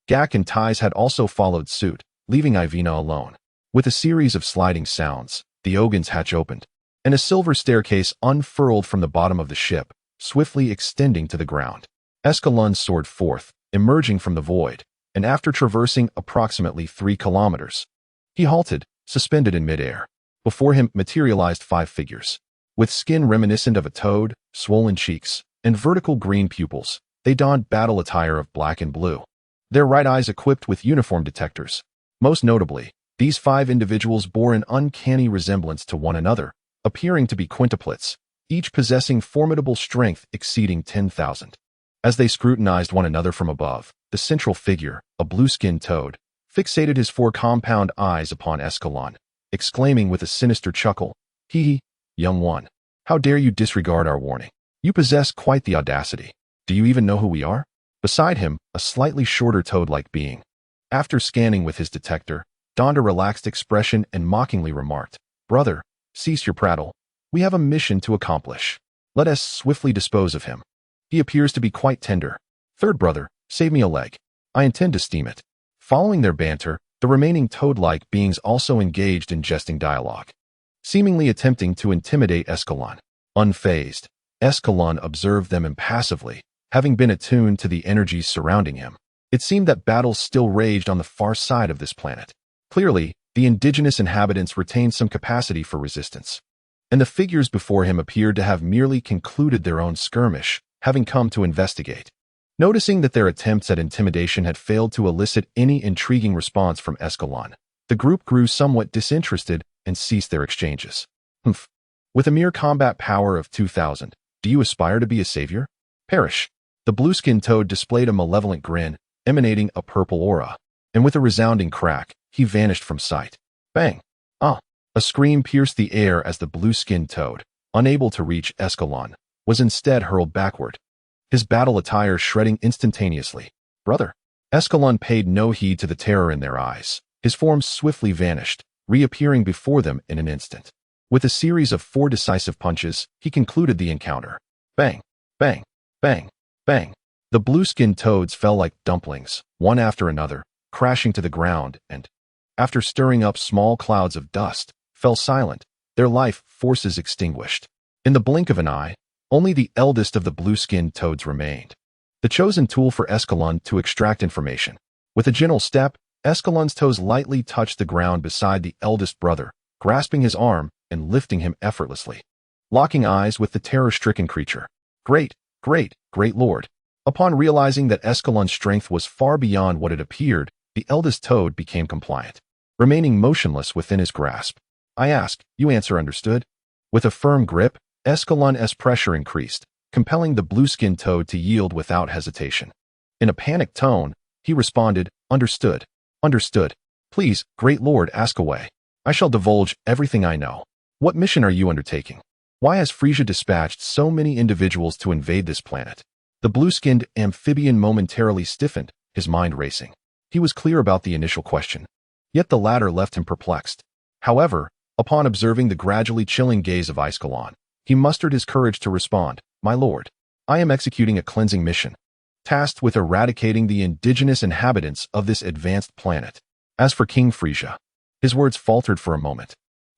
Gak and Tais had also followed suit, leaving Ivina alone. With a series of sliding sounds, the Ogun's hatch opened, and a silver staircase unfurled from the bottom of the ship, swiftly extending to the ground. Escalon soared forth, emerging from the void, and after traversing approximately 3 kilometers, he halted, suspended in midair. Before him materialized 5 figures. With skin reminiscent of a toad, swollen cheeks, and vertical green pupils, they donned battle attire of black and blue, their right eyes equipped with uniform detectors. Most notably, these 5 individuals bore an uncanny resemblance to one another, appearing to be quintuplets, each possessing formidable strength exceeding 10,000. As they scrutinized one another from above, the central figure, a blue-skinned toad, fixated his 4 compound eyes upon Escalon, exclaiming with a sinister chuckle, Hee, young one, how dare you disregard our warning? You possess quite the audacity. Do you even know who we are? Beside him, a slightly shorter toad-like being, after scanning with his detector, donned a relaxed expression and mockingly remarked, Brother, cease your prattle. We have a mission to accomplish. Let us swiftly dispose of him. He appears to be quite tender. Third brother, save me a leg. I intend to steam it. Following their banter, the remaining toad-like beings also engaged in jesting dialogue, seemingly attempting to intimidate Escalon. Unfazed, Escalon observed them impassively, having been attuned to the energies surrounding him. It seemed that battles still raged on the far side of this planet. Clearly, the indigenous inhabitants retained some capacity for resistance, and the figures before him appeared to have merely concluded their own skirmish, having come to investigate. Noticing that their attempts at intimidation had failed to elicit any intriguing response from Escalon, the group grew somewhat disinterested and ceased their exchanges. Humph. With a mere combat power of 2,000, do you aspire to be a savior? Perish. The blue-skinned toad displayed a malevolent grin, emanating a purple aura, and with a resounding crack, he vanished from sight. Bang! Ah! A scream pierced the air as the blue-skinned toad, unable to reach Escalon, was instead hurled backward, his battle attire shredding instantaneously. Brother! Escalon paid no heed to the terror in their eyes. His form swiftly vanished, reappearing before them in an instant. With a series of 4 decisive punches, he concluded the encounter. Bang! Bang! Bang! Bang! The blue-skinned toads fell like dumplings, one after another, crashing to the ground and, after stirring up small clouds of dust, fell silent, their life forces extinguished. In the blink of an eye, only the eldest of the blue-skinned toads remained, the chosen tool for Escalon to extract information. With a gentle step, Escalon's toes lightly touched the ground beside the eldest brother, grasping his arm and lifting him effortlessly. Locking eyes with the terror-stricken creature. Great, great, great lord. Upon realizing that Escalon's strength was far beyond what it appeared, the eldest toad became compliant, remaining motionless within his grasp. I ask, you answer, understood? With a firm grip, Escalon's pressure increased, compelling the blue-skinned toad to yield without hesitation. In a panicked tone, he responded, understood, understood. Please, great lord, ask away. I shall divulge everything I know. What mission are you undertaking? Why has Frieza dispatched so many individuals to invade this planet? The blue-skinned amphibian momentarily stiffened, his mind racing. He was clear about the initial question, yet the latter left him perplexed. However, upon observing the gradually chilling gaze of Escalon, he mustered his courage to respond, my lord, I am executing a cleansing mission, tasked with eradicating the indigenous inhabitants of this advanced planet. As for King Frieza, his words faltered for a moment.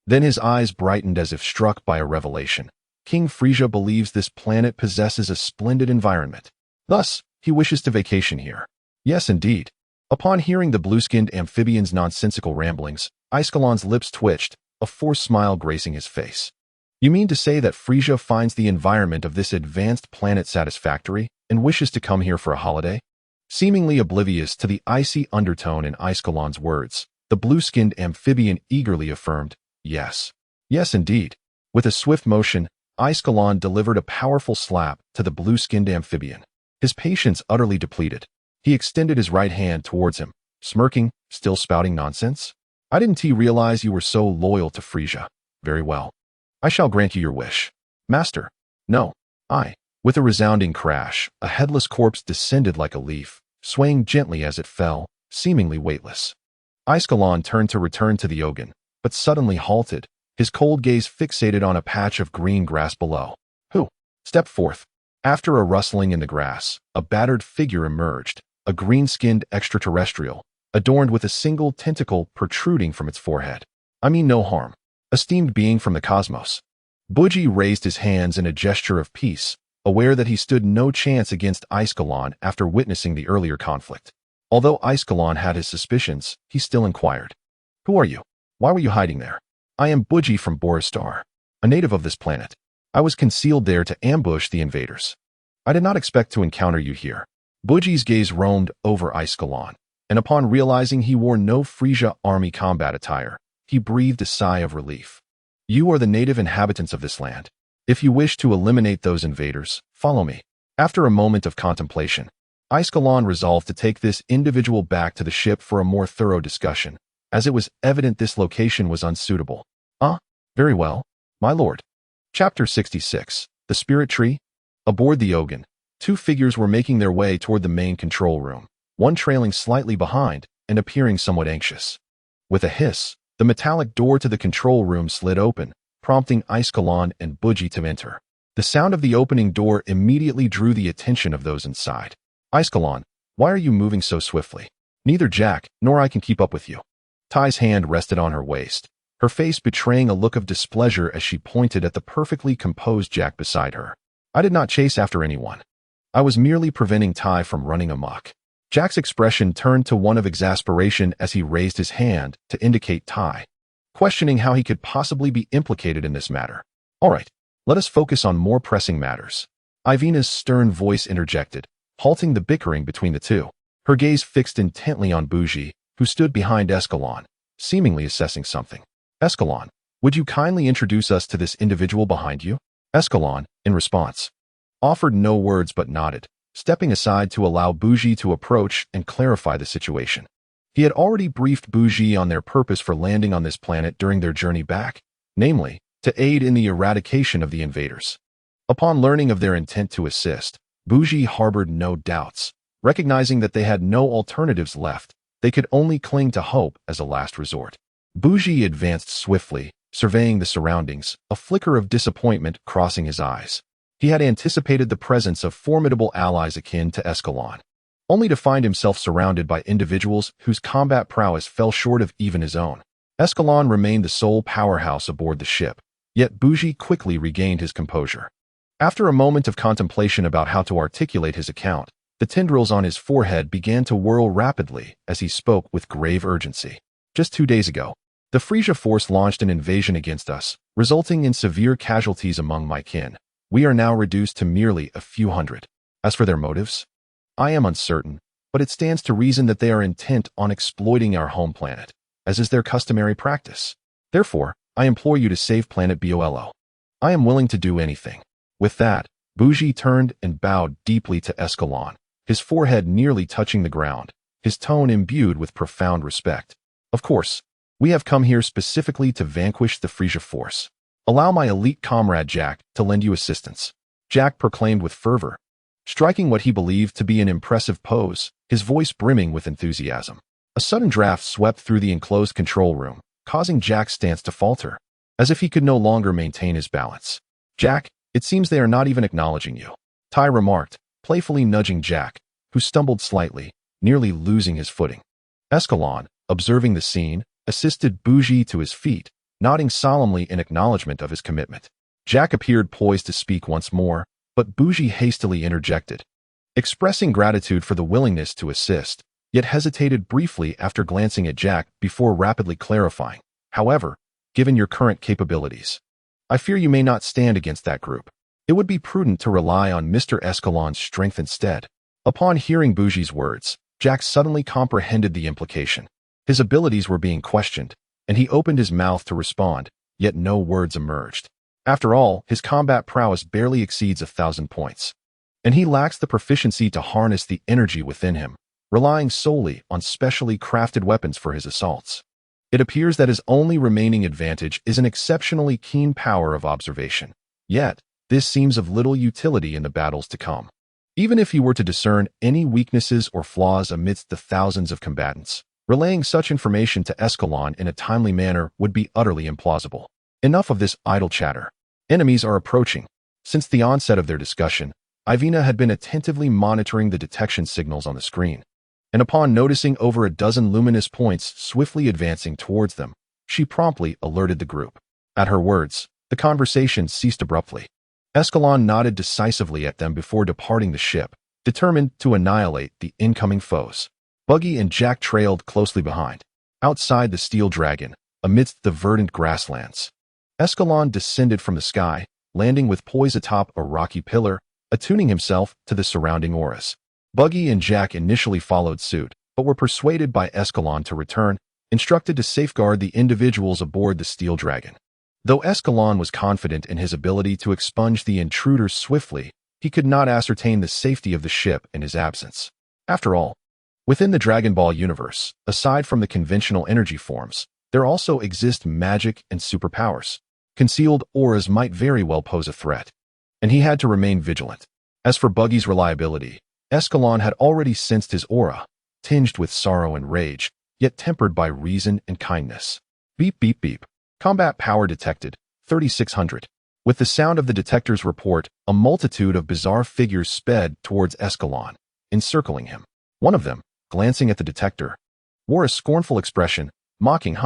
Then his eyes brightened as if struck by a revelation. King Frieza believes this planet possesses a splendid environment. Thus, he wishes to vacation here. Yes, indeed. Upon hearing the blue-skinned amphibian's nonsensical ramblings, Escalon's lips twitched, a forced smile gracing his face. You mean to say that Frieza finds the environment of this advanced planet satisfactory and wishes to come here for a holiday? Seemingly oblivious to the icy undertone in Escalon's words, the blue-skinned amphibian eagerly affirmed, yes. Yes, indeed. With a swift motion, Escalon delivered a powerful slap to the blue-skinned amphibian. His patience utterly depleted, he extended his right hand towards him, smirking, still spouting nonsense. I didn't realize you were so loyal to Frieza. Very well. I shall grant you your wish. Master. No. With a resounding crash, a headless corpse descended like a leaf, swaying gently as it fell, seemingly weightless. Escalon turned to return to the Ogun, but suddenly halted, his cold gaze fixated on a patch of green grass below. Who? Step forth. After a rustling in the grass, a battered figure emerged, a green-skinned extraterrestrial, adorned with a single tentacle protruding from its forehead. I mean no harm. Esteemed being from the cosmos. Buji raised his hands in a gesture of peace, aware that he stood no chance against Escalon after witnessing the earlier conflict. Although Escalon had his suspicions, he still inquired. Who are you? Why were you hiding there? I am Buji from Boristar, a native of this planet. I was concealed there to ambush the invaders. I did not expect to encounter you here. Buji's gaze roamed over Escalon, and upon realizing he wore no Frieza army combat attire, he breathed a sigh of relief. You are the native inhabitants of this land. If you wish to eliminate those invaders, follow me. After a moment of contemplation, Escalon resolved to take this individual back to the ship for a more thorough discussion, as it was evident this location was unsuitable. Very well, my lord. Chapter 66, The Spirit Tree. Aboard the Ogun, two figures were making their way toward the main control room, one trailing slightly behind and appearing somewhat anxious. With a hiss, the metallic door to the control room slid open, prompting Escalon and Buji to enter. The sound of the opening door immediately drew the attention of those inside. Escalon, why are you moving so swiftly? Neither Jack nor I can keep up with you. Ty's hand rested on her waist, her face betraying a look of displeasure as she pointed at the perfectly composed Jack beside her. I did not chase after anyone. I was merely preventing Ty from running amok. Jack's expression turned to one of exasperation as he raised his hand to indicate Ty, questioning how he could possibly be implicated in this matter. All right, let us focus on more pressing matters. Ivina's stern voice interjected, halting the bickering between the two. Her gaze fixed intently on Buji, who stood behind Escalon, seemingly assessing something. Escalon, would you kindly introduce us to this individual behind you? Escalon, in response, offered no words but nodded, stepping aside to allow Buji to approach and clarify the situation. He had already briefed Buji on their purpose for landing on this planet during their journey back, namely, to aid in the eradication of the invaders. Upon learning of their intent to assist, Buji harbored no doubts. Recognizing that they had no alternatives left, they could only cling to hope as a last resort. Buji advanced swiftly, surveying the surroundings, a flicker of disappointment crossing his eyes. He had anticipated the presence of formidable allies akin to Escalon, only to find himself surrounded by individuals whose combat prowess fell short of even his own. Escalon remained the sole powerhouse aboard the ship, yet Buji quickly regained his composure. After a moment of contemplation about how to articulate his account, The tendrils on his forehead began to whirl rapidly as he spoke with grave urgency. Just 2 days ago, the Frieza force launched an invasion against us, resulting in severe casualties among my kin. We are now reduced to merely a few hundred. As for their motives, I am uncertain, but it stands to reason that they are intent on exploiting our home planet, as is their customary practice. Therefore, I implore you to save planet Bolo. I am willing to do anything. With that, Bougie turned and bowed deeply to Escalon, his forehead nearly touching the ground, his tone imbued with profound respect. Of course, we have come here specifically to vanquish the Frieza force. Allow my elite comrade Jack to lend you assistance, Jack proclaimed with fervor, striking what he believed to be an impressive pose, his voice brimming with enthusiasm. A sudden draft swept through the enclosed control room, causing Jack's stance to falter, as if he could no longer maintain his balance. Jack, it seems they are not even acknowledging you, Tai remarked, playfully nudging Jack, who stumbled slightly, nearly losing his footing. Escalon, observing the scene, assisted Bougie to his feet, nodding solemnly in acknowledgement of his commitment. Jack appeared poised to speak once more, but Bougie hastily interjected, expressing gratitude for the willingness to assist, yet hesitated briefly after glancing at Jack before rapidly clarifying. However, given your current capabilities, I fear you may not stand against that group. It would be prudent to rely on Mr. Escalon's strength instead. Upon hearing Bougie's words, Jack suddenly comprehended the implication. His abilities were being questioned, and he opened his mouth to respond, yet no words emerged. After all, his combat prowess barely exceeds 1,000 points, and he lacks the proficiency to harness the energy within him, relying solely on specially crafted weapons for his assaults. It appears that his only remaining advantage is an exceptionally keen power of observation. Yet, this seems of little utility in the battles to come. Even if he were to discern any weaknesses or flaws amidst the thousands of combatants, relaying such information to Escalon in a timely manner would be utterly implausible. Enough of this idle chatter. Enemies are approaching. Since the onset of their discussion, Ivina had been attentively monitoring the detection signals on the screen, and upon noticing over a dozen luminous points swiftly advancing towards them, she promptly alerted the group. At her words, the conversation ceased abruptly. Escalon nodded decisively at them before departing the ship, determined to annihilate the incoming foes. Buggy and Jack trailed closely behind. Outside the steel dragon, amidst the verdant grasslands, Escalon descended from the sky, landing with poise atop a rocky pillar, attuning himself to the surrounding auras. Buggy and Jack initially followed suit, but were persuaded by Escalon to return, instructed to safeguard the individuals aboard the steel dragon. Though Escalon was confident in his ability to expunge the intruders swiftly, he could not ascertain the safety of the ship in his absence. After all, within the Dragon Ball universe, aside from the conventional energy forms, there also exist magic and superpowers. Concealed auras might very well pose a threat, and he had to remain vigilant. As for Buggy's reliability, Escalon had already sensed his aura, tinged with sorrow and rage, yet tempered by reason and kindness. Beep beep beep. Combat power detected, 3600. With the sound of the detector's report, a multitude of bizarre figures sped towards Escalon, encircling him. One of them, glancing at the detector, wore a scornful expression, mocking,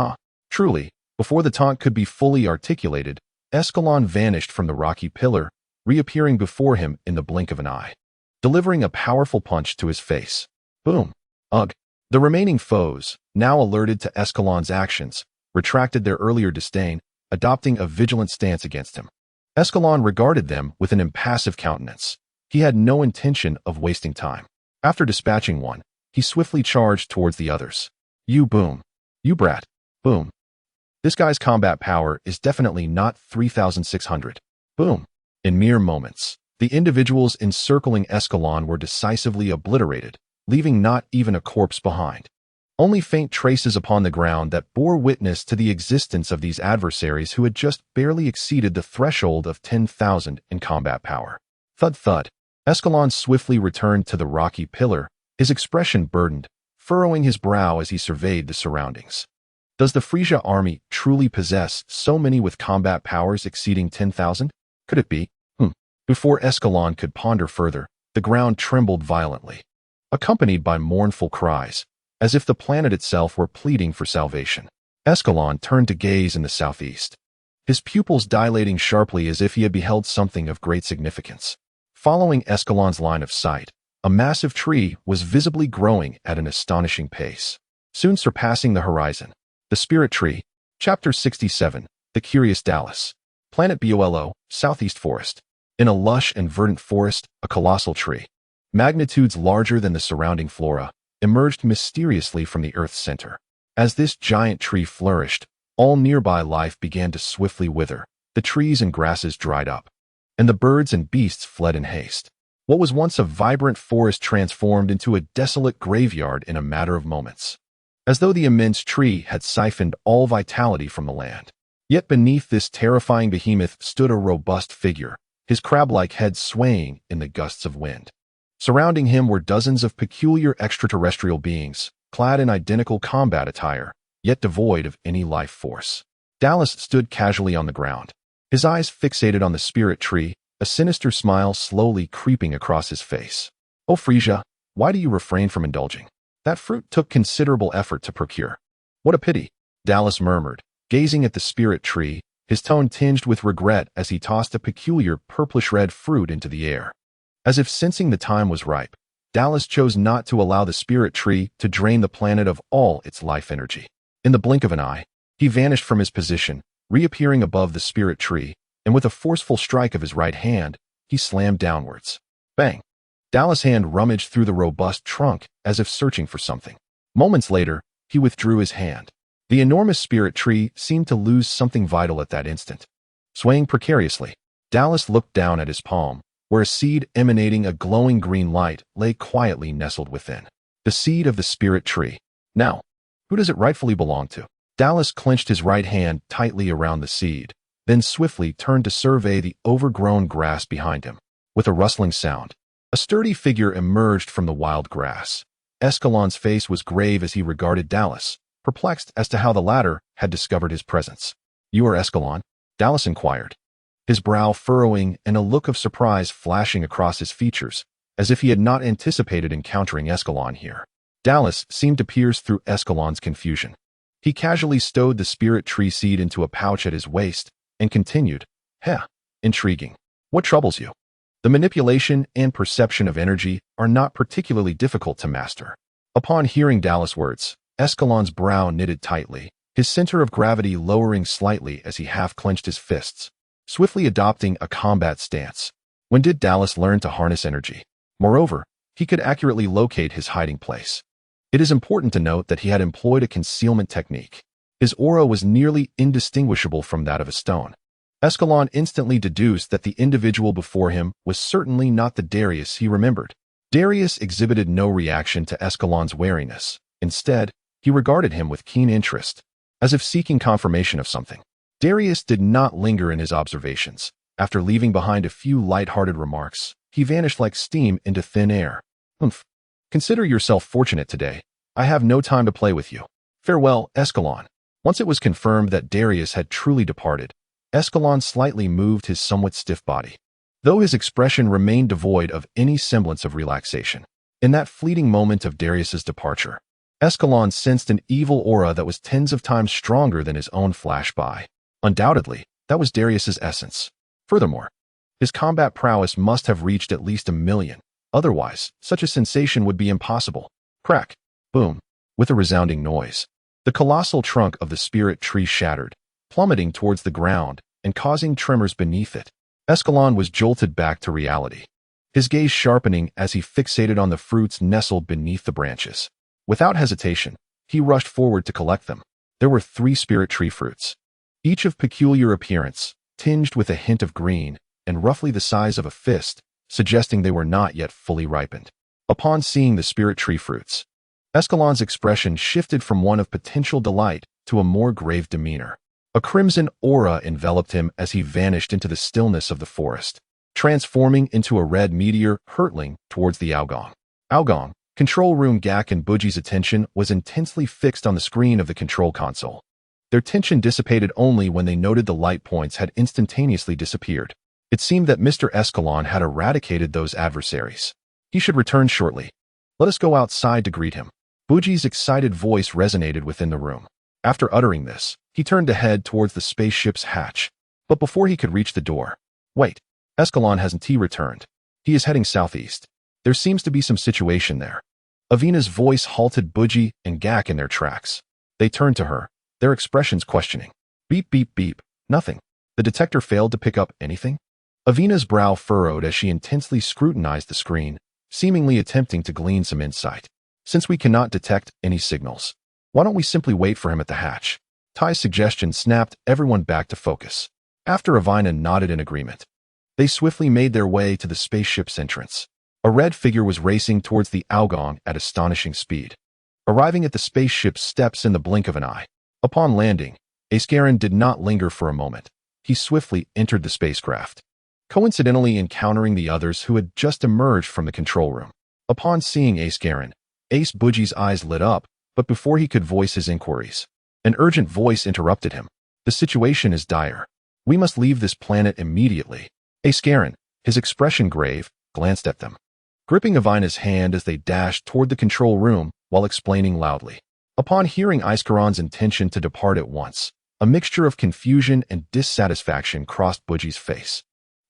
Truly, before the taunt could be fully articulated, Escalon vanished from the rocky pillar, reappearing before him in the blink of an eye, delivering a powerful punch to his face. Boom. Ugh. The remaining foes, now alerted to Escalon's actions, retracted their earlier disdain, adopting a vigilant stance against him. Escalon regarded them with an impassive countenance. He had no intention of wasting time. After dispatching one, he swiftly charged towards the others. You boom. You brat. Boom. This guy's combat power is definitely not 3,600. Boom. In mere moments, the individuals encircling Escalon were decisively obliterated, leaving not even a corpse behind. Only faint traces upon the ground that bore witness to the existence of these adversaries who had just barely exceeded the threshold of 10,000 in combat power. Thud thud. Escalon swiftly returned to the rocky pillar, his expression burdened, furrowing his brow as he surveyed the surroundings. Does the Frieza army truly possess so many with combat powers exceeding 10,000? Could it be? Before Escalon could ponder further, the ground trembled violently, accompanied by mournful cries, as if the planet itself were pleading for salvation. Escalon turned to gaze in the southeast, his pupils dilating sharply as if he had beheld something of great significance. Following Escalon's line of sight, A massive tree was visibly growing at an astonishing pace, soon surpassing the horizon. The Spirit Tree, Chapter 67, The Curious Dallas. Planet Bolo, Southeast Forest. In a lush and verdant forest, a colossal tree, magnitudes larger than the surrounding flora, emerged mysteriously from the Earth's center. As this giant tree flourished, all nearby life began to swiftly wither. The trees and grasses dried up, and the birds and beasts fled in haste. What was once a vibrant forest transformed into a desolate graveyard in a matter of moments, as though the immense tree had siphoned all vitality from the land. Yet beneath this terrifying behemoth stood a robust figure, his crab-like head swaying in the gusts of wind. Surrounding him were dozens of peculiar extraterrestrial beings, clad in identical combat attire, yet devoid of any life force. Dallas stood casually on the ground, his eyes fixated on the Spirit Tree, a sinister smile slowly creeping across his face. "Oh, Frieza, why do you refrain from indulging? That fruit took considerable effort to procure." "What a pity," Dallas murmured, gazing at the Spirit Tree, his tone tinged with regret as he tossed a peculiar purplish-red fruit into the air. As if sensing the time was ripe, Dallas chose not to allow the Spirit Tree to drain the planet of all its life energy. In the blink of an eye, he vanished from his position, reappearing above the Spirit Tree, and with a forceful strike of his right hand, he slammed downwards. Bang! Dallas' hand rummaged through the robust trunk as if searching for something. Moments later, he withdrew his hand. The enormous Spirit Tree seemed to lose something vital at that instant. Swaying precariously, Dallas looked down at his palm, where a seed emanating a glowing green light lay quietly nestled within. The seed of the Spirit Tree. Now, who does it rightfully belong to? Dallas clenched his right hand tightly around the seed, then swiftly turned to survey the overgrown grass behind him. With a rustling sound, a sturdy figure emerged from the wild grass. Escalon's face was grave as he regarded Dallas, perplexed as to how the latter had discovered his presence. "You are Escalon?" Dallas inquired, his brow furrowing and a look of surprise flashing across his features, as if he had not anticipated encountering Escalon here. Dallas seemed to pierce through Escalon's confusion. He casually stowed the Spirit Tree seed into a pouch at his waist and continued, intriguing. What troubles you? The manipulation and perception of energy are not particularly difficult to master." Upon hearing Dallas' words, Escalon's brow knitted tightly, his center of gravity lowering slightly as he half-clenched his fists, swiftly adopting a combat stance. When did Dallas learn to harness energy? Moreover, he could accurately locate his hiding place. It is important to note that he had employed a concealment technique. His aura was nearly indistinguishable from that of a stone. Escalon instantly deduced that the individual before him was certainly not the Darius he remembered. Darius exhibited no reaction to Escalon's wariness. Instead, he regarded him with keen interest, as if seeking confirmation of something. Darius did not linger in his observations. After leaving behind a few light-hearted remarks, he vanished like steam into thin air. Consider yourself fortunate today. I have no time to play with you. Farewell, Escalon." Once it was confirmed that Darius had truly departed, Escalon slightly moved his somewhat stiff body, though his expression remained devoid of any semblance of relaxation. In that fleeting moment of Darius's departure, Escalon sensed an evil aura that was tens of times stronger than his own flash by. Undoubtedly, that was Darius's essence. Furthermore, his combat prowess must have reached at least 1,000,000. Otherwise, such a sensation would be impossible. Crack! Boom! With a resounding noise, the colossal trunk of the Spirit Tree shattered, plummeting towards the ground and causing tremors beneath it. Escalon was jolted back to reality, his gaze sharpening as he fixated on the fruits nestled beneath the branches. Without hesitation, he rushed forward to collect them. There were 3 Spirit Tree fruits, each of peculiar appearance, tinged with a hint of green, and roughly the size of a fist, suggesting they were not yet fully ripened. Upon seeing the Spirit Tree fruits, Escalon's expression shifted from one of potential delight to a more grave demeanor. A crimson aura enveloped him as he vanished into the stillness of the forest, transforming into a red meteor hurtling towards the Aogong. Aogong, control room Gak and Buji's attention was intensely fixed on the screen of the control console. Their tension dissipated only when they noted the light points had instantaneously disappeared. It seemed that Mr. Escalon had eradicated those adversaries. He should return shortly. Let us go outside to greet him. Buji's excited voice resonated within the room. After uttering this, he turned to head towards the spaceship's hatch. But before he could reach the door, wait, Escalon hasn't returned. He is heading southeast. There seems to be some situation there. Avina's voice halted Buji and Gak in their tracks. They turned to her, their expressions questioning. Beep, beep, beep. Nothing. The detector failed to pick up anything? Avina's brow furrowed as she intensely scrutinized the screen, seemingly attempting to glean some insight. Since we cannot detect any signals, why don't we simply wait for him at the hatch? Ty's suggestion snapped everyone back to focus. After Avina nodded in agreement, they swiftly made their way to the spaceship's entrance. A red figure was racing towards the Aogong at astonishing speed, arriving at the spaceship's steps in the blink of an eye. Upon landing, Escalon did not linger for a moment. He swiftly entered the spacecraft, coincidentally encountering the others who had just emerged from the control room. Upon seeing Escalon, Ace Buji's eyes lit up, but before he could voice his inquiries, an urgent voice interrupted him. The situation is dire. We must leave this planet immediately. Escalon, his expression grave, glanced at them, gripping Avina's hand as they dashed toward the control room while explaining loudly. Upon hearing Escalon's intention to depart at once, a mixture of confusion and dissatisfaction crossed Buji's face,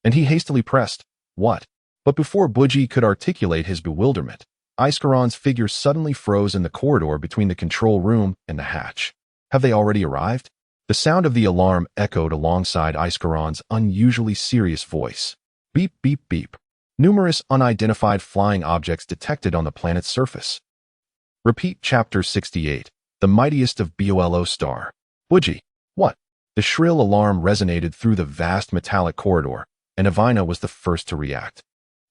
and he hastily pressed, "What?" But before Buji could articulate his bewilderment, Escalon's figure suddenly froze in the corridor between the control room and the hatch. Have they already arrived? The sound of the alarm echoed alongside Escalon's unusually serious voice. Beep, beep, beep. Numerous unidentified flying objects detected on the planet's surface. Repeat Chapter 68, The Mightiest of Bolo Star. Buji, what? The shrill alarm resonated through the vast metallic corridor, and Avina was the first to react,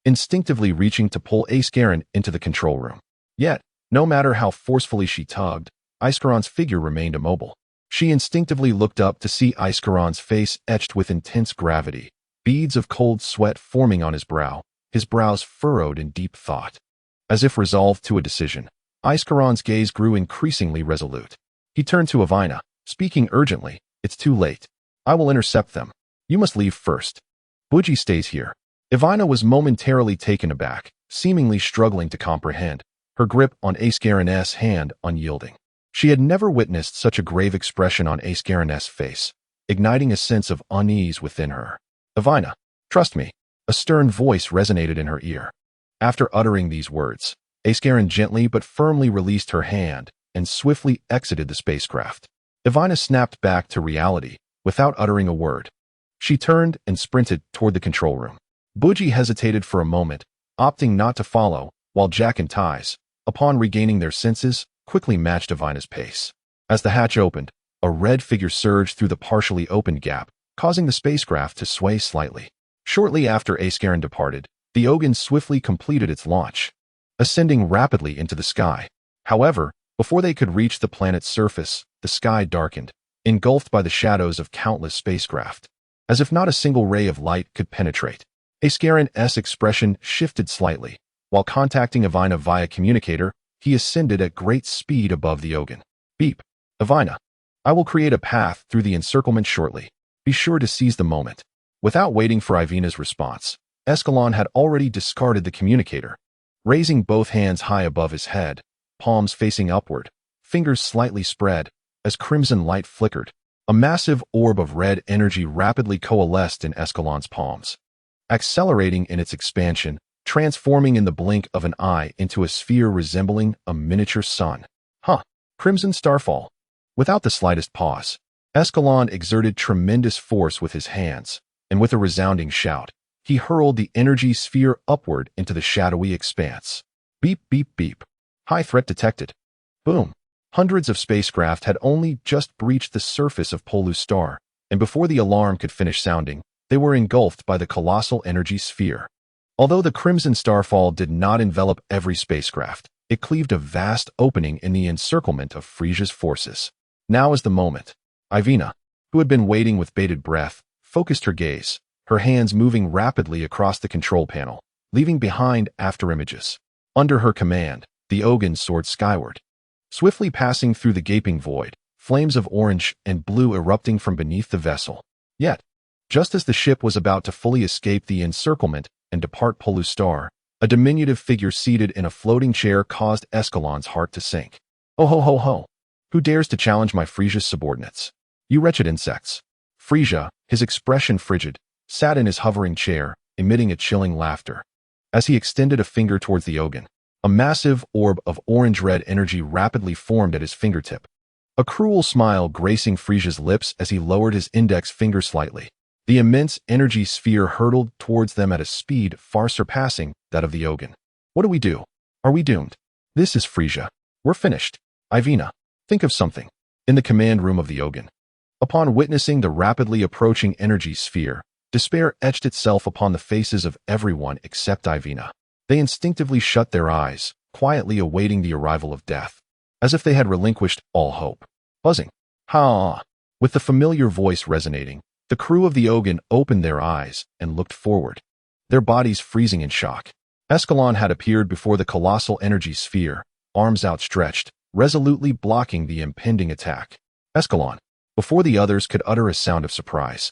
instinctively reaching to pull Escalon into the control room. Yet, no matter how forcefully she tugged, Escalon's figure remained immobile. She instinctively looked up to see Escalon's face etched with intense gravity, beads of cold sweat forming on his brows furrowed in deep thought. As if resolved to a decision, Escalon's gaze grew increasingly resolute. He turned to Avina, speaking urgently, "It's too late. I will intercept them. You must leave first. Buji stays here." Avina was momentarily taken aback, seemingly struggling to comprehend, her grip on Escalon's hand unyielding. She had never witnessed such a grave expression on Escalon's face, igniting a sense of unease within her. "Avina, trust me." A stern voice resonated in her ear. After uttering these words, Escalon gently but firmly released her hand and swiftly exited the spacecraft. Avina snapped back to reality without uttering a word. She turned and sprinted toward the control room. Buji hesitated for a moment, opting not to follow, while Jack and Ties, upon regaining their senses, quickly matched Avina's pace. As the hatch opened, a red figure surged through the partially opened gap, causing the spacecraft to sway slightly. Shortly after Escalon departed, the Ogun swiftly completed its launch, ascending rapidly into the sky. However, before they could reach the planet's surface, the sky darkened, engulfed by the shadows of countless spacecraft, as if not a single ray of light could penetrate. Escalon's expression shifted slightly. While contacting Avina via communicator, he ascended at great speed above the Ogun. "Beep. Avina, I will create a path through the encirclement shortly. Be sure to seize the moment." Without waiting for Avina's response, Escalon had already discarded the communicator. Raising both hands high above his head, palms facing upward, fingers slightly spread, as crimson light flickered, a massive orb of red energy rapidly coalesced in Escalon's palms, accelerating in its expansion, transforming in the blink of an eye into a sphere resembling a miniature sun. Crimson starfall. Without the slightest pause, Escalon exerted tremendous force with his hands, and with a resounding shout, he hurled the energy sphere upward into the shadowy expanse. Beep, beep, beep. High threat detected. Boom. Hundreds of spacecraft had only just breached the surface of Polu Star, and before the alarm could finish sounding, they were engulfed by the colossal energy sphere. Although the crimson starfall did not envelop every spacecraft, it cleaved a vast opening in the encirclement of Frieza's forces. Now is the moment. Avina, who had been waiting with bated breath, focused her gaze, her hands moving rapidly across the control panel, leaving behind afterimages. Under her command, the Ogun soared skyward, swiftly passing through the gaping void, flames of orange and blue erupting from beneath the vessel. Yet, just as the ship was about to fully escape the encirclement and depart Polu Star, a diminutive figure seated in a floating chair caused Escalon's heart to sink. "Oh ho ho ho! Who dares to challenge my Frieza's subordinates? You wretched insects!" Frieza, his expression frigid, sat in his hovering chair, emitting a chilling laughter. As he extended a finger towards the Ogun, a massive orb of orange-red energy rapidly formed at his fingertip. A cruel smile gracing Frieza's lips as he lowered his index finger slightly. The immense energy sphere hurtled towards them at a speed far surpassing that of the Ogun. What do we do? Are we doomed? This is Frieza. We're finished. Ivina, think of something. In the command room of the Ogun. Upon witnessing the rapidly approaching energy sphere, despair etched itself upon the faces of everyone except Ivina. They instinctively shut their eyes, quietly awaiting the arrival of death, as if they had relinquished all hope. Buzzing. Ha! With the familiar voice resonating, the crew of the Ogun opened their eyes and looked forward, their bodies freezing in shock. Escalon had appeared before the colossal energy sphere, arms outstretched, resolutely blocking the impending attack. Escalon, before the others could utter a sound of surprise.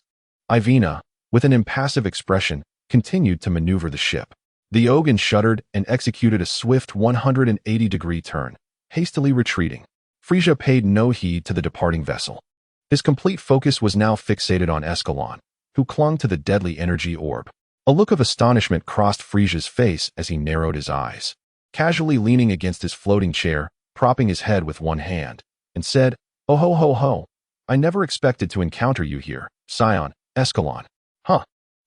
Ivina, with an impassive expression, continued to maneuver the ship. The Ogun shuddered and executed a swift 180-degree turn, hastily retreating. Frieza paid no heed to the departing vessel. His complete focus was now fixated on Escalon, who clung to the deadly energy orb. A look of astonishment crossed Frieza's face as he narrowed his eyes, casually leaning against his floating chair, propping his head with one hand, and said, "Oh ho ho ho, I never expected to encounter you here, Saiyan, Escalon." Huh.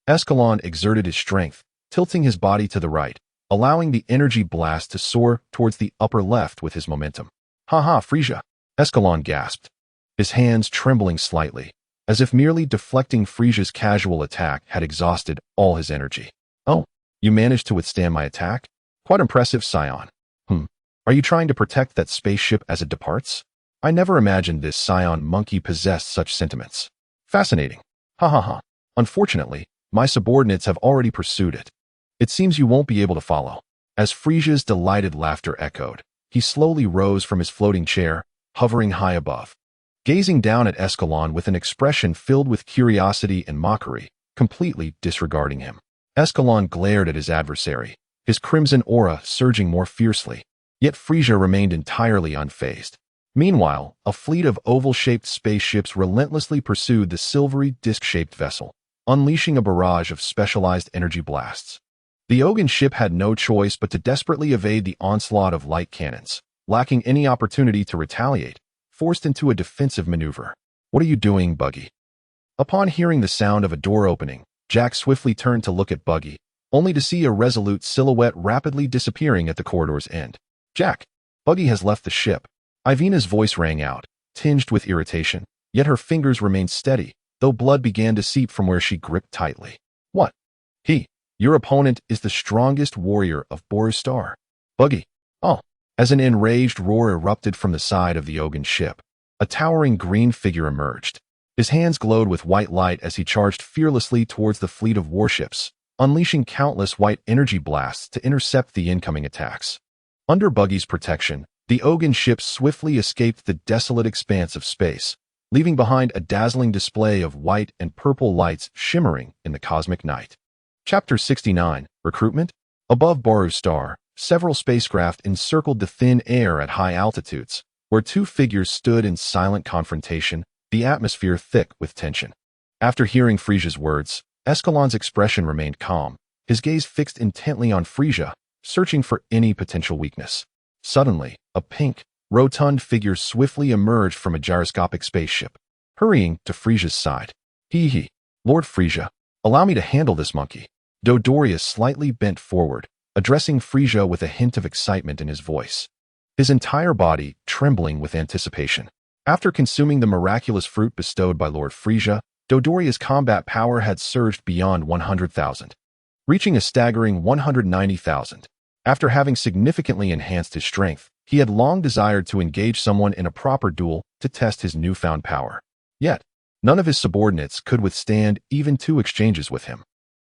Escalon exerted his strength, tilting his body to the right, allowing the energy blast to soar towards the upper left with his momentum. "Ha ha, Frieza," Escalon gasped, his hands trembling slightly, as if merely deflecting Frieza's casual attack had exhausted all his energy. "Oh, you managed to withstand my attack? Quite impressive, Saiyan. Are you trying to protect that spaceship as it departs? I never imagined this Saiyan monkey possessed such sentiments. Fascinating. Ha ha ha. Unfortunately, my subordinates have already pursued it. It seems you won't be able to follow." As Frieza's delighted laughter echoed, he slowly rose from his floating chair, hovering high above. Gazing down at Escalon with an expression filled with curiosity and mockery, completely disregarding him. Escalon glared at his adversary, his crimson aura surging more fiercely. Yet Frieza remained entirely unfazed. Meanwhile, a fleet of oval-shaped spaceships relentlessly pursued the silvery disc-shaped vessel, unleashing a barrage of specialized energy blasts. The Ogun ship had no choice but to desperately evade the onslaught of light cannons, lacking any opportunity to retaliate, forced into a defensive maneuver. "What are you doing, Buggy?" Upon hearing the sound of a door opening, Jack swiftly turned to look at Buggy, only to see a resolute silhouette rapidly disappearing at the corridor's end. "Jack, Buggy has left the ship." Ivina's voice rang out, tinged with irritation, yet her fingers remained steady, though blood began to seep from where she gripped tightly. "What? Your opponent is the strongest warrior of Boristar. Buggy." "Oh." As an enraged roar erupted from the side of the Ogun ship, a towering green figure emerged. His hands glowed with white light as he charged fearlessly towards the fleet of warships, unleashing countless white energy blasts to intercept the incoming attacks. Under Buggy's protection, the Ogun ship swiftly escaped the desolate expanse of space, leaving behind a dazzling display of white and purple lights shimmering in the cosmic night. Chapter 69, Recruitment. Above Boristar, several spacecraft encircled the thin air at high altitudes, where two figures stood in silent confrontation, the atmosphere thick with tension. After hearing Frieza's words, Escalon's expression remained calm, his gaze fixed intently on Frieza, searching for any potential weakness. Suddenly, a pink, rotund figure swiftly emerged from a gyroscopic spaceship, hurrying to Frieza's side. Lord Frieza, allow me to handle this monkey." Dodoria slightly bent forward, addressing Frieza with a hint of excitement in his voice, his entire body trembling with anticipation. After consuming the miraculous fruit bestowed by Lord Frieza, Dodoria's combat power had surged beyond 100,000, reaching a staggering 190,000. After having significantly enhanced his strength, he had long desired to engage someone in a proper duel to test his newfound power. Yet, none of his subordinates could withstand even 2 exchanges with him.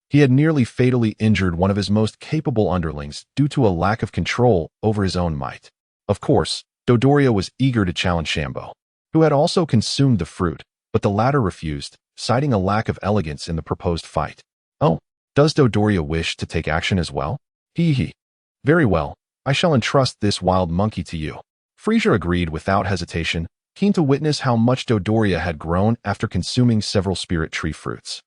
He had nearly fatally injured one of his most capable underlings due to a lack of control over his own might. Of course, Dodoria was eager to challenge Shambo, who had also consumed the fruit, but the latter refused, citing a lack of elegance in the proposed fight. "Oh, does Dodoria wish to take action as well? Very well, I shall entrust this wild monkey to you." Frieza agreed without hesitation, keen to witness how much Dodoria had grown after consuming several spirit tree fruits.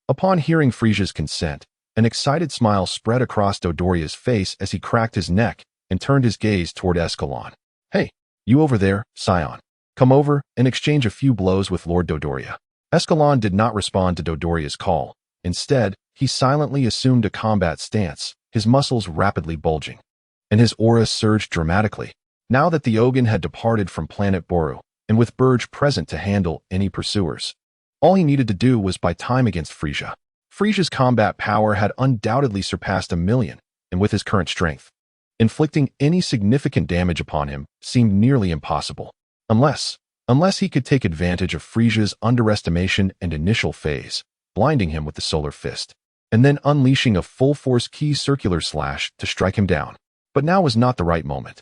Upon hearing Frieza's consent, An excited smile spread across Dodoria's face as he cracked his neck and turned his gaze toward Escalon. Hey, you over there, Scion. Come over and exchange a few blows with Lord Dodoria. Escalon did not respond to Dodoria's call. Instead, he silently assumed a combat stance, his muscles rapidly bulging. And his aura surged dramatically. Now that the Ogun had departed from planet Boru, and with Burge present to handle any pursuers, all he needed to do was buy time against Frieza. Frieza's combat power had undoubtedly surpassed 1,000,000, and with his current strength, inflicting any significant damage upon him seemed nearly impossible. Unless he could take advantage of Frieza's underestimation and initial phase, blinding him with the solar fist, and then unleashing a full-force key circular slash to strike him down. But now was not the right moment.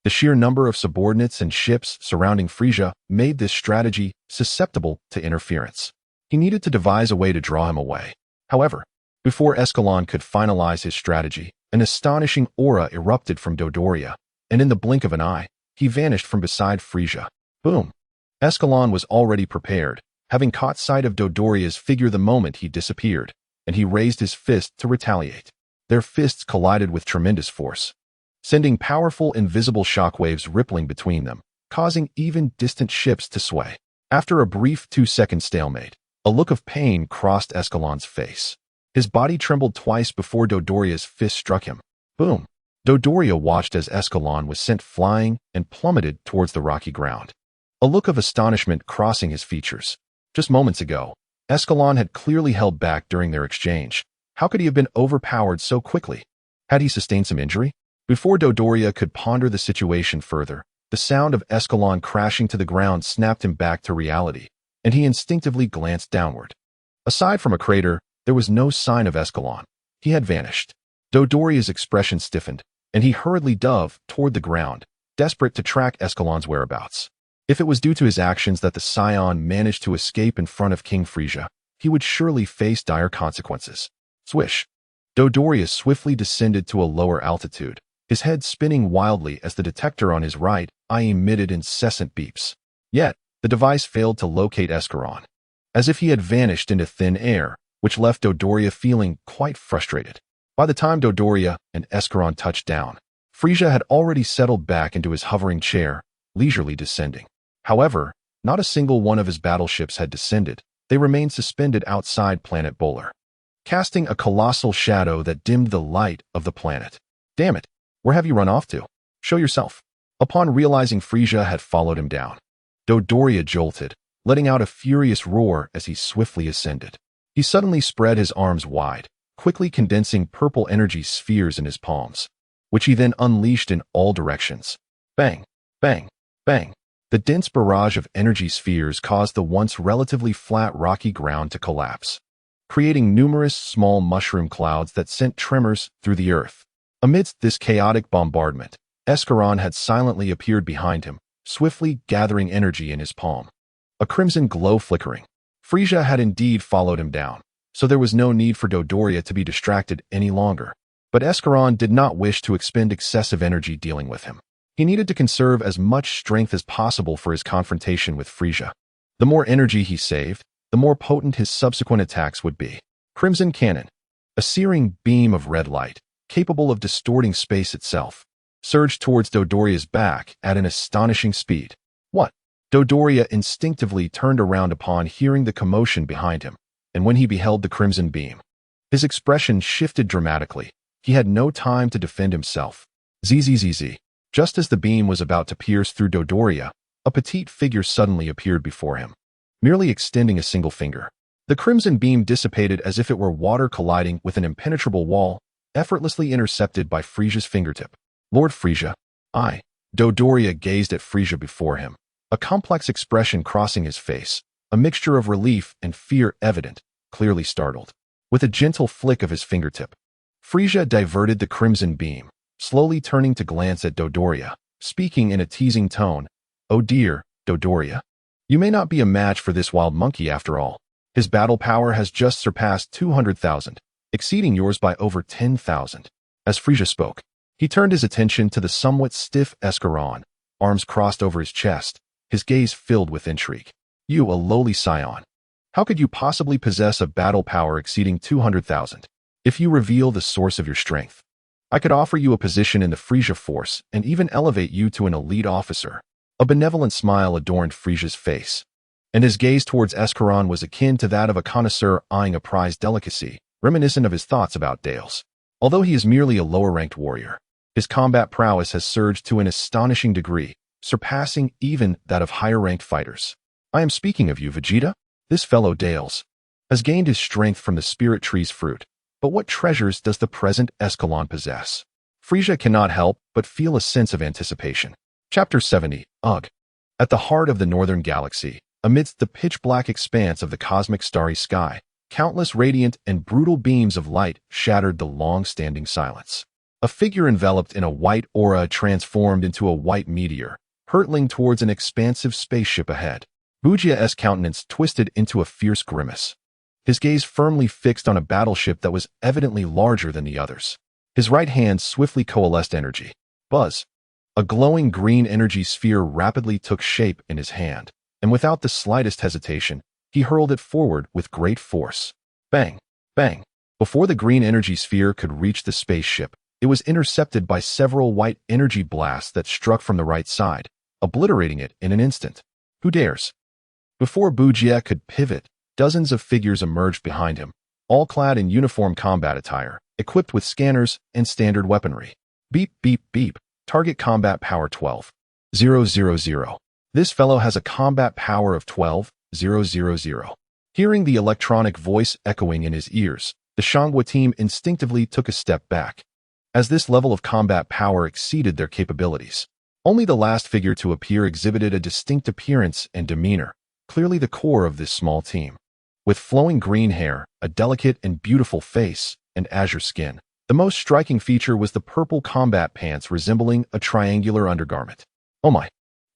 The sheer number of subordinates and ships surrounding Frieza made this strategy susceptible to interference. He needed to devise a way to draw him away. However, before Escalon could finalize his strategy, an astonishing aura erupted from Dodoria, and in the blink of an eye, he vanished from beside Frieza. Boom! Escalon was already prepared, having caught sight of Dodoria's figure the moment he disappeared, and he raised his fist to retaliate. Their fists collided with tremendous force, sending powerful invisible shockwaves rippling between them, causing even distant ships to sway. After a brief 2-second stalemate, a look of pain crossed Escalon's face. His body trembled twice before Dodoria's fist struck him. Boom! Dodoria watched as Escalon was sent flying and plummeted towards the rocky ground, a look of astonishment crossing his features. Just moments ago, Escalon had clearly held back during their exchange. How could he have been overpowered so quickly? Had he sustained some injury? Before Dodoria could ponder the situation further, the sound of Escalon crashing to the ground snapped him back to reality, and he instinctively glanced downward. Aside from a crater, there was no sign of Escalon. He had vanished. Dodoria's expression stiffened, and he hurriedly dove toward the ground, desperate to track Escalon's whereabouts. If it was due to his actions that the Scion managed to escape in front of King Frieza, he would surely face dire consequences. Swish! Dodoria swiftly descended to a lower altitude, his head spinning wildly as the detector on his right eye emitted incessant beeps. Yet, the device failed to locate Escalon, as if he had vanished into thin air, which left Dodoria feeling quite frustrated. By the time Dodoria and Escalon touched down, Frieza had already settled back into his hovering chair, leisurely descending. However, not a single one of his battleships had descended. They remained suspended outside planet Bowler, casting a colossal shadow that dimmed the light of the planet. Damn it, where have you run off to? Show yourself. Upon realizing Frieza had followed him down, Dodoria jolted, letting out a furious roar as he swiftly ascended. He suddenly spread his arms wide, quickly condensing purple energy spheres in his palms, which he then unleashed in all directions. Bang, bang, bang. The dense barrage of energy spheres caused the once relatively flat rocky ground to collapse, creating numerous small mushroom clouds that sent tremors through the earth. Amidst this chaotic bombardment, Escalon had silently appeared behind him, swiftly gathering energy in his palm, a crimson glow flickering. Frieza had indeed followed him down, so there was no need for Dodoria to be distracted any longer. But Escalon did not wish to expend excessive energy dealing with him. He needed to conserve as much strength as possible for his confrontation with Frieza. The more energy he saved, the more potent his subsequent attacks would be. Crimson Cannon, a searing beam of red light, capable of distorting space itself, surged towards Dodoria's back at an astonishing speed. What? Dodoria instinctively turned around upon hearing the commotion behind him, and when he beheld the crimson beam, his expression shifted dramatically. He had no time to defend himself. Zzz. Just as the beam was about to pierce through Dodoria, a petite figure suddenly appeared before him, merely extending a single finger. The crimson beam dissipated as if it were water colliding with an impenetrable wall, effortlessly intercepted by Frieza's fingertip. Lord Frieza, Dodoria gazed at Frieza before him, a complex expression crossing his face, a mixture of relief and fear evident, clearly startled. With a gentle flick of his fingertip, Frieza diverted the crimson beam, slowly turning to glance at Dodoria, speaking in a teasing tone. Oh dear, Dodoria. You may not be a match for this wild monkey after all. His battle power has just surpassed 200,000, exceeding yours by over 10,000. As Frieza spoke, he turned his attention to the somewhat stiff Escalon, arms crossed over his chest, his gaze filled with intrigue. You, a lowly scion. How could you possibly possess a battle power exceeding 200,000? If you reveal the source of your strength, I could offer you a position in the Frieza force and even elevate you to an elite officer. A benevolent smile adorned Frieza's face, and his gaze towards Escalon was akin to that of a connoisseur eyeing a prized delicacy, reminiscent of his thoughts about Dales. Although he is merely a lower-ranked warrior, his combat prowess has surged to an astonishing degree, surpassing even that of higher-ranked fighters. I am speaking of you, Vegeta. This fellow Dales has gained his strength from the spirit tree's fruit. But what treasures does the present Escalon possess? Frieza cannot help but feel a sense of anticipation. Chapter 70, Ugh. At the heart of the northern galaxy, amidst the pitch-black expanse of the cosmic starry sky, countless radiant and brutal beams of light shattered the long-standing silence. A figure enveloped in a white aura transformed into a white meteor, hurtling towards an expansive spaceship ahead. Vegeta's countenance twisted into a fierce grimace, his gaze firmly fixed on a battleship that was evidently larger than the others. His right hand swiftly coalesced energy. Buzz! A glowing green energy sphere rapidly took shape in his hand, and without the slightest hesitation, he hurled it forward with great force. Bang! Bang! Before the green energy sphere could reach the spaceship, it was intercepted by several white energy blasts that struck from the right side, obliterating it in an instant. Who dares? Before Vegeta could pivot, dozens of figures emerged behind him, all clad in uniform combat attire, equipped with scanners and standard weaponry. Beep, beep, beep. Target combat power 12,000. This fellow has a combat power of 12,000. Hearing the electronic voice echoing in his ears, the Shangwa team instinctively took a step back, as this level of combat power exceeded their capabilities. Only the last figure to appear exhibited a distinct appearance and demeanor, clearly the core of this small team. With flowing green hair, a delicate and beautiful face, and azure skin, the most striking feature was the purple combat pants resembling a triangular undergarment. Oh my,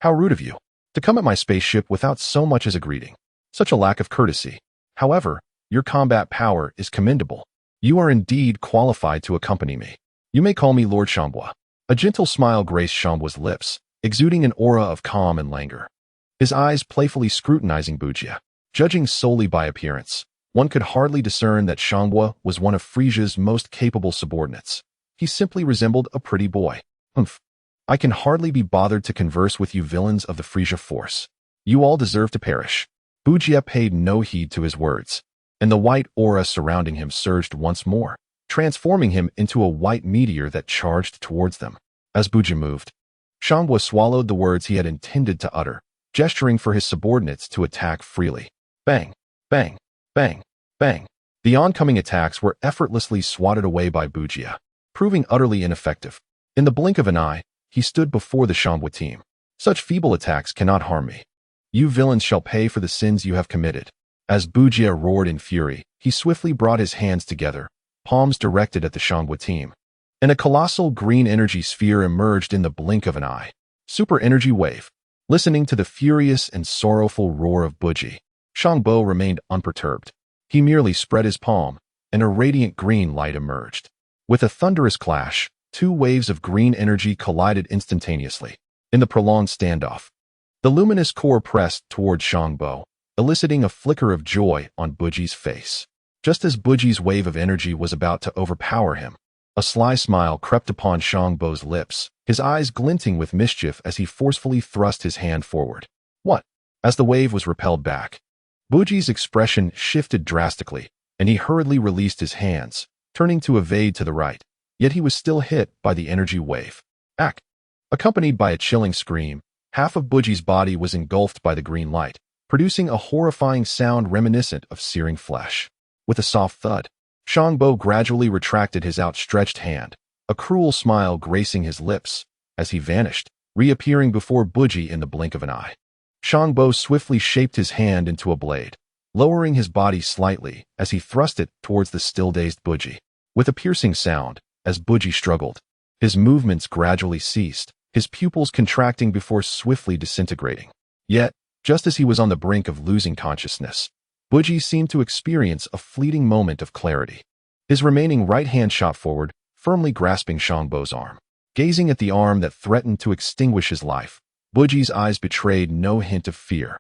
how rude of you, to come at my spaceship without so much as a greeting. Such a lack of courtesy. However, your combat power is commendable. You are indeed qualified to accompany me. You may call me Lord Shangwa. A gentle smile graced Shangwa's lips, exuding an aura of calm and languor. His eyes playfully scrutinizing Vegeta. Judging solely by appearance, one could hardly discern that Shangwa was one of Frieza's most capable subordinates. He simply resembled a pretty boy. Humph. I can hardly be bothered to converse with you villains of the Frieza force. You all deserve to perish. Vegeta paid no heed to his words, and the white aura surrounding him surged once more, transforming him into a white meteor that charged towards them. As Vegeta moved, Shangwa swallowed the words he had intended to utter, gesturing for his subordinates to attack freely. Bang! Bang! Bang! Bang! The oncoming attacks were effortlessly swatted away by Vegeta, proving utterly ineffective. In the blink of an eye, he stood before the Shangwa team. Such feeble attacks cannot harm me. You villains shall pay for the sins you have committed. As Vegeta roared in fury, he swiftly brought his hands together, palms directed at the Shangwa team. And a colossal green energy sphere emerged in the blink of an eye. Super energy wave. Listening to the furious and sorrowful roar of Vegeta, Shangbo remained unperturbed. He merely spread his palm, and a radiant green light emerged. With a thunderous clash, two waves of green energy collided instantaneously. In the prolonged standoff, the luminous core pressed toward Shangbo, eliciting a flicker of joy on Vegeta's face. Just as Vegeta's wave of energy was about to overpower him, a sly smile crept upon Shangbo's lips, his eyes glinting with mischief as he forcefully thrust his hand forward. What? As the wave was repelled back, Vegeta's expression shifted drastically, and he hurriedly released his hands, turning to evade to the right. Yet he was still hit by the energy wave. Ack! Accompanied by a chilling scream, half of Vegeta's body was engulfed by the green light, producing a horrifying sound reminiscent of searing flesh. With a soft thud, Shangbo gradually retracted his outstretched hand, a cruel smile gracing his lips, as he vanished, reappearing before Vegeta in the blink of an eye. Shangbo swiftly shaped his hand into a blade, lowering his body slightly as he thrust it towards the still-dazed Vegeta. With a piercing sound, as Vegeta struggled, his movements gradually ceased, his pupils contracting before swiftly disintegrating. Yet, just as he was on the brink of losing consciousness, Vegeta seemed to experience a fleeting moment of clarity. His remaining right hand shot forward, firmly grasping Shangbo's arm. Gazing at the arm that threatened to extinguish his life, Vegeta's eyes betrayed no hint of fear,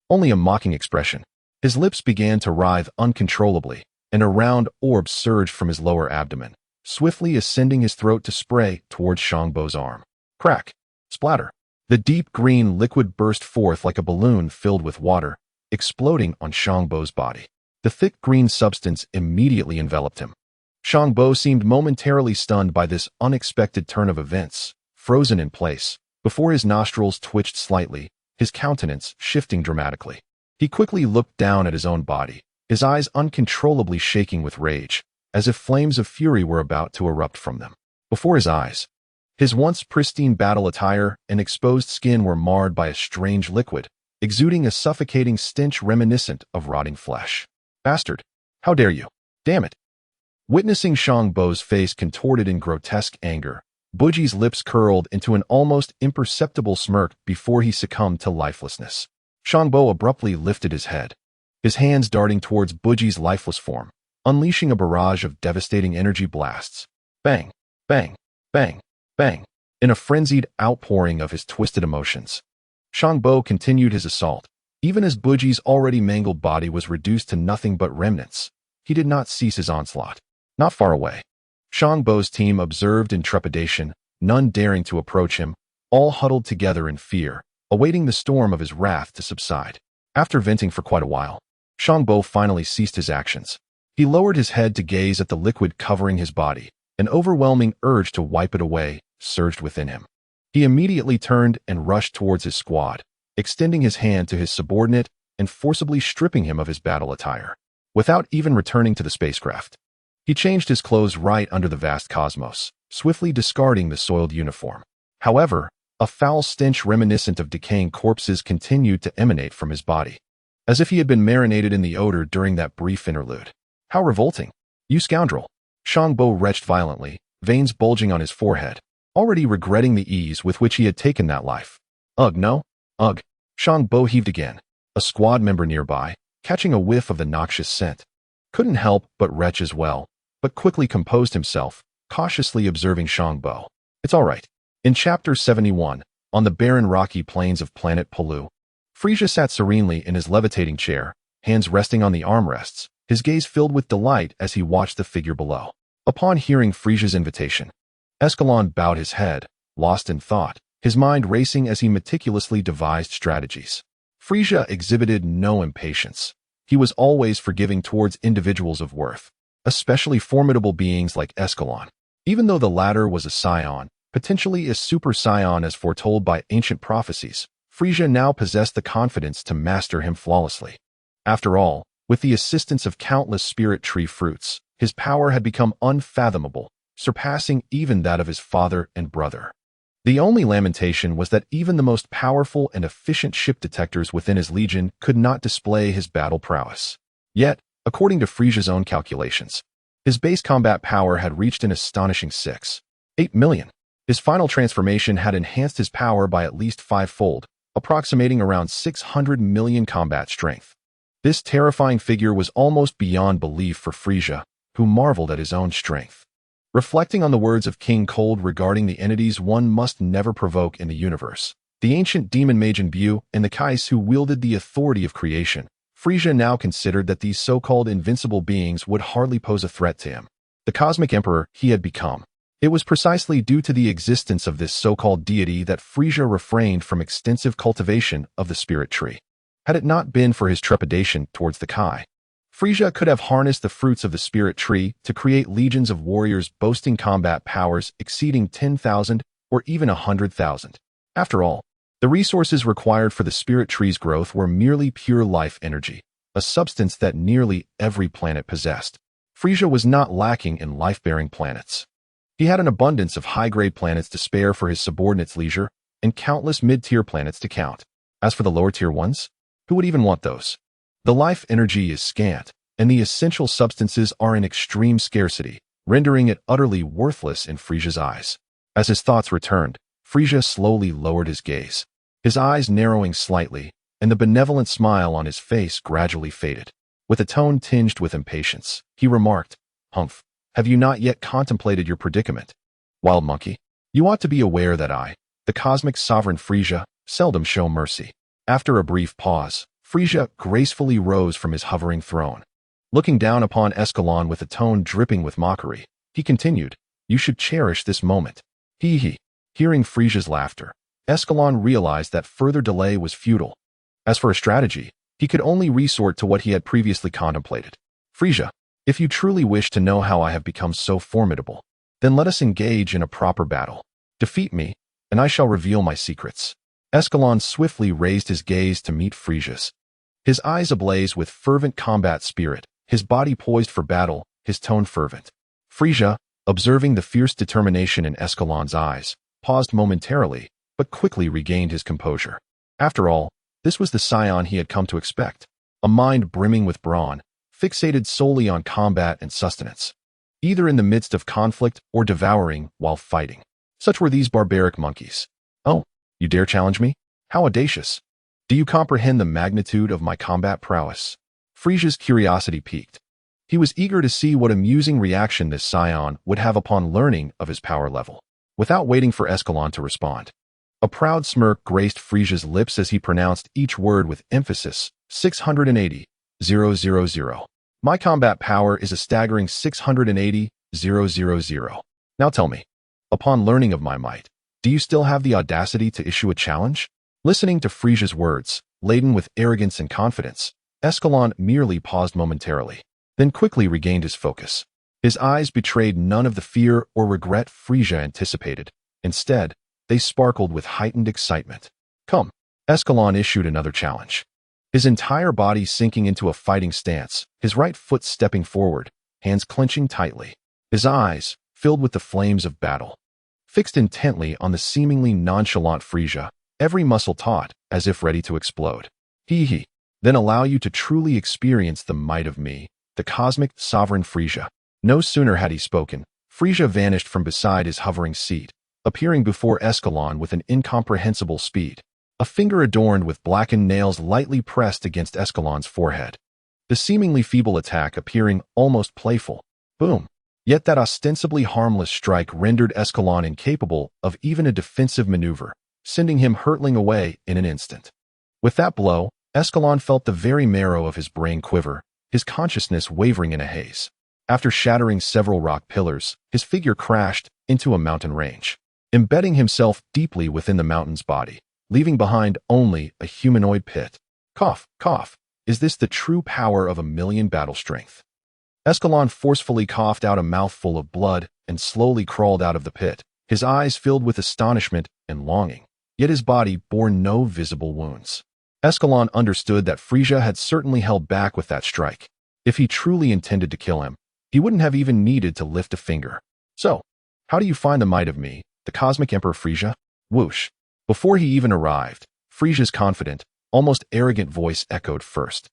only a mocking expression. His lips began to writhe uncontrollably, and a round orb surged from his lower abdomen, swiftly ascending his throat to spray towards Shangbo's arm. Crack! Splatter! The deep green liquid burst forth like a balloon filled with water, exploding on Shangbo's body. The thick green substance immediately enveloped him. Shangbo seemed momentarily stunned by this unexpected turn of events, frozen in place, before his nostrils twitched slightly, his countenance shifting dramatically. He quickly looked down at his own body, his eyes uncontrollably shaking with rage, as if flames of fury were about to erupt from them. Before his eyes, his once pristine battle attire and exposed skin were marred by a strange liquid, exuding a suffocating stench reminiscent of rotting flesh. Bastard! How dare you! Damn it! Witnessing Shangbo's face contorted in grotesque anger, Buji's lips curled into an almost imperceptible smirk before he succumbed to lifelessness. Shangbo abruptly lifted his head, his hands darting towards Buji's lifeless form, unleashing a barrage of devastating energy blasts. Bang! Bang! Bang! Bang! In a frenzied outpouring of his twisted emotions, Shangbo continued his assault. Even as Buji's already mangled body was reduced to nothing but remnants, he did not cease his onslaught. Not far away, Shangbo's team observed in trepidation, none daring to approach him, all huddled together in fear, awaiting the storm of his wrath to subside. After venting for quite a while, Shangbo finally ceased his actions. He lowered his head to gaze at the liquid covering his body. An overwhelming urge to wipe it away surged within him. He immediately turned and rushed towards his squad, extending his hand to his subordinate and forcibly stripping him of his battle attire. Without even returning to the spacecraft, he changed his clothes right under the vast cosmos, swiftly discarding the soiled uniform. However, a foul stench reminiscent of decaying corpses continued to emanate from his body, as if he had been marinated in the odor during that brief interlude. How revolting! You scoundrel! Shangbo retched violently, veins bulging on his forehead, already regretting the ease with which he had taken that life. Ugh, no? Ugh! Shangbo heaved again. A squad member nearby, catching a whiff of the noxious scent, couldn't help but retch as well, but quickly composed himself, cautiously observing Shangbo. It's all right. In Chapter 71, on the barren rocky plains of planet Palu, Frieza sat serenely in his levitating chair, hands resting on the armrests, his gaze filled with delight as he watched the figure below. Upon hearing Frieza's invitation, Escalon bowed his head, lost in thought, his mind racing as he meticulously devised strategies. Frieza exhibited no impatience. He was always forgiving towards individuals of worth, especially formidable beings like Escalon. Even though the latter was a Saiyan, potentially a Super Saiyan as foretold by ancient prophecies, Frieza now possessed the confidence to master him flawlessly. After all, with the assistance of countless spirit tree fruits, his power had become unfathomable, surpassing even that of his father and brother. The only lamentation was that even the most powerful and efficient ship detectors within his legion could not display his battle prowess. Yet, according to Frieza's own calculations, his base combat power had reached an astonishing 6.8 million. His final transformation had enhanced his power by at least 5-fold, approximating around 600 million combat strength. This terrifying figure was almost beyond belief for Frieza, who marveled at his own strength. Reflecting on the words of King Cold regarding the entities one must never provoke in the universe, the ancient demon Majin Buu and the Kais who wielded the authority of creation, Frieza now considered that these so-called invincible beings would hardly pose a threat to him. The cosmic emperor he had become. It was precisely due to the existence of this so-called deity that Frieza refrained from extensive cultivation of the spirit tree. Had it not been for his trepidation towards the Kai, Frieza could have harnessed the fruits of the spirit tree to create legions of warriors boasting combat powers exceeding 10,000 or even 100,000. After all, the resources required for the spirit tree's growth were merely pure life energy, a substance that nearly every planet possessed. Frieza was not lacking in life-bearing planets. He had an abundance of high-grade planets to spare for his subordinates' leisure, and countless mid-tier planets to count. As for the lower-tier ones, who would even want those? The life energy is scant, and the essential substances are in extreme scarcity, rendering it utterly worthless in Frieza's eyes. As his thoughts returned, Frieza slowly lowered his gaze, his eyes narrowing slightly, and the benevolent smile on his face gradually faded. With a tone tinged with impatience, he remarked, "Humph, have you not yet contemplated your predicament? Wild monkey, you ought to be aware that I, the cosmic sovereign Frieza, seldom show mercy." After a brief pause, Frieza gracefully rose from his hovering throne. Looking down upon Escalon with a tone dripping with mockery, he continued, "You should cherish this moment." Hee. Hearing Frieza's laughter, Escalon realized that further delay was futile. As for a strategy, he could only resort to what he had previously contemplated. "Frieza, if you truly wish to know how I have become so formidable, then let us engage in a proper battle. Defeat me, and I shall reveal my secrets." Escalon swiftly raised his gaze to meet Frieza's. His eyes ablaze with fervent combat spirit, his body poised for battle, his tone fervent. Frieza, observing the fierce determination in Escalon's eyes, paused momentarily, but quickly regained his composure. After all, this was the Saiyan he had come to expect, a mind brimming with brawn, fixated solely on combat and sustenance, either in the midst of conflict or devouring while fighting. Such were these barbaric monkeys. "Oh, you dare challenge me? How audacious! Do you comprehend the magnitude of my combat prowess?" Frieza's curiosity piqued. He was eager to see what amusing reaction this Saiyan would have upon learning of his power level. Without waiting for Escalon to respond, a proud smirk graced Frieza's lips as he pronounced each word with emphasis. 680,000. My combat power is a staggering 680,000. Now tell me, upon learning of my might, do you still have the audacity to issue a challenge? Listening to Frieza's words, laden with arrogance and confidence, Escalon merely paused momentarily, then quickly regained his focus. His eyes betrayed none of the fear or regret Frieza anticipated. Instead, they sparkled with heightened excitement. "Come." Escalon issued another challenge. His entire body sinking into a fighting stance, his right foot stepping forward, hands clenching tightly. His eyes, filled with the flames of battle, fixed intently on the seemingly nonchalant Frieza, every muscle taut, as if ready to explode. "Hee. Then allow you to truly experience the might of me, the cosmic sovereign Frieza." No sooner had he spoken, Frieza vanished from beside his hovering seat, appearing before Escalon with an incomprehensible speed, a finger adorned with blackened nails lightly pressed against Escalon's forehead. The seemingly feeble attack appearing almost playful. Boom! Yet that ostensibly harmless strike rendered Escalon incapable of even a defensive maneuver, sending him hurtling away in an instant. With that blow, Escalon felt the very marrow of his brain quiver, his consciousness wavering in a haze. After shattering several rock pillars, his figure crashed into a mountain range, embedding himself deeply within the mountain's body, leaving behind only a humanoid pit. Cough, cough. Is this the true power of 1,000,000 battle strength? Escalon forcefully coughed out a mouthful of blood and slowly crawled out of the pit, his eyes filled with astonishment and longing, yet his body bore no visible wounds. Escalon understood that Frieza had certainly held back with that strike. If he truly intended to kill him, he wouldn't have even needed to lift a finger. "So, how do you find the might of me, the Cosmic Emperor Frieza?" Whoosh. Before he even arrived, Frieza's confident, almost arrogant voice echoed first,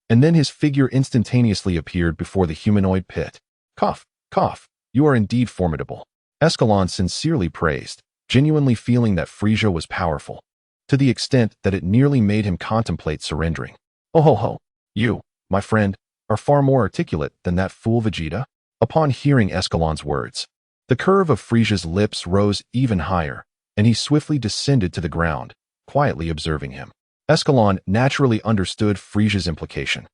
and then his figure instantaneously appeared before the humanoid pit. "Cough, cough, you are indeed formidable." Escalon sincerely praised, genuinely feeling that Frieza was powerful, to the extent that it nearly made him contemplate surrendering. "Oh ho ho, you, my friend, are far more articulate than that fool Vegeta." Upon hearing Escalon's words, the curve of Frieza's lips rose even higher, and he swiftly descended to the ground, quietly observing him. Escalon naturally understood Frieza's implication,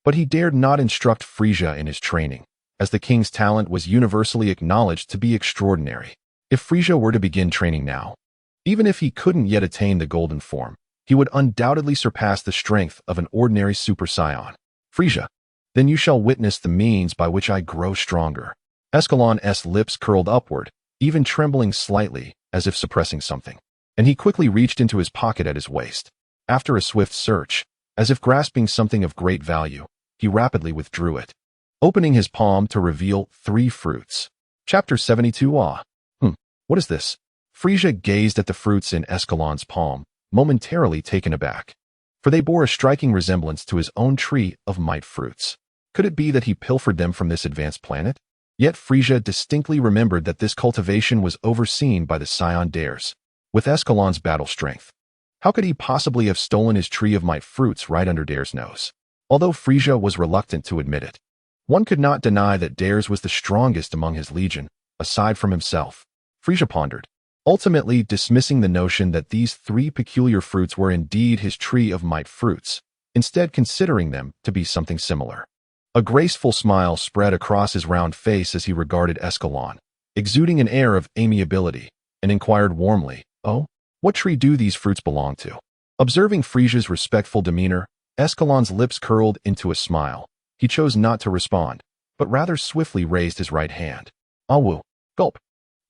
but he dared not instruct Frieza in his training, as the king's talent was universally acknowledged to be extraordinary. If Frieza were to begin training now, even if he couldn't yet attain the golden form, he would undoubtedly surpass the strength of an ordinary Super Saiyan. "Frieza, then you shall witness the means by which I grow stronger." Escalon's lips curled upward, even trembling slightly, as if suppressing something, and he quickly reached into his pocket at his waist. After a swift search, as if grasping something of great value, he rapidly withdrew it, opening his palm to reveal 3 fruits. Chapter 72. What is this? Frieza gazed at the fruits in Escalon's palm, momentarily taken aback, for they bore a striking resemblance to his own tree of might fruits. Could it be that he pilfered them from this advanced planet? Yet Frieza distinctly remembered that this cultivation was overseen by the Saiyan dares, with Escalon's battle strength. How could he possibly have stolen his tree of might fruits right under Dare's nose? Although Frieza was reluctant to admit it, one could not deny that Dares was the strongest among his legion, aside from himself. Frieza pondered, ultimately dismissing the notion that these 3 peculiar fruits were indeed his tree of might fruits, instead considering them to be something similar. A graceful smile spread across his round face as he regarded Escalon, exuding an air of amiability, and inquired warmly, "Oh, what tree do these fruits belong to?" Observing Frieza's respectful demeanor, Escalon's lips curled into a smile. He chose not to respond, but rather swiftly raised his right hand. Awu, gulp.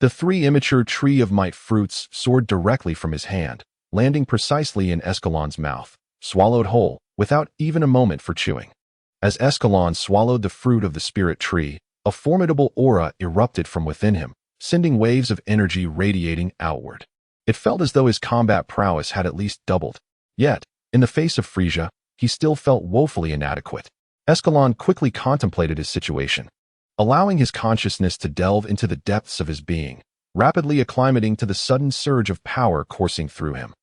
The 3 immature tree of might fruits soared directly from his hand, landing precisely in Escalon's mouth, swallowed whole, without even a moment for chewing. As Escalon swallowed the fruit of the spirit tree, a formidable aura erupted from within him, sending waves of energy radiating outward. It felt as though his combat prowess had at least doubled. Yet, in the face of Frieza, he still felt woefully inadequate. Escalon quickly contemplated his situation, allowing his consciousness to delve into the depths of his being, rapidly acclimating to the sudden surge of power coursing through him.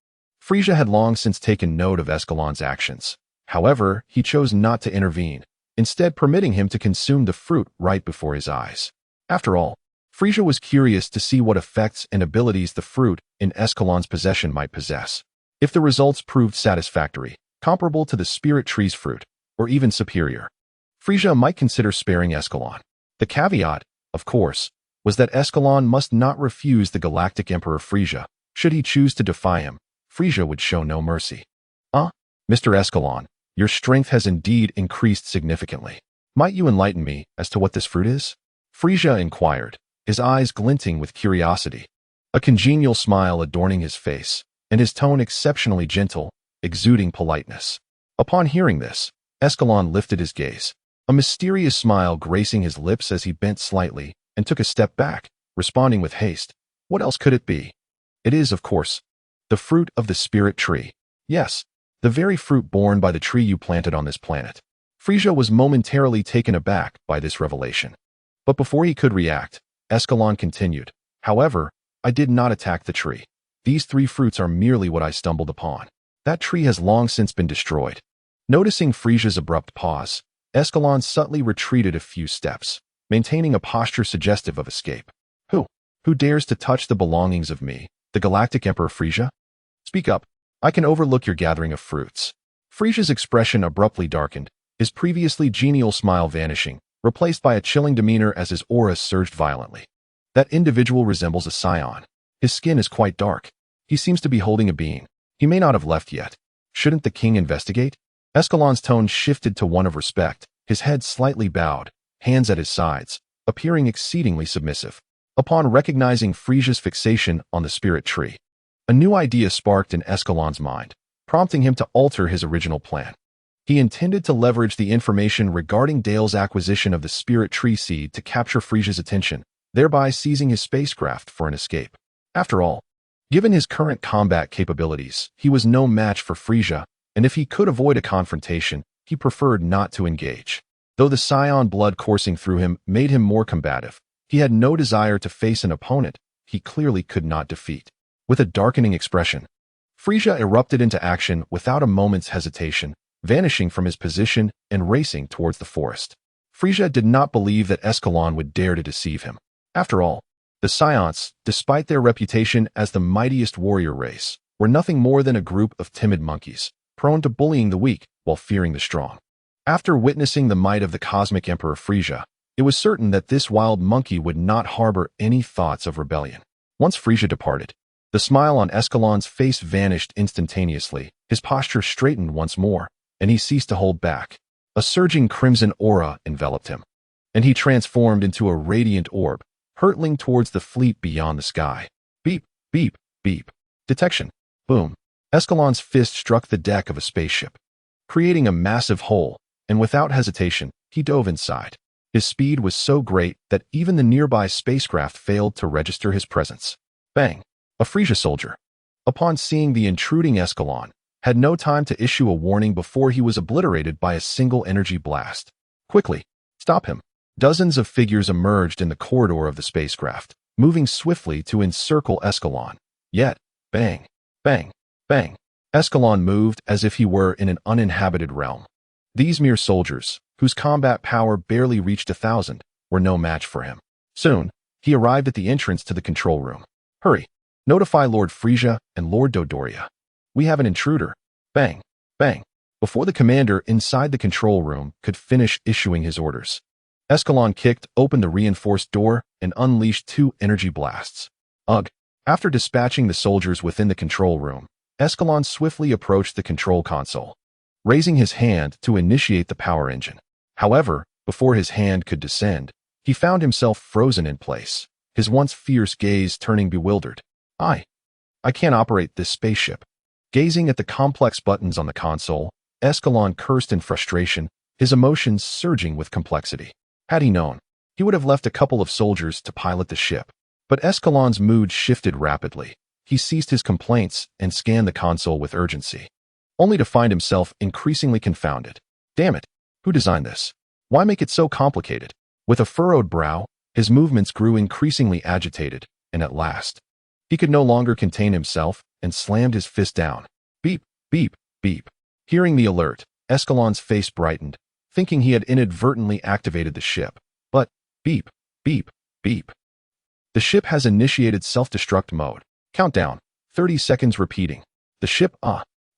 Frieza had long since taken note of Escalon's actions. However, he chose not to intervene, instead permitting him to consume the fruit right before his eyes. After all, Frieza was curious to see what effects and abilities the fruit in Escalon's possession might possess. If the results proved satisfactory, comparable to the spirit tree's fruit, or even superior, Frieza might consider sparing Escalon. The caveat, of course, was that Escalon must not refuse the Galactic Emperor Frieza. Should he choose to defy him, Frieza would show no mercy. Mr. Escalon, your strength has indeed increased significantly. Might you enlighten me as to what this fruit is? Frieza inquired, his eyes glinting with curiosity, a congenial smile adorning his face, and his tone exceptionally gentle, exuding politeness. Upon hearing this, Escalon lifted his gaze, a mysterious smile gracing his lips as he bent slightly and took a step back, responding with haste. What else could it be? It is, of course, the fruit of the spirit tree. Yes, the very fruit borne by the tree you planted on this planet. Frieza was momentarily taken aback by this revelation. But before he could react, Escalon continued, "However, I did not attack the tree. These 3 fruits are merely what I stumbled upon. That tree has long since been destroyed." Noticing Frieza's abrupt pause, Escalon subtly retreated a few steps, maintaining a posture suggestive of escape. Who dares to touch the belongings of me, the Galactic Emperor Frieza? Speak up. I can overlook your gathering of fruits. Frieza's expression abruptly darkened, his previously genial smile vanishing, replaced by a chilling demeanor as his aura surged violently. That individual resembles a Saiyan. His skin is quite dark. He seems to be holding a being. He may not have left yet. Shouldn't the king investigate? Escalon's tone shifted to one of respect, his head slightly bowed, hands at his sides, appearing exceedingly submissive. Upon recognizing Frieza's fixation on the spirit tree, a new idea sparked in Escalon's mind, prompting him to alter his original plan. He intended to leverage the information regarding Dale's acquisition of the spirit tree seed to capture Frieza's attention, thereby seizing his spacecraft for an escape. After all, given his current combat capabilities, he was no match for Frieza, and if he could avoid a confrontation, he preferred not to engage. Though the Saiyan blood coursing through him made him more combative, he had no desire to face an opponent he clearly could not defeat. With a darkening expression, Frieza erupted into action without a moment's hesitation, vanishing from his position and racing towards the forest. Frieza did not believe that Escalon would dare to deceive him. After all, the Saiyans, despite their reputation as the mightiest warrior race, were nothing more than a group of timid monkeys, prone to bullying the weak while fearing the strong. After witnessing the might of the Cosmic Emperor Frieza, it was certain that this wild monkey would not harbor any thoughts of rebellion. Once Frieza departed, the smile on Escalon's face vanished instantaneously, his posture straightened once more, and he ceased to hold back. A surging crimson aura enveloped him, and he transformed into a radiant orb, hurtling towards the fleet beyond the sky. Beep, beep, beep. Detection. Boom. Escalon's fist struck the deck of a spaceship, creating a massive hole, and without hesitation, he dove inside. His speed was so great that even the nearby spacecraft failed to register his presence. Bang! A Frieza soldier, upon seeing the intruding Escalon, had no time to issue a warning before he was obliterated by a single energy blast. Quickly, stop him. Dozens of figures emerged in the corridor of the spacecraft, moving swiftly to encircle Escalon. Yet, bang, bang, bang. Escalon moved as if he were in an uninhabited realm. These mere soldiers, whose combat power barely reached 1,000, were no match for him. Soon, he arrived at the entrance to the control room. Hurry! Notify Lord Frieza and Lord Dodoria. We have an intruder. Bang, bang. before the commander inside the control room could finish issuing his orders. Escalon kicked open the reinforced door and unleashed 2 energy blasts. Ugh! After dispatching the soldiers within the control room, Escalon swiftly approached the control console, raising his hand to initiate the power engine. However, before his hand could descend, he found himself frozen in place, his once fierce gaze turning bewildered. I can't operate this spaceship. Gazing at the complex buttons on the console, Escalon cursed in frustration, his emotions surging with complexity. Had he known, he would have left a couple of soldiers to pilot the ship. But Escalon's mood shifted rapidly. He ceased his complaints and scanned the console with urgency, only to find himself increasingly confounded. Damn it! Who designed this? Why make it so complicated? With a furrowed brow, his movements grew increasingly agitated, and at last, he could no longer contain himself and slammed his fist down. Beep, beep, beep. Hearing the alert, Escalon's face brightened, thinking he had inadvertently activated the ship. But, beep, beep, beep. The ship has initiated self-destruct mode. Countdown, 30 seconds repeating. The ship,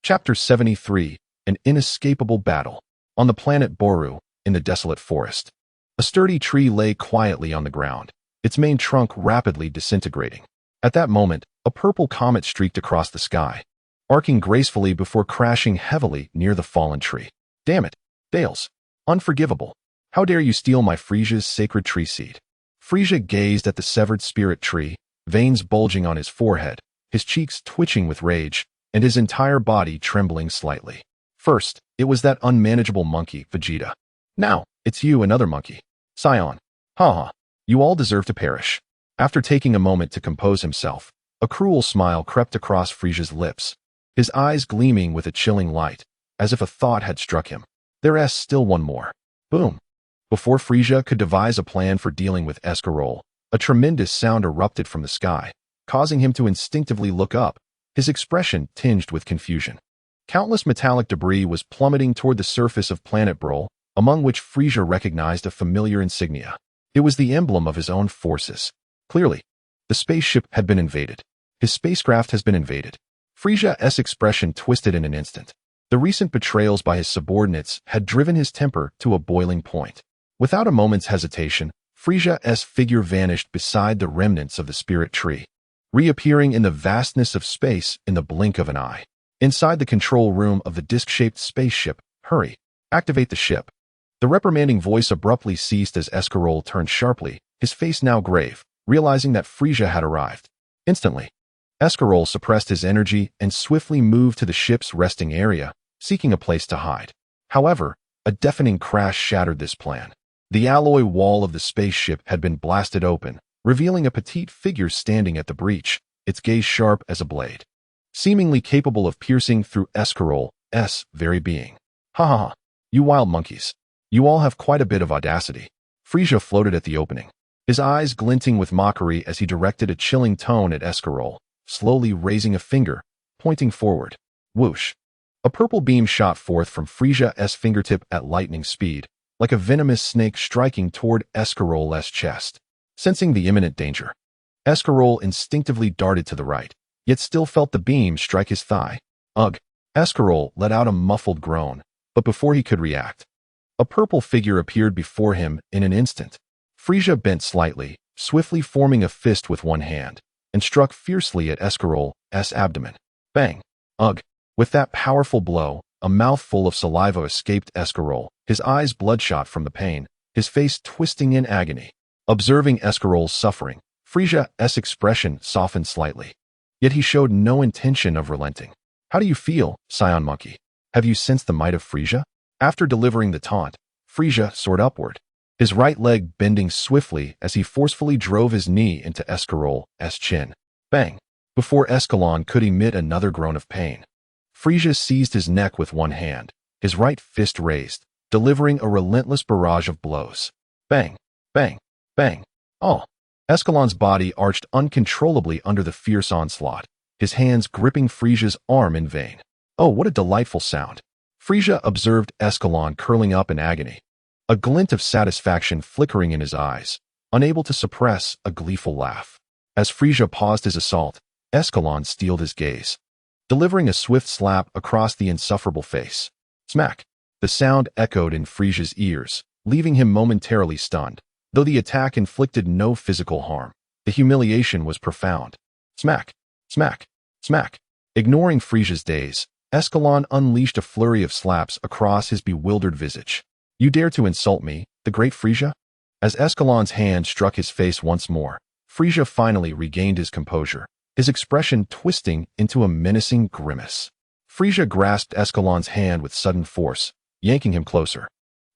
Chapter 73, An Inescapable Battle. On the planet Boru, in the desolate forest, a sturdy tree lay quietly on the ground, its main trunk rapidly disintegrating. At that moment, a purple comet streaked across the sky, arcing gracefully before crashing heavily near the fallen tree. Damn it, Dales. Unforgivable. How dare you steal my Frieza's sacred tree seed? Frieza gazed at the severed spirit tree, veins bulging on his forehead, his cheeks twitching with rage, and his entire body trembling slightly. First, it was that unmanageable monkey, Vegeta. Now, it's you, another monkey. Saiyan. Haha. You all deserve to perish. After taking a moment to compose himself, a cruel smile crept across Frieza's lips, his eyes gleaming with a chilling light, as if a thought had struck him. There's still one more. Boom. Before Frieza could devise a plan for dealing with Escalon, a tremendous sound erupted from the sky, causing him to instinctively look up, his expression tinged with confusion. Countless metallic debris was plummeting toward the surface of planet Brol, among which Frieza recognized a familiar insignia. It was the emblem of his own forces. Clearly, the spaceship had been invaded. His spacecraft has been invaded. Frieza's expression twisted in an instant. The recent betrayals by his subordinates had driven his temper to a boiling point. Without a moment's hesitation, Frieza's figure vanished beside the remnants of the spirit tree, reappearing in the vastness of space in the blink of an eye. Inside the control room of the disc-shaped spaceship, hurry, activate the ship. The reprimanding voice abruptly ceased as Escalon turned sharply, his face now grave, realizing that Frieza had arrived. Instantly, Escalon suppressed his energy and swiftly moved to the ship's resting area, seeking a place to hide. However, a deafening crash shattered this plan. The alloy wall of the spaceship had been blasted open, revealing a petite figure standing at the breach, its gaze sharp as a blade, seemingly capable of piercing through Escalon's very being. Ha ha ha, you wild monkeys. You all have quite a bit of audacity. Frieza floated at the opening, his eyes glinting with mockery as he directed a chilling tone at Escalon, slowly raising a finger, pointing forward. Whoosh. A purple beam shot forth from Frieza's fingertip at lightning speed, like a venomous snake striking toward Escalon's chest. Sensing the imminent danger, Escalon instinctively darted to the right, yet still felt the beam strike his thigh. Ugh! Escalon let out a muffled groan, but before he could react, a purple figure appeared before him in an instant. Frieza bent slightly, swiftly forming a fist with one hand, and struck fiercely at Escalon's abdomen. Bang! Ugh! With that powerful blow, a mouthful of saliva escaped Escalon, his eyes bloodshot from the pain, his face twisting in agony. Observing Escalon's suffering, Frieza's expression softened slightly, yet he showed no intention of relenting. How do you feel, Saiyan Monkey? Have you sensed the might of Frieza? After delivering the taunt, Frieza soared upward, his right leg bending swiftly as he forcefully drove his knee into Escalon's chin. Bang! Before Escalon could emit another groan of pain, Frieza seized his neck with one hand, his right fist raised, delivering a relentless barrage of blows. Bang! Bang! Bang! Oh! Escalon's body arched uncontrollably under the fierce onslaught, his hands gripping Frieza's arm in vain. Oh, what a delightful sound! Frieza observed Escalon curling up in agony, a glint of satisfaction flickering in his eyes, unable to suppress a gleeful laugh. As Frieza paused his assault, Escalon steeled his gaze, delivering a swift slap across the insufferable face. Smack! The sound echoed in Frieza's ears, leaving him momentarily stunned. Though the attack inflicted no physical harm, the humiliation was profound. Smack! Smack! Smack! Ignoring Frieza's daze, Escalon unleashed a flurry of slaps across his bewildered visage. You dare to insult me, the great Frieza? As Escalon's hand struck his face once more, Frieza finally regained his composure, his expression twisting into a menacing grimace. Frieza grasped Escalon's hand with sudden force, yanking him closer,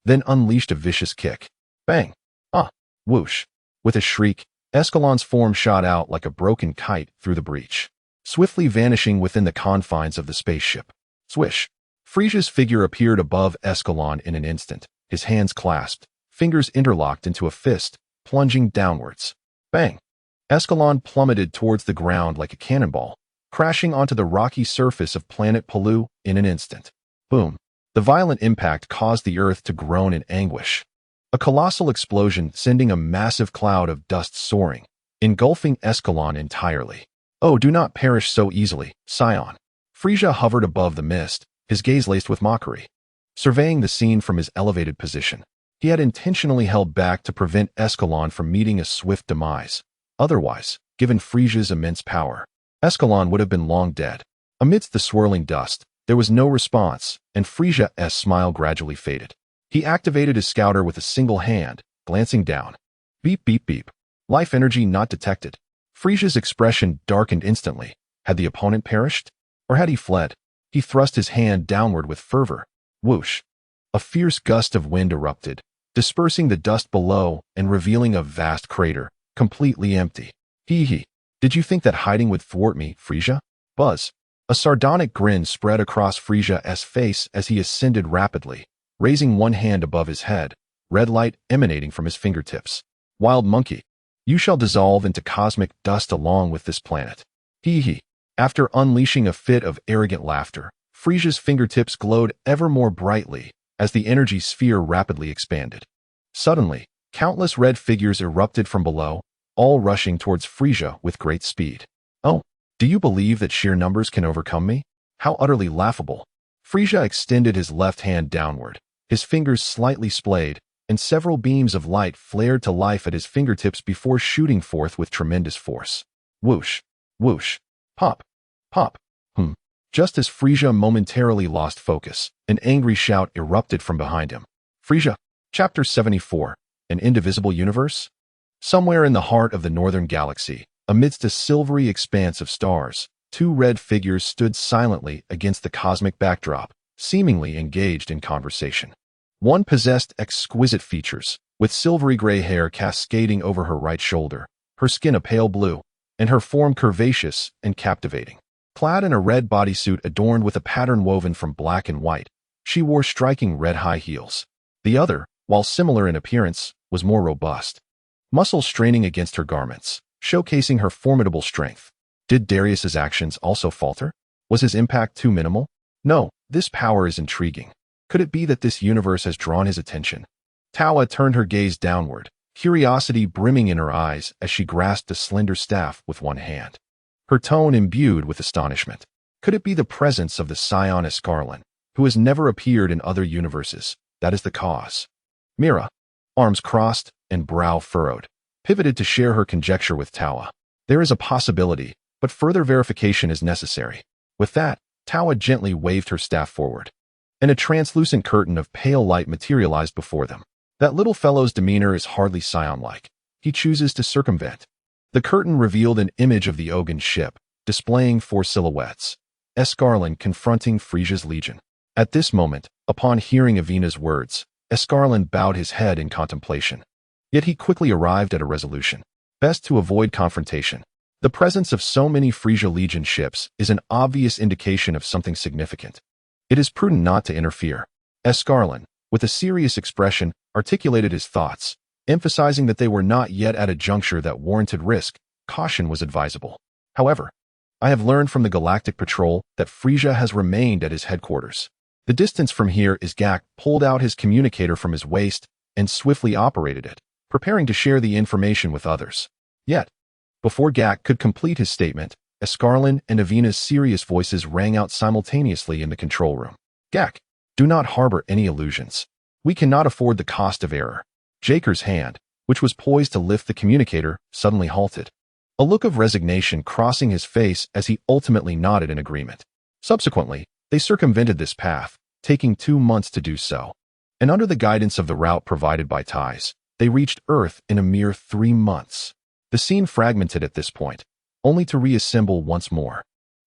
then unleashed a vicious kick. Bang! Ah! Whoosh! With a shriek, Escalon's form shot out like a broken kite through the breach, swiftly vanishing within the confines of the spaceship. Swish! Frieza's figure appeared above Escalon in an instant, his hands clasped, fingers interlocked into a fist, plunging downwards. Bang! Escalon plummeted towards the ground like a cannonball, crashing onto the rocky surface of planet Palu in an instant. Boom! The violent impact caused the earth to groan in anguish. A colossal explosion sending a massive cloud of dust soaring, engulfing Escalon entirely. Oh, do not perish so easily, Scion. Frieza hovered above the mist, his gaze laced with mockery. Surveying the scene from his elevated position, he had intentionally held back to prevent Escalon from meeting a swift demise. Otherwise, given Frieza's immense power, Escalon would have been long dead. Amidst the swirling dust, there was no response, and Frieza's smile gradually faded. He activated his scouter with a single hand, glancing down. Beep, beep, beep. Life energy not detected. Frieza's expression darkened instantly. Had the opponent perished? Or had he fled? He thrust his hand downward with fervor. Whoosh! A fierce gust of wind erupted, dispersing the dust below and revealing a vast crater, completely empty. Hee hee. Did you think that hiding would thwart me, Frieza? Buzz. A sardonic grin spread across Frieza's face as he ascended rapidly, raising one hand above his head, red light emanating from his fingertips. Wild monkey. You shall dissolve into cosmic dust along with this planet. Hee hee. After unleashing a fit of arrogant laughter, Frieza's fingertips glowed ever more brightly as the energy sphere rapidly expanded. Suddenly, countless red figures erupted from below, all rushing towards Frieza with great speed. Oh, do you believe that sheer numbers can overcome me? How utterly laughable. Frieza extended his left hand downward, his fingers slightly splayed, and several beams of light flared to life at his fingertips before shooting forth with tremendous force. Whoosh! Whoosh! Pop! Pop! Just as Frieza momentarily lost focus, an angry shout erupted from behind him. Frieza! Chapter 74. An Indivisible Universe? Somewhere in the heart of the northern galaxy, amidst a silvery expanse of stars, two red figures stood silently against the cosmic backdrop, seemingly engaged in conversation. One possessed exquisite features, with silvery gray hair cascading over her right shoulder, her skin a pale blue, and her form curvaceous and captivating. Clad in a red bodysuit adorned with a pattern woven from black and white, she wore striking red high heels. The other, while similar in appearance, was more robust. Muscles straining against her garments, showcasing her formidable strength. Did Darius's actions also falter? Was his impact too minimal? No, this power is intriguing. Could it be that this universe has drawn his attention? Tawa turned her gaze downward, curiosity brimming in her eyes as she grasped the slender staff with one hand. Her tone imbued with astonishment. Could it be the presence of the Scion Escalon, who has never appeared in other universes? That is the cause. Mira, arms crossed and brow furrowed, pivoted to share her conjecture with Tawa. There is a possibility, but further verification is necessary. With that, Tawa gently waved her staff forward, and a translucent curtain of pale light materialized before them. That little fellow's demeanor is hardly Scion-like. He chooses to circumvent. The curtain revealed an image of the Ogun ship, displaying four silhouettes. Escalon confronting Frieza's legion. At this moment, upon hearing Avina's words, Escalon bowed his head in contemplation. Yet he quickly arrived at a resolution. Best to avoid confrontation. The presence of so many Frieza Legion ships is an obvious indication of something significant. It is prudent not to interfere. Escalon, with a serious expression, articulated his thoughts, emphasizing that they were not yet at a juncture that warranted risk. Caution was advisable. However, I have learned from the Galactic Patrol that Frieza has remained at his headquarters. The distance from here is Gak pulled out his communicator from his waist and swiftly operated it, preparing to share the information with others. Yet, before Gak could complete his statement, Escalon and Avina's serious voices rang out simultaneously in the control room. Gak, Do not harbor any illusions. We cannot afford the cost of error. Jaker's hand, which was poised to lift the communicator, suddenly halted. A look of resignation crossing his face as he ultimately nodded in agreement. Subsequently, they circumvented this path, taking 2 months to do so. And under the guidance of the route provided by ties, they reached Earth in a mere 3 months. The scene fragmented at this point, only to reassemble once more.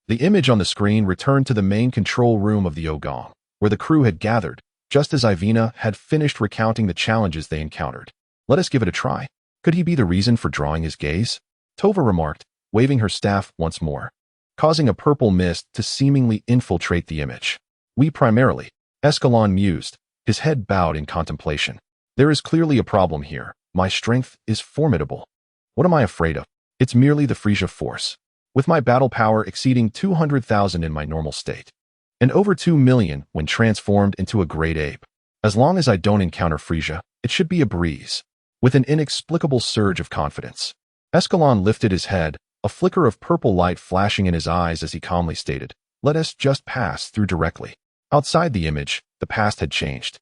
The image on the screen returned to the main control room of the Ogong, where the crew had gathered, just as Ivina had finished recounting the challenges they encountered. Let us give it a try. Could he be the reason for drawing his gaze? Tova remarked, waving her staff once more, causing a purple mist to seemingly infiltrate the image. We primarily, Escalon mused, his head bowed in contemplation. There is clearly a problem here. My strength is formidable. What am I afraid of? It's merely the Frieza force. With my battle power exceeding 200,000 in my normal state, and over 2 million when transformed into a great ape. As long as I don't encounter Frieza, it should be a breeze. With an inexplicable surge of confidence, Escalon lifted his head, a flicker of purple light flashing in his eyes as he calmly stated, "Let us just pass through directly." Outside the image, the past had changed.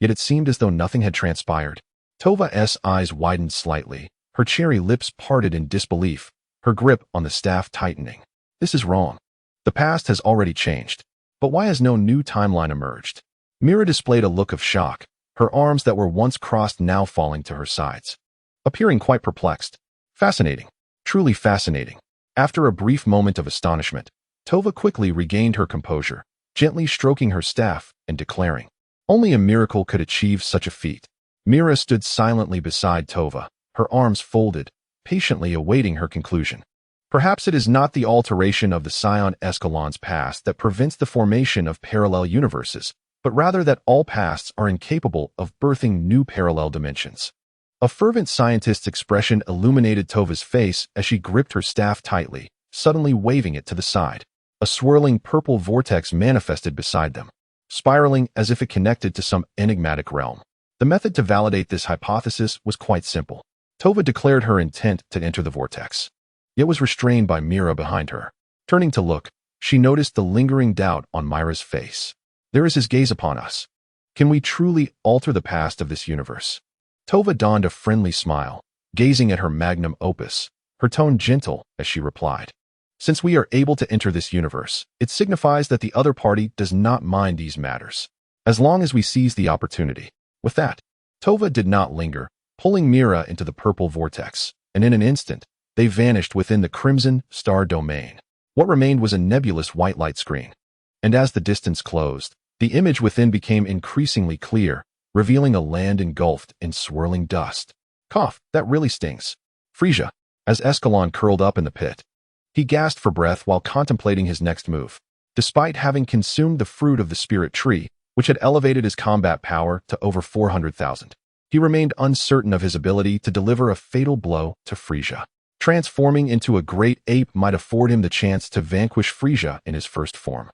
Yet it seemed as though nothing had transpired. Tova's eyes widened slightly, her cherry lips parted in disbelief, her grip on the staff tightening. This is wrong. The past has already changed. But why has no new timeline emerged? Mira displayed a look of shock, her arms that were once crossed now falling to her sides, appearing quite perplexed. Fascinating. Truly fascinating. After a brief moment of astonishment, Tova quickly regained her composure, gently stroking her staff and declaring, "Only a miracle could achieve such a feat." Mira stood silently beside Tova, her arms folded, patiently awaiting her conclusion. Perhaps it is not the alteration of the Scion Escalon's past that prevents the formation of parallel universes, but rather that all pasts are incapable of birthing new parallel dimensions. A fervent scientist's expression illuminated Tova's face as she gripped her staff tightly, suddenly waving it to the side. A swirling purple vortex manifested beside them, spiraling as if it connected to some enigmatic realm. The method to validate this hypothesis was quite simple. Tova declared her intent to enter the vortex, yet was restrained by Mira behind her. Turning to look, she noticed the lingering doubt on Myra's face. There is his gaze upon us. Can we truly alter the past of this universe? Tova donned a friendly smile, gazing at her magnum opus, her tone gentle as she replied, "Since we are able to enter this universe, it signifies that the other party does not mind these matters, as long as we seize the opportunity." With that, Tova did not linger, pulling Mira into the purple vortex, and in an instant, they vanished within the crimson star domain. What remained was a nebulous white light screen. And as the distance closed, the image within became increasingly clear, revealing a land engulfed in swirling dust. Cough, that really stings. Frieza, as Escalon curled up in the pit. He gasped for breath while contemplating his next move. Despite having consumed the fruit of the spirit tree, which had elevated his combat power to over 400,000, he remained uncertain of his ability to deliver a fatal blow to Frieza. Transforming into a great ape might afford him the chance to vanquish Frieza in his first form.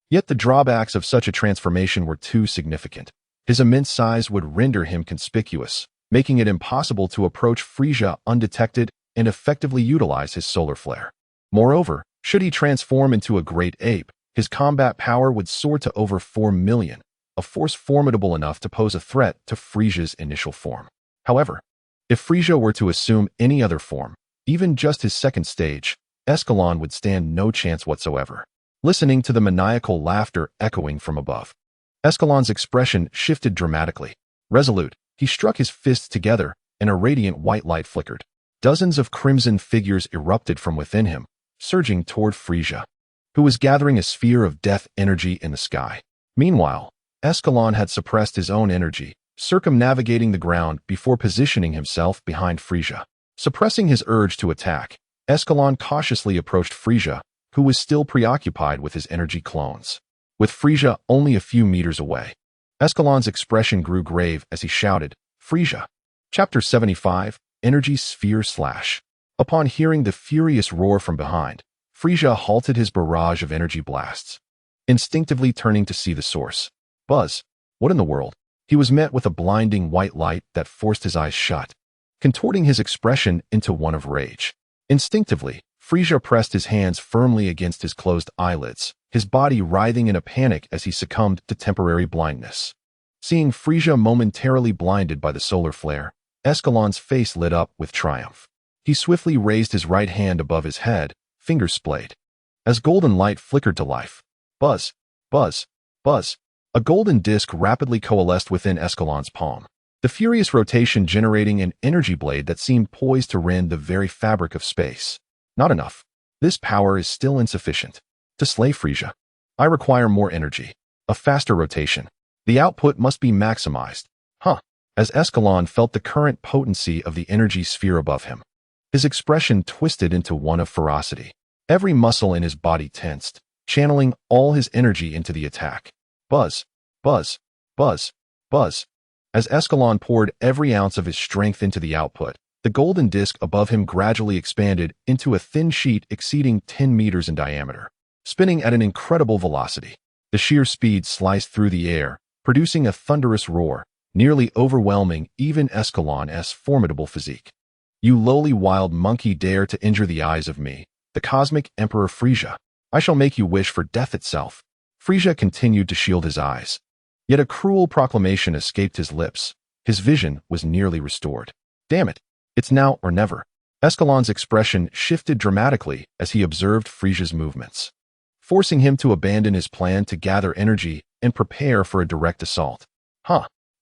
Yet the drawbacks of such a transformation were too significant. His immense size would render him conspicuous, making it impossible to approach Frieza undetected and effectively utilize his solar flare. Moreover, should he transform into a great ape, his combat power would soar to over 4 million, a force formidable enough to pose a threat to Frieza's initial form. However, if Frieza were to assume any other form, even just his second stage, Escalon would stand no chance whatsoever. Listening to the maniacal laughter echoing from above, Escalon's expression shifted dramatically. Resolute, he struck his fists together, and a radiant white light flickered. Dozens of crimson figures erupted from within him, surging toward Frieza, who was gathering a sphere of death energy in the sky. Meanwhile, Escalon had suppressed his own energy, circumnavigating the ground before positioning himself behind Frieza. Suppressing his urge to attack, Escalon cautiously approached Frieza, who was still preoccupied with his energy clones. With Frieza only a few meters away, Escalon's expression grew grave as he shouted, "Frieza!" Chapter 75, Energy Sphere Slash. Upon hearing the furious roar from behind, Frieza halted his barrage of energy blasts, instinctively turning to see the source. Buzz! What in the world? He was met with a blinding white light that forced his eyes shut, contorting his expression into one of rage. Instinctively, Frieza pressed his hands firmly against his closed eyelids, his body writhing in a panic as he succumbed to temporary blindness. Seeing Frieza momentarily blinded by the solar flare, Escalon's face lit up with triumph. He swiftly raised his right hand above his head, fingers splayed. As golden light flickered to life, buzz, buzz, buzz, a golden disc rapidly coalesced within Escalon's palm. The furious rotation generating an energy blade that seemed poised to rend the very fabric of space. Not enough. This power is still insufficient. To slay Frieza, I require more energy. A faster rotation. The output must be maximized. As Escalon felt the current potency of the energy sphere above him, his expression twisted into one of ferocity. Every muscle in his body tensed, channeling all his energy into the attack. Buzz, buzz, buzz, buzz. As Escalon poured every ounce of his strength into the output, the golden disc above him gradually expanded into a thin sheet exceeding 10 meters in diameter, spinning at an incredible velocity. The sheer speed sliced through the air, producing a thunderous roar, nearly overwhelming even Escalon's formidable physique. You lowly wild monkey dare to injure the eyes of me, the cosmic emperor Frieza. I shall make you wish for death itself. Frieza continued to shield his eyes. Yet a cruel proclamation escaped his lips. His vision was nearly restored. Damn it, it's now or never. Escalon's expression shifted dramatically as he observed Frieza's movements, forcing him to abandon his plan to gather energy and prepare for a direct assault.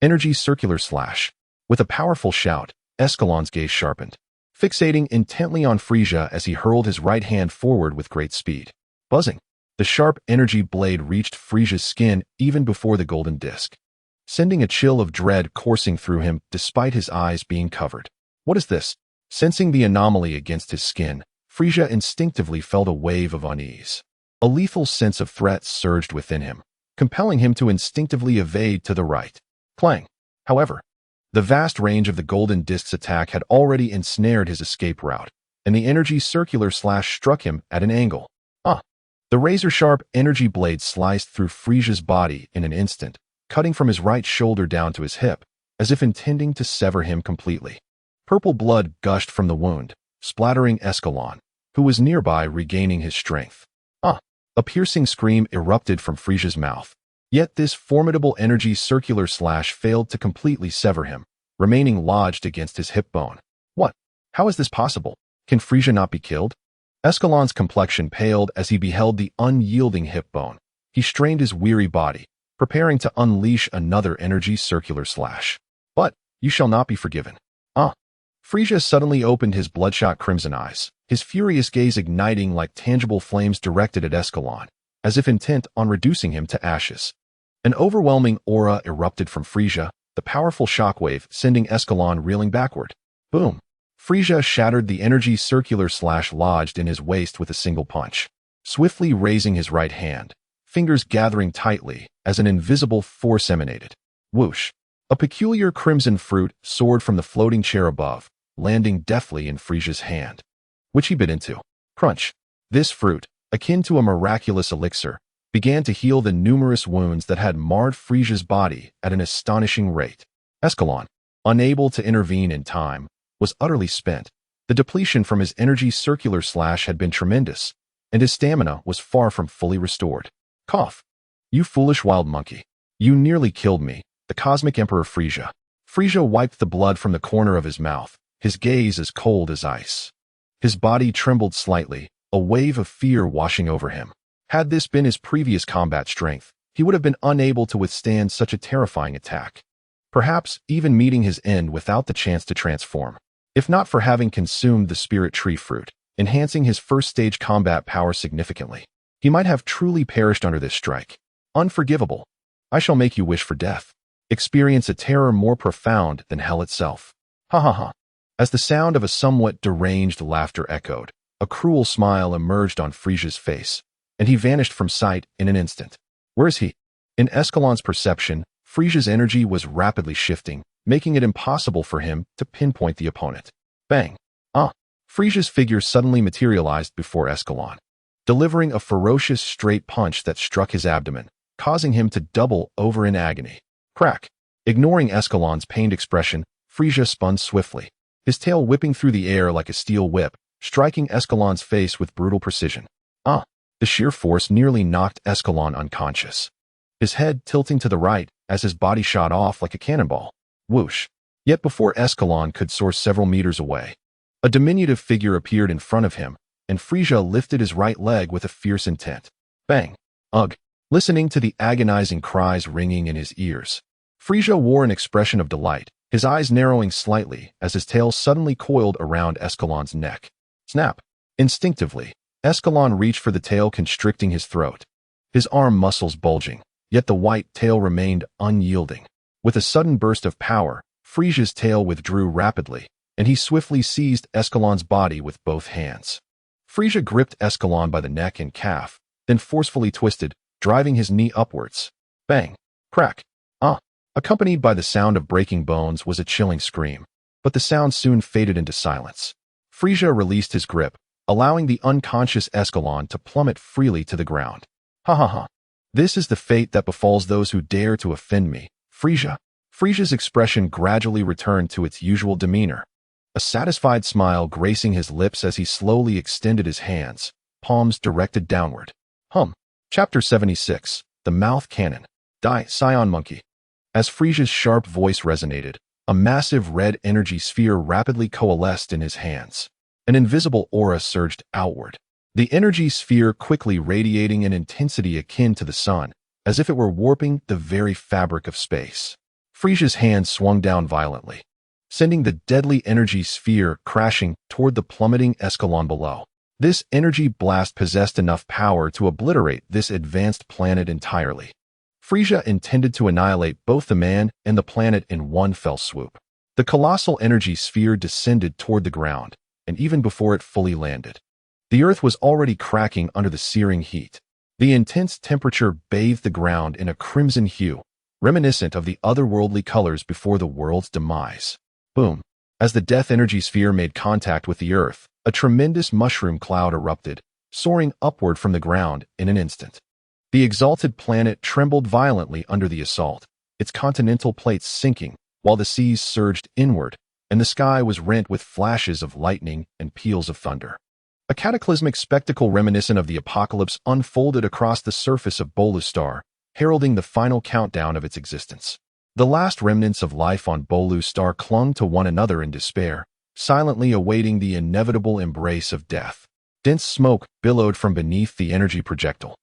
Energy circular slash. With a powerful shout, Escalon's gaze sharpened, fixating intently on Frieza as he hurled his right hand forward with great speed. Buzzing, the sharp energy blade reached Frieza's skin even before the golden disc, sending a chill of dread coursing through him despite his eyes being covered. What is this? Sensing the anomaly against his skin, Frieza instinctively felt a wave of unease. A lethal sense of threat surged within him, compelling him to instinctively evade to the right. Clang. However, the vast range of the golden disc's attack had already ensnared his escape route, and the energy circular slash struck him at an angle. The razor-sharp energy blade sliced through Frieza's body in an instant, cutting from his right shoulder down to his hip, as if intending to sever him completely. Purple blood gushed from the wound, splattering Escalon, who was nearby regaining his strength. A piercing scream erupted from Frieza's mouth. Yet this formidable energy circular slash failed to completely sever him, remaining lodged against his hip bone. What? How is this possible? Can Frieza not be killed? Escalon's complexion paled as he beheld the unyielding hip bone. He strained his weary body, preparing to unleash another energy circular slash. But you shall not be forgiven. Frieza suddenly opened his bloodshot crimson eyes, his furious gaze igniting like tangible flames directed at Escalon, as if intent on reducing him to ashes. An overwhelming aura erupted from Frieza, the powerful shockwave sending Escalon reeling backward. Boom! Frieza shattered the energy circular slash lodged in his waist with a single punch, swiftly raising his right hand, fingers gathering tightly as an invisible force emanated. Whoosh! A peculiar crimson fruit soared from the floating chair above, landing deftly in Frieza's hand, which he bit into. Crunch! This fruit, akin to a miraculous elixir, began to heal the numerous wounds that had marred Frieza's body at an astonishing rate. Escalon, unable to intervene in time, was utterly spent. The depletion from his energy circular slash had been tremendous, and his stamina was far from fully restored. Cough! You foolish wild monkey. You nearly killed me, the cosmic emperor Frieza. Frieza wiped the blood from the corner of his mouth, his gaze as cold as ice. His body trembled slightly, a wave of fear washing over him. Had this been his previous combat strength, he would have been unable to withstand such a terrifying attack, perhaps even meeting his end without the chance to transform. If not for having consumed the spirit tree fruit, enhancing his first-stage combat power significantly, he might have truly perished under this strike. Unforgivable. I shall make you wish for death. Experience a terror more profound than hell itself. Ha ha ha. As the sound of a somewhat deranged laughter echoed, a cruel smile emerged on Frieza's face, and he vanished from sight in an instant. Where is he? In Escalon's perception, Frieza's energy was rapidly shifting, making it impossible for him to pinpoint the opponent. Bang! Frieza's figure suddenly materialized before Escalon, delivering a ferocious straight punch that struck his abdomen, causing him to double over in agony. Crack! Ignoring Escalon's pained expression, Frieza spun swiftly, his tail whipping through the air like a steel whip, striking Escalon's face with brutal precision. The The sheer force nearly knocked Escalon unconscious, his head tilting to the right as his body shot off like a cannonball. Whoosh! Yet before Escalon could soar several meters away, a diminutive figure appeared in front of him, and Frieza lifted his right leg with a fierce intent. Bang! Ugh! Listening to the agonizing cries ringing in his ears, Frieza wore an expression of delight, his eyes narrowing slightly as his tail suddenly coiled around Escalon's neck. Snap! Instinctively, Escalon reached for the tail, constricting his throat, his arm muscles bulging, yet the white tail remained unyielding. With a sudden burst of power, Frieza's tail withdrew rapidly, and he swiftly seized Escalon's body with both hands. Frieza gripped Escalon by the neck and calf, then forcefully twisted, driving his knee upwards. Bang! Crack! Ah! Accompanied by the sound of breaking bones was a chilling scream, but the sound soon faded into silence. Frieza released his grip, allowing the unconscious Escalon to plummet freely to the ground. Ha ha ha! This is the fate that befalls those who dare to offend me, Frieza. Frieza's expression gradually returned to its usual demeanor, a satisfied smile gracing his lips as he slowly extended his hands, palms directed downward. Chapter 76, The Mouth Cannon. Saiyan Monkey. As Frieza's sharp voice resonated, a massive red energy sphere rapidly coalesced in his hands. An invisible aura surged outward, the energy sphere quickly radiating an intensity akin to the sun, as if it were warping the very fabric of space. Frieza's hand swung down violently, sending the deadly energy sphere crashing toward the plummeting Escalon below. This energy blast possessed enough power to obliterate this advanced planet entirely. Frieza intended to annihilate both the man and the planet in one fell swoop. The colossal energy sphere descended toward the ground, and even before it fully landed, the earth was already cracking under the searing heat. The intense temperature bathed the ground in a crimson hue, reminiscent of the otherworldly colors before the world's demise. Boom! As the death energy sphere made contact with the earth, a tremendous mushroom cloud erupted, soaring upward from the ground in an instant. The exalted planet trembled violently under the assault, its continental plates sinking, while the seas surged inward, and the sky was rent with flashes of lightning and peals of thunder. A cataclysmic spectacle reminiscent of the apocalypse unfolded across the surface of Bolu Star, heralding the final countdown of its existence. The last remnants of life on Bolu Star clung to one another in despair, silently awaiting the inevitable embrace of death. Dense smoke billowed from beneath the energy projectile,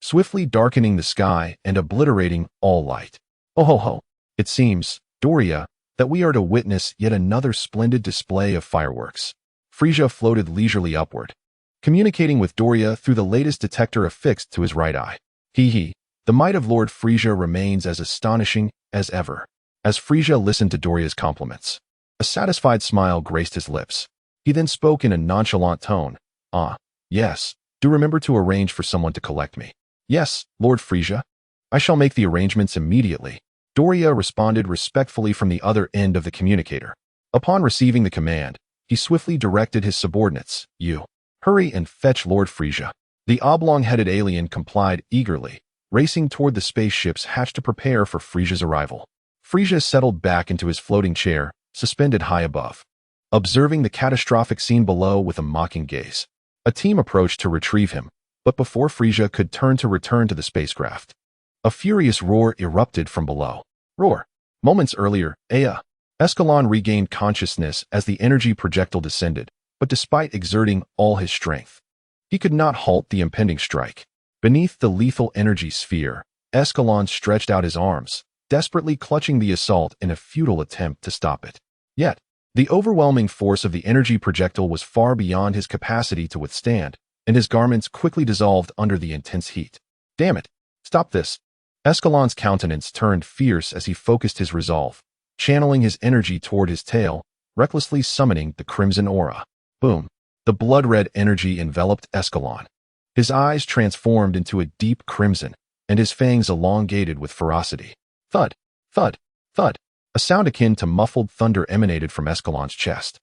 swiftly darkening the sky and obliterating all light. Oh ho ho! It seems, Doria, that we are to witness yet another splendid display of fireworks. Frieza floated leisurely upward, communicating with Doria through the latest detector affixed to his right eye. Hee. The might of Lord Frieza remains as astonishing as ever. As Frieza listened to Doria's compliments, a satisfied smile graced his lips. He then spoke in a nonchalant tone. Yes. Do remember to arrange for someone to collect me. Yes, Lord Frieza. I shall make the arrangements immediately. Doria responded respectfully from the other end of the communicator. Upon receiving the command, he swiftly directed his subordinates. You hurry and fetch Lord Frieza. The oblong-headed alien complied eagerly, racing toward the spaceships hatched to prepare for Frieza's arrival. Frieza settled back into his floating chair, suspended high above, observing the catastrophic scene below with a mocking gaze. A team approached to retrieve him, but before Frieza could turn to return to the spacecraft, a furious roar erupted from below. Roar! Moments earlier, Escalon regained consciousness as the energy projectile descended, but despite exerting all his strength, he could not halt the impending strike. Beneath the lethal energy sphere, Escalon stretched out his arms, desperately clutching the assault in a futile attempt to stop it. Yet, the overwhelming force of the energy projectile was far beyond his capacity to withstand, and his garments quickly dissolved under the intense heat. Damn it! Stop this! Escalon's countenance turned fierce as he focused his resolve, channeling his energy toward his tail, recklessly summoning the crimson aura. Boom! The blood-red energy enveloped Escalon. His eyes transformed into a deep crimson, and his fangs elongated with ferocity. Thud! Thud! Thud! A sound akin to muffled thunder emanated from Escalon's chest,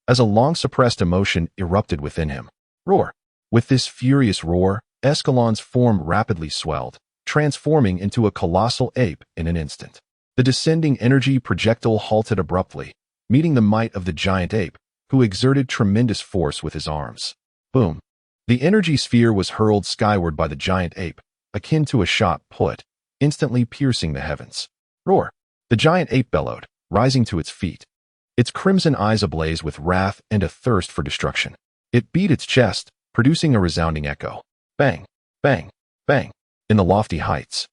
as a long-suppressed emotion erupted within him. Roar! With this furious roar, Escalon's form rapidly swelled, transforming into a colossal ape in an instant. The descending energy projectile halted abruptly, meeting the might of the giant ape, who exerted tremendous force with his arms. Boom! The energy sphere was hurled skyward by the giant ape, akin to a shot put, instantly piercing the heavens. Roar! The giant ape bellowed, rising to its feet, its crimson eyes ablaze with wrath and a thirst for destruction. It beat its chest, producing a resounding echo. Bang! Bang! Bang! In the lofty heights.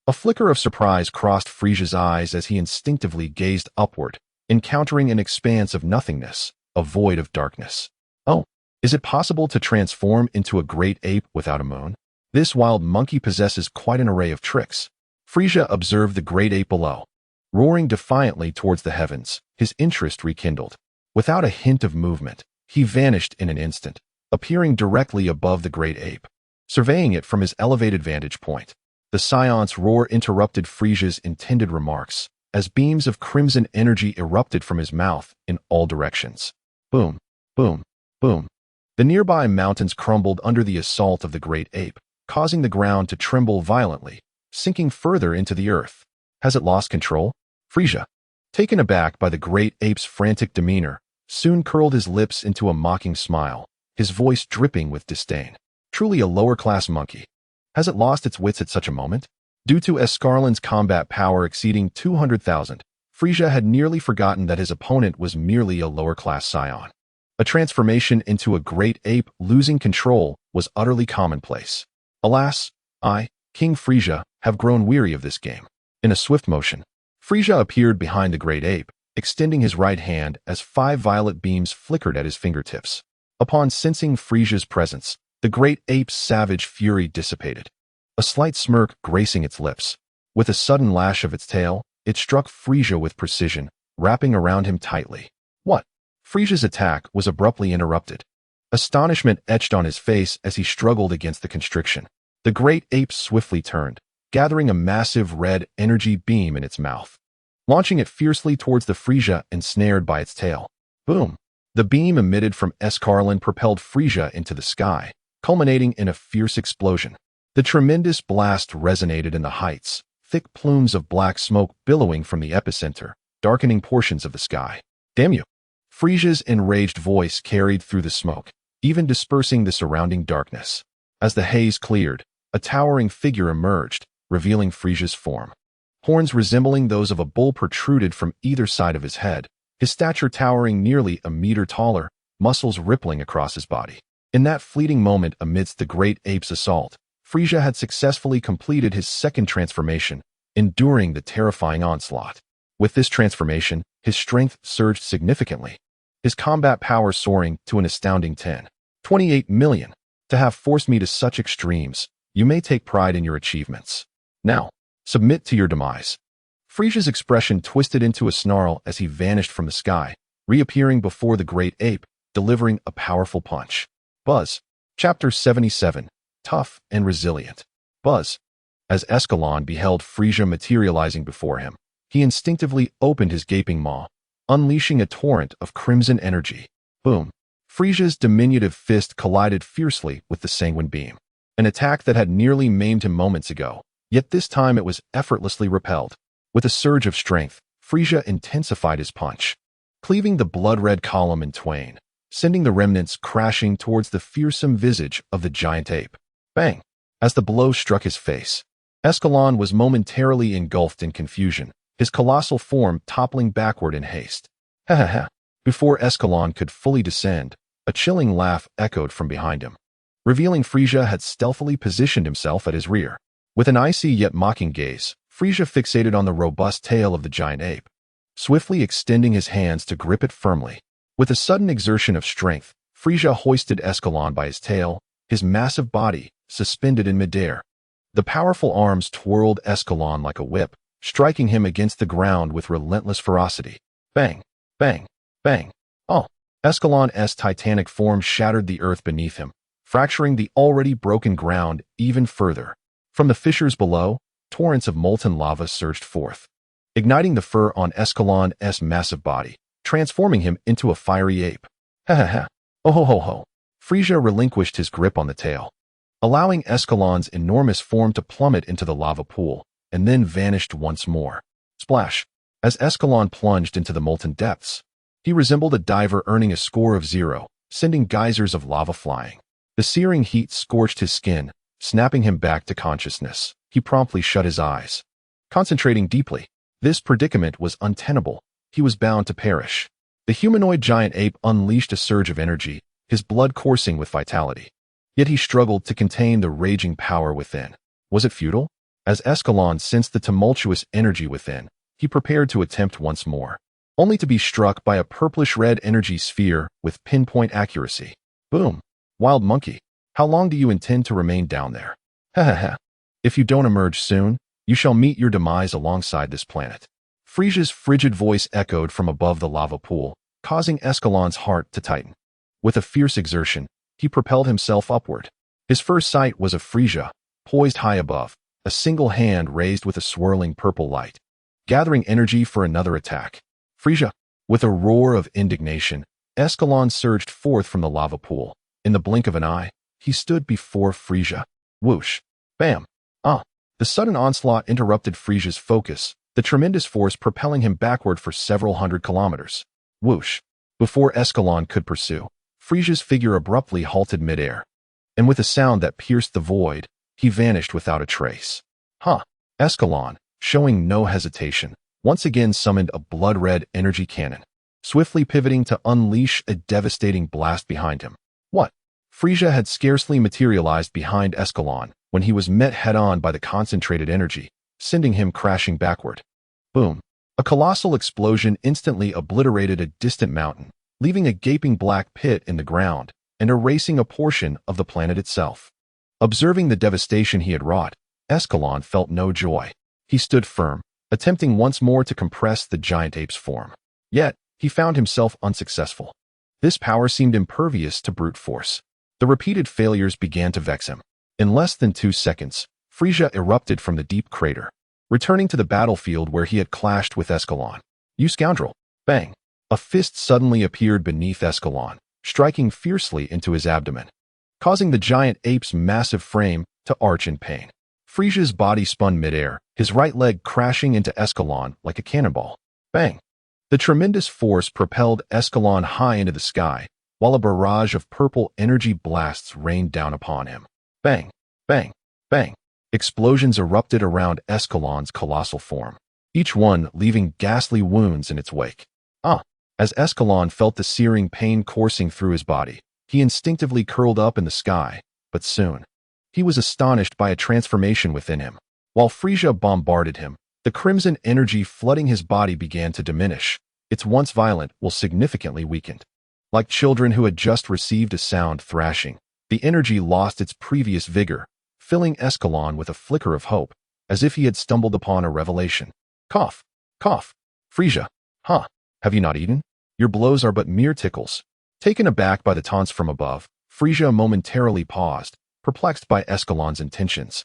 A flicker of surprise crossed Frieza's eyes as he instinctively gazed upward, encountering an expanse of nothingness, a void of darkness. Oh, is it possible to transform into a great ape without a moon? This wild monkey possesses quite an array of tricks. Frieza observed the great ape below, roaring defiantly towards the heavens, his interest rekindled. Without a hint of movement, he vanished in an instant, appearing directly above the great ape. Surveying it from his elevated vantage point, the Saiyan's roar interrupted Frieza's intended remarks, as beams of crimson energy erupted from his mouth in all directions. Boom, boom, boom. The nearby mountains crumbled under the assault of the great ape, causing the ground to tremble violently, sinking further into the earth. Has it lost control? Frieza, taken aback by the great ape's frantic demeanor, soon curled his lips into a mocking smile, his voice dripping with disdain. Truly a lower-class monkey. Has it lost its wits at such a moment? Due to Escalon's combat power exceeding 200,000, Frieza had nearly forgotten that his opponent was merely a lower-class Saiyan. A transformation into a great ape losing control was utterly commonplace. Alas, I, King Frieza, have grown weary of this game. In a swift motion, Frieza appeared behind the great ape, extending his right hand as 5 violet beams flickered at his fingertips. Upon sensing Frieza's presence, the great ape's savage fury dissipated, a slight smirk gracing its lips. With a sudden lash of its tail, it struck Frieza with precision, wrapping around him tightly. What? Frieza's attack was abruptly interrupted. Astonishment etched on his face as he struggled against the constriction. The great ape swiftly turned, gathering a massive red energy beam in its mouth, launching it fiercely towards the Frieza ensnared by its tail. Boom! The beam emitted from Escalon propelled Frieza into the sky, culminating in a fierce explosion. The tremendous blast resonated in the heights, thick plumes of black smoke billowing from the epicenter, darkening portions of the sky. Damn you! Frieza's enraged voice carried through the smoke, even dispersing the surrounding darkness. As the haze cleared, a towering figure emerged, revealing Frieza's form. Horns resembling those of a bull protruded from either side of his head, his stature towering nearly a meter taller, muscles rippling across his body. In that fleeting moment amidst the great ape's assault, Frieza had successfully completed his second transformation, enduring the terrifying onslaught. With this transformation, his strength surged significantly, his combat power soaring to an astounding 28 million. To have forced me to such extremes, you may take pride in your achievements. Now, submit to your demise. Frieza's expression twisted into a snarl as he vanished from the sky, reappearing before the great ape, delivering a powerful punch. Buzz. Chapter 77. Tough and Resilient. Buzz. As Escalon beheld Frieza materializing before him, he instinctively opened his gaping maw, unleashing a torrent of crimson energy. Boom. Frieza's diminutive fist collided fiercely with the sanguine beam, an attack that had nearly maimed him moments ago, yet this time it was effortlessly repelled. With a surge of strength, Frieza intensified his punch, cleaving the blood-red column in twain, sending the remnants crashing towards the fearsome visage of the giant ape. Bang! As the blow struck his face, Escalon was momentarily engulfed in confusion, his colossal form toppling backward in haste. Ha ha ha! Before Escalon could fully descend, a chilling laugh echoed from behind him, revealing Frieza had stealthily positioned himself at his rear. With an icy yet mocking gaze, Frieza fixated on the robust tail of the giant ape, swiftly extending his hands to grip it firmly. With a sudden exertion of strength, Frieza hoisted Escalon by his tail, his massive body suspended in midair. The powerful arms twirled Escalon like a whip, striking him against the ground with relentless ferocity. Bang! Bang! Bang! Oh! Escalon's titanic form shattered the earth beneath him, fracturing the already broken ground even further. From the fissures below, torrents of molten lava surged forth, igniting the fur on Escalon's massive body, transforming him into a fiery ape. Ha ha ha! Oh ho ho ho! Frieza relinquished his grip on the tail, allowing Escalon's enormous form to plummet into the lava pool, and then vanished once more. Splash! As Escalon plunged into the molten depths, he resembled a diver earning a score of 0, sending geysers of lava flying. The searing heat scorched his skin, snapping him back to consciousness. He promptly shut his eyes, concentrating deeply. This predicament was untenable. He was bound to perish. The humanoid giant ape unleashed a surge of energy, his blood coursing with vitality. Yet he struggled to contain the raging power within. Was it futile? As Escalon sensed the tumultuous energy within, he prepared to attempt once more, only to be struck by a purplish-red energy sphere with pinpoint accuracy. Boom! Wild monkey, how long do you intend to remain down there? Ha ha ha. If you don't emerge soon, you shall meet your demise alongside this planet. Frieza's frigid voice echoed from above the lava pool, causing Escalon's heart to tighten. With a fierce exertion, he propelled himself upward. His first sight was of Frieza, poised high above, a single hand raised with a swirling purple light, gathering energy for another attack. Frieza! With a roar of indignation, Escalon surged forth from the lava pool. In the blink of an eye, he stood before Frieza. Whoosh! Bam! Ah! The sudden onslaught interrupted Frieza's focus, the tremendous force propelling him backward for several hundred kilometers. Whoosh! Before Escalon could pursue, Frieza's figure abruptly halted midair, and with a sound that pierced the void, he vanished without a trace. Huh! Escalon, showing no hesitation, once again summoned a blood-red energy cannon, swiftly pivoting to unleash a devastating blast behind him. What? Frieza had scarcely materialized behind Escalon when he was met head-on by the concentrated energy, sending him crashing backward. Boom! A colossal explosion instantly obliterated a distant mountain, leaving a gaping black pit in the ground and erasing a portion of the planet itself. Observing the devastation he had wrought, Escalon felt no joy. He stood firm, attempting once more to compress the giant ape's form. Yet, he found himself unsuccessful. This power seemed impervious to brute force. The repeated failures began to vex him. In less than 2 seconds, Frieza erupted from the deep crater, returning to the battlefield where he had clashed with Escalon. You scoundrel! Bang! A fist suddenly appeared beneath Escalon, striking fiercely into his abdomen, causing the giant ape's massive frame to arch in pain. Frieza's body spun midair, his right leg crashing into Escalon like a cannonball. Bang! The tremendous force propelled Escalon high into the sky, while a barrage of purple energy blasts rained down upon him. Bang! Bang! Bang! Explosions erupted around Escalon's colossal form, each one leaving ghastly wounds in its wake. Ah! As Escalon felt the searing pain coursing through his body, he instinctively curled up in the sky, but soon, he was astonished by a transformation within him. While Frieza bombarded him, the crimson energy flooding his body began to diminish. Its once violent will significantly weakened. Like children who had just received a sound thrashing, the energy lost its previous vigor, filling Escalon with a flicker of hope, as if he had stumbled upon a revelation. Cough! Cough! Frieza! Huh! Have you not eaten? Your blows are but mere tickles. Taken aback by the taunts from above, Frieza momentarily paused, perplexed by Escalon's intentions,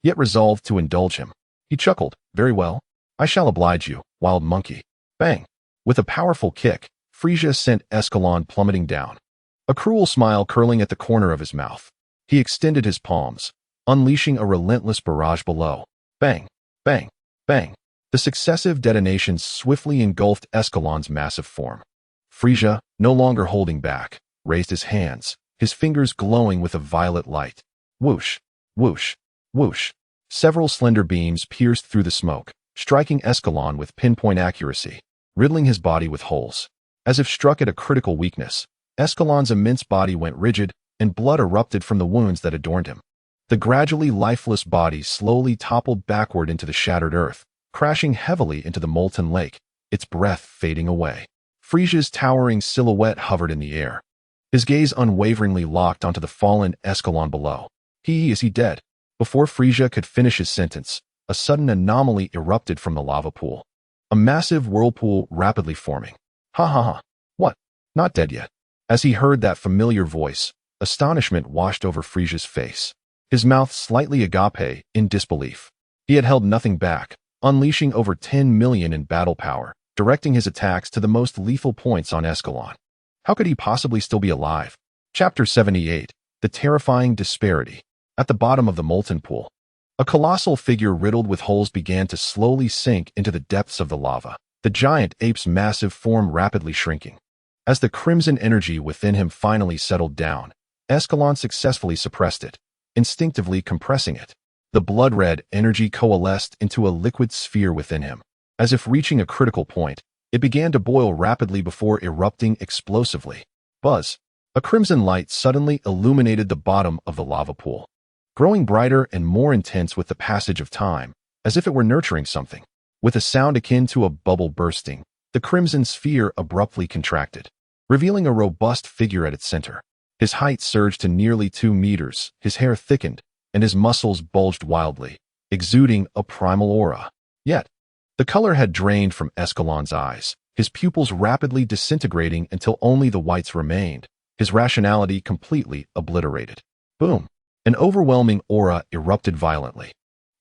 yet resolved to indulge him. He chuckled. Very well. I shall oblige you, wild monkey. Bang! With a powerful kick, Frieza sent Escalon plummeting down, a cruel smile curling at the corner of his mouth. He extended his palms, unleashing a relentless barrage below. Bang! Bang! Bang! The successive detonations swiftly engulfed Escalon's massive form. Frieza, no longer holding back, raised his hands, his fingers glowing with a violet light. Whoosh! Whoosh! Whoosh! Several slender beams pierced through the smoke, striking Escalon with pinpoint accuracy, riddling his body with holes. As if struck at a critical weakness, Escalon's immense body went rigid, and blood erupted from the wounds that adorned him. The gradually lifeless body slowly toppled backward into the shattered earth, crashing heavily into the molten lake, its breath fading away. Frieza's towering silhouette hovered in the air, his gaze unwaveringly locked onto the fallen Escalon below. Is he dead? Before Frieza could finish his sentence, a sudden anomaly erupted from the lava pool. A massive whirlpool rapidly forming. Ha ha ha. What? Not dead yet. As he heard that familiar voice, astonishment washed over Frieza's face. His mouth slightly agape in disbelief. He had held nothing back, unleashing over 10 million in battle power, directing his attacks to the most lethal points on Escalon. How could he possibly still be alive? Chapter 78. The Terrifying Disparity. At the bottom of the molten pool, a colossal figure riddled with holes began to slowly sink into the depths of the lava, the giant ape's massive form rapidly shrinking. As the crimson energy within him finally settled down, Escalon successfully suppressed it, instinctively compressing it. The blood-red energy coalesced into a liquid sphere within him. As if reaching a critical point, it began to boil rapidly before erupting explosively. Buzz! A crimson light suddenly illuminated the bottom of the lava pool, growing brighter and more intense with the passage of time, as if it were nurturing something. With a sound akin to a bubble bursting, the crimson sphere abruptly contracted, revealing a robust figure at its center. His height surged to nearly 2 meters, his hair thickened, and his muscles bulged wildly, exuding a primal aura. Yet, the color had drained from Escalon's eyes, his pupils rapidly disintegrating until only the whites remained, his rationality completely obliterated. Boom! An overwhelming aura erupted violently,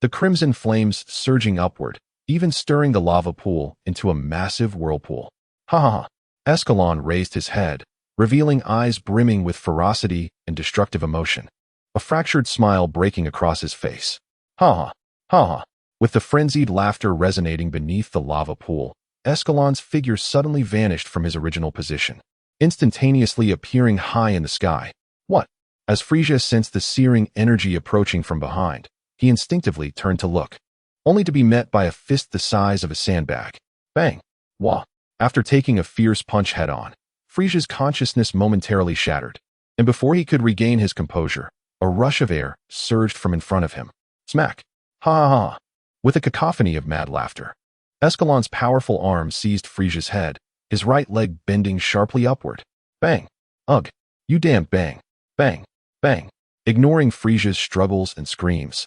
the crimson flames surging upward, even stirring the lava pool into a massive whirlpool. Ha ha ha! Escalon raised his head, revealing eyes brimming with ferocity and destructive emotion, a fractured smile breaking across his face. Ha ha! Ha ha! With the frenzied laughter resonating beneath the lava pool, Escalon's figure suddenly vanished from his original position, instantaneously appearing high in the sky. What? As Frieza sensed the searing energy approaching from behind, he instinctively turned to look, only to be met by a fist the size of a sandbag. Bang! Wah! After taking a fierce punch head-on, Frieza's consciousness momentarily shattered, and before he could regain his composure, a rush of air surged from in front of him. Smack! Ha ha ha! With a cacophony of mad laughter, Escalon's powerful arm seized Frieza's head, his right leg bending sharply upward. Bang! Ugh! You damned bang! Bang! Bang! Ignoring Frieza's struggles and screams,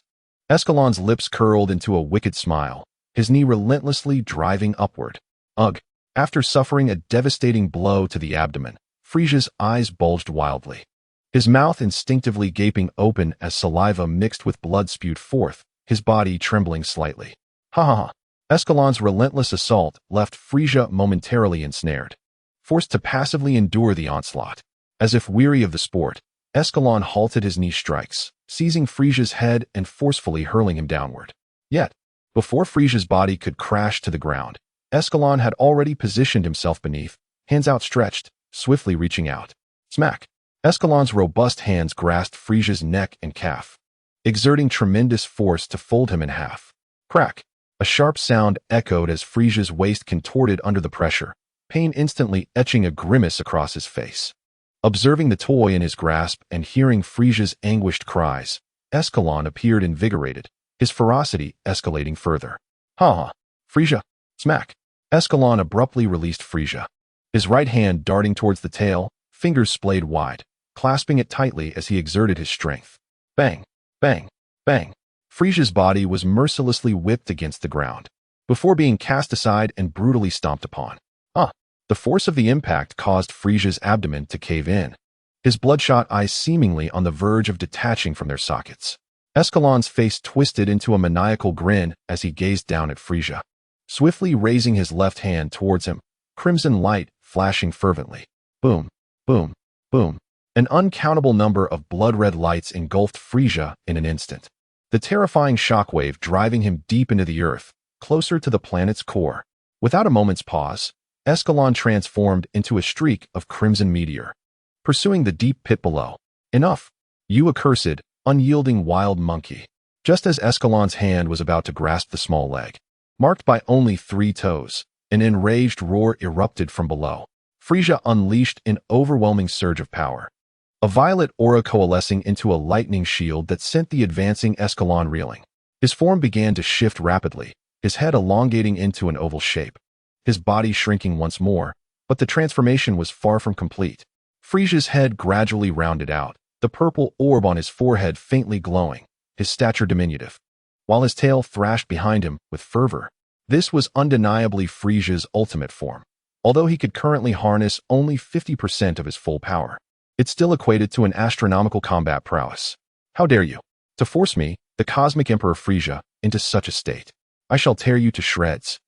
Escalon's lips curled into a wicked smile, his knee relentlessly driving upward. Ugh! After suffering a devastating blow to the abdomen, Frieza's eyes bulged wildly, his mouth instinctively gaping open as saliva mixed with blood spewed forth, his body trembling slightly. Ha ha ha! Escalon's relentless assault left Frieza momentarily ensnared, forced to passively endure the onslaught. As if weary of the sport, Escalon halted his knee strikes, seizing Frieza's head and forcefully hurling him downward. Yet, before Frieza's body could crash to the ground, Escalon had already positioned himself beneath, hands outstretched, swiftly reaching out. Smack! Escalon's robust hands grasped Frieza's neck and calf, exerting tremendous force to fold him in half. Crack! A sharp sound echoed as Frieza's waist contorted under the pressure, pain instantly etching a grimace across his face. Observing the toy in his grasp and hearing Frieza's anguished cries, Escalon appeared invigorated, his ferocity escalating further. Ha ha! Frieza! Smack! Escalon abruptly released Frieza, his right hand darting towards the tail, fingers splayed wide, clasping it tightly as he exerted his strength. Bang! Bang! Bang! Frieza's body was mercilessly whipped against the ground, before being cast aside and brutally stomped upon. The force of the impact caused Frieza's abdomen to cave in, his bloodshot eyes seemingly on the verge of detaching from their sockets. Escalon's face twisted into a maniacal grin as he gazed down at Frieza, swiftly raising his left hand towards him, crimson light flashing fervently. Boom! Boom! Boom! An uncountable number of blood-red lights engulfed Frieza in an instant, the terrifying shockwave driving him deep into the earth, closer to the planet's core. Without a moment's pause, Escalon transformed into a streak of crimson meteor, pursuing the deep pit below. Enough! You accursed, unyielding wild monkey! Just as Escalon's hand was about to grasp the small leg, marked by only 3 toes, an enraged roar erupted from below. Frieza unleashed an overwhelming surge of power, a violet aura coalescing into a lightning shield that sent the advancing Escalon reeling. His form began to shift rapidly, his head elongating into an oval shape, his body shrinking once more, but the transformation was far from complete. Frieza's head gradually rounded out, the purple orb on his forehead faintly glowing, his stature diminutive, while his tail thrashed behind him with fervor. This was undeniably Frieza's ultimate form. Although he could currently harness only 50% of his full power, it still equated to an astronomical combat prowess. How dare you, to force me, the Cosmic Emperor Frieza, into such a state? I shall tear you to shreds.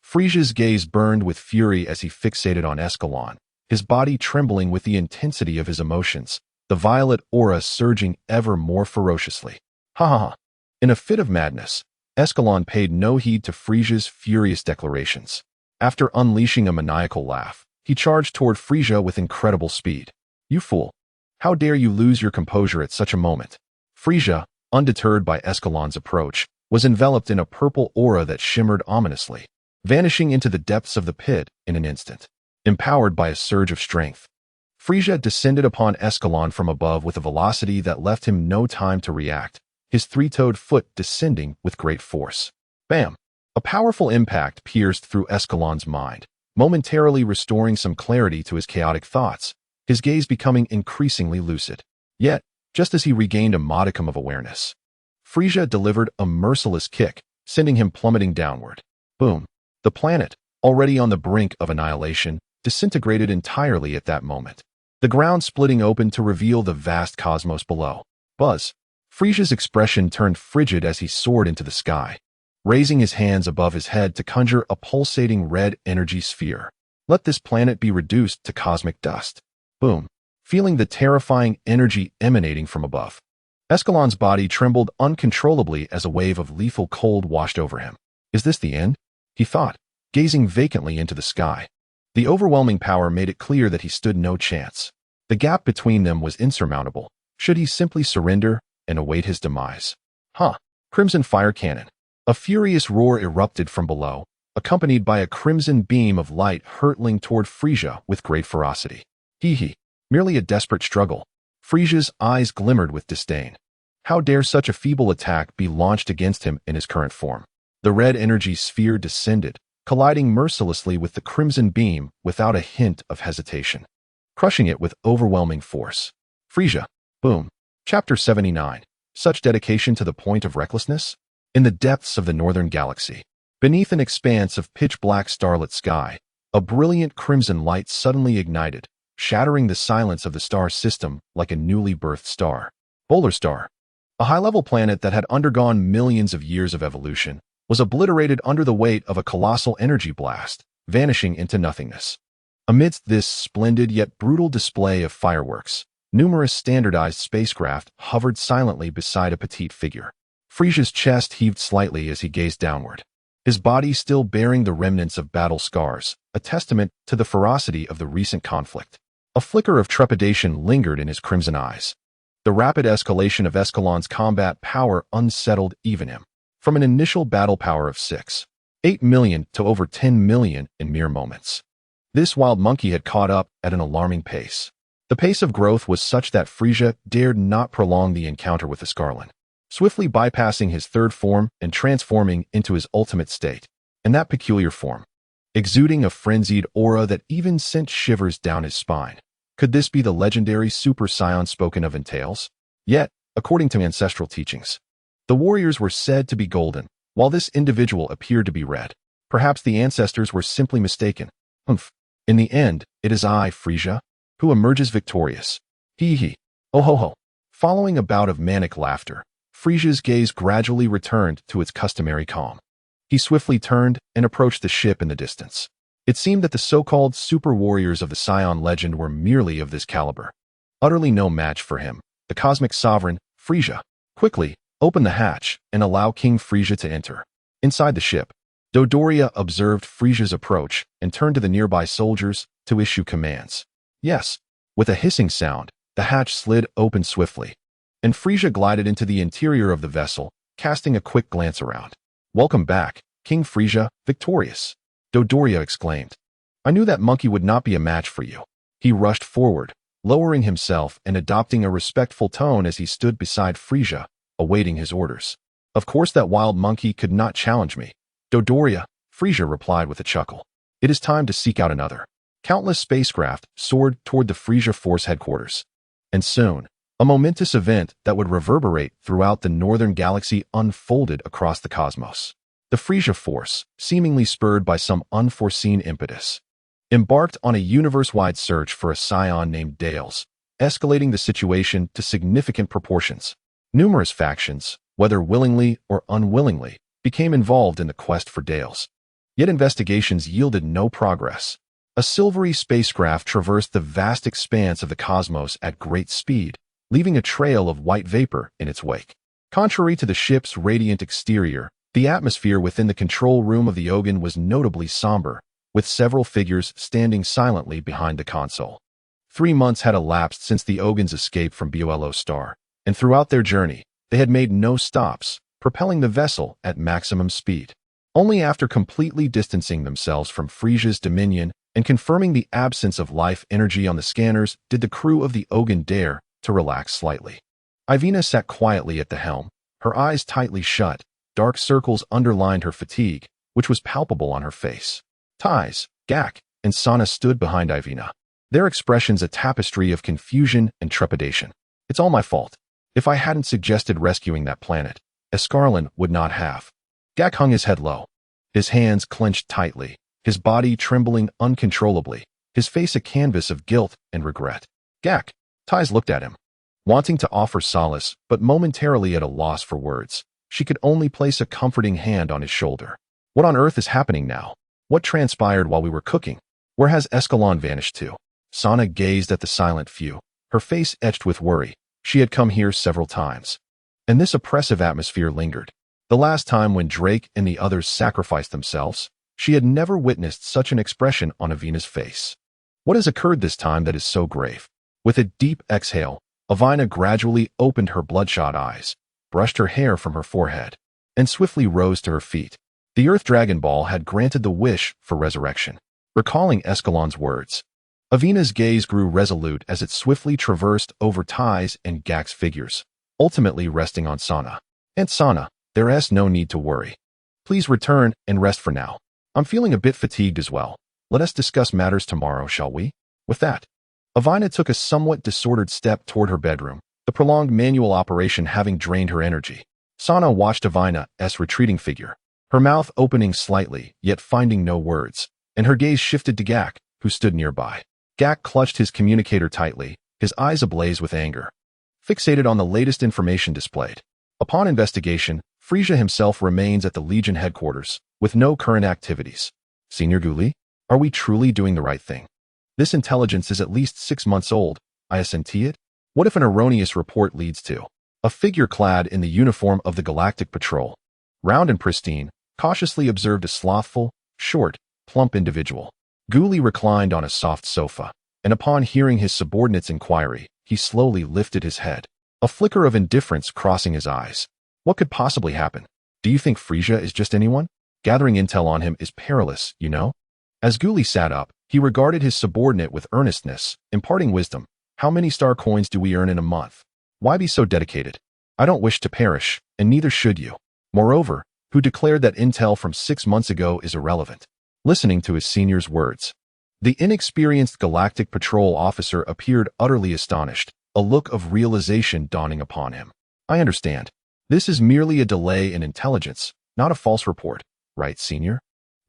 Frieza's gaze burned with fury as he fixated on Escalon, his body trembling with the intensity of his emotions, the violet aura surging ever more ferociously. Ha ha ha! In a fit of madness, Escalon paid no heed to Frieza's furious declarations. After unleashing a maniacal laugh, he charged toward Frieza with incredible speed. You fool! How dare you lose your composure at such a moment? Frieza, undeterred by Escalon's approach, was enveloped in a purple aura that shimmered ominously, vanishing into the depths of the pit in an instant. Empowered by a surge of strength, Frieza descended upon Escalon from above with a velocity that left him no time to react, his three-toed foot descending with great force. Bam! A powerful impact pierced through Escalon's mind, momentarily restoring some clarity to his chaotic thoughts, his gaze becoming increasingly lucid. Yet, just as he regained a modicum of awareness, Frieza delivered a merciless kick, sending him plummeting downward. Boom! The planet, already on the brink of annihilation, disintegrated entirely at that moment, the ground splitting open to reveal the vast cosmos below. Buzz! Frieza's expression turned frigid as he soared into the sky, raising his hands above his head to conjure a pulsating red energy sphere. Let this planet be reduced to cosmic dust. Boom! Feeling the terrifying energy emanating from above, Escalon's body trembled uncontrollably as a wave of lethal cold washed over him. Is this the end? He thought, gazing vacantly into the sky. The overwhelming power made it clear that he stood no chance. The gap between them was insurmountable. Should he simply surrender and await his demise? Crimson fire cannon. A furious roar erupted from below, accompanied by a crimson beam of light hurtling toward Frieza with great ferocity. Merely a desperate struggle. Frieza's eyes glimmered with disdain. How dare such a feeble attack be launched against him in his current form? The red energy sphere descended, colliding mercilessly with the crimson beam without a hint of hesitation, crushing it with overwhelming force. Frieza. Boom. Chapter 79. Such dedication to the point of recklessness? In the depths of the northern galaxy, beneath an expanse of pitch-black starlit sky, a brilliant crimson light suddenly ignited, shattering the silence of the star system like a newly birthed star. Polar Star, a high-level planet that had undergone millions of years of evolution, was obliterated under the weight of a colossal energy blast, vanishing into nothingness. Amidst this splendid yet brutal display of fireworks, numerous standardized spacecraft hovered silently beside a petite figure. Frieza's chest heaved slightly as he gazed downward, his body still bearing the remnants of battle scars, a testament to the ferocity of the recent conflict. A flicker of trepidation lingered in his crimson eyes. The rapid escalation of Escalon's combat power unsettled even him. From an initial battle power of 8 million to over 10 million in mere moments. This wild monkey had caught up at an alarming pace. The pace of growth was such that Frieza dared not prolong the encounter with Escalon, swiftly bypassing his third form and transforming into his ultimate state, in that peculiar form, exuding a frenzied aura that even sent shivers down his spine. Could this be the legendary Super Saiyan spoken of in tales? Yet, according to ancestral teachings, the warriors were said to be golden, while this individual appeared to be red. Perhaps the ancestors were simply mistaken. In the end, it is I, Frieza, who emerges victorious. Oh ho ho. Following a bout of manic laughter, Frieza's gaze gradually returned to its customary calm. He swiftly turned and approached the ship in the distance. It seemed that the so-called super warriors of the Saiyan legend were merely of this caliber. Utterly no match for him, the cosmic sovereign, Frieza. Quickly, open the hatch and allow King Frieza to enter. Inside the ship, Dodoria observed Frieza's approach and turned to the nearby soldiers to issue commands. Yes, with a hissing sound, the hatch slid open swiftly, and Frieza glided into the interior of the vessel, casting a quick glance around. Welcome back, King Frieza, victorious, Dodoria exclaimed. I knew that monkey would not be a match for you. He rushed forward, lowering himself and adopting a respectful tone as he stood beside Frieza, awaiting his orders. Of course that wild monkey could not challenge me, Dodoria, Frieza replied with a chuckle. It is time to seek out another. Countless spacecraft soared toward the Frieza Force headquarters. And soon, a momentous event that would reverberate throughout the northern galaxy unfolded across the cosmos. The Frieza Force, seemingly spurred by some unforeseen impetus, embarked on a universe-wide search for a Saiyan named Dales, escalating the situation to significant proportions. Numerous factions, whether willingly or unwillingly, became involved in the quest for Dales. Yet investigations yielded no progress. A silvery spacecraft traversed the vast expanse of the cosmos at great speed, leaving a trail of white vapor in its wake. Contrary to the ship's radiant exterior, the atmosphere within the control room of the Ogun was notably somber, with several figures standing silently behind the console. 3 months had elapsed since the Ogun's escape from Bolo Star, and throughout their journey, they had made no stops, propelling the vessel at maximum speed. Only after completely distancing themselves from Frieza's dominion and confirming the absence of life energy on the scanners did the crew of the Ogun dare to relax slightly. Ivina sat quietly at the helm, her eyes tightly shut. Dark circles underlined her fatigue, which was palpable on her face. Tais, Gak, and Sana stood behind Ivina, their expressions a tapestry of confusion and trepidation. It's all my fault. If I hadn't suggested rescuing that planet, Escalon would not have. Gak hung his head low, his hands clenched tightly, his body trembling uncontrollably, his face a canvas of guilt and regret. Gak, Tais looked at him, wanting to offer solace, but momentarily at a loss for words. She could only place a comforting hand on his shoulder. What on earth is happening now? What transpired while we were cooking? Where has Escalon vanished to? Sana gazed at the silent few, her face etched with worry. She had come here several times, and this oppressive atmosphere lingered. The last time when Drake and the others sacrificed themselves, she had never witnessed such an expression on Avina's face. What has occurred this time that is so grave? With a deep exhale, Avina gradually opened her bloodshot eyes, brushed her hair from her forehead, and swiftly rose to her feet. The Earth Dragon Ball had granted the wish for resurrection. Recalling Escalon's words, Avina's gaze grew resolute as it swiftly traversed over Tais and Gak's figures, ultimately resting on Sana. And Sana, there is no need to worry. Please return and rest for now. I'm feeling a bit fatigued as well. Let us discuss matters tomorrow, shall we? With that, Avina took a somewhat disordered step toward her bedroom, the prolonged manual operation having drained her energy. Sana watched Avina's retreating figure, her mouth opening slightly, yet finding no words, and her gaze shifted to Gak, who stood nearby. Gak clutched his communicator tightly, his eyes ablaze with anger, fixated on the latest information displayed. Upon investigation, Frieza himself remains at the Legion headquarters, with no current activities. Senior Guli, are we truly doing the right thing? This intelligence is at least 6 months old. I assenti it? What if an erroneous report leads to a figure clad in the uniform of the Galactic Patrol, round and pristine, cautiously observed a slothful, short, plump individual. Guli reclined on a soft sofa, and upon hearing his subordinate's inquiry, he slowly lifted his head, a flicker of indifference crossing his eyes. What could possibly happen? Do you think Frieza is just anyone? Gathering intel on him is perilous, you know? As Guli sat up, he regarded his subordinate with earnestness, imparting wisdom. How many star coins do we earn in a month? Why be so dedicated? I don't wish to perish, and neither should you. Moreover, who declared that intel from 6 months ago is irrelevant? Listening to his senior's words, the inexperienced Galactic Patrol officer appeared utterly astonished, a look of realization dawning upon him. I understand. This is merely a delay in intelligence, not a false report, right, senior?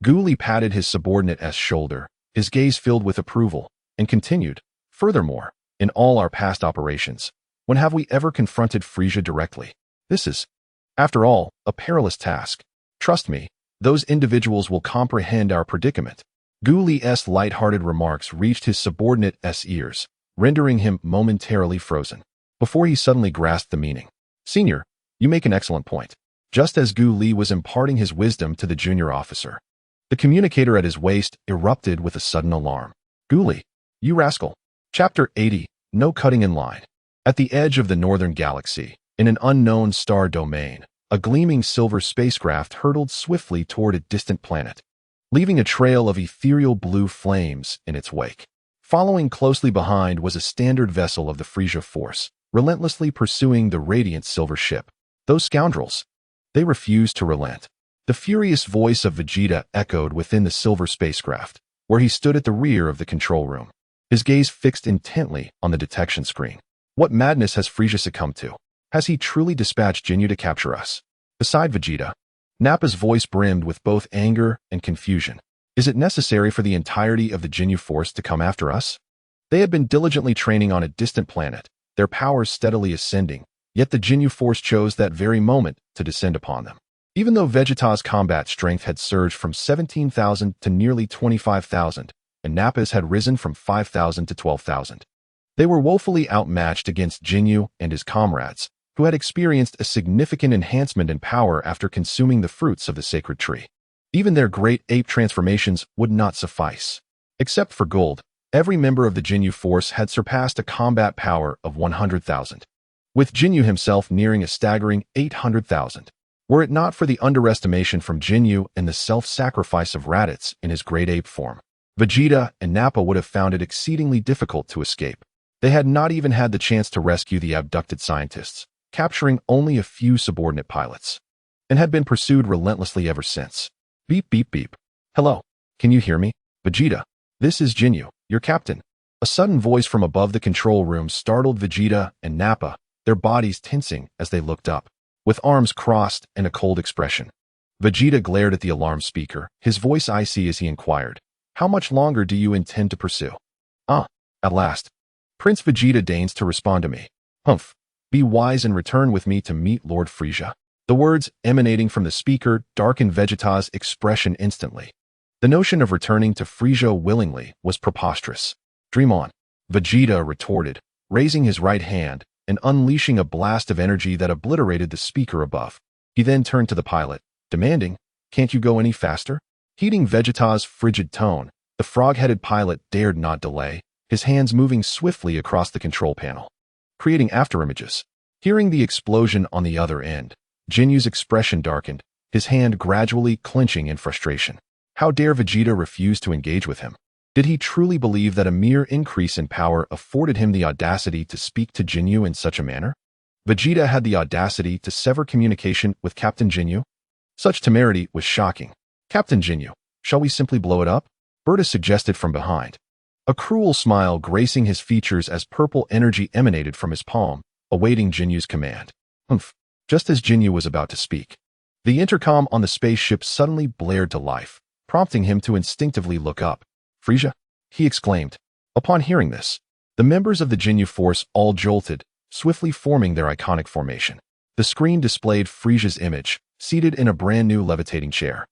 Guli patted his subordinate's shoulder, his gaze filled with approval, and continued, furthermore, in all our past operations, when have we ever confronted Frieza directly? This is, after all, a perilous task. Trust me, those individuals will comprehend our predicament. Guli's light-hearted remarks reached his subordinate's ears, rendering him momentarily frozen, before he suddenly grasped the meaning. Senior, you make an excellent point. Just as Guli was imparting his wisdom to the junior officer, the communicator at his waist erupted with a sudden alarm. Guli, you rascal. Chapter 80, No Cutting in Line. At the edge of the northern galaxy, in an unknown star domain, a gleaming silver spacecraft hurtled swiftly toward a distant planet, leaving a trail of ethereal blue flames in its wake. Following closely behind was a standard vessel of the Frieza Force, relentlessly pursuing the radiant silver ship. Those scoundrels! They refused to relent. The furious voice of Vegeta echoed within the silver spacecraft, where he stood at the rear of the control room, his gaze fixed intently on the detection screen. What madness has Frieza succumbed to? Has he truly dispatched Jinyu to capture us? Beside Vegeta, Nappa's voice brimmed with both anger and confusion. Is it necessary for the entirety of the Jinyu force to come after us? They had been diligently training on a distant planet, their powers steadily ascending, yet the Jinyu force chose that very moment to descend upon them. Even though Vegeta's combat strength had surged from 17,000 to nearly 25,000, and Nappa's had risen from 5,000 to 12,000, they were woefully outmatched against Jinyu and his comrades, who had experienced a significant enhancement in power after consuming the fruits of the sacred tree. Even their great ape transformations would not suffice. Except for gold, Every member of the Jinyu force had surpassed a combat power of 100,000, with Jinyu himself nearing a staggering 800,000. Were it not for the underestimation from Jinyu and the self-sacrifice of Raditz in his great ape form, Vegeta and Nappa would have found it exceedingly difficult to escape. They had not even had the chance to rescue the abducted scientists, capturing only a few subordinate pilots, and had been pursued relentlessly ever since. Beep, beep, beep. Hello, can you hear me? Vegeta, this is Jinyu, your captain. A sudden voice from above the control room startled Vegeta and Nappa, their bodies tensing as they looked up, with arms crossed and a cold expression. Vegeta glared at the alarm speaker, his voice icy as he inquired, "How much longer do you intend to pursue?" At last. Prince Vegeta deigns to respond to me. Humph. Be wise and return with me to meet Lord Frieza. The words emanating from the speaker darkened Vegeta's expression instantly. The notion of returning to Frieza willingly was preposterous. Dream on, Vegeta retorted, raising his right hand and unleashing a blast of energy that obliterated the speaker above. He then turned to the pilot, demanding, "Can't you go any faster?" Heeding Vegeta's frigid tone, the frog-headed pilot dared not delay, his hands moving swiftly across the control panel, creating afterimages. Hearing the explosion on the other end, Jinyu's expression darkened, his hand gradually clenching in frustration. How dare Vegeta refuse to engage with him? Did he truly believe that a mere increase in power afforded him the audacity to speak to Jinyu in such a manner? Vegeta had the audacity to sever communication with Captain Jinyu? Such temerity was shocking. "Captain Jinyu, shall we simply blow it up?" Berta suggested from behind. A cruel smile gracing his features as purple energy emanated from his palm, awaiting Jinyu's command. Humph. Just as Jinyu was about to speak, the intercom on the spaceship suddenly blared to life, prompting him to instinctively look up. "Frieza?" he exclaimed. Upon hearing this, the members of the Jinyu force all jolted, swiftly forming their iconic formation. The screen displayed Frieza's image, seated in a brand new levitating chair,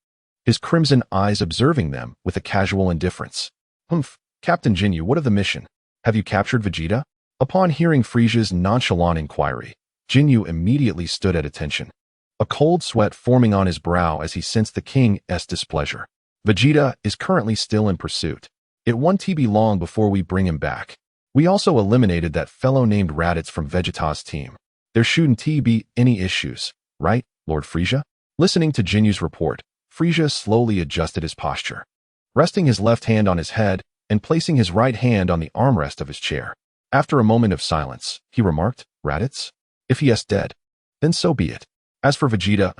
his crimson eyes observing them with a casual indifference. "Humph. Captain Jinyu, what of the mission? Have you captured Vegeta?" Upon hearing Frieza's nonchalant inquiry, Jinyu immediately stood at attention, a cold sweat forming on his brow as he sensed the king's displeasure. "Vegeta is currently still in pursuit. It won't be long before we bring him back. We also eliminated that fellow named Raditz from Vegeta's team. There shouldn't be any issues, right, Lord Frieza?" Listening to Jinyu's report, Frieza slowly adjusted his posture, resting his left hand on his head and placing his right hand on the armrest of his chair. After a moment of silence, he remarked, "Raditz? If he is dead, then so be it. As for Vegeta,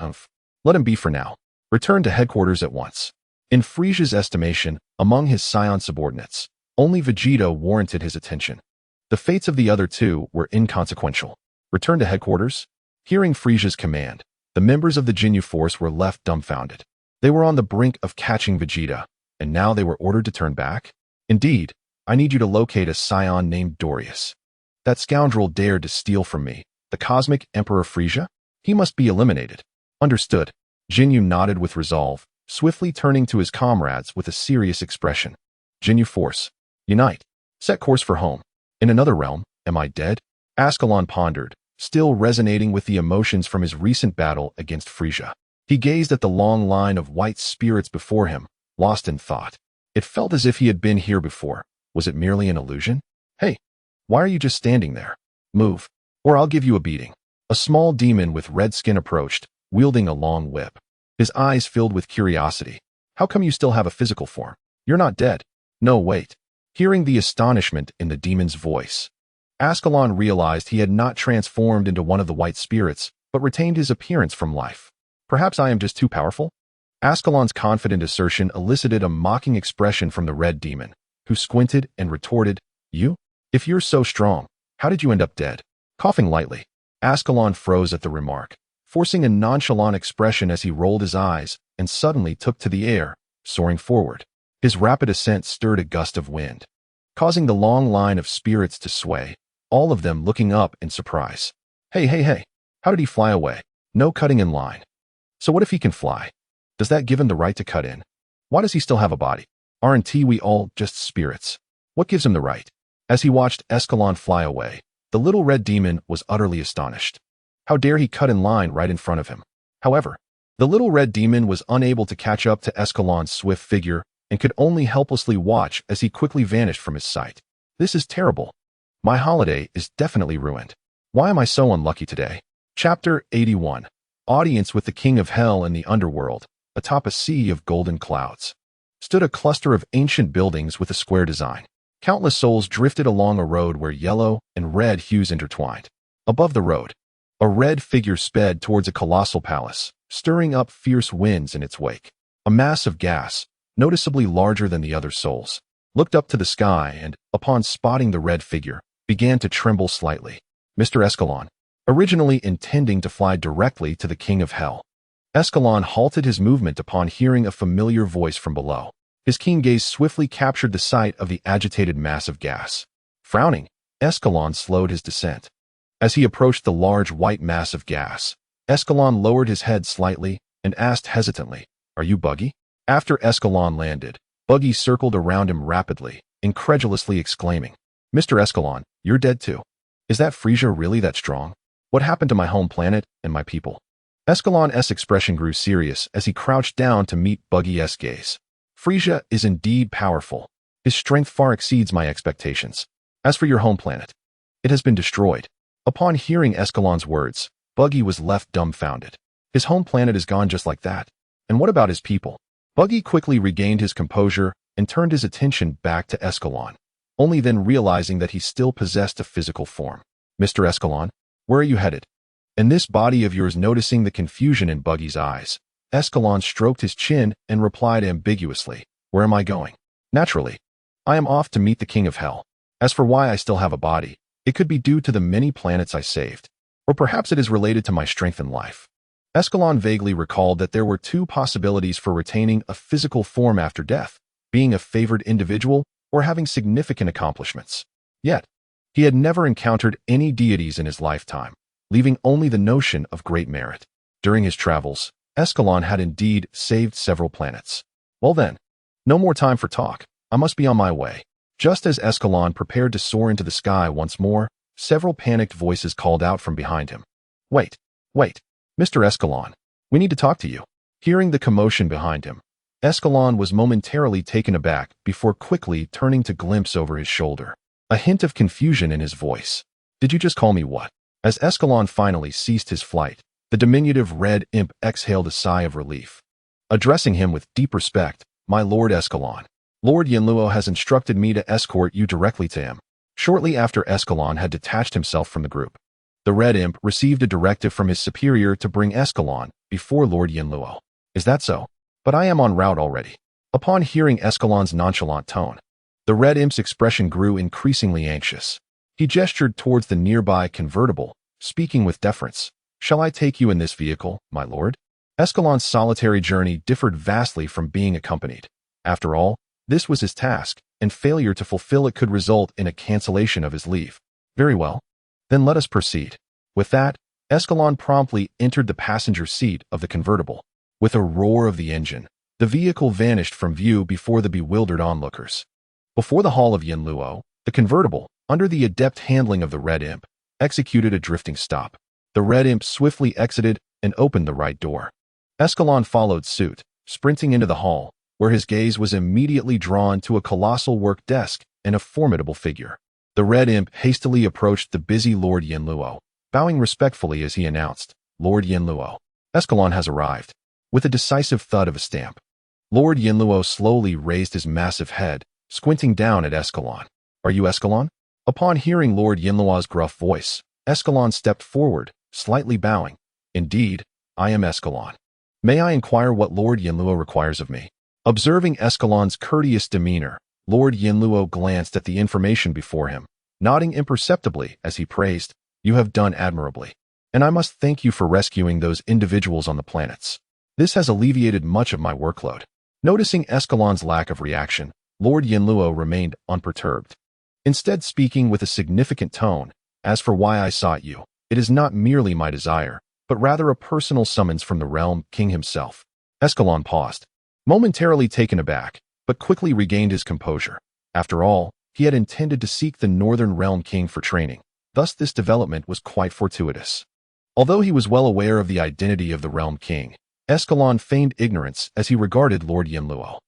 let him be for now. Return to headquarters at once." In Frieza's estimation, among his Saiyan subordinates, only Vegeta warranted his attention. The fates of the other two were inconsequential. Return to headquarters? Hearing Frieza's command, the members of the Jinyu force were left dumbfounded. They were on the brink of catching Vegeta, and now they were ordered to turn back? "Indeed, I need you to locate a Saiyan named Dorius. That scoundrel dared to steal from me, the Cosmic Emperor Frieza? He must be eliminated." "Understood." Jinyu nodded with resolve, swiftly turning to his comrades with a serious expression. "Jinyu force, unite. Set course for home. In another realm, am I dead?" Escalon pondered, still resonating with the emotions from his recent battle against Frieza. He gazed at the long line of white spirits before him, lost in thought. It felt as if he had been here before. Was it merely an illusion? "Hey, why are you just standing there? Move, or I'll give you a beating." A small demon with red skin approached, wielding a long whip. His eyes filled with curiosity. "How come you still have a physical form? You're not dead." "No, wait." Hearing the astonishment in the demon's voice, Escalon realized he had not transformed into one of the white spirits, but retained his appearance from life. "Perhaps I am just too powerful?" Escalon's confident assertion elicited a mocking expression from the red demon, who squinted and retorted, "You? If you're so strong, how did you end up dead?" Coughing lightly, Escalon froze at the remark, forcing a nonchalant expression as he rolled his eyes and suddenly took to the air, soaring forward. His rapid ascent stirred a gust of wind, causing the long line of spirits to sway, all of them looking up in surprise. Hey, how did he fly away? No cutting in line. So what if he can fly? Does that give him the right to cut in? Why does he still have a body? Aren't we all just spirits? What gives him the right? As he watched Escalon fly away, the little red demon was utterly astonished. How dare he cut in line right in front of him? However, the little red demon was unable to catch up to Escalon's swift figure and could only helplessly watch as he quickly vanished from his sight. This is terrible. My holiday is definitely ruined. Why am I so unlucky today? Chapter 81. Audience with the King of Hell in the Underworld. Atop a sea of golden clouds stood a cluster of ancient buildings with a square design. Countless souls drifted along a road where yellow and red hues intertwined. Above the road, a red figure sped towards a colossal palace, stirring up fierce winds in its wake. A mass of gas, noticeably larger than the other souls, looked up to the sky and, upon spotting the red figure, began to tremble slightly. Mr. Escalon, originally intending to fly directly to the King of Hell, Escalon halted his movement upon hearing a familiar voice from below. His keen gaze swiftly captured the sight of the agitated mass of gas. Frowning, Escalon slowed his descent. As he approached the large white mass of gas, Escalon lowered his head slightly and asked hesitantly, "Are you Buggy?" After Escalon landed, Buggy circled around him rapidly, incredulously exclaiming, "Mr. Escalon, you're dead too. Is that Frieza really that strong? What happened to my home planet and my people?" Escalon's expression grew serious as he crouched down to meet Buggy's gaze. "Frieza is indeed powerful. His strength far exceeds my expectations. As for your home planet, it has been destroyed." Upon hearing Escalon's words, Buggy was left dumbfounded. His home planet is gone just like that. And what about his people? Buggy quickly regained his composure and turned his attention back to Escalon, only then realizing that he still possessed a physical form. "Mr. Escalon, where are you headed?" And this body of yours, noticing the confusion in Buggy's eyes, Escalon stroked his chin and replied ambiguously, "Where am I going?" "Naturally, I am off to meet the King of Hell. As for why I still have a body, it could be due to the many planets I saved, or perhaps it is related to my strength in life." Escalon vaguely recalled that there were two possibilities for retaining a physical form after death: being a favored individual or having significant accomplishments. Yet, he had never encountered any deities in his lifetime, leaving only the notion of great merit. During his travels, Escalon had indeed saved several planets. Well then, no more time for talk. I must be on my way. Just as Escalon prepared to soar into the sky once more, several panicked voices called out from behind him. Wait, Mr. Escalon, we need to talk to you." Hearing the commotion behind him, Escalon was momentarily taken aback before quickly turning to glimpse over his shoulder, a hint of confusion in his voice. "Did you just call me what?" As Escalon finally ceased his flight, the diminutive red imp exhaled a sigh of relief. Addressing him with deep respect, "My Lord Escalon, Lord Yinluo has instructed me to escort you directly to him." Shortly after Escalon had detached himself from the group, the red imp received a directive from his superior to bring Escalon before Lord Yinluo. "Is that so? But I am en route already." Upon hearing Escalon's nonchalant tone, the red imp's expression grew increasingly anxious. He gestured towards the nearby convertible, speaking with deference. "Shall I take you in this vehicle, my lord?" Escalon's solitary journey differed vastly from being accompanied. After all, this was his task, and failure to fulfill it could result in a cancellation of his leave. "Very well. Then let us proceed." With that, Escalon promptly entered the passenger seat of the convertible. With a roar of the engine, the vehicle vanished from view before the bewildered onlookers. Before the hall of Yinluo, the convertible, under the adept handling of the red imp, executed a drifting stop. The red imp swiftly exited and opened the right door. Escalon followed suit, sprinting into the hall, where his gaze was immediately drawn to a colossal work desk and a formidable figure. The red imp hastily approached the busy Lord Yinluo, bowing respectfully as he announced, "Lord Yinluo, Escalon has arrived." With a decisive thud of a stamp, Lord Yinluo slowly raised his massive head, squinting down at Escalon. "Are you Escalon?" Upon hearing Lord Yinluo's gruff voice, Escalon stepped forward, slightly bowing. "Indeed, I am Escalon. May I inquire what Lord Yinluo requires of me?" Observing Escalon's courteous demeanor, Lord Yinluo glanced at the information before him, nodding imperceptibly as he praised, "You have done admirably, and I must thank you for rescuing those individuals on the planets. This has alleviated much of my workload." Noticing Escalon's lack of reaction, Lord Yinluo remained unperturbed, instead speaking with a significant tone. "As for why I sought you, it is not merely my desire, but rather a personal summons from the Realm King himself." Escalon paused, momentarily taken aback, but quickly regained his composure. After all, he had intended to seek the Northern Realm King for training, thus this development was quite fortuitous. Although he was well aware of the identity of the Realm King, Escalon feigned ignorance as he regarded Lord Yinluo.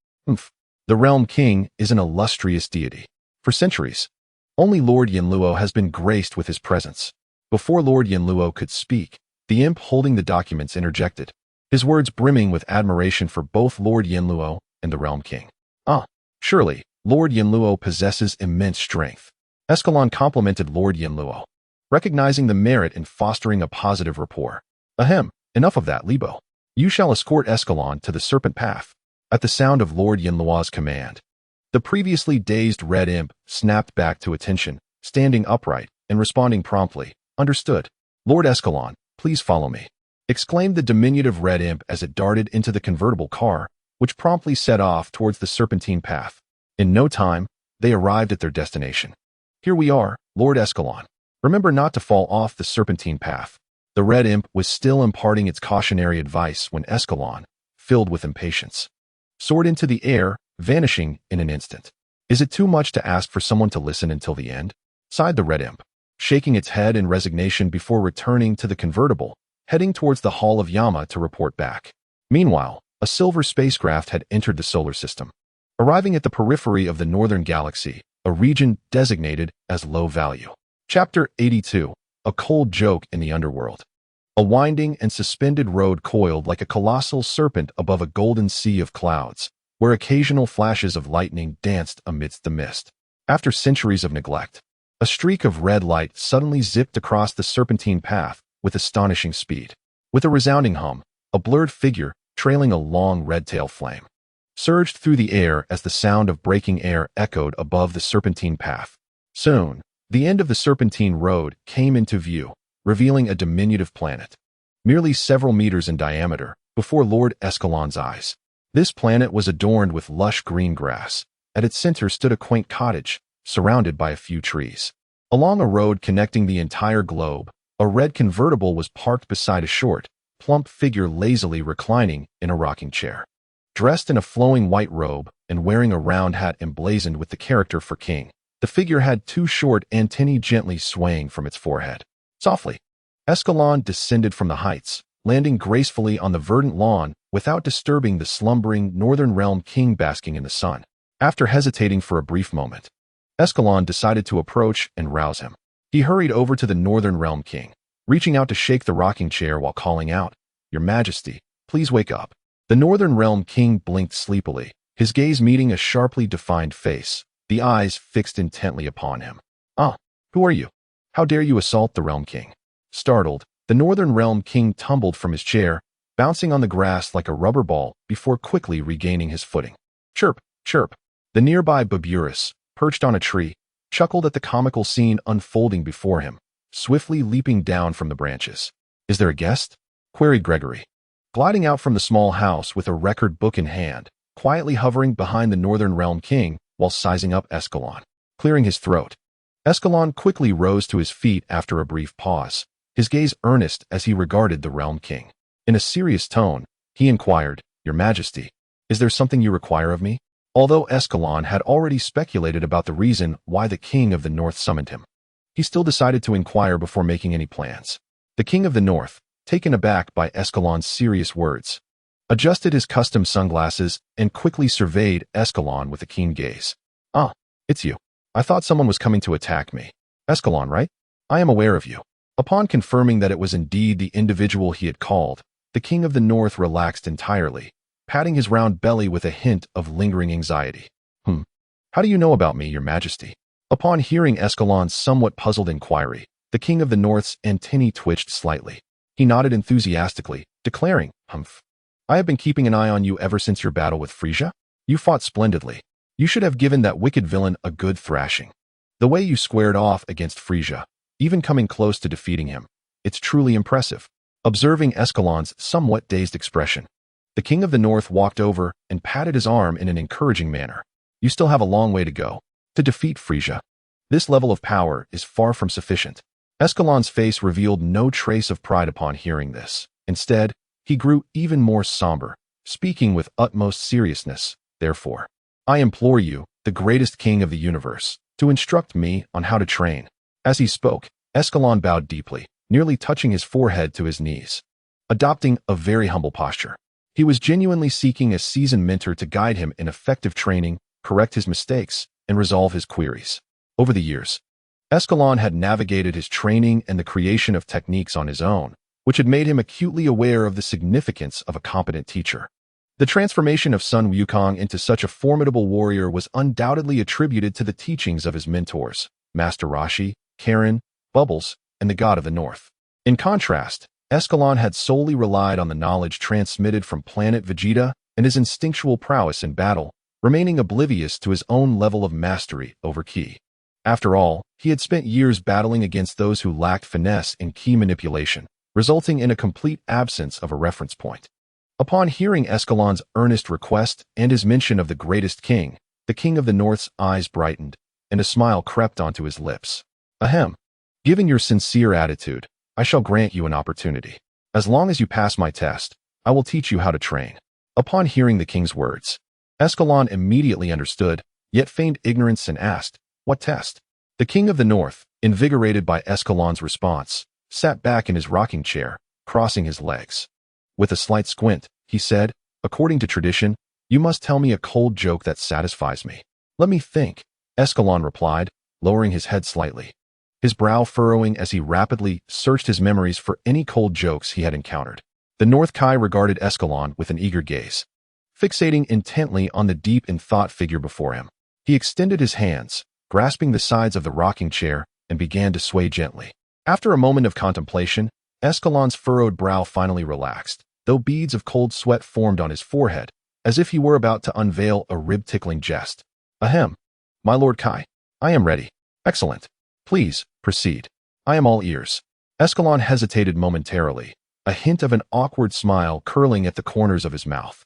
The Realm King is an illustrious deity. For centuries, only Lord Yanluo has been graced with his presence. Before Lord Yanluo could speak, the imp holding the documents interjected, his words brimming with admiration for both Lord Yanluo and the Realm King. Ah, surely, Lord Yanluo possesses immense strength. Escalon complimented Lord Yanluo, recognizing the merit in fostering a positive rapport. Ahem, enough of that, Libo. You shall escort Escalon to the Serpent Path. At the sound of Lord Yanluo's command, the previously dazed red imp snapped back to attention, standing upright and responding promptly. Understood. Lord Escalon, please follow me, exclaimed the diminutive red imp as it darted into the convertible car, which promptly set off towards the serpentine path. In no time, they arrived at their destination. Here we are, Lord Escalon. Remember not to fall off the serpentine path. The red imp was still imparting its cautionary advice when Escalon, filled with impatience, soared into the air, vanishing in an instant. Is it too much to ask for someone to listen until the end? Sighed the red imp, shaking its head in resignation before returning to the convertible, heading towards the Hall of Yama to report back. Meanwhile, a silver spacecraft had entered the solar system, arriving at the periphery of the northern galaxy, a region designated as low value. Chapter 82, A Cold Joke in the Underworld. A winding and suspended road coiled like a colossal serpent above a golden sea of clouds, where occasional flashes of lightning danced amidst the mist. After centuries of neglect, a streak of red light suddenly zipped across the serpentine path with astonishing speed. With a resounding hum, a blurred figure, trailing a long red-tail flame, surged through the air as the sound of breaking air echoed above the serpentine path. Soon, the end of the serpentine road came into view, revealing a diminutive planet, merely several meters in diameter, before Lord Escalon's eyes. This planet was adorned with lush green grass. At its center stood a quaint cottage, surrounded by a few trees. Along a road connecting the entire globe, a red convertible was parked beside a short, plump figure lazily reclining in a rocking chair. Dressed in a flowing white robe and wearing a round hat emblazoned with the character for king, the figure had two short antennae gently swaying from its forehead. Softly, Escalon descended from the heights, landing gracefully on the verdant lawn without disturbing the slumbering Northern Realm King basking in the sun. After hesitating for a brief moment, Escalon decided to approach and rouse him. He hurried over to the Northern Realm King, reaching out to shake the rocking chair while calling out, "Your Majesty, please wake up." The Northern Realm King blinked sleepily, his gaze meeting a sharply defined face, the eyes fixed intently upon him. "Ah, who are you? How dare you assault the Realm King?" Startled, the Northern Realm King tumbled from his chair, bouncing on the grass like a rubber ball before quickly regaining his footing. Chirp, chirp. The nearby Baburus, perched on a tree, chuckled at the comical scene unfolding before him, swiftly leaping down from the branches. "Is there a guest?" queried Gregory, gliding out from the small house with a record book in hand, quietly hovering behind the Northern Realm King while sizing up Escalon. Clearing his throat, Escalon quickly rose to his feet after a brief pause, his gaze earnest as he regarded the Realm King. In a serious tone, he inquired, "Your Majesty, is there something you require of me?" Although Escalon had already speculated about the reason why the King of the North summoned him, he still decided to inquire before making any plans. The King of the North, taken aback by Escalon's serious words, adjusted his custom sunglasses and quickly surveyed Escalon with a keen gaze. "Ah, it's you. I thought someone was coming to attack me. Escalon, right? I am aware of you." Upon confirming that it was indeed the individual he had called, the King of the North relaxed entirely, patting his round belly with a hint of lingering anxiety. How do you know about me, Your Majesty?" Upon hearing Escalon's somewhat puzzled inquiry, the King of the North's antennae twitched slightly. He nodded enthusiastically, declaring, "I have been keeping an eye on you ever since your battle with Frieza. You fought splendidly. You should have given that wicked villain a good thrashing. The way you squared off against Frieza, even coming close to defeating him, it's truly impressive." Observing Escalon's somewhat dazed expression, the King of the North walked over and patted his arm in an encouraging manner. "You still have a long way to go to defeat Frieza. This level of power is far from sufficient." Escalon's face revealed no trace of pride upon hearing this. Instead, he grew even more somber, speaking with utmost seriousness. "Therefore, I implore you, the greatest king of the universe, to instruct me on how to train." As he spoke, Escalon bowed deeply, nearly touching his forehead to his knees, adopting a very humble posture. He was genuinely seeking a seasoned mentor to guide him in effective training, correct his mistakes, and resolve his queries. Over the years, Escalon had navigated his training and the creation of techniques on his own, which had made him acutely aware of the significance of a competent teacher. The transformation of Sun Wukong into such a formidable warrior was undoubtedly attributed to the teachings of his mentors, Master Roshi, Karen, Bubbles, and the God of the North. In contrast, Escalon had solely relied on the knowledge transmitted from planet Vegeta and his instinctual prowess in battle, remaining oblivious to his own level of mastery over ki. After all, he had spent years battling against those who lacked finesse in ki manipulation, resulting in a complete absence of a reference point. Upon hearing Escalon's earnest request and his mention of the greatest king, the King of the North's eyes brightened, and a smile crept onto his lips. Ahem. Given your sincere attitude, I shall grant you an opportunity. As long as you pass my test, I will teach you how to train. Upon hearing the king's words, Escalon immediately understood, yet feigned ignorance and asked, "What test?" The King of the North, invigorated by Escalon's response, sat back in his rocking chair, crossing his legs. With a slight squint, he said, "According to tradition, you must tell me a cold joke that satisfies me." "Let me think," Escalon replied, lowering his head slightly, his brow furrowing as he rapidly searched his memories for any cold jokes he had encountered. The North Kai regarded Escalon with an eager gaze, fixating intently on the deep in thought figure before him. He extended his hands, grasping the sides of the rocking chair, and began to sway gently. After a moment of contemplation, Escalon's furrowed brow finally relaxed, though beads of cold sweat formed on his forehead, as if he were about to unveil a rib-tickling jest. "Ahem. My Lord Kai, I am ready." "Excellent. Please, proceed. I am all ears." Escalon hesitated momentarily, a hint of an awkward smile curling at the corners of his mouth.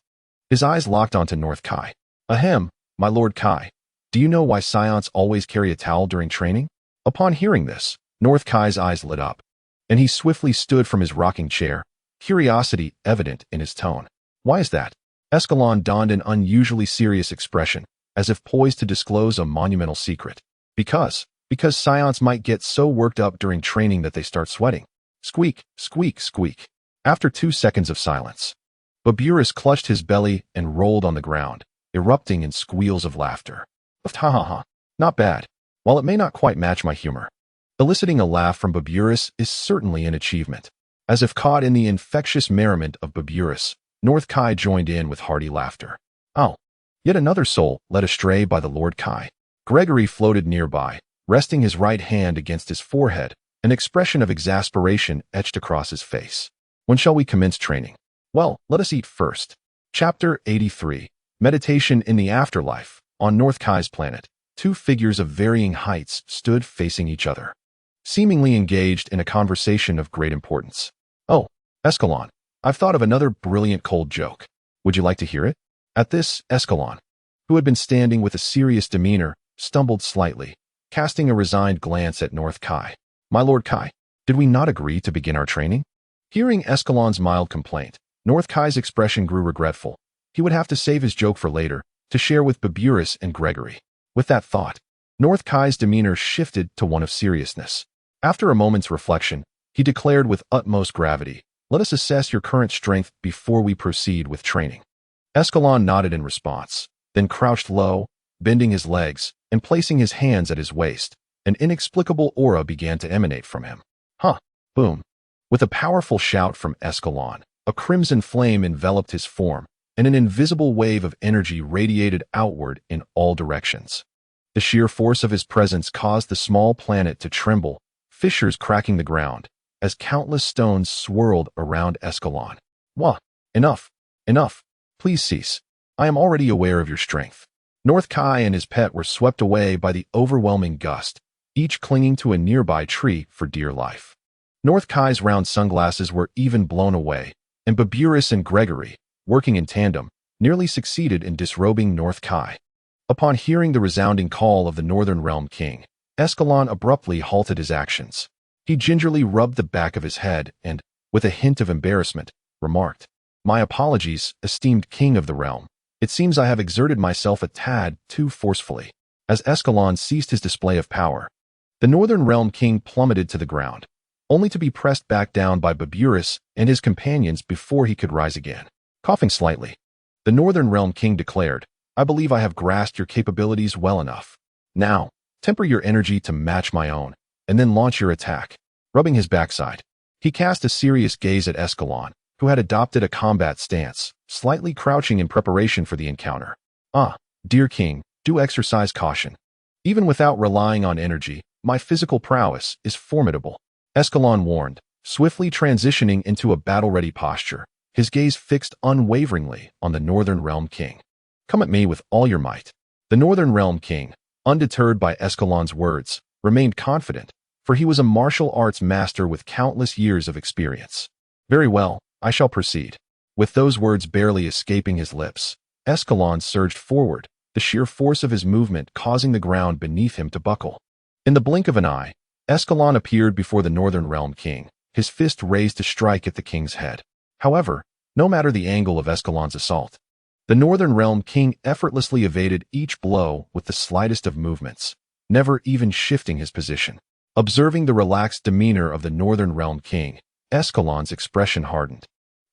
His eyes locked onto North Kai. "Ahem, my Lord Kai. Do you know why Saiyans always carry a towel during training?" Upon hearing this, North Kai's eyes lit up, and he swiftly stood from his rocking chair, curiosity evident in his tone. "Why is that?" Escalon donned an unusually serious expression, as if poised to disclose a monumental secret. Because Saiyans might get so worked up during training that they start sweating." Squeak, squeak, squeak. After 2 seconds of silence, Baburus clutched his belly and rolled on the ground, erupting in squeals of laughter. "Ha ha ha. Not bad. While it may not quite match my humor." Eliciting a laugh from Baburus is certainly an achievement. As if caught in the infectious merriment of Baburus, North Kai joined in with hearty laughter. "Oh, yet another soul led astray by the Lord Kai." Gregory floated nearby, resting his right hand against his forehead, an expression of exasperation etched across his face. "When shall we commence training?" "Well, let us eat first." Chapter 83. Meditation in the Afterlife. On North Kai's planet, 2 figures of varying heights stood facing each other, seemingly engaged in a conversation of great importance. "Oh, Escalon, I've thought of another brilliant cold joke. Would you like to hear it?" At this, Escalon, who had been standing with a serious demeanor, stumbled slightly, casting a resigned glance at North Kai. "My Lord Kai, did we not agree to begin our training?" Hearing Escalon's mild complaint, North Kai's expression grew regretful. He would have to save his joke for later, to share with Baburus and Gregory. With that thought, North Kai's demeanor shifted to one of seriousness. After a moment's reflection, he declared with utmost gravity, "Let us assess your current strength before we proceed with training." Escalon nodded in response, then crouched low, bending his legs, and placing his hands at his waist. An inexplicable aura began to emanate from him. "Huh!" Boom! With a powerful shout from Escalon, a crimson flame enveloped his form, and an invisible wave of energy radiated outward in all directions. The sheer force of his presence caused the small planet to tremble, fissures cracking the ground, as countless stones swirled around Escalon. "Wah! Enough! Enough! Please cease. I am already aware of your strength." North Kai and his pet were swept away by the overwhelming gust, each clinging to a nearby tree for dear life. North Kai's round sunglasses were even blown away, and Baburus and Gregory, working in tandem, nearly succeeded in disrobing North Kai. Upon hearing the resounding call of the Northern Realm King, Escalon abruptly halted his actions. He gingerly rubbed the back of his head and, with a hint of embarrassment, remarked, "My apologies, esteemed King of the Realm. It seems I have exerted myself a tad too forcefully." As Escalon ceased his display of power, the Northern Realm King plummeted to the ground, only to be pressed back down by Baburus and his companions before he could rise again. Coughing slightly, the Northern Realm King declared, I believe I have grasped your capabilities well enough. Now, temper your energy to match my own, and then launch your attack. Rubbing his backside, he cast a serious gaze at Escalon, who had adopted a combat stance, slightly crouching in preparation for the encounter. Ah, dear king, do exercise caution. Even without relying on energy, my physical prowess is formidable. Escalon warned, swiftly transitioning into a battle-ready posture, his gaze fixed unwaveringly on the Northern Realm King. Come at me with all your might. The Northern Realm King, undeterred by Escalon's words, remained confident, for he was a martial arts master with countless years of experience. Very well, I shall proceed. With those words barely escaping his lips, Escalon surged forward, the sheer force of his movement causing the ground beneath him to buckle. In the blink of an eye, Escalon appeared before the Northern Realm King, his fist raised to strike at the king's head. However, no matter the angle of Escalon's assault, the Northern Realm King effortlessly evaded each blow with the slightest of movements, never even shifting his position. Observing the relaxed demeanor of the Northern Realm King, Escalon's expression hardened,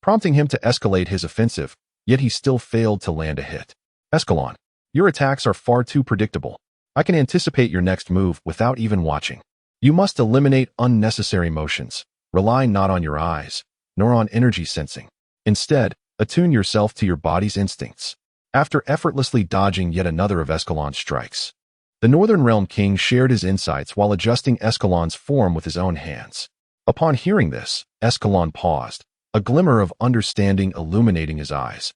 prompting him to escalate his offensive, yet he still failed to land a hit. Escalon, your attacks are far too predictable. I can anticipate your next move without even watching. You must eliminate unnecessary motions. Rely not on your eyes, nor on energy sensing. Instead, attune yourself to your body's instincts. After effortlessly dodging yet another of Escalon's strikes, the Northern Realm King shared his insights while adjusting Escalon's form with his own hands. Upon hearing this, Escalon paused, a glimmer of understanding illuminating his eyes,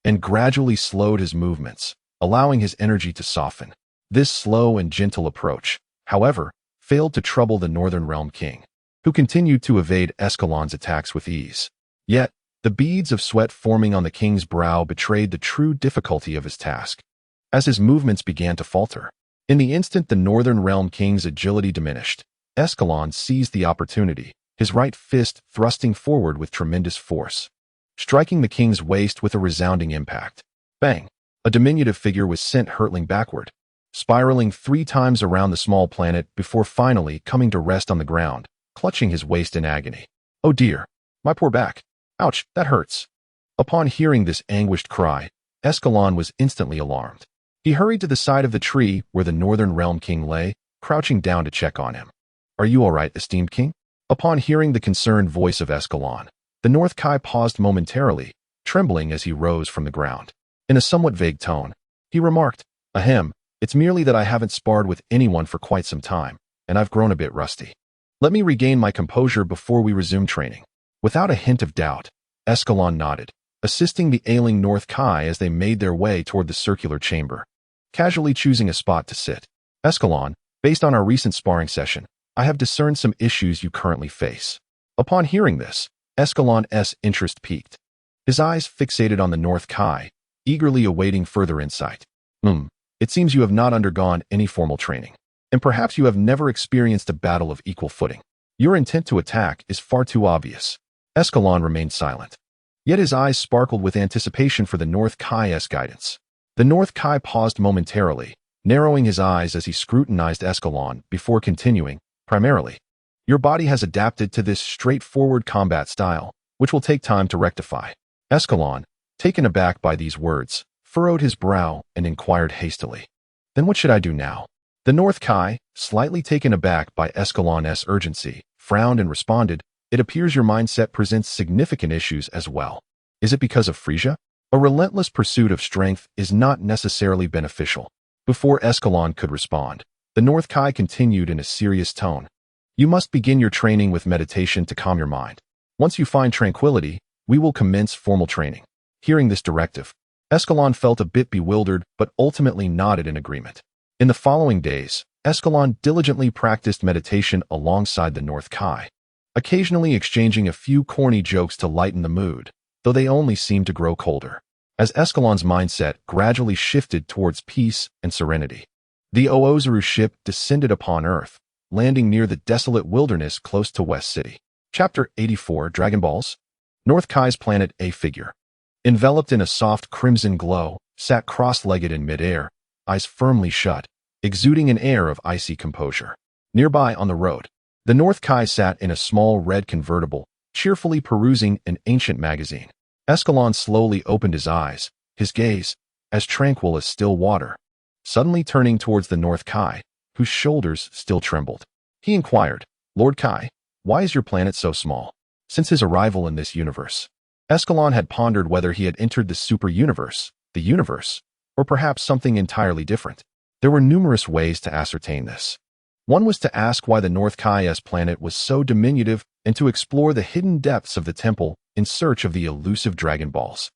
and gradually slowed his movements, allowing his energy to soften. This slow and gentle approach, however, failed to trouble the Northern Realm King, who continued to evade Escalon's attacks with ease. Yet, the beads of sweat forming on the king's brow betrayed the true difficulty of his task. As his movements began to falter, in the instant the Northern Realm King's agility diminished, Escalon seized the opportunity, his right fist thrusting forward with tremendous force, striking the king's waist with a resounding impact. Bang! A diminutive figure was sent hurtling backward, spiraling 3 times around the small planet before finally coming to rest on the ground, clutching his waist in agony. Oh dear, my poor back. Ouch, that hurts. Upon hearing this anguished cry, Escalon was instantly alarmed. He hurried to the side of the tree where the Northern Realm King lay, crouching down to check on him. Are you all right, esteemed king? Upon hearing the concerned voice of Escalon, the North Kai paused momentarily, trembling as he rose from the ground. In a somewhat vague tone, he remarked, Ahem, it's merely that I haven't sparred with anyone for quite some time, and I've grown a bit rusty. Let me regain my composure before we resume training. Without a hint of doubt, Escalon nodded, assisting the ailing North Kai as they made their way toward the circular chamber, casually choosing a spot to sit. Escalon, based on our recent sparring session, I have discerned some issues you currently face. Upon hearing this, Escalon's interest peaked. His eyes fixated on the North Kai, eagerly awaiting further insight. It seems you have not undergone any formal training, and perhaps you have never experienced a battle of equal footing. Your intent to attack is far too obvious. Escalon remained silent, yet his eyes sparkled with anticipation for the North Kai's guidance. The North Kai paused momentarily, narrowing his eyes as he scrutinized Escalon before continuing, primarily. Your body has adapted to this straightforward combat style, which will take time to rectify. Escalon, taken aback by these words, furrowed his brow and inquired hastily. Then what should I do now? The North Kai, slightly taken aback by Escalon's urgency, frowned and responded, It appears your mindset presents significant issues as well. Is it because of Frieza? A relentless pursuit of strength is not necessarily beneficial. Before Escalon could respond, the North Kai continued in a serious tone. You must begin your training with meditation to calm your mind. Once you find tranquility, we will commence formal training. Hearing this directive, Escalon felt a bit bewildered but ultimately nodded in agreement. In the following days, Escalon diligently practiced meditation alongside the North Kai, occasionally exchanging a few corny jokes to lighten the mood, though they only seemed to grow colder. As Escalon's mindset gradually shifted towards peace and serenity, the Oozaru ship descended upon Earth, landing near the desolate wilderness close to West City. Chapter 84 Dragon Balls. North Kai's planet A figure, enveloped in a soft crimson glow, sat cross-legged in midair, eyes firmly shut, exuding an air of icy composure. Nearby on the road, the North Kai sat in a small red convertible, cheerfully perusing an ancient magazine. Escalon slowly opened his eyes, his gaze, as tranquil as still water, suddenly turning towards the North Kai, whose shoulders still trembled. He inquired, "Lord Kai, why is your planet so small?" Since his arrival in this universe, Escalon had pondered whether he had entered the super universe, the universe, or perhaps something entirely different. There were numerous ways to ascertain this. One was to ask why the North Kai's planet was so diminutive and to explore the hidden depths of the temple in search of the elusive Dragon Balls.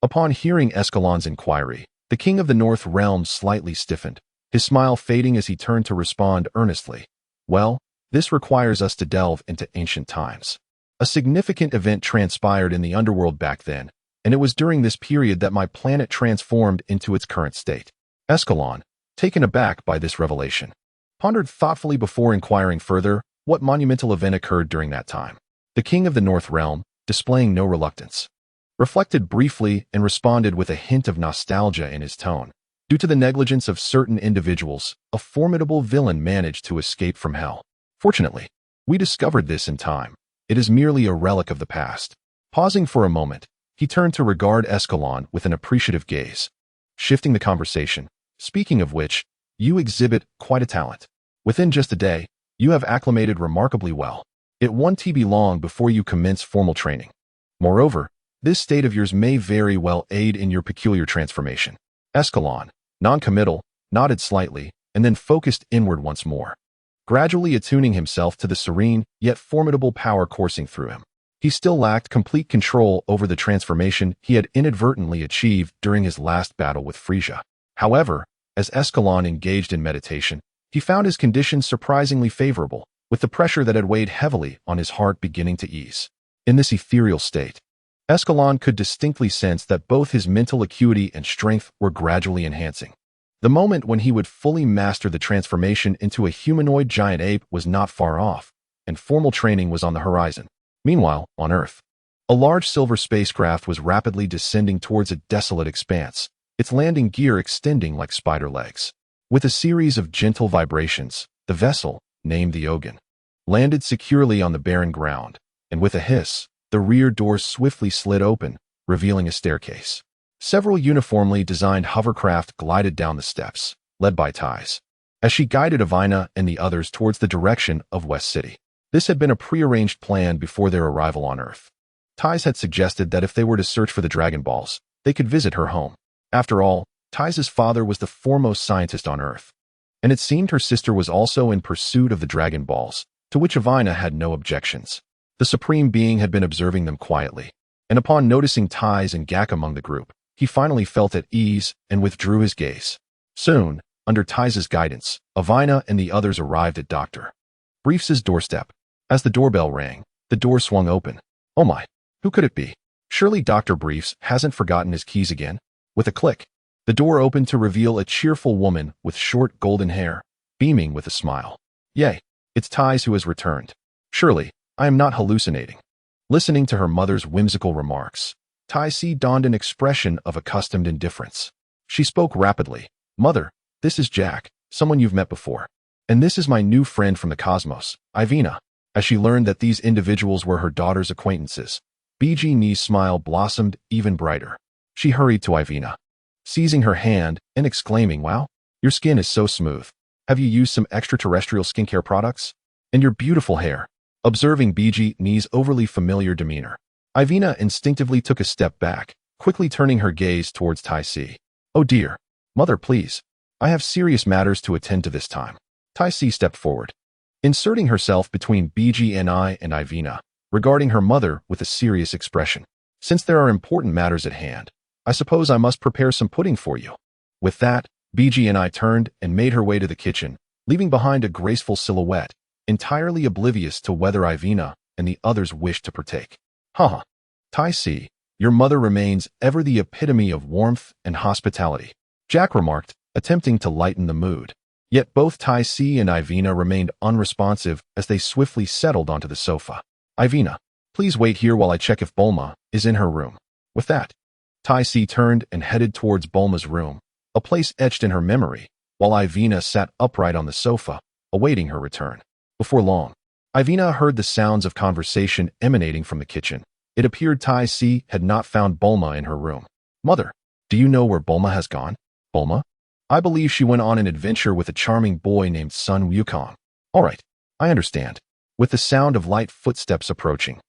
Upon hearing Escalon's inquiry, the king of the North Realm slightly stiffened, his smile fading as he turned to respond earnestly. "Well, this requires us to delve into ancient times. A significant event transpired in the underworld back then, and it was during this period that my planet transformed into its current state." Escalon, taken aback by this revelation, pondered thoughtfully before inquiring further what monumental event occurred during that time. The king of the North Realm, displaying no reluctance, reflected briefly and responded with a hint of nostalgia in his tone. "Due to the negligence of certain individuals, a formidable villain managed to escape from hell. Fortunately, we discovered this in time. It is merely a relic of the past." Pausing for a moment, he turned to regard Escalon with an appreciative gaze, shifting the conversation. "Speaking of which, you exhibit quite a talent. Within just a day, you have acclimated remarkably well. It won't be long before you commence formal training. Moreover, this state of yours may very well aid in your peculiar transformation." Escalon, non-committal, nodded slightly, and then focused inward once more, gradually attuning himself to the serene yet formidable power coursing through him. He still lacked complete control over the transformation he had inadvertently achieved during his last battle with Frieza. However, as Escalon engaged in meditation, he found his conditions surprisingly favorable, with the pressure that had weighed heavily on his heart beginning to ease. In this ethereal state, Escalon could distinctly sense that both his mental acuity and strength were gradually enhancing. The moment when he would fully master the transformation into a humanoid giant ape was not far off, and formal training was on the horizon. Meanwhile, on Earth, a large silver spacecraft was rapidly descending towards a desolate expanse, its landing gear extending like spider legs. With a series of gentle vibrations, the vessel, named the Ogun, landed securely on the barren ground, and with a hiss, the rear doors swiftly slid open, revealing a staircase. Several uniformly designed hovercraft glided down the steps, led by Tais, as she guided Avina and the others towards the direction of West City. This had been a prearranged plan before their arrival on Earth. Tais had suggested that if they were to search for the Dragon Balls, they could visit her home. After all, Tais' father was the foremost scientist on Earth, and it seemed her sister was also in pursuit of the Dragon Balls, to which Avina had no objections. The Supreme Being had been observing them quietly, and upon noticing Tais and Gak among the group, he finally felt at ease and withdrew his gaze. Soon, under Tais' guidance, Avina and the others arrived at Dr. Briefs' doorstep. As the doorbell rang, the door swung open. Oh my, who could it be? Surely Dr. Briefs hasn't forgotten his keys again? With a click, the door opened to reveal a cheerful woman with short golden hair, beaming with a smile. Yay, it's Tais who has returned. Surely, I am not hallucinating. Listening to her mother's whimsical remarks, Tais donned an expression of accustomed indifference. She spoke rapidly. "Mother, this is Jack, someone you've met before. And this is my new friend from the cosmos, Ivina." As she learned that these individuals were her daughter's acquaintances, BG's smile blossomed even brighter. She hurried to Ivina, seizing her hand and exclaiming, "Wow, your skin is so smooth. Have you used some extraterrestrial skincare products? And your beautiful hair." Observing BG's overly familiar demeanor, Ivina instinctively took a step back, quickly turning her gaze towards Tais. "Oh dear, mother, please. I have serious matters to attend to this time." Tais stepped forward, inserting herself between BGNI and Ivina, regarding her mother with a serious expression. "Since there are important matters at hand, I suppose I must prepare some pudding for you." With that, BGNI turned and made her way to the kitchen, leaving behind a graceful silhouette, entirely oblivious to whether Ivina and the others wished to partake. Haha. Tais, your mother remains ever the epitome of warmth and hospitality," Jack remarked, attempting to lighten the mood. Yet both Tais and Ivina remained unresponsive as they swiftly settled onto the sofa. "Ivina, please wait here while I check if Bulma is in her room." With that, Tais turned and headed towards Bulma's room, a place etched in her memory, while Ivina sat upright on the sofa, awaiting her return. Before long, Ivina heard the sounds of conversation emanating from the kitchen, It appeared Tai Si had not found Bulma in her room. Mother, do you know where Bulma has gone? Bulma? I believe she went on an adventure with a charming boy named Sun Wukong. All right, I understand. With the sound of light footsteps approaching,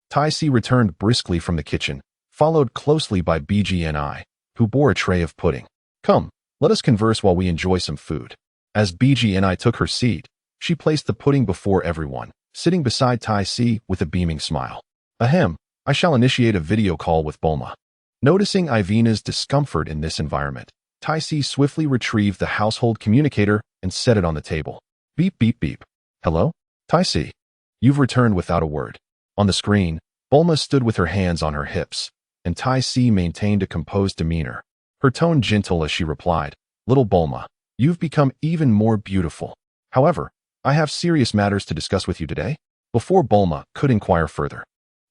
Tai Si returned briskly from the kitchen, followed closely by BGNI, who bore a tray of pudding. Come, let us converse while we enjoy some food. As BGNI took her seat, she placed the pudding before everyone, sitting beside Tai Si with a beaming smile. Ahem, I shall initiate a video call with Bulma. Noticing Ivina's discomfort in this environment, Tai Si swiftly retrieved the household communicator and set it on the table. Beep beep beep. Hello? Tai Si. You've returned without a word. On the screen, Bulma stood with her hands on her hips, and Tai Si maintained a composed demeanor, her tone gentle as she replied, Little Bulma, you've become even more beautiful. However, I have serious matters to discuss with you today. Before Bulma could inquire further,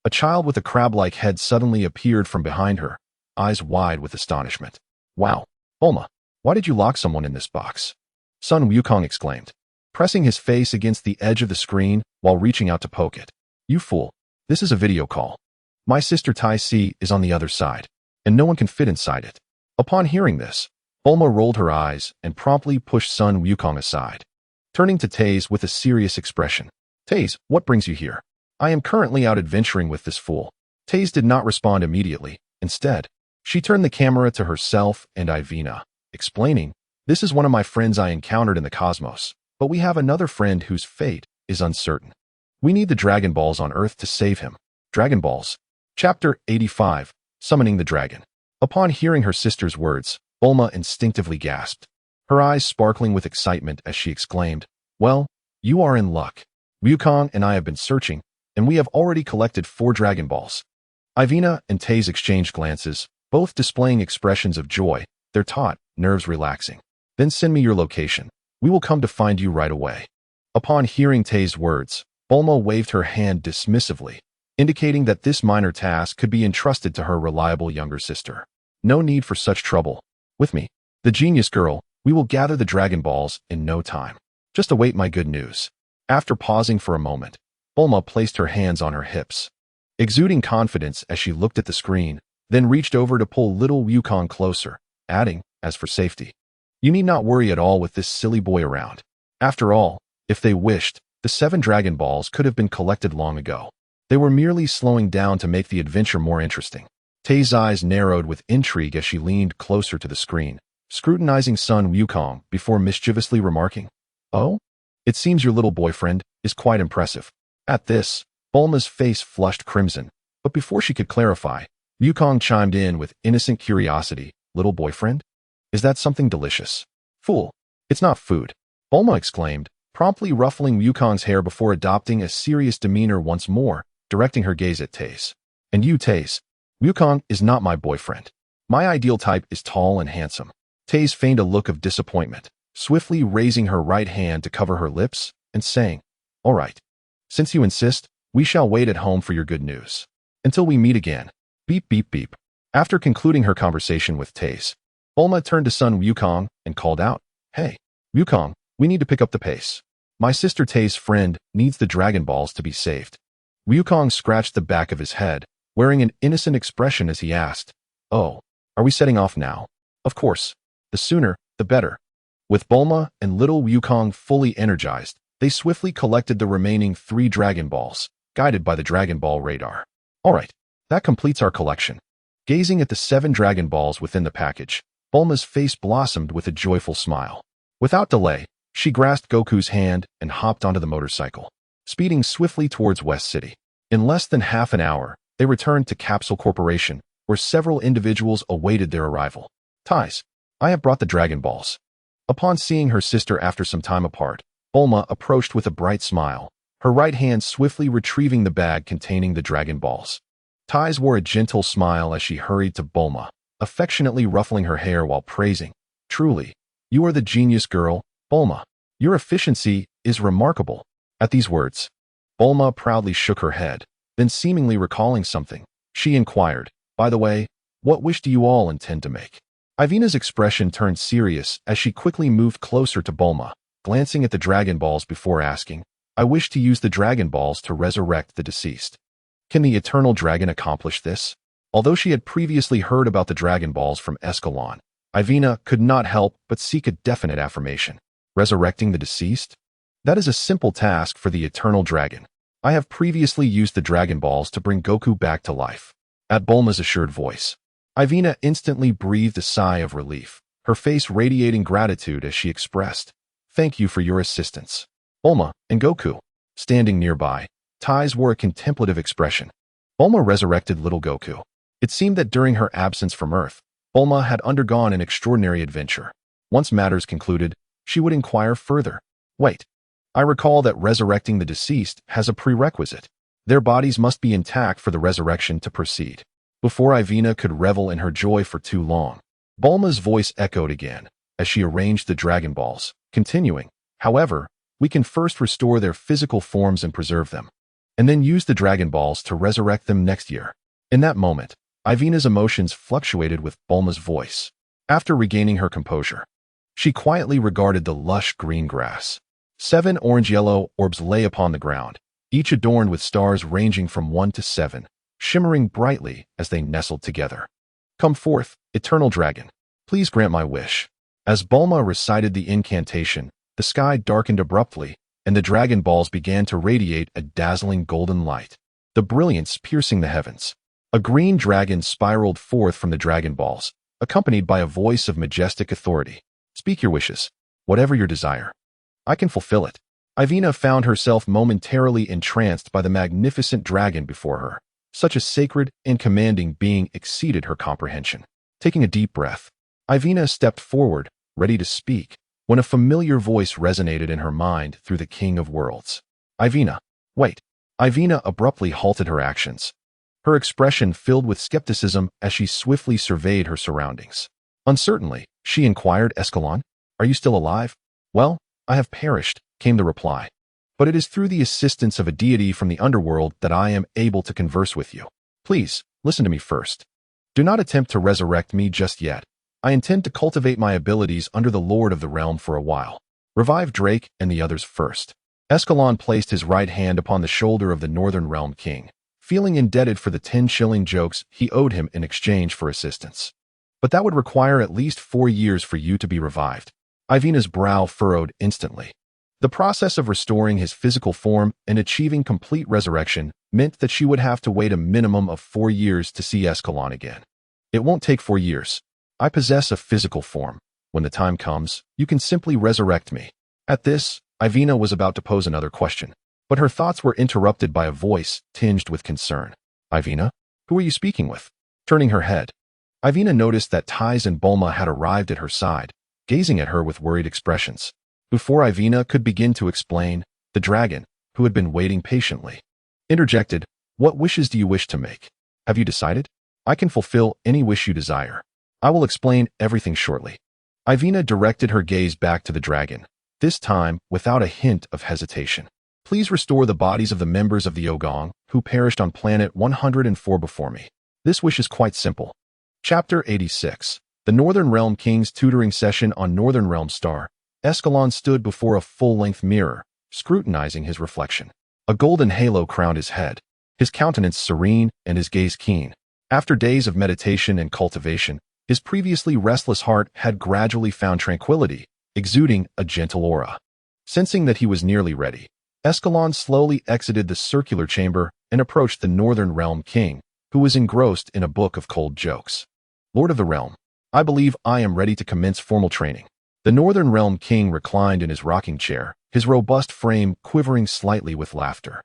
a child with a crab-like head suddenly appeared from behind her, eyes wide with astonishment. Wow, Bulma, why did you lock someone in this box? Sun Wukong exclaimed, pressing his face against the edge of the screen while reaching out to poke it. You fool, this is a video call. My sister Tai Si is on the other side, and no one can fit inside it. Upon hearing this, Bulma rolled her eyes and promptly pushed Sun Wukong aside. Turning to Taze with a serious expression. Taze, what brings you here? I am currently out adventuring with this fool. Taze did not respond immediately. Instead, she turned the camera to herself and Ivina, explaining, This is one of my friends I encountered in the cosmos, but we have another friend whose fate is uncertain. We need the Dragon Balls on Earth to save him. Dragon Balls. Chapter 85, Summoning the Dragon. Upon hearing her sister's words, Bulma instinctively gasped, her eyes sparkling with excitement as she exclaimed, Well, you are in luck. Wukong and I have been searching, and we have already collected 4 Dragon Balls. Ivina and Taze exchanged glances, both displaying expressions of joy, their taut, nerves relaxing. Then send me your location. We will come to find you right away. Upon hearing Taze's words, Bulma waved her hand dismissively, indicating that this minor task could be entrusted to her reliable younger sister. No need for such trouble. With me, the genius girl, we will gather the Dragon Balls in no time. Just await my good news. After pausing for a moment, Bulma placed her hands on her hips, exuding confidence as she looked at the screen, then reached over to pull little Wukong closer, adding, as for safety, you need not worry at all with this silly boy around. After all, if they wished, the 7 Dragon Balls could have been collected long ago. They were merely slowing down to make the adventure more interesting. Tae's eyes narrowed with intrigue as she leaned closer to the screen, scrutinizing Sun Wukong before mischievously remarking, Oh? It seems your little boyfriend is quite impressive. At this, Bulma's face flushed crimson, but before she could clarify, Wukong chimed in with innocent curiosity, Little boyfriend? Is that something delicious? Fool, it's not food, Bulma exclaimed, promptly ruffling Wukong's hair before adopting a serious demeanor once more, directing her gaze at Taze. And you, Taze, Wukong is not my boyfriend. My ideal type is tall and handsome. Taze feigned a look of disappointment, swiftly raising her right hand to cover her lips and saying, All right. Since you insist, we shall wait at home for your good news. Until we meet again. Beep beep beep. After concluding her conversation with Taze, Bulma turned to Sun Wukong and called out, Hey, Wukong, we need to pick up the pace. My sister Tae's friend needs the Dragon Balls to be saved. Wukong scratched the back of his head, wearing an innocent expression as he asked, Oh, are we setting off now? Of course. The sooner, the better. With Bulma and little Wukong fully energized, they swiftly collected the remaining 3 Dragon Balls, guided by the Dragon Ball radar. All right, that completes our collection. Gazing at the 7 Dragon Balls within the package, Bulma's face blossomed with a joyful smile. Without delay, she grasped Goku's hand and hopped onto the motorcycle, speeding swiftly towards West City. In less than half an hour, they returned to Capsule Corporation, where several individuals awaited their arrival. Taze, I have brought the Dragon Balls. Upon seeing her sister after some time apart, Bulma approached with a bright smile, her right hand swiftly retrieving the bag containing the Dragon Balls. Taze wore a gentle smile as she hurried to Bulma, affectionately ruffling her hair while praising, Truly, you are the genius girl, Bulma. Your efficiency is remarkable. At these words, Bulma proudly shook her head, then seemingly recalling something, she inquired, By the way, what wish do you all intend to make? Ivina's expression turned serious as she quickly moved closer to Bulma, glancing at the Dragon Balls before asking, I wish to use the Dragon Balls to resurrect the deceased. Can the Eternal Dragon accomplish this? Although she had previously heard about the Dragon Balls from Escalon, Ivina could not help but seek a definite affirmation. Resurrecting the deceased? That is a simple task for the Eternal Dragon. I have previously used the Dragon Balls to bring Goku back to life. At Bulma's assured voice, Ivina instantly breathed a sigh of relief, her face radiating gratitude as she expressed, "Thank you for your assistance." Bulma and Goku, standing nearby, eyes wore a contemplative expression. Bulma resurrected little Goku. It seemed that during her absence from Earth, Bulma had undergone an extraordinary adventure. Once matters concluded, she would inquire further. Wait, I recall that resurrecting the deceased has a prerequisite. Their bodies must be intact for the resurrection to proceed. Before Ivina could revel in her joy for too long, Bulma's voice echoed again as she arranged the Dragon Balls, continuing, "However, we can first restore their physical forms and preserve them, and then use the Dragon Balls to resurrect them next year." In that moment, Ivina's emotions fluctuated with Bulma's voice. After regaining her composure, she quietly regarded the lush green grass. 7 orange-yellow orbs lay upon the ground, each adorned with stars ranging from 1 to 7, shimmering brightly as they nestled together. "Come forth, Eternal Dragon. Please grant my wish." As Bulma recited the incantation, the sky darkened abruptly, and the Dragon Balls began to radiate a dazzling golden light, the brilliance piercing the heavens. A green dragon spiraled forth from the Dragon Balls, accompanied by a voice of majestic authority. "Speak your wishes, whatever your desire. I can fulfill it." Ivina found herself momentarily entranced by the magnificent dragon before her. Such a sacred and commanding being exceeded her comprehension. Taking a deep breath, Ivina stepped forward, ready to speak, when a familiar voice resonated in her mind through the King of Worlds. "Ivina, wait." Ivina abruptly halted her actions, her expression filled with skepticism as she swiftly surveyed her surroundings. Uncertainly, she inquired, "Escalon, are you still alive?" "Well, I have perished," came the reply. "But it is through the assistance of a deity from the underworld that I am able to converse with you. Please, listen to me first. Do not attempt to resurrect me just yet. I intend to cultivate my abilities under the Lord of the Realm for a while. Revive Drake and the others first." Escalon placed his right hand upon the shoulder of the Northern Realm King, feeling indebted for the 10 shilling jokes he owed him in exchange for assistance. "But that would require at least 4 years for you to be revived." Ivina's brow furrowed instantly. The process of restoring his physical form and achieving complete resurrection meant that she would have to wait a minimum of 4 years to see Escalon again. "It won't take 4 years. I possess a physical form. When the time comes, you can simply resurrect me." At this, Ivina was about to pose another question, but her thoughts were interrupted by a voice tinged with concern. "Ivina, who are you speaking with?" Turning her head, Ivina noticed that Tais and Bulma had arrived at her side, gazing at her with worried expressions. Before Ivina could begin to explain, the dragon, who had been waiting patiently, interjected, "What wishes do you wish to make? Have you decided? I can fulfill any wish you desire. I will explain everything shortly." Ivina directed her gaze back to the dragon, this time without a hint of hesitation. "Please restore the bodies of the members of the Ogong who perished on planet 104 before me. This wish is quite simple." Chapter 86. The Northern Realm King's tutoring session on Northern Realm Star. Escalon stood before a full-length mirror, scrutinizing his reflection. A golden halo crowned his head, his countenance serene and his gaze keen. After days of meditation and cultivation, his previously restless heart had gradually found tranquility, exuding a gentle aura. Sensing that he was nearly ready, Escalon slowly exited the circular chamber and approached the Northern Realm King, who was engrossed in a book of cold jokes. "Lord of the Realm, I believe I am ready to commence formal training." The Northern Realm King reclined in his rocking chair, his robust frame quivering slightly with laughter.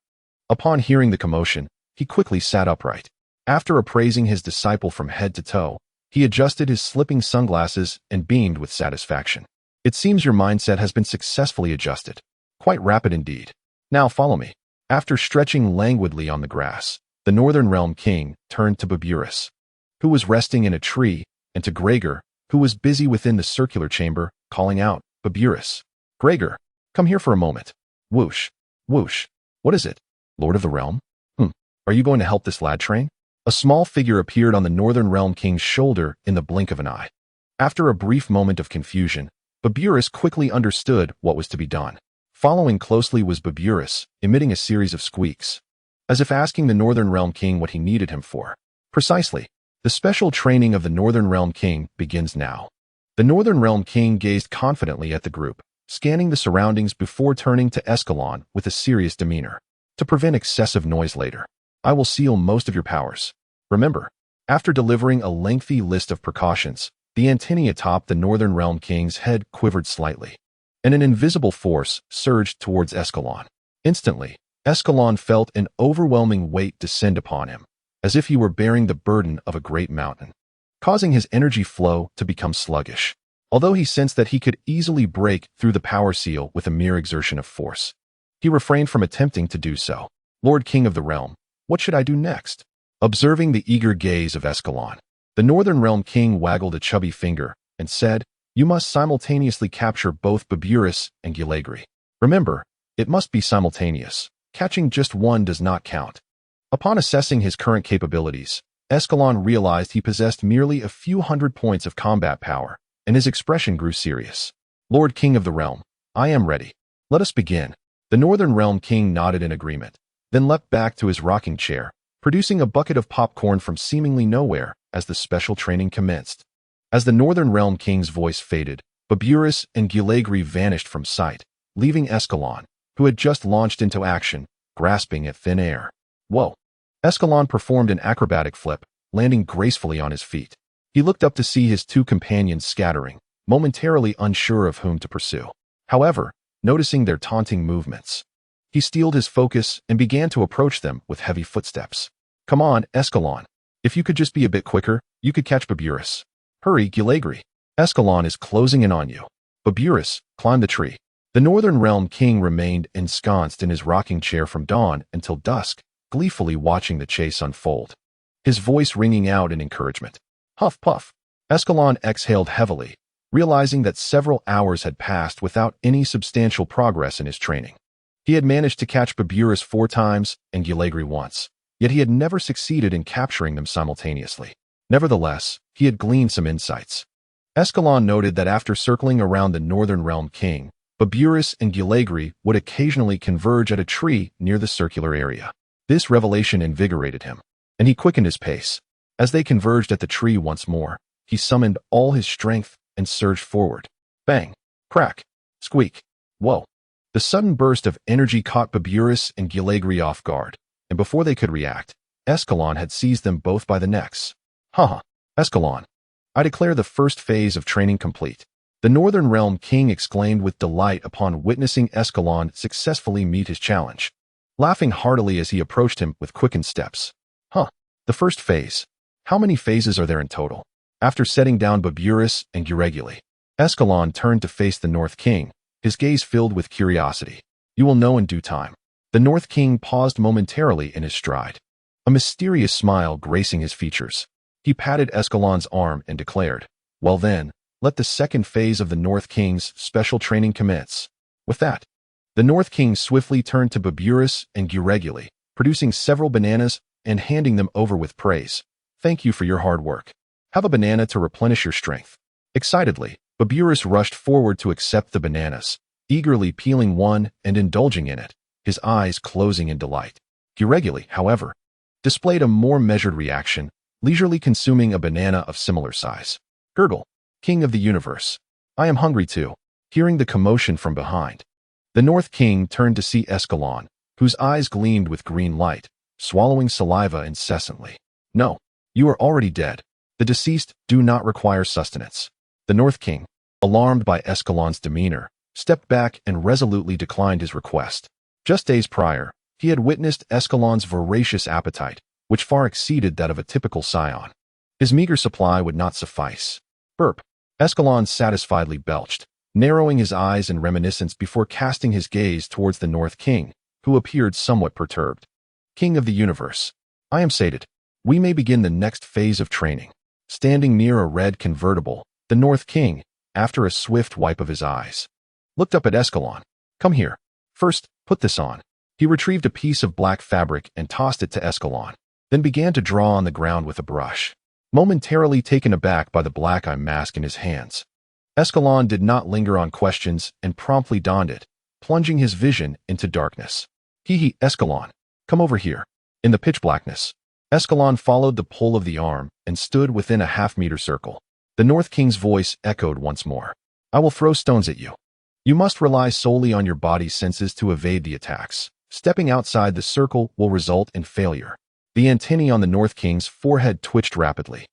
Upon hearing the commotion, he quickly sat upright. After appraising his disciple from head to toe, he adjusted his slipping sunglasses and beamed with satisfaction. "It seems your mindset has been successfully adjusted. Quite rapid indeed. Now follow me." After stretching languidly on the grass, the Northern Realm King turned to Baburus, who was resting in a tree, and to Gregor, who was busy within the circular chamber, calling out, "Baburus, Gregor, come here for a moment." Whoosh, whoosh. "What is it? Lord of the Realm? Are you going to help this lad train?" A small figure appeared on the Northern Realm King's shoulder in the blink of an eye. After a brief moment of confusion, Baburus quickly understood what was to be done. Following closely was Baburus, emitting a series of squeaks. as if asking the Northern Realm King what he needed him for. Precisely. The special training of the Northern Realm King begins now. The Northern Realm King gazed confidently at the group, scanning the surroundings before turning to Escalon with a serious demeanor. To prevent excessive noise later, I will seal most of your powers. Remember, after delivering a lengthy list of precautions, the antennae atop the Northern Realm King's head quivered slightly, and an invisible force surged towards Escalon. Instantly, Escalon felt an overwhelming weight descend upon him, as if he were bearing the burden of a great mountain, causing his energy flow to become sluggish. Although he sensed that he could easily break through the power seal with a mere exertion of force, he refrained from attempting to do so. Lord King of the Realm, what should I do next? Observing the eager gaze of Escalon, the Northern Realm King waggled a chubby finger and said, you must simultaneously capture both Baburis and Gilagri. Remember, it must be simultaneous. Catching just one does not count. Upon assessing his current capabilities, Escalon realized he possessed merely a few hundred points of combat power, and his expression grew serious. Lord King of the Realm, I am ready. Let us begin. The Northern Realm King nodded in agreement, then leapt back to his rocking chair, producing a bucket of popcorn from seemingly nowhere as the special training commenced. As the Northern Realm King's voice faded, Baburis and Gilagri vanished from sight, leaving Escalon, who had just launched into action, grasping at thin air. Whoa! Escalon performed an acrobatic flip, landing gracefully on his feet. He looked up to see his two companions scattering, momentarily unsure of whom to pursue. However, noticing their taunting movements, he steeled his focus and began to approach them with heavy footsteps. Come on, Escalon. If you could just be a bit quicker, you could catch Baburis. Hurry, Gilagri. Escalon is closing in on you. Baburis, climb the tree. The Northern Realm King remained ensconced in his rocking chair from dawn until dusk, gleefully watching the chase unfold, his voice ringing out in encouragement. Huff puff. Escalon exhaled heavily, realizing that several hours had passed without any substantial progress in his training. He had managed to catch Baburis 4 times and Gilagri once, yet he had never succeeded in capturing them simultaneously. Nevertheless, he had gleaned some insights. Escalon noted that after circling around the Northern Realm King, Baburis and Gilagri would occasionally converge at a tree near the circular area. This revelation invigorated him, and he quickened his pace. As they converged at the tree once more, he summoned all his strength and surged forward. Bang! Crack! Squeak! Whoa! The sudden burst of energy caught Baburis and Gilagri off guard, and before they could react, Escalon had seized them both by the necks. Haha! Escalon! I declare the first phase of training complete. The Northern Realm King exclaimed with delight upon witnessing Escalon successfully meet his challenge, laughing heartily as he approached him with quickened steps. The first phase. How many phases are there in total? After setting down Baburis and Gilagri, Escalon turned to face the North King, his gaze filled with curiosity. You will know in due time. The North King paused momentarily in his stride, a mysterious smile gracing his features. He patted Escalon's arm and declared, well then, let the second phase of the North King's special training commence. With that, the North King swiftly turned to Baburis and Gilagri, producing several bananas and handing them over with praise. Thank you for your hard work. Have a banana to replenish your strength. Excitedly, Baburis rushed forward to accept the bananas, eagerly peeling one and indulging in it, his eyes closing in delight. Gilagri, however, displayed a more measured reaction, leisurely consuming a banana of similar size. Gurgle, King of the Universe. I am hungry too. Hearing the commotion from behind, the North King turned to see Escalon, whose eyes gleamed with green light, swallowing saliva incessantly. No, you are already dead. The deceased do not require sustenance. The North King, alarmed by Escalon's demeanor, stepped back and resolutely declined his request. Just days prior, he had witnessed Escalon's voracious appetite, which far exceeded that of a typical scion. His meager supply would not suffice. Burp. Escalon satisfiedly belched, narrowing his eyes in reminiscence before casting his gaze towards the North King, who appeared somewhat perturbed. King of the Universe, I am sated. We may begin the next phase of training. Standing near a red convertible, the North King, after a swift wipe of his eyes, looked up at Escalon. Come here. First, put this on. He retrieved a piece of black fabric and tossed it to Escalon, then began to draw on the ground with a brush. Momentarily taken aback by the black eye mask in his hands, Escalon did not linger on questions and promptly donned it, plunging his vision into darkness. Escalon, come over here. In the pitch blackness, Escalon followed the pull of the arm and stood within a half-meter circle. The North King's voice echoed once more. I will throw stones at you. You must rely solely on your body's senses to evade the attacks. Stepping outside the circle will result in failure. The antennae on the North King's forehead twitched rapidly,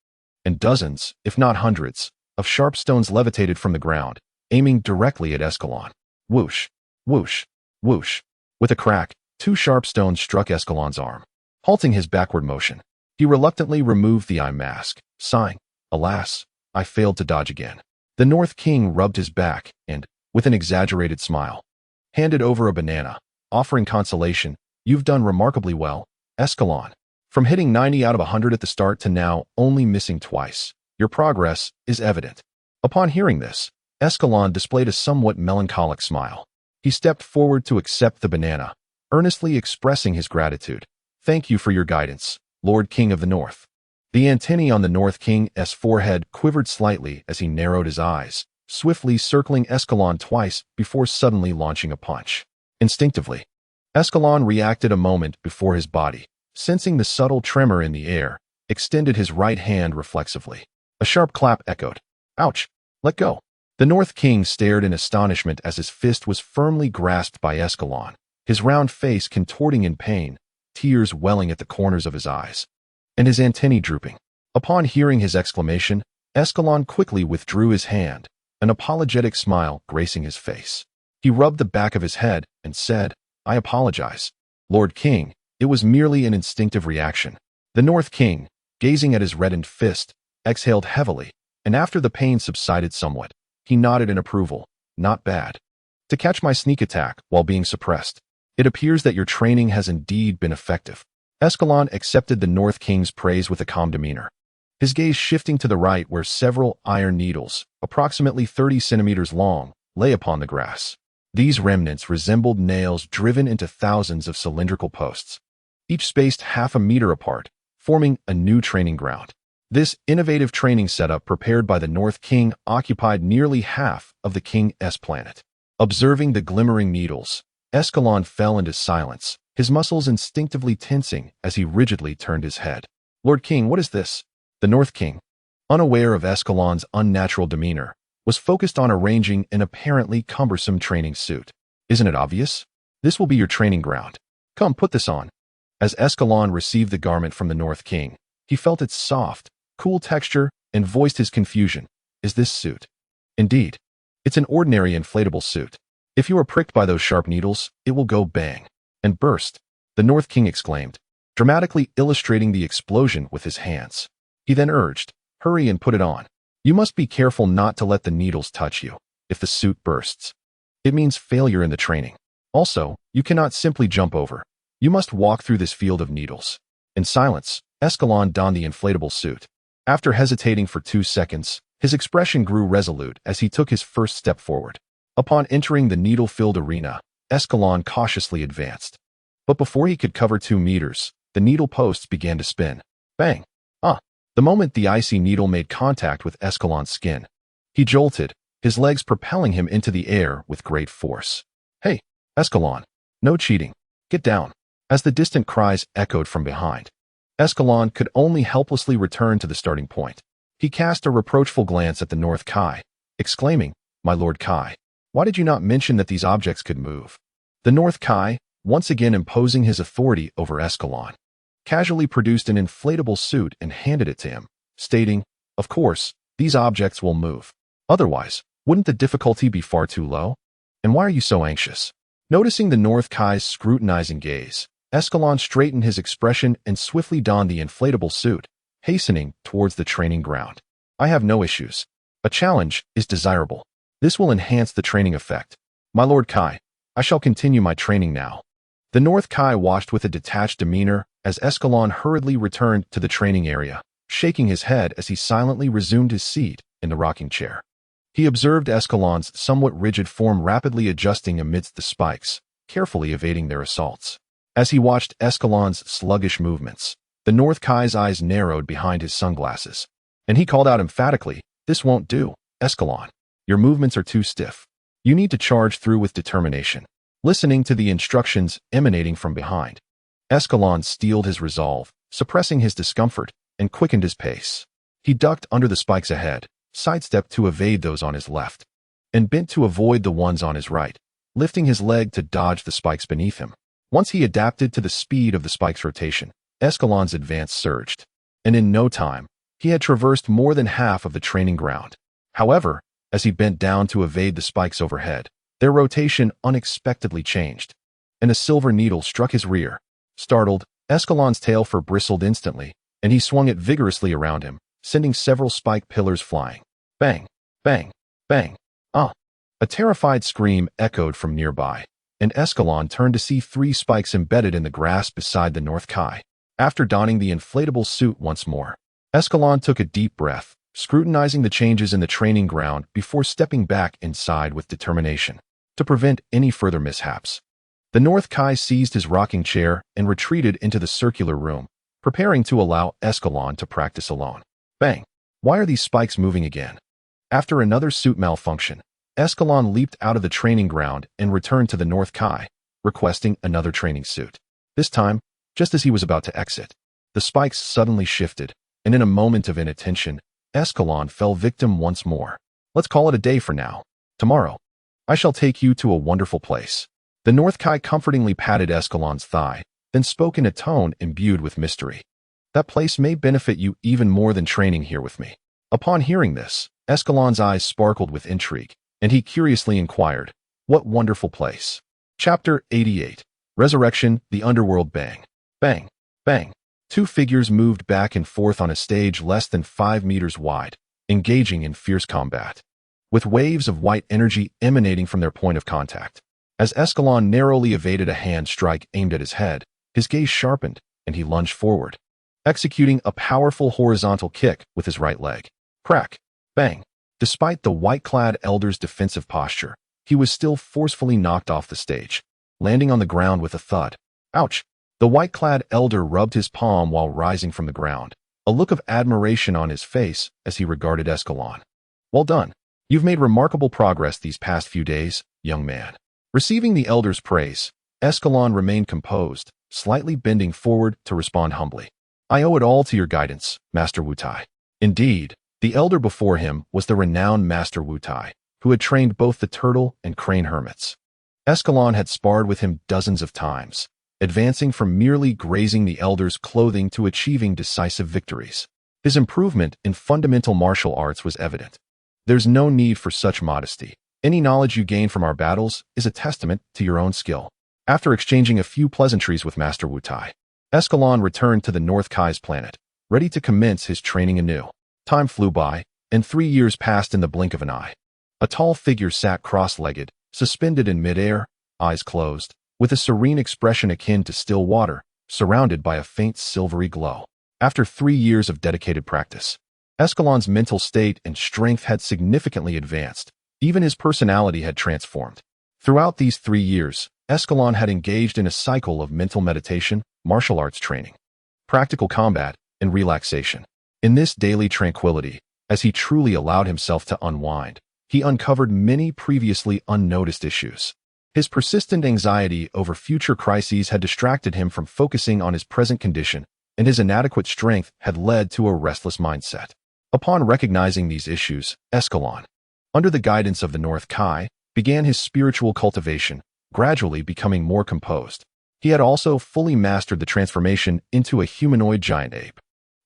and dozens, if not hundreds, of sharp stones levitated from the ground, aiming directly at Escalon. Whoosh, whoosh, whoosh. With a crack, 2 sharp stones struck Escalon's arm, halting his backward motion. He reluctantly removed the eye mask, sighing, Alas, I failed to dodge again. The North King rubbed his back and, with an exaggerated smile, handed over a banana, offering consolation. You've done remarkably well, Escalon. From hitting 90 out of 100 at the start to now only missing twice, your progress is evident. Upon hearing this, Escalon displayed a somewhat melancholic smile. He stepped forward to accept the banana, earnestly expressing his gratitude. Thank you for your guidance, Lord King of the North. The antennae on the North King's forehead quivered slightly as he narrowed his eyes, swiftly circling Escalon twice before suddenly launching a punch. Instinctively, Escalon reacted a moment before his body, sensing the subtle tremor in the air, extended his right hand reflexively. A sharp clap echoed. Ouch! Let go! The North King stared in astonishment as his fist was firmly grasped by Escalon, his round face contorting in pain, tears welling at the corners of his eyes, and his antennae drooping. Upon hearing his exclamation, Escalon quickly withdrew his hand, an apologetic smile gracing his face. He rubbed the back of his head and said, I apologize, Lord King. It was merely an instinctive reaction. The North King, gazing at his reddened fist, exhaled heavily, and after the pain subsided somewhat, he nodded in approval. Not bad. To catch my sneak attack while being suppressed. It appears that your training has indeed been effective. Escalon accepted the North King's praise with a calm demeanor, his gaze shifting to the right where several iron needles, approximately 30 centimeters long, lay upon the grass. These remnants resembled nails driven into thousands of cylindrical posts, each spaced half a meter apart, forming a new training ground. This innovative training setup prepared by the North King occupied nearly half of the King's planet. Observing the glimmering needles, Escalon fell into silence, his muscles instinctively tensing as he rigidly turned his head. Lord King, what is this? The North King, unaware of Escalon's unnatural demeanor, was focused on arranging an apparently cumbersome training suit. Isn't it obvious? This will be your training ground. Come, put this on. As Escalon received the garment from the North King, he felt its soft, cool texture and voiced his confusion. Is this suit? Indeed. It's an ordinary inflatable suit. If you are pricked by those sharp needles, it will go bang and burst, the North King exclaimed, dramatically illustrating the explosion with his hands. He then urged, hurry and put it on. You must be careful not to let the needles touch you. If the suit bursts, it means failure in the training. Also, you cannot simply jump over. You must walk through this field of needles. In silence, Escalon donned the inflatable suit. After hesitating for 2 seconds, his expression grew resolute as he took his first step forward. Upon entering the needle-filled arena, Escalon cautiously advanced. But before he could cover 2 meters, the needle posts began to spin. Bang! The moment the icy needle made contact with Escalon's skin, he jolted, his legs propelling him into the air with great force. Hey, Escalon, no cheating. Get down. As the distant cries echoed from behind, Escalon could only helplessly return to the starting point. He cast a reproachful glance at the North Kai, exclaiming, My Lord Kai, why did you not mention that these objects could move? The North Kai, once again imposing his authority over Escalon, casually produced an inflatable suit and handed it to him, stating, Of course, these objects will move. Otherwise, wouldn't the difficulty be far too low? And why are you so anxious? Noticing the North Kai's scrutinizing gaze, Escalon straightened his expression and swiftly donned the inflatable suit, hastening towards the training ground. I have no issues. A challenge is desirable. This will enhance the training effect. My Lord Kai, I shall continue my training now. The North Kai watched with a detached demeanor as Escalon hurriedly returned to the training area, shaking his head as he silently resumed his seat in the rocking chair. He observed Escalon's somewhat rigid form rapidly adjusting amidst the spikes, carefully evading their assaults. As he watched Escalon's sluggish movements, the North Kai's eyes narrowed behind his sunglasses, and he called out emphatically, This won't do, Escalon. Your movements are too stiff. You need to charge through with determination. Listening to the instructions emanating from behind, Escalon steeled his resolve, suppressing his discomfort, and quickened his pace. He ducked under the spikes ahead, sidestepped to evade those on his left, and bent to avoid the ones on his right, lifting his leg to dodge the spikes beneath him. Once he adapted to the speed of the spike's rotation, Escalon's advance surged, and in no time, he had traversed more than half of the training ground. However, as he bent down to evade the spikes overhead, their rotation unexpectedly changed, and a silver needle struck his rear. Startled, Escalon's tail bristled instantly, and he swung it vigorously around him, sending several spike pillars flying. Bang! Bang! Bang! Ah! A terrified scream echoed from nearby, and Escalon turned to see 3 spikes embedded in the grass beside the North Kai. After donning the inflatable suit once more, Escalon took a deep breath, scrutinizing the changes in the training ground before stepping back inside with determination to prevent any further mishaps. The North Kai seized his rocking chair and retreated into the circular room, preparing to allow Escalon to practice alone. Bang! Why are these spikes moving again? After another suit malfunction, Escalon leaped out of the training ground and returned to the North Kai, requesting another training suit. This time, just as he was about to exit, the spikes suddenly shifted, and in a moment of inattention, Escalon fell victim once more. Let's call it a day for now. Tomorrow, I shall take you to a wonderful place. The North Kai comfortingly patted Escalon's thigh, then spoke in a tone imbued with mystery. That place may benefit you even more than training here with me. Upon hearing this, Escalon's eyes sparkled with intrigue, and he curiously inquired, what wonderful place? Chapter 88. Resurrection, the Underworld. Bang! Bang! Bang! 2 figures moved back and forth on a stage less than 5 meters wide, engaging in fierce combat, with waves of white energy emanating from their point of contact. As Escalon narrowly evaded a hand strike aimed at his head, his gaze sharpened, and he lunged forward, executing a powerful horizontal kick with his right leg. Crack! Bang! Despite the white-clad elder's defensive posture, he was still forcefully knocked off the stage, landing on the ground with a thud. Ouch! The white-clad elder rubbed his palm while rising from the ground, a look of admiration on his face as he regarded Escalon. Well done. You've made remarkable progress these past few days, young man. Receiving the elder's praise, Escalon remained composed, slightly bending forward to respond humbly. I owe it all to your guidance, Master Wu Tai. Indeed, the elder before him was the renowned Master Wu Tai, who had trained both the turtle and crane hermits. Escalon had sparred with him dozens of times, advancing from merely grazing the elder's clothing to achieving decisive victories. His improvement in fundamental martial arts was evident. There's no need for such modesty. Any knowledge you gain from our battles is a testament to your own skill. After exchanging a few pleasantries with Master Wu Tai, Escalon returned to the North Kai's planet, ready to commence his training anew. Time flew by, and 3 years passed in the blink of an eye. A tall figure sat cross-legged, suspended in midair, eyes closed, with a serene expression akin to still water, surrounded by a faint silvery glow. After 3 years of dedicated practice, Escalon's mental state and strength had significantly advanced. Even his personality had transformed. Throughout these 3 years, Escalon had engaged in a cycle of mental meditation, martial arts training, practical combat, and relaxation. In this daily tranquility, as he truly allowed himself to unwind, he uncovered many previously unnoticed issues. His persistent anxiety over future crises had distracted him from focusing on his present condition, and his inadequate strength had led to a restless mindset. Upon recognizing these issues, Escalon, under the guidance of the North Kai, began his spiritual cultivation, gradually becoming more composed. He had also fully mastered the transformation into a humanoid giant ape.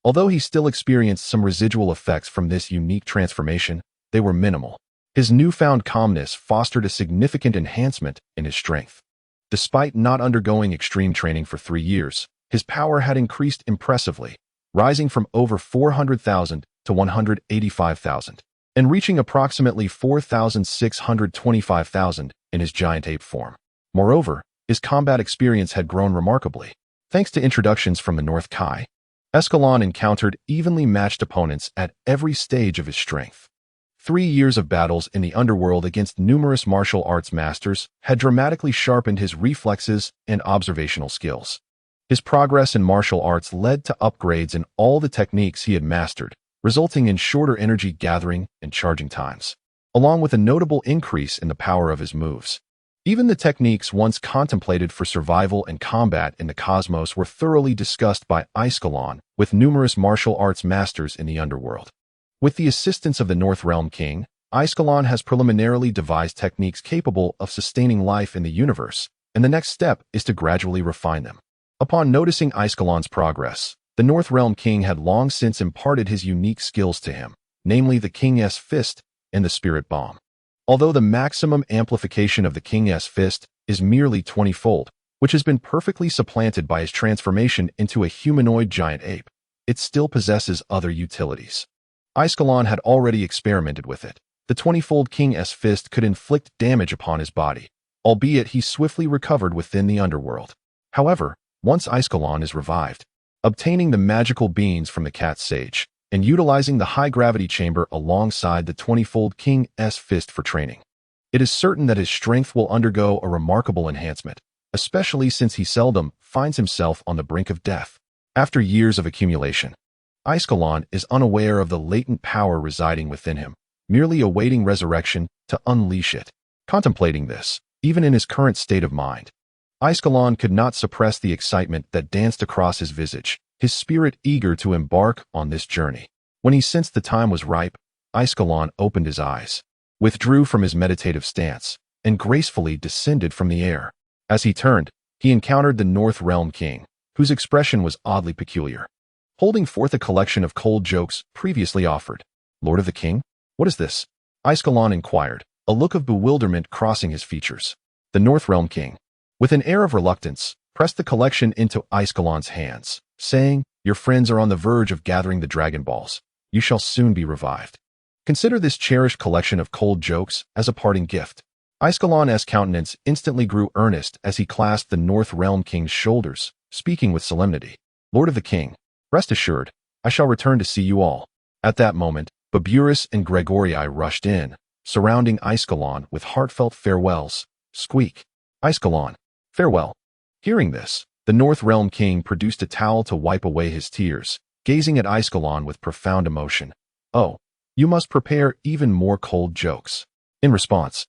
Although he still experienced some residual effects from this unique transformation, they were minimal. His newfound calmness fostered a significant enhancement in his strength. Despite not undergoing extreme training for 3 years, his power had increased impressively, rising from over 400,000 to 185,000, and reaching approximately 4,625,000 in his giant ape form. Moreover, his combat experience had grown remarkably. Thanks to introductions from the North Kai, Escalon encountered evenly matched opponents at every stage of his strength. 3 years of battles in the underworld against numerous martial arts masters had dramatically sharpened his reflexes and observational skills. His progress in martial arts led to upgrades in all the techniques he had mastered, resulting in shorter energy gathering and charging times, along with a notable increase in the power of his moves. Even the techniques once contemplated for survival and combat in the cosmos were thoroughly discussed by Escalon, with numerous martial arts masters in the underworld. With the assistance of the North Realm King, Escalon has preliminarily devised techniques capable of sustaining life in the universe, and the next step is to gradually refine them. Upon noticing Escalon's progress, the North Realm King had long since imparted his unique skills to him, namely the King's Fist and the Spirit Bomb. Although the maximum amplification of the King's Fist is merely 20-fold, which has been perfectly supplanted by his transformation into a humanoid giant ape, it still possesses other utilities. Escalon had already experimented with it. The 20-fold King's Fist could inflict damage upon his body, albeit he swiftly recovered within the underworld. However, once Escalon is revived, obtaining the magical beans from the Cat Sage, and utilizing the high-gravity chamber alongside the 20-fold King's Fist for training, it is certain that his strength will undergo a remarkable enhancement, especially since he seldom finds himself on the brink of death. After years of accumulation, Escalon is unaware of the latent power residing within him, merely awaiting resurrection to unleash it. Contemplating this, even in his current state of mind, Escalon could not suppress the excitement that danced across his visage, his spirit eager to embark on this journey. When he sensed the time was ripe, Escalon opened his eyes, withdrew from his meditative stance, and gracefully descended from the air. As he turned, he encountered the North Realm King, whose expression was oddly peculiar, holding forth a collection of cold jokes previously offered. "Lord of the King? What is this?" Escalon inquired, a look of bewilderment crossing his features. The North Realm King, with an air of reluctance, pressed the collection into Escalon's hands, saying, "Your friends are on the verge of gathering the Dragon Balls. You shall soon be revived. Consider this cherished collection of cold jokes as a parting gift." Escalon's countenance instantly grew earnest as he clasped the North Realm King's shoulders, speaking with solemnity. "Lord of the King, rest assured, I shall return to see you all." At that moment, Baburus and Gregorii rushed in, surrounding Escalon with heartfelt farewells. Squeak. "Escalon, farewell." Hearing this, the North Realm King produced a towel to wipe away his tears, gazing at Escalon with profound emotion. "Oh, you must prepare even more cold jokes." In response,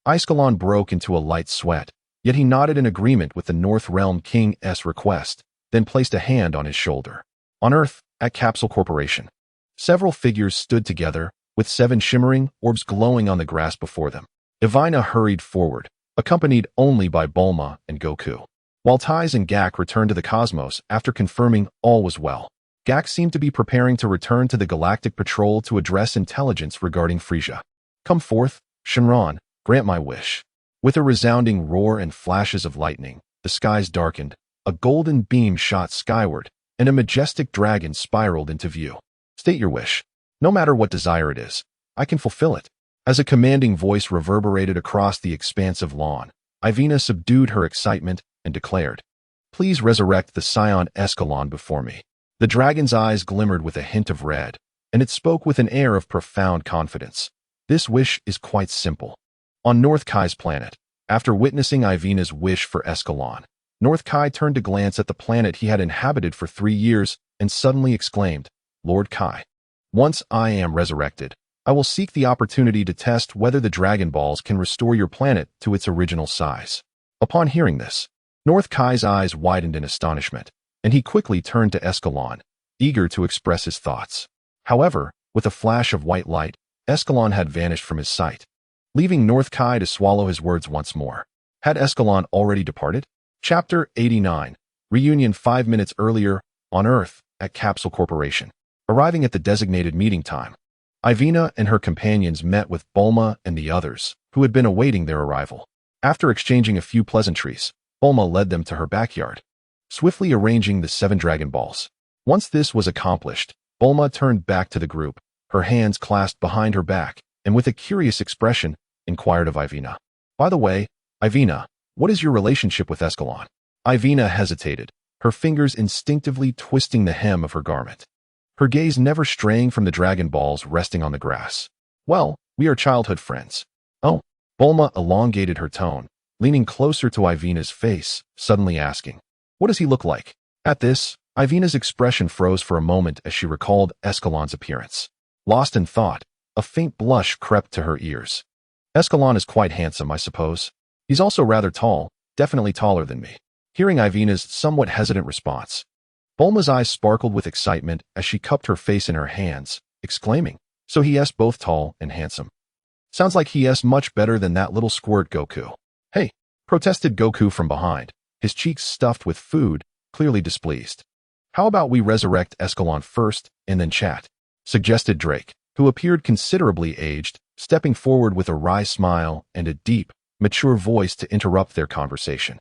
Escalon broke into a light sweat, yet he nodded in agreement with the North Realm King's request, then placed a hand on his shoulder. On Earth, at Capsule Corporation, several figures stood together, with 7 shimmering orbs glowing on the grass before them. Yvonne hurried forward, accompanied only by Bulma and Goku, while Tais and Gak returned to the cosmos after confirming all was well. Gak seemed to be preparing to return to the Galactic Patrol to address intelligence regarding Frieza. "Come forth, Shenron, grant my wish." With a resounding roar and flashes of lightning, the skies darkened, a golden beam shot skyward, and a majestic dragon spiraled into view. "State your wish. No matter what desire it is, I can fulfill it." As a commanding voice reverberated across the expansive lawn, Ivina subdued her excitement and declared, "Please resurrect the Saiyan Escalon before me." The dragon's eyes glimmered with a hint of red, and it spoke with an air of profound confidence. "This wish is quite simple." On North Kai's planet, after witnessing Ivina's wish for Escalon, North Kai turned to glance at the planet he had inhabited for 3 years and suddenly exclaimed, "Lord Kai, once I am resurrected, I will seek the opportunity to test whether the Dragon Balls can restore your planet to its original size." Upon hearing this, North Kai's eyes widened in astonishment, and he quickly turned to Escalon, eager to express his thoughts. However, with a flash of white light, Escalon had vanished from his sight, leaving North Kai to swallow his words once more. Had Escalon already departed? Chapter 89. Reunion 5 minutes earlier, on Earth, at Capsule Corporation. Arriving at the designated meeting time, Ivina and her companions met with Bulma and the others, who had been awaiting their arrival. After exchanging a few pleasantries, Bulma led them to her backyard, swiftly arranging the 7 Dragon Balls. Once this was accomplished, Bulma turned back to the group, her hands clasped behind her back, and with a curious expression, inquired of Ivina. "By the way, Ivina, what is your relationship with Escalon?" Ivina hesitated, her fingers instinctively twisting the hem of her garment, her gaze never straying from the Dragon Balls resting on the grass. "Well, we are childhood friends." "Oh." Bulma elongated her tone, leaning closer to Ivina's face, suddenly asking, "What does he look like?" At this, Ivina's expression froze for a moment as she recalled Escalon's appearance. Lost in thought, a faint blush crept to her ears. "Escalon is quite handsome, I suppose." He's also rather tall, definitely taller than me. Hearing Ivina's somewhat hesitant response, Bulma's eyes sparkled with excitement as she cupped her face in her hands, exclaiming, "So he's both tall and handsome. Sounds like he's much better than that little squirt Goku." "Hey," protested Goku from behind, his cheeks stuffed with food, clearly displeased. "How about we resurrect Escalon first and then chat?" suggested Drake, who appeared considerably aged, stepping forward with a wry smile and a deep, mature voice to interrupt their conversation.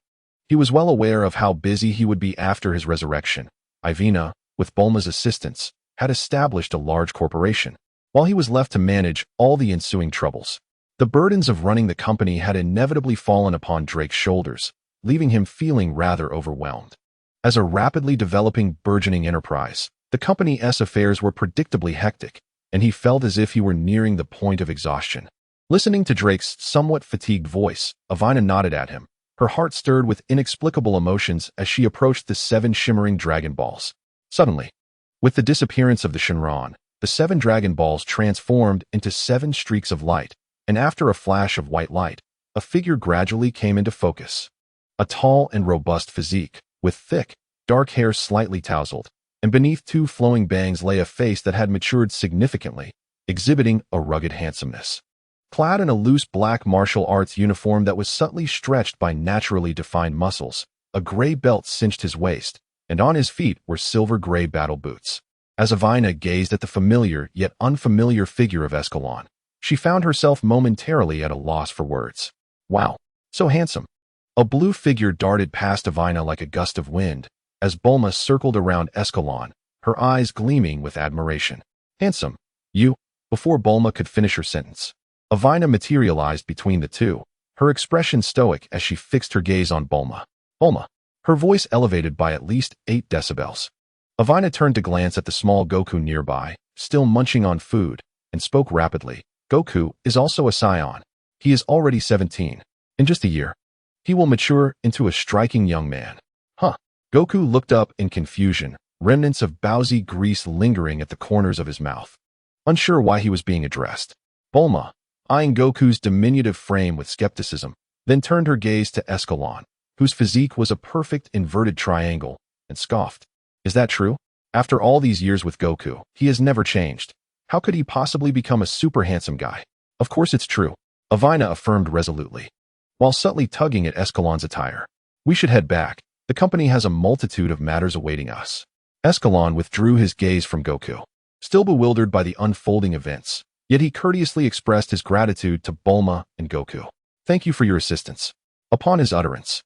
He was well aware of how busy he would be after his resurrection. Ivina, with Bulma's assistance, had established a large corporation, while he was left to manage all the ensuing troubles. The burdens of running the company had inevitably fallen upon Drake's shoulders, leaving him feeling rather overwhelmed. As a rapidly developing, burgeoning enterprise, the company's affairs were predictably hectic, and he felt as if he were nearing the point of exhaustion. Listening to Drake's somewhat fatigued voice, Ivina nodded at him, her heart stirred with inexplicable emotions as she approached the 7 shimmering Dragon Balls. Suddenly, with the disappearance of the Shenron, the 7 Dragon Balls transformed into 7 streaks of light, and after a flash of white light, a figure gradually came into focus. A tall and robust physique, with thick, dark hair slightly tousled, and beneath 2 flowing bangs lay a face that had matured significantly, exhibiting a rugged handsomeness. Clad in a loose black martial arts uniform that was subtly stretched by naturally defined muscles, a gray belt cinched his waist, and on his feet were silver-gray battle boots. As Ivina gazed at the familiar yet unfamiliar figure of Escalon, she found herself momentarily at a loss for words. "Wow, so handsome." A blue figure darted past Ivina like a gust of wind, as Bulma circled around Escalon, her eyes gleaming with admiration. "Handsome, you," before Bulma could finish her sentence. Ivina materialized between the two, her expression stoic as she fixed her gaze on Bulma. "Bulma," her voice elevated by at least 8 decibels. Ivina turned to glance at the small Goku nearby, still munching on food, and spoke rapidly. "Goku is also a Saiyan. He is already 17. In just a year, he will mature into a striking young man." "Huh." Goku looked up in confusion, remnants of Bowsy grease lingering at the corners of his mouth, unsure why he was being addressed. Bulma, eyeing Goku's diminutive frame with skepticism, then turned her gaze to Escalon, whose physique was a perfect inverted triangle, and scoffed. "Is that true? After all these years with Goku, he has never changed. How could he possibly become a super handsome guy?" "Of course it's true," Ivina affirmed resolutely, while subtly tugging at Escalon's attire. "We should head back. The company has a multitude of matters awaiting us." Escalon withdrew his gaze from Goku, still bewildered by the unfolding events, yet he courteously expressed his gratitude to Bulma and Goku. "Thank you for your assistance." Upon his utterance,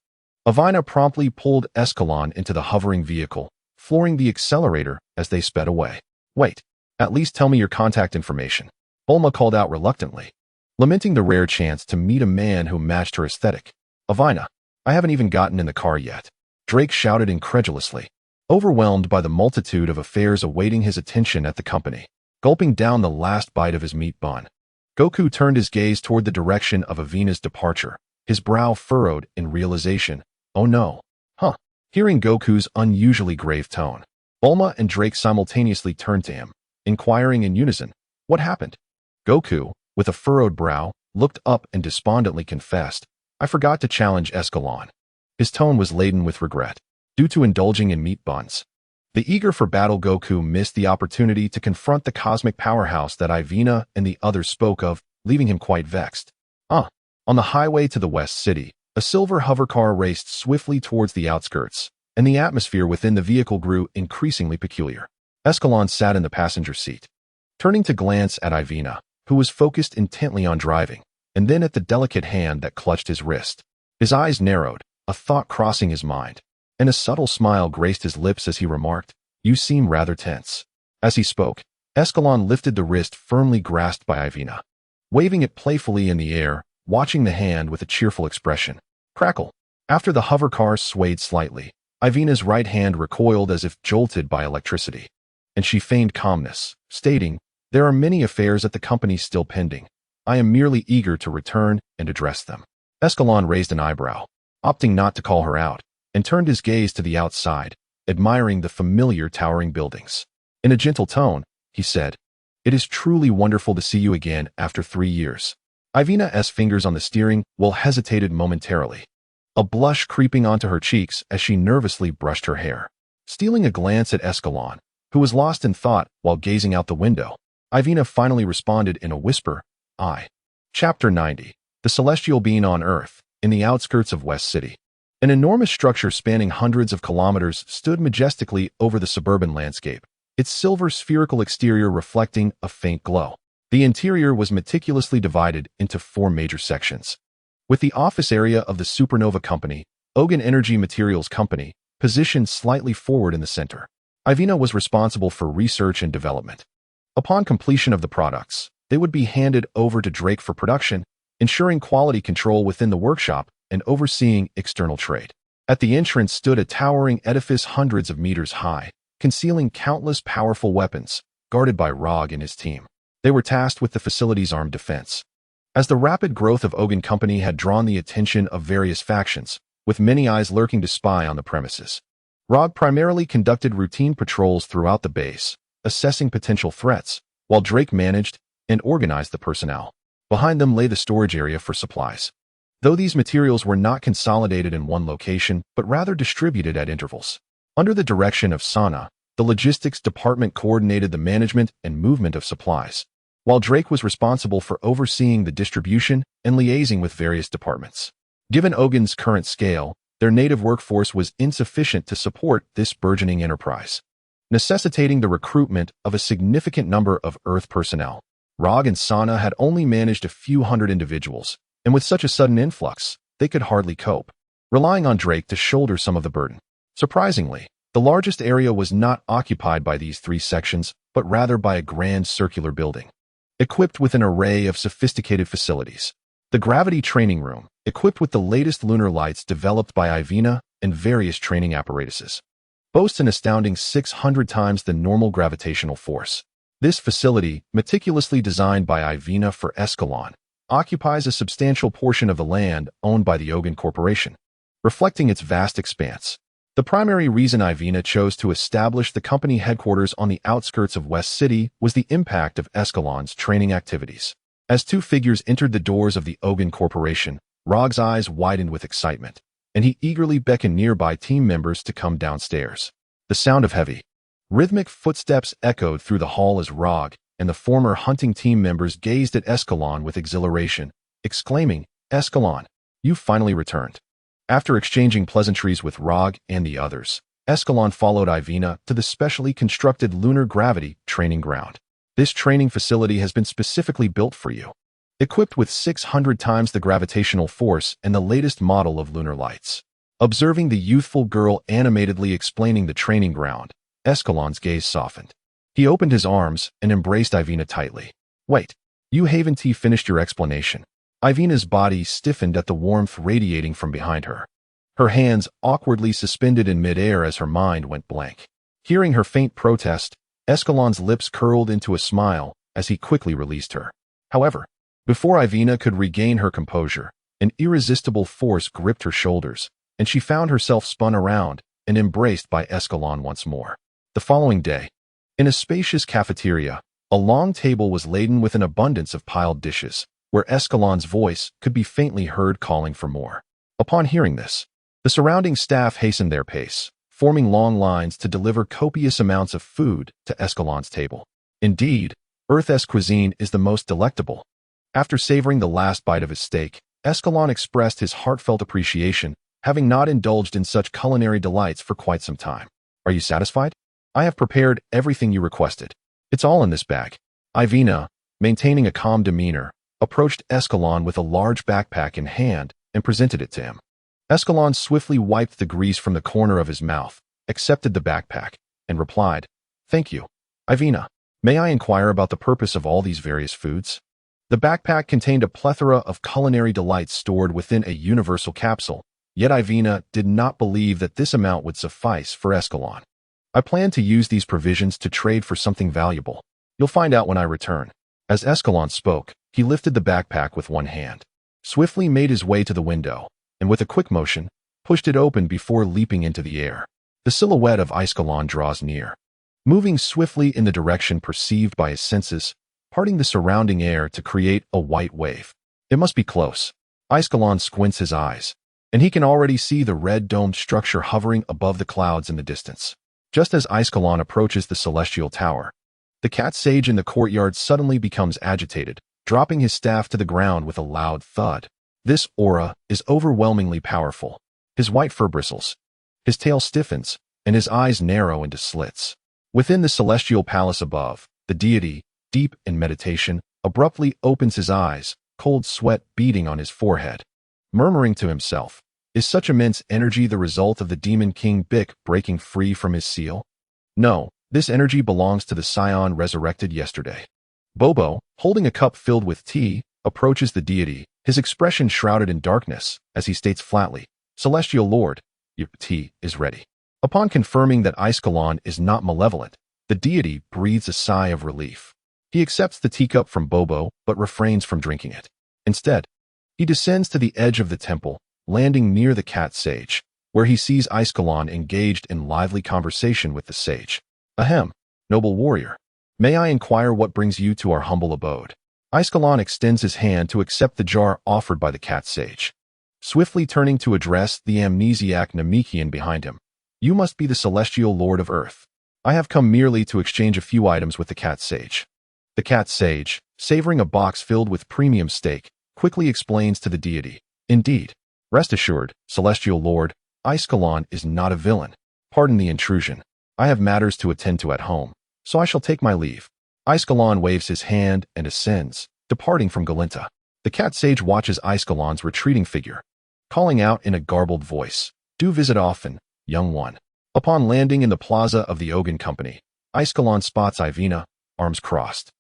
Ivina promptly pulled Escalon into the hovering vehicle, flooring the accelerator as they sped away. "Wait, at least tell me your contact information," Bulma called out reluctantly, lamenting the rare chance to meet a man who matched her aesthetic. "Ivina, I haven't even gotten in the car yet," Drake shouted incredulously, overwhelmed by the multitude of affairs awaiting his attention at the company. Gulping down the last bite of his meat bun, Goku turned his gaze toward the direction of Ivina's departure, his brow furrowed in realization. "Oh no." "Huh." Hearing Goku's unusually grave tone, Bulma and Drake simultaneously turned to him, inquiring in unison, "What happened?" Goku, with a furrowed brow, looked up and despondently confessed, "I forgot to challenge Escalon." His tone was laden with regret, due to indulging in meat buns. The eager for battle Goku missed the opportunity to confront the cosmic powerhouse that Ivina and the others spoke of, leaving him quite vexed. On the highway to the West City, a silver hovercar raced swiftly towards the outskirts, and the atmosphere within the vehicle grew increasingly peculiar. Escalon sat in the passenger seat, turning to glance at Ivina, who was focused intently on driving, and then at the delicate hand that clutched his wrist. His eyes narrowed, a thought crossing his mind, and a subtle smile graced his lips as he remarked, "You seem rather tense." As he spoke, Escalon lifted the wrist firmly grasped by Ivina, waving it playfully in the air, watching the hand with a cheerful expression. Crackle. After the hovercar swayed slightly, Ivina's right hand recoiled as if jolted by electricity, and she feigned calmness, stating, "There are many affairs at the company still pending. I am merely eager to return and address them." Escalon raised an eyebrow, opting not to call her out, and turned his gaze to the outside, admiring the familiar towering buildings. In a gentle tone, he said, "It is truly wonderful to see you again after 3 years." Ivina's fingers on the steering wheel hesitated momentarily, a blush creeping onto her cheeks as she nervously brushed her hair. Stealing a glance at Escalon, who was lost in thought while gazing out the window, Ivina finally responded in a whisper, "I." Chapter 90. The Celestial Being on Earth, in the outskirts of West City. An enormous structure spanning hundreds of kilometers stood majestically over the suburban landscape, its silver spherical exterior reflecting a faint glow. The interior was meticulously divided into 4 major sections, with the office area of the Supernova Company, Ogun Energy Materials Company, positioned slightly forward in the center. Ivina was responsible for research and development. Upon completion of the products, they would be handed over to Drake for production, ensuring quality control within the workshop and overseeing external trade. At the entrance stood a towering edifice hundreds of meters high, concealing countless powerful weapons, guarded by Rog and his team. They were tasked with the facility's armed defense. As the rapid growth of Ogun Company had drawn the attention of various factions, with many eyes lurking to spy on the premises, Rog primarily conducted routine patrols throughout the base, assessing potential threats, while Drake managed and organized the personnel. Behind them lay the storage area for supplies, though these materials were not consolidated in one location but rather distributed at intervals. Under the direction of Sana, the logistics department coordinated the management and movement of supplies, while Drake was responsible for overseeing the distribution and liaising with various departments. Given Ogun's current scale, their native workforce was insufficient to support this burgeoning enterprise, necessitating the recruitment of a significant number of Earth personnel. Rog and Sana had only managed a few hundred individuals, and with such a sudden influx, they could hardly cope, relying on Drake to shoulder some of the burden. Surprisingly, the largest area was not occupied by these 3 sections, but rather by a grand circular building, equipped with an array of sophisticated facilities. The gravity training room, equipped with the latest lunar lights developed by Ivina and various training apparatuses, boasts an astounding 600 times the normal gravitational force. This facility, meticulously designed by Ivina for Escalon, occupies a substantial portion of the land owned by the Ogun Corporation, reflecting its vast expanse. The primary reason Ivina chose to establish the company headquarters on the outskirts of West City was the impact of Escalon's training activities. As 2 figures entered the doors of the Ogun Corporation, Rog's eyes widened with excitement, and he eagerly beckoned nearby team members to come downstairs. The sound of heavy, rhythmic footsteps echoed through the hall as Rog and the former hunting team members gazed at Escalon with exhilaration, exclaiming, "Escalon, you've finally returned." After exchanging pleasantries with Rog and the others, Escalon followed Ivina to the specially constructed lunar gravity training ground. This training facility has been specifically built for you, equipped with 600 times the gravitational force and the latest model of lunar lights. Observing the youthful girl animatedly explaining the training ground, Escalon's gaze softened. He opened his arms and embraced Ivina tightly. "Wait, you haven't finished your explanation." Ivina's body stiffened at the warmth radiating from behind her, her hands awkwardly suspended in midair as her mind went blank. Hearing her faint protest, Escalon's lips curled into a smile as he quickly released her. However, before Ivina could regain her composure, an irresistible force gripped her shoulders, and she found herself spun around and embraced by Escalon once more. The following day, in a spacious cafeteria, a long table was laden with an abundance of piled dishes, where Escalon's voice could be faintly heard calling for more. Upon hearing this, the surrounding staff hastened their pace, forming long lines to deliver copious amounts of food to Escalon's table. Indeed, Earth's cuisine is the most delectable. After savoring the last bite of his steak, Escalon expressed his heartfelt appreciation, having not indulged in such culinary delights for quite some time. "Are you satisfied? I have prepared everything you requested. It's all in this bag." Ivina, maintaining a calm demeanor, approached Escalon with a large backpack in hand and presented it to him. Escalon swiftly wiped the grease from the corner of his mouth, accepted the backpack, and replied, "Thank you. Ivina, may I inquire about the purpose of all these various foods?" The backpack contained a plethora of culinary delights stored within a universal capsule, yet Ivina did not believe that this amount would suffice for Escalon. "I plan to use these provisions to trade for something valuable. You'll find out when I return." As Escalon spoke, he lifted the backpack with one hand, swiftly made his way to the window, and with a quick motion, pushed it open before leaping into the air. The silhouette of Escalon draws near, moving swiftly in the direction perceived by his senses, parting the surrounding air to create a white wave. It must be close. Escalon squints his eyes, and he can already see the red domed structure hovering above the clouds in the distance. Just as Escalon approaches the celestial tower, the cat sage in the courtyard suddenly becomes agitated, dropping his staff to the ground with a loud thud. This aura is overwhelmingly powerful. His white fur bristles, his tail stiffens, and his eyes narrow into slits. Within the celestial palace above, the deity, deep in meditation, abruptly opens his eyes, cold sweat beading on his forehead. Murmuring to himself, is such immense energy the result of the Demon King Bick breaking free from his seal? No, this energy belongs to the Scion resurrected yesterday. Bobo, holding a cup filled with tea, approaches the deity, his expression shrouded in darkness, as he states flatly, "Celestial Lord, your tea is ready." Upon confirming that Escalon is not malevolent, the deity breathes a sigh of relief. He accepts the teacup from Bobo, but refrains from drinking it. Instead, he descends to the edge of the temple, landing near the cat sage, where he sees Escalon engaged in lively conversation with the sage. "Ahem, noble warrior. May I inquire what brings you to our humble abode?" Escalon extends his hand to accept the jar offered by the cat sage. Swiftly turning to address the amnesiac Namekian behind him, "You must be the celestial lord of earth. I have come merely to exchange a few items with the cat sage." The cat sage, savoring a box filled with premium steak, quickly explains to the deity, "Indeed. Rest assured, celestial lord, Escalon is not a villain. Pardon the intrusion. I have matters to attend to at home, so I shall take my leave." Escalon waves his hand and ascends, departing from Galinta. The cat sage watches Escalon's retreating figure, calling out in a garbled voice, "Do visit often, young one." Upon landing in the plaza of the Ogun Company, Escalon spots Ivina, arms crossed,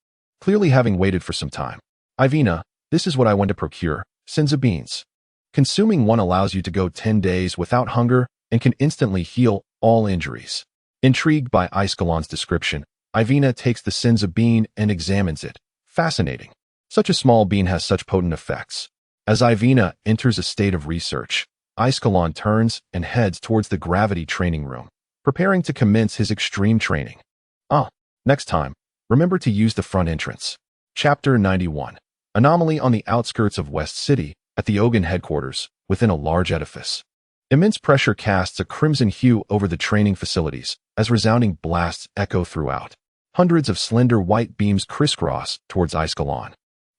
clearly having waited for some time. "Ivina, this is what I went to procure, Sinza beans. Consuming one allows you to go 10 days without hunger and can instantly heal all injuries." Intrigued by Escalon's description, Ivina takes the Sinza bean and examines it. Fascinating. Such a small bean has such potent effects. As Ivina enters a state of research, Escalon turns and heads towards the gravity training room, preparing to commence his extreme training. Next time, remember to use the front entrance. Chapter 91. Anomaly on the outskirts of West City, at the Ogun headquarters, within a large edifice. Immense pressure casts a crimson hue over the training facilities, as resounding blasts echo throughout. Hundreds of slender white beams crisscross towards Escalon,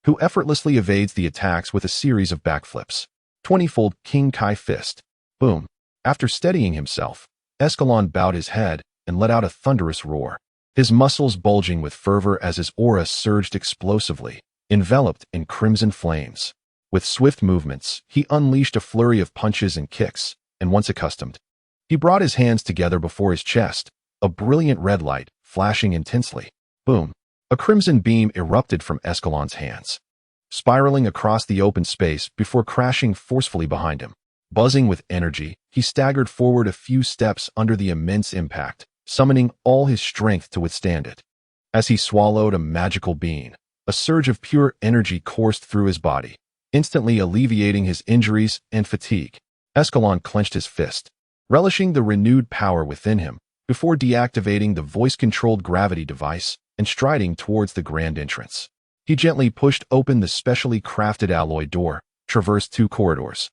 who effortlessly evades the attacks with a series of backflips. 20-fold King Kai fist. Boom. After steadying himself, Escalon bowed his head and let out a thunderous roar, his muscles bulging with fervor as his aura surged explosively, enveloped in crimson flames. With swift movements, he unleashed a flurry of punches and kicks, and once accustomed, he brought his hands together before his chest, a brilliant red light flashing intensely. Boom. A crimson beam erupted from Escalon's hands, spiraling across the open space before crashing forcefully behind him. Buzzing with energy, he staggered forward a few steps under the immense impact, summoning all his strength to withstand it. As he swallowed a magical bean, a surge of pure energy coursed through his body, instantly alleviating his injuries and fatigue. Escalon clenched his fist, relishing the renewed power within him, before deactivating the voice-controlled gravity device and striding towards the grand entrance. He gently pushed open the specially crafted alloy door, traversed 2 corridors,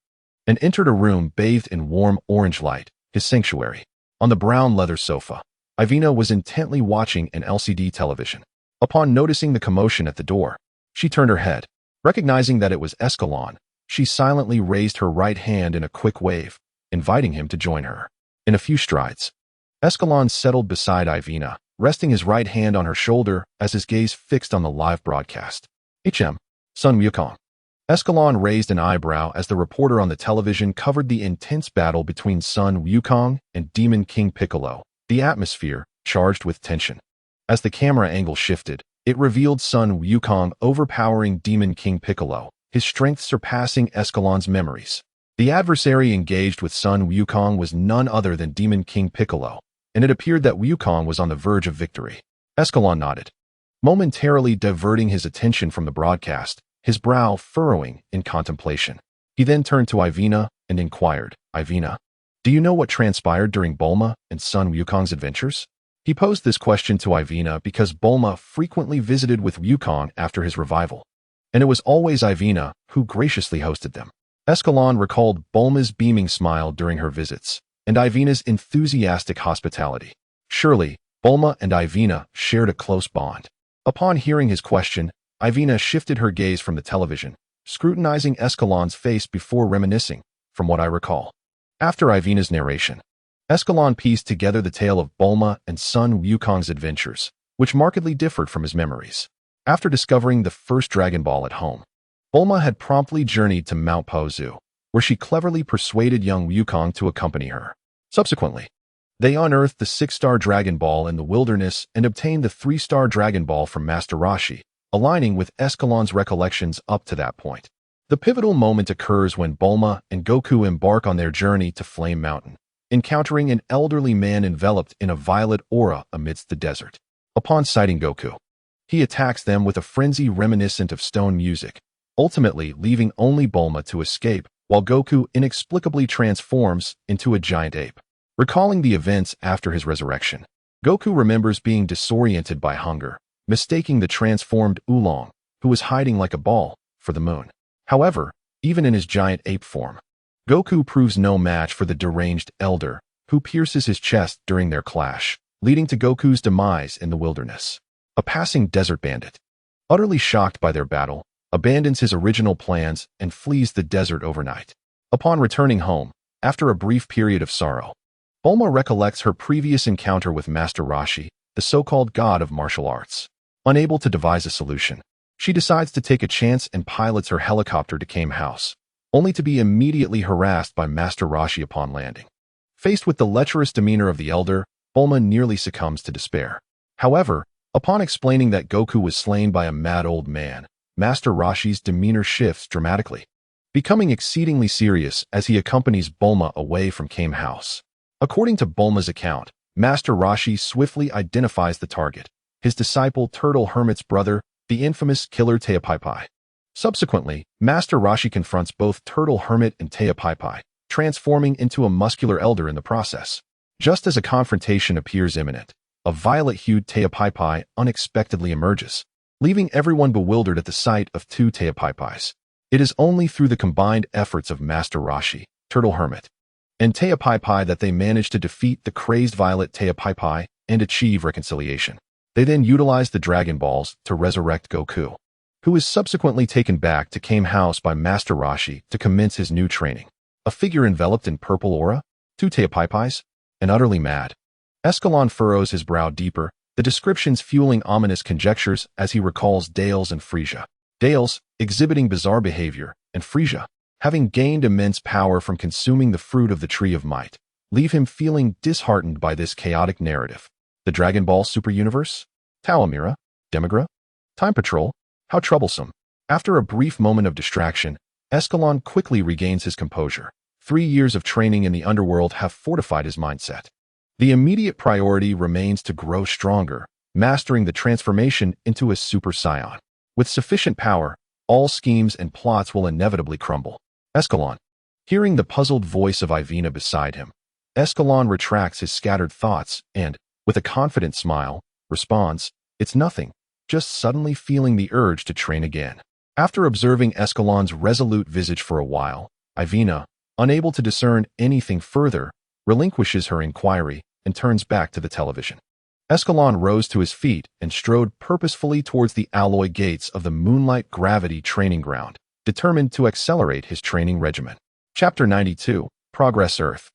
and entered a room bathed in warm orange light, his sanctuary. On the brown leather sofa, Ivina was intently watching an LCD television. Upon noticing the commotion at the door, she turned her head. Recognizing that it was Escalon, she silently raised her right hand in a quick wave, inviting him to join her. In a few strides, Escalon settled beside Ivina, resting his right hand on her shoulder as his gaze fixed on the live broadcast. Sun Wukong. Escalon raised an eyebrow as the reporter on the television covered the intense battle between Sun Wukong and Demon King Piccolo, the atmosphere charged with tension. As the camera angle shifted, it revealed Sun Wukong overpowering Demon King Piccolo, his strength surpassing Escalon's memories. The adversary engaged with Sun Wukong was none other than Demon King Piccolo, and it appeared that Wukong was on the verge of victory. Escalon nodded, momentarily diverting his attention from the broadcast, his brow furrowing in contemplation. He then turned to Ivina and inquired, "Ivina, do you know what transpired during Bulma and Sun Wukong's adventures?" He posed this question to Ivina because Bulma frequently visited with Wukong after his revival. and it was always Ivina who graciously hosted them. Escalon recalled Bulma's beaming smile during her visits, and Ivina's enthusiastic hospitality. Surely, Bulma and Ivina shared a close bond. Upon hearing his question, Ivina shifted her gaze from the television, scrutinizing Escalon's face before reminiscing, from what I recall. After Ivina's narration, Escalon pieced together the tale of Bulma and son Wukong's adventures, which markedly differed from his memories. After discovering the first Dragon Ball at home, Bulma had promptly journeyed to Mount Pozu, where she cleverly persuaded young Wukong to accompany her. Subsequently, they unearthed the 6-star Dragon Ball in the wilderness and obtained the 3-star Dragon Ball from Master Roshi, aligning with Escalon's recollections up to that point. The pivotal moment occurs when Bulma and Goku embark on their journey to Flame Mountain, encountering an elderly man enveloped in a violet aura amidst the desert. Upon sighting Goku, he attacks them with a frenzy reminiscent of stone music, ultimately leaving only Bulma to escape, while Goku inexplicably transforms into a giant ape. Recalling the events after his resurrection, Goku remembers being disoriented by hunger, mistaking the transformed Oolong, who was hiding like a ball, for the moon. However, even in his giant ape form, Goku proves no match for the deranged elder, who pierces his chest during their clash, leading to Goku's demise in the wilderness. A passing desert bandit, utterly shocked by their battle, abandons his original plans and flees the desert overnight. Upon returning home, after a brief period of sorrow, Bulma recollects her previous encounter with Master Roshi, the so-called god of martial arts. Unable to devise a solution, she decides to take a chance and pilots her helicopter to Kame House, only to be immediately harassed by Master Roshi upon landing. Faced with the lecherous demeanor of the elder, Bulma nearly succumbs to despair. However, upon explaining that Goku was slain by a mad old man, Master Roshi's demeanor shifts dramatically, becoming exceedingly serious as he accompanies Bulma away from Kame House. According to Bulma's account, Master Roshi swiftly identifies the target, his disciple Turtle Hermit's brother, the infamous killer Teapaipai. Subsequently, Master Roshi confronts both Turtle Hermit and Teapaipai, transforming into a muscular elder in the process. Just as a confrontation appears imminent, a violet-hued Teapaipai unexpectedly emerges, leaving everyone bewildered at the sight of 2 Teapaipais. It is only through the combined efforts of Master Roshi, Turtle Hermit, and Teapaipai that they manage to defeat the crazed violet Teapaipai and achieve reconciliation. They then utilize the Dragon Balls to resurrect Goku, who is subsequently taken back to Kame House by Master Roshi to commence his new training. A figure enveloped in purple aura, 2 Teapaipais, and utterly mad. Escalon furrows his brow deeper, the descriptions fueling ominous conjectures as he recalls Dales and Frieza. Dales, exhibiting bizarre behavior, and Frieza, having gained immense power from consuming the fruit of the Tree of Might, leave him feeling disheartened by this chaotic narrative. The Dragon Ball Super Universe? Tau Amira? Demigra? Time Patrol? How troublesome. After a brief moment of distraction, Escalon quickly regains his composure. 3 years of training in the underworld have fortified his mindset. The immediate priority remains to grow stronger, mastering the transformation into a Super Saiyan. With sufficient power, all schemes and plots will inevitably crumble. Escalon. Hearing the puzzled voice of Ivina beside him, Escalon retracts his scattered thoughts and, with a confident smile, responds, "It's nothing, just suddenly feeling the urge to train again." After observing Escalon's resolute visage for a while, Ivina, unable to discern anything further, relinquishes her inquiry and turns back to the television. Escalon rose to his feet and strode purposefully towards the alloy gates of the Moonlight Gravity Training Ground, determined to accelerate his training regimen. Chapter 92, Progress Earth.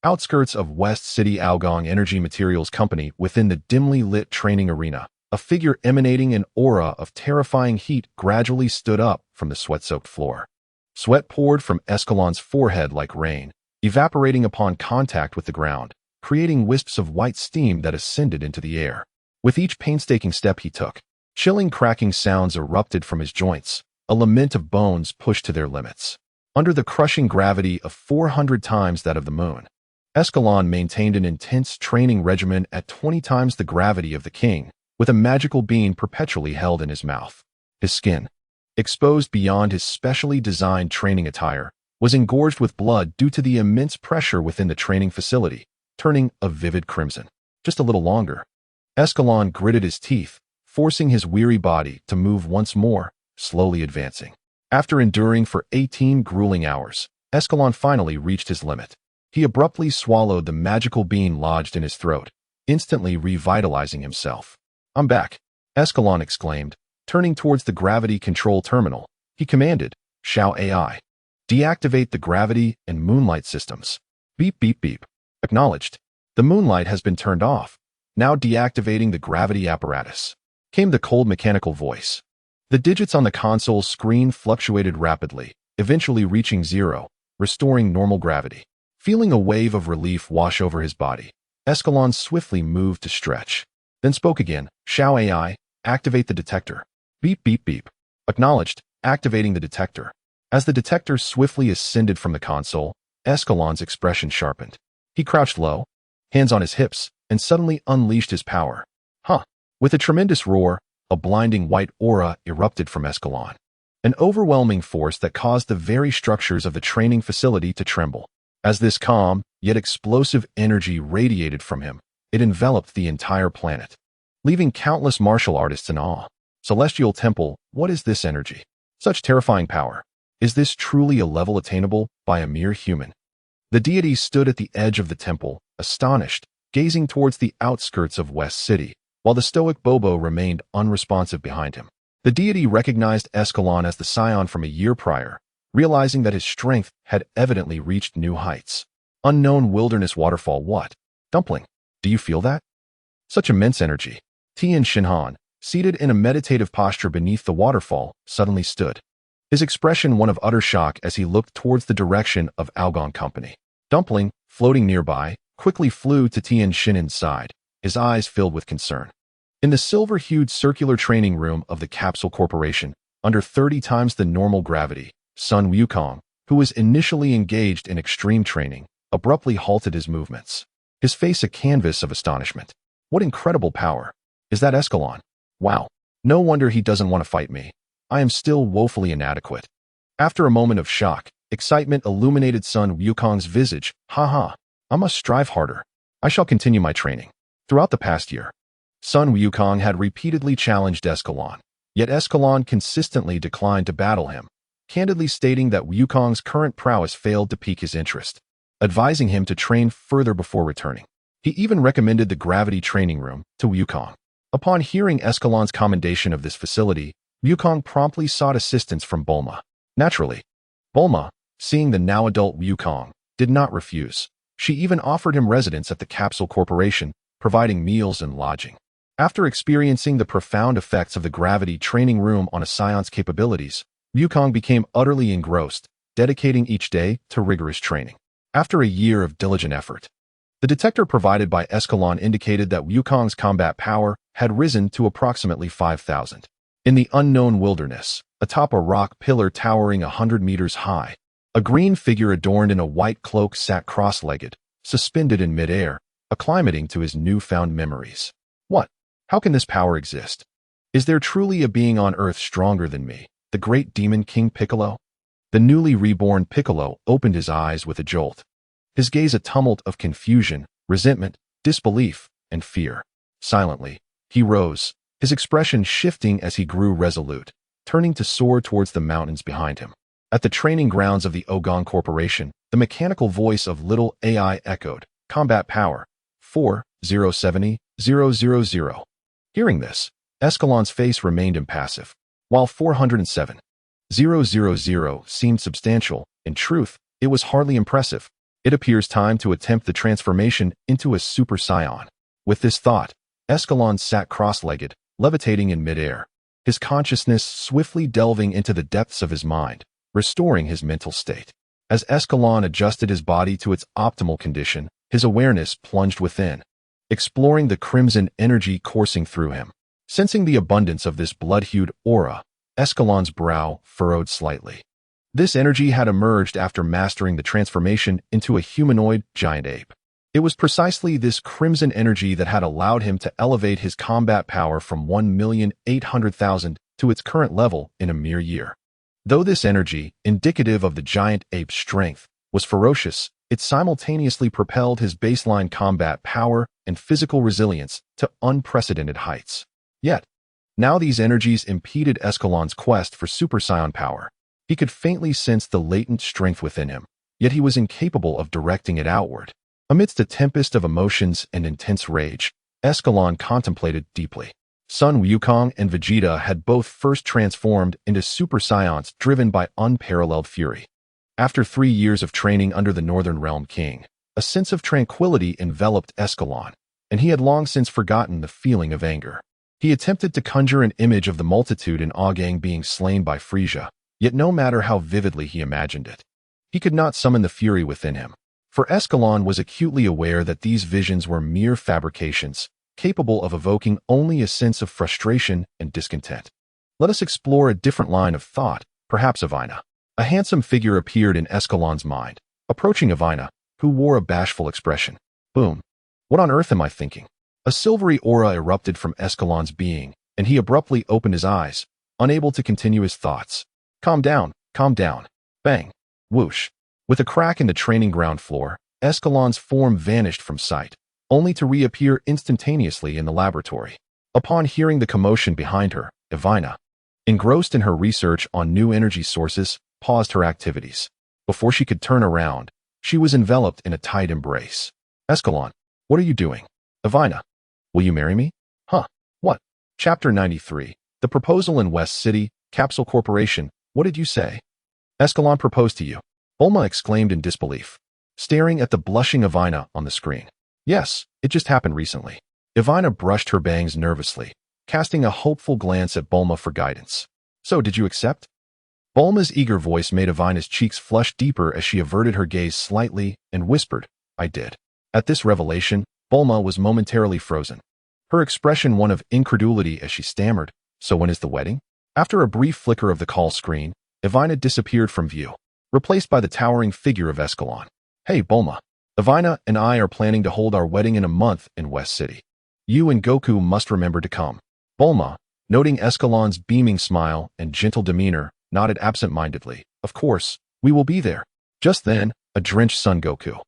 Outskirts of West City Algong Energy Materials Company within the dimly lit training arena, a figure emanating an aura of terrifying heat gradually stood up from the sweat-soaked floor. Sweat poured from Escalon's forehead like rain, evaporating upon contact with the ground, creating wisps of white steam that ascended into the air. With each painstaking step he took, chilling cracking sounds erupted from his joints, a lament of bones pushed to their limits. Under the crushing gravity of 400 times that of the moon, Escalon maintained an intense training regimen at 20 times the gravity of the king, with a magical bean perpetually held in his mouth. His skin, exposed beyond his specially designed training attire, was engorged with blood due to the immense pressure within the training facility, turning a vivid crimson. Just a little longer. Escalon gritted his teeth, forcing his weary body to move once more, slowly advancing. After enduring for 18 grueling hours, Escalon finally reached his limit. He abruptly swallowed the magical bean lodged in his throat, instantly revitalizing himself. "I'm back," Escalon exclaimed. Turning towards the gravity control terminal, he commanded, "Shao AI. Deactivate the gravity and moonlight systems." Beep beep beep. Acknowledged. The moonlight has been turned off. Now deactivating the gravity apparatus. Came the cold mechanical voice. The digits on the console screen fluctuated rapidly, eventually reaching 0, restoring normal gravity. Feeling a wave of relief wash over his body, Escalon swiftly moved to stretch. Then spoke again, "Shao AI, activate the detector." Beep beep beep. Acknowledged, activating the detector. As the detector swiftly ascended from the console, Escalon's expression sharpened. He crouched low, hands on his hips, and suddenly unleashed his power. With a tremendous roar, a blinding white aura erupted from Escalon. An overwhelming force that caused the very structures of the training facility to tremble. As this calm, yet explosive energy radiated from him, it enveloped the entire planet, leaving countless martial artists in awe. Celestial Temple, what is this energy? Such terrifying power. Is this truly a level attainable by a mere human? The deity stood at the edge of the temple, astonished, gazing towards the outskirts of West City, while the stoic Bobo remained unresponsive behind him. The deity recognized Escalon as the scion from a year prior, realizing that his strength had evidently reached new heights. Unknown wilderness waterfall, what? Dumpling, do you feel that? Such immense energy. Lin Shen, seated in a meditative posture beneath the waterfall, suddenly stood. His expression one of utter shock as he looked towards the direction of Algon Company. Dumpling, floating nearby, quickly flew to Lin Shen's side, his eyes filled with concern. In the silver-hued circular training room of the Capsule Corporation, under 30 times the normal gravity, Sun Wukong, who was initially engaged in extreme training, abruptly halted his movements, his face a canvas of astonishment. What incredible power! Is that Escalon? Wow. No wonder he doesn't want to fight me. I am still woefully inadequate. After a moment of shock, excitement illuminated Sun Wukong's visage. Ha. I must strive harder. I shall continue my training. Throughout the past year, Sun Wukong had repeatedly challenged Escalon, yet Escalon consistently declined to battle him, candidly stating that Wukong's current prowess failed to pique his interest, advising him to train further before returning. He even recommended the gravity training room to Wukong. Upon hearing Escalon's commendation of this facility, Wukong promptly sought assistance from Bulma. Naturally, Bulma, seeing the now-adult Wukong, did not refuse. She even offered him residence at the Capsule Corporation, providing meals and lodging. After experiencing the profound effects of the gravity training room on a scion's capabilities, Wukong became utterly engrossed, dedicating each day to rigorous training. After a year of diligent effort, the detector provided by Escalon indicated that Wukong's combat power had risen to approximately 5,000. In the unknown wilderness, atop a rock pillar towering 100 meters high, a green figure adorned in a white cloak sat cross-legged, suspended in midair, acclimating to his newfound memories. What? How can this power exist? Is there truly a being on Earth stronger than me, the great demon King Piccolo? The newly reborn Piccolo opened his eyes with a jolt, his gaze a tumult of confusion, resentment, disbelief, and fear. Silently, he rose, his expression shifting as he grew resolute, turning to soar towards the mountains behind him. At the training grounds of the Ogon Corporation, the mechanical voice of little AI echoed, "Combat power, 4070000." Hearing this, Escalon's face remained impassive. While 407,000 seemed substantial, in truth, it was hardly impressive. It appears time to attempt the transformation into a Super Saiyan. With this thought, Escalon sat cross-legged, levitating in midair, his consciousness swiftly delving into the depths of his mind, restoring his mental state. As Escalon adjusted his body to its optimal condition, his awareness plunged within, exploring the crimson energy coursing through him. Sensing the abundance of this blood-hued aura, Escalon's brow furrowed slightly. This energy had emerged after mastering the transformation into a humanoid giant ape. It was precisely this crimson energy that had allowed him to elevate his combat power from 1,800,000 to its current level in a mere year. Though this energy, indicative of the giant ape's strength, was ferocious, it simultaneously propelled his baseline combat power and physical resilience to unprecedented heights. Yet, Now these energies impeded Escalon's quest for Super Saiyan power. He could faintly sense the latent strength within him, yet he was incapable of directing it outward. Amidst a tempest of emotions and intense rage, Escalon contemplated deeply. Sun Wukong and Vegeta had both first transformed into Super Saiyans driven by unparalleled fury. After 3 years of training under the Northern Realm King, a sense of tranquility enveloped Escalon, and he had long since forgotten the feeling of anger. He attempted to conjure an image of the multitude in Agang being slain by Frieza, yet no matter how vividly he imagined it, he could not summon the fury within him. For Escalon was acutely aware that these visions were mere fabrications, capable of evoking only a sense of frustration and discontent. Let us explore a different line of thought, perhaps Avina. A handsome figure appeared in Escalon's mind, approaching Avina, who wore a bashful expression. Boom. What on earth am I thinking? A silvery aura erupted from Escalon's being, and he abruptly opened his eyes, unable to continue his thoughts. Calm down, calm down. Bang. Whoosh. With a crack in the training ground floor, Escalon's form vanished from sight, only to reappear instantaneously in the laboratory. Upon hearing the commotion behind her, Avina, engrossed in her research on new energy sources, paused her activities. Before she could turn around, she was enveloped in a tight embrace. Escalon, what are you doing? Avina, will you marry me? Huh, what? Chapter 93, The Proposal in West City, Capsule Corporation, what did you say? Escalon proposed to you. Bulma exclaimed in disbelief, staring at the blushing Avina on the screen. Yes, it just happened recently. Avina brushed her bangs nervously, casting a hopeful glance at Bulma for guidance. So did you accept? Bulma's eager voice made Avina's cheeks flush deeper as she averted her gaze slightly and whispered, I did. At this revelation, Bulma was momentarily frozen, her expression one of incredulity as she stammered, so when is the wedding? After a brief flicker of the call screen, Avina disappeared from view, replaced by the towering figure of Escalon. Hey, Bulma. Avina and I are planning to hold our wedding in a month in West City. You and Goku must remember to come. Bulma, noting Escalon's beaming smile and gentle demeanor, nodded absent-mindedly. Of course, we will be there. Just then, a drenched Son Goku,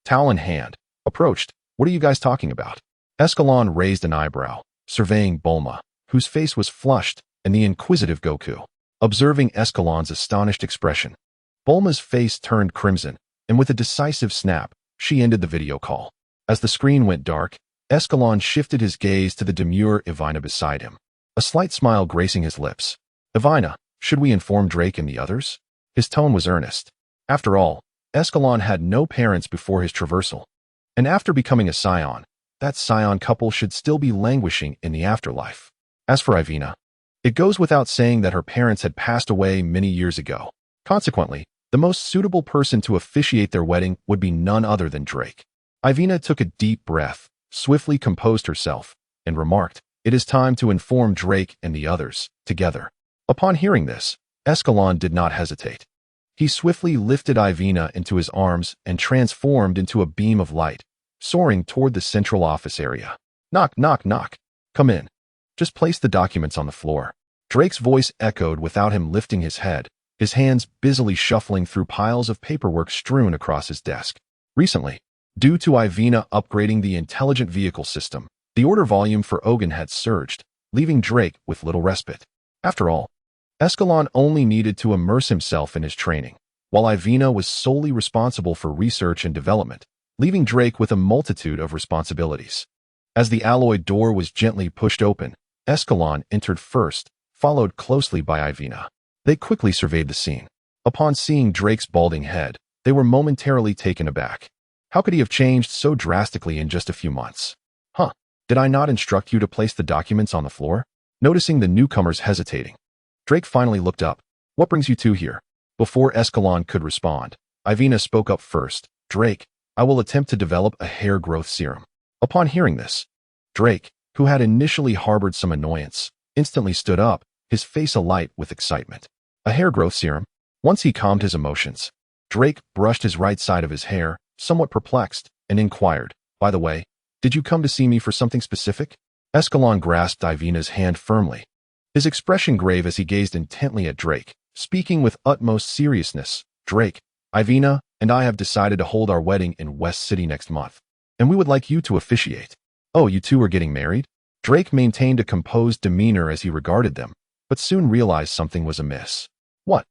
towel in hand, approached. What are you guys talking about? Escalon raised an eyebrow, surveying Bulma, whose face was flushed, and the inquisitive Goku, observing Escalon's astonished expression. Bulma's face turned crimson, and with a decisive snap, she ended the video call. As the screen went dark, Escalon shifted his gaze to the demure Avina beside him, a slight smile gracing his lips. Avina, should we inform Drake and the others? His tone was earnest. After all, Escalon had no parents before his traversal, and after becoming a Saiyan, that Saiyan couple should still be languishing in the afterlife. As for Avina, it goes without saying that her parents had passed away many years ago. Consequently, the most suitable person to officiate their wedding would be none other than Drake. Avina took a deep breath, swiftly composed herself, and remarked, it is time to inform Drake and the others, together. Upon hearing this, Escalon did not hesitate. He swiftly lifted Avina into his arms and transformed into a beam of light, soaring toward the central office area. Knock, knock, knock. Come in. Just place the documents on the floor. Drake's voice echoed without him lifting his head, his hands busily shuffling through piles of paperwork strewn across his desk. Recently, due to Avina upgrading the intelligent vehicle system, the order volume for Ogun had surged, leaving Drake with little respite. After all, Escalon only needed to immerse himself in his training, while Avina was solely responsible for research and development, leaving Drake with a multitude of responsibilities. As the alloy door was gently pushed open, Escalon entered first, followed closely by Avina. They quickly surveyed the scene. Upon seeing Drake's balding head, they were momentarily taken aback. How could he have changed so drastically in just a few months? Huh, did I not instruct you to place the documents on the floor? Noticing the newcomers hesitating, Drake finally looked up. What brings you two here? Before Escalon could respond, Avina spoke up first. Drake, I will attempt to develop a hair growth serum. Upon hearing this, Drake, who had initially harbored some annoyance, instantly stood up, his face alight with excitement. A hair growth serum? Once he calmed his emotions, Drake brushed his right side of his hair, somewhat perplexed, and inquired, by the way, did you come to see me for something specific? Escalon grasped Avina's hand firmly, his expression grave as he gazed intently at Drake, speaking with utmost seriousness. Drake, Avina and I have decided to hold our wedding in West City next month, and we would like you to officiate. Oh, you two are getting married? Drake maintained a composed demeanor as he regarded them, but soon realized something was amiss. What?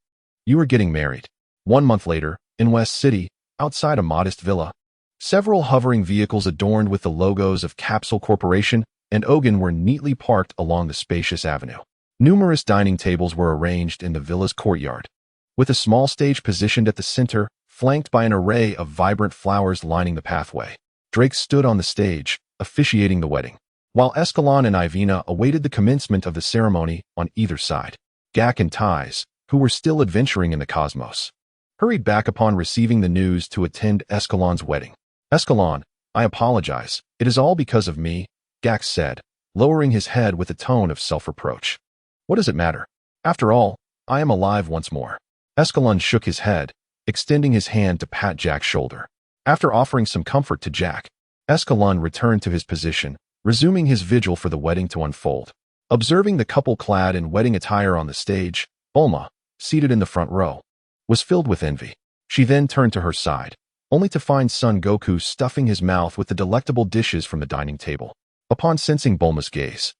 You were getting married. 1 month later, in West City, outside a modest villa, several hovering vehicles adorned with the logos of Capsule Corporation and Ogun were neatly parked along the spacious avenue. Numerous dining tables were arranged in the villa's courtyard, with a small stage positioned at the center, flanked by an array of vibrant flowers lining the pathway. Drake stood on the stage, officiating the wedding, while Escalon and Ivina awaited the commencement of the ceremony on either side. Gak and Ties, who were still adventuring in the cosmos, hurried back upon receiving the news to attend Escalon's wedding. Escalon, I apologize. It is all because of me, Gak said, lowering his head with a tone of self-reproach. What does it matter? After all, I am alive once more. Escalon shook his head, extending his hand to pat Jack's shoulder. After offering some comfort to Jack, Escalon returned to his position, resuming his vigil for the wedding to unfold. Observing the couple clad in wedding attire on the stage, Bulma, seated in the front row, was filled with envy. She then turned to her side, only to find Son Goku stuffing his mouth with the delectable dishes from the dining table. Upon sensing Bulma's gaze,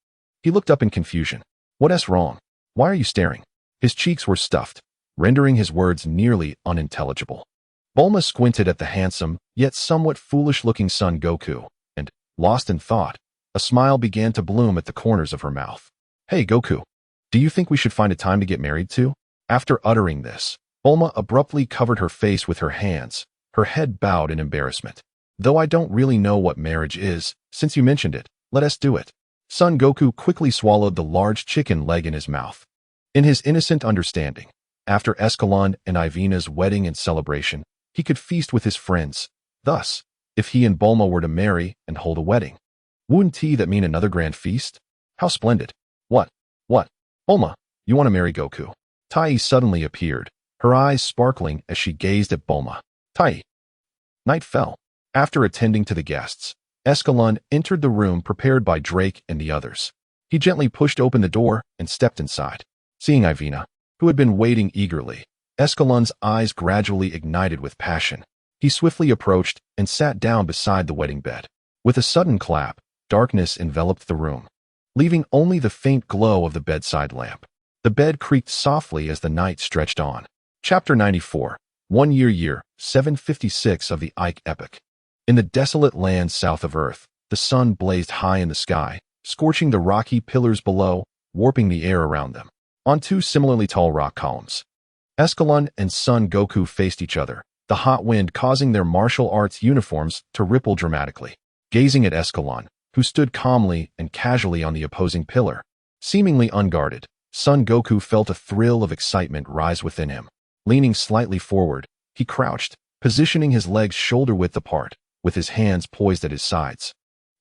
he looked up in confusion. What's wrong? Why are you staring? His cheeks were stuffed, rendering his words nearly unintelligible. Bulma squinted at the handsome, yet somewhat foolish-looking Son Goku, and, lost in thought, a smile began to bloom at the corners of her mouth. Hey Goku, do you think we should find a time to get married to? After uttering this, Bulma abruptly covered her face with her hands, her head bowed in embarrassment. Though I don't really know what marriage is, since you mentioned it, let us do it. Son Goku quickly swallowed the large chicken leg in his mouth. In his innocent understanding, after Escalon and Ivina's wedding and celebration, he could feast with his friends. Thus, if he and Bulma were to marry and hold a wedding, wouldn't that mean another grand feast? How splendid. What? Bulma, you want to marry Goku? Tai suddenly appeared, her eyes sparkling as she gazed at Bulma. Tai. Night fell. After attending to the guests, Escalon entered the room prepared by Drake and the others. He gently pushed open the door and stepped inside. Seeing Ivina, who had been waiting eagerly, Escalon's eyes gradually ignited with passion. He swiftly approached and sat down beside the wedding bed. With a sudden clap, darkness enveloped the room, leaving only the faint glow of the bedside lamp. The bed creaked softly as the night stretched on. Chapter 94, 1 year 756 of the Ike Epic. In the desolate land south of Earth, the sun blazed high in the sky, scorching the rocky pillars below, warping the air around them. On two similarly tall rock columns, Escalon and Son Goku faced each other, the hot wind causing their martial arts uniforms to ripple dramatically. Gazing at Escalon, who stood calmly and casually on the opposing pillar, seemingly unguarded, Son Goku felt a thrill of excitement rise within him. Leaning slightly forward, he crouched, positioning his legs shoulder-width apart, with his hands poised at his sides,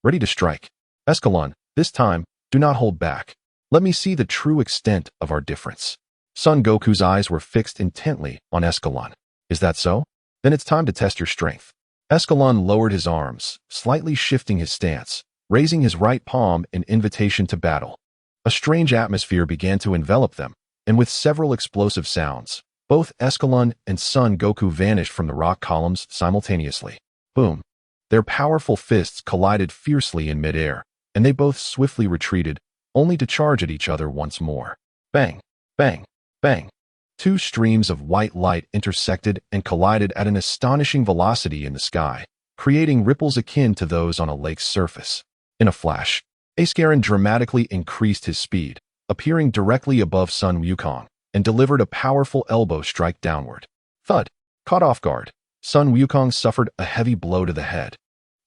ready to strike. Escalon, this time, do not hold back. Let me see the true extent of our difference. Son Goku's eyes were fixed intently on Escalon. Is that so? Then it's time to test your strength. Escalon lowered his arms, slightly shifting his stance, raising his right palm in invitation to battle. A strange atmosphere began to envelop them, and with several explosive sounds, both Escalon and Son Goku vanished from the rock columns simultaneously. Boom. Their powerful fists collided fiercely in midair, and they both swiftly retreated, only to charge at each other once more. Bang, bang, bang. Two streams of white light intersected and collided at an astonishing velocity in the sky, creating ripples akin to those on a lake's surface. In a flash, Escalon dramatically increased his speed, appearing directly above Sun Wukong, and delivered a powerful elbow strike downward. Thud. Caught off guard, Sun Wukong suffered a heavy blow to the head,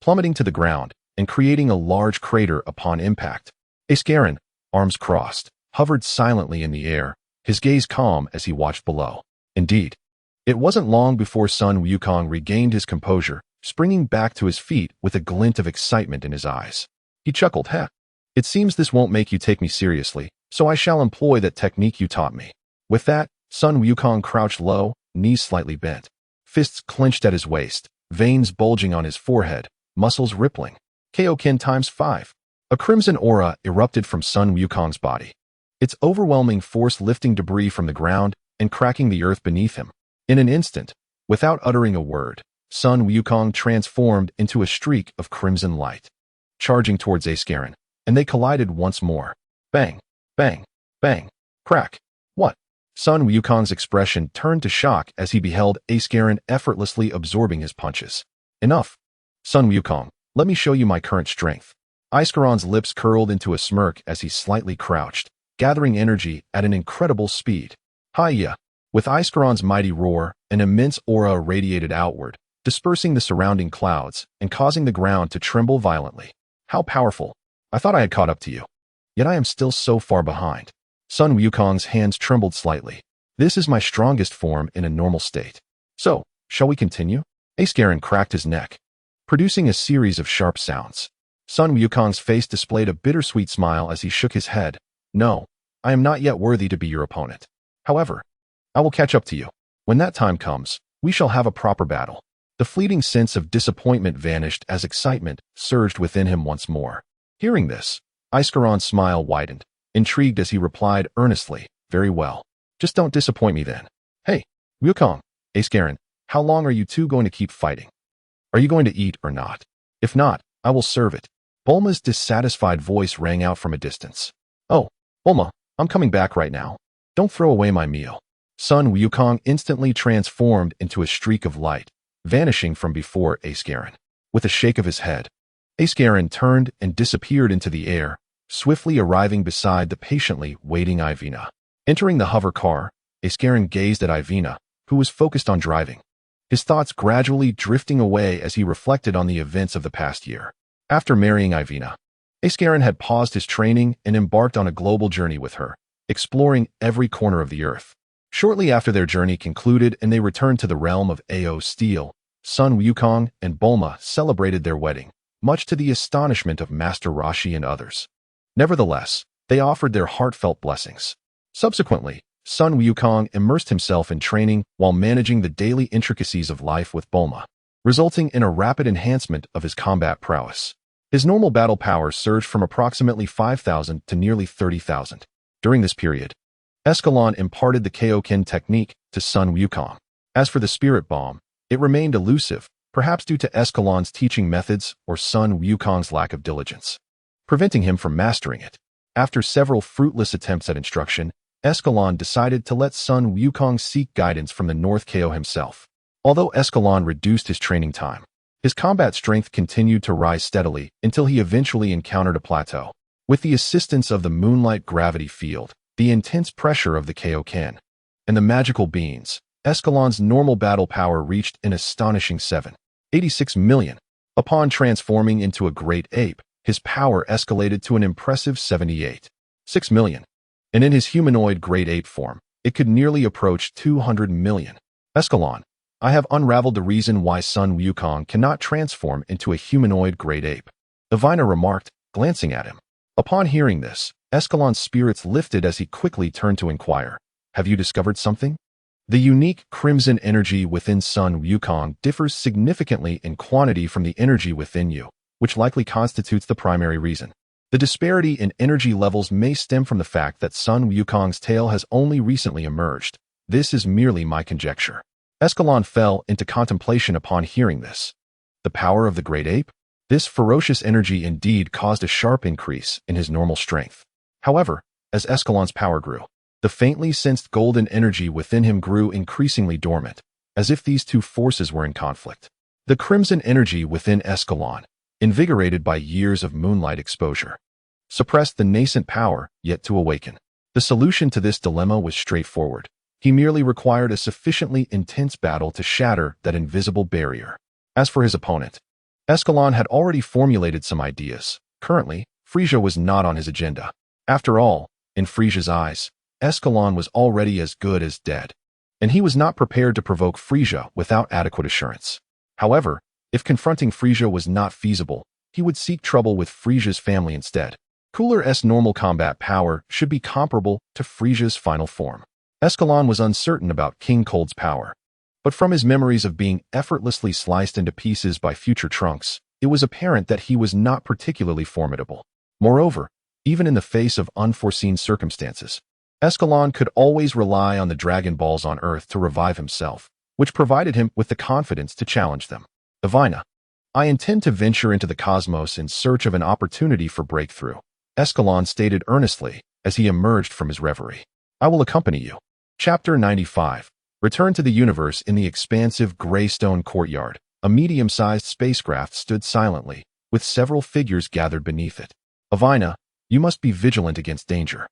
plummeting to the ground and creating a large crater upon impact. Escalon, arms crossed, hovered silently in the air, his gaze calm as he watched below. Indeed, it wasn't long before Sun Wukong regained his composure, springing back to his feet with a glint of excitement in his eyes. He chuckled, "Heh. It seems this won't make you take me seriously, so I shall employ that technique you taught me." With that, Sun Wukong crouched low, knees slightly bent, fists clenched at his waist, veins bulging on his forehead, muscles rippling. Kaioken times 5. A crimson aura erupted from Sun Wukong's body, its overwhelming force lifting debris from the ground and cracking the earth beneath him. In an instant, without uttering a word, Sun Wukong transformed into a streak of crimson light. Charging towards Escalon, and they collided once more. Bang, bang, bang, crack. What? Sun Wukong's expression turned to shock as he beheld Escalon effortlessly absorbing his punches. Enough. Sun Wukong, let me show you my current strength. Escalon's lips curled into a smirk as he slightly crouched, gathering energy at an incredible speed. Hi-ya! With Escalon's mighty roar, an immense aura radiated outward, dispersing the surrounding clouds and causing the ground to tremble violently. How powerful! I thought I had caught up to you. Yet I am still so far behind. Sun Wukong's hands trembled slightly. This is my strongest form in a normal state. So, shall we continue? Escalon cracked his neck, producing a series of sharp sounds. Sun Wukong's face displayed a bittersweet smile as he shook his head. No, I am not yet worthy to be your opponent. However, I will catch up to you. When that time comes, we shall have a proper battle. The fleeting sense of disappointment vanished as excitement surged within him once more. Hearing this, Escalon's smile widened, intrigued as he replied earnestly, very well. Just don't disappoint me then. Hey, Wukong, Escalon, how long are you two going to keep fighting? Are you going to eat or not? If not, I will serve it. Bulma's dissatisfied voice rang out from a distance. Oh, Bulma, I'm coming back right now. Don't throw away my meal. Sun Wukong instantly transformed into a streak of light, vanishing from before Escalon. With a shake of his head, Escalon turned and disappeared into the air, swiftly arriving beside the patiently waiting Ivina. Entering the hover car, Escalon gazed at Ivina, who was focused on driving, his thoughts gradually drifting away as he reflected on the events of the past year. After marrying Ivina, Escalon had paused his training and embarked on a global journey with her, exploring every corner of the earth. Shortly after their journey concluded and they returned to the realm of Ao Steel, Sun Wukong and Bulma celebrated their wedding, much to the astonishment of Master Roshi and others. Nevertheless, they offered their heartfelt blessings. Subsequently, Sun Wukong immersed himself in training while managing the daily intricacies of life with Bulma, resulting in a rapid enhancement of his combat prowess. His normal battle power surged from approximately 5,000 to nearly 30,000. During this period, Escalon imparted the Kaioken technique to Sun Wukong. As for the spirit bomb, it remained elusive, perhaps due to Escalon's teaching methods or Sun Wukong's lack of diligence, preventing him from mastering it. After several fruitless attempts at instruction, Escalon decided to let Sun Wukong seek guidance from the North Kao himself. Although Escalon reduced his training time, his combat strength continued to rise steadily until he eventually encountered a plateau. With the assistance of the moonlight gravity field, the intense pressure of the Kaioken, and the magical beans, Escalon's normal battle power reached an astonishing 786 million. Upon transforming into a great ape, his power escalated to an impressive 78.6 million. And in his humanoid great ape form, it could nearly approach 200 million. Escalon, I have unraveled the reason why Sun Wukong cannot transform into a humanoid great ape, Ivina remarked, glancing at him. Upon hearing this, Escalon's spirits lifted as he quickly turned to inquire, have you discovered something? The unique crimson energy within Sun Wukong differs significantly in quantity from the energy within you, which likely constitutes the primary reason. The disparity in energy levels may stem from the fact that Sun Wukong's tail has only recently emerged. This is merely my conjecture. Escalon fell into contemplation upon hearing this. The power of the great ape? This ferocious energy indeed caused a sharp increase in his normal strength. However, as Escalon's power grew, the faintly sensed golden energy within him grew increasingly dormant, as if these two forces were in conflict. The crimson energy within Escalon, invigorated by years of moonlight exposure, suppressed the nascent power yet to awaken. The solution to this dilemma was straightforward. He merely required a sufficiently intense battle to shatter that invisible barrier. As for his opponent, Escalon had already formulated some ideas. Currently, Frieza was not on his agenda. After all, in Frieza's eyes, Escalon was already as good as dead, and he was not prepared to provoke Frieza without adequate assurance. However, if confronting Frieza was not feasible, he would seek trouble with Frieza's family instead. Cooler's normal combat power should be comparable to Frieza's final form. Escalon was uncertain about King Cold's power, but from his memories of being effortlessly sliced into pieces by future Trunks, it was apparent that he was not particularly formidable. Moreover, even in the face of unforeseen circumstances, Escalon could always rely on the Dragon Balls on Earth to revive himself, which provided him with the confidence to challenge them. Ivina, I intend to venture into the cosmos in search of an opportunity for breakthrough. Escalon stated earnestly as he emerged from his reverie. I will accompany you. Chapter 95. Return to the universe. In the expansive gray stone courtyard, a medium-sized spacecraft stood silently, with several figures gathered beneath it. Avina, you must be vigilant against danger.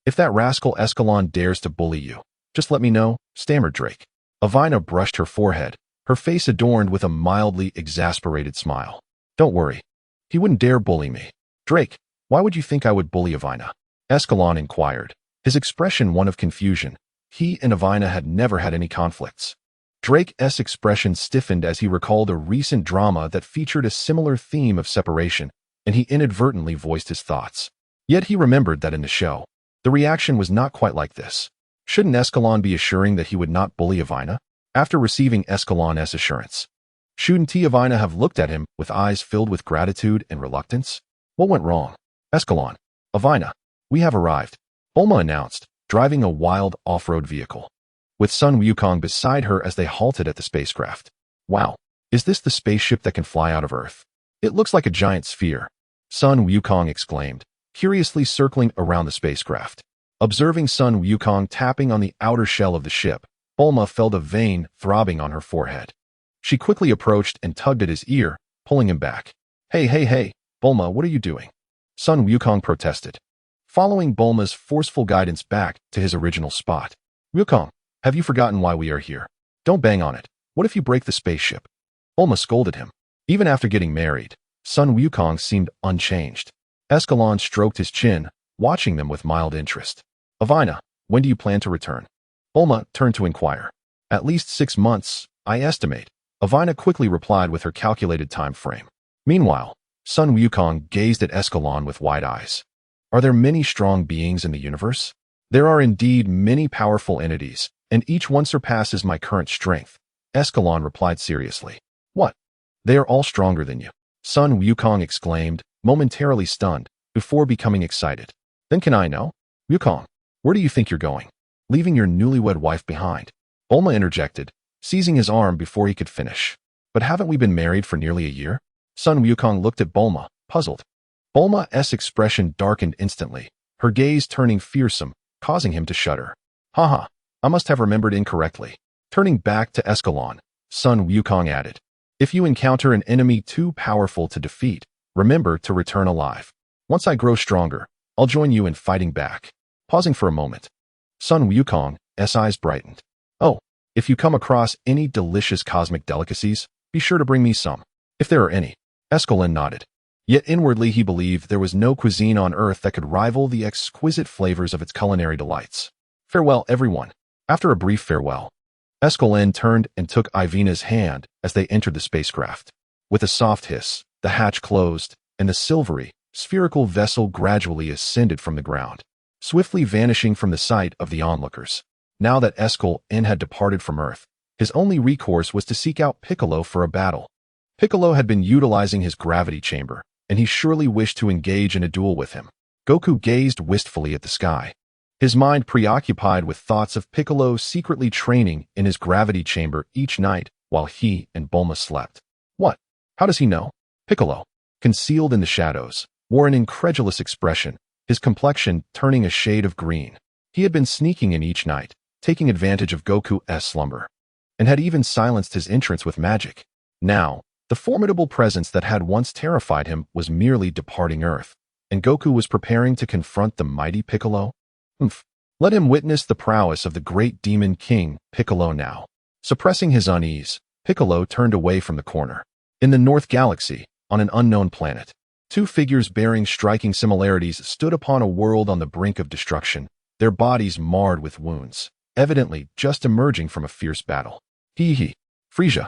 If that rascal Escalon dares to bully you, just let me know, stammered Drake. Avina brushed her forehead, her face adorned with a mildly exasperated smile. Don't worry. He wouldn't dare bully me. Drake, why would you think I would bully Avina? Escalon inquired, his expression one of confusion. He and Avina had never had any conflicts. Drake's expression stiffened as he recalled a recent drama that featured a similar theme of separation, and he inadvertently voiced his thoughts. Yet he remembered that in the show, the reaction was not quite like this. Shouldn't Escalon be assuring that he would not bully Avina? After receiving Escalon's assurance, shouldn't Avina have looked at him with eyes filled with gratitude and reluctance? What went wrong? Escalon, Avina, we have arrived, Bulma announced, driving a wild off-road vehicle, with Sun Wukong beside her as they halted at the spacecraft. Wow, is this the spaceship that can fly out of Earth? It looks like a giant sphere, Sun Wukong exclaimed, curiously circling around the spacecraft. Observing Sun Wukong tapping on the outer shell of the ship, Bulma felt a vein throbbing on her forehead. She quickly approached and tugged at his ear, pulling him back. Hey, Bulma, what are you doing? Sun Wukong protested, following Bulma's forceful guidance back to his original spot. Wukong, have you forgotten why we are here? Don't bang on it. What if you break the spaceship? Bulma scolded him. Even after getting married, Sun Wukong seemed unchanged. Escalon stroked his chin, watching them with mild interest. Avina, when do you plan to return? Bulma turned to inquire. At least 6 months, I estimate. Avina quickly replied with her calculated time frame. Meanwhile, Sun Wukong gazed at Escalon with wide eyes. Are there many strong beings in the universe? There are indeed many powerful entities, and each one surpasses my current strength, Escalon replied seriously. What? They are all stronger than you, Sun Wukong exclaimed, momentarily stunned, before becoming excited. Then can I know? Wukong, where do you think you're going? Leaving your newlywed wife behind? Bulma interjected, seizing his arm before he could finish. But haven't we been married for nearly a year? Sun Wukong looked at Bulma, puzzled. Bulma's expression darkened instantly, her gaze turning fearsome, causing him to shudder. Haha, I must have remembered incorrectly. Turning back to Escalon, Sun Wukong added, if you encounter an enemy too powerful to defeat, remember to return alive. Once I grow stronger, I'll join you in fighting back. Pausing for a moment, Sun Wukong's eyes brightened. Oh, if you come across any delicious cosmic delicacies, be sure to bring me some. If there are any. Escalon nodded. Yet inwardly he believed there was no cuisine on Earth that could rival the exquisite flavors of its culinary delights. Farewell, everyone. After a brief farewell, Escalon turned and took Ivina's hand as they entered the spacecraft. With a soft hiss, the hatch closed, and the silvery, spherical vessel gradually ascended from the ground, swiftly vanishing from the sight of the onlookers. Now that Escalon had departed from Earth, his only recourse was to seek out Piccolo for a battle. Piccolo had been utilizing his gravity chamber, and he surely wished to engage in a duel with him. Goku gazed wistfully at the sky, his mind preoccupied with thoughts of Piccolo secretly training in his gravity chamber each night while he and Bulma slept. What? How does he know? Piccolo, concealed in the shadows, wore an incredulous expression, his complexion turning a shade of green. He had been sneaking in each night, taking advantage of Goku's slumber, and had even silenced his entrance with magic. Now, the formidable presence that had once terrified him was merely departing Earth, and Goku was preparing to confront the mighty Piccolo. Let him witness the prowess of the great demon king, Piccolo now. Suppressing his unease, Piccolo turned away from the corner. In the North Galaxy, on an unknown planet, two figures bearing striking similarities stood upon a world on the brink of destruction, their bodies marred with wounds, evidently just emerging from a fierce battle. Frieza,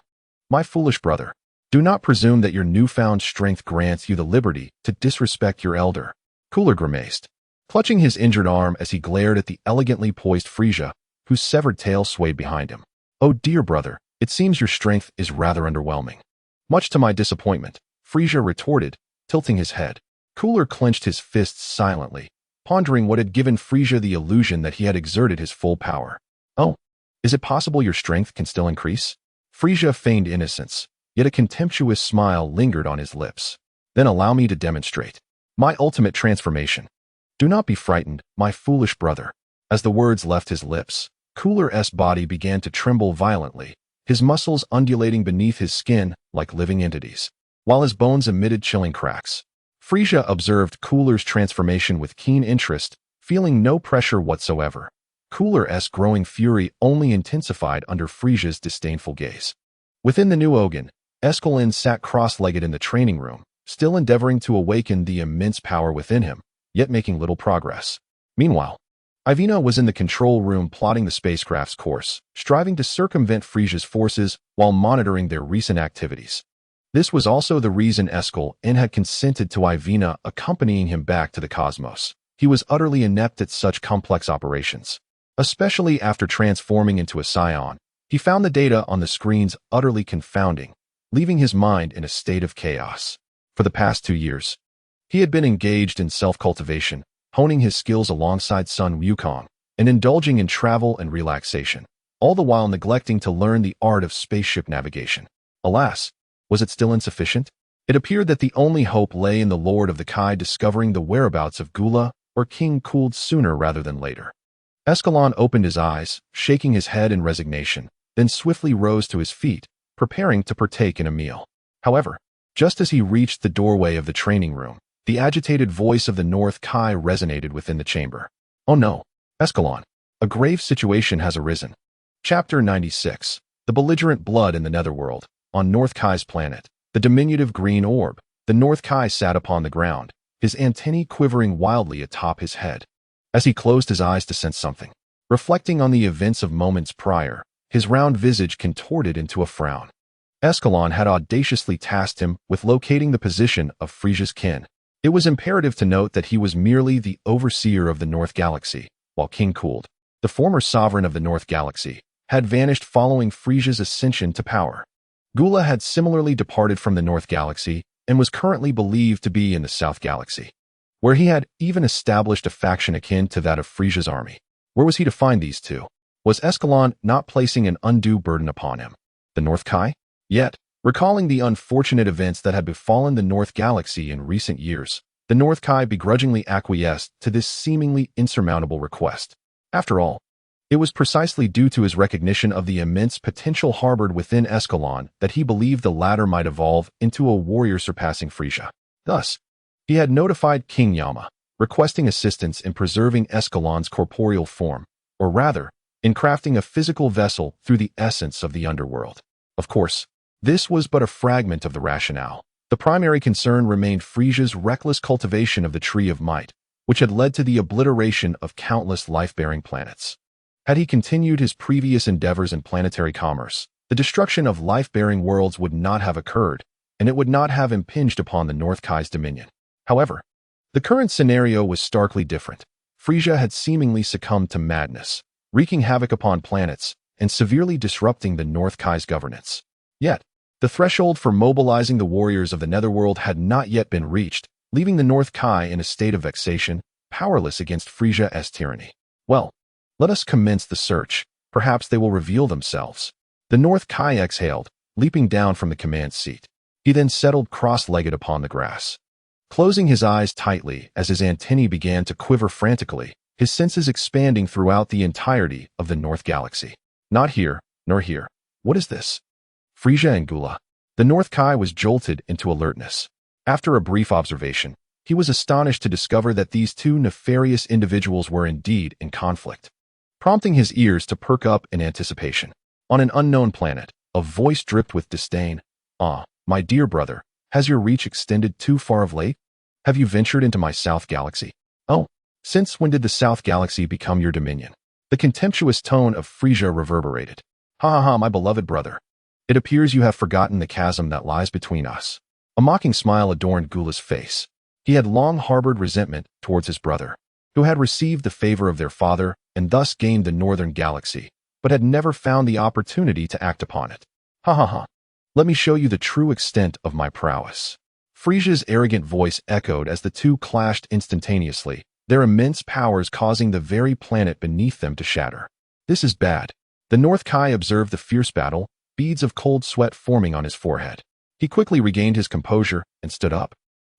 my foolish brother, do not presume that your newfound strength grants you the liberty to disrespect your elder. Cooler grimaced, clutching his injured arm as he glared at the elegantly poised Frieza, whose severed tail swayed behind him. Oh dear brother, it seems your strength is rather underwhelming. Much to my disappointment, Frieza retorted, tilting his head. Cooler clenched his fists silently, pondering what had given Frieza the illusion that he had exerted his full power. Oh, is it possible your strength can still increase? Frieza feigned innocence, yet a contemptuous smile lingered on his lips. Then allow me to demonstrate. My ultimate transformation. Do not be frightened, my foolish brother. As the words left his lips, Cooler's body began to tremble violently, his muscles undulating beneath his skin like living entities, while his bones emitted chilling cracks. Frieza observed Cooler's transformation with keen interest, feeling no pressure whatsoever. Cooler's growing fury only intensified under Frieza's disdainful gaze. Within the new Ogun, Escalon sat cross-legged in the training room, still endeavoring to awaken the immense power within him, yet making little progress. Meanwhile, Ivina was in the control room plotting the spacecraft's course, striving to circumvent Frieza's forces while monitoring their recent activities. This was also the reason Escalon had consented to Ivina accompanying him back to the cosmos. He was utterly inept at such complex operations. Especially after transforming into a Saiyan, he found the data on the screens utterly confounding, leaving his mind in a state of chaos. For the past 2 years, he had been engaged in self-cultivation, honing his skills alongside Sun Wukong, and indulging in travel and relaxation, all the while neglecting to learn the art of spaceship navigation. Alas, was it still insufficient? It appeared that the only hope lay in the Lord of the Kai discovering the whereabouts of Gula or King Cooled sooner rather than later. Escalon opened his eyes, shaking his head in resignation, then swiftly rose to his feet, preparing to partake in a meal. However, just as he reached the doorway of the training room, the agitated voice of the North Kai resonated within the chamber. Oh no, Escalon, a grave situation has arisen. Chapter 96. The belligerent blood in the Netherworld. On North Kai's planet, the diminutive green orb, the North Kai sat upon the ground, his antennae quivering wildly atop his head. As he closed his eyes to sense something, reflecting on the events of moments prior, his round visage contorted into a frown. Escalon had audaciously tasked him with locating the position of Frieza's kin. It was imperative to note that he was merely the overseer of the North Galaxy, while King Cooled, the former sovereign of the North Galaxy, had vanished following Frieza's ascension to power. Gula had similarly departed from the North Galaxy and was currently believed to be in the South Galaxy, where he had even established a faction akin to that of Frieza's army. Where was he to find these two? Was Escalon not placing an undue burden upon him? The North Kai? Yet, recalling the unfortunate events that had befallen the North Galaxy in recent years, the North Kai begrudgingly acquiesced to this seemingly insurmountable request. After all, it was precisely due to his recognition of the immense potential harbored within Escalon that he believed the latter might evolve into a warrior surpassing Frieza. Thus, he had notified King Yama, requesting assistance in preserving Escalon's corporeal form, or rather, in crafting a physical vessel through the essence of the underworld. Of course, this was but a fragment of the rationale. The primary concern remained Frieza's reckless cultivation of the Tree of Might, which had led to the obliteration of countless life-bearing planets. Had he continued his previous endeavors in planetary commerce, the destruction of life-bearing worlds would not have occurred, and it would not have impinged upon the North Kai's dominion. However, the current scenario was starkly different. Frieza had seemingly succumbed to madness, wreaking havoc upon planets and severely disrupting the North Kai's governance. Yet, the threshold for mobilizing the warriors of the Netherworld had not yet been reached, leaving the North Kai in a state of vexation, powerless against Frieza's tyranny. Well, let us commence the search. Perhaps they will reveal themselves. The North Kai exhaled, leaping down from the command seat. He then settled cross-legged upon the grass. Closing his eyes tightly as his antennae began to quiver frantically, his senses expanding throughout the entirety of the North Galaxy. Not here, nor here. What is this? Frieza and Gula. The North Kai was jolted into alertness. After a brief observation, he was astonished to discover that these two nefarious individuals were indeed in conflict, prompting his ears to perk up in anticipation. On an unknown planet, a voice dripped with disdain. Ah, my dear brother, has your reach extended too far of late? Have you ventured into my South Galaxy? Oh, since when did the South Galaxy become your dominion? The contemptuous tone of Frieza reverberated. Ha ha ha, my beloved brother. It appears you have forgotten the chasm that lies between us. A mocking smile adorned Gula's face. He had long harbored resentment towards his brother, who had received the favor of their father and thus gained the Northern Galaxy, but had never found the opportunity to act upon it. Ha ha ha. Let me show you the true extent of my prowess. Frieza's arrogant voice echoed as the two clashed instantaneously, their immense powers causing the very planet beneath them to shatter. This is bad. The North Kai observed the fierce battle, beads of cold sweat forming on his forehead. He quickly regained his composure and stood up.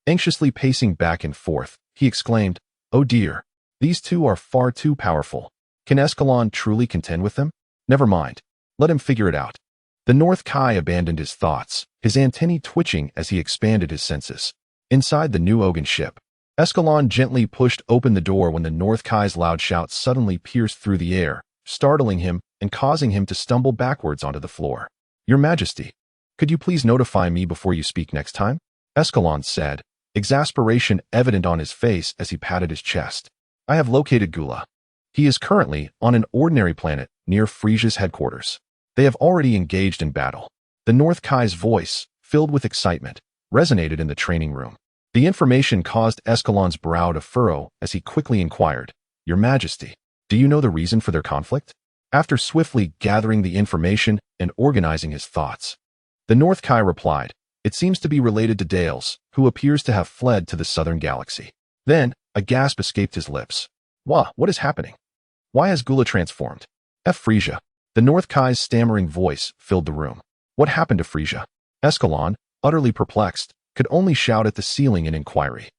Anxiously pacing back and forth, he exclaimed, "Oh dear, these two are far too powerful. Can Escalon truly contend with them? Never mind. Let him figure it out." The North Kai abandoned his thoughts, his antennae twitching as he expanded his senses. Inside the new Ogan ship, Escalon gently pushed open the door when the North Kai's loud shout suddenly pierced through the air, startling him and causing him to stumble backwards onto the floor. "Your Majesty, could you please notify me before you speak next time?" Escalon said, exasperation evident on his face as he patted his chest. "I have located Gula. He is currently on an ordinary planet near Frieza's headquarters. They have already engaged in battle." The North Kai's voice, filled with excitement, resonated in the training room. The information caused Escalon's brow to furrow as he quickly inquired, "Your Majesty, do you know the reason for their conflict?" After swiftly gathering the information and organizing his thoughts, the North Kai replied, "It seems to be related to Dales, who appears to have fled to the southern galaxy." Then, a gasp escaped his lips. What is happening? Why has Gula transformed? Frieza. The North Kai's stammering voice filled the room. What happened to Frieza? Escalon, utterly perplexed, could only shout at the ceiling in inquiry.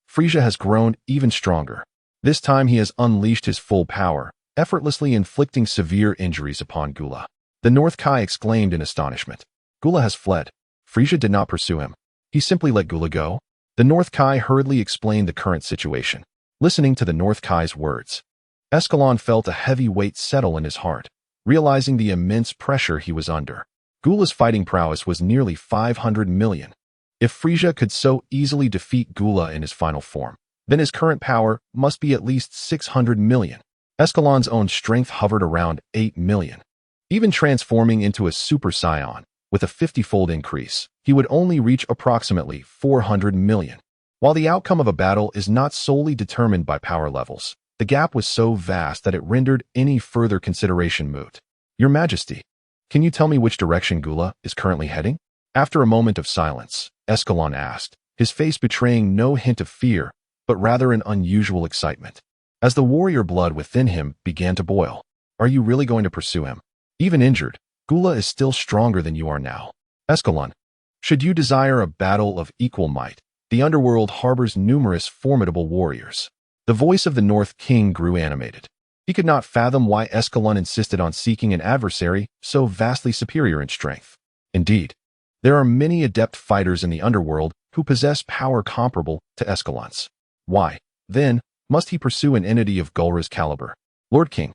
Frieza has grown even stronger. This time he has unleashed his full power, effortlessly inflicting severe injuries upon Gula. The North Kai exclaimed in astonishment. Gula has fled. Frieza did not pursue him. He simply let Gula go. The North Kai hurriedly explained the current situation. Listening to the North Kai's words, Escalon felt a heavy weight settle in his heart, realizing the immense pressure he was under. Gula's fighting prowess was nearly 500 million. If Frieza could so easily defeat Gula in his final form, then his current power must be at least 600 million. Escalon's own strength hovered around 8 million. Even transforming into a Super Saiyan, with a 50-fold increase, he would only reach approximately 400 million. While the outcome of a battle is not solely determined by power levels, the gap was so vast that it rendered any further consideration moot. "Your Majesty, can you tell me which direction Gula is currently heading?" After a moment of silence, Escalon asked, his face betraying no hint of fear, but rather an unusual excitement. As the warrior blood within him began to boil, "Are you really going to pursue him? Even injured, Gula is still stronger than you are now. Escalon, should you desire a battle of equal might, the underworld harbors numerous formidable warriors." The voice of the North King grew animated. He could not fathom why Escalon insisted on seeking an adversary so vastly superior in strength. Indeed, there are many adept fighters in the underworld who possess power comparable to Escalon's. Why, then, must he pursue an entity of Gulra's caliber? "Lord King."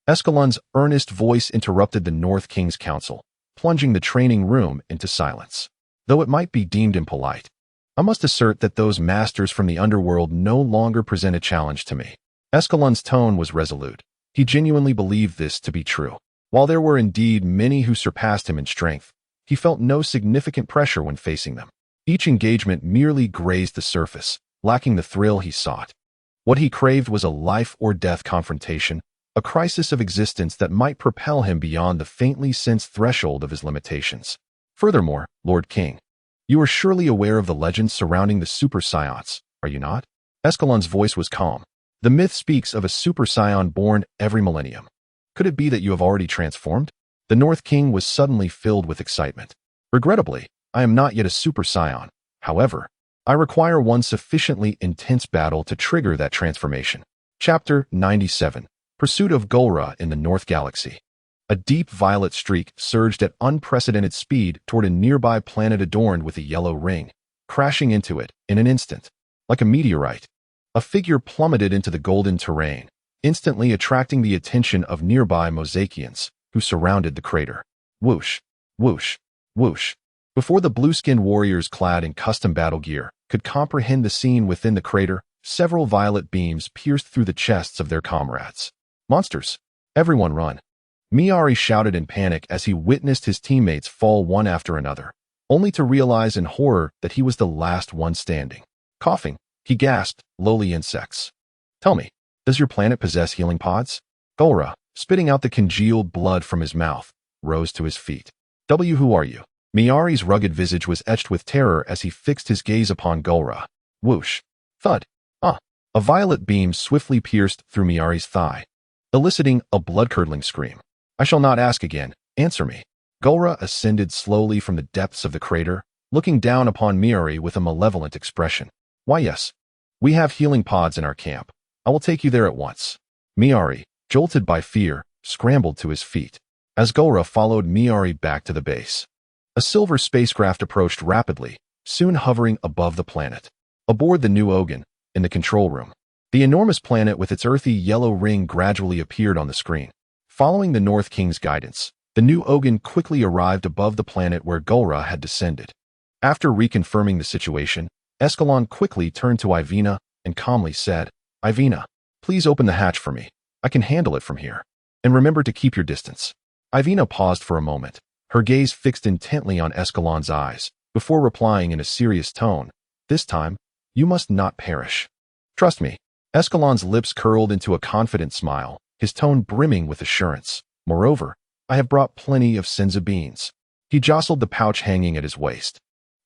Escalon's earnest voice interrupted the North King's counsel, plunging the training room into silence. Though it might be deemed impolite, I must assert that those masters from the underworld no longer present a challenge to me. Escalon's tone was resolute. He genuinely believed this to be true. While there were indeed many who surpassed him in strength, he felt no significant pressure when facing them. Each engagement merely grazed the surface, lacking the thrill he sought. What he craved was a life-or-death confrontation, a crisis of existence that might propel him beyond the faintly sensed threshold of his limitations. Furthermore, Lord King, you are surely aware of the legends surrounding the Super Saiyans, are you not? Escalon's voice was calm. The myth speaks of a Super Saiyan born every millennium. Could it be that you have already transformed? The North King was suddenly filled with excitement. Regrettably, I am not yet a Super Saiyan. However, I require one sufficiently intense battle to trigger that transformation. Chapter 97. Pursuit of Gulra in the North Galaxy. A deep violet streak surged at unprecedented speed toward a nearby planet adorned with a yellow ring, crashing into it in an instant. Like a meteorite, a figure plummeted into the golden terrain, instantly attracting the attention of nearby Mosaicians who surrounded the crater. Whoosh, whoosh, whoosh. Before the blue-skinned warriors clad in custom battle gear could comprehend the scene within the crater, several violet beams pierced through the chests of their comrades. Monsters! Everyone run! Miyari shouted in panic as he witnessed his teammates fall one after another, only to realize in horror that he was the last one standing. Coughing, he gasped, "Lowly insects. Tell me, does your planet possess healing pods?" Gulra, spitting out the congealed blood from his mouth, rose to his feet. Who are you?" Miyari's rugged visage was etched with terror as he fixed his gaze upon Gulra. Whoosh. Thud. A violet beam swiftly pierced through Miyari's thigh, eliciting a blood-curdling scream. "I shall not ask again. Answer me." Gulra ascended slowly from the depths of the crater, looking down upon Miyari with a malevolent expression. Why yes. We have healing pods in our camp. I will take you there at once. Miari, jolted by fear, scrambled to his feet. As Gora followed Miari back to the base. A silver spacecraft approached rapidly, soon hovering above the planet. Aboard the new Ogun, in the control room, the enormous planet with its earthy yellow ring gradually appeared on the screen. Following the North King's guidance, the new Ogun quickly arrived above the planet where Gora had descended. After reconfirming the situation, Escalon quickly turned to Ivina and calmly said, Ivina, please open the hatch for me. I can handle it from here. And remember to keep your distance. Ivina paused for a moment, her gaze fixed intently on Escalon's eyes, before replying in a serious tone, this time, you must not perish. Trust me. Escalon's lips curled into a confident smile, his tone brimming with assurance. Moreover, I have brought plenty of senza beans. He jostled the pouch hanging at his waist,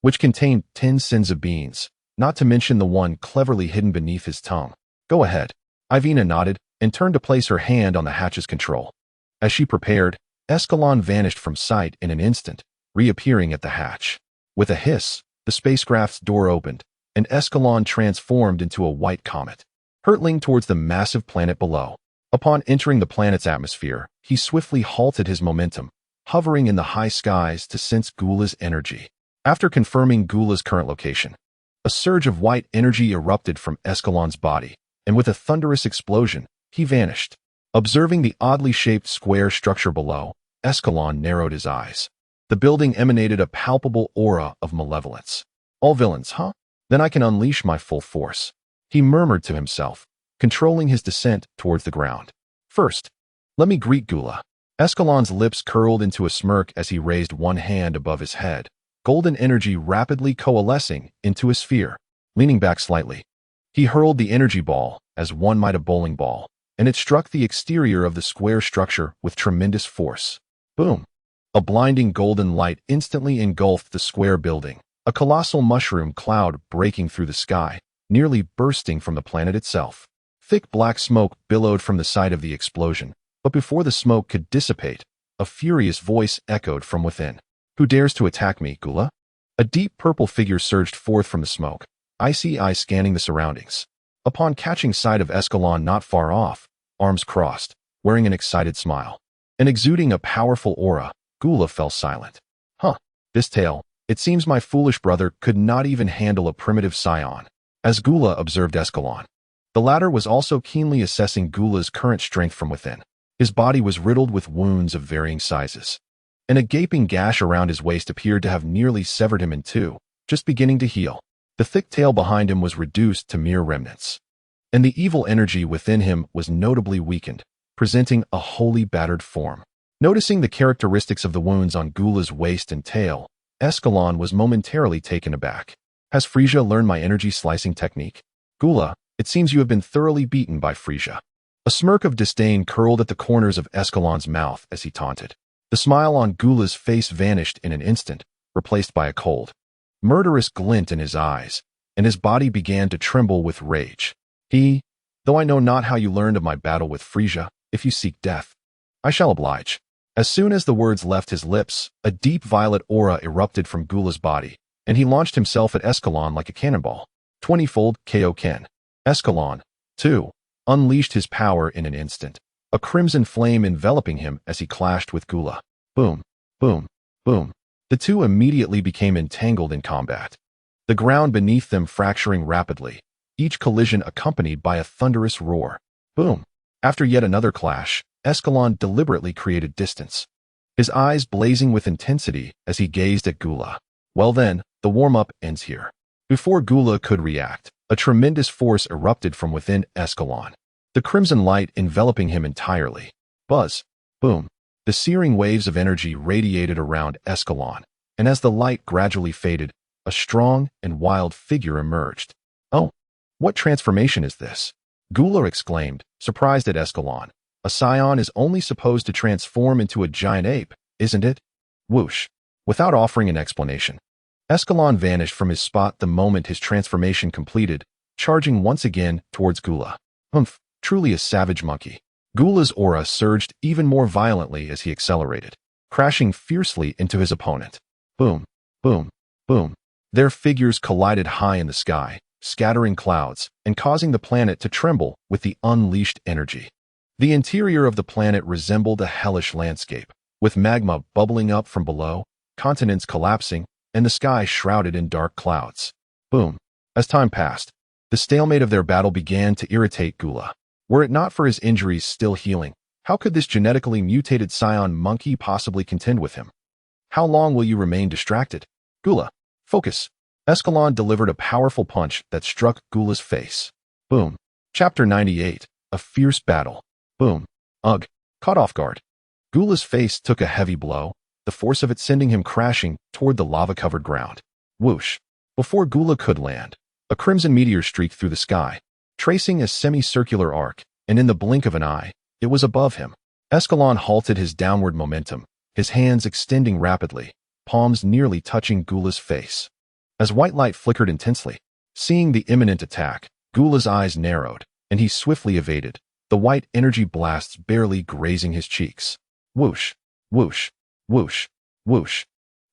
which contained 10 senza beans, not to mention the one cleverly hidden beneath his tongue. Go ahead. Ivina nodded and turned to place her hand on the hatch's control. As she prepared, Escalon vanished from sight in an instant, reappearing at the hatch. With a hiss, the spacecraft's door opened, and Escalon transformed into a white comet, hurtling towards the massive planet below. Upon entering the planet's atmosphere, he swiftly halted his momentum, hovering in the high skies to sense Gula's energy. After confirming Gula's current location, a surge of white energy erupted from Escalon's body, and with a thunderous explosion, he vanished. Observing the oddly shaped square structure below, Escalon narrowed his eyes. The building emanated a palpable aura of malevolence. All villains, huh? Then I can unleash my full force. He murmured to himself, controlling his descent towards the ground. First, let me greet Gula. Escalon's lips curled into a smirk as he raised one hand above his head, golden energy rapidly coalescing into a sphere. Leaning back slightly, he hurled the energy ball, as one might a bowling ball, and it struck the exterior of the square structure with tremendous force. Boom! A blinding golden light instantly engulfed the square building, a colossal mushroom cloud breaking through the sky, nearly bursting from the planet itself. Thick black smoke billowed from the site of the explosion, but before the smoke could dissipate, a furious voice echoed from within. Who dares to attack me, Gula? A deep purple figure surged forth from the smoke, icy eyes scanning the surroundings. Upon catching sight of Escalon not far off, arms crossed, wearing an excited smile, and exuding a powerful aura, Gula fell silent. Huh, this tale, it seems my foolish brother could not even handle a primitive scion. As Gula observed Escalon, the latter was also keenly assessing Gula's current strength from within. His body was riddled with wounds of varying sizes, and a gaping gash around his waist appeared to have nearly severed him in two, just beginning to heal. The thick tail behind him was reduced to mere remnants, and the evil energy within him was notably weakened, presenting a wholly battered form. Noticing the characteristics of the wounds on Gula's waist and tail, Escalon was momentarily taken aback. Has Frieza learned my energy slicing technique? Gula, it seems you have been thoroughly beaten by Frieza. A smirk of disdain curled at the corners of Escalon's mouth as he taunted. The smile on Gula's face vanished in an instant, replaced by a cold, murderous glint in his eyes, and his body began to tremble with rage. Though I know not how you learned of my battle with Frieza, if you seek death, I shall oblige. As soon as the words left his lips, a deep violet aura erupted from Gula's body, and he launched himself at Escalon like a cannonball. 20-fold KO Ken. Escalon, too, unleashed his power in an instant, a crimson flame enveloping him as he clashed with Gula. Boom, boom, boom. The two immediately became entangled in combat, the ground beneath them fracturing rapidly, each collision accompanied by a thunderous roar. Boom. After yet another clash, Escalon deliberately created distance, his eyes blazing with intensity as he gazed at Gula. Well then, the warm-up ends here. Before Gula could react, a tremendous force erupted from within Escalon, the crimson light enveloping him entirely. Buzz. Boom. The searing waves of energy radiated around Escalon, and as the light gradually faded, a strong and wild figure emerged. Oh, what transformation is this? Gula exclaimed, surprised at Escalon. A scion is only supposed to transform into a giant ape, isn't it? Whoosh. Without offering an explanation, Escalon vanished from his spot the moment his transformation completed, charging once again towards Gula. Humph, truly a savage monkey. Gula's aura surged even more violently as he accelerated, crashing fiercely into his opponent. Boom, boom, boom. Their figures collided high in the sky, scattering clouds and causing the planet to tremble with the unleashed energy. The interior of the planet resembled a hellish landscape, with magma bubbling up from below, continents collapsing, and the sky shrouded in dark clouds. Boom. As time passed, the stalemate of their battle began to irritate Gula. Were it not for his injuries still healing, how could this genetically mutated Saiyan monkey possibly contend with him? How long will you remain distracted? Gula, focus. Escalon delivered a powerful punch that struck Gula's face. Boom. Chapter 98, A Fierce Battle. Boom. Ugh. Caught off guard. Gula's face took a heavy blow, the force of it sending him crashing toward the lava-covered ground. Whoosh. Before Gula could land, a crimson meteor streaked through the sky, tracing a semicircular arc, and in the blink of an eye, it was above him. Escalon halted his downward momentum, his hands extending rapidly, palms nearly touching Gula's face. As white light flickered intensely, seeing the imminent attack, Gula's eyes narrowed, and he swiftly evaded, the white energy blasts barely grazing his cheeks. Whoosh, whoosh, whoosh, whoosh.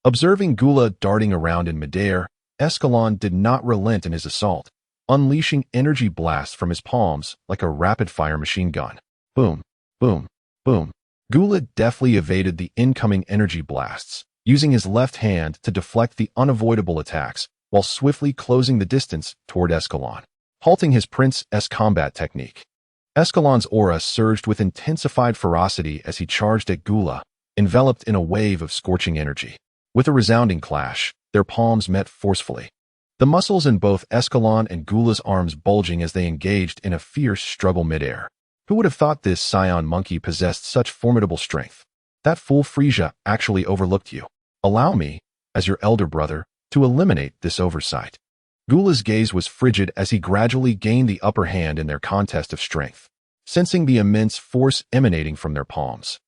Observing Gula darting around in midair, Escalon did not relent in his assault, unleashing energy blasts from his palms like a rapid-fire machine gun. Boom, boom, boom. Gula deftly evaded the incoming energy blasts, using his left hand to deflect the unavoidable attacks while swiftly closing the distance toward Escalon, halting his Prince S combat technique. Escalon's aura surged with intensified ferocity as he charged at Gula, enveloped in a wave of scorching energy. With a resounding clash, their palms met forcefully, the muscles in both Escalon and Gula's arms bulging as they engaged in a fierce struggle midair. Who would have thought this Saiyan monkey possessed such formidable strength? That fool Frieza actually overlooked you. Allow me, as your elder brother, to eliminate this oversight. Gula's gaze was frigid as he gradually gained the upper hand in their contest of strength, sensing the immense force emanating from their palms.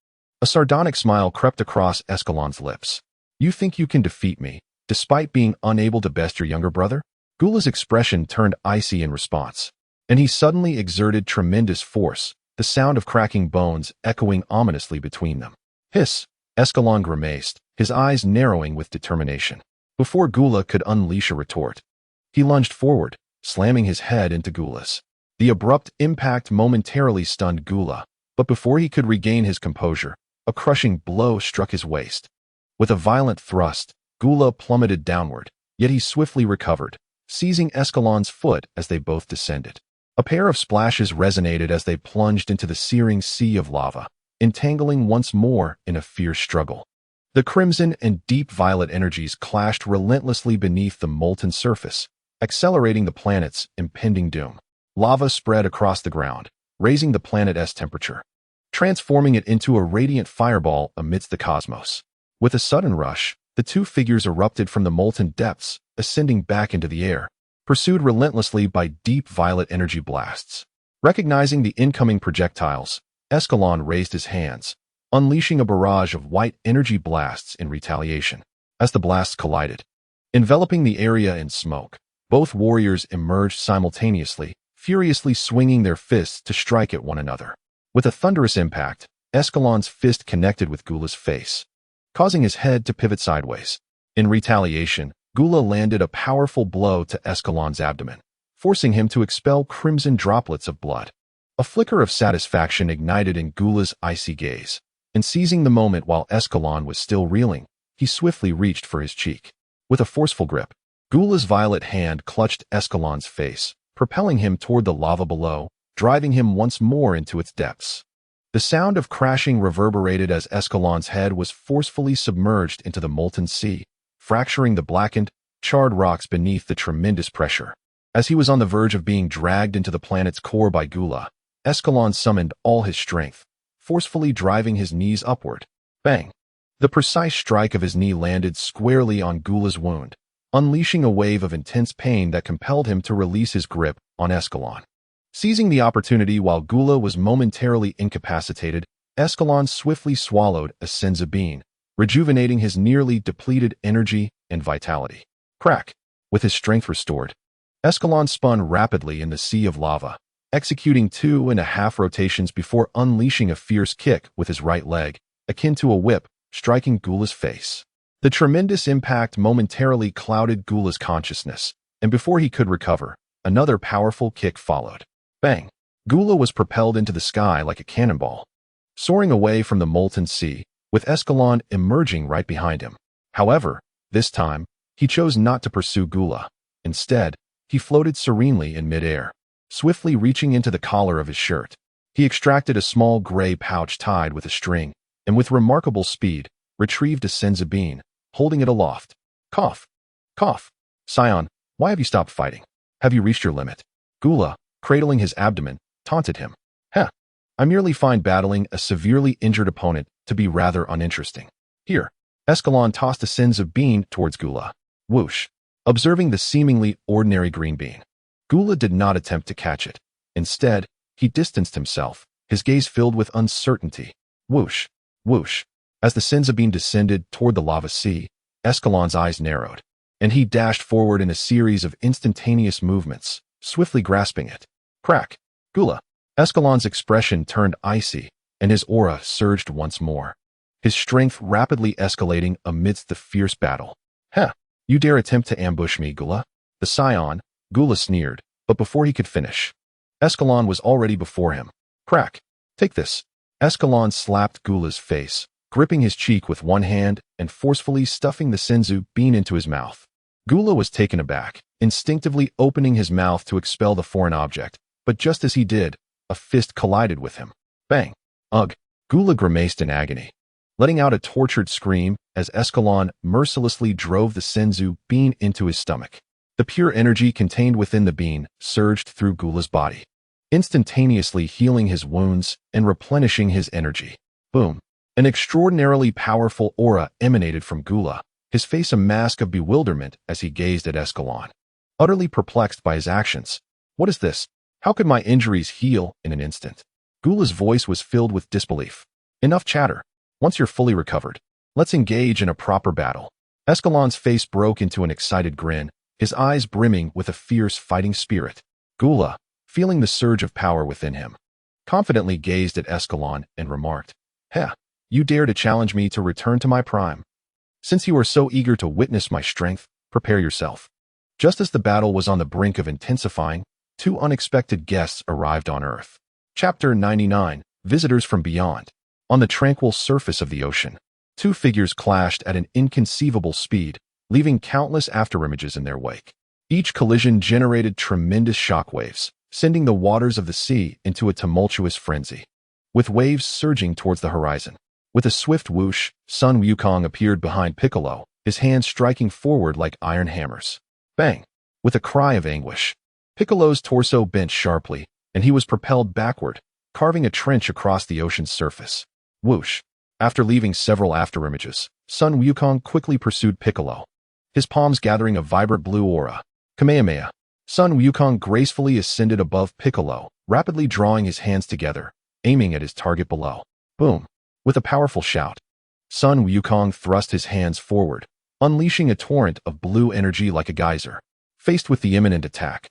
A sardonic smile crept across Escalon's lips. You think you can defeat me, despite being unable to best your younger brother? Gula's expression turned icy in response, and he suddenly exerted tremendous force, the sound of cracking bones echoing ominously between them. Hiss! Escalon grimaced, his eyes narrowing with determination. Before Gula could unleash a retort, he lunged forward, slamming his head into Gula's. The abrupt impact momentarily stunned Gula, but before he could regain his composure, a crushing blow struck his waist. With a violent thrust, Gula plummeted downward, yet he swiftly recovered, seizing Escalon's foot as they both descended. A pair of splashes resonated as they plunged into the searing sea of lava, entangling once more in a fierce struggle. The crimson and deep violet energies clashed relentlessly beneath the molten surface, accelerating the planet's impending doom. Lava spread across the ground, raising the planet's temperature, transforming it into a radiant fireball amidst the cosmos. With a sudden rush, the two figures erupted from the molten depths, ascending back into the air, pursued relentlessly by deep violet energy blasts. Recognizing the incoming projectiles, Escalon raised his hands, unleashing a barrage of white energy blasts in retaliation. As the blasts collided, enveloping the area in smoke, both warriors emerged simultaneously, furiously swinging their fists to strike at one another. With a thunderous impact, Escalon's fist connected with Gula's face, causing his head to pivot sideways. In retaliation, Gula landed a powerful blow to Escalon's abdomen, forcing him to expel crimson droplets of blood. A flicker of satisfaction ignited in Gula's icy gaze, and seizing the moment while Escalon was still reeling, he swiftly reached for his cheek. With a forceful grip, Gula's violet hand clutched Escalon's face, propelling him toward the lava below, driving him once more into its depths. The sound of crashing reverberated as Escalon's head was forcefully submerged into the molten sea, fracturing the blackened, charred rocks beneath the tremendous pressure. As he was on the verge of being dragged into the planet's core by Gula, Escalon summoned all his strength, forcefully driving his knees upward. Bang! The precise strike of his knee landed squarely on Gula's wound, unleashing a wave of intense pain that compelled him to release his grip on Escalon. Seizing the opportunity while Gula was momentarily incapacitated, Escalon swiftly swallowed a senzu bean, rejuvenating his nearly depleted energy and vitality. Crack! With his strength restored, Escalon spun rapidly in the sea of lava, executing 2.5 rotations before unleashing a fierce kick with his right leg, akin to a whip, striking Gula's face. The tremendous impact momentarily clouded Gula's consciousness, and before he could recover, Another powerful kick followed. Bang! Gula was propelled into the sky like a cannonball, soaring away from the molten sea, with Escalon emerging right behind him. However, this time, he chose not to pursue Gula. Instead, he floated serenely in midair, swiftly reaching into the collar of his shirt. He extracted a small gray pouch tied with a string, and with remarkable speed, retrieved a senzu bean, holding it aloft. Cough! Cough! Saiyan, why have you stopped fighting? Have you reached your limit? Gula, cradling his abdomen, taunted him. Heh! I merely find battling a severely injured opponent to be rather uninteresting. Here, Escalon tossed a senzu bean towards Gula. Whoosh! Observing the seemingly ordinary green bean, Gula did not attempt to catch it. Instead, he distanced himself, his gaze filled with uncertainty. Whoosh! Whoosh! As the senzu bean descended toward the lava sea, Escalon's eyes narrowed, and he dashed forward in a series of instantaneous movements, swiftly grasping it. Crack! Gula! Escalon's expression turned icy, and his aura surged once more, his strength rapidly escalating amidst the fierce battle. Heh! You dare attempt to ambush me, Gula? The Saiyan, Gula sneered, but before he could finish, Escalon was already before him. Crack! Take this! Escalon slapped Gula's face, gripping his cheek with one hand and forcefully stuffing the senzu bean into his mouth. Gula was taken aback, instinctively opening his mouth to expel the foreign object, but just as he did, a fist collided with him. Bang! Ugh! Gula grimaced in agony, letting out a tortured scream as Escalon mercilessly drove the senzu bean into his stomach. The pure energy contained within the bean surged through Gula's body, instantaneously healing his wounds and replenishing his energy. Boom! An extraordinarily powerful aura emanated from Gula, his face a mask of bewilderment as he gazed at Escalon, utterly perplexed by his actions. What is this? How could my injuries heal in an instant? Gula's voice was filled with disbelief. Enough chatter. Once you're fully recovered, let's engage in a proper battle. Escalon's face broke into an excited grin, his eyes brimming with a fierce fighting spirit. Gula, feeling the surge of power within him, confidently gazed at Escalon and remarked, Heh, you dare to challenge me to return to my prime? Since you are so eager to witness my strength, prepare yourself. Just as the battle was on the brink of intensifying, two unexpected guests arrived on Earth. Chapter 99, Visitors from Beyond. On the tranquil surface of the ocean, two figures clashed at an inconceivable speed, leaving countless afterimages in their wake. Each collision generated tremendous shockwaves, sending the waters of the sea into a tumultuous frenzy, with waves surging towards the horizon. With a swift whoosh, Sun Wukong appeared behind Piccolo, his hands striking forward like iron hammers. Bang! With a cry of anguish, Piccolo's torso bent sharply, and he was propelled backward, carving a trench across the ocean's surface. Whoosh! After leaving several afterimages, Sun Wukong quickly pursued Piccolo, his palms gathering a vibrant blue aura. Kamehameha! Sun Wukong gracefully ascended above Piccolo, rapidly drawing his hands together, aiming at his target below. Boom! With a powerful shout, Sun Wukong thrust his hands forward, unleashing a torrent of blue energy like a geyser. Faced with the imminent attack,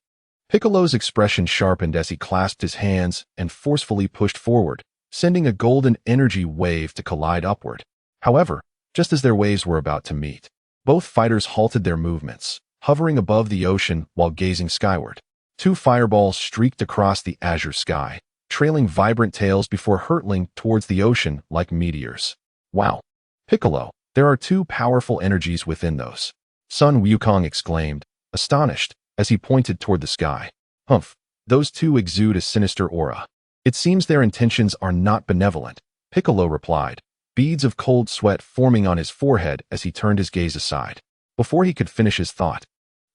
Piccolo's expression sharpened as he clasped his hands and forcefully pushed forward, sending a golden energy wave to collide upward. However, just as their waves were about to meet, both fighters halted their movements, hovering above the ocean while gazing skyward. Two fireballs streaked across the azure sky, trailing vibrant tails before hurtling towards the ocean like meteors. Wow! Piccolo, there are two powerful energies within those. Sun Wukong exclaimed, astonished, as he pointed toward the sky. Humph! Those two exude a sinister aura. It seems their intentions are not benevolent, Piccolo replied, beads of cold sweat forming on his forehead as he turned his gaze aside. Before he could finish his thought,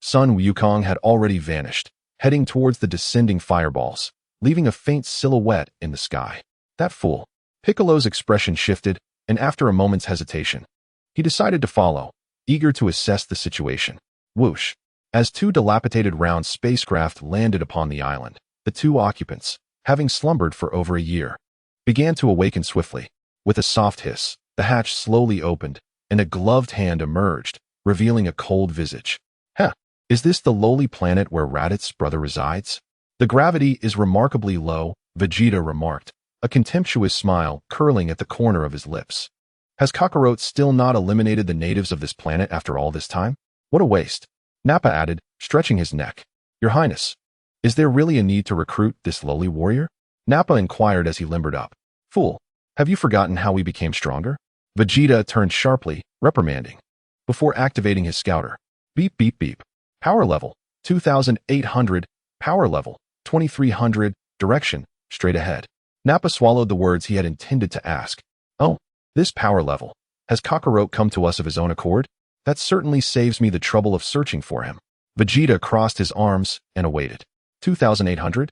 Sun Wukong had already vanished, heading towards the descending fireballs, leaving a faint silhouette in the sky. That fool! Piccolo's expression shifted, and after a moment's hesitation, he decided to follow, eager to assess the situation. Whoosh! As two dilapidated round spacecraft landed upon the island, the two occupants, having slumbered for over a year, began to awaken swiftly. With a soft hiss, the hatch slowly opened, and a gloved hand emerged, revealing a cold visage. Heh! Is this the lowly planet where Raditz' brother resides? The gravity is remarkably low, Vegeta remarked, a contemptuous smile curling at the corner of his lips. Has Kakarot still not eliminated the natives of this planet after all this time? What a waste! Nappa added, stretching his neck. Your Highness, Is there really a need to recruit this lowly warrior? Nappa inquired as he limbered up. Fool, have you forgotten how we became stronger? Vegeta turned sharply, reprimanding. Before activating his scouter. Beep beep beep. Power level, 2,800. Power level, 2,300. Direction, straight ahead. Nappa swallowed the words he had intended to ask. Oh, this power level. Has Kakarot come to us of his own accord? That certainly saves me the trouble of searching for him. Vegeta crossed his arms and awaited. 2,800?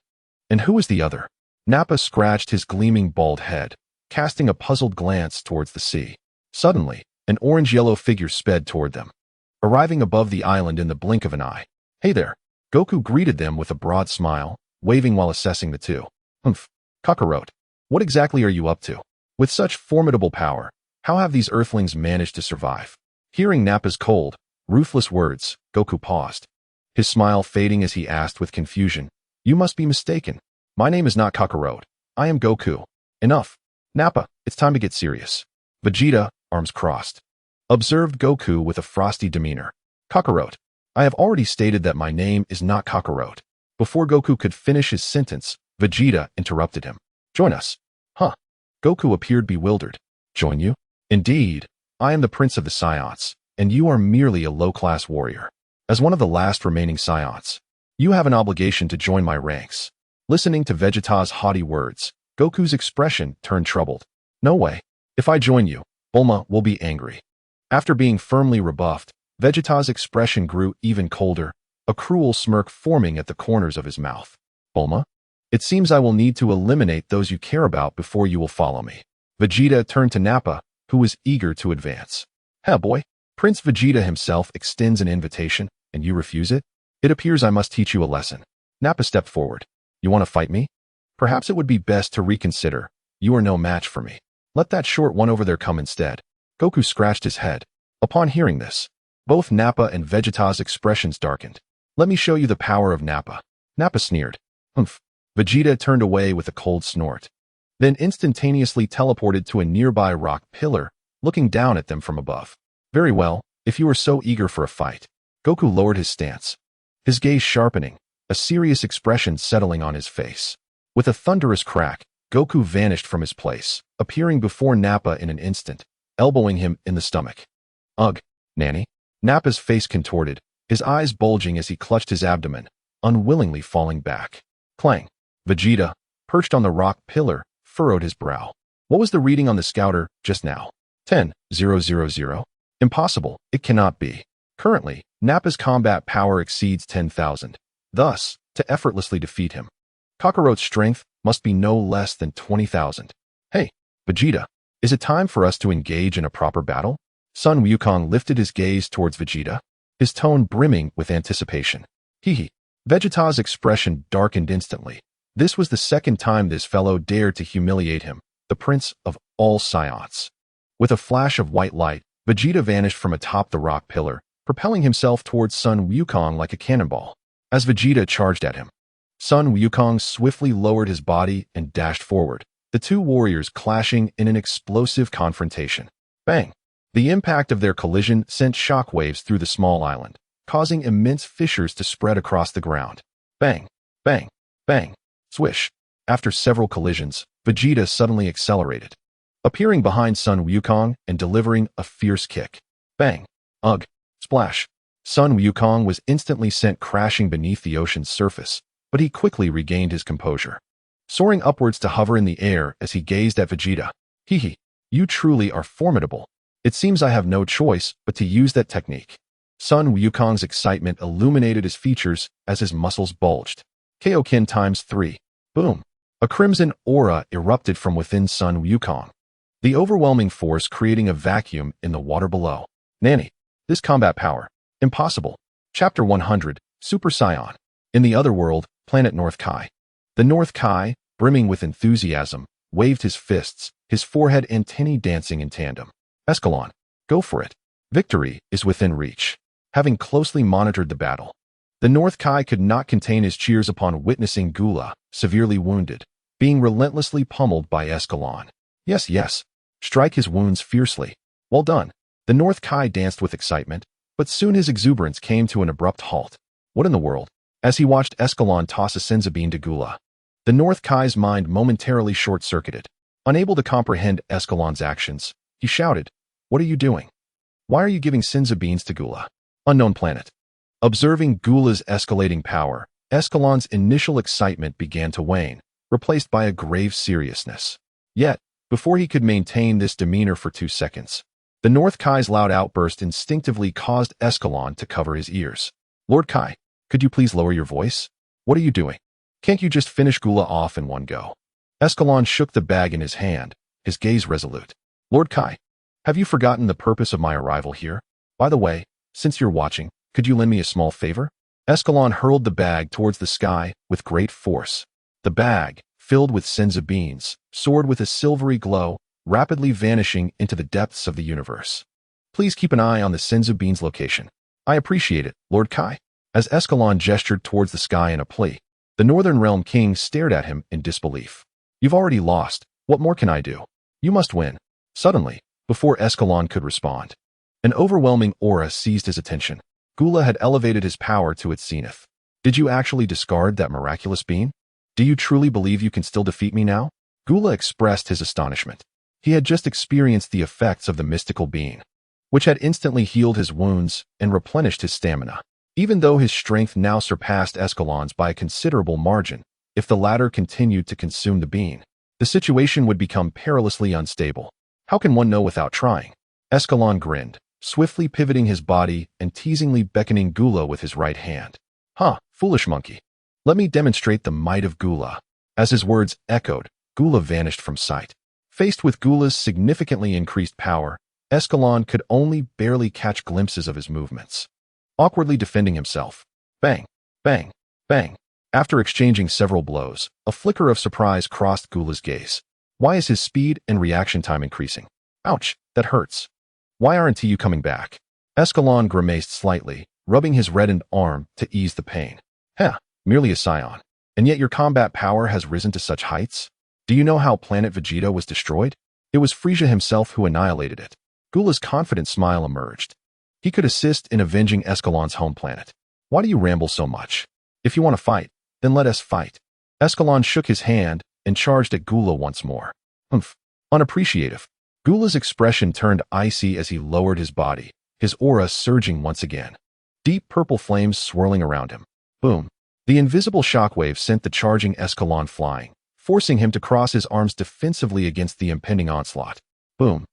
And who is the other? Nappa scratched his gleaming bald head, casting a puzzled glance towards the sea. Suddenly, an orange-yellow figure sped toward them, arriving above the island in the blink of an eye. Hey there. Goku greeted them with a broad smile, waving while assessing the two. Humph. Kakarot, what exactly are you up to? With such formidable power, how have these earthlings managed to survive? Hearing Nappa's cold, ruthless words, Goku paused, his smile fading as he asked with confusion, You must be mistaken. My name is not Kakarot. I am Goku. Enough. Nappa, it's time to get serious. Vegeta, arms crossed, observed Goku with a frosty demeanor. Kakarot, I have already stated that my name is not Kakarot. Before Goku could finish his sentence, Vegeta interrupted him. Join us. Huh. Goku appeared bewildered. Join you? Indeed, I am the Prince of the Saiyans, and you are merely a low-class warrior. As one of the last remaining Saiyans, you have an obligation to join my ranks. Listening to Vegeta's haughty words, Goku's expression turned troubled. No way. If I join you, Bulma will be angry. After being firmly rebuffed, Vegeta's expression grew even colder, a cruel smirk forming at the corners of his mouth. Bulma? It seems I will need to eliminate those you care about before you will follow me. Vegeta turned to Nappa, who was eager to advance. Heh, boy. Prince Vegeta himself extends an invitation, and you refuse it? It appears I must teach you a lesson. Nappa stepped forward. You want to fight me? Perhaps it would be best to reconsider. You are no match for me. Let that short one over there come instead. Goku scratched his head. Upon hearing this, both Nappa and Vegeta's expressions darkened. Let me show you the power of Nappa. Nappa sneered. Humph. Vegeta turned away with a cold snort, then instantaneously teleported to a nearby rock pillar, looking down at them from above. Very well, if you are so eager for a fight. Goku lowered his stance, his gaze sharpening, a serious expression settling on his face. With a thunderous crack, Goku vanished from his place, appearing before Nappa in an instant, elbowing him in the stomach. Ugh, Nanny. Nappa's face contorted, his eyes bulging as he clutched his abdomen, unwillingly falling back. Clang. Vegeta, perched on the rock pillar, furrowed his brow. What was the reading on the scouter just now? 10,000. Impossible, it cannot be. Currently, Nappa's combat power exceeds 10,000. Thus, to effortlessly defeat him, Kakarot's strength must be no less than 20,000. Hey, Vegeta, is it time for us to engage in a proper battle? Sun Wukong lifted his gaze towards Vegeta, his tone brimming with anticipation. Hee. Vegeta's expression darkened instantly. This was the second time this fellow dared to humiliate him, the prince of all Saiyans. With a flash of white light, Vegeta vanished from atop the rock pillar, propelling himself towards Sun Wukong like a cannonball. As Vegeta charged at him, Sun Wukong swiftly lowered his body and dashed forward, the two warriors clashing in an explosive confrontation. Bang! The impact of their collision sent shockwaves through the small island, causing immense fissures to spread across the ground. Bang! Bang! Bang! Swish! After several collisions, Vegeta suddenly accelerated, appearing behind Sun Wukong and delivering a fierce kick. Bang! Ugh! Splash! Sun Wukong was instantly sent crashing beneath the ocean's surface, but he quickly regained his composure, soaring upwards to hover in the air as he gazed at Vegeta. Hee. You truly are formidable. It seems I have no choice but to use that technique. Sun Wukong's excitement illuminated his features as his muscles bulged. Kaioken times 3. Boom. A crimson aura erupted from within Sun Wukong, the overwhelming force creating a vacuum in the water below. Nanny. This combat power. Impossible. Chapter 100, Super Saiyan. In the other world, planet North Kai. The North Kai, brimming with enthusiasm, waved his fists, his forehead antennae dancing in tandem. Escalon. Go for it. Victory is within reach. Having closely monitored the battle, the North Kai could not contain his cheers upon witnessing Gula, severely wounded, being relentlessly pummeled by Escalon. Yes, yes. Strike his wounds fiercely. Well done. The North Kai danced with excitement, but soon his exuberance came to an abrupt halt. What in the world? as he watched Escalon toss a senzu bean to Gula. The North Kai's mind momentarily short-circuited. Unable to comprehend Escalon's actions, he shouted, "What are you doing? Why are you giving senzu beans to Gula?" Unknown planet. Observing Gula's escalating power, Escalon's initial excitement began to wane, replaced by a grave seriousness. Yet, before he could maintain this demeanor for 2 seconds, the North Kai's loud outburst instinctively caused Escalon to cover his ears. "Lord Kai, could you please lower your voice? What are you doing? Can't you just finish Gula off in one go?" Escalon shook the bag in his hand, his gaze resolute. "Lord Kai, have you forgotten the purpose of my arrival here? By the way, since you're watching, could you lend me a small favor?" Escalon hurled the bag towards the sky with great force. The bag, filled with senzu beans, soared with a silvery glow, rapidly vanishing into the depths of the universe. "Please keep an eye on the senzu beans location. I appreciate it, Lord Kai." As Escalon gestured towards the sky in a plea, the Northern Realm King stared at him in disbelief. "You've already lost. What more can I do? You must win." Suddenly, before Escalon could respond, an overwhelming aura seized his attention. Gula had elevated his power to its zenith. "Did you actually discard that miraculous bean? Do you truly believe you can still defeat me now?" Gula expressed his astonishment. He had just experienced the effects of the mystical bean, which had instantly healed his wounds and replenished his stamina. Even though his strength now surpassed Escalon's by a considerable margin, if the latter continued to consume the bean, the situation would become perilously unstable. "How can one know without trying?" Escalon grinned, swiftly pivoting his body and teasingly beckoning Gula with his right hand. "Huh, foolish monkey. Let me demonstrate the might of Gula." As his words echoed, Gula vanished from sight. Faced with Gula's significantly increased power, Escalon could only barely catch glimpses of his movements. Awkwardly defending himself. Bang, bang, bang. After exchanging several blows, a flicker of surprise crossed Gula's gaze. Why is his speed and reaction time increasing? Ouch, that hurts. Why aren't you coming back? Escalon grimaced slightly, rubbing his reddened arm to ease the pain. Heh, merely a scion. And yet your combat power has risen to such heights? Do you know how planet Vegeta was destroyed? It was Frieza himself who annihilated it. Gula's confident smile emerged. He could assist in avenging Escalon's home planet. Why do you ramble so much? If you want to fight, then let us fight. Escalon shook his hand and charged at Gula once more. Humph, unappreciative. Gula's expression turned icy as he lowered his body, his aura surging once again. Deep purple flames swirling around him. Boom. The invisible shockwave sent the charging Escalon flying, forcing him to cross his arms defensively against the impending onslaught. Boom.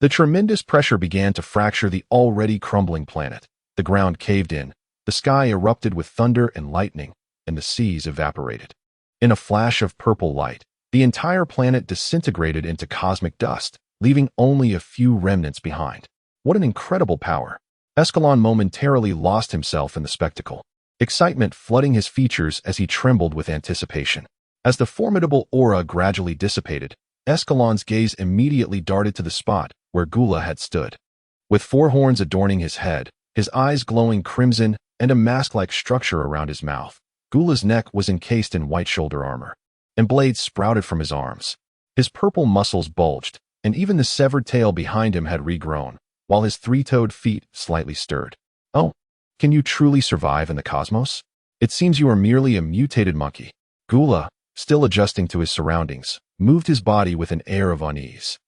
The tremendous pressure began to fracture the already crumbling planet. The ground caved in, the sky erupted with thunder and lightning, and the seas evaporated. In a flash of purple light, the entire planet disintegrated into cosmic dust, leaving only a few remnants behind. What an incredible power! Escalon momentarily lost himself in the spectacle, excitement flooding his features as he trembled with anticipation. As the formidable aura gradually dissipated, Escalon's gaze immediately darted to the spot where Gula had stood. With 4 horns adorning his head, his eyes glowing crimson, and a mask-like structure around his mouth, Gula's neck was encased in white shoulder armor, and blades sprouted from his arms. His purple muscles bulged, and even the severed tail behind him had regrown, while his 3-toed feet slightly stirred. Oh, can you truly survive in the cosmos? It seems you are merely a mutated monkey. Gula, still adjusting to his surroundings, moved his body with an air of unease.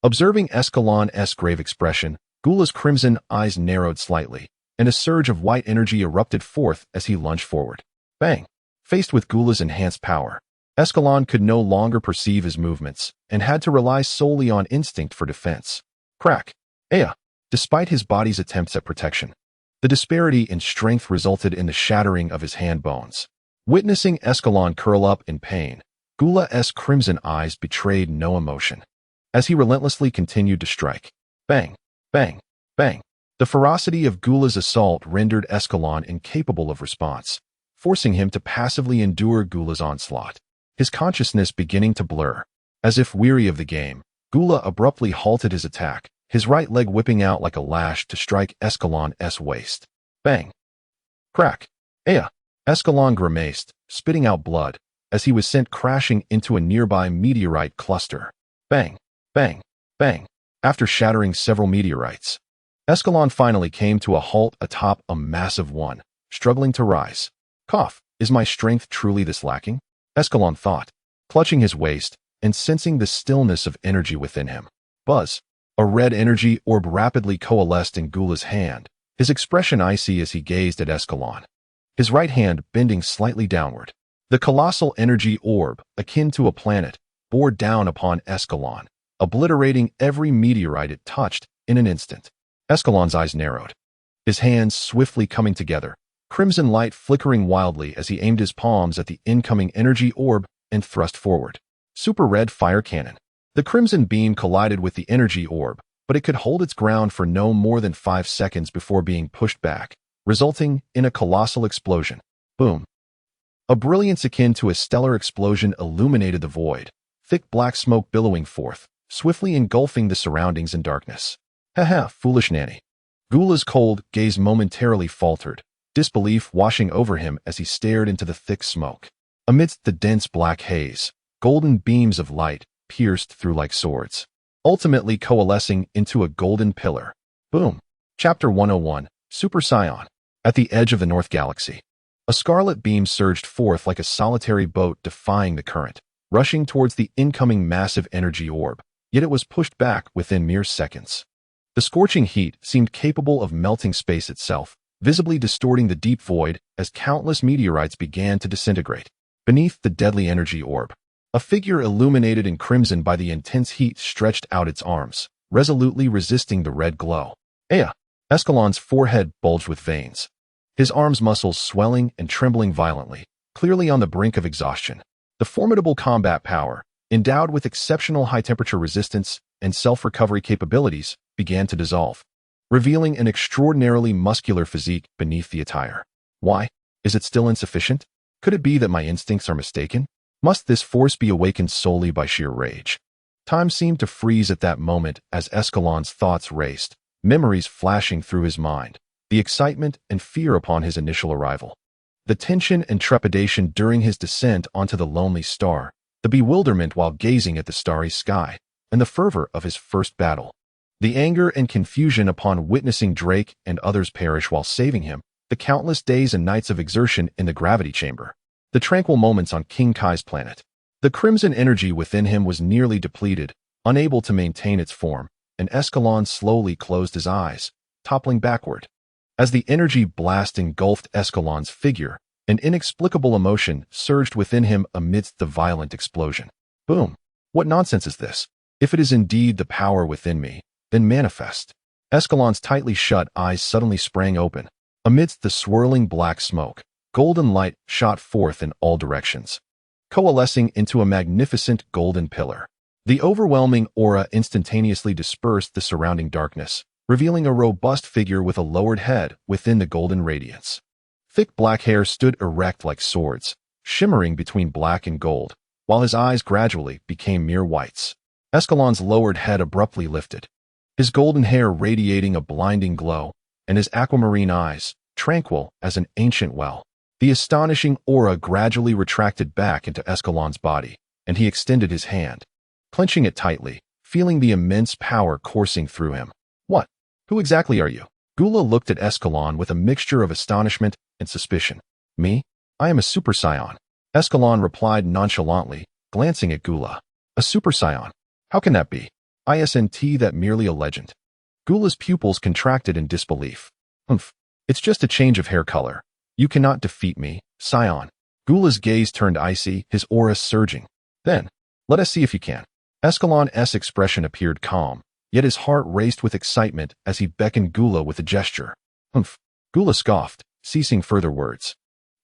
Observing Escalon's grave expression, Gula's crimson eyes narrowed slightly, and a surge of white energy erupted forth as he lunged forward. Bang! Faced with Gula's enhanced power, Escalon could no longer perceive his movements and had to rely solely on instinct for defense. Crack! Aya! Despite his body's attempts at protection, the disparity in strength resulted in the shattering of his hand bones. Witnessing Escalon curl up in pain, Gula's crimson eyes betrayed no emotion, as he relentlessly continued to strike. Bang! Bang! Bang! The ferocity of Gula's assault rendered Escalon incapable of response, forcing him to passively endure Gula's onslaught. His consciousness beginning to blur. As if weary of the game, Gula abruptly halted his attack, his right leg whipping out like a lash to strike Escalon's waist. Bang! Crack! Aya! Escalon grimaced, spitting out blood, as he was sent crashing into a nearby meteorite cluster. Bang! Bang! Bang! After shattering several meteorites, Escalon finally came to a halt atop a massive one, struggling to rise. Cough! Is my strength truly this lacking? Escalon thought, clutching his waist and sensing the stillness of energy within him. Buzz. A red energy orb rapidly coalesced in Gula's hand, his expression icy as he gazed at Escalon, his right hand bending slightly downward. The colossal energy orb, akin to a planet, bore down upon Escalon, obliterating every meteorite it touched in an instant. Escalon's eyes narrowed, his hands swiftly coming together, crimson light flickering wildly as he aimed his palms at the incoming energy orb and thrust forward. Super red fire cannon. The crimson beam collided with the energy orb, but it could hold its ground for no more than 5 seconds before being pushed back, resulting in a colossal explosion. Boom. A brilliance akin to a stellar explosion illuminated the void, thick black smoke billowing forth, swiftly engulfing the surroundings in darkness. Haha, foolish nanny. Gula's cold gaze momentarily faltered, disbelief washing over him as he stared into the thick smoke. Amidst the dense black haze, golden beams of light pierced through like swords, ultimately coalescing into a golden pillar. Boom. Chapter 101, Super Saiyan. At the edge of the North Galaxy, a scarlet beam surged forth like a solitary boat defying the current, rushing towards the incoming massive energy orb, yet it was pushed back within mere seconds. The scorching heat seemed capable of melting space itself, visibly distorting the deep void as countless meteorites began to disintegrate. Beneath the deadly energy orb, a figure illuminated in crimson by the intense heat stretched out its arms, resolutely resisting the red glow. Aya! Escalon's forehead bulged with veins, his arms' muscles swelling and trembling violently, clearly on the brink of exhaustion. The formidable combat power, endowed with exceptional high-temperature resistance and self-recovery capabilities, began to dissolve, revealing an extraordinarily muscular physique beneath the attire. Why? Is it still insufficient? Could it be that my instincts are mistaken? Must this force be awakened solely by sheer rage? Time seemed to freeze at that moment as Escalon's thoughts raced, memories flashing through his mind, the excitement and fear upon his initial arrival, the tension and trepidation during his descent onto the lonely star, the bewilderment while gazing at the starry sky, and the fervor of his first battle, the anger and confusion upon witnessing Drake and others perish while saving him, the countless days and nights of exertion in the gravity chamber, the tranquil moments on King Kai's planet. The crimson energy within him was nearly depleted, unable to maintain its form, and Escalon slowly closed his eyes, toppling backward. As the energy blast engulfed Escalon's figure, an inexplicable emotion surged within him amidst the violent explosion. Boom! What nonsense is this? If it is indeed the power within me, then manifest. Escalon's tightly shut eyes suddenly sprang open. Amidst the swirling black smoke, golden light shot forth in all directions, coalescing into a magnificent golden pillar. The overwhelming aura instantaneously dispersed the surrounding darkness, revealing a robust figure with a lowered head within the golden radiance. Thick black hair stood erect like swords, shimmering between black and gold, while his eyes gradually became mere whites. Escalon's lowered head abruptly lifted, his golden hair radiating a blinding glow, and his aquamarine eyes, tranquil as an ancient well. The astonishing aura gradually retracted back into Escalon's body, and he extended his hand, clenching it tightly, feeling the immense power coursing through him. What? Who exactly are you? Gula looked at Escalon with a mixture of astonishment and suspicion. Me? I am a Super Saiyan. Escalon replied nonchalantly, glancing at Gula. A Super Saiyan? How can that be? Isn't that merely a legend? Gula's pupils contracted in disbelief. Humph. It's just a change of hair color. You cannot defeat me, Saiyan. Gula's gaze turned icy, his aura surging. Then, let us see if you can. Escalon's expression appeared calm, yet his heart raced with excitement as he beckoned Gula with a gesture. Humph. Gula scoffed, ceasing further words,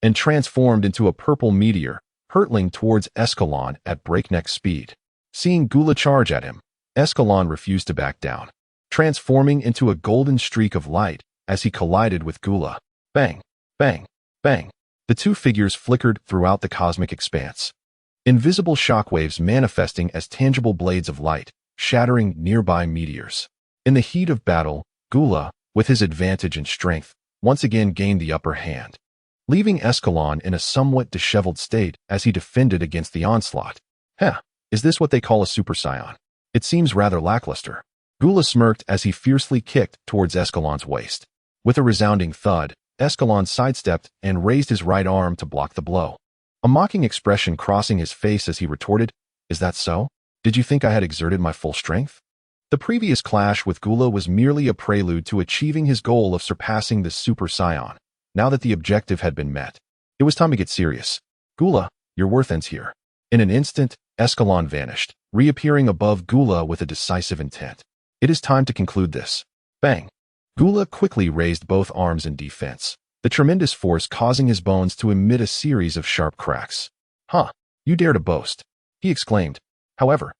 and transformed into a purple meteor, hurtling towards Escalon at breakneck speed. Seeing Gula charge at him, Escalon refused to back down, transforming into a golden streak of light as he collided with Gula. Bang, bang, bang. The two figures flickered throughout the cosmic expanse, invisible shockwaves manifesting as tangible blades of light, shattering nearby meteors. In the heat of battle, Gula, with his advantage and strength, once again gained the upper hand, leaving Escalon in a somewhat disheveled state as he defended against the onslaught. Is this what they call a Super Saiyan? It seems rather lackluster. Gula smirked as he fiercely kicked towards Escalon's waist. With a resounding thud, Escalon sidestepped and raised his right arm to block the blow. A mocking expression crossing his face as he retorted, "Is that so? Did you think I had exerted my full strength?" The previous clash with Gula was merely a prelude to achieving his goal of surpassing the Super Saiyan. Now that the objective had been met, it was time to get serious. "Gula, your worth ends here." In an instant, Escalon vanished, reappearing above Gula with a decisive intent. "It is time to conclude this." Bang! Gula quickly raised both arms in defense, the tremendous force causing his bones to emit a series of sharp cracks. "Huh, you dare to boast," he exclaimed. However,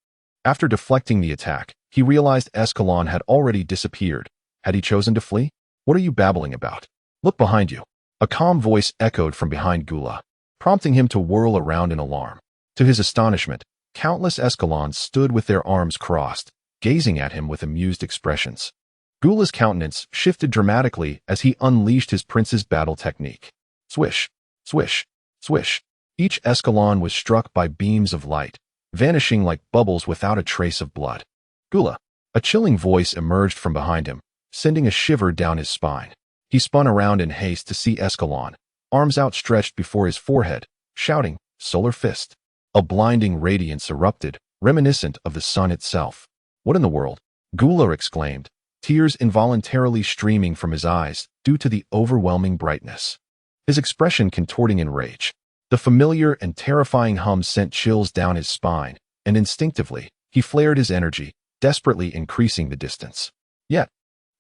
after deflecting the attack, he realized Escalon had already disappeared. Had he chosen to flee? "What are you babbling about? Look behind you." A calm voice echoed from behind Gula, prompting him to whirl around in alarm. To his astonishment, countless Escalons stood with their arms crossed, gazing at him with amused expressions. Gula's countenance shifted dramatically as he unleashed his prince's battle technique. Swish, swish, swish. Each Escalon was struck by beams of light, vanishing like bubbles without a trace of blood. "Gula!" A chilling voice emerged from behind him, sending a shiver down his spine. He spun around in haste to see Escalon, arms outstretched before his forehead, shouting, "Solar Fist." A blinding radiance erupted, reminiscent of the sun itself. "What in the world?" Gula exclaimed, tears involuntarily streaming from his eyes due to the overwhelming brightness. His expression contorting in rage. The familiar and terrifying hum sent chills down his spine, and instinctively, he flared his energy, desperately increasing the distance. Yet,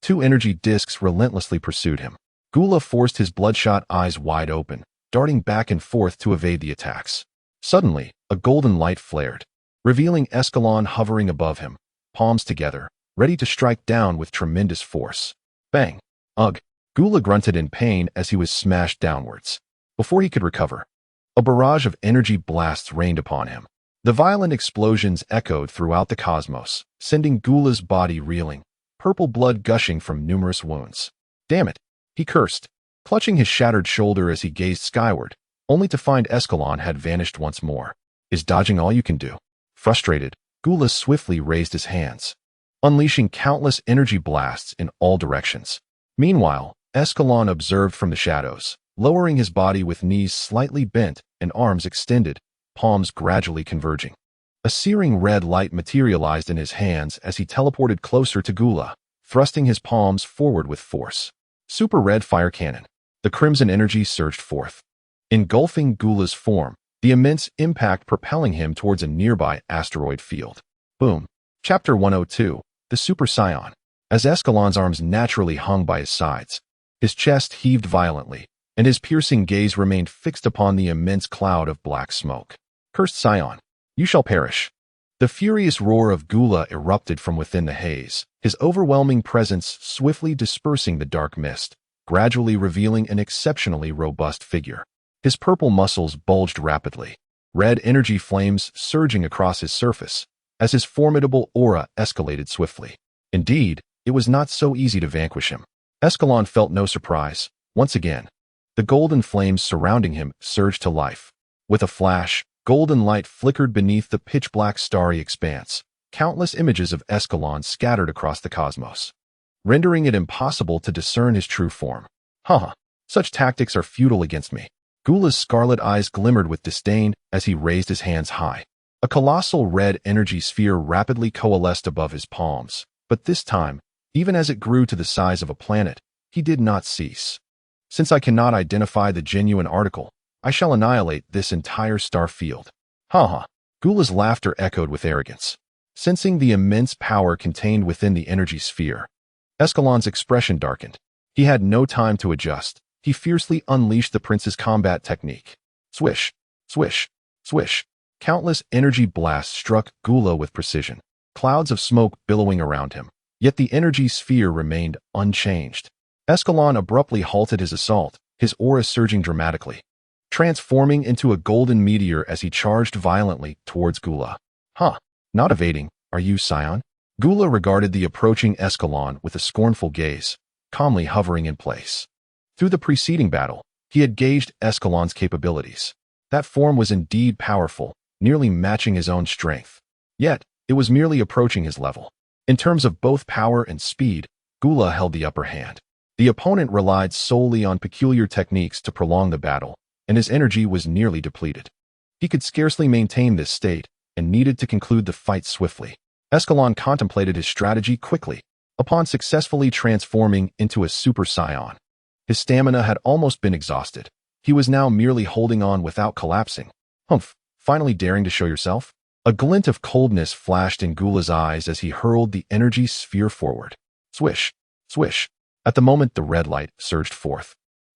two energy discs relentlessly pursued him. Gula forced his bloodshot eyes wide open, darting back and forth to evade the attacks. Suddenly, a golden light flared, revealing Escalon hovering above him, palms together, ready to strike down with tremendous force. Bang! Ugh! Gula grunted in pain as he was smashed downwards. Before he could recover, a barrage of energy blasts rained upon him. The violent explosions echoed throughout the cosmos, sending Gula's body reeling, purple blood gushing from numerous wounds. "Damn it!" he cursed, clutching his shattered shoulder as he gazed skyward, only to find Escalon had vanished once more. "Is dodging all you can do?" Frustrated, Gula swiftly raised his hands, unleashing countless energy blasts in all directions. Meanwhile, Escalon observed from the shadows, lowering his body with knees slightly bent and arms extended, palms gradually converging. A searing red light materialized in his hands as he teleported closer to Gula, thrusting his palms forward with force. Super red fire cannon. The crimson energy surged forth, engulfing Gula's form, the immense impact propelling him towards a nearby asteroid field. Boom. Chapter 102, The Super Saiyan. As Escalon's arms naturally hung by his sides, his chest heaved violently, and his piercing gaze remained fixed upon the immense cloud of black smoke. "Cursed Saiyan, you shall perish." The furious roar of Gula erupted from within the haze, his overwhelming presence swiftly dispersing the dark mist, gradually revealing an exceptionally robust figure. His purple muscles bulged rapidly, red energy flames surging across his surface, as his formidable aura escalated swiftly. Indeed, it was not so easy to vanquish him. Escalon felt no surprise. Once again, the golden flames surrounding him surged to life. With a flash, golden light flickered beneath the pitch-black starry expanse, countless images of Escalon scattered across the cosmos, rendering it impossible to discern his true form. "Haha, such tactics are futile against me." Gula's scarlet eyes glimmered with disdain as he raised his hands high. A colossal red energy sphere rapidly coalesced above his palms, but this time, even as it grew to the size of a planet, he did not cease. "Since I cannot identify the genuine article, I shall annihilate this entire star field." "Ha." Gula's laughter echoed with arrogance. Sensing the immense power contained within the energy sphere, Escalon's expression darkened. He had no time to adjust. He fiercely unleashed the prince's combat technique. Swish, swish, swish. Countless energy blasts struck Gula with precision, clouds of smoke billowing around him. Yet the energy sphere remained unchanged. Escalon abruptly halted his assault, his aura surging dramatically, transforming into a golden meteor as he charged violently towards Gula. "Huh, not evading, are you, Scion?" Gula regarded the approaching Escalon with a scornful gaze, calmly hovering in place. Through the preceding battle, he had gauged Escalon's capabilities. That form was indeed powerful, nearly matching his own strength. Yet, it was merely approaching his level. In terms of both power and speed, Gula held the upper hand. The opponent relied solely on peculiar techniques to prolong the battle, and his energy was nearly depleted. He could scarcely maintain this state and needed to conclude the fight swiftly. Escalon contemplated his strategy quickly. Upon successfully transforming into a Super Saiyan, his stamina had almost been exhausted. He was now merely holding on without collapsing. Humph, finally daring to show yourself? A glint of coldness flashed in Gula's eyes as he hurled the energy sphere forward. Swish, swish. At the moment, the red light surged forth.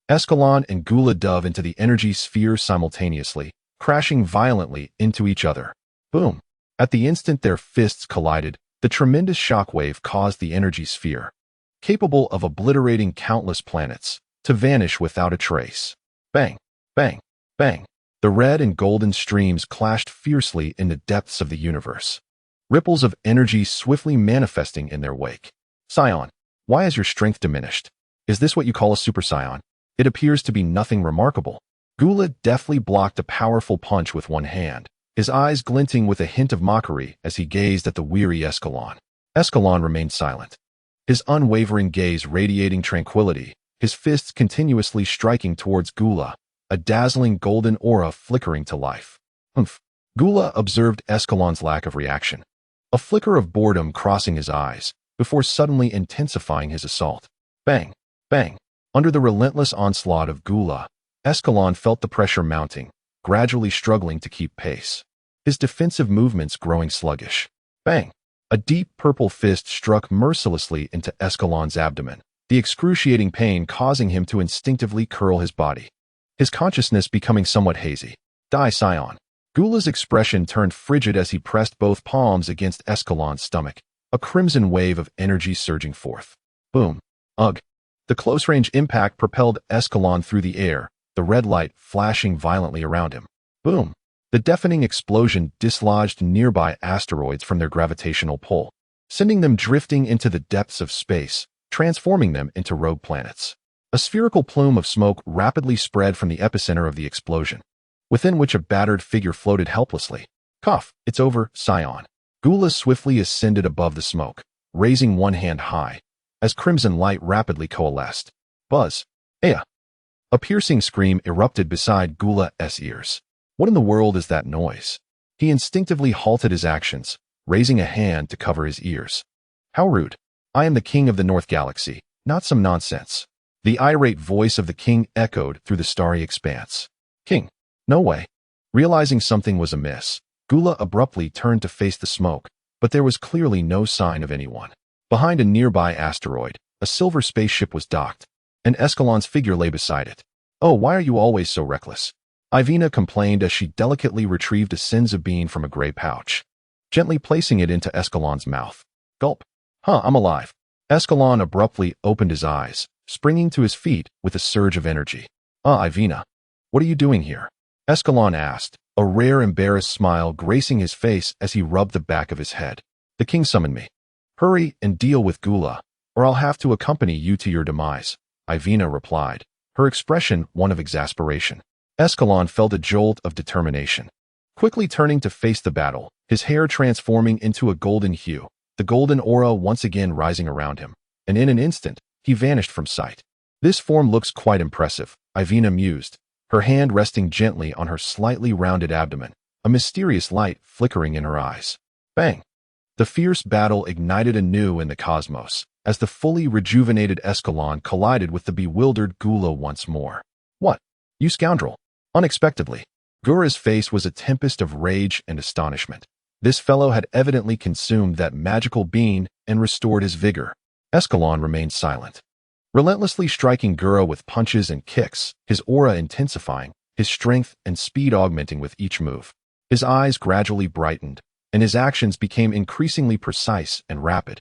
Escalon and Gula dove into the energy sphere simultaneously, crashing violently into each other. Boom. At the instant their fists collided, the tremendous shockwave caused the energy sphere, capable of obliterating countless planets, to vanish without a trace. Bang, bang, bang. The red and golden streams clashed fiercely in the depths of the universe, ripples of energy swiftly manifesting in their wake. Saiyan, why has your strength diminished? Is this what you call a Super Saiyan? It appears to be nothing remarkable. Gula deftly blocked a powerful punch with one hand, his eyes glinting with a hint of mockery as he gazed at the weary Escalon. Escalon remained silent, his unwavering gaze radiating tranquility, his fists continuously striking towards Gula, a dazzling golden aura flickering to life. Humph. Gula observed Escalon's lack of reaction, a flicker of boredom crossing his eyes, before suddenly intensifying his assault. Bang, bang. Under the relentless onslaught of Gula, Escalon felt the pressure mounting, gradually struggling to keep pace, his defensive movements growing sluggish. Bang! A deep purple fist struck mercilessly into Escalon's abdomen, the excruciating pain causing him to instinctively curl his body, his consciousness becoming somewhat hazy. Die, Saiyan. Gula's expression turned frigid as he pressed both palms against Escalon's stomach, a crimson wave of energy surging forth. Boom. Ugh. The close-range impact propelled Escalon through the air, the red light flashing violently around him. Boom! The deafening explosion dislodged nearby asteroids from their gravitational pull, sending them drifting into the depths of space, transforming them into rogue planets. A spherical plume of smoke rapidly spread from the epicenter of the explosion, within which a battered figure floated helplessly. Cough, it's over, Saiyan. Gula swiftly ascended above the smoke, raising one hand high, as crimson light rapidly coalesced. Buzz! Aya! A piercing scream erupted beside Gula's ears. What in the world is that noise? He instinctively halted his actions, raising a hand to cover his ears. How rude. I am the king of the North Galaxy, not some nonsense. The irate voice of the king echoed through the starry expanse. King? No way. Realizing something was amiss, Gula abruptly turned to face the smoke, but there was clearly no sign of anyone. Behind a nearby asteroid, a silver spaceship was docked, and Escalon's figure lay beside it. Oh, why are you always so reckless? Ivina complained as she delicately retrieved a senza bean from a gray pouch, gently placing it into Escalon's mouth. Gulp. Huh, I'm alive. Escalon abruptly opened his eyes, springing to his feet with a surge of energy. Ivina. What are you doing here? Escalon asked, a rare embarrassed smile gracing his face as he rubbed the back of his head. The king summoned me. Hurry and deal with Gula, or I'll have to accompany you to your demise, Ivina replied, her expression one of exasperation. Escalon felt a jolt of determination. Quickly turning to face the battle, his hair transforming into a golden hue, the golden aura once again rising around him, and in an instant, he vanished from sight. This form looks quite impressive, Ivina mused, her hand resting gently on her slightly rounded abdomen, a mysterious light flickering in her eyes. Bang! The fierce battle ignited anew in the cosmos, as the fully rejuvenated Escalon collided with the bewildered Gula once more. What? You scoundrel! Unexpectedly, Gura's face was a tempest of rage and astonishment. This fellow had evidently consumed that magical bean and restored his vigor. Escalon remained silent, relentlessly striking Gura with punches and kicks, his aura intensifying, his strength and speed augmenting with each move. His eyes gradually brightened, and his actions became increasingly precise and rapid,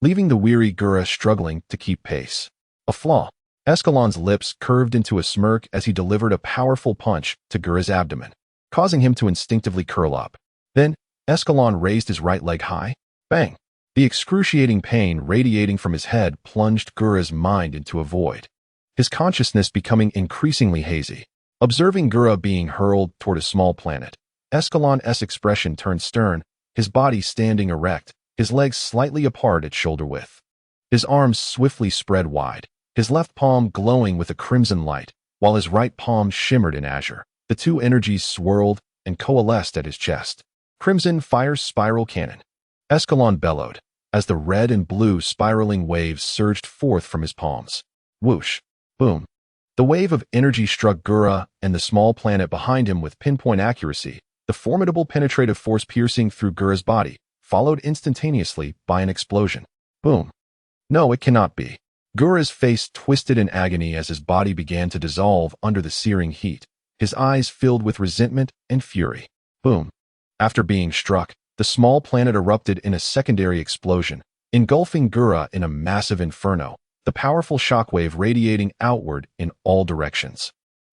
leaving the weary Gura struggling to keep pace. A flaw. Escalon's lips curved into a smirk as he delivered a powerful punch to Gura's abdomen, causing him to instinctively curl up. Then, Escalon raised his right leg high. Bang! The excruciating pain radiating from his head plunged Gura's mind into a void, his consciousness becoming increasingly hazy. Observing Gura being hurled toward a small planet, Escalon's expression turned stern, his body standing erect, his legs slightly apart at shoulder width. His arms swiftly spread wide, his left palm glowing with a crimson light, while his right palm shimmered in azure. The two energies swirled and coalesced at his chest. Crimson fires spiral cannon. Escalon bellowed, as the red and blue spiraling waves surged forth from his palms. Whoosh! Boom! The wave of energy struck Gura and the small planet behind him with pinpoint accuracy, the formidable penetrative force piercing through Gura's body, followed instantaneously by an explosion. Boom! No, it cannot be. Gura's face twisted in agony as his body began to dissolve under the searing heat, his eyes filled with resentment and fury. Boom! After being struck, the small planet erupted in a secondary explosion, engulfing Gura in a massive inferno, the powerful shockwave radiating outward in all directions.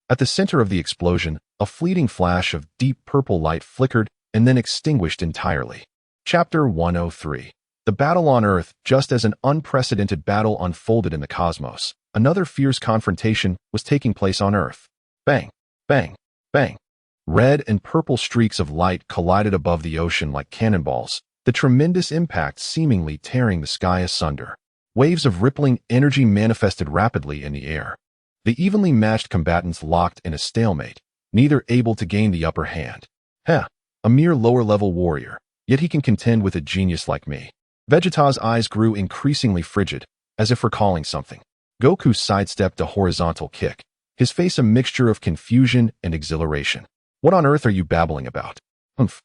At the center of the explosion, a fleeting flash of deep purple light flickered and then extinguished entirely. Chapter 103. The battle on Earth. Just as an unprecedented battle unfolded in the cosmos, another fierce confrontation was taking place on Earth. Bang! Bang! Bang! Red and purple streaks of light collided above the ocean like cannonballs, the tremendous impact seemingly tearing the sky asunder. Waves of rippling energy manifested rapidly in the air. The evenly matched combatants locked in a stalemate, neither able to gain the upper hand. Heh, a mere lower-level warrior, yet he can contend with a genius like me. Vegeta's eyes grew increasingly frigid, as if recalling something. Goku sidestepped a horizontal kick, his face a mixture of confusion and exhilaration. What on earth are you babbling about? Humph.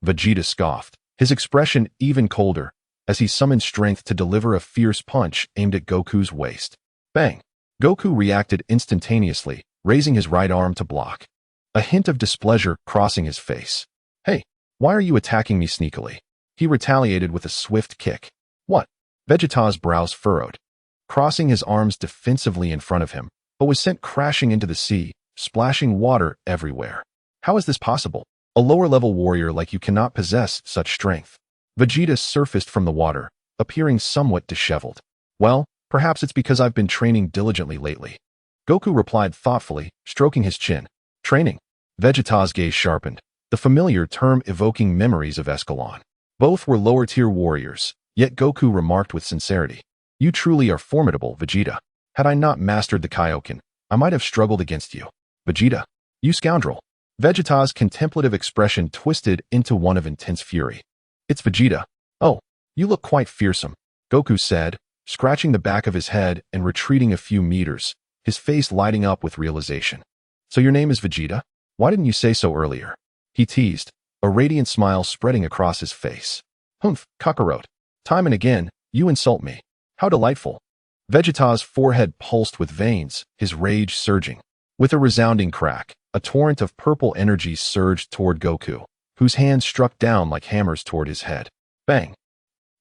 Vegeta scoffed, his expression even colder, as he summoned strength to deliver a fierce punch aimed at Goku's waist. Bang! Goku reacted instantaneously, raising his right arm to block. A hint of displeasure crossing his face. Hey, why are you attacking me sneakily? He retaliated with a swift kick. What? Vegeta's brows furrowed, crossing his arms defensively in front of him, but was sent crashing into the sea, splashing water everywhere. How is this possible? A lower-level warrior like you cannot possess such strength. Vegeta surfaced from the water, appearing somewhat disheveled. Well, perhaps it's because I've been training diligently lately. Goku replied thoughtfully, stroking his chin. Training? Vegeta's gaze sharpened, the familiar term evoking memories of Escalon. Both were lower-tier warriors, yet Goku remarked with sincerity. You truly are formidable, Vegeta. Had I not mastered the Kaioken, I might have struggled against you. Vegeta, you scoundrel. Vegeta's contemplative expression twisted into one of intense fury. It's Vegeta. Oh, you look quite fearsome, Goku said, scratching the back of his head and retreating a few meters, his face lighting up with realization. So your name is Vegeta? Why didn't you say so earlier? He teased, a radiant smile spreading across his face. Humph, Kakarot. Time and again, you insult me. How delightful. Vegeta's forehead pulsed with veins, his rage surging. With a resounding crack, a torrent of purple energy surged toward Goku, whose hands struck down like hammers toward his head. Bang!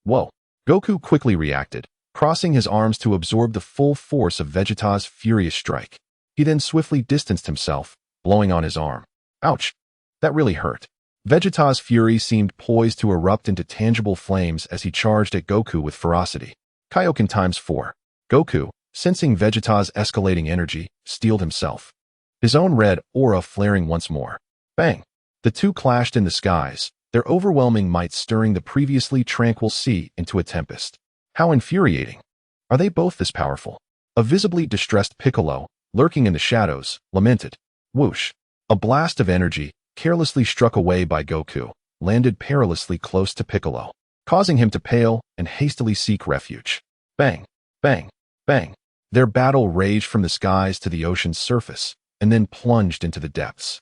Whoa! Goku quickly reacted, crossing his arms to absorb the full force of Vegeta's furious strike. He then swiftly distanced himself, blowing on his arm. Ouch! That really hurt. Vegeta's fury seemed poised to erupt into tangible flames as he charged at Goku with ferocity. Kaioken times 4. Goku, sensing Vegeta's escalating energy, steeled himself, his own red aura flaring once more. Bang! The two clashed in the skies, their overwhelming might stirring the previously tranquil sea into a tempest. How infuriating! Are they both this powerful? A visibly distressed Piccolo, lurking in the shadows, lamented. Whoosh! A blast of energy, carelessly struck away by Goku, landed perilously close to Piccolo, causing him to pale and hastily seek refuge. Bang! Bang! Bang! Their battle raged from the skies to the ocean's surface, and then plunged into the depths,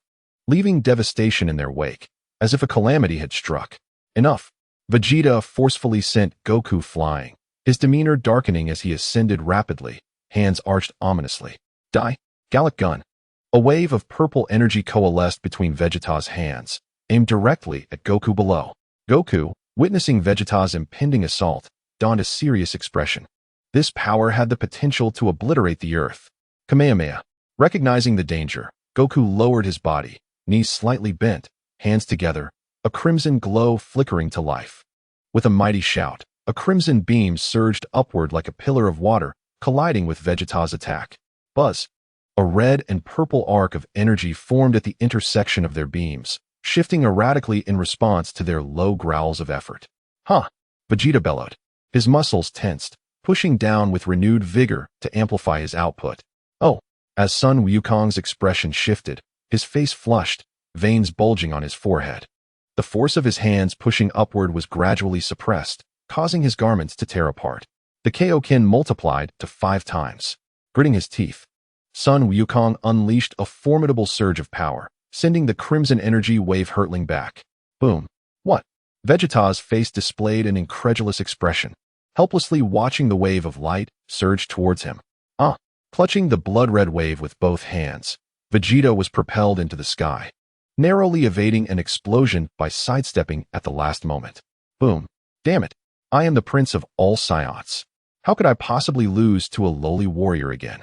leaving devastation in their wake, as if a calamity had struck. Enough! Vegeta forcefully sent Goku flying, his demeanor darkening as he ascended rapidly, hands arched ominously. Die! Gallic gun! A wave of purple energy coalesced between Vegeta's hands, aimed directly at Goku below. Goku, witnessing Vegeta's impending assault, donned a serious expression. This power had the potential to obliterate the Earth. Kamehameha. Recognizing the danger, Goku lowered his body, knees slightly bent, hands together, a crimson glow flickering to life. With a mighty shout, a crimson beam surged upward like a pillar of water, colliding with Vegeta's attack. Buzz! A red and purple arc of energy formed at the intersection of their beams, shifting erratically in response to their low growls of effort. Huh! Vegeta bellowed, his muscles tensed, pushing down with renewed vigor to amplify his output. Oh! As Sun Wukong's expression shifted, his face flushed, veins bulging on his forehead. The force of his hands pushing upward was gradually suppressed, causing his garments to tear apart. The Kaioken multiplied to 5 times. Gritting his teeth, Sun Wukong unleashed a formidable surge of power, sending the crimson energy wave hurtling back. Boom. What? Vegeta's face displayed an incredulous expression, helplessly watching the wave of light surge towards him. Clutching the blood-red wave with both hands, Vegeta was propelled into the sky, narrowly evading an explosion by sidestepping at the last moment. Boom. Damn it. I am the prince of all Saiyans. How could I possibly lose to a lowly warrior again?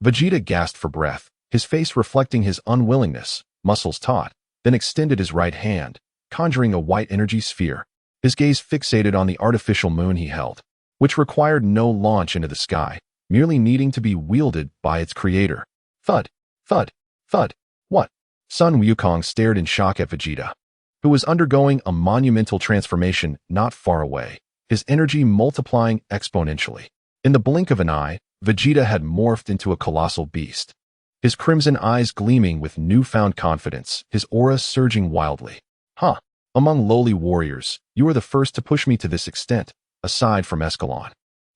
Vegeta gasped for breath, his face reflecting his unwillingness, muscles taut, then extended his right hand, conjuring a white energy sphere. His gaze fixated on the artificial moon he held, which required no launch into the sky, merely needing to be wielded by its creator. Thud, thud, thud. What? Sun Wukong stared in shock at Vegeta, who was undergoing a monumental transformation not far away, his energy multiplying exponentially. In the blink of an eye, Vegeta had morphed into a colossal beast, his crimson eyes gleaming with newfound confidence, his aura surging wildly. Among lowly warriors, you are the first to push me to this extent, aside from Escalon.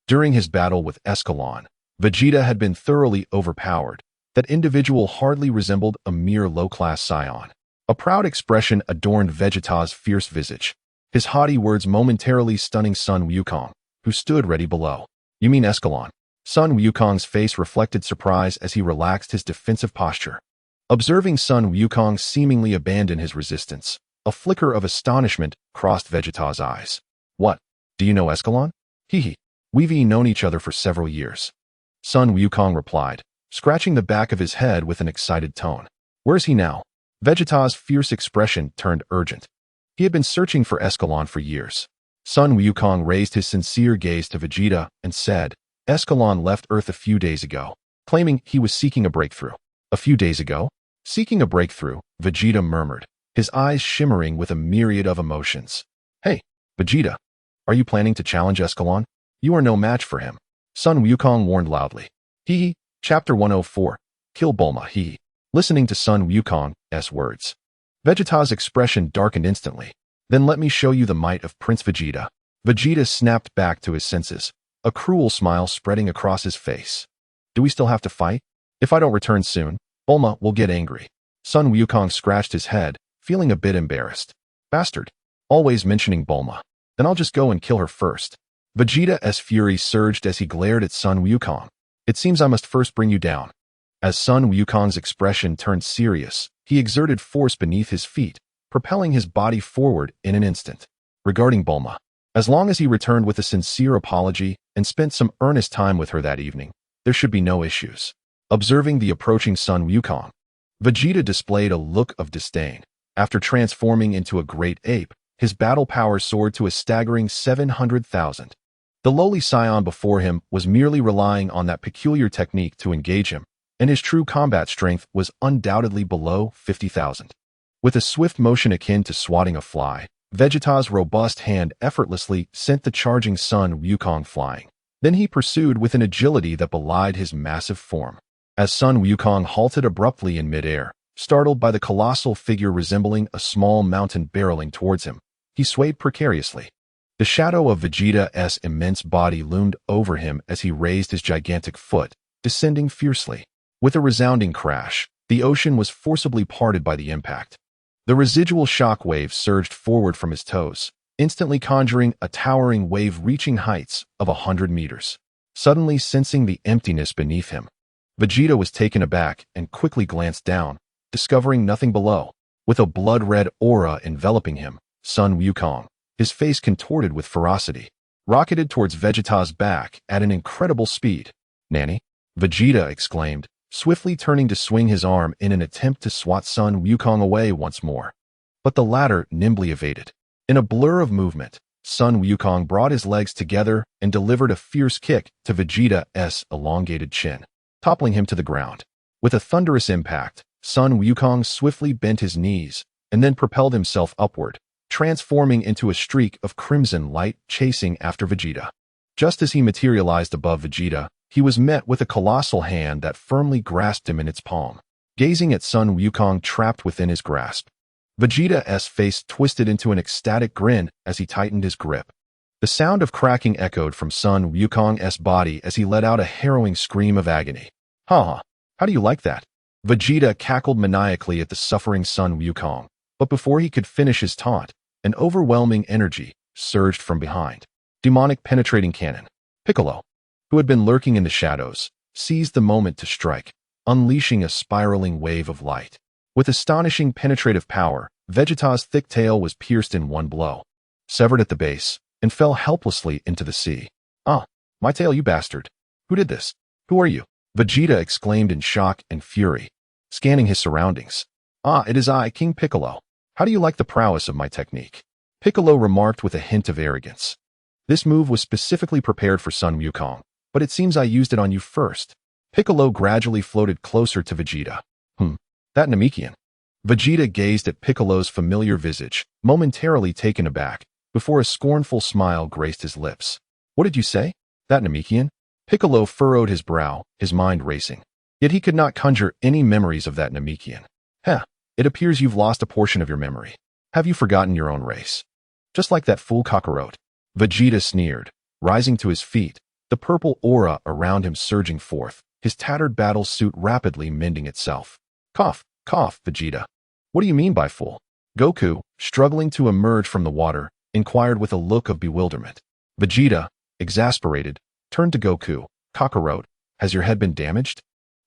During his battle with Escalon, Vegeta had been thoroughly overpowered. That individual hardly resembled a mere low-class Saiyan. A proud expression adorned Vegeta's fierce visage, his haughty words momentarily stunning Sun Wukong, who stood ready below. You mean Escalon? Sun Wukong's face reflected surprise as he relaxed his defensive posture. Observing Sun Wukong seemingly abandon his resistance, a flicker of astonishment crossed Vegeta's eyes. What? Do you know Escalon? Hee. We've known each other for several years. Sun Wukong replied, scratching the back of his head with an excited tone. Where's he now? Vegeta's fierce expression turned urgent. He had been searching for Escalon for years. Sun Wukong raised his sincere gaze to Vegeta and said, Escalon left Earth a few days ago, claiming he was seeking a breakthrough. A few days ago? Seeking a breakthrough, Vegeta murmured, his eyes shimmering with a myriad of emotions. Hey, Vegeta, are you planning to challenge Escalon? You are no match for him. Sun Wukong warned loudly. Chapter 104. Kill Bulma. Listening to Sun Wukong's words, Vegeta's expression darkened instantly. Then let me show you the might of Prince Vegeta. Vegeta snapped back to his senses, a cruel smile spreading across his face. Do we still have to fight? If I don't return soon, Bulma will get angry. Sun Wukong scratched his head, feeling a bit embarrassed. Bastard. Always mentioning Bulma. Then I'll just go and kill her first. Vegeta's fury surged as he glared at Sun Wukong. It seems I must first bring you down. As Sun Wukong's expression turned serious, he exerted force beneath his feet, propelling his body forward in an instant. Regarding Bulma, as long as he returned with a sincere apology and spent some earnest time with her that evening, there should be no issues. Observing the approaching Sun Wukong, Vegeta displayed a look of disdain. After transforming into a great ape, his battle power soared to a staggering 700,000. The lowly Saiyan before him was merely relying on that peculiar technique to engage him, and his true combat strength was undoubtedly below 50,000. With a swift motion akin to swatting a fly, Vegeta's robust hand effortlessly sent the charging Sun Wukong flying. Then he pursued with an agility that belied his massive form. As Sun Wukong halted abruptly in midair, startled by the colossal figure resembling a small mountain barreling towards him, he swayed precariously. The shadow of Vegeta's immense body loomed over him as he raised his gigantic foot, descending fiercely. With a resounding crash, the ocean was forcibly parted by the impact. The residual shock wave surged forward from his toes, instantly conjuring a towering wave reaching heights of 100 meters. Suddenly sensing the emptiness beneath him, Vegeta was taken aback and quickly glanced down, discovering nothing below. With a blood-red aura enveloping him, Sun Wukong, his face contorted with ferocity, rocketed towards Vegeta's back at an incredible speed. Nanny? Vegeta exclaimed, swiftly turning to swing his arm in an attempt to swat Sun Wukong away once more. But the latter nimbly evaded. In a blur of movement, Sun Wukong brought his legs together and delivered a fierce kick to Vegeta's elongated chin, toppling him to the ground. With a thunderous impact, Sun Wukong swiftly bent his knees and then propelled himself upward, transforming into a streak of crimson light chasing after Vegeta. Just as he materialized above Vegeta, he was met with a colossal hand that firmly grasped him in its palm. Gazing at Sun Wukong trapped within his grasp, Vegeta's face twisted into an ecstatic grin as he tightened his grip. The sound of cracking echoed from Sun Wukong's body as he let out a harrowing scream of agony. Ha! How do you like that? Vegeta cackled maniacally at the suffering Sun Wukong, but before he could finish his taunt, an overwhelming energy surged from behind. Demonic penetrating cannon. Piccolo, who had been lurking in the shadows, seized the moment to strike, unleashing a spiraling wave of light. With astonishing penetrative power, Vegeta's thick tail was pierced in one blow, severed at the base, and fell helplessly into the sea. Ah, my tail, you bastard! Who did this? Who are you? Vegeta exclaimed in shock and fury, scanning his surroundings. Ah, it is I, King Piccolo. How do you like the prowess of my technique? Piccolo remarked with a hint of arrogance. This move was specifically prepared for Sun Wukong, but it seems I used it on you first. Piccolo gradually floated closer to Vegeta. That Namekian. Vegeta gazed at Piccolo's familiar visage, momentarily taken aback, before a scornful smile graced his lips. What did you say? That Namekian? Piccolo furrowed his brow, his mind racing. Yet he could not conjure any memories of that Namekian. It appears you've lost a portion of your memory. Have you forgotten your own race? Just like that fool Kakarot. Vegeta sneered, rising to his feet, the purple aura around him surging forth, his tattered battle suit rapidly mending itself. Cough, cough, Vegeta. What do you mean by fool? Goku, struggling to emerge from the water, inquired with a look of bewilderment. Vegeta, exasperated, turned to Goku. Kakarot, has your head been damaged?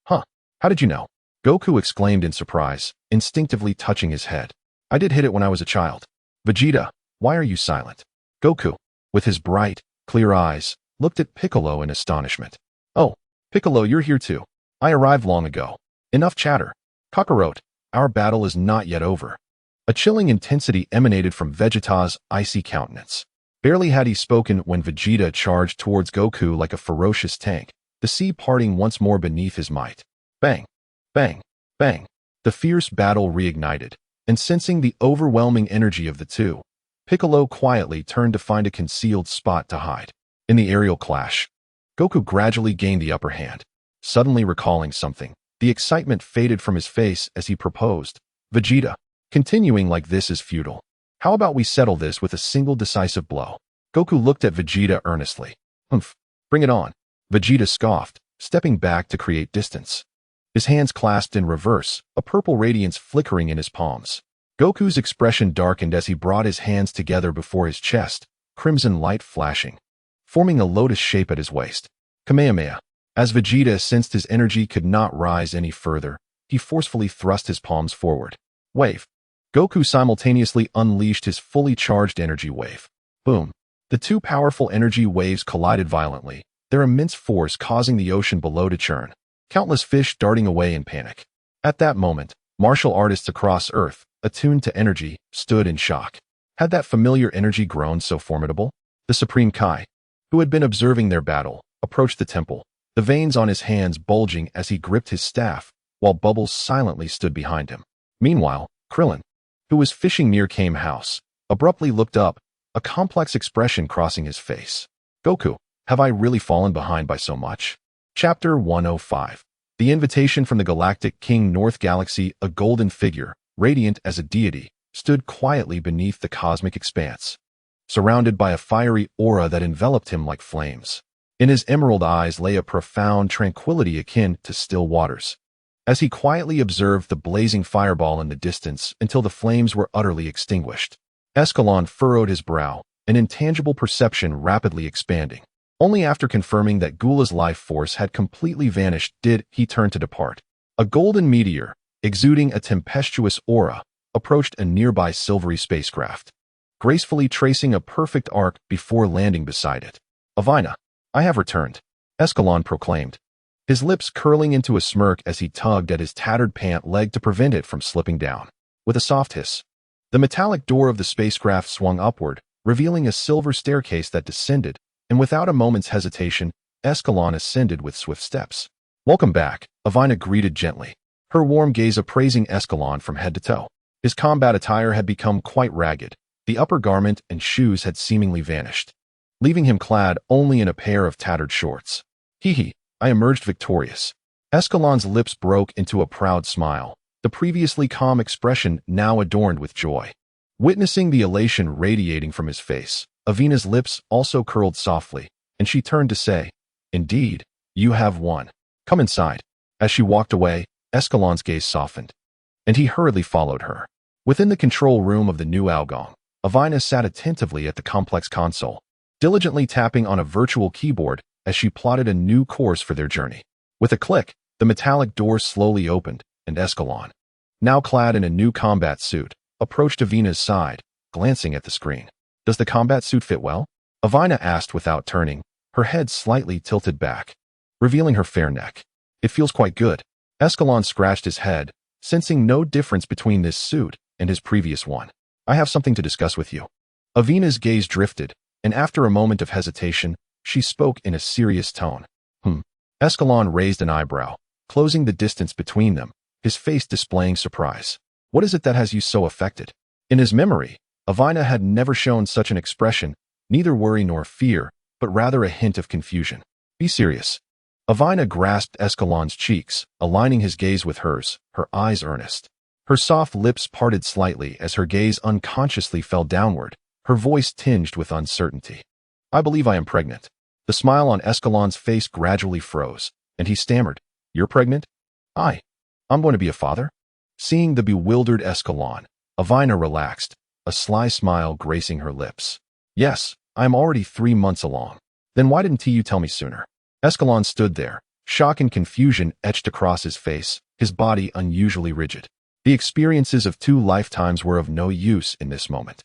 Huh, how did you know? Goku exclaimed in surprise, instinctively touching his head. I did hit it when I was a child. Vegeta, why are you silent? Goku, with his bright, clear eyes, looked at Piccolo in astonishment. Oh, Piccolo, you're here too. I arrived long ago. Enough chatter. Kakarot, our battle is not yet over. A chilling intensity emanated from Vegeta's icy countenance. Barely had he spoken when Vegeta charged towards Goku like a ferocious tank, the sea parting once more beneath his might. Bang, bang, bang. The fierce battle reignited, and sensing the overwhelming energy of the two, Piccolo quietly turned to find a concealed spot to hide. In the aerial clash, Goku gradually gained the upper hand. Suddenly recalling something, the excitement faded from his face as he proposed. Vegeta, continuing like this is futile. How about we settle this with a single decisive blow? Goku looked at Vegeta earnestly. Bring it on. Vegeta scoffed, stepping back to create distance. His hands clasped in reverse, a purple radiance flickering in his palms. Goku's expression darkened as he brought his hands together before his chest, crimson light flashing, forming a lotus shape at his waist. Kamehameha. As Vegeta sensed his energy could not rise any further, he forcefully thrust his palms forward. Wave. Goku simultaneously unleashed his fully charged energy wave. Boom. The two powerful energy waves collided violently, their immense force causing the ocean below to churn. Countless fish darting away in panic. At that moment, martial artists across Earth, attuned to energy, stood in shock. Had that familiar energy grown so formidable? The Supreme Kai, who had been observing their battle, approached the temple, the veins on his hands bulging as he gripped his staff, while Bubbles silently stood behind him. Meanwhile, Krillin, who was fishing near Kame House, abruptly looked up, a complex expression crossing his face. Goku, have I really fallen behind by so much? Chapter 105. The invitation from the Galactic King. North Galaxy, a golden figure, radiant as a deity, stood quietly beneath the cosmic expanse, surrounded by a fiery aura that enveloped him like flames. In his emerald eyes lay a profound tranquility akin to still waters. As he quietly observed the blazing fireball in the distance until the flames were utterly extinguished, Escalon furrowed his brow, an intangible perception rapidly expanding. Only after confirming that Gula's life force had completely vanished did he turn to depart. A golden meteor, exuding a tempestuous aura, approached a nearby silvery spacecraft, gracefully tracing a perfect arc before landing beside it. Avina, I have returned, Escalon proclaimed, his lips curling into a smirk as he tugged at his tattered pant leg to prevent it from slipping down. With a soft hiss, the metallic door of the spacecraft swung upward, revealing a silver staircase that descended, and without a moment's hesitation, Escalon ascended with swift steps. Welcome back, Avina greeted gently, her warm gaze appraising Escalon from head to toe. His combat attire had become quite ragged, the upper garment and shoes had seemingly vanished. leaving him clad only in a pair of tattered shorts. Hee hee, I emerged victorious. Escalon's lips broke into a proud smile, the previously calm expression now adorned with joy. Witnessing the elation radiating from his face, Avina's lips also curled softly, and she turned to say, "Indeed, you have won. Come inside." As she walked away, Escalon's gaze softened, and he hurriedly followed her. Within the control room of the new Algong, Avina sat attentively at the complex console, diligently tapping on a virtual keyboard as she plotted a new course for their journey. With a click, the metallic door slowly opened, and Escalon, now clad in a new combat suit, approached Avina's side, glancing at the screen. "Does the combat suit fit well?" Avina asked without turning, her head slightly tilted back, revealing her fair neck. "It feels quite good." Escalon scratched his head, sensing no difference between this suit and his previous one. "I have something to discuss with you." Avina's gaze drifted, and after a moment of hesitation, she spoke in a serious tone. Escalon raised an eyebrow, closing the distance between them, his face displaying surprise. "What is it that has you so affected?" In his memory, Avina had never shown such an expression, neither worry nor fear, but rather a hint of confusion. "Be serious." Avina grasped Escalon's cheeks, aligning his gaze with hers, her eyes earnest. Her soft lips parted slightly as her gaze unconsciously fell downward, her voice tinged with uncertainty. "I believe I am pregnant." The smile on Escalon's face gradually froze, and he stammered, "You're pregnant?" I'm going to be a father?" Seeing the bewildered Escalon, Avina relaxed, a sly smile gracing her lips. "Yes, I am already 3 months along." "Then why didn't you tell me sooner?" Escalon stood there, shock and confusion etched across his face, his body unusually rigid. The experiences of 2 lifetimes were of no use in this moment.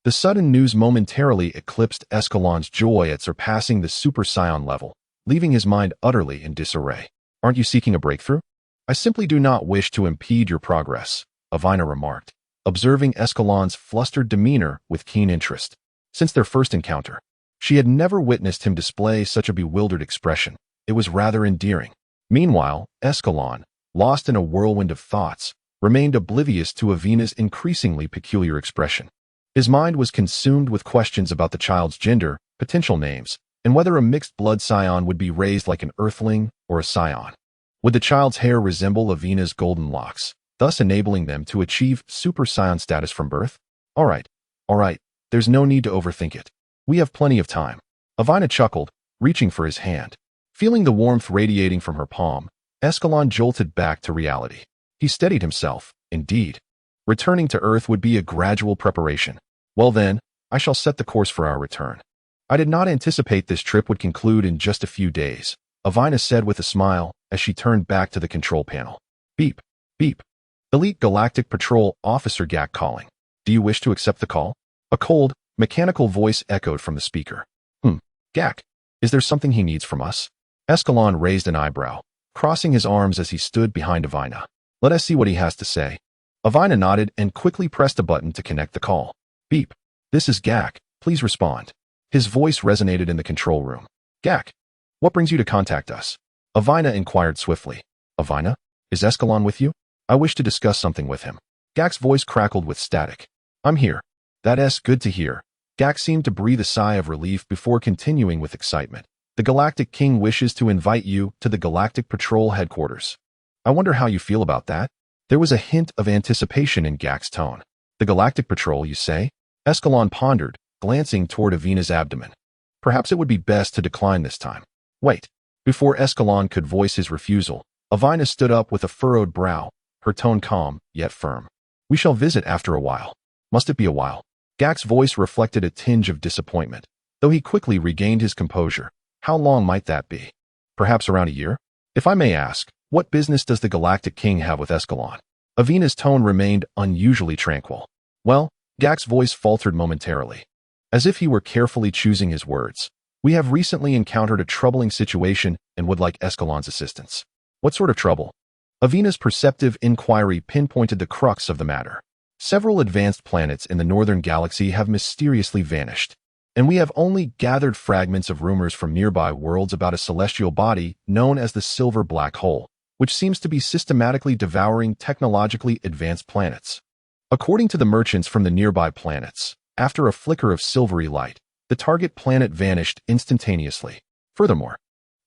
The sudden news momentarily eclipsed Escalon's joy at surpassing the Super Saiyan level, leaving his mind utterly in disarray. "Aren't you seeking a breakthrough?" "I simply do not wish to impede your progress," Avina remarked, observing Escalon's flustered demeanor with keen interest. Since their first encounter, she had never witnessed him display such a bewildered expression. It was rather endearing. Meanwhile, Escalon, lost in a whirlwind of thoughts, remained oblivious to Avina's increasingly peculiar expression. His mind was consumed with questions about the child's gender, potential names, and whether a mixed-blood scion would be raised like an earthling or a scion. Would the child's hair resemble Avina's golden locks, thus enabling them to achieve Super Saiyan status from birth? All right, there's no need to overthink it. We have plenty of time." Avina chuckled, reaching for his hand. Feeling the warmth radiating from her palm, Escalon jolted back to reality. He steadied himself. Indeed, returning to Earth would be a gradual preparation. "Well then, I shall set the course for our return." "I did not anticipate this trip would conclude in just a few days," Avina said with a smile as she turned back to the control panel. "Beep, beep. Elite Galactic Patrol Officer Gak calling. Do you wish to accept the call?" A cold, mechanical voice echoed from the speaker. Gak, is there something he needs from us?" Escalon raised an eyebrow, crossing his arms as he stood behind Avina. "Let us see what he has to say." Avina nodded and quickly pressed a button to connect the call. "Beep. This is Gak. Please respond." His voice resonated in the control room. "Gak, what brings you to contact us?" Avina inquired swiftly. "Avina, is Escalon with you? I wish to discuss something with him." Gak's voice crackled with static. "I'm here." "That's good to hear." Gak seemed to breathe a sigh of relief before continuing with excitement. "The Galactic King wishes to invite you to the Galactic Patrol headquarters." "I wonder how you feel about that?" There was a hint of anticipation in Gak's tone. "The Galactic Patrol, you say?" Escalon pondered, glancing toward Avina's abdomen. Perhaps it would be best to decline this time. "Wait." Before Escalon could voice his refusal, Avina stood up with a furrowed brow, her tone calm, yet firm. "We shall visit after a while." "Must it be a while?" Gak's voice reflected a tinge of disappointment, though he quickly regained his composure. "How long might that be?" "Perhaps around a year?" "If I may ask, what business does the Galactic King have with Escalon?" Avina's tone remained unusually tranquil. "Well," Gak's voice faltered momentarily, as if he were carefully choosing his words. "We have recently encountered a troubling situation and would like Escalon's assistance." "What sort of trouble?" Avina's perceptive inquiry pinpointed the crux of the matter. Several advanced planets in the northern galaxy have mysteriously vanished, and we have only gathered fragments of rumors from nearby worlds about a celestial body known as the Silver Black Hole, which seems to be systematically devouring technologically advanced planets. According to the merchants from the nearby planets, after a flicker of silvery light, the target planet vanished instantaneously. Furthermore,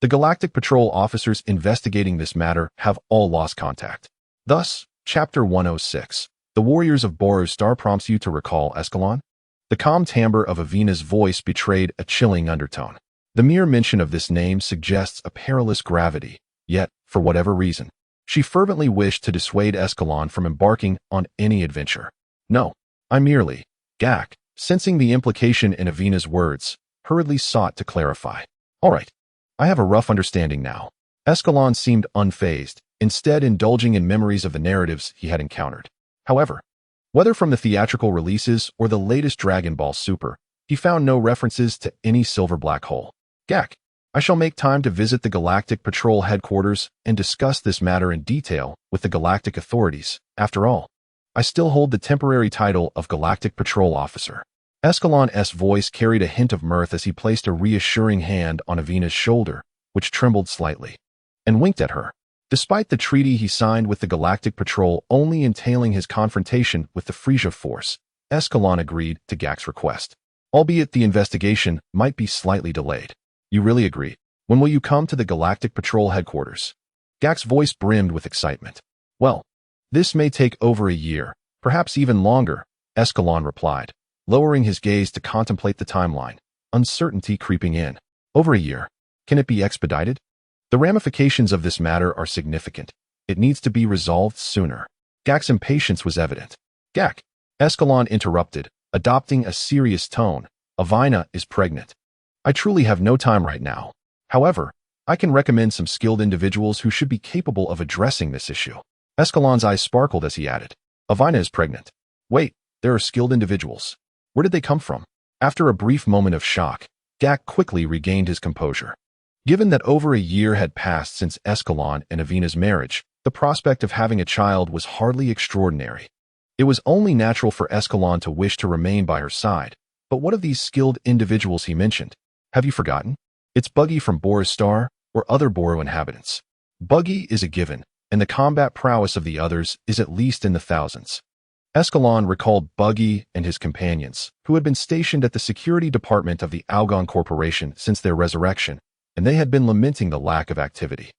the Galactic Patrol officers investigating this matter have all lost contact. Thus, Chapter 106, The Warriors of Boru's Star prompts you to recall Escalon? The calm timbre of Avina's voice betrayed a chilling undertone. The mere mention of this name suggests a perilous gravity, yet, for whatever reason, she fervently wished to dissuade Escalon from embarking on any adventure. No, I merely, Gak, sensing the implication in Avina's words, hurriedly sought to clarify. All right, I have a rough understanding now. Escalon seemed unfazed, instead indulging in memories of the narratives he had encountered. However, whether from the theatrical releases or the latest Dragon Ball Super, he found no references to any silver black hole. Gak, I shall make time to visit the Galactic Patrol headquarters and discuss this matter in detail with the galactic authorities. After all, I still hold the temporary title of Galactic Patrol Officer. Escalon's voice carried a hint of mirth as he placed a reassuring hand on Avina's shoulder, which trembled slightly, and winked at her. Despite the treaty he signed with the Galactic Patrol only entailing his confrontation with the Frieza Force, Escalon agreed to Gak's request, albeit the investigation might be slightly delayed. You really agree? When will you come to the Galactic Patrol headquarters? Gak's voice brimmed with excitement. Well, this may take over a year, perhaps even longer, Escalon replied, lowering his gaze to contemplate the timeline, uncertainty creeping in. Over a year? Can it be expedited? The ramifications of this matter are significant. It needs to be resolved sooner. Gak's impatience was evident. Gak, Escalon interrupted, adopting a serious tone. Avina is pregnant. I truly have no time right now. However, I can recommend some skilled individuals who should be capable of addressing this issue. Escalon's eyes sparkled as he added, Avina is pregnant. Wait, there are skilled individuals. Where did they come from? After a brief moment of shock, Gak quickly regained his composure. Given that over a year had passed since Escalon and Avina's marriage, the prospect of having a child was hardly extraordinary. It was only natural for Escalon to wish to remain by her side. But what of these skilled individuals he mentioned? Have you forgotten? It's Buggy from Boru's Star, or other Boru inhabitants. Buggy is a given, and the combat prowess of the others is at least in the thousands. Escalon recalled Buggy and his companions, who had been stationed at the security department of the Algon Corporation since their resurrection, and they had been lamenting the lack of activity.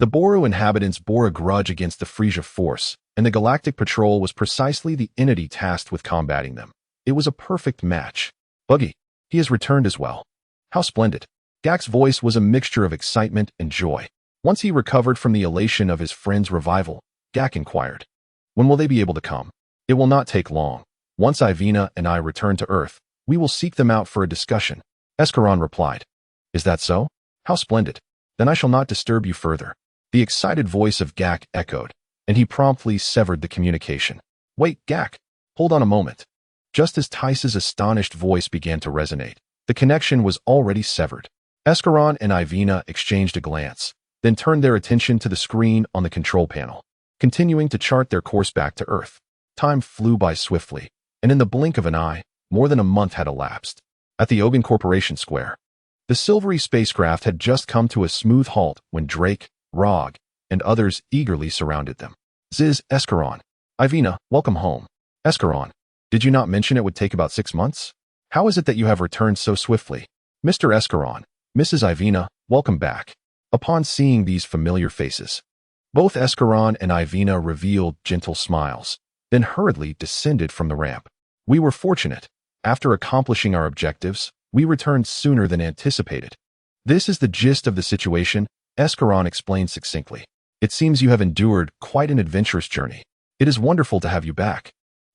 The Boru inhabitants bore a grudge against the Frieza Force, and the Galactic Patrol was precisely the entity tasked with combating them. It was a perfect match. Buggy, he has returned as well. How splendid. Gak's voice was a mixture of excitement and joy. Once he recovered from the elation of his friend's revival, Gak inquired, when will they be able to come? It will not take long. Once Ivina and I return to Earth, we will seek them out for a discussion. Escalon replied, is that so? How splendid. Then I shall not disturb you further. The excited voice of Gak echoed, and he promptly severed the communication. Wait, Gak, hold on a moment. Just as Tice's astonished voice began to resonate, the connection was already severed. Escalon and Ivina exchanged a glance, then turned their attention to the screen on the control panel, continuing to chart their course back to Earth. Time flew by swiftly, and in the blink of an eye, more than a month had elapsed. At the Algon Corporation Square, the silvery spacecraft had just come to a smooth halt when Drake, Rog, and others eagerly surrounded them. Ziz, Escalon. Ivina, welcome home. Escalon, did you not mention it would take about 6 months? How is it that you have returned so swiftly? Mr. Escalon, Mrs. Ivina, welcome back. Upon seeing these familiar faces, both Escalon and Ivina revealed gentle smiles, then hurriedly descended from the ramp. We were fortunate. After accomplishing our objectives, we returned sooner than anticipated. This is the gist of the situation, Escalon explained succinctly. It seems you have endured quite an adventurous journey. It is wonderful to have you back.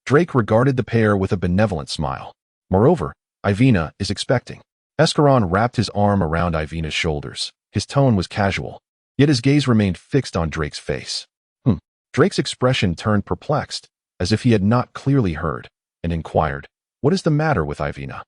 Drake regarded the pair with a benevolent smile. Moreover, Ivina is expecting. Escalon wrapped his arm around Ivina's shoulders. His tone was casual, yet his gaze remained fixed on Drake's face. Drake's expression turned perplexed, as if he had not clearly heard, and inquired, what is the matter with Ivina?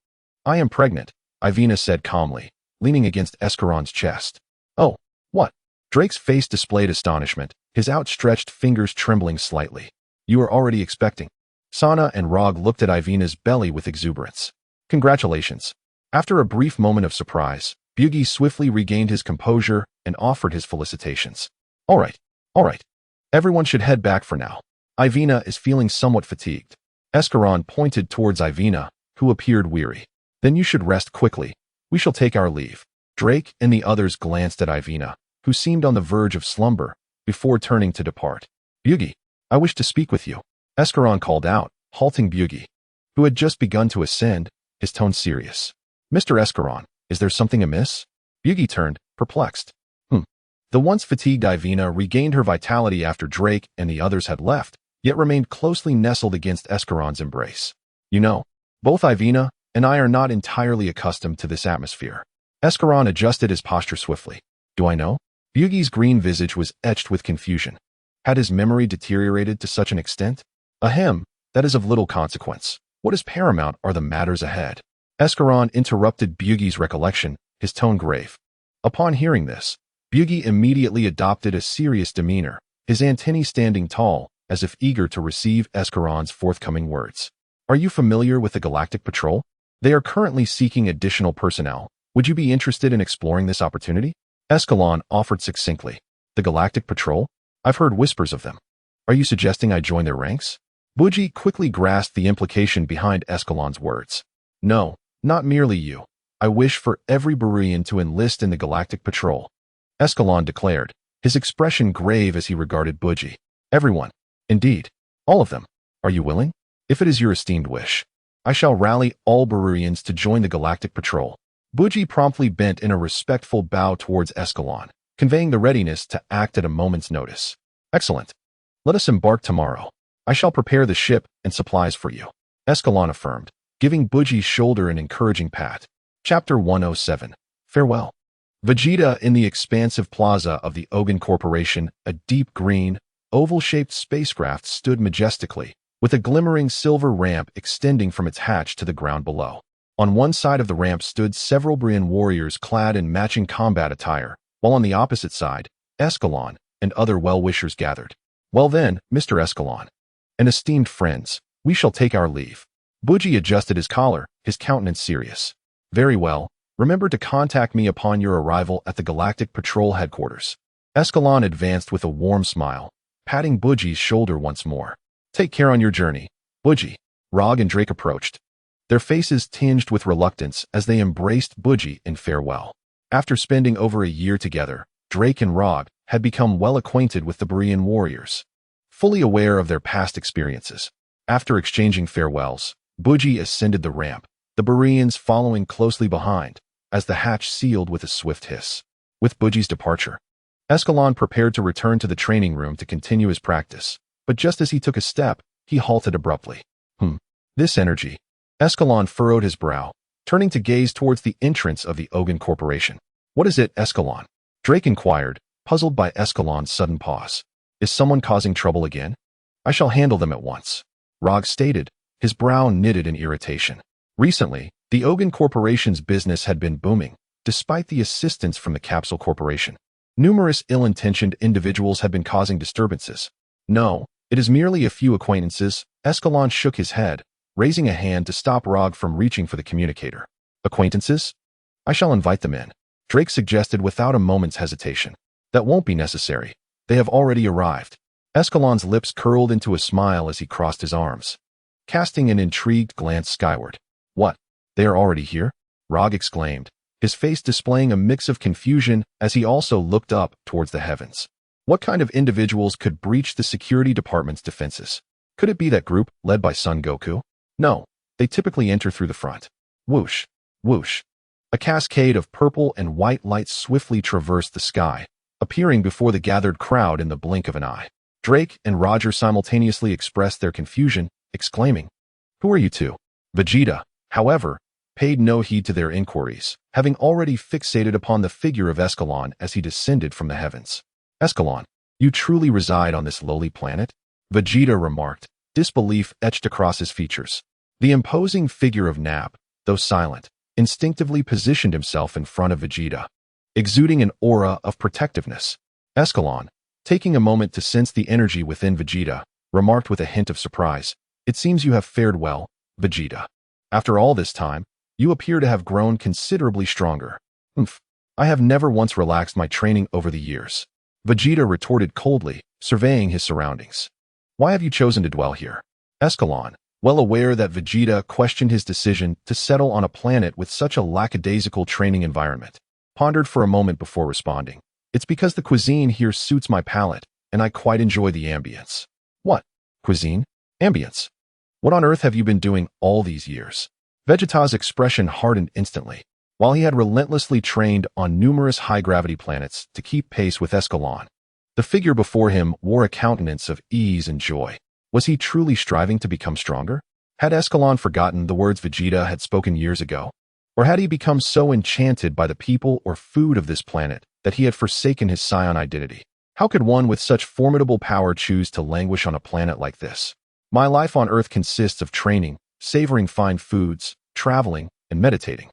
I am pregnant, Ivina said calmly, leaning against Escalon's chest. Oh, what? Drake's face displayed astonishment, his outstretched fingers trembling slightly. You are already expecting. Sana and Rog looked at Ivina's belly with exuberance. Congratulations. After a brief moment of surprise, Buggy swiftly regained his composure and offered his felicitations. All right. Everyone should head back for now. Ivina is feeling somewhat fatigued. Escalon pointed towards Ivina, who appeared weary. Then you should rest quickly. We shall take our leave. Drake and the others glanced at Ivina, who seemed on the verge of slumber, before turning to depart. Bugi, I wish to speak with you. Escalon called out, halting Bugi, who had just begun to ascend, his tone serious. Mr. Escalon, is there something amiss? Bugi turned, perplexed. The once fatigued Ivina regained her vitality after Drake and the others had left, yet remained closely nestled against Escalon's embrace. You know, both Ivina and I are not entirely accustomed to this atmosphere. Escalon adjusted his posture swiftly. Do I know? Bugi's green visage was etched with confusion. Had his memory deteriorated to such an extent? Ahem, that is of little consequence. What is paramount are the matters ahead. Escalon interrupted Bugi's recollection, his tone grave. Upon hearing this, Bugi immediately adopted a serious demeanor, his antennae standing tall, as if eager to receive Escalon's forthcoming words. Are you familiar with the Galactic Patrol? They are currently seeking additional personnel. Would you be interested in exploring this opportunity? Escalon offered succinctly. The Galactic Patrol? I've heard whispers of them. Are you suggesting I join their ranks? Bugi quickly grasped the implication behind Escalon's words. No, not merely you. I wish for every Beruian to enlist in the Galactic Patrol. Escalon declared, his expression grave as he regarded Bugi. Everyone. Indeed. All of them. Are you willing? If it is your esteemed wish, I shall rally all Beruians to join the Galactic Patrol. Bugi promptly bent in a respectful bow towards Escalon, conveying the readiness to act at a moment's notice. Excellent. Let us embark tomorrow. I shall prepare the ship and supplies for you. Escalon affirmed, giving Bugi's shoulder an encouraging pat. Chapter 107. Farewell. Vegeta in the expansive plaza of the Ogun Corporation, a deep green, oval-shaped spacecraft stood majestically, with a glimmering silver ramp extending from its hatch to the ground below. On one side of the ramp stood several Beruian warriors clad in matching combat attire, while on the opposite side, Escalon and other well-wishers gathered. Well then, Mr. Escalon, and esteemed friends, we shall take our leave. Bugi adjusted his collar, his countenance serious. Very well. Remember to contact me upon your arrival at the Galactic Patrol headquarters. Escalon advanced with a warm smile, patting Bugi's shoulder once more. Take care on your journey. Bugi. Rog and Drake approached, their faces tinged with reluctance as they embraced Bugi in farewell. After spending over a year together, Drake and Rog had become well acquainted with the Beruian warriors, fully aware of their past experiences. After exchanging farewells, Bugi ascended the ramp, the Beruians following closely behind, as the hatch sealed with a swift hiss. With Bugi's departure, Escalon prepared to return to the training room to continue his practice, but just as he took a step, he halted abruptly. This energy. Escalon furrowed his brow, turning to gaze towards the entrance of the Ogun Corporation. What is it, Escalon? Drake inquired, puzzled by Escalon's sudden pause. Is someone causing trouble again? I shall handle them at once. Rog stated, his brow knitted in irritation. Recently, the Ogun Corporation's business had been booming, despite the assistance from the Capsule Corporation. Numerous ill-intentioned individuals had been causing disturbances. No, it is merely a few acquaintances. Escalon shook his head, raising a hand to stop Rog from reaching for the communicator. Acquaintances? I shall invite them in. Drake suggested without a moment's hesitation. That won't be necessary. They have already arrived. Escalon's lips curled into a smile as he crossed his arms, casting an intrigued glance skyward. What? They are already here? Rog exclaimed, his face displaying a mix of confusion as he also looked up towards the heavens. What kind of individuals could breach the security department's defenses? Could it be that group led by Son Goku? No, they typically enter through the front. Whoosh, whoosh. A cascade of purple and white lights swiftly traversed the sky, appearing before the gathered crowd in the blink of an eye. Drake and Roger simultaneously expressed their confusion, exclaiming, Who are you two? Vegeta, however, paid no heed to their inquiries, having already fixated upon the figure of Escalon as he descended from the heavens. Escalon, you truly reside on this lowly planet? Vegeta remarked, disbelief etched across his features. The imposing figure of Nap, though silent, instinctively positioned himself in front of Vegeta, exuding an aura of protectiveness. Escalon, taking a moment to sense the energy within Vegeta, remarked with a hint of surprise, It seems you have fared well, Vegeta. After all this time, you appear to have grown considerably stronger. I have never once relaxed my training over the years. Vegeta retorted coldly, surveying his surroundings. Why have you chosen to dwell here? Escalon, well aware that Vegeta questioned his decision to settle on a planet with such a lackadaisical training environment. Pondered for a moment before responding. It's because the cuisine here suits my palate, and I quite enjoy the ambience. What? Cuisine? Ambience? What on earth have you been doing all these years? Vegeta's expression hardened instantly. While he had relentlessly trained on numerous high-gravity planets to keep pace with Escalon, the figure before him wore a countenance of ease and joy. Was he truly striving to become stronger? Had Escalon forgotten the words Vegeta had spoken years ago? Or had he become so enchanted by the people or food of this planet that he had forsaken his Saiyan identity? How could one with such formidable power choose to languish on a planet like this? My life on Earth consists of training, savoring fine foods, traveling, and meditating.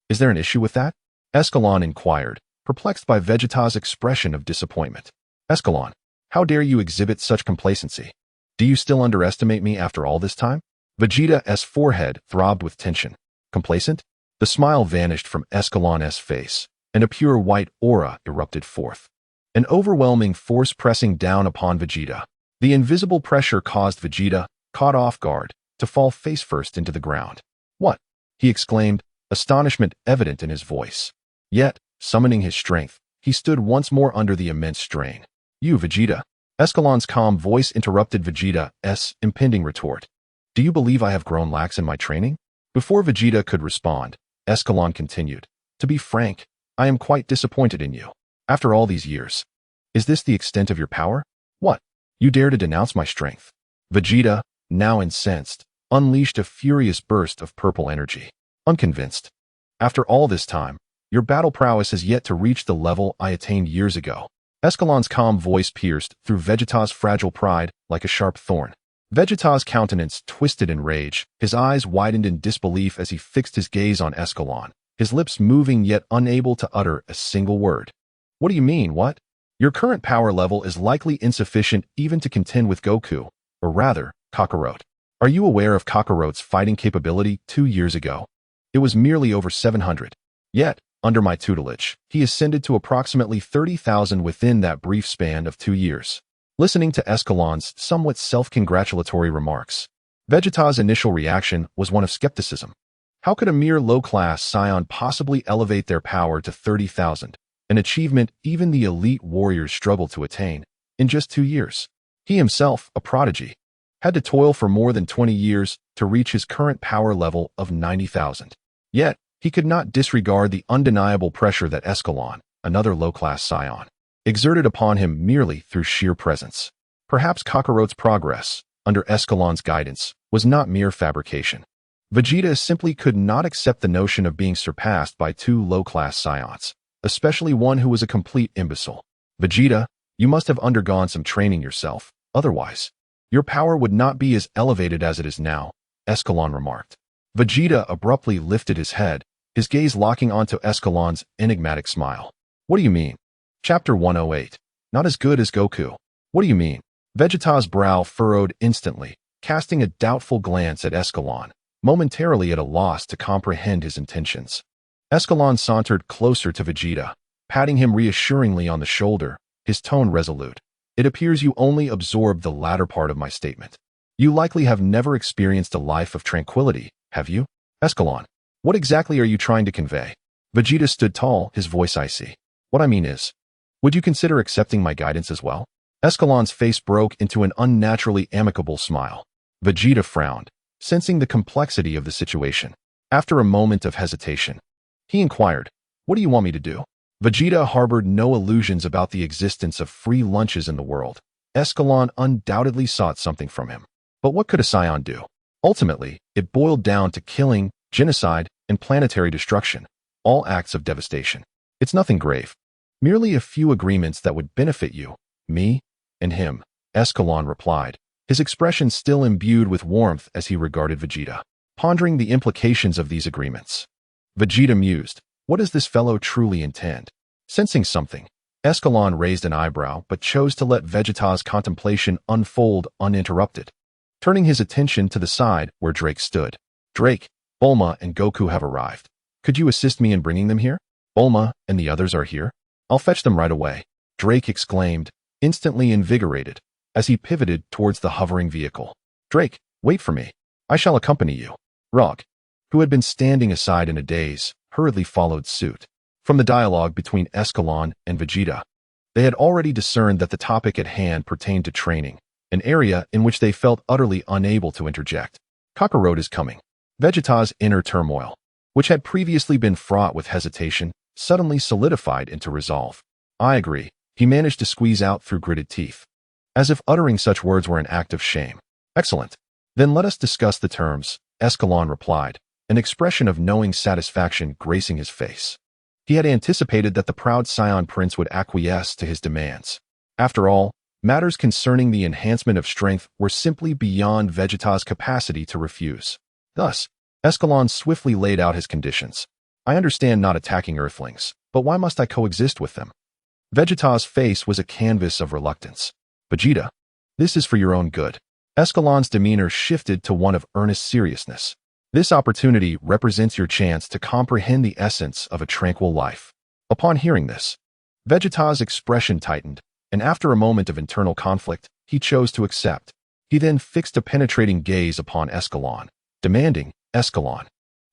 Is there an issue with that? Escalon inquired, perplexed by Vegeta's expression of disappointment. Escalon, how dare you exhibit such complacency? Do you still underestimate me after all this time? Vegeta's forehead throbbed with tension. Complacent? The smile vanished from Escalon's face, and a pure white aura erupted forth. An overwhelming force pressing down upon Vegeta. The invisible pressure caused Vegeta, caught off guard, to fall face first into the ground. What? He exclaimed, astonishment evident in his voice. Yet, summoning his strength, he stood once more under the immense strain. You, Vegeta. Escalon's calm voice interrupted Vegeta's impending retort. Do you believe I have grown lax in my training? Before Vegeta could respond, Escalon continued. To be frank, I am quite disappointed in you. After all these years. Is this the extent of your power? What? You dare to denounce my strength? Vegeta, now incensed, unleashed a furious burst of purple energy. Unconvinced. After all this time, your battle prowess has yet to reach the level I attained years ago. Escalon's calm voice pierced through Vegeta's fragile pride like a sharp thorn. Vegeta's countenance twisted in rage, his eyes widened in disbelief as he fixed his gaze on Escalon, his lips moving yet unable to utter a single word. What do you mean, what? Your current power level is likely insufficient even to contend with Goku, or rather, Kakarot. Are you aware of Kakarot's fighting capability 2 years ago? It was merely over 700. Yet, under my tutelage, he ascended to approximately 30,000 within that brief span of 2 years. Listening to Escalon's somewhat self-congratulatory remarks, Vegeta's initial reaction was one of skepticism. How could a mere low-class Saiyan possibly elevate their power to 30,000, an achievement even the elite warriors struggled to attain, in just 2 years? He himself, a prodigy, had to toil for more than 20 years to reach his current power level of 90,000. Yet, he could not disregard the undeniable pressure that Escalon, another low-class Saiyan, exerted upon him merely through sheer presence. Perhaps Kakarot's progress, under Escalon's guidance, was not mere fabrication. Vegeta simply could not accept the notion of being surpassed by 2 low-class Saiyans, especially one who was a complete imbecile. Vegeta, you must have undergone some training yourself, otherwise, your power would not be as elevated as it is now, Escalon remarked. Vegeta abruptly lifted his head, his gaze locking onto Escalon's enigmatic smile. What do you mean? Chapter 108. Not as good as Goku. What do you mean? Vegeta's brow furrowed instantly, casting a doubtful glance at Escalon, momentarily at a loss to comprehend his intentions. Escalon sauntered closer to Vegeta, patting him reassuringly on the shoulder, his tone resolute. It appears you only absorbed the latter part of my statement. You likely have never experienced a life of tranquility, have you? Escalon, what exactly are you trying to convey? Vegeta stood tall, his voice icy. What I mean is, would you consider accepting my guidance as well? Escalon's face broke into an unnaturally amicable smile. Vegeta frowned, sensing the complexity of the situation. After a moment of hesitation, he inquired, what do you want me to do? Vegeta harbored no illusions about the existence of free lunches in the world. Escalon undoubtedly sought something from him. But what could a Saiyan do? Ultimately, it boiled down to killing, genocide, and planetary destruction, all acts of devastation. It's nothing grave. Merely a few agreements that would benefit you, me, and him, Escalon replied, his expression still imbued with warmth as he regarded Vegeta, pondering the implications of these agreements. Vegeta mused, what does this fellow truly intend? Sensing something, Escalon raised an eyebrow but chose to let Vegeta's contemplation unfold uninterrupted, turning his attention to the side where Drake stood. Drake, Bulma, and Goku have arrived. Could you assist me in bringing them here? Bulma and the others are here? I'll fetch them right away, Drake exclaimed, instantly invigorated, as he pivoted towards the hovering vehicle. Drake, wait for me. I shall accompany you. Rock, who had been standing aside in a daze, hurriedly followed suit. From the dialogue between Escalon and Vegeta, they had already discerned that the topic at hand pertained to training, an area in which they felt utterly unable to interject. Kakarot is coming. Vegeta's inner turmoil, which had previously been fraught with hesitation, suddenly solidified into resolve. I agree, he managed to squeeze out through gritted teeth, as if uttering such words were an act of shame. Excellent. Then let us discuss the terms, Escalon replied, an expression of knowing satisfaction gracing his face. He had anticipated that the proud Saiyan prince would acquiesce to his demands. After all, matters concerning the enhancement of strength were simply beyond Vegeta's capacity to refuse. Thus, Escalon swiftly laid out his conditions. I understand not attacking Earthlings, but why must I coexist with them? Vegeta's face was a canvas of reluctance. Vegeta, this is for your own good. Escalon's demeanor shifted to one of earnest seriousness. This opportunity represents your chance to comprehend the essence of a tranquil life. Upon hearing this, Vegeta's expression tightened, and after a moment of internal conflict, he chose to accept. He then fixed a penetrating gaze upon Escalon, demanding, Escalon,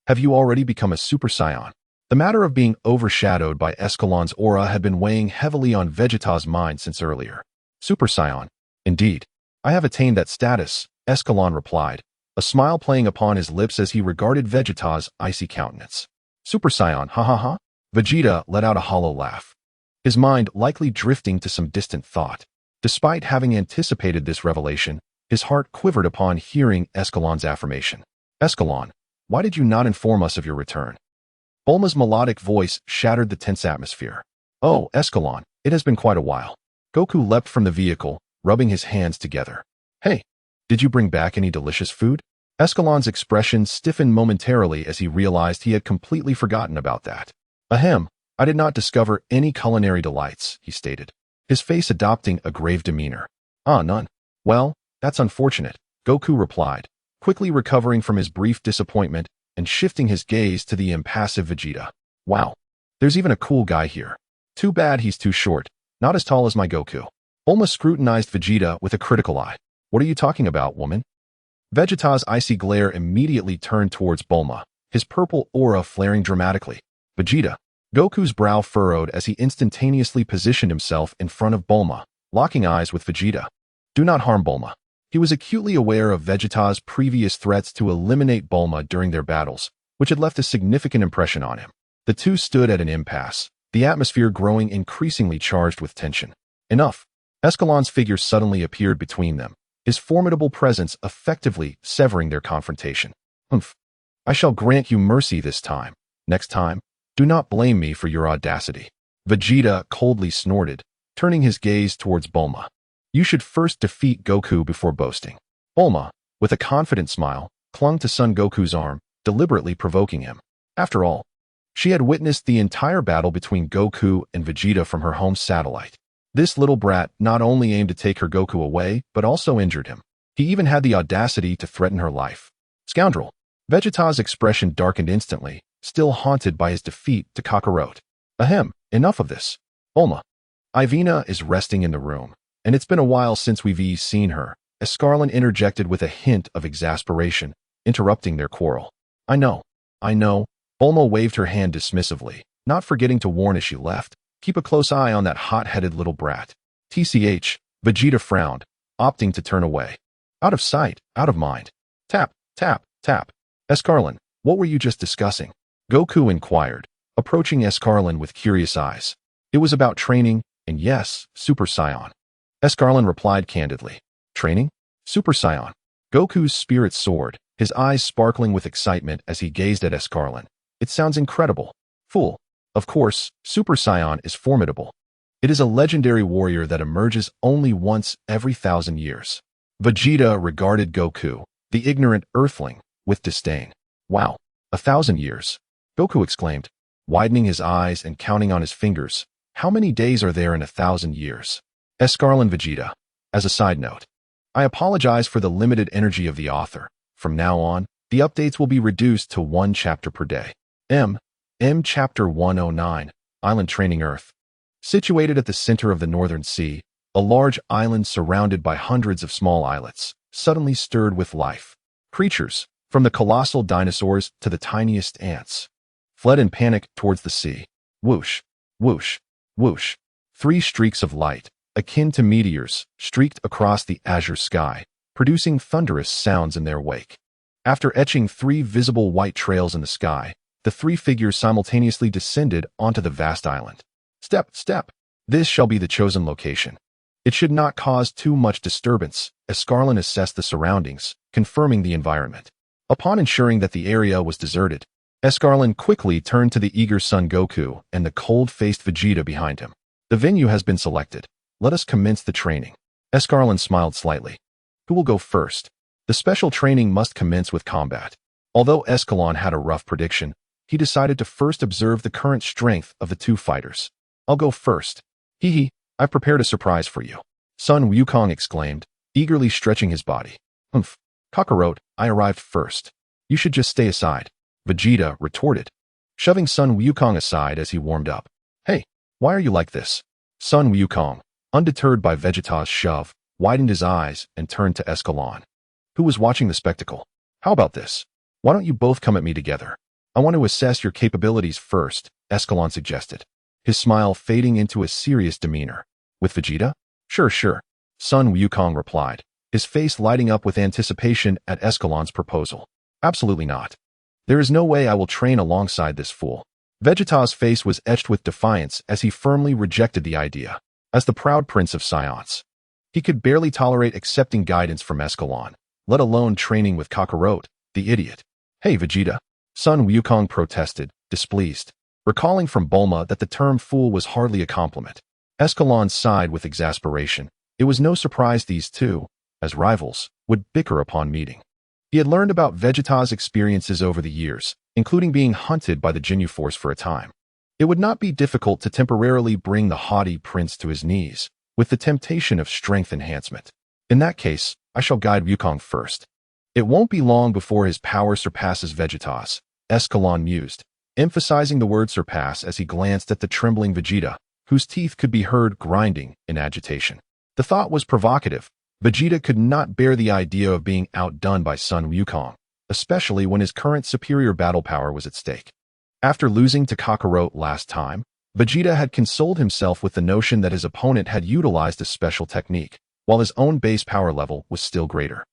have you already become a Super Saiyan? The matter of being overshadowed by Escalon's aura had been weighing heavily on Vegeta's mind since earlier. Super Saiyan, indeed. I have attained that status, Escalon replied, a smile playing upon his lips as he regarded Vegeta's icy countenance. Super Saiyan, ha ha ha? Vegeta let out a hollow laugh, his mind likely drifting to some distant thought. Despite having anticipated this revelation, his heart quivered upon hearing Escalon's affirmation. Escalon, why did you not inform us of your return? Bulma's melodic voice shattered the tense atmosphere. Oh, Escalon, it has been quite a while. Goku leapt from the vehicle, rubbing his hands together. Hey, did you bring back any delicious food? Escalon's expression stiffened momentarily as he realized he had completely forgotten about that. Ahem, I did not discover any culinary delights, he stated, his face adopting a grave demeanor. Ah, none. Well, that's unfortunate, Goku replied, quickly recovering from his brief disappointment and shifting his gaze to the impassive Vegeta. Wow, there's even a cool guy here. Too bad he's too short, not as tall as my Goku. Bulma scrutinized Vegeta with a critical eye. What are you talking about, woman? Vegeta's icy glare immediately turned towards Bulma, his purple aura flaring dramatically. Vegeta. Goku's brow furrowed as he instantaneously positioned himself in front of Bulma, locking eyes with Vegeta. Do not harm Bulma. He was acutely aware of Vegeta's previous threats to eliminate Bulma during their battles, which had left a significant impression on him. The two stood at an impasse, the atmosphere growing increasingly charged with tension. Enough. Escalon's figure suddenly appeared between them, his formidable presence effectively severing their confrontation. Humph. I shall grant you mercy this time. Next time, do not blame me for your audacity. Vegeta coldly snorted, turning his gaze towards Bulma. You should first defeat Goku before boasting. Bulma, with a confident smile, clung to Son Goku's arm, deliberately provoking him. After all, she had witnessed the entire battle between Goku and Vegeta from her home satellite. This little brat not only aimed to take her Goku away, but also injured him. He even had the audacity to threaten her life. Scoundrel. Vegeta's expression darkened instantly, still haunted by his defeat to Kakarot. Ahem, enough of this. Bulma. Ivina is resting in the room, and it's been a while since we've seen her, Escalon interjected with a hint of exasperation, interrupting their quarrel. I know. Bulma waved her hand dismissively, not forgetting to warn as she left. Keep a close eye on that hot-headed little brat. TCH, Vegeta frowned, opting to turn away. Out of sight, out of mind. Tap, tap, tap. Escalon, what were you just discussing? Goku inquired, approaching Escalon with curious eyes. It was about training, and yes, Super Saiyan. Escalon replied candidly. Training? Super Saiyan. Goku's spirit soared, his eyes sparkling with excitement as he gazed at Escalon. It sounds incredible. Fool. Of course, Super Saiyan is formidable. It is a legendary warrior that emerges only once every 1,000 years. Vegeta regarded Goku, the ignorant earthling, with disdain. Wow, 1,000 years. Goku exclaimed, widening his eyes and counting on his fingers. How many days are there in 1,000 years? Escalon Vegeta. As a side note, I apologize for the limited energy of the author. From now on, the updates will be reduced to 1 chapter per day. M. Chapter 109, Island Training Earth. Situated at the center of the Northern Sea, a large island surrounded by hundreds of small islets, suddenly stirred with life. Creatures, from the colossal dinosaurs to the tiniest ants, fled in panic towards the sea. Whoosh, whoosh, whoosh. 3 streaks of light, akin to meteors, streaked across the azure sky, producing thunderous sounds in their wake. After etching 3 visible white trails in the sky, the 3 figures simultaneously descended onto the vast island. Step, step. This shall be the chosen location. It should not cause too much disturbance. Escalon assessed the surroundings, confirming the environment. Upon ensuring that the area was deserted, Escalon quickly turned to the eager Son Goku and the cold-faced Vegeta behind him. The venue has been selected. Let us commence the training. Escalon smiled slightly. Who will go first? The special training must commence with combat. Although Escalon had a rough prediction, he decided to first observe the current strength of the 2 fighters. I'll go first. Hee hee, I've prepared a surprise for you. Sun Wukong exclaimed, eagerly stretching his body. Humph. Kakarot, I arrived first. You should just stay aside. Vegeta retorted, shoving Sun Wukong aside as he warmed up. Hey, why are you like this? Sun Wukong, undeterred by Vegeta's shove, widened his eyes and turned to Escalon, who was watching the spectacle. How about this? Why don't you both come at me together? I want to assess your capabilities first, Escalon suggested, his smile fading into a serious demeanor. With Vegeta? Sure. Sun Wukong replied, his face lighting up with anticipation at Escalon's proposal. Absolutely not. There is no way I will train alongside this fool. Vegeta's face was etched with defiance as he firmly rejected the idea. As the proud prince of Saiyans, he could barely tolerate accepting guidance from Escalon, let alone training with Kakarot, the idiot. Hey Vegeta, Sun Wukong protested, displeased, recalling from Bulma that the term fool was hardly a compliment. Escalon sighed with exasperation. It was no surprise these two, as rivals, would bicker upon meeting. He had learned about Vegeta's experiences over the years, including being hunted by the Ginyu Force for a time. It would not be difficult to temporarily bring the haughty prince to his knees, with the temptation of strength enhancement. In that case, I shall guide Wukong first. It won't be long before his power surpasses Vegeta's, Escalon mused, emphasizing the word surpass as he glanced at the trembling Vegeta, whose teeth could be heard grinding in agitation. The thought was provocative. Vegeta could not bear the idea of being outdone by Sun Wukong, especially when his current superior battle power was at stake. After losing to Kakarot last time, Vegeta had consoled himself with the notion that his opponent had utilized a special technique, while his own base power level was still greater.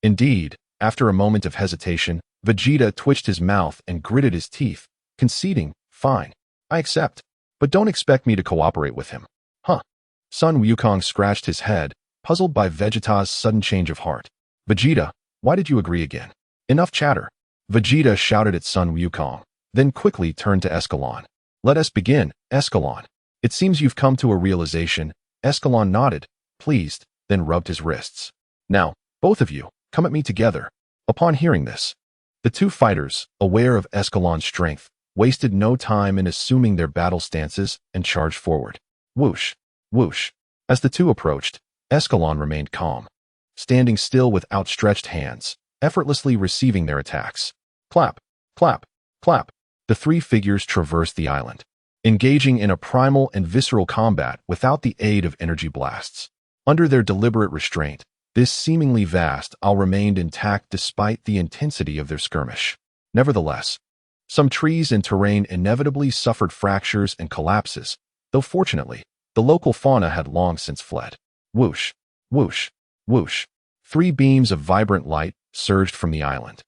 Indeed, after a moment of hesitation, Vegeta twitched his mouth and gritted his teeth, conceding, fine, I accept, but don't expect me to cooperate with him. Huh. Sun Wukong scratched his head, puzzled by Vegeta's sudden change of heart. Vegeta, why did you agree again? Enough chatter. Vegeta shouted at Sun Wukong, then quickly turned to Escalon. Let us begin, Escalon. It seems you've come to a realization. Escalon nodded, pleased, then rubbed his wrists. Now, both of you, come at me together. Upon hearing this, the 2 fighters, aware of Escalon's strength, wasted no time in assuming their battle stances and charged forward. Whoosh, whoosh. As the 2 approached, Escalon remained calm, standing still with outstretched hands, effortlessly receiving their attacks. Clap, clap, clap. The 3 figures traversed the island, engaging in a primal and visceral combat without the aid of energy blasts. Under their deliberate restraint, this seemingly vast isle remained intact despite the intensity of their skirmish. Nevertheless, some trees and terrain inevitably suffered fractures and collapses, though fortunately, the local fauna had long since fled. Whoosh, whoosh, whoosh. 3 beams of vibrant light surged from the island,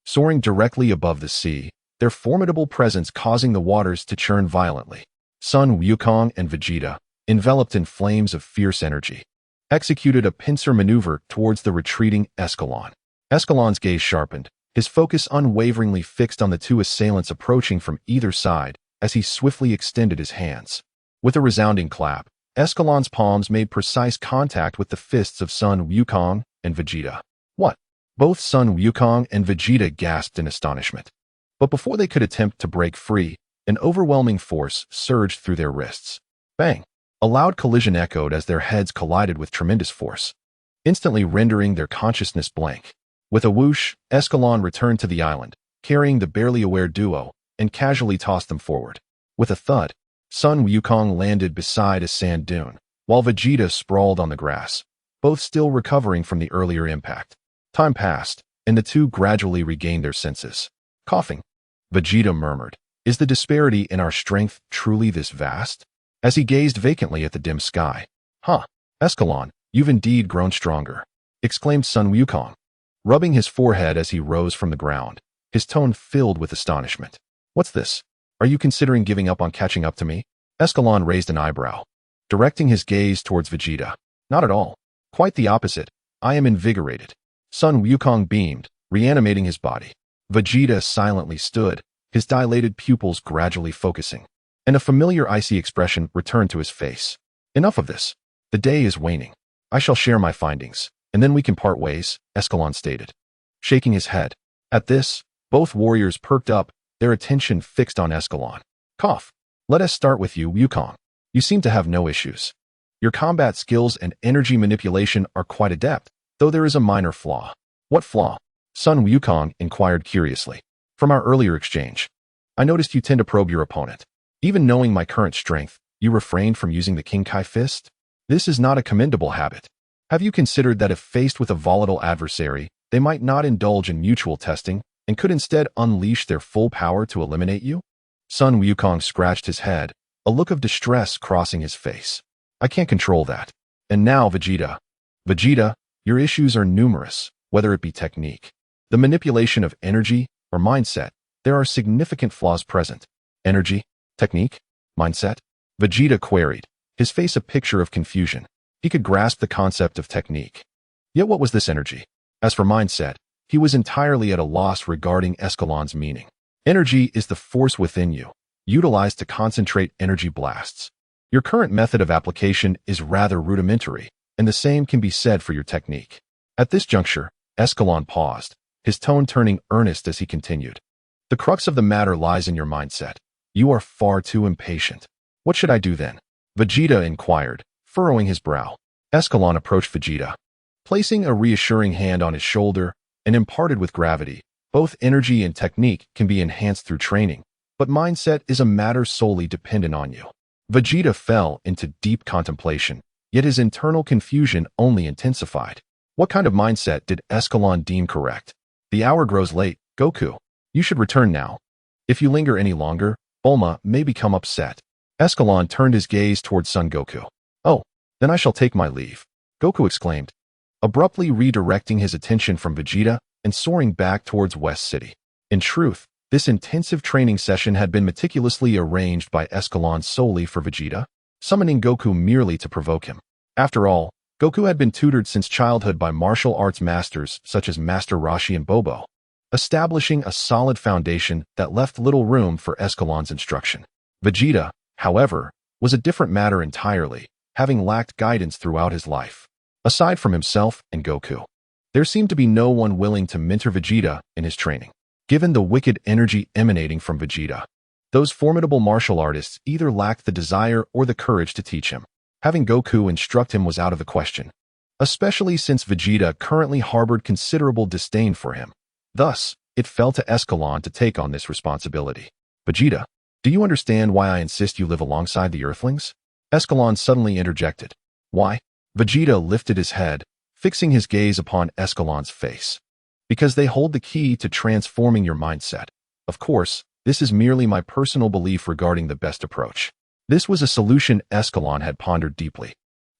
soaring directly above the sea, their formidable presence causing the waters to churn violently. Sun Wukong and Vegeta, enveloped in flames of fierce energy, executed a pincer maneuver towards the retreating Escalon. Escalon's gaze sharpened, his focus unwaveringly fixed on the 2 assailants approaching from either side as he swiftly extended his hands. With a resounding clap, Escalon's palms made precise contact with the fists of Sun Wukong and Vegeta. What? Both Sun Wukong and Vegeta gasped in astonishment. But before they could attempt to break free, an overwhelming force surged through their wrists. Bang! A loud collision echoed as their heads collided with tremendous force, instantly rendering their consciousness blank. With a whoosh, Escalon returned to the island, carrying the barely aware duo, and casually tossed them forward. With a thud, Sun Wukong landed beside a sand dune, while Vegeta sprawled on the grass, both still recovering from the earlier impact. Time passed, and the two gradually regained their senses. Coughing, Vegeta murmured, "Is the disparity in our strength truly this vast?" As he gazed vacantly at the dim sky. "Huh, Escalon, you've indeed grown stronger," exclaimed Sun Wukong, rubbing his forehead as he rose from the ground, his tone filled with astonishment. "What's this? Are you considering giving up on catching up to me?" Escalon raised an eyebrow, directing his gaze towards Vegeta. "Not at all. Quite the opposite. I am invigorated." Sun Wukong beamed, reanimating his body. Vegeta silently stood, his dilated pupils gradually focusing, and a familiar icy expression returned to his face. "Enough of this. The day is waning. I shall share my findings, and then we can part ways," Escalon stated, shaking his head. At this, both warriors perked up, their attention fixed on Escalon. "Cough. Let us start with you, Wukong. You seem to have no issues. Your combat skills and energy manipulation are quite adept, though there is a minor flaw." "What flaw?" Sun Wukong inquired curiously. "From our earlier exchange, I noticed you tend to probe your opponent. Even knowing my current strength, you refrained from using the King Kai fist? This is not a commendable habit. Have you considered that if faced with a volatile adversary, they might not indulge in mutual testing and could instead unleash their full power to eliminate you?" Sun Wukong scratched his head, a look of distress crossing his face. "I can't control that. And now, Vegeta. Vegeta, your issues are numerous, whether it be technique, the manipulation of energy, or mindset. There are significant flaws present." "Energy? Technique? Mindset?" Vegeta queried, his face a picture of confusion. He could grasp the concept of technique. Yet what was this energy? As for mindset, he was entirely at a loss regarding Escalon's meaning. Energy is the force within you, utilized to concentrate energy blasts. Your current method of application is rather rudimentary, and the same can be said for your technique. At this juncture, Escalon paused, his tone turning earnest as he continued. "The crux of the matter lies in your mindset. You are far too impatient." "What should I do then?" Vegeta inquired, furrowing his brow. Escalon approached Vegeta, placing a reassuring hand on his shoulder, and imparted with gravity. "Both energy and technique can be enhanced through training, but mindset is a matter solely dependent on you." Vegeta fell into deep contemplation, yet his internal confusion only intensified. What kind of mindset did Escalon deem correct? "The hour grows late, Goku. You should return now. If you linger any longer, Bulma may become upset." Escalon turned his gaze towards Son Goku. "Oh, then I shall take my leave," Goku exclaimed, abruptly redirecting his attention from Vegeta and soaring back towards West City. In truth, this intensive training session had been meticulously arranged by Escalon solely for Vegeta, summoning Goku merely to provoke him. After all, Goku had been tutored since childhood by martial arts masters such as Master Roshi and Bobo, establishing a solid foundation that left little room for Escalon's instruction. Vegeta, however, was a different matter entirely, having lacked guidance throughout his life. Aside from himself and Goku, there seemed to be no one willing to mentor Vegeta in his training. Given the wicked energy emanating from Vegeta, those formidable martial artists either lacked the desire or the courage to teach him. Having Goku instruct him was out of the question, especially since Vegeta currently harbored considerable disdain for him. Thus, it fell to Escalon to take on this responsibility. "Vegeta, do you understand why I insist you live alongside the Earthlings?" Escalon suddenly interjected. "Why?" Vegeta lifted his head, fixing his gaze upon Escalon's face. "Because they hold the key to transforming your mindset. Of course, this is merely my personal belief regarding the best approach." This was a solution Escalon had pondered deeply,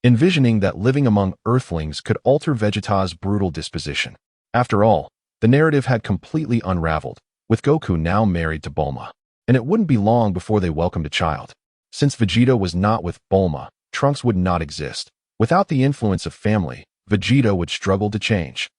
envisioning that living among Earthlings could alter Vegeta's brutal disposition. After all, the narrative had completely unraveled, with Goku now married to Bulma, and it wouldn't be long before they welcomed a child. Since Vegeta was not with Bulma, Trunks would not exist. Without the influence of family, Vegeta would struggle to change.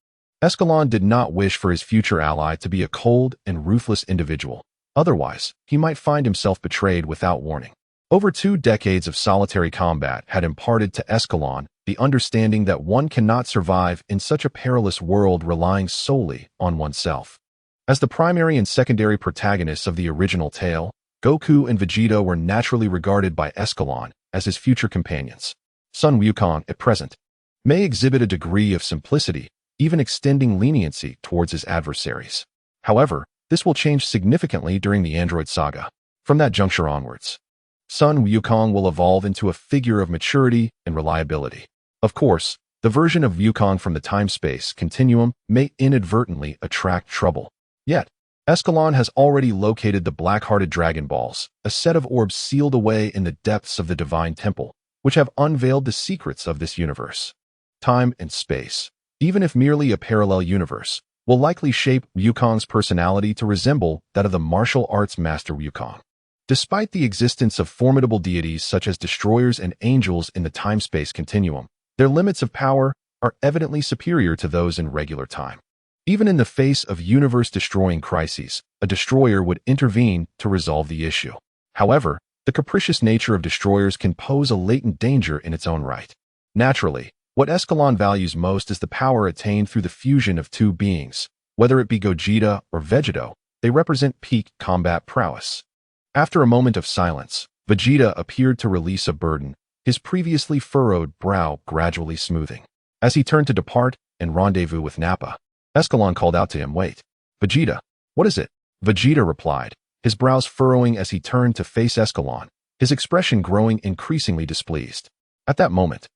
Escalon did not wish for his future ally to be a cold and ruthless individual. Otherwise, he might find himself betrayed without warning. Over 2 decades of solitary combat had imparted to Escalon the understanding that one cannot survive in such a perilous world relying solely on oneself. As the primary and secondary protagonists of the original tale, Goku and Vegeta were naturally regarded by Escalon as his future companions. Sun Wukong, at present, may exhibit a degree of simplicity, even extending leniency towards his adversaries. However, this will change significantly during the Android saga. From that juncture onwards, Sun Wukong will evolve into a figure of maturity and reliability. Of course, The version of Wukong from the time-space continuum may inadvertently attract trouble. Yet, Escalon has already located the black-hearted Dragon Balls, a set of orbs sealed away in the depths of the Divine Temple, which have unveiled the secrets of this universe. Time and space, even if merely a parallel universe, will likely shape Wukong's personality to resemble that of the martial arts master Wukong. Despite the existence of formidable deities such as destroyers and angels in the time-space continuum, their limits of power are evidently superior to those in regular time. Even in the face of universe-destroying crises, a destroyer would intervene to resolve the issue. However, the capricious nature of destroyers can pose a latent danger in its own right. Naturally, what Escalon values most is the power attained through the fusion of two beings. Whether it be Gogeta or Vegeta, they represent peak combat prowess. After a moment of silence, Vegeta appeared to release a burden, his previously furrowed brow gradually smoothing. As he turned to depart and rendezvous with Nappa, Escalon called out to him, "Wait, Vegeta, what is it?" Vegeta replied, his brows furrowing as he turned to face Escalon, his expression growing increasingly displeased. At that moment,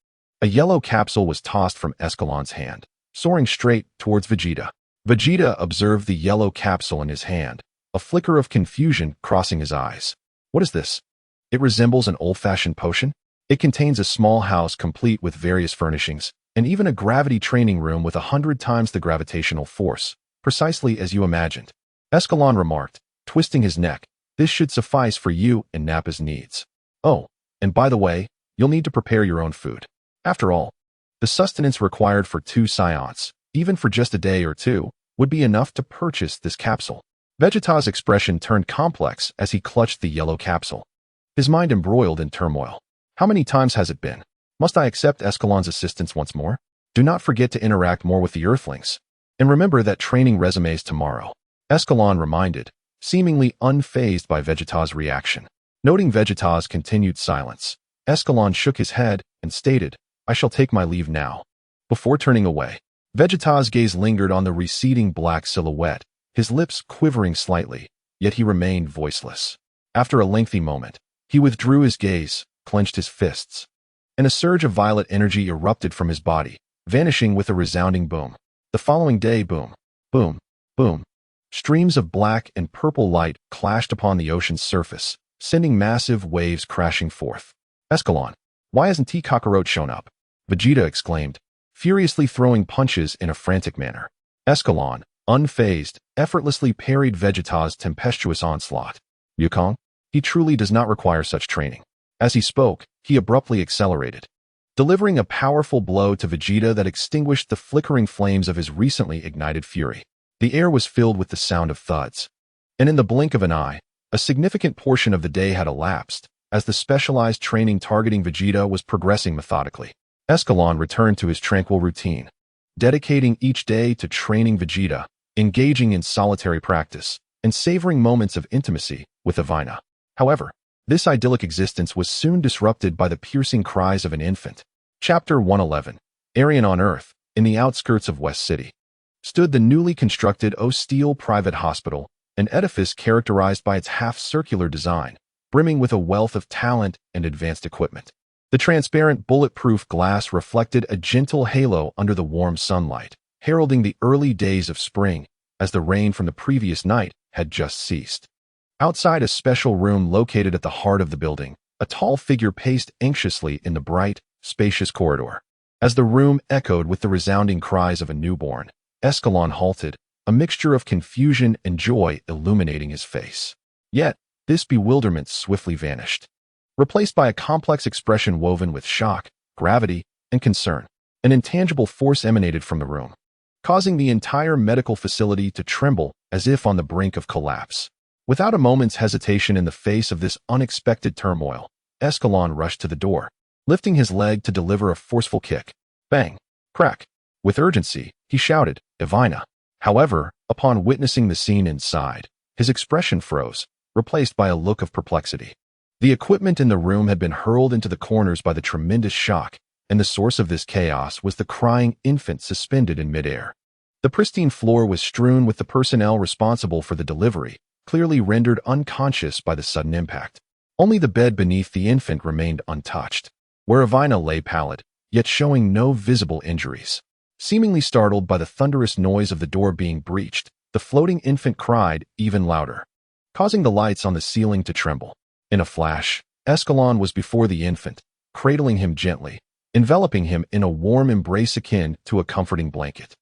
a yellow capsule was tossed from Escalon's hand, soaring straight towards Vegeta. Vegeta observed the yellow capsule in his hand, a flicker of confusion crossing his eyes. "What is this?" "It resembles an old-fashioned potion. It contains a small house complete with various furnishings, and even a gravity training room with 100 times the gravitational force, precisely as you imagined," Escalon remarked, twisting his neck. "This should suffice for you and Nappa's needs. Oh, and by the way, you'll need to prepare your own food. After all, the sustenance required for 2 Saiyans, even for just a day or two, would be enough to purchase this capsule." Vegeta's expression turned complex as he clutched the yellow capsule, his mind embroiled in turmoil. How many times has it been? Must I accept Escalon's assistance once more? Do not forget to interact more with the Earthlings. And remember that training resumes tomorrow, Escalon reminded, seemingly unfazed by Vegeta's reaction. Noting Vegeta's continued silence, Escalon shook his head and stated, "I shall take my leave now." Before turning away, Vegeta's gaze lingered on the receding black silhouette, his lips quivering slightly, yet he remained voiceless. After a lengthy moment, he withdrew his gaze, clenched his fists, and a surge of violet energy erupted from his body, vanishing with a resounding boom. The following day, boom, boom, boom. Streams of black and purple light clashed upon the ocean's surface, sending massive waves crashing forth. "Escalon, why hasn't T-Cockroach shown up?" Vegeta exclaimed, furiously throwing punches in a frantic manner. Escalon, unfazed, effortlessly parried Vegeta's tempestuous onslaught. "Wukong? He truly does not require such training." As he spoke, he abruptly accelerated, delivering a powerful blow to Vegeta that extinguished the flickering flames of his recently ignited fury. The air was filled with the sound of thuds, and in the blink of an eye, a significant portion of the day had elapsed, as the specialized training targeting Vegeta was progressing methodically. Escalon returned to his tranquil routine, dedicating each day to training Vegeta, engaging in solitary practice, and savoring moments of intimacy with Avina. However, this idyllic existence was soon disrupted by the piercing cries of an infant. Chapter 111. Aryan on Earth, in the outskirts of West City, stood the newly constructed O-Steel Private Hospital, an edifice characterized by its half-circular design, brimming with a wealth of talent and advanced equipment. The transparent bulletproof glass reflected a gentle halo under the warm sunlight, heralding the early days of spring, as the rain from the previous night had just ceased. Outside a special room located at the heart of the building, a tall figure paced anxiously in the bright, spacious corridor. As the room echoed with the resounding cries of a newborn, Escalon halted, a mixture of confusion and joy illuminating his face. Yet, this bewilderment swiftly vanished, replaced by a complex expression woven with shock, gravity, and concern. An intangible force emanated from the room, causing the entire medical facility to tremble as if on the brink of collapse. Without a moment's hesitation in the face of this unexpected turmoil, Escalon rushed to the door, lifting his leg to deliver a forceful kick. Bang! Crack! With urgency, he shouted, "Avina!" However, upon witnessing the scene inside, his expression froze, replaced by a look of perplexity. The equipment in the room had been hurled into the corners by the tremendous shock, and the source of this chaos was the crying infant suspended in midair. The pristine floor was strewn with the personnel responsible for the delivery, clearly rendered unconscious by the sudden impact. Only the bed beneath the infant remained untouched, where Avina lay pallid, yet showing no visible injuries. Seemingly startled by the thunderous noise of the door being breached, the floating infant cried even louder, causing the lights on the ceiling to tremble. In a flash, Escalon was before the infant, cradling him gently, enveloping him in a warm embrace akin to a comforting blanket.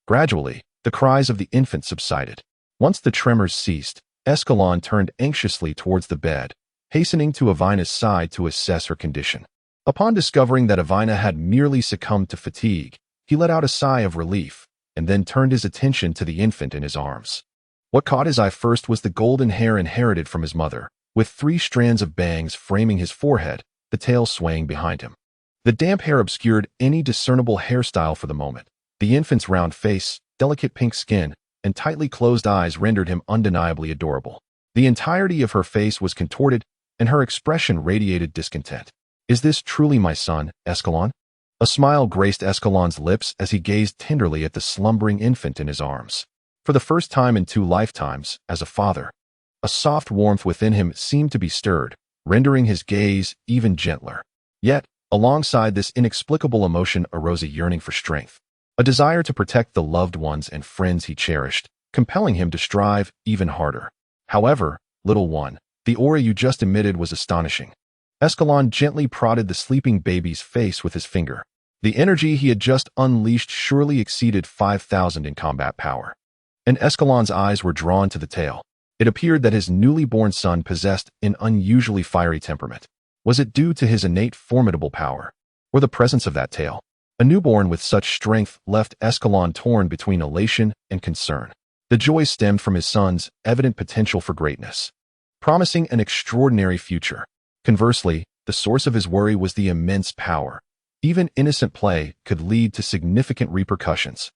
Gradually, the cries of the infant subsided. Once the tremors ceased, Escalon turned anxiously towards the bed, hastening to Avina's side to assess her condition. Upon discovering that Avina had merely succumbed to fatigue, he let out a sigh of relief, and then turned his attention to the infant in his arms. What caught his eye first was the golden hair inherited from his mother, with 3 strands of bangs framing his forehead, the tail swaying behind him. The damp hair obscured any discernible hairstyle for the moment. The infant's round face, delicate pink skin, and tightly closed eyes rendered him undeniably adorable. The entirety of her face was contorted, and her expression radiated discontent. "Is this truly my son, Escalon?" A smile graced Escalon's lips as he gazed tenderly at the slumbering infant in his arms. For the first time in 2 lifetimes, as a father, a soft warmth within him seemed to be stirred, rendering his gaze even gentler. Yet, alongside this inexplicable emotion arose a yearning for strength, a desire to protect the loved ones and friends he cherished, compelling him to strive even harder. "However, little one, the aura you just emitted was astonishing." Escalon gently prodded the sleeping baby's face with his finger. The energy he had just unleashed surely exceeded 5,000 in combat power. And Escalon's eyes were drawn to the tail. It appeared that his newly born son possessed an unusually fiery temperament. Was it due to his innate formidable power, or the presence of that tail? A newborn with such strength left Escalon torn between elation and concern. The joy stemmed from his son's evident potential for greatness, promising an extraordinary future. Conversely, the source of his worry was the immense power. Even innocent play could lead to significant repercussions.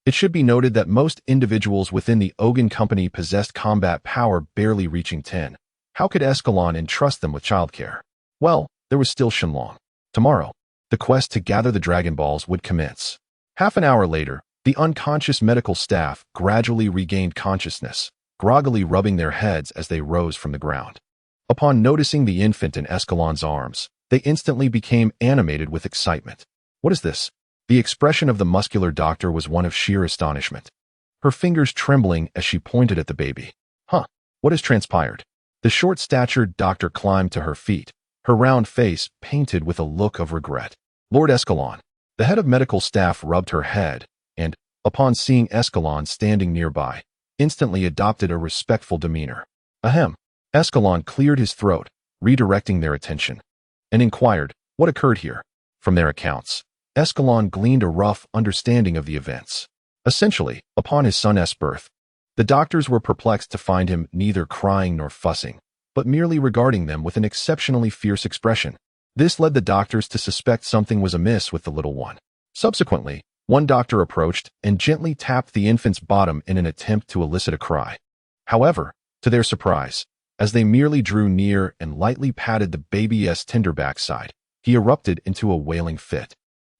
It should be noted that most individuals within the Ogun Company possessed combat power barely reaching 10. How could Escalon entrust them with childcare? Well, there was still Shenlong. Tomorrow, the quest to gather the Dragon Balls would commence. Half an hour later, the unconscious medical staff gradually regained consciousness, groggily rubbing their heads as they rose from the ground. Upon noticing the infant in Escalon's arms, they instantly became animated with excitement. "What is this?" The expression of the muscular doctor was one of sheer astonishment, her fingers trembling as she pointed at the baby. "Huh, what has transpired?" The short-statured doctor climbed to her feet, her round face painted with a look of regret. "Lord Escalon." The head of medical staff rubbed her head, and, upon seeing Escalon standing nearby, instantly adopted a respectful demeanor. "Ahem." Escalon cleared his throat, redirecting their attention, and inquired, "What occurred here?" From their accounts, Escalon gleaned a rough understanding of the events. Essentially, upon his son's birth, the doctors were perplexed to find him neither crying nor fussing, but merely regarding them with an exceptionally fierce expression. This led the doctors to suspect something was amiss with the little one. Subsequently, one doctor approached and gently tapped the infant's bottom in an attempt to elicit a cry. However, to their surprise, as they merely drew near and lightly patted the baby's tender backside, he erupted into a wailing fit,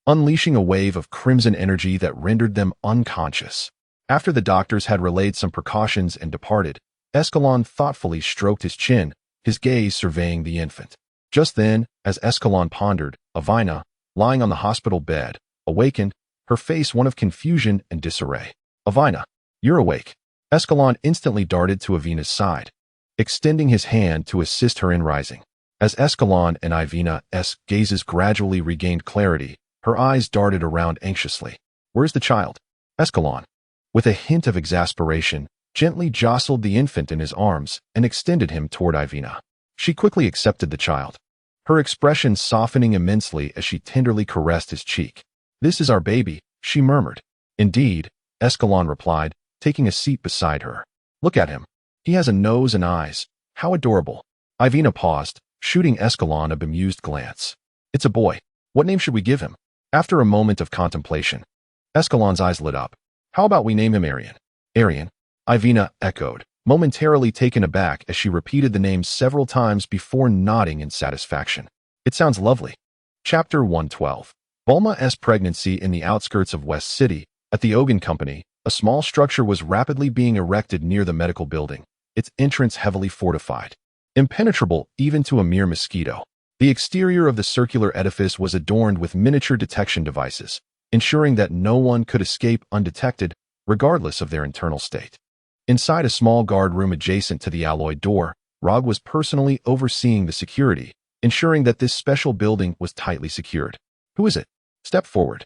unleashing a wave of crimson energy that rendered them unconscious. After the doctors had relayed some precautions and departed, Escalon thoughtfully stroked his chin, his gaze surveying the infant. Just then, as Escalon pondered, Avina, lying on the hospital bed, awakened, her face one of confusion and disarray. "Avina, you're awake." Escalon instantly darted to Avina's side, extending his hand to assist her in rising. As Escalon and Avina's gazes gradually regained clarity, her eyes darted around anxiously. "Where's the child?" Escalon, with a hint of exasperation, gently jostled the infant in his arms and extended him toward Avina. She quickly accepted the child, her expression softening immensely as she tenderly caressed his cheek. "This is our baby," she murmured. "Indeed," Escalon replied, taking a seat beside her. "Look at him. He has a nose and eyes. How adorable." Ivina paused, shooting Escalon a bemused glance. "It's a boy. What name should we give him?" After a moment of contemplation, Escalon's eyes lit up. "How about we name him Arian?" "Arian?" Ivina echoed, momentarily taken aback as she repeated the name several times before nodding in satisfaction. "It sounds lovely." Chapter 112. Bulma's pregnancy. In the outskirts of West City, at the Ogun Company, a small structure was rapidly being erected near the medical building, its entrance heavily fortified, impenetrable even to a mere mosquito. The exterior of the circular edifice was adorned with miniature detection devices, ensuring that no one could escape undetected, regardless of their internal state. Inside a small guard room adjacent to the alloy door, Rog was personally overseeing the security, ensuring that this special building was tightly secured. "Who is it? Step forward."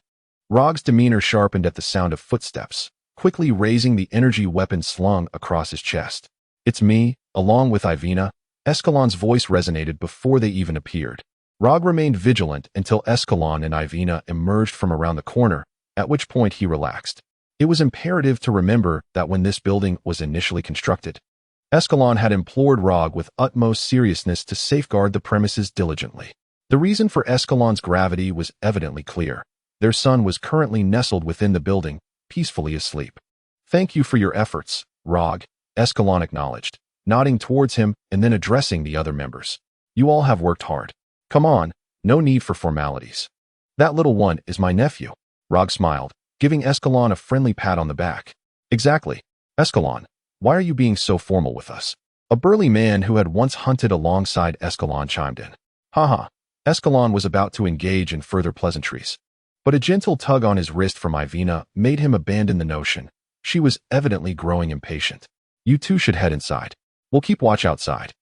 Rog's demeanor sharpened at the sound of footsteps, quickly raising the energy weapon slung across his chest. "It's me, along with Ivina." Escalon's voice resonated before they even appeared. Rog remained vigilant until Escalon and Ivina emerged from around the corner, at which point he relaxed. It was imperative to remember that when this building was initially constructed, Escalon had implored Rog with utmost seriousness to safeguard the premises diligently. The reason for Escalon's gravity was evidently clear. Their son was currently nestled within the building, peacefully asleep. "Thank you for your efforts, Rog," Escalon acknowledged, nodding towards him and then addressing the other members. "You all have worked hard. Come on, no need for formalities." "That little one is my nephew," Rog smiled, giving Escalon a friendly pat on the back. "Exactly. Escalon, why are you being so formal with us?" A burly man who had once hunted alongside Escalon chimed in. Haha. Escalon was about to engage in further pleasantries, but a gentle tug on his wrist from Ivina made him abandon the notion. She was evidently growing impatient. "You two should head inside. We'll keep watch outside.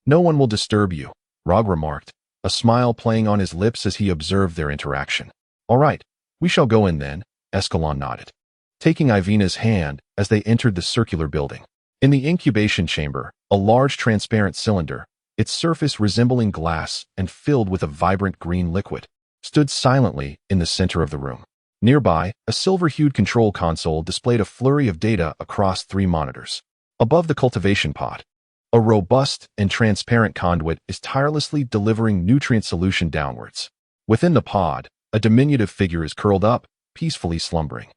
No one will disturb you," Rog remarked, a smile playing on his lips as he observed their interaction. "All right, we shall go in then," Escalon nodded, taking Ivina's hand as they entered the circular building. In the incubation chamber, a large transparent cylinder, its surface resembling glass and filled with a vibrant green liquid, stood silently in the center of the room. Nearby, a silver-hued control console displayed a flurry of data across 3 monitors. Above the cultivation pod, a robust and transparent conduit is tirelessly delivering nutrient solution downwards. Within the pod, a diminutive figure is curled up, peacefully slumbering,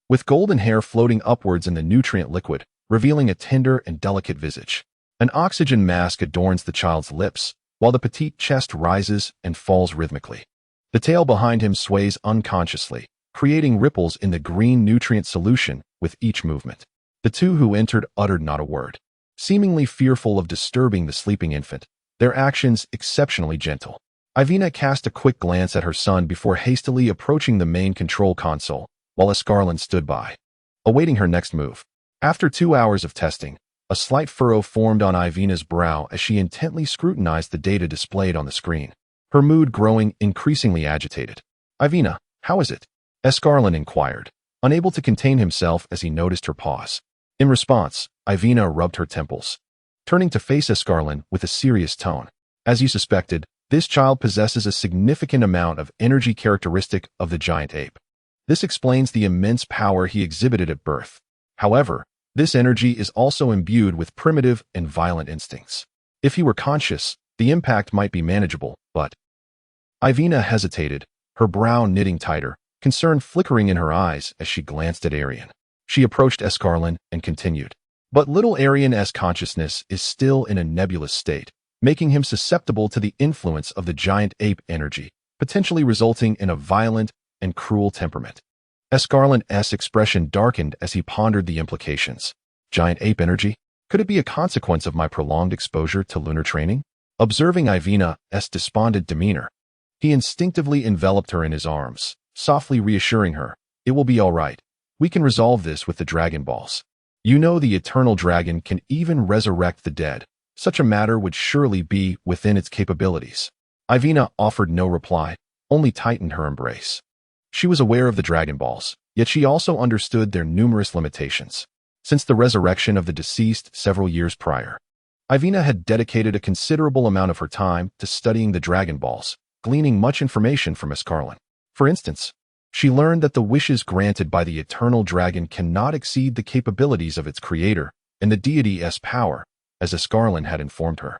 with golden hair floating upwards in the nutrient liquid, revealing a tender and delicate visage. An oxygen mask adorns the child's lips, while the petite chest rises and falls rhythmically. The tail behind him sways unconsciously, creating ripples in the green nutrient solution with each movement. The two who entered uttered not a word, seemingly fearful of disturbing the sleeping infant, their actions exceptionally gentle. Ivina cast a quick glance at her son before hastily approaching the main control console, while Escalon stood by, awaiting her next move. After 2 hours of testing, a slight furrow formed on Ivina's brow as she intently scrutinized the data displayed on the screen, her mood growing increasingly agitated. "Ivina, how is it?" Escalon inquired, unable to contain himself as he noticed her pause. In response, Ivina rubbed her temples, turning to face Escalon with a serious tone. "As you suspected, this child possesses a significant amount of energy characteristic of the giant ape. This explains the immense power he exhibited at birth. However, this energy is also imbued with primitive and violent instincts. If he were conscious, the impact might be manageable, but—" Ivina hesitated, her brow knitting tighter, concern flickering in her eyes as she glanced at Aryan. She approached Escalon and continued. "But little Aryan's consciousness is still in a nebulous state, making him susceptible to the influence of the giant ape energy, potentially resulting in a violent and cruel temperament." Escalon's expression darkened as he pondered the implications. Giant ape energy? Could it be a consequence of my prolonged exposure to lunar training? Observing Ivina's despondent demeanor, he instinctively enveloped her in his arms, softly reassuring her, "It will be all right. We can resolve this with the Dragon Balls. You know the eternal dragon can even resurrect the dead. Such a matter would surely be within its capabilities." Ivina offered no reply, only tightened her embrace. She was aware of the Dragon Balls, yet she also understood their numerous limitations. Since the resurrection of the deceased several years prior, Ivina had dedicated a considerable amount of her time to studying the Dragon Balls, gleaning much information from Escalon. For instance, she learned that the wishes granted by the eternal dragon cannot exceed the capabilities of its creator, and the deity's power, as Escalon had informed her,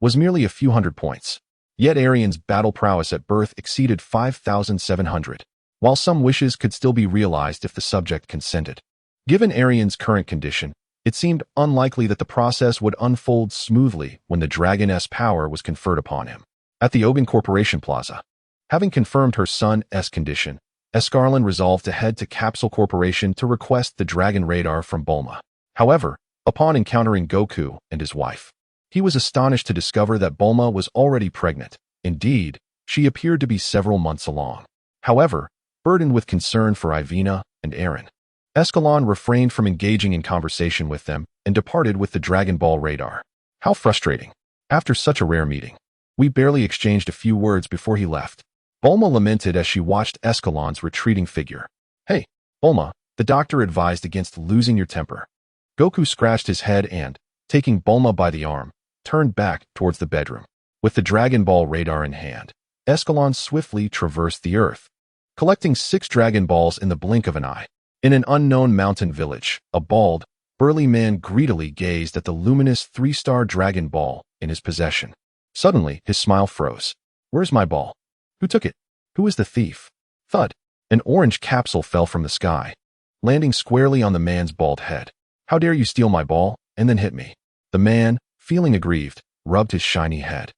was merely a few hundred points. Yet Aryan's battle prowess at birth exceeded 5,700, while some wishes could still be realized if the subject consented. Given Aryan's current condition, it seemed unlikely that the process would unfold smoothly when the dragon's power was conferred upon him. At the Ogun Corporation Plaza, having confirmed her son's condition, Escalon resolved to head to Capsule Corporation to request the dragon radar from Bulma. However, upon encountering Goku and his wife, he was astonished to discover that Bulma was already pregnant, Indeed, she appeared to be several months along. However, burdened with concern for Ivina and Eren, Escalon refrained from engaging in conversation with them and departed with the Dragon Ball radar. How frustrating. After such a rare meeting, we barely exchanged a few words before he left. Bulma lamented as she watched Escalon's retreating figure. Hey, Bulma, the doctor advised against losing your temper. Goku scratched his head and, taking Bulma by the arm, turned back towards the bedroom. With the Dragon Ball radar in hand, Escalon swiftly traversed the earth, collecting 6 Dragon Balls in the blink of an eye. In an unknown mountain village, a bald, burly man greedily gazed at the luminous 3-star Dragon Ball in his possession. Suddenly, his smile froze. Where's my ball? Who took it? Who is the thief? Thud. An orange capsule fell from the sky, landing squarely on the man's bald head. How dare you steal my ball, and then hit me? The man, feeling aggrieved, rubbed his shiny head.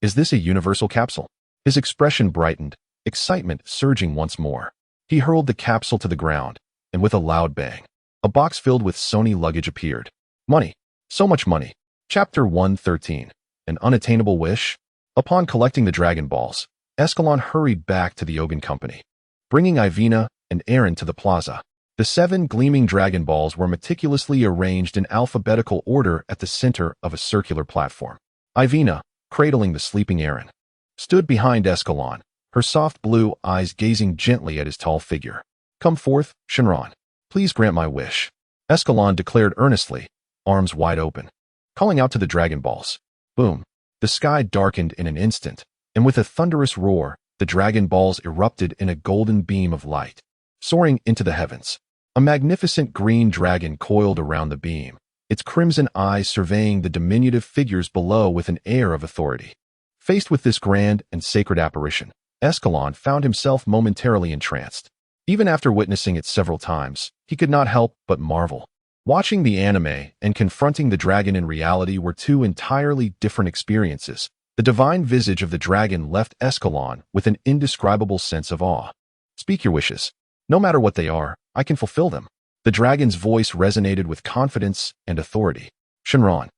Is this a universal capsule? His expression brightened, excitement surging once more. He hurled the capsule to the ground, and with a loud bang, a box filled with Sony luggage appeared. Money. So much money. Chapter 113. An unattainable wish? Upon collecting the Dragon Balls, Escalon hurried back to the Ogun Company, bringing Ivina and Eren to the plaza. The 7 gleaming Dragon Balls were meticulously arranged in alphabetical order at the center of a circular platform. Ivina, cradling the sleeping Eren, stood behind Escalon, her soft blue eyes gazing gently at his tall figure. Come forth, Shenron. Please grant my wish, Escalon declared earnestly, arms wide open. Calling out to the Dragon Balls. Boom. The sky darkened in an instant, and with a thunderous roar, the Dragon Balls erupted in a golden beam of light. Soaring into the heavens, a magnificent green dragon coiled around the beam, its crimson eyes surveying the diminutive figures below with an air of authority. Faced with this grand and sacred apparition, Escalon found himself momentarily entranced. Even after witnessing it several times, he could not help but marvel. Watching the anime and confronting the dragon in reality were 2 entirely different experiences. The divine visage of the dragon left Escalon with an indescribable sense of awe. Speak your wishes. No matter what they are, I can fulfill them. The dragon's voice resonated with confidence and authority. Shenron,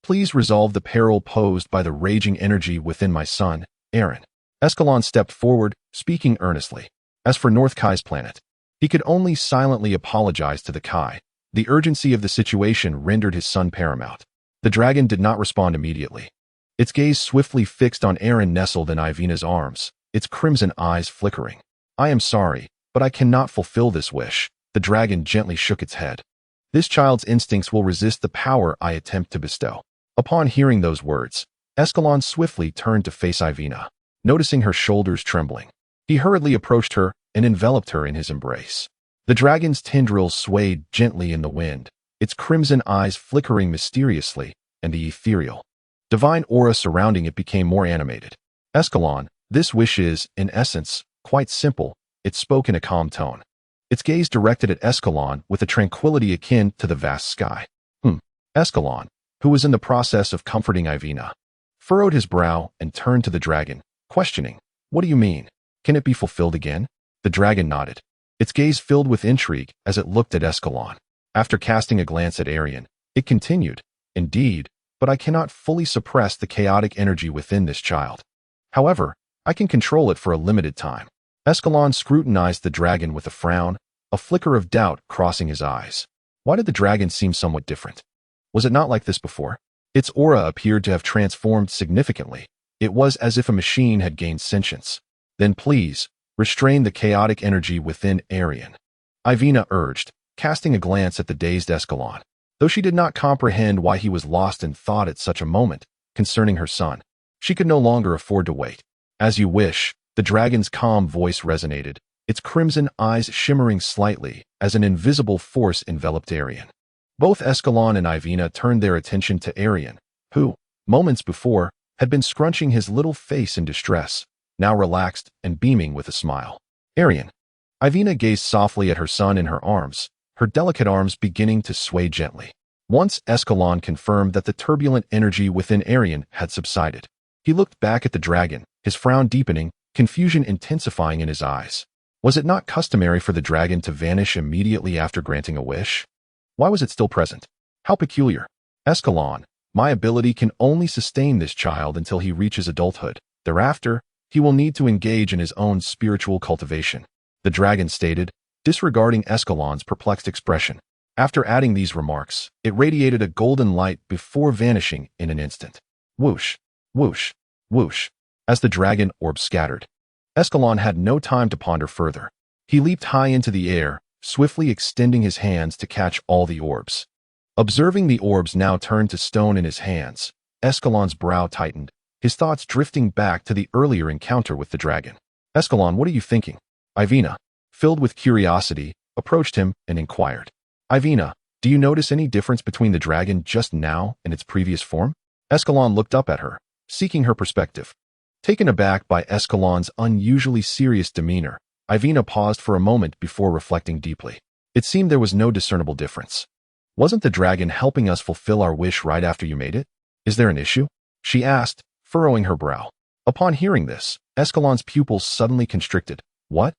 please resolve the peril posed by the raging energy within my son, Eren. Escalon stepped forward, speaking earnestly. As for North Kai's planet, he could only silently apologize to the Kai. The urgency of the situation rendered his son paramount. The dragon did not respond immediately. Its gaze swiftly fixed on Eren nestled in Ivina's arms, its crimson eyes flickering. I am sorry, but I cannot fulfill this wish. The dragon gently shook its head. This child's instincts will resist the power I attempt to bestow. Upon hearing those words, Escalon swiftly turned to face Ivina, noticing her shoulders trembling. He hurriedly approached her and enveloped her in his embrace. The dragon's tendrils swayed gently in the wind, its crimson eyes flickering mysteriously, and the ethereal, divine aura surrounding it became more animated. Escalon, this wish is, in essence, quite simple, it spoke in a calm tone. Its gaze directed at Escalon with a tranquility akin to the vast sky. Escalon, who was in the process of comforting Ivina, furrowed his brow and turned to the dragon, questioning, What do you mean? Can it be fulfilled again? The dragon nodded. Its gaze filled with intrigue as it looked at Escalon. After casting a glance at Eren, it continued, Indeed, but I cannot fully suppress the chaotic energy within this child. However, I can control it for a limited time. Escalon scrutinized the dragon with a frown, a flicker of doubt crossing his eyes. Why did the dragon seem somewhat different? Was it not like this before? Its aura appeared to have transformed significantly. It was as if a machine had gained sentience. Then please, restrain the chaotic energy within Eren, Ivina urged, casting a glance at the dazed Escalon. Though she did not comprehend why he was lost in thought at such a moment concerning her son, she could no longer afford to wait. As you wish, the dragon's calm voice resonated, its crimson eyes shimmering slightly as an invisible force enveloped Eren. Both Escalon and Ivina turned their attention to Eren, who, moments before, had been scrunching his little face in distress, now relaxed and beaming with a smile. Eren. Ivina gazed softly at her son in her arms, her delicate arms beginning to sway gently. Once Escalon confirmed that the turbulent energy within Eren had subsided. He looked back at the dragon, his frown deepening, confusion intensifying in his eyes. Was it not customary for the dragon to vanish immediately after granting a wish? Why was it still present? How peculiar. Escalon, my ability can only sustain this child until he reaches adulthood. Thereafter, he will need to engage in his own spiritual cultivation, the dragon stated, disregarding Escalon's perplexed expression. After adding these remarks, it radiated a golden light before vanishing in an instant. Whoosh, whoosh, whoosh, as the dragon orb scattered. Escalon had no time to ponder further. He leaped high into the air, swiftly extending his hands to catch all the orbs. Observing the orbs now turned to stone in his hands, Escalon's brow tightened, his thoughts drifting back to the earlier encounter with the dragon. Escalon, what are you thinking? Ivina, filled with curiosity, approached him and inquired. Ivina, do you notice any difference between the dragon just now and its previous form? Escalon looked up at her, seeking her perspective. Taken aback by Escalon's unusually serious demeanor, Ivina paused for a moment before reflecting deeply. It seemed there was no discernible difference. Wasn't the dragon helping us fulfill our wish right after you made it? Is there an issue? She asked, furrowing her brow. Upon hearing this, Escalon's pupils suddenly constricted. What?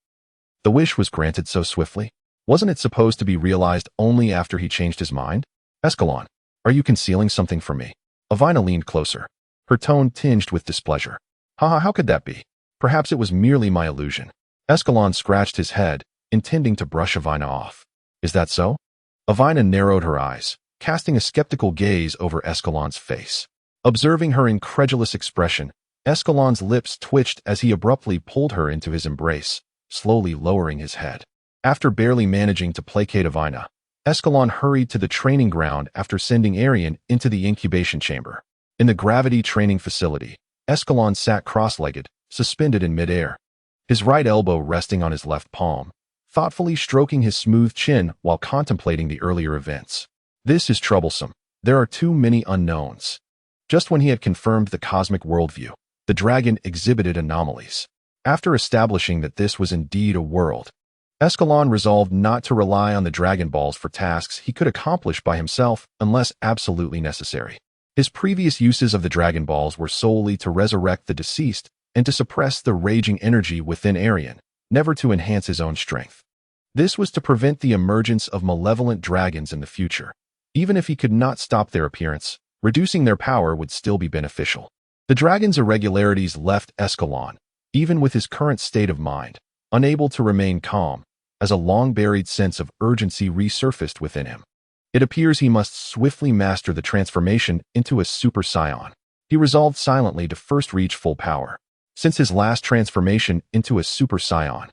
The wish was granted so swiftly? Wasn't it supposed to be realized only after he changed his mind? Escalon, are you concealing something from me? Ivina leaned closer, her tone tinged with displeasure. Haha, how could that be? Perhaps it was merely my illusion. Escalon scratched his head, intending to brush Ivina off. Is that so? Ivina narrowed her eyes, casting a skeptical gaze over Escalon's face. Observing her incredulous expression, Escalon's lips twitched as he abruptly pulled her into his embrace, slowly lowering his head. After barely managing to placate Ivina, Escalon hurried to the training ground after sending Arian into the incubation chamber. In the gravity training facility, Escalon sat cross-legged, suspended in midair, his right elbow resting on his left palm, thoughtfully stroking his smooth chin while contemplating the earlier events. This is troublesome. There are too many unknowns. Just when he had confirmed the cosmic worldview, the dragon exhibited anomalies. After establishing that this was indeed a world, Escalon resolved not to rely on the Dragon Balls for tasks he could accomplish by himself unless absolutely necessary. His previous uses of the Dragon Balls were solely to resurrect the deceased and to suppress the raging energy within Arian, never to enhance his own strength. This was to prevent the emergence of malevolent dragons in the future. Even if he could not stop their appearance, reducing their power would still be beneficial. The dragon's irregularities left Escalon, even with his current state of mind, unable to remain calm, as a long-buried sense of urgency resurfaced within him. It appears he must swiftly master the transformation into a Super Saiyan. He resolved silently to first reach full power. Since his last transformation into a Super Saiyan,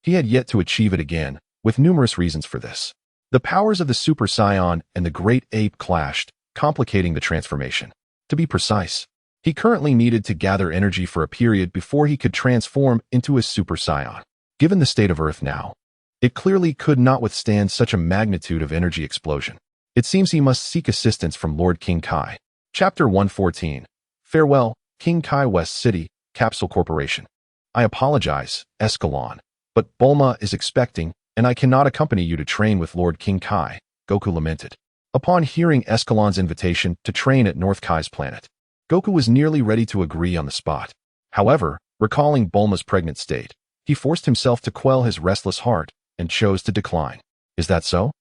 he had yet to achieve it again, with numerous reasons for this. The powers of the Super Saiyan and the Great Ape clashed, complicating the transformation. To be precise, he currently needed to gather energy for a period before he could transform into a Super Saiyan. Given the state of Earth now, it clearly could not withstand such a magnitude of energy explosion. It seems he must seek assistance from Lord King Kai. Chapter 114. Farewell, King Kai, West City, Capsule Corporation. I apologize, Escalon, but Bulma is expecting, and I cannot accompany you to train with Lord King Kai, Goku lamented. Upon hearing Escalon's invitation to train at North Kai's planet, Goku was nearly ready to agree on the spot. However, recalling Bulma's pregnant state, he forced himself to quell his restless heart and chose to decline. Is that so?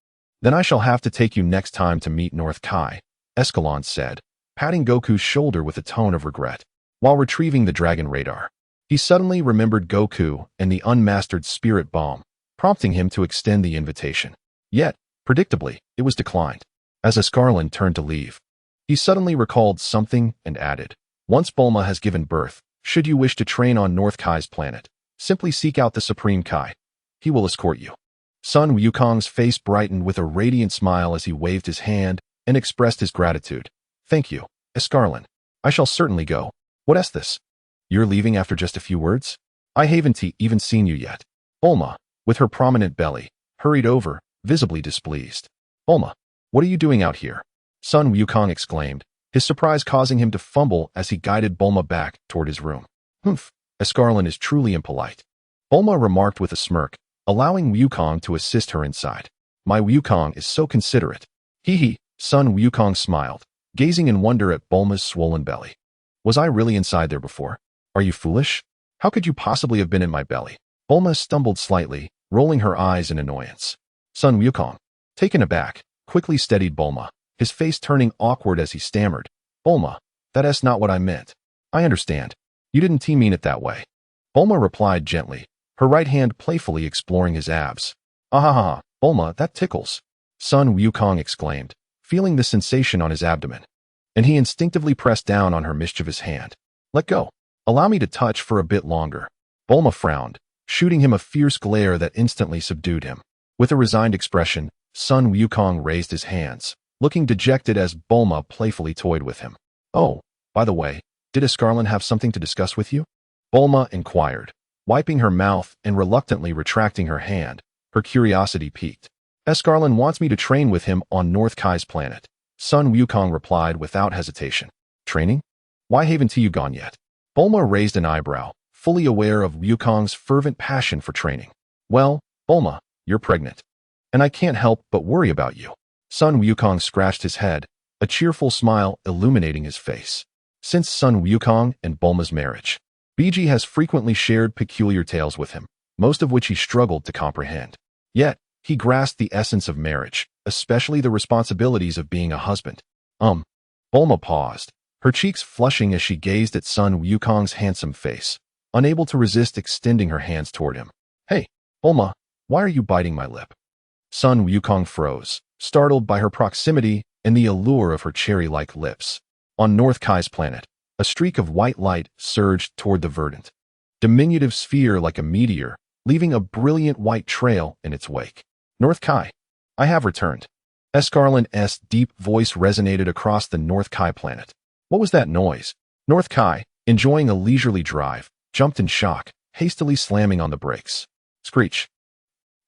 Then I shall have to take you next time to meet North Kai, Escalon said, patting Goku's shoulder with a tone of regret. While retrieving the dragon radar, he suddenly remembered Goku and the unmastered spirit bomb, prompting him to extend the invitation. Yet, predictably, it was declined. As Escalon turned to leave, he suddenly recalled something and added, once Bulma has given birth, should you wish to train on North Kai's planet, simply seek out the Supreme Kai. He will escort you. Sun Wukong's face brightened with a radiant smile as he waved his hand and expressed his gratitude. Thank you, Escalon. I shall certainly go. What is this? You're leaving after just a few words? I haven't even seen you yet. Bulma, with her prominent belly, hurried over, visibly displeased. Bulma, what are you doing out here? Sun Wukong exclaimed, his surprise causing him to fumble as he guided Bulma back toward his room. Humph, Escalon is truly impolite. Bulma remarked with a smirk, allowing Wukong to assist her inside. My Wukong is so considerate. Hee hee, Sun Wukong smiled, gazing in wonder at Bulma's swollen belly. Was I really inside there before? Are you foolish? How could you possibly have been in my belly? Bulma stumbled slightly, rolling her eyes in annoyance. Sun Wukong, taken aback, quickly steadied Bulma, his face turning awkward as he stammered. Bulma, that is not what I meant. I understand. You didn't mean it that way. Bulma replied gently, her right hand playfully exploring his abs. Ahaha, Bulma, that tickles. Sun Wukong exclaimed, feeling the sensation on his abdomen. And he instinctively pressed down on her mischievous hand. Let go. Allow me to touch for a bit longer. Bulma frowned, shooting him a fierce glare that instantly subdued him. With a resigned expression, Sun Wukong raised his hands, looking dejected as Bulma playfully toyed with him. Oh, by the way, did Escalon have something to discuss with you? Bulma inquired, wiping her mouth and reluctantly retracting her hand, her curiosity piqued. Escalon wants me to train with him on North Kai's planet. Sun Wukong replied without hesitation. Training? Why haven't you gone yet? Bulma raised an eyebrow, fully aware of Wukong's fervent passion for training. Well, Bulma, you're pregnant. And I can't help but worry about you. Sun Wukong scratched his head, a cheerful smile illuminating his face. Since Sun Wukong and Bulma's marriage, BG has frequently shared peculiar tales with him, most of which he struggled to comprehend. Yet, he grasped the essence of marriage, especially the responsibilities of being a husband. Bulma paused, her cheeks flushing as she gazed at Sun Wukong's handsome face, unable to resist extending her hands toward him. Hey, Bulma, why are you biting my lip? Sun Wukong froze, startled by her proximity and the allure of her cherry-like lips. On North Kai's planet, a streak of white light surged toward the verdant, diminutive sphere like a meteor, leaving a brilliant white trail in its wake. North Kai, I have returned. Escalon's deep voice resonated across the North Kai planet. What was that noise? North Kai, enjoying a leisurely drive, jumped in shock, hastily slamming on the brakes. Screech.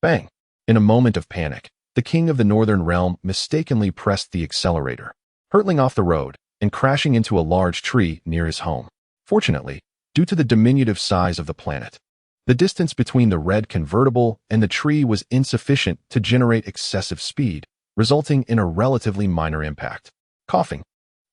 Bang. In a moment of panic, the king of the Northern Realm mistakenly pressed the accelerator, hurtling off the road and crashing into a large tree near his home. Fortunately, due to the diminutive size of the planet, the distance between the red convertible and the tree was insufficient to generate excessive speed, resulting in a relatively minor impact. Coughing,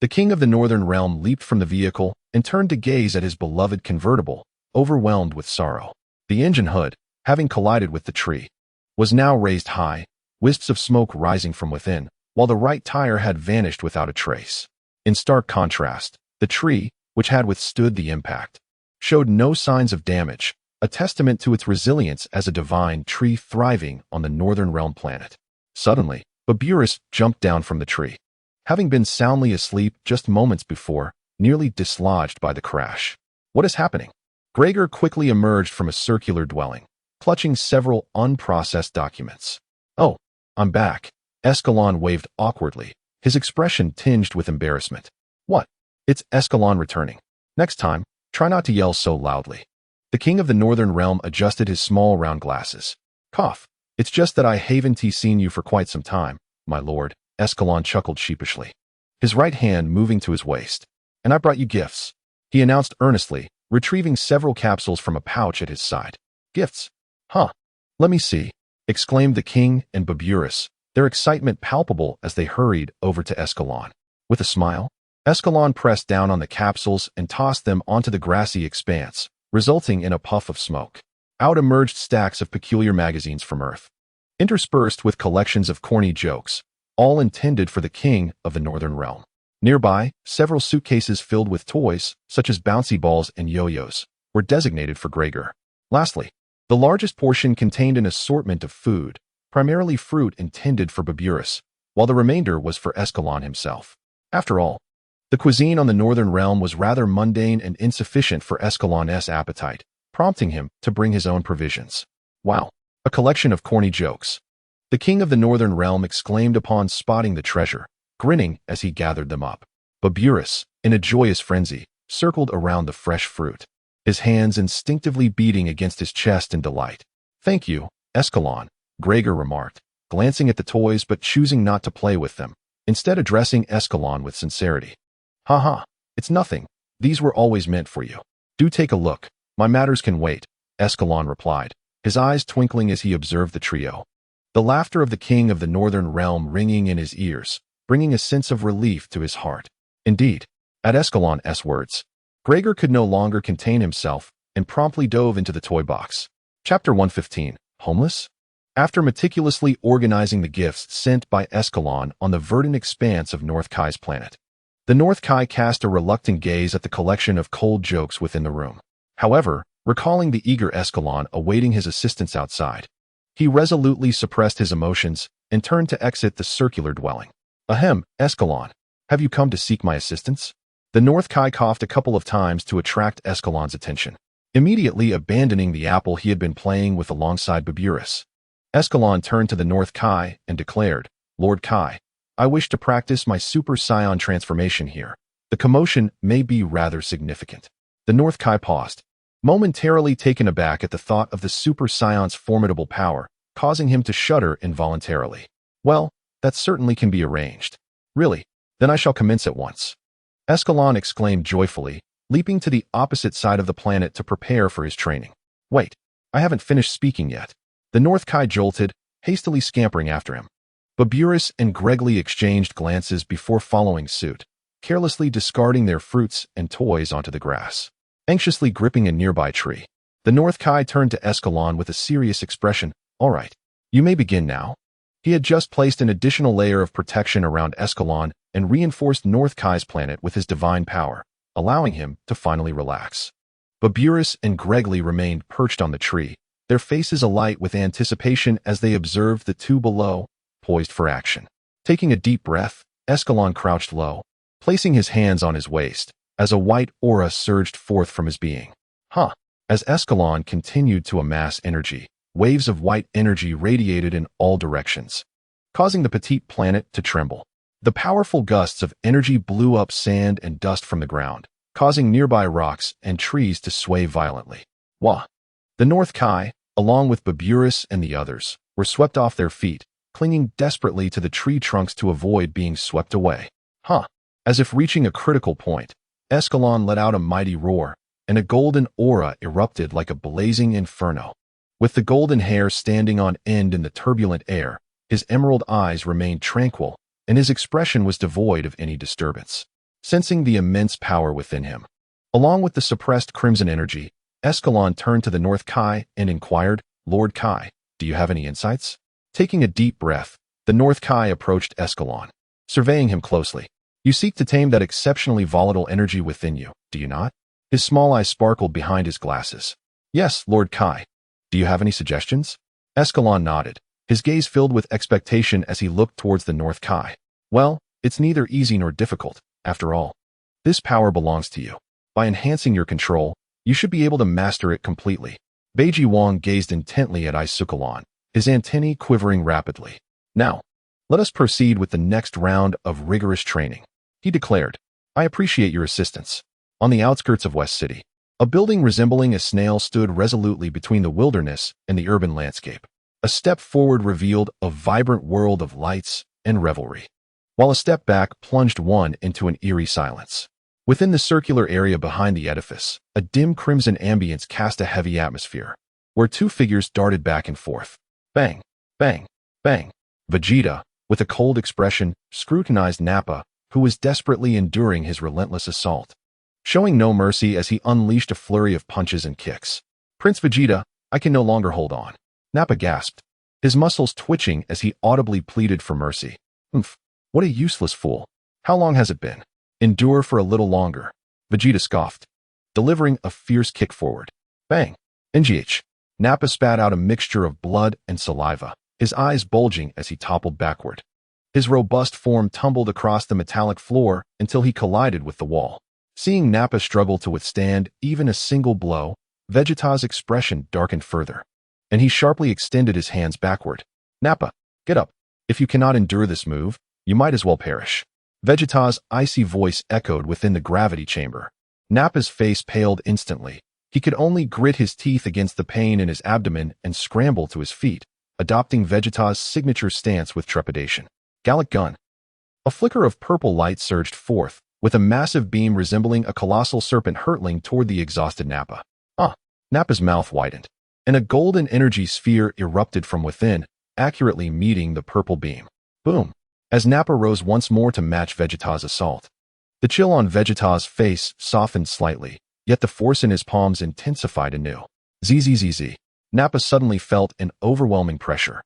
the king of the Northern Realm leaped from the vehicle and turned to gaze at his beloved convertible, overwhelmed with sorrow. The engine hood, having collided with the tree, was now raised high, wisps of smoke rising from within, while the right tire had vanished without a trace. In stark contrast, the tree, which had withstood the impact, showed no signs of damage, a testament to its resilience as a divine tree thriving on the Northern Realm planet. Suddenly, Baburus jumped down from the tree, having been soundly asleep just moments before, nearly dislodged by the crash. What is happening? Gregor quickly emerged from a circular dwelling, clutching several unprocessed documents. Oh, I'm back. Escalon waved awkwardly, his expression tinged with embarrassment. What? It's Escalon returning. Next time, try not to yell so loudly. The king of the Northern Realm adjusted his small round glasses. Cough. It's just that I haven't seen you for quite some time, my lord. Escalon chuckled sheepishly, his right hand moving to his waist. And I brought you gifts, he announced earnestly, retrieving several capsules from a pouch at his side. Gifts? Huh. Let me see, exclaimed the king and Baburus, their excitement palpable as they hurried over to Escalon. With a smile, Escalon pressed down on the capsules and tossed them onto the grassy expanse, resulting in a puff of smoke. Out emerged stacks of peculiar magazines from Earth, interspersed with collections of corny jokes, all intended for the king of the Northern Realm. Nearby, several suitcases filled with toys, such as bouncy balls and yo-yos, were designated for Gregor. Lastly, the largest portion contained an assortment of food, primarily fruit intended for Baburus, while the remainder was for Escalon himself. After all, the cuisine on the Northern Realm was rather mundane and insufficient for Escalon's appetite, prompting him to bring his own provisions. Wow, a collection of corny jokes. The king of the Northern Realm exclaimed upon spotting the treasure, grinning as he gathered them up. Baburus, in a joyous frenzy, circled around the fresh fruit, his hands instinctively beating against his chest in delight. Thank you, Escalon, Gregor remarked, glancing at the toys but choosing not to play with them, instead addressing Escalon with sincerity. Haha, it's nothing. These were always meant for you. Do take a look. My matters can wait, Escalon replied, his eyes twinkling as he observed the trio. The laughter of the king of the Northern Realm ringing in his ears, bringing a sense of relief to his heart. Indeed, at Escalon's words, Gregor could no longer contain himself and promptly dove into the toy box. Chapter 115, Homeless? After meticulously organizing the gifts sent by Escalon on the verdant expanse of North Kai's planet, The North Kai cast a reluctant gaze at the collection of cold jokes within the room. However, recalling the eager Escalon awaiting his assistance outside, he resolutely suppressed his emotions and turned to exit the circular dwelling. Ahem, Escalon, have you come to seek my assistance? The North Kai coughed a couple of times to attract Escalon's attention, immediately abandoning the apple he had been playing with alongside Baburus. Escalon turned to the North Kai and declared, Lord Kai, I wish to practice my Super Saiyan transformation here. The commotion may be rather significant. The North Kai paused, momentarily taken aback at the thought of the Super Saiyan's formidable power, causing him to shudder involuntarily. Well, that certainly can be arranged. Really? Then I shall commence at once. Escalon exclaimed joyfully, leaping to the opposite side of the planet to prepare for his training. Wait, I haven't finished speaking yet. The North Kai jolted, hastily scampering after him. Baburus and Gregly exchanged glances before following suit, carelessly discarding their fruits and toys onto the grass. Anxiously gripping a nearby tree, the North Kai turned to Escalon with a serious expression. All right, you may begin now. He had just placed an additional layer of protection around Escalon and reinforced North Kai's planet with his divine power, allowing him to finally relax. Baburus and Gregly remained perched on the tree, their faces alight with anticipation as they observed the two below, poised for action. Taking a deep breath, Escalon crouched low, placing his hands on his waist, as a white aura surged forth from his being. As Escalon continued to amass energy, waves of white energy radiated in all directions, causing the petite planet to tremble. The powerful gusts of energy blew up sand and dust from the ground, causing nearby rocks and trees to sway violently. Wah! The North Kai, along with Baburus and the others, were swept off their feet, clinging desperately to the tree trunks to avoid being swept away. As if reaching a critical point, Escalon let out a mighty roar, and a golden aura erupted like a blazing inferno. With the golden hair standing on end in the turbulent air, his emerald eyes remained tranquil, and his expression was devoid of any disturbance. Sensing the immense power within him, along with the suppressed crimson energy, Escalon turned to the North Kai and inquired, Lord Kai, do you have any insights? Taking a deep breath, the North Kai approached Escalon, surveying him closely. You seek to tame that exceptionally volatile energy within you, do you not? His small eyes sparkled behind his glasses. Yes, Lord Kai. Do you have any suggestions? Escalon nodded, his gaze filled with expectation as he looked towards the North Kai. Well, it's neither easy nor difficult, after all. This power belongs to you. By enhancing your control, you should be able to master it completely. Beiji Wang gazed intently at Escalon, his antennae quivering rapidly. Now, let us proceed with the next round of rigorous training, he declared. I appreciate your assistance. On the outskirts of West City, a building resembling a snail stood resolutely between the wilderness and the urban landscape. A step forward revealed a vibrant world of lights and revelry, while a step back plunged one into an eerie silence. Within the circular area behind the edifice, a dim crimson ambience cast a heavy atmosphere, where two figures darted back and forth. Bang, bang, bang. Vegeta, with a cold expression, scrutinized Nappa, who was desperately enduring his relentless assault, showing no mercy as he unleashed a flurry of punches and kicks. Prince Vegeta, I can no longer hold on. Nappa gasped, his muscles twitching as he audibly pleaded for mercy. What a useless fool. How long has it been? Endure for a little longer. Vegeta scoffed, delivering a fierce kick forward. Bang! NGH. Nappa spat out a mixture of blood and saliva, his eyes bulging as he toppled backward. His robust form tumbled across the metallic floor until he collided with the wall. Seeing Nappa struggle to withstand even a single blow, Vegeta's expression darkened further, and he sharply extended his hands backward. Nappa, get up. If you cannot endure this move, you might as well perish. Vegeta's icy voice echoed within the gravity chamber. Nappa's face paled instantly. He could only grit his teeth against the pain in his abdomen and scramble to his feet, adopting Vegeta's signature stance with trepidation. Gallic gun. A flicker of purple light surged forth, with a massive beam resembling a colossal serpent hurtling toward the exhausted Nappa. Nappa's mouth widened, and a golden energy sphere erupted from within, accurately meeting the purple beam. Boom! As Nappa rose once more to match Vegeta's assault. The chill on Vegeta's face softened slightly, yet the force in his palms intensified anew. Zzz. Nappa suddenly felt an overwhelming pressure,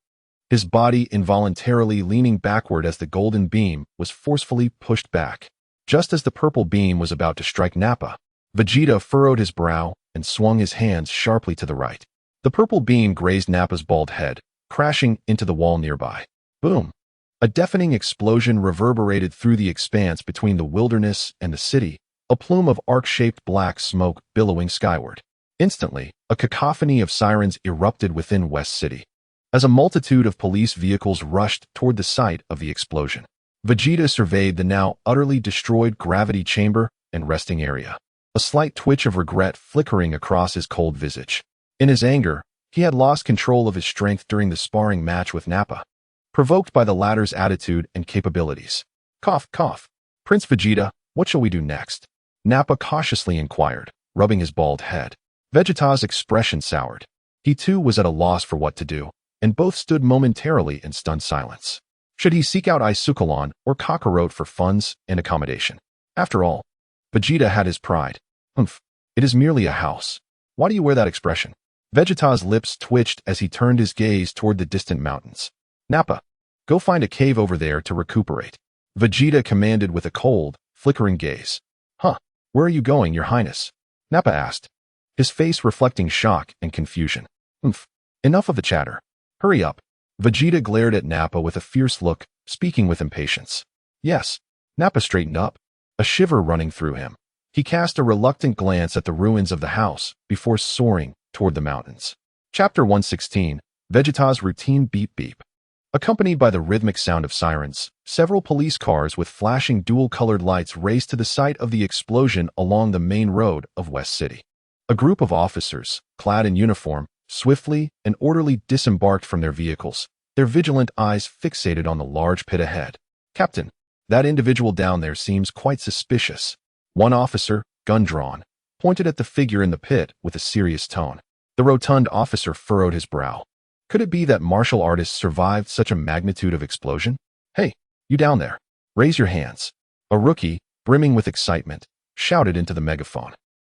his body involuntarily leaning backward as the golden beam was forcefully pushed back. Just as the purple beam was about to strike Nappa, Vegeta furrowed his brow and swung his hands sharply to the right. The purple beam grazed Nappa's bald head, crashing into the wall nearby. Boom! A deafening explosion reverberated through the expanse between the wilderness and the city, a plume of arc-shaped black smoke billowing skyward. Instantly, a cacophony of sirens erupted within West City, as a multitude of police vehicles rushed toward the site of the explosion. Vegeta surveyed the now utterly destroyed gravity chamber and resting area, a slight twitch of regret flickering across his cold visage. In his anger, he had lost control of his strength during the sparring match with Nappa, provoked by the latter's attitude and capabilities. Cough, cough. Prince Vegeta, what shall we do next? Nappa cautiously inquired, rubbing his bald head. Vegeta's expression soured. He too was at a loss for what to do, and both stood momentarily in stunned silence. Should he seek out Escalon or Kakarot for funds and accommodation? After all, Vegeta had his pride. Humph, it is merely a house. Why do you wear that expression? Vegeta's lips twitched as he turned his gaze toward the distant mountains. Nappa, go find a cave over there to recuperate. Vegeta commanded with a cold, flickering gaze. Huh, where are you going, Your Highness? Nappa asked, his face reflecting shock and confusion. Humph, enough of the chatter. Hurry up. Vegeta glared at Nappa with a fierce look, speaking with impatience. Yes. Nappa straightened up, a shiver running through him. He cast a reluctant glance at the ruins of the house before soaring toward the mountains. Chapter 116, Vegeta's routine beep-beep. Accompanied by the rhythmic sound of sirens, several police cars with flashing dual-colored lights raced to the site of the explosion along the main road of West City. A group of officers, clad in uniform, swiftly and orderly disembarked from their vehicles, their vigilant eyes fixated on the large pit ahead. Captain, that individual down there seems quite suspicious. One officer, gun drawn, pointed at the figure in the pit with a serious tone. The rotund officer furrowed his brow. Could it be that martial artists survived such a magnitude of explosion? Hey, you down there, raise your hands. A rookie, brimming with excitement, shouted into the megaphone.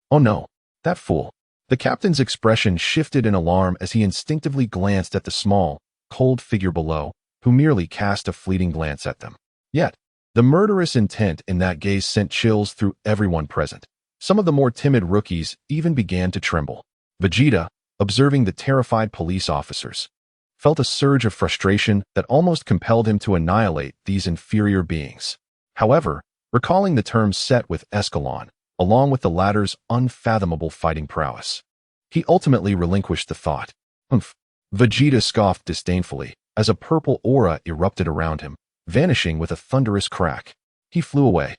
Oh no, that fool. The captain's expression shifted in alarm as he instinctively glanced at the small, cold figure below, who merely cast a fleeting glance at them. Yet, the murderous intent in that gaze sent chills through everyone present. Some of the more timid rookies even began to tremble. Vegeta, observing the terrified police officers, felt a surge of frustration that almost compelled him to annihilate these inferior beings. However, recalling the terms set with Escalon, along with the latter's unfathomable fighting prowess, he ultimately relinquished the thought. Humph. Vegeta scoffed disdainfully as a purple aura erupted around him, vanishing with a thunderous crack. He flew away.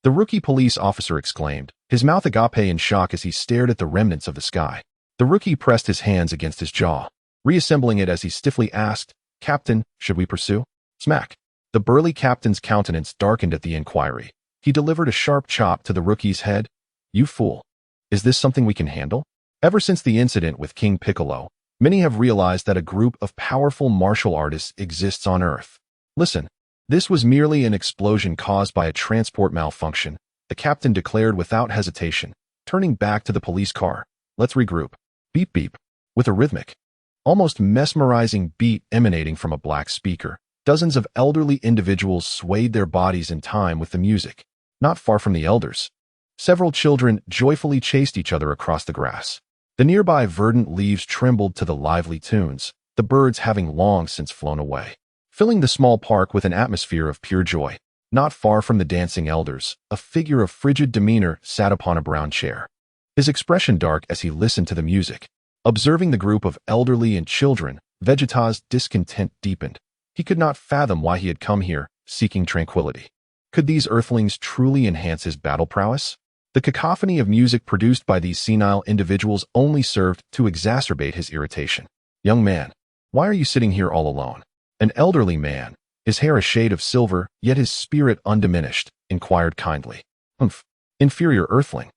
The rookie police officer exclaimed, his mouth agape in shock as he stared at the remnants of the sky. The rookie pressed his hands against his jaw, reassembling it as he stiffly asked, Captain, should we pursue? Smack. The burly captain's countenance darkened at the inquiry. He delivered a sharp chop to the rookie's head. You fool. Is this something we can handle? Ever since the incident with King Piccolo, many have realized that a group of powerful martial artists exists on Earth. Listen, this was merely an explosion caused by a transport malfunction, the captain declared without hesitation, turning back to the police car. Let's regroup. Beep beep. With a rhythmic, almost mesmerizing beat emanating from a black speaker, dozens of elderly individuals swayed their bodies in time with the music. Not far from the elders, several children joyfully chased each other across the grass. The nearby verdant leaves trembled to the lively tunes, the birds having long since flown away, filling the small park with an atmosphere of pure joy. Not far from the dancing elders, a figure of frigid demeanor sat upon a brown chair, his expression dark as he listened to the music. Observing the group of elderly and children, Vegeta's discontent deepened. He could not fathom why he had come here, seeking tranquility. Could these earthlings truly enhance his battle prowess? The cacophony of music produced by these senile individuals only served to exacerbate his irritation. Young man, why are you sitting here all alone? An elderly man, his hair a shade of silver, yet his spirit undiminished, inquired kindly. Humph, inferior earthling.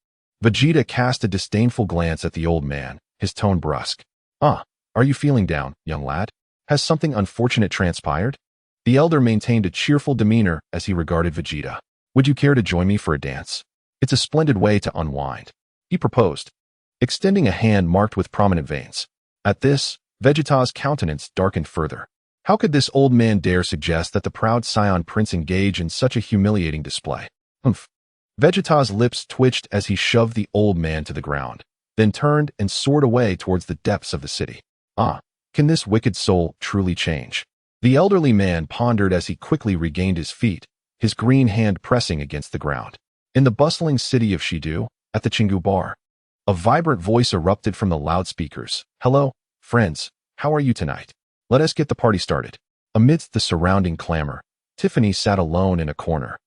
Vegeta cast a disdainful glance at the old man, his tone brusque. Ah, are you feeling down, young lad? Has something unfortunate transpired? The elder maintained a cheerful demeanor as he regarded Vegeta. Would you care to join me for a dance? It's a splendid way to unwind, he proposed, extending a hand marked with prominent veins. At this, Vegeta's countenance darkened further. How could this old man dare suggest that the proud Saiyan prince engage in such a humiliating display? Humph. Vegeta's lips twitched as he shoved the old man to the ground, then turned and soared away towards the depths of the city. Ah, can this wicked soul truly change? The elderly man pondered as he quickly regained his feet, his green hand pressing against the ground. In the bustling city of Shidu, at the Chingu bar, a vibrant voice erupted from the loudspeakers. Hello, friends, how are you tonight? Let us get the party started. Amidst the surrounding clamor, Tiffany sat alone in a corner,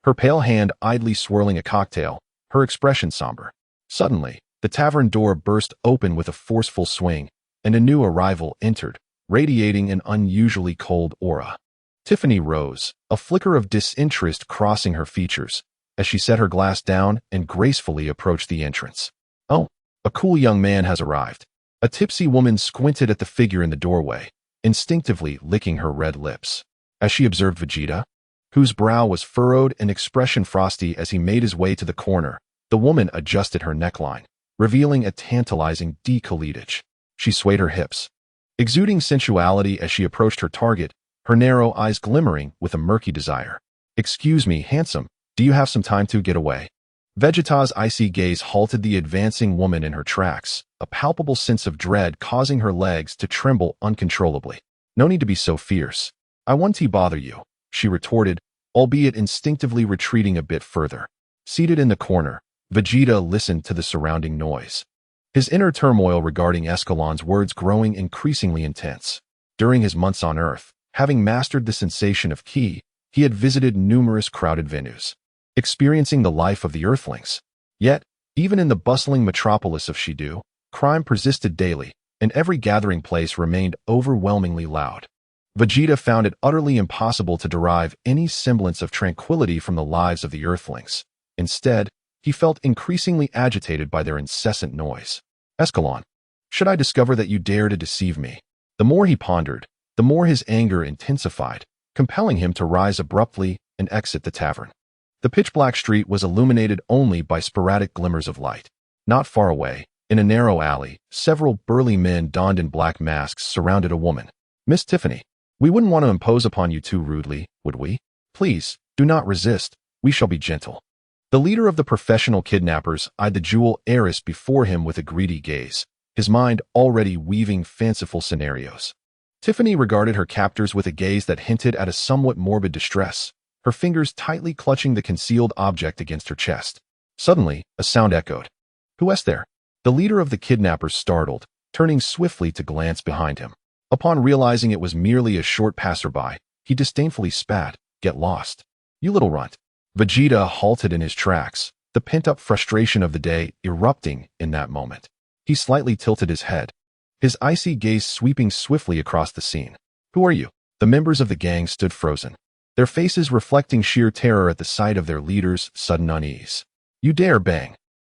her pale hand idly swirling a cocktail, her expression somber. Suddenly, the tavern door burst open with a forceful swing, and a new arrival entered, radiating an unusually cold aura. Tiffany rose, a flicker of disinterest crossing her features, as she set her glass down and gracefully approached the entrance. Oh, a cool young man has arrived. A tipsy woman squinted at the figure in the doorway, instinctively licking her red lips. As she observed Vegeta, whose brow was furrowed and expression frosty as he made his way to the corner, the woman adjusted her neckline, revealing a tantalizing décolletage. She swayed her hips, exuding sensuality as she approached her target, her narrow eyes glimmering with a murky desire. Excuse me, handsome, do you have some time to get away? Vegeta's icy gaze halted the advancing woman in her tracks, a palpable sense of dread causing her legs to tremble uncontrollably. No need to be so fierce. I won't bother you, she retorted, albeit instinctively retreating a bit further. Seated in the corner, Vegeta listened to the surrounding noise, his inner turmoil regarding Escalon's words growing increasingly intense. During his months on Earth, having mastered the sensation of ki, he had visited numerous crowded venues, experiencing the life of the Earthlings. Yet, even in the bustling metropolis of Shidu, crime persisted daily, and every gathering place remained overwhelmingly loud. Vegeta found it utterly impossible to derive any semblance of tranquility from the lives of the Earthlings. Instead, he felt increasingly agitated by their incessant noise. Escalon, should I discover that you dare to deceive me? The more he pondered, the more his anger intensified, compelling him to rise abruptly and exit the tavern. The pitch-black street was illuminated only by sporadic glimmers of light. Not far away, in a narrow alley, several burly men donned in black masks surrounded a woman. Miss Tiffany, we wouldn't want to impose upon you too rudely, would we? Please, do not resist. We shall be gentle. The leader of the professional kidnappers eyed the jewel heiress before him with a greedy gaze, his mind already weaving fanciful scenarios. Tiffany regarded her captors with a gaze that hinted at a somewhat morbid distress, her fingers tightly clutching the concealed object against her chest. Suddenly, a sound echoed. Who is there? The leader of the kidnappers startled, turning swiftly to glance behind him. Upon realizing it was merely a short passerby, he disdainfully spat, "Get lost, you little runt." Vegeta halted in his tracks, the pent-up frustration of the day erupting in that moment. He slightly tilted his head, his icy gaze sweeping swiftly across the scene. Who are you? The members of the gang stood frozen, their faces reflecting sheer terror at the sight of their leader's sudden unease. You dare bang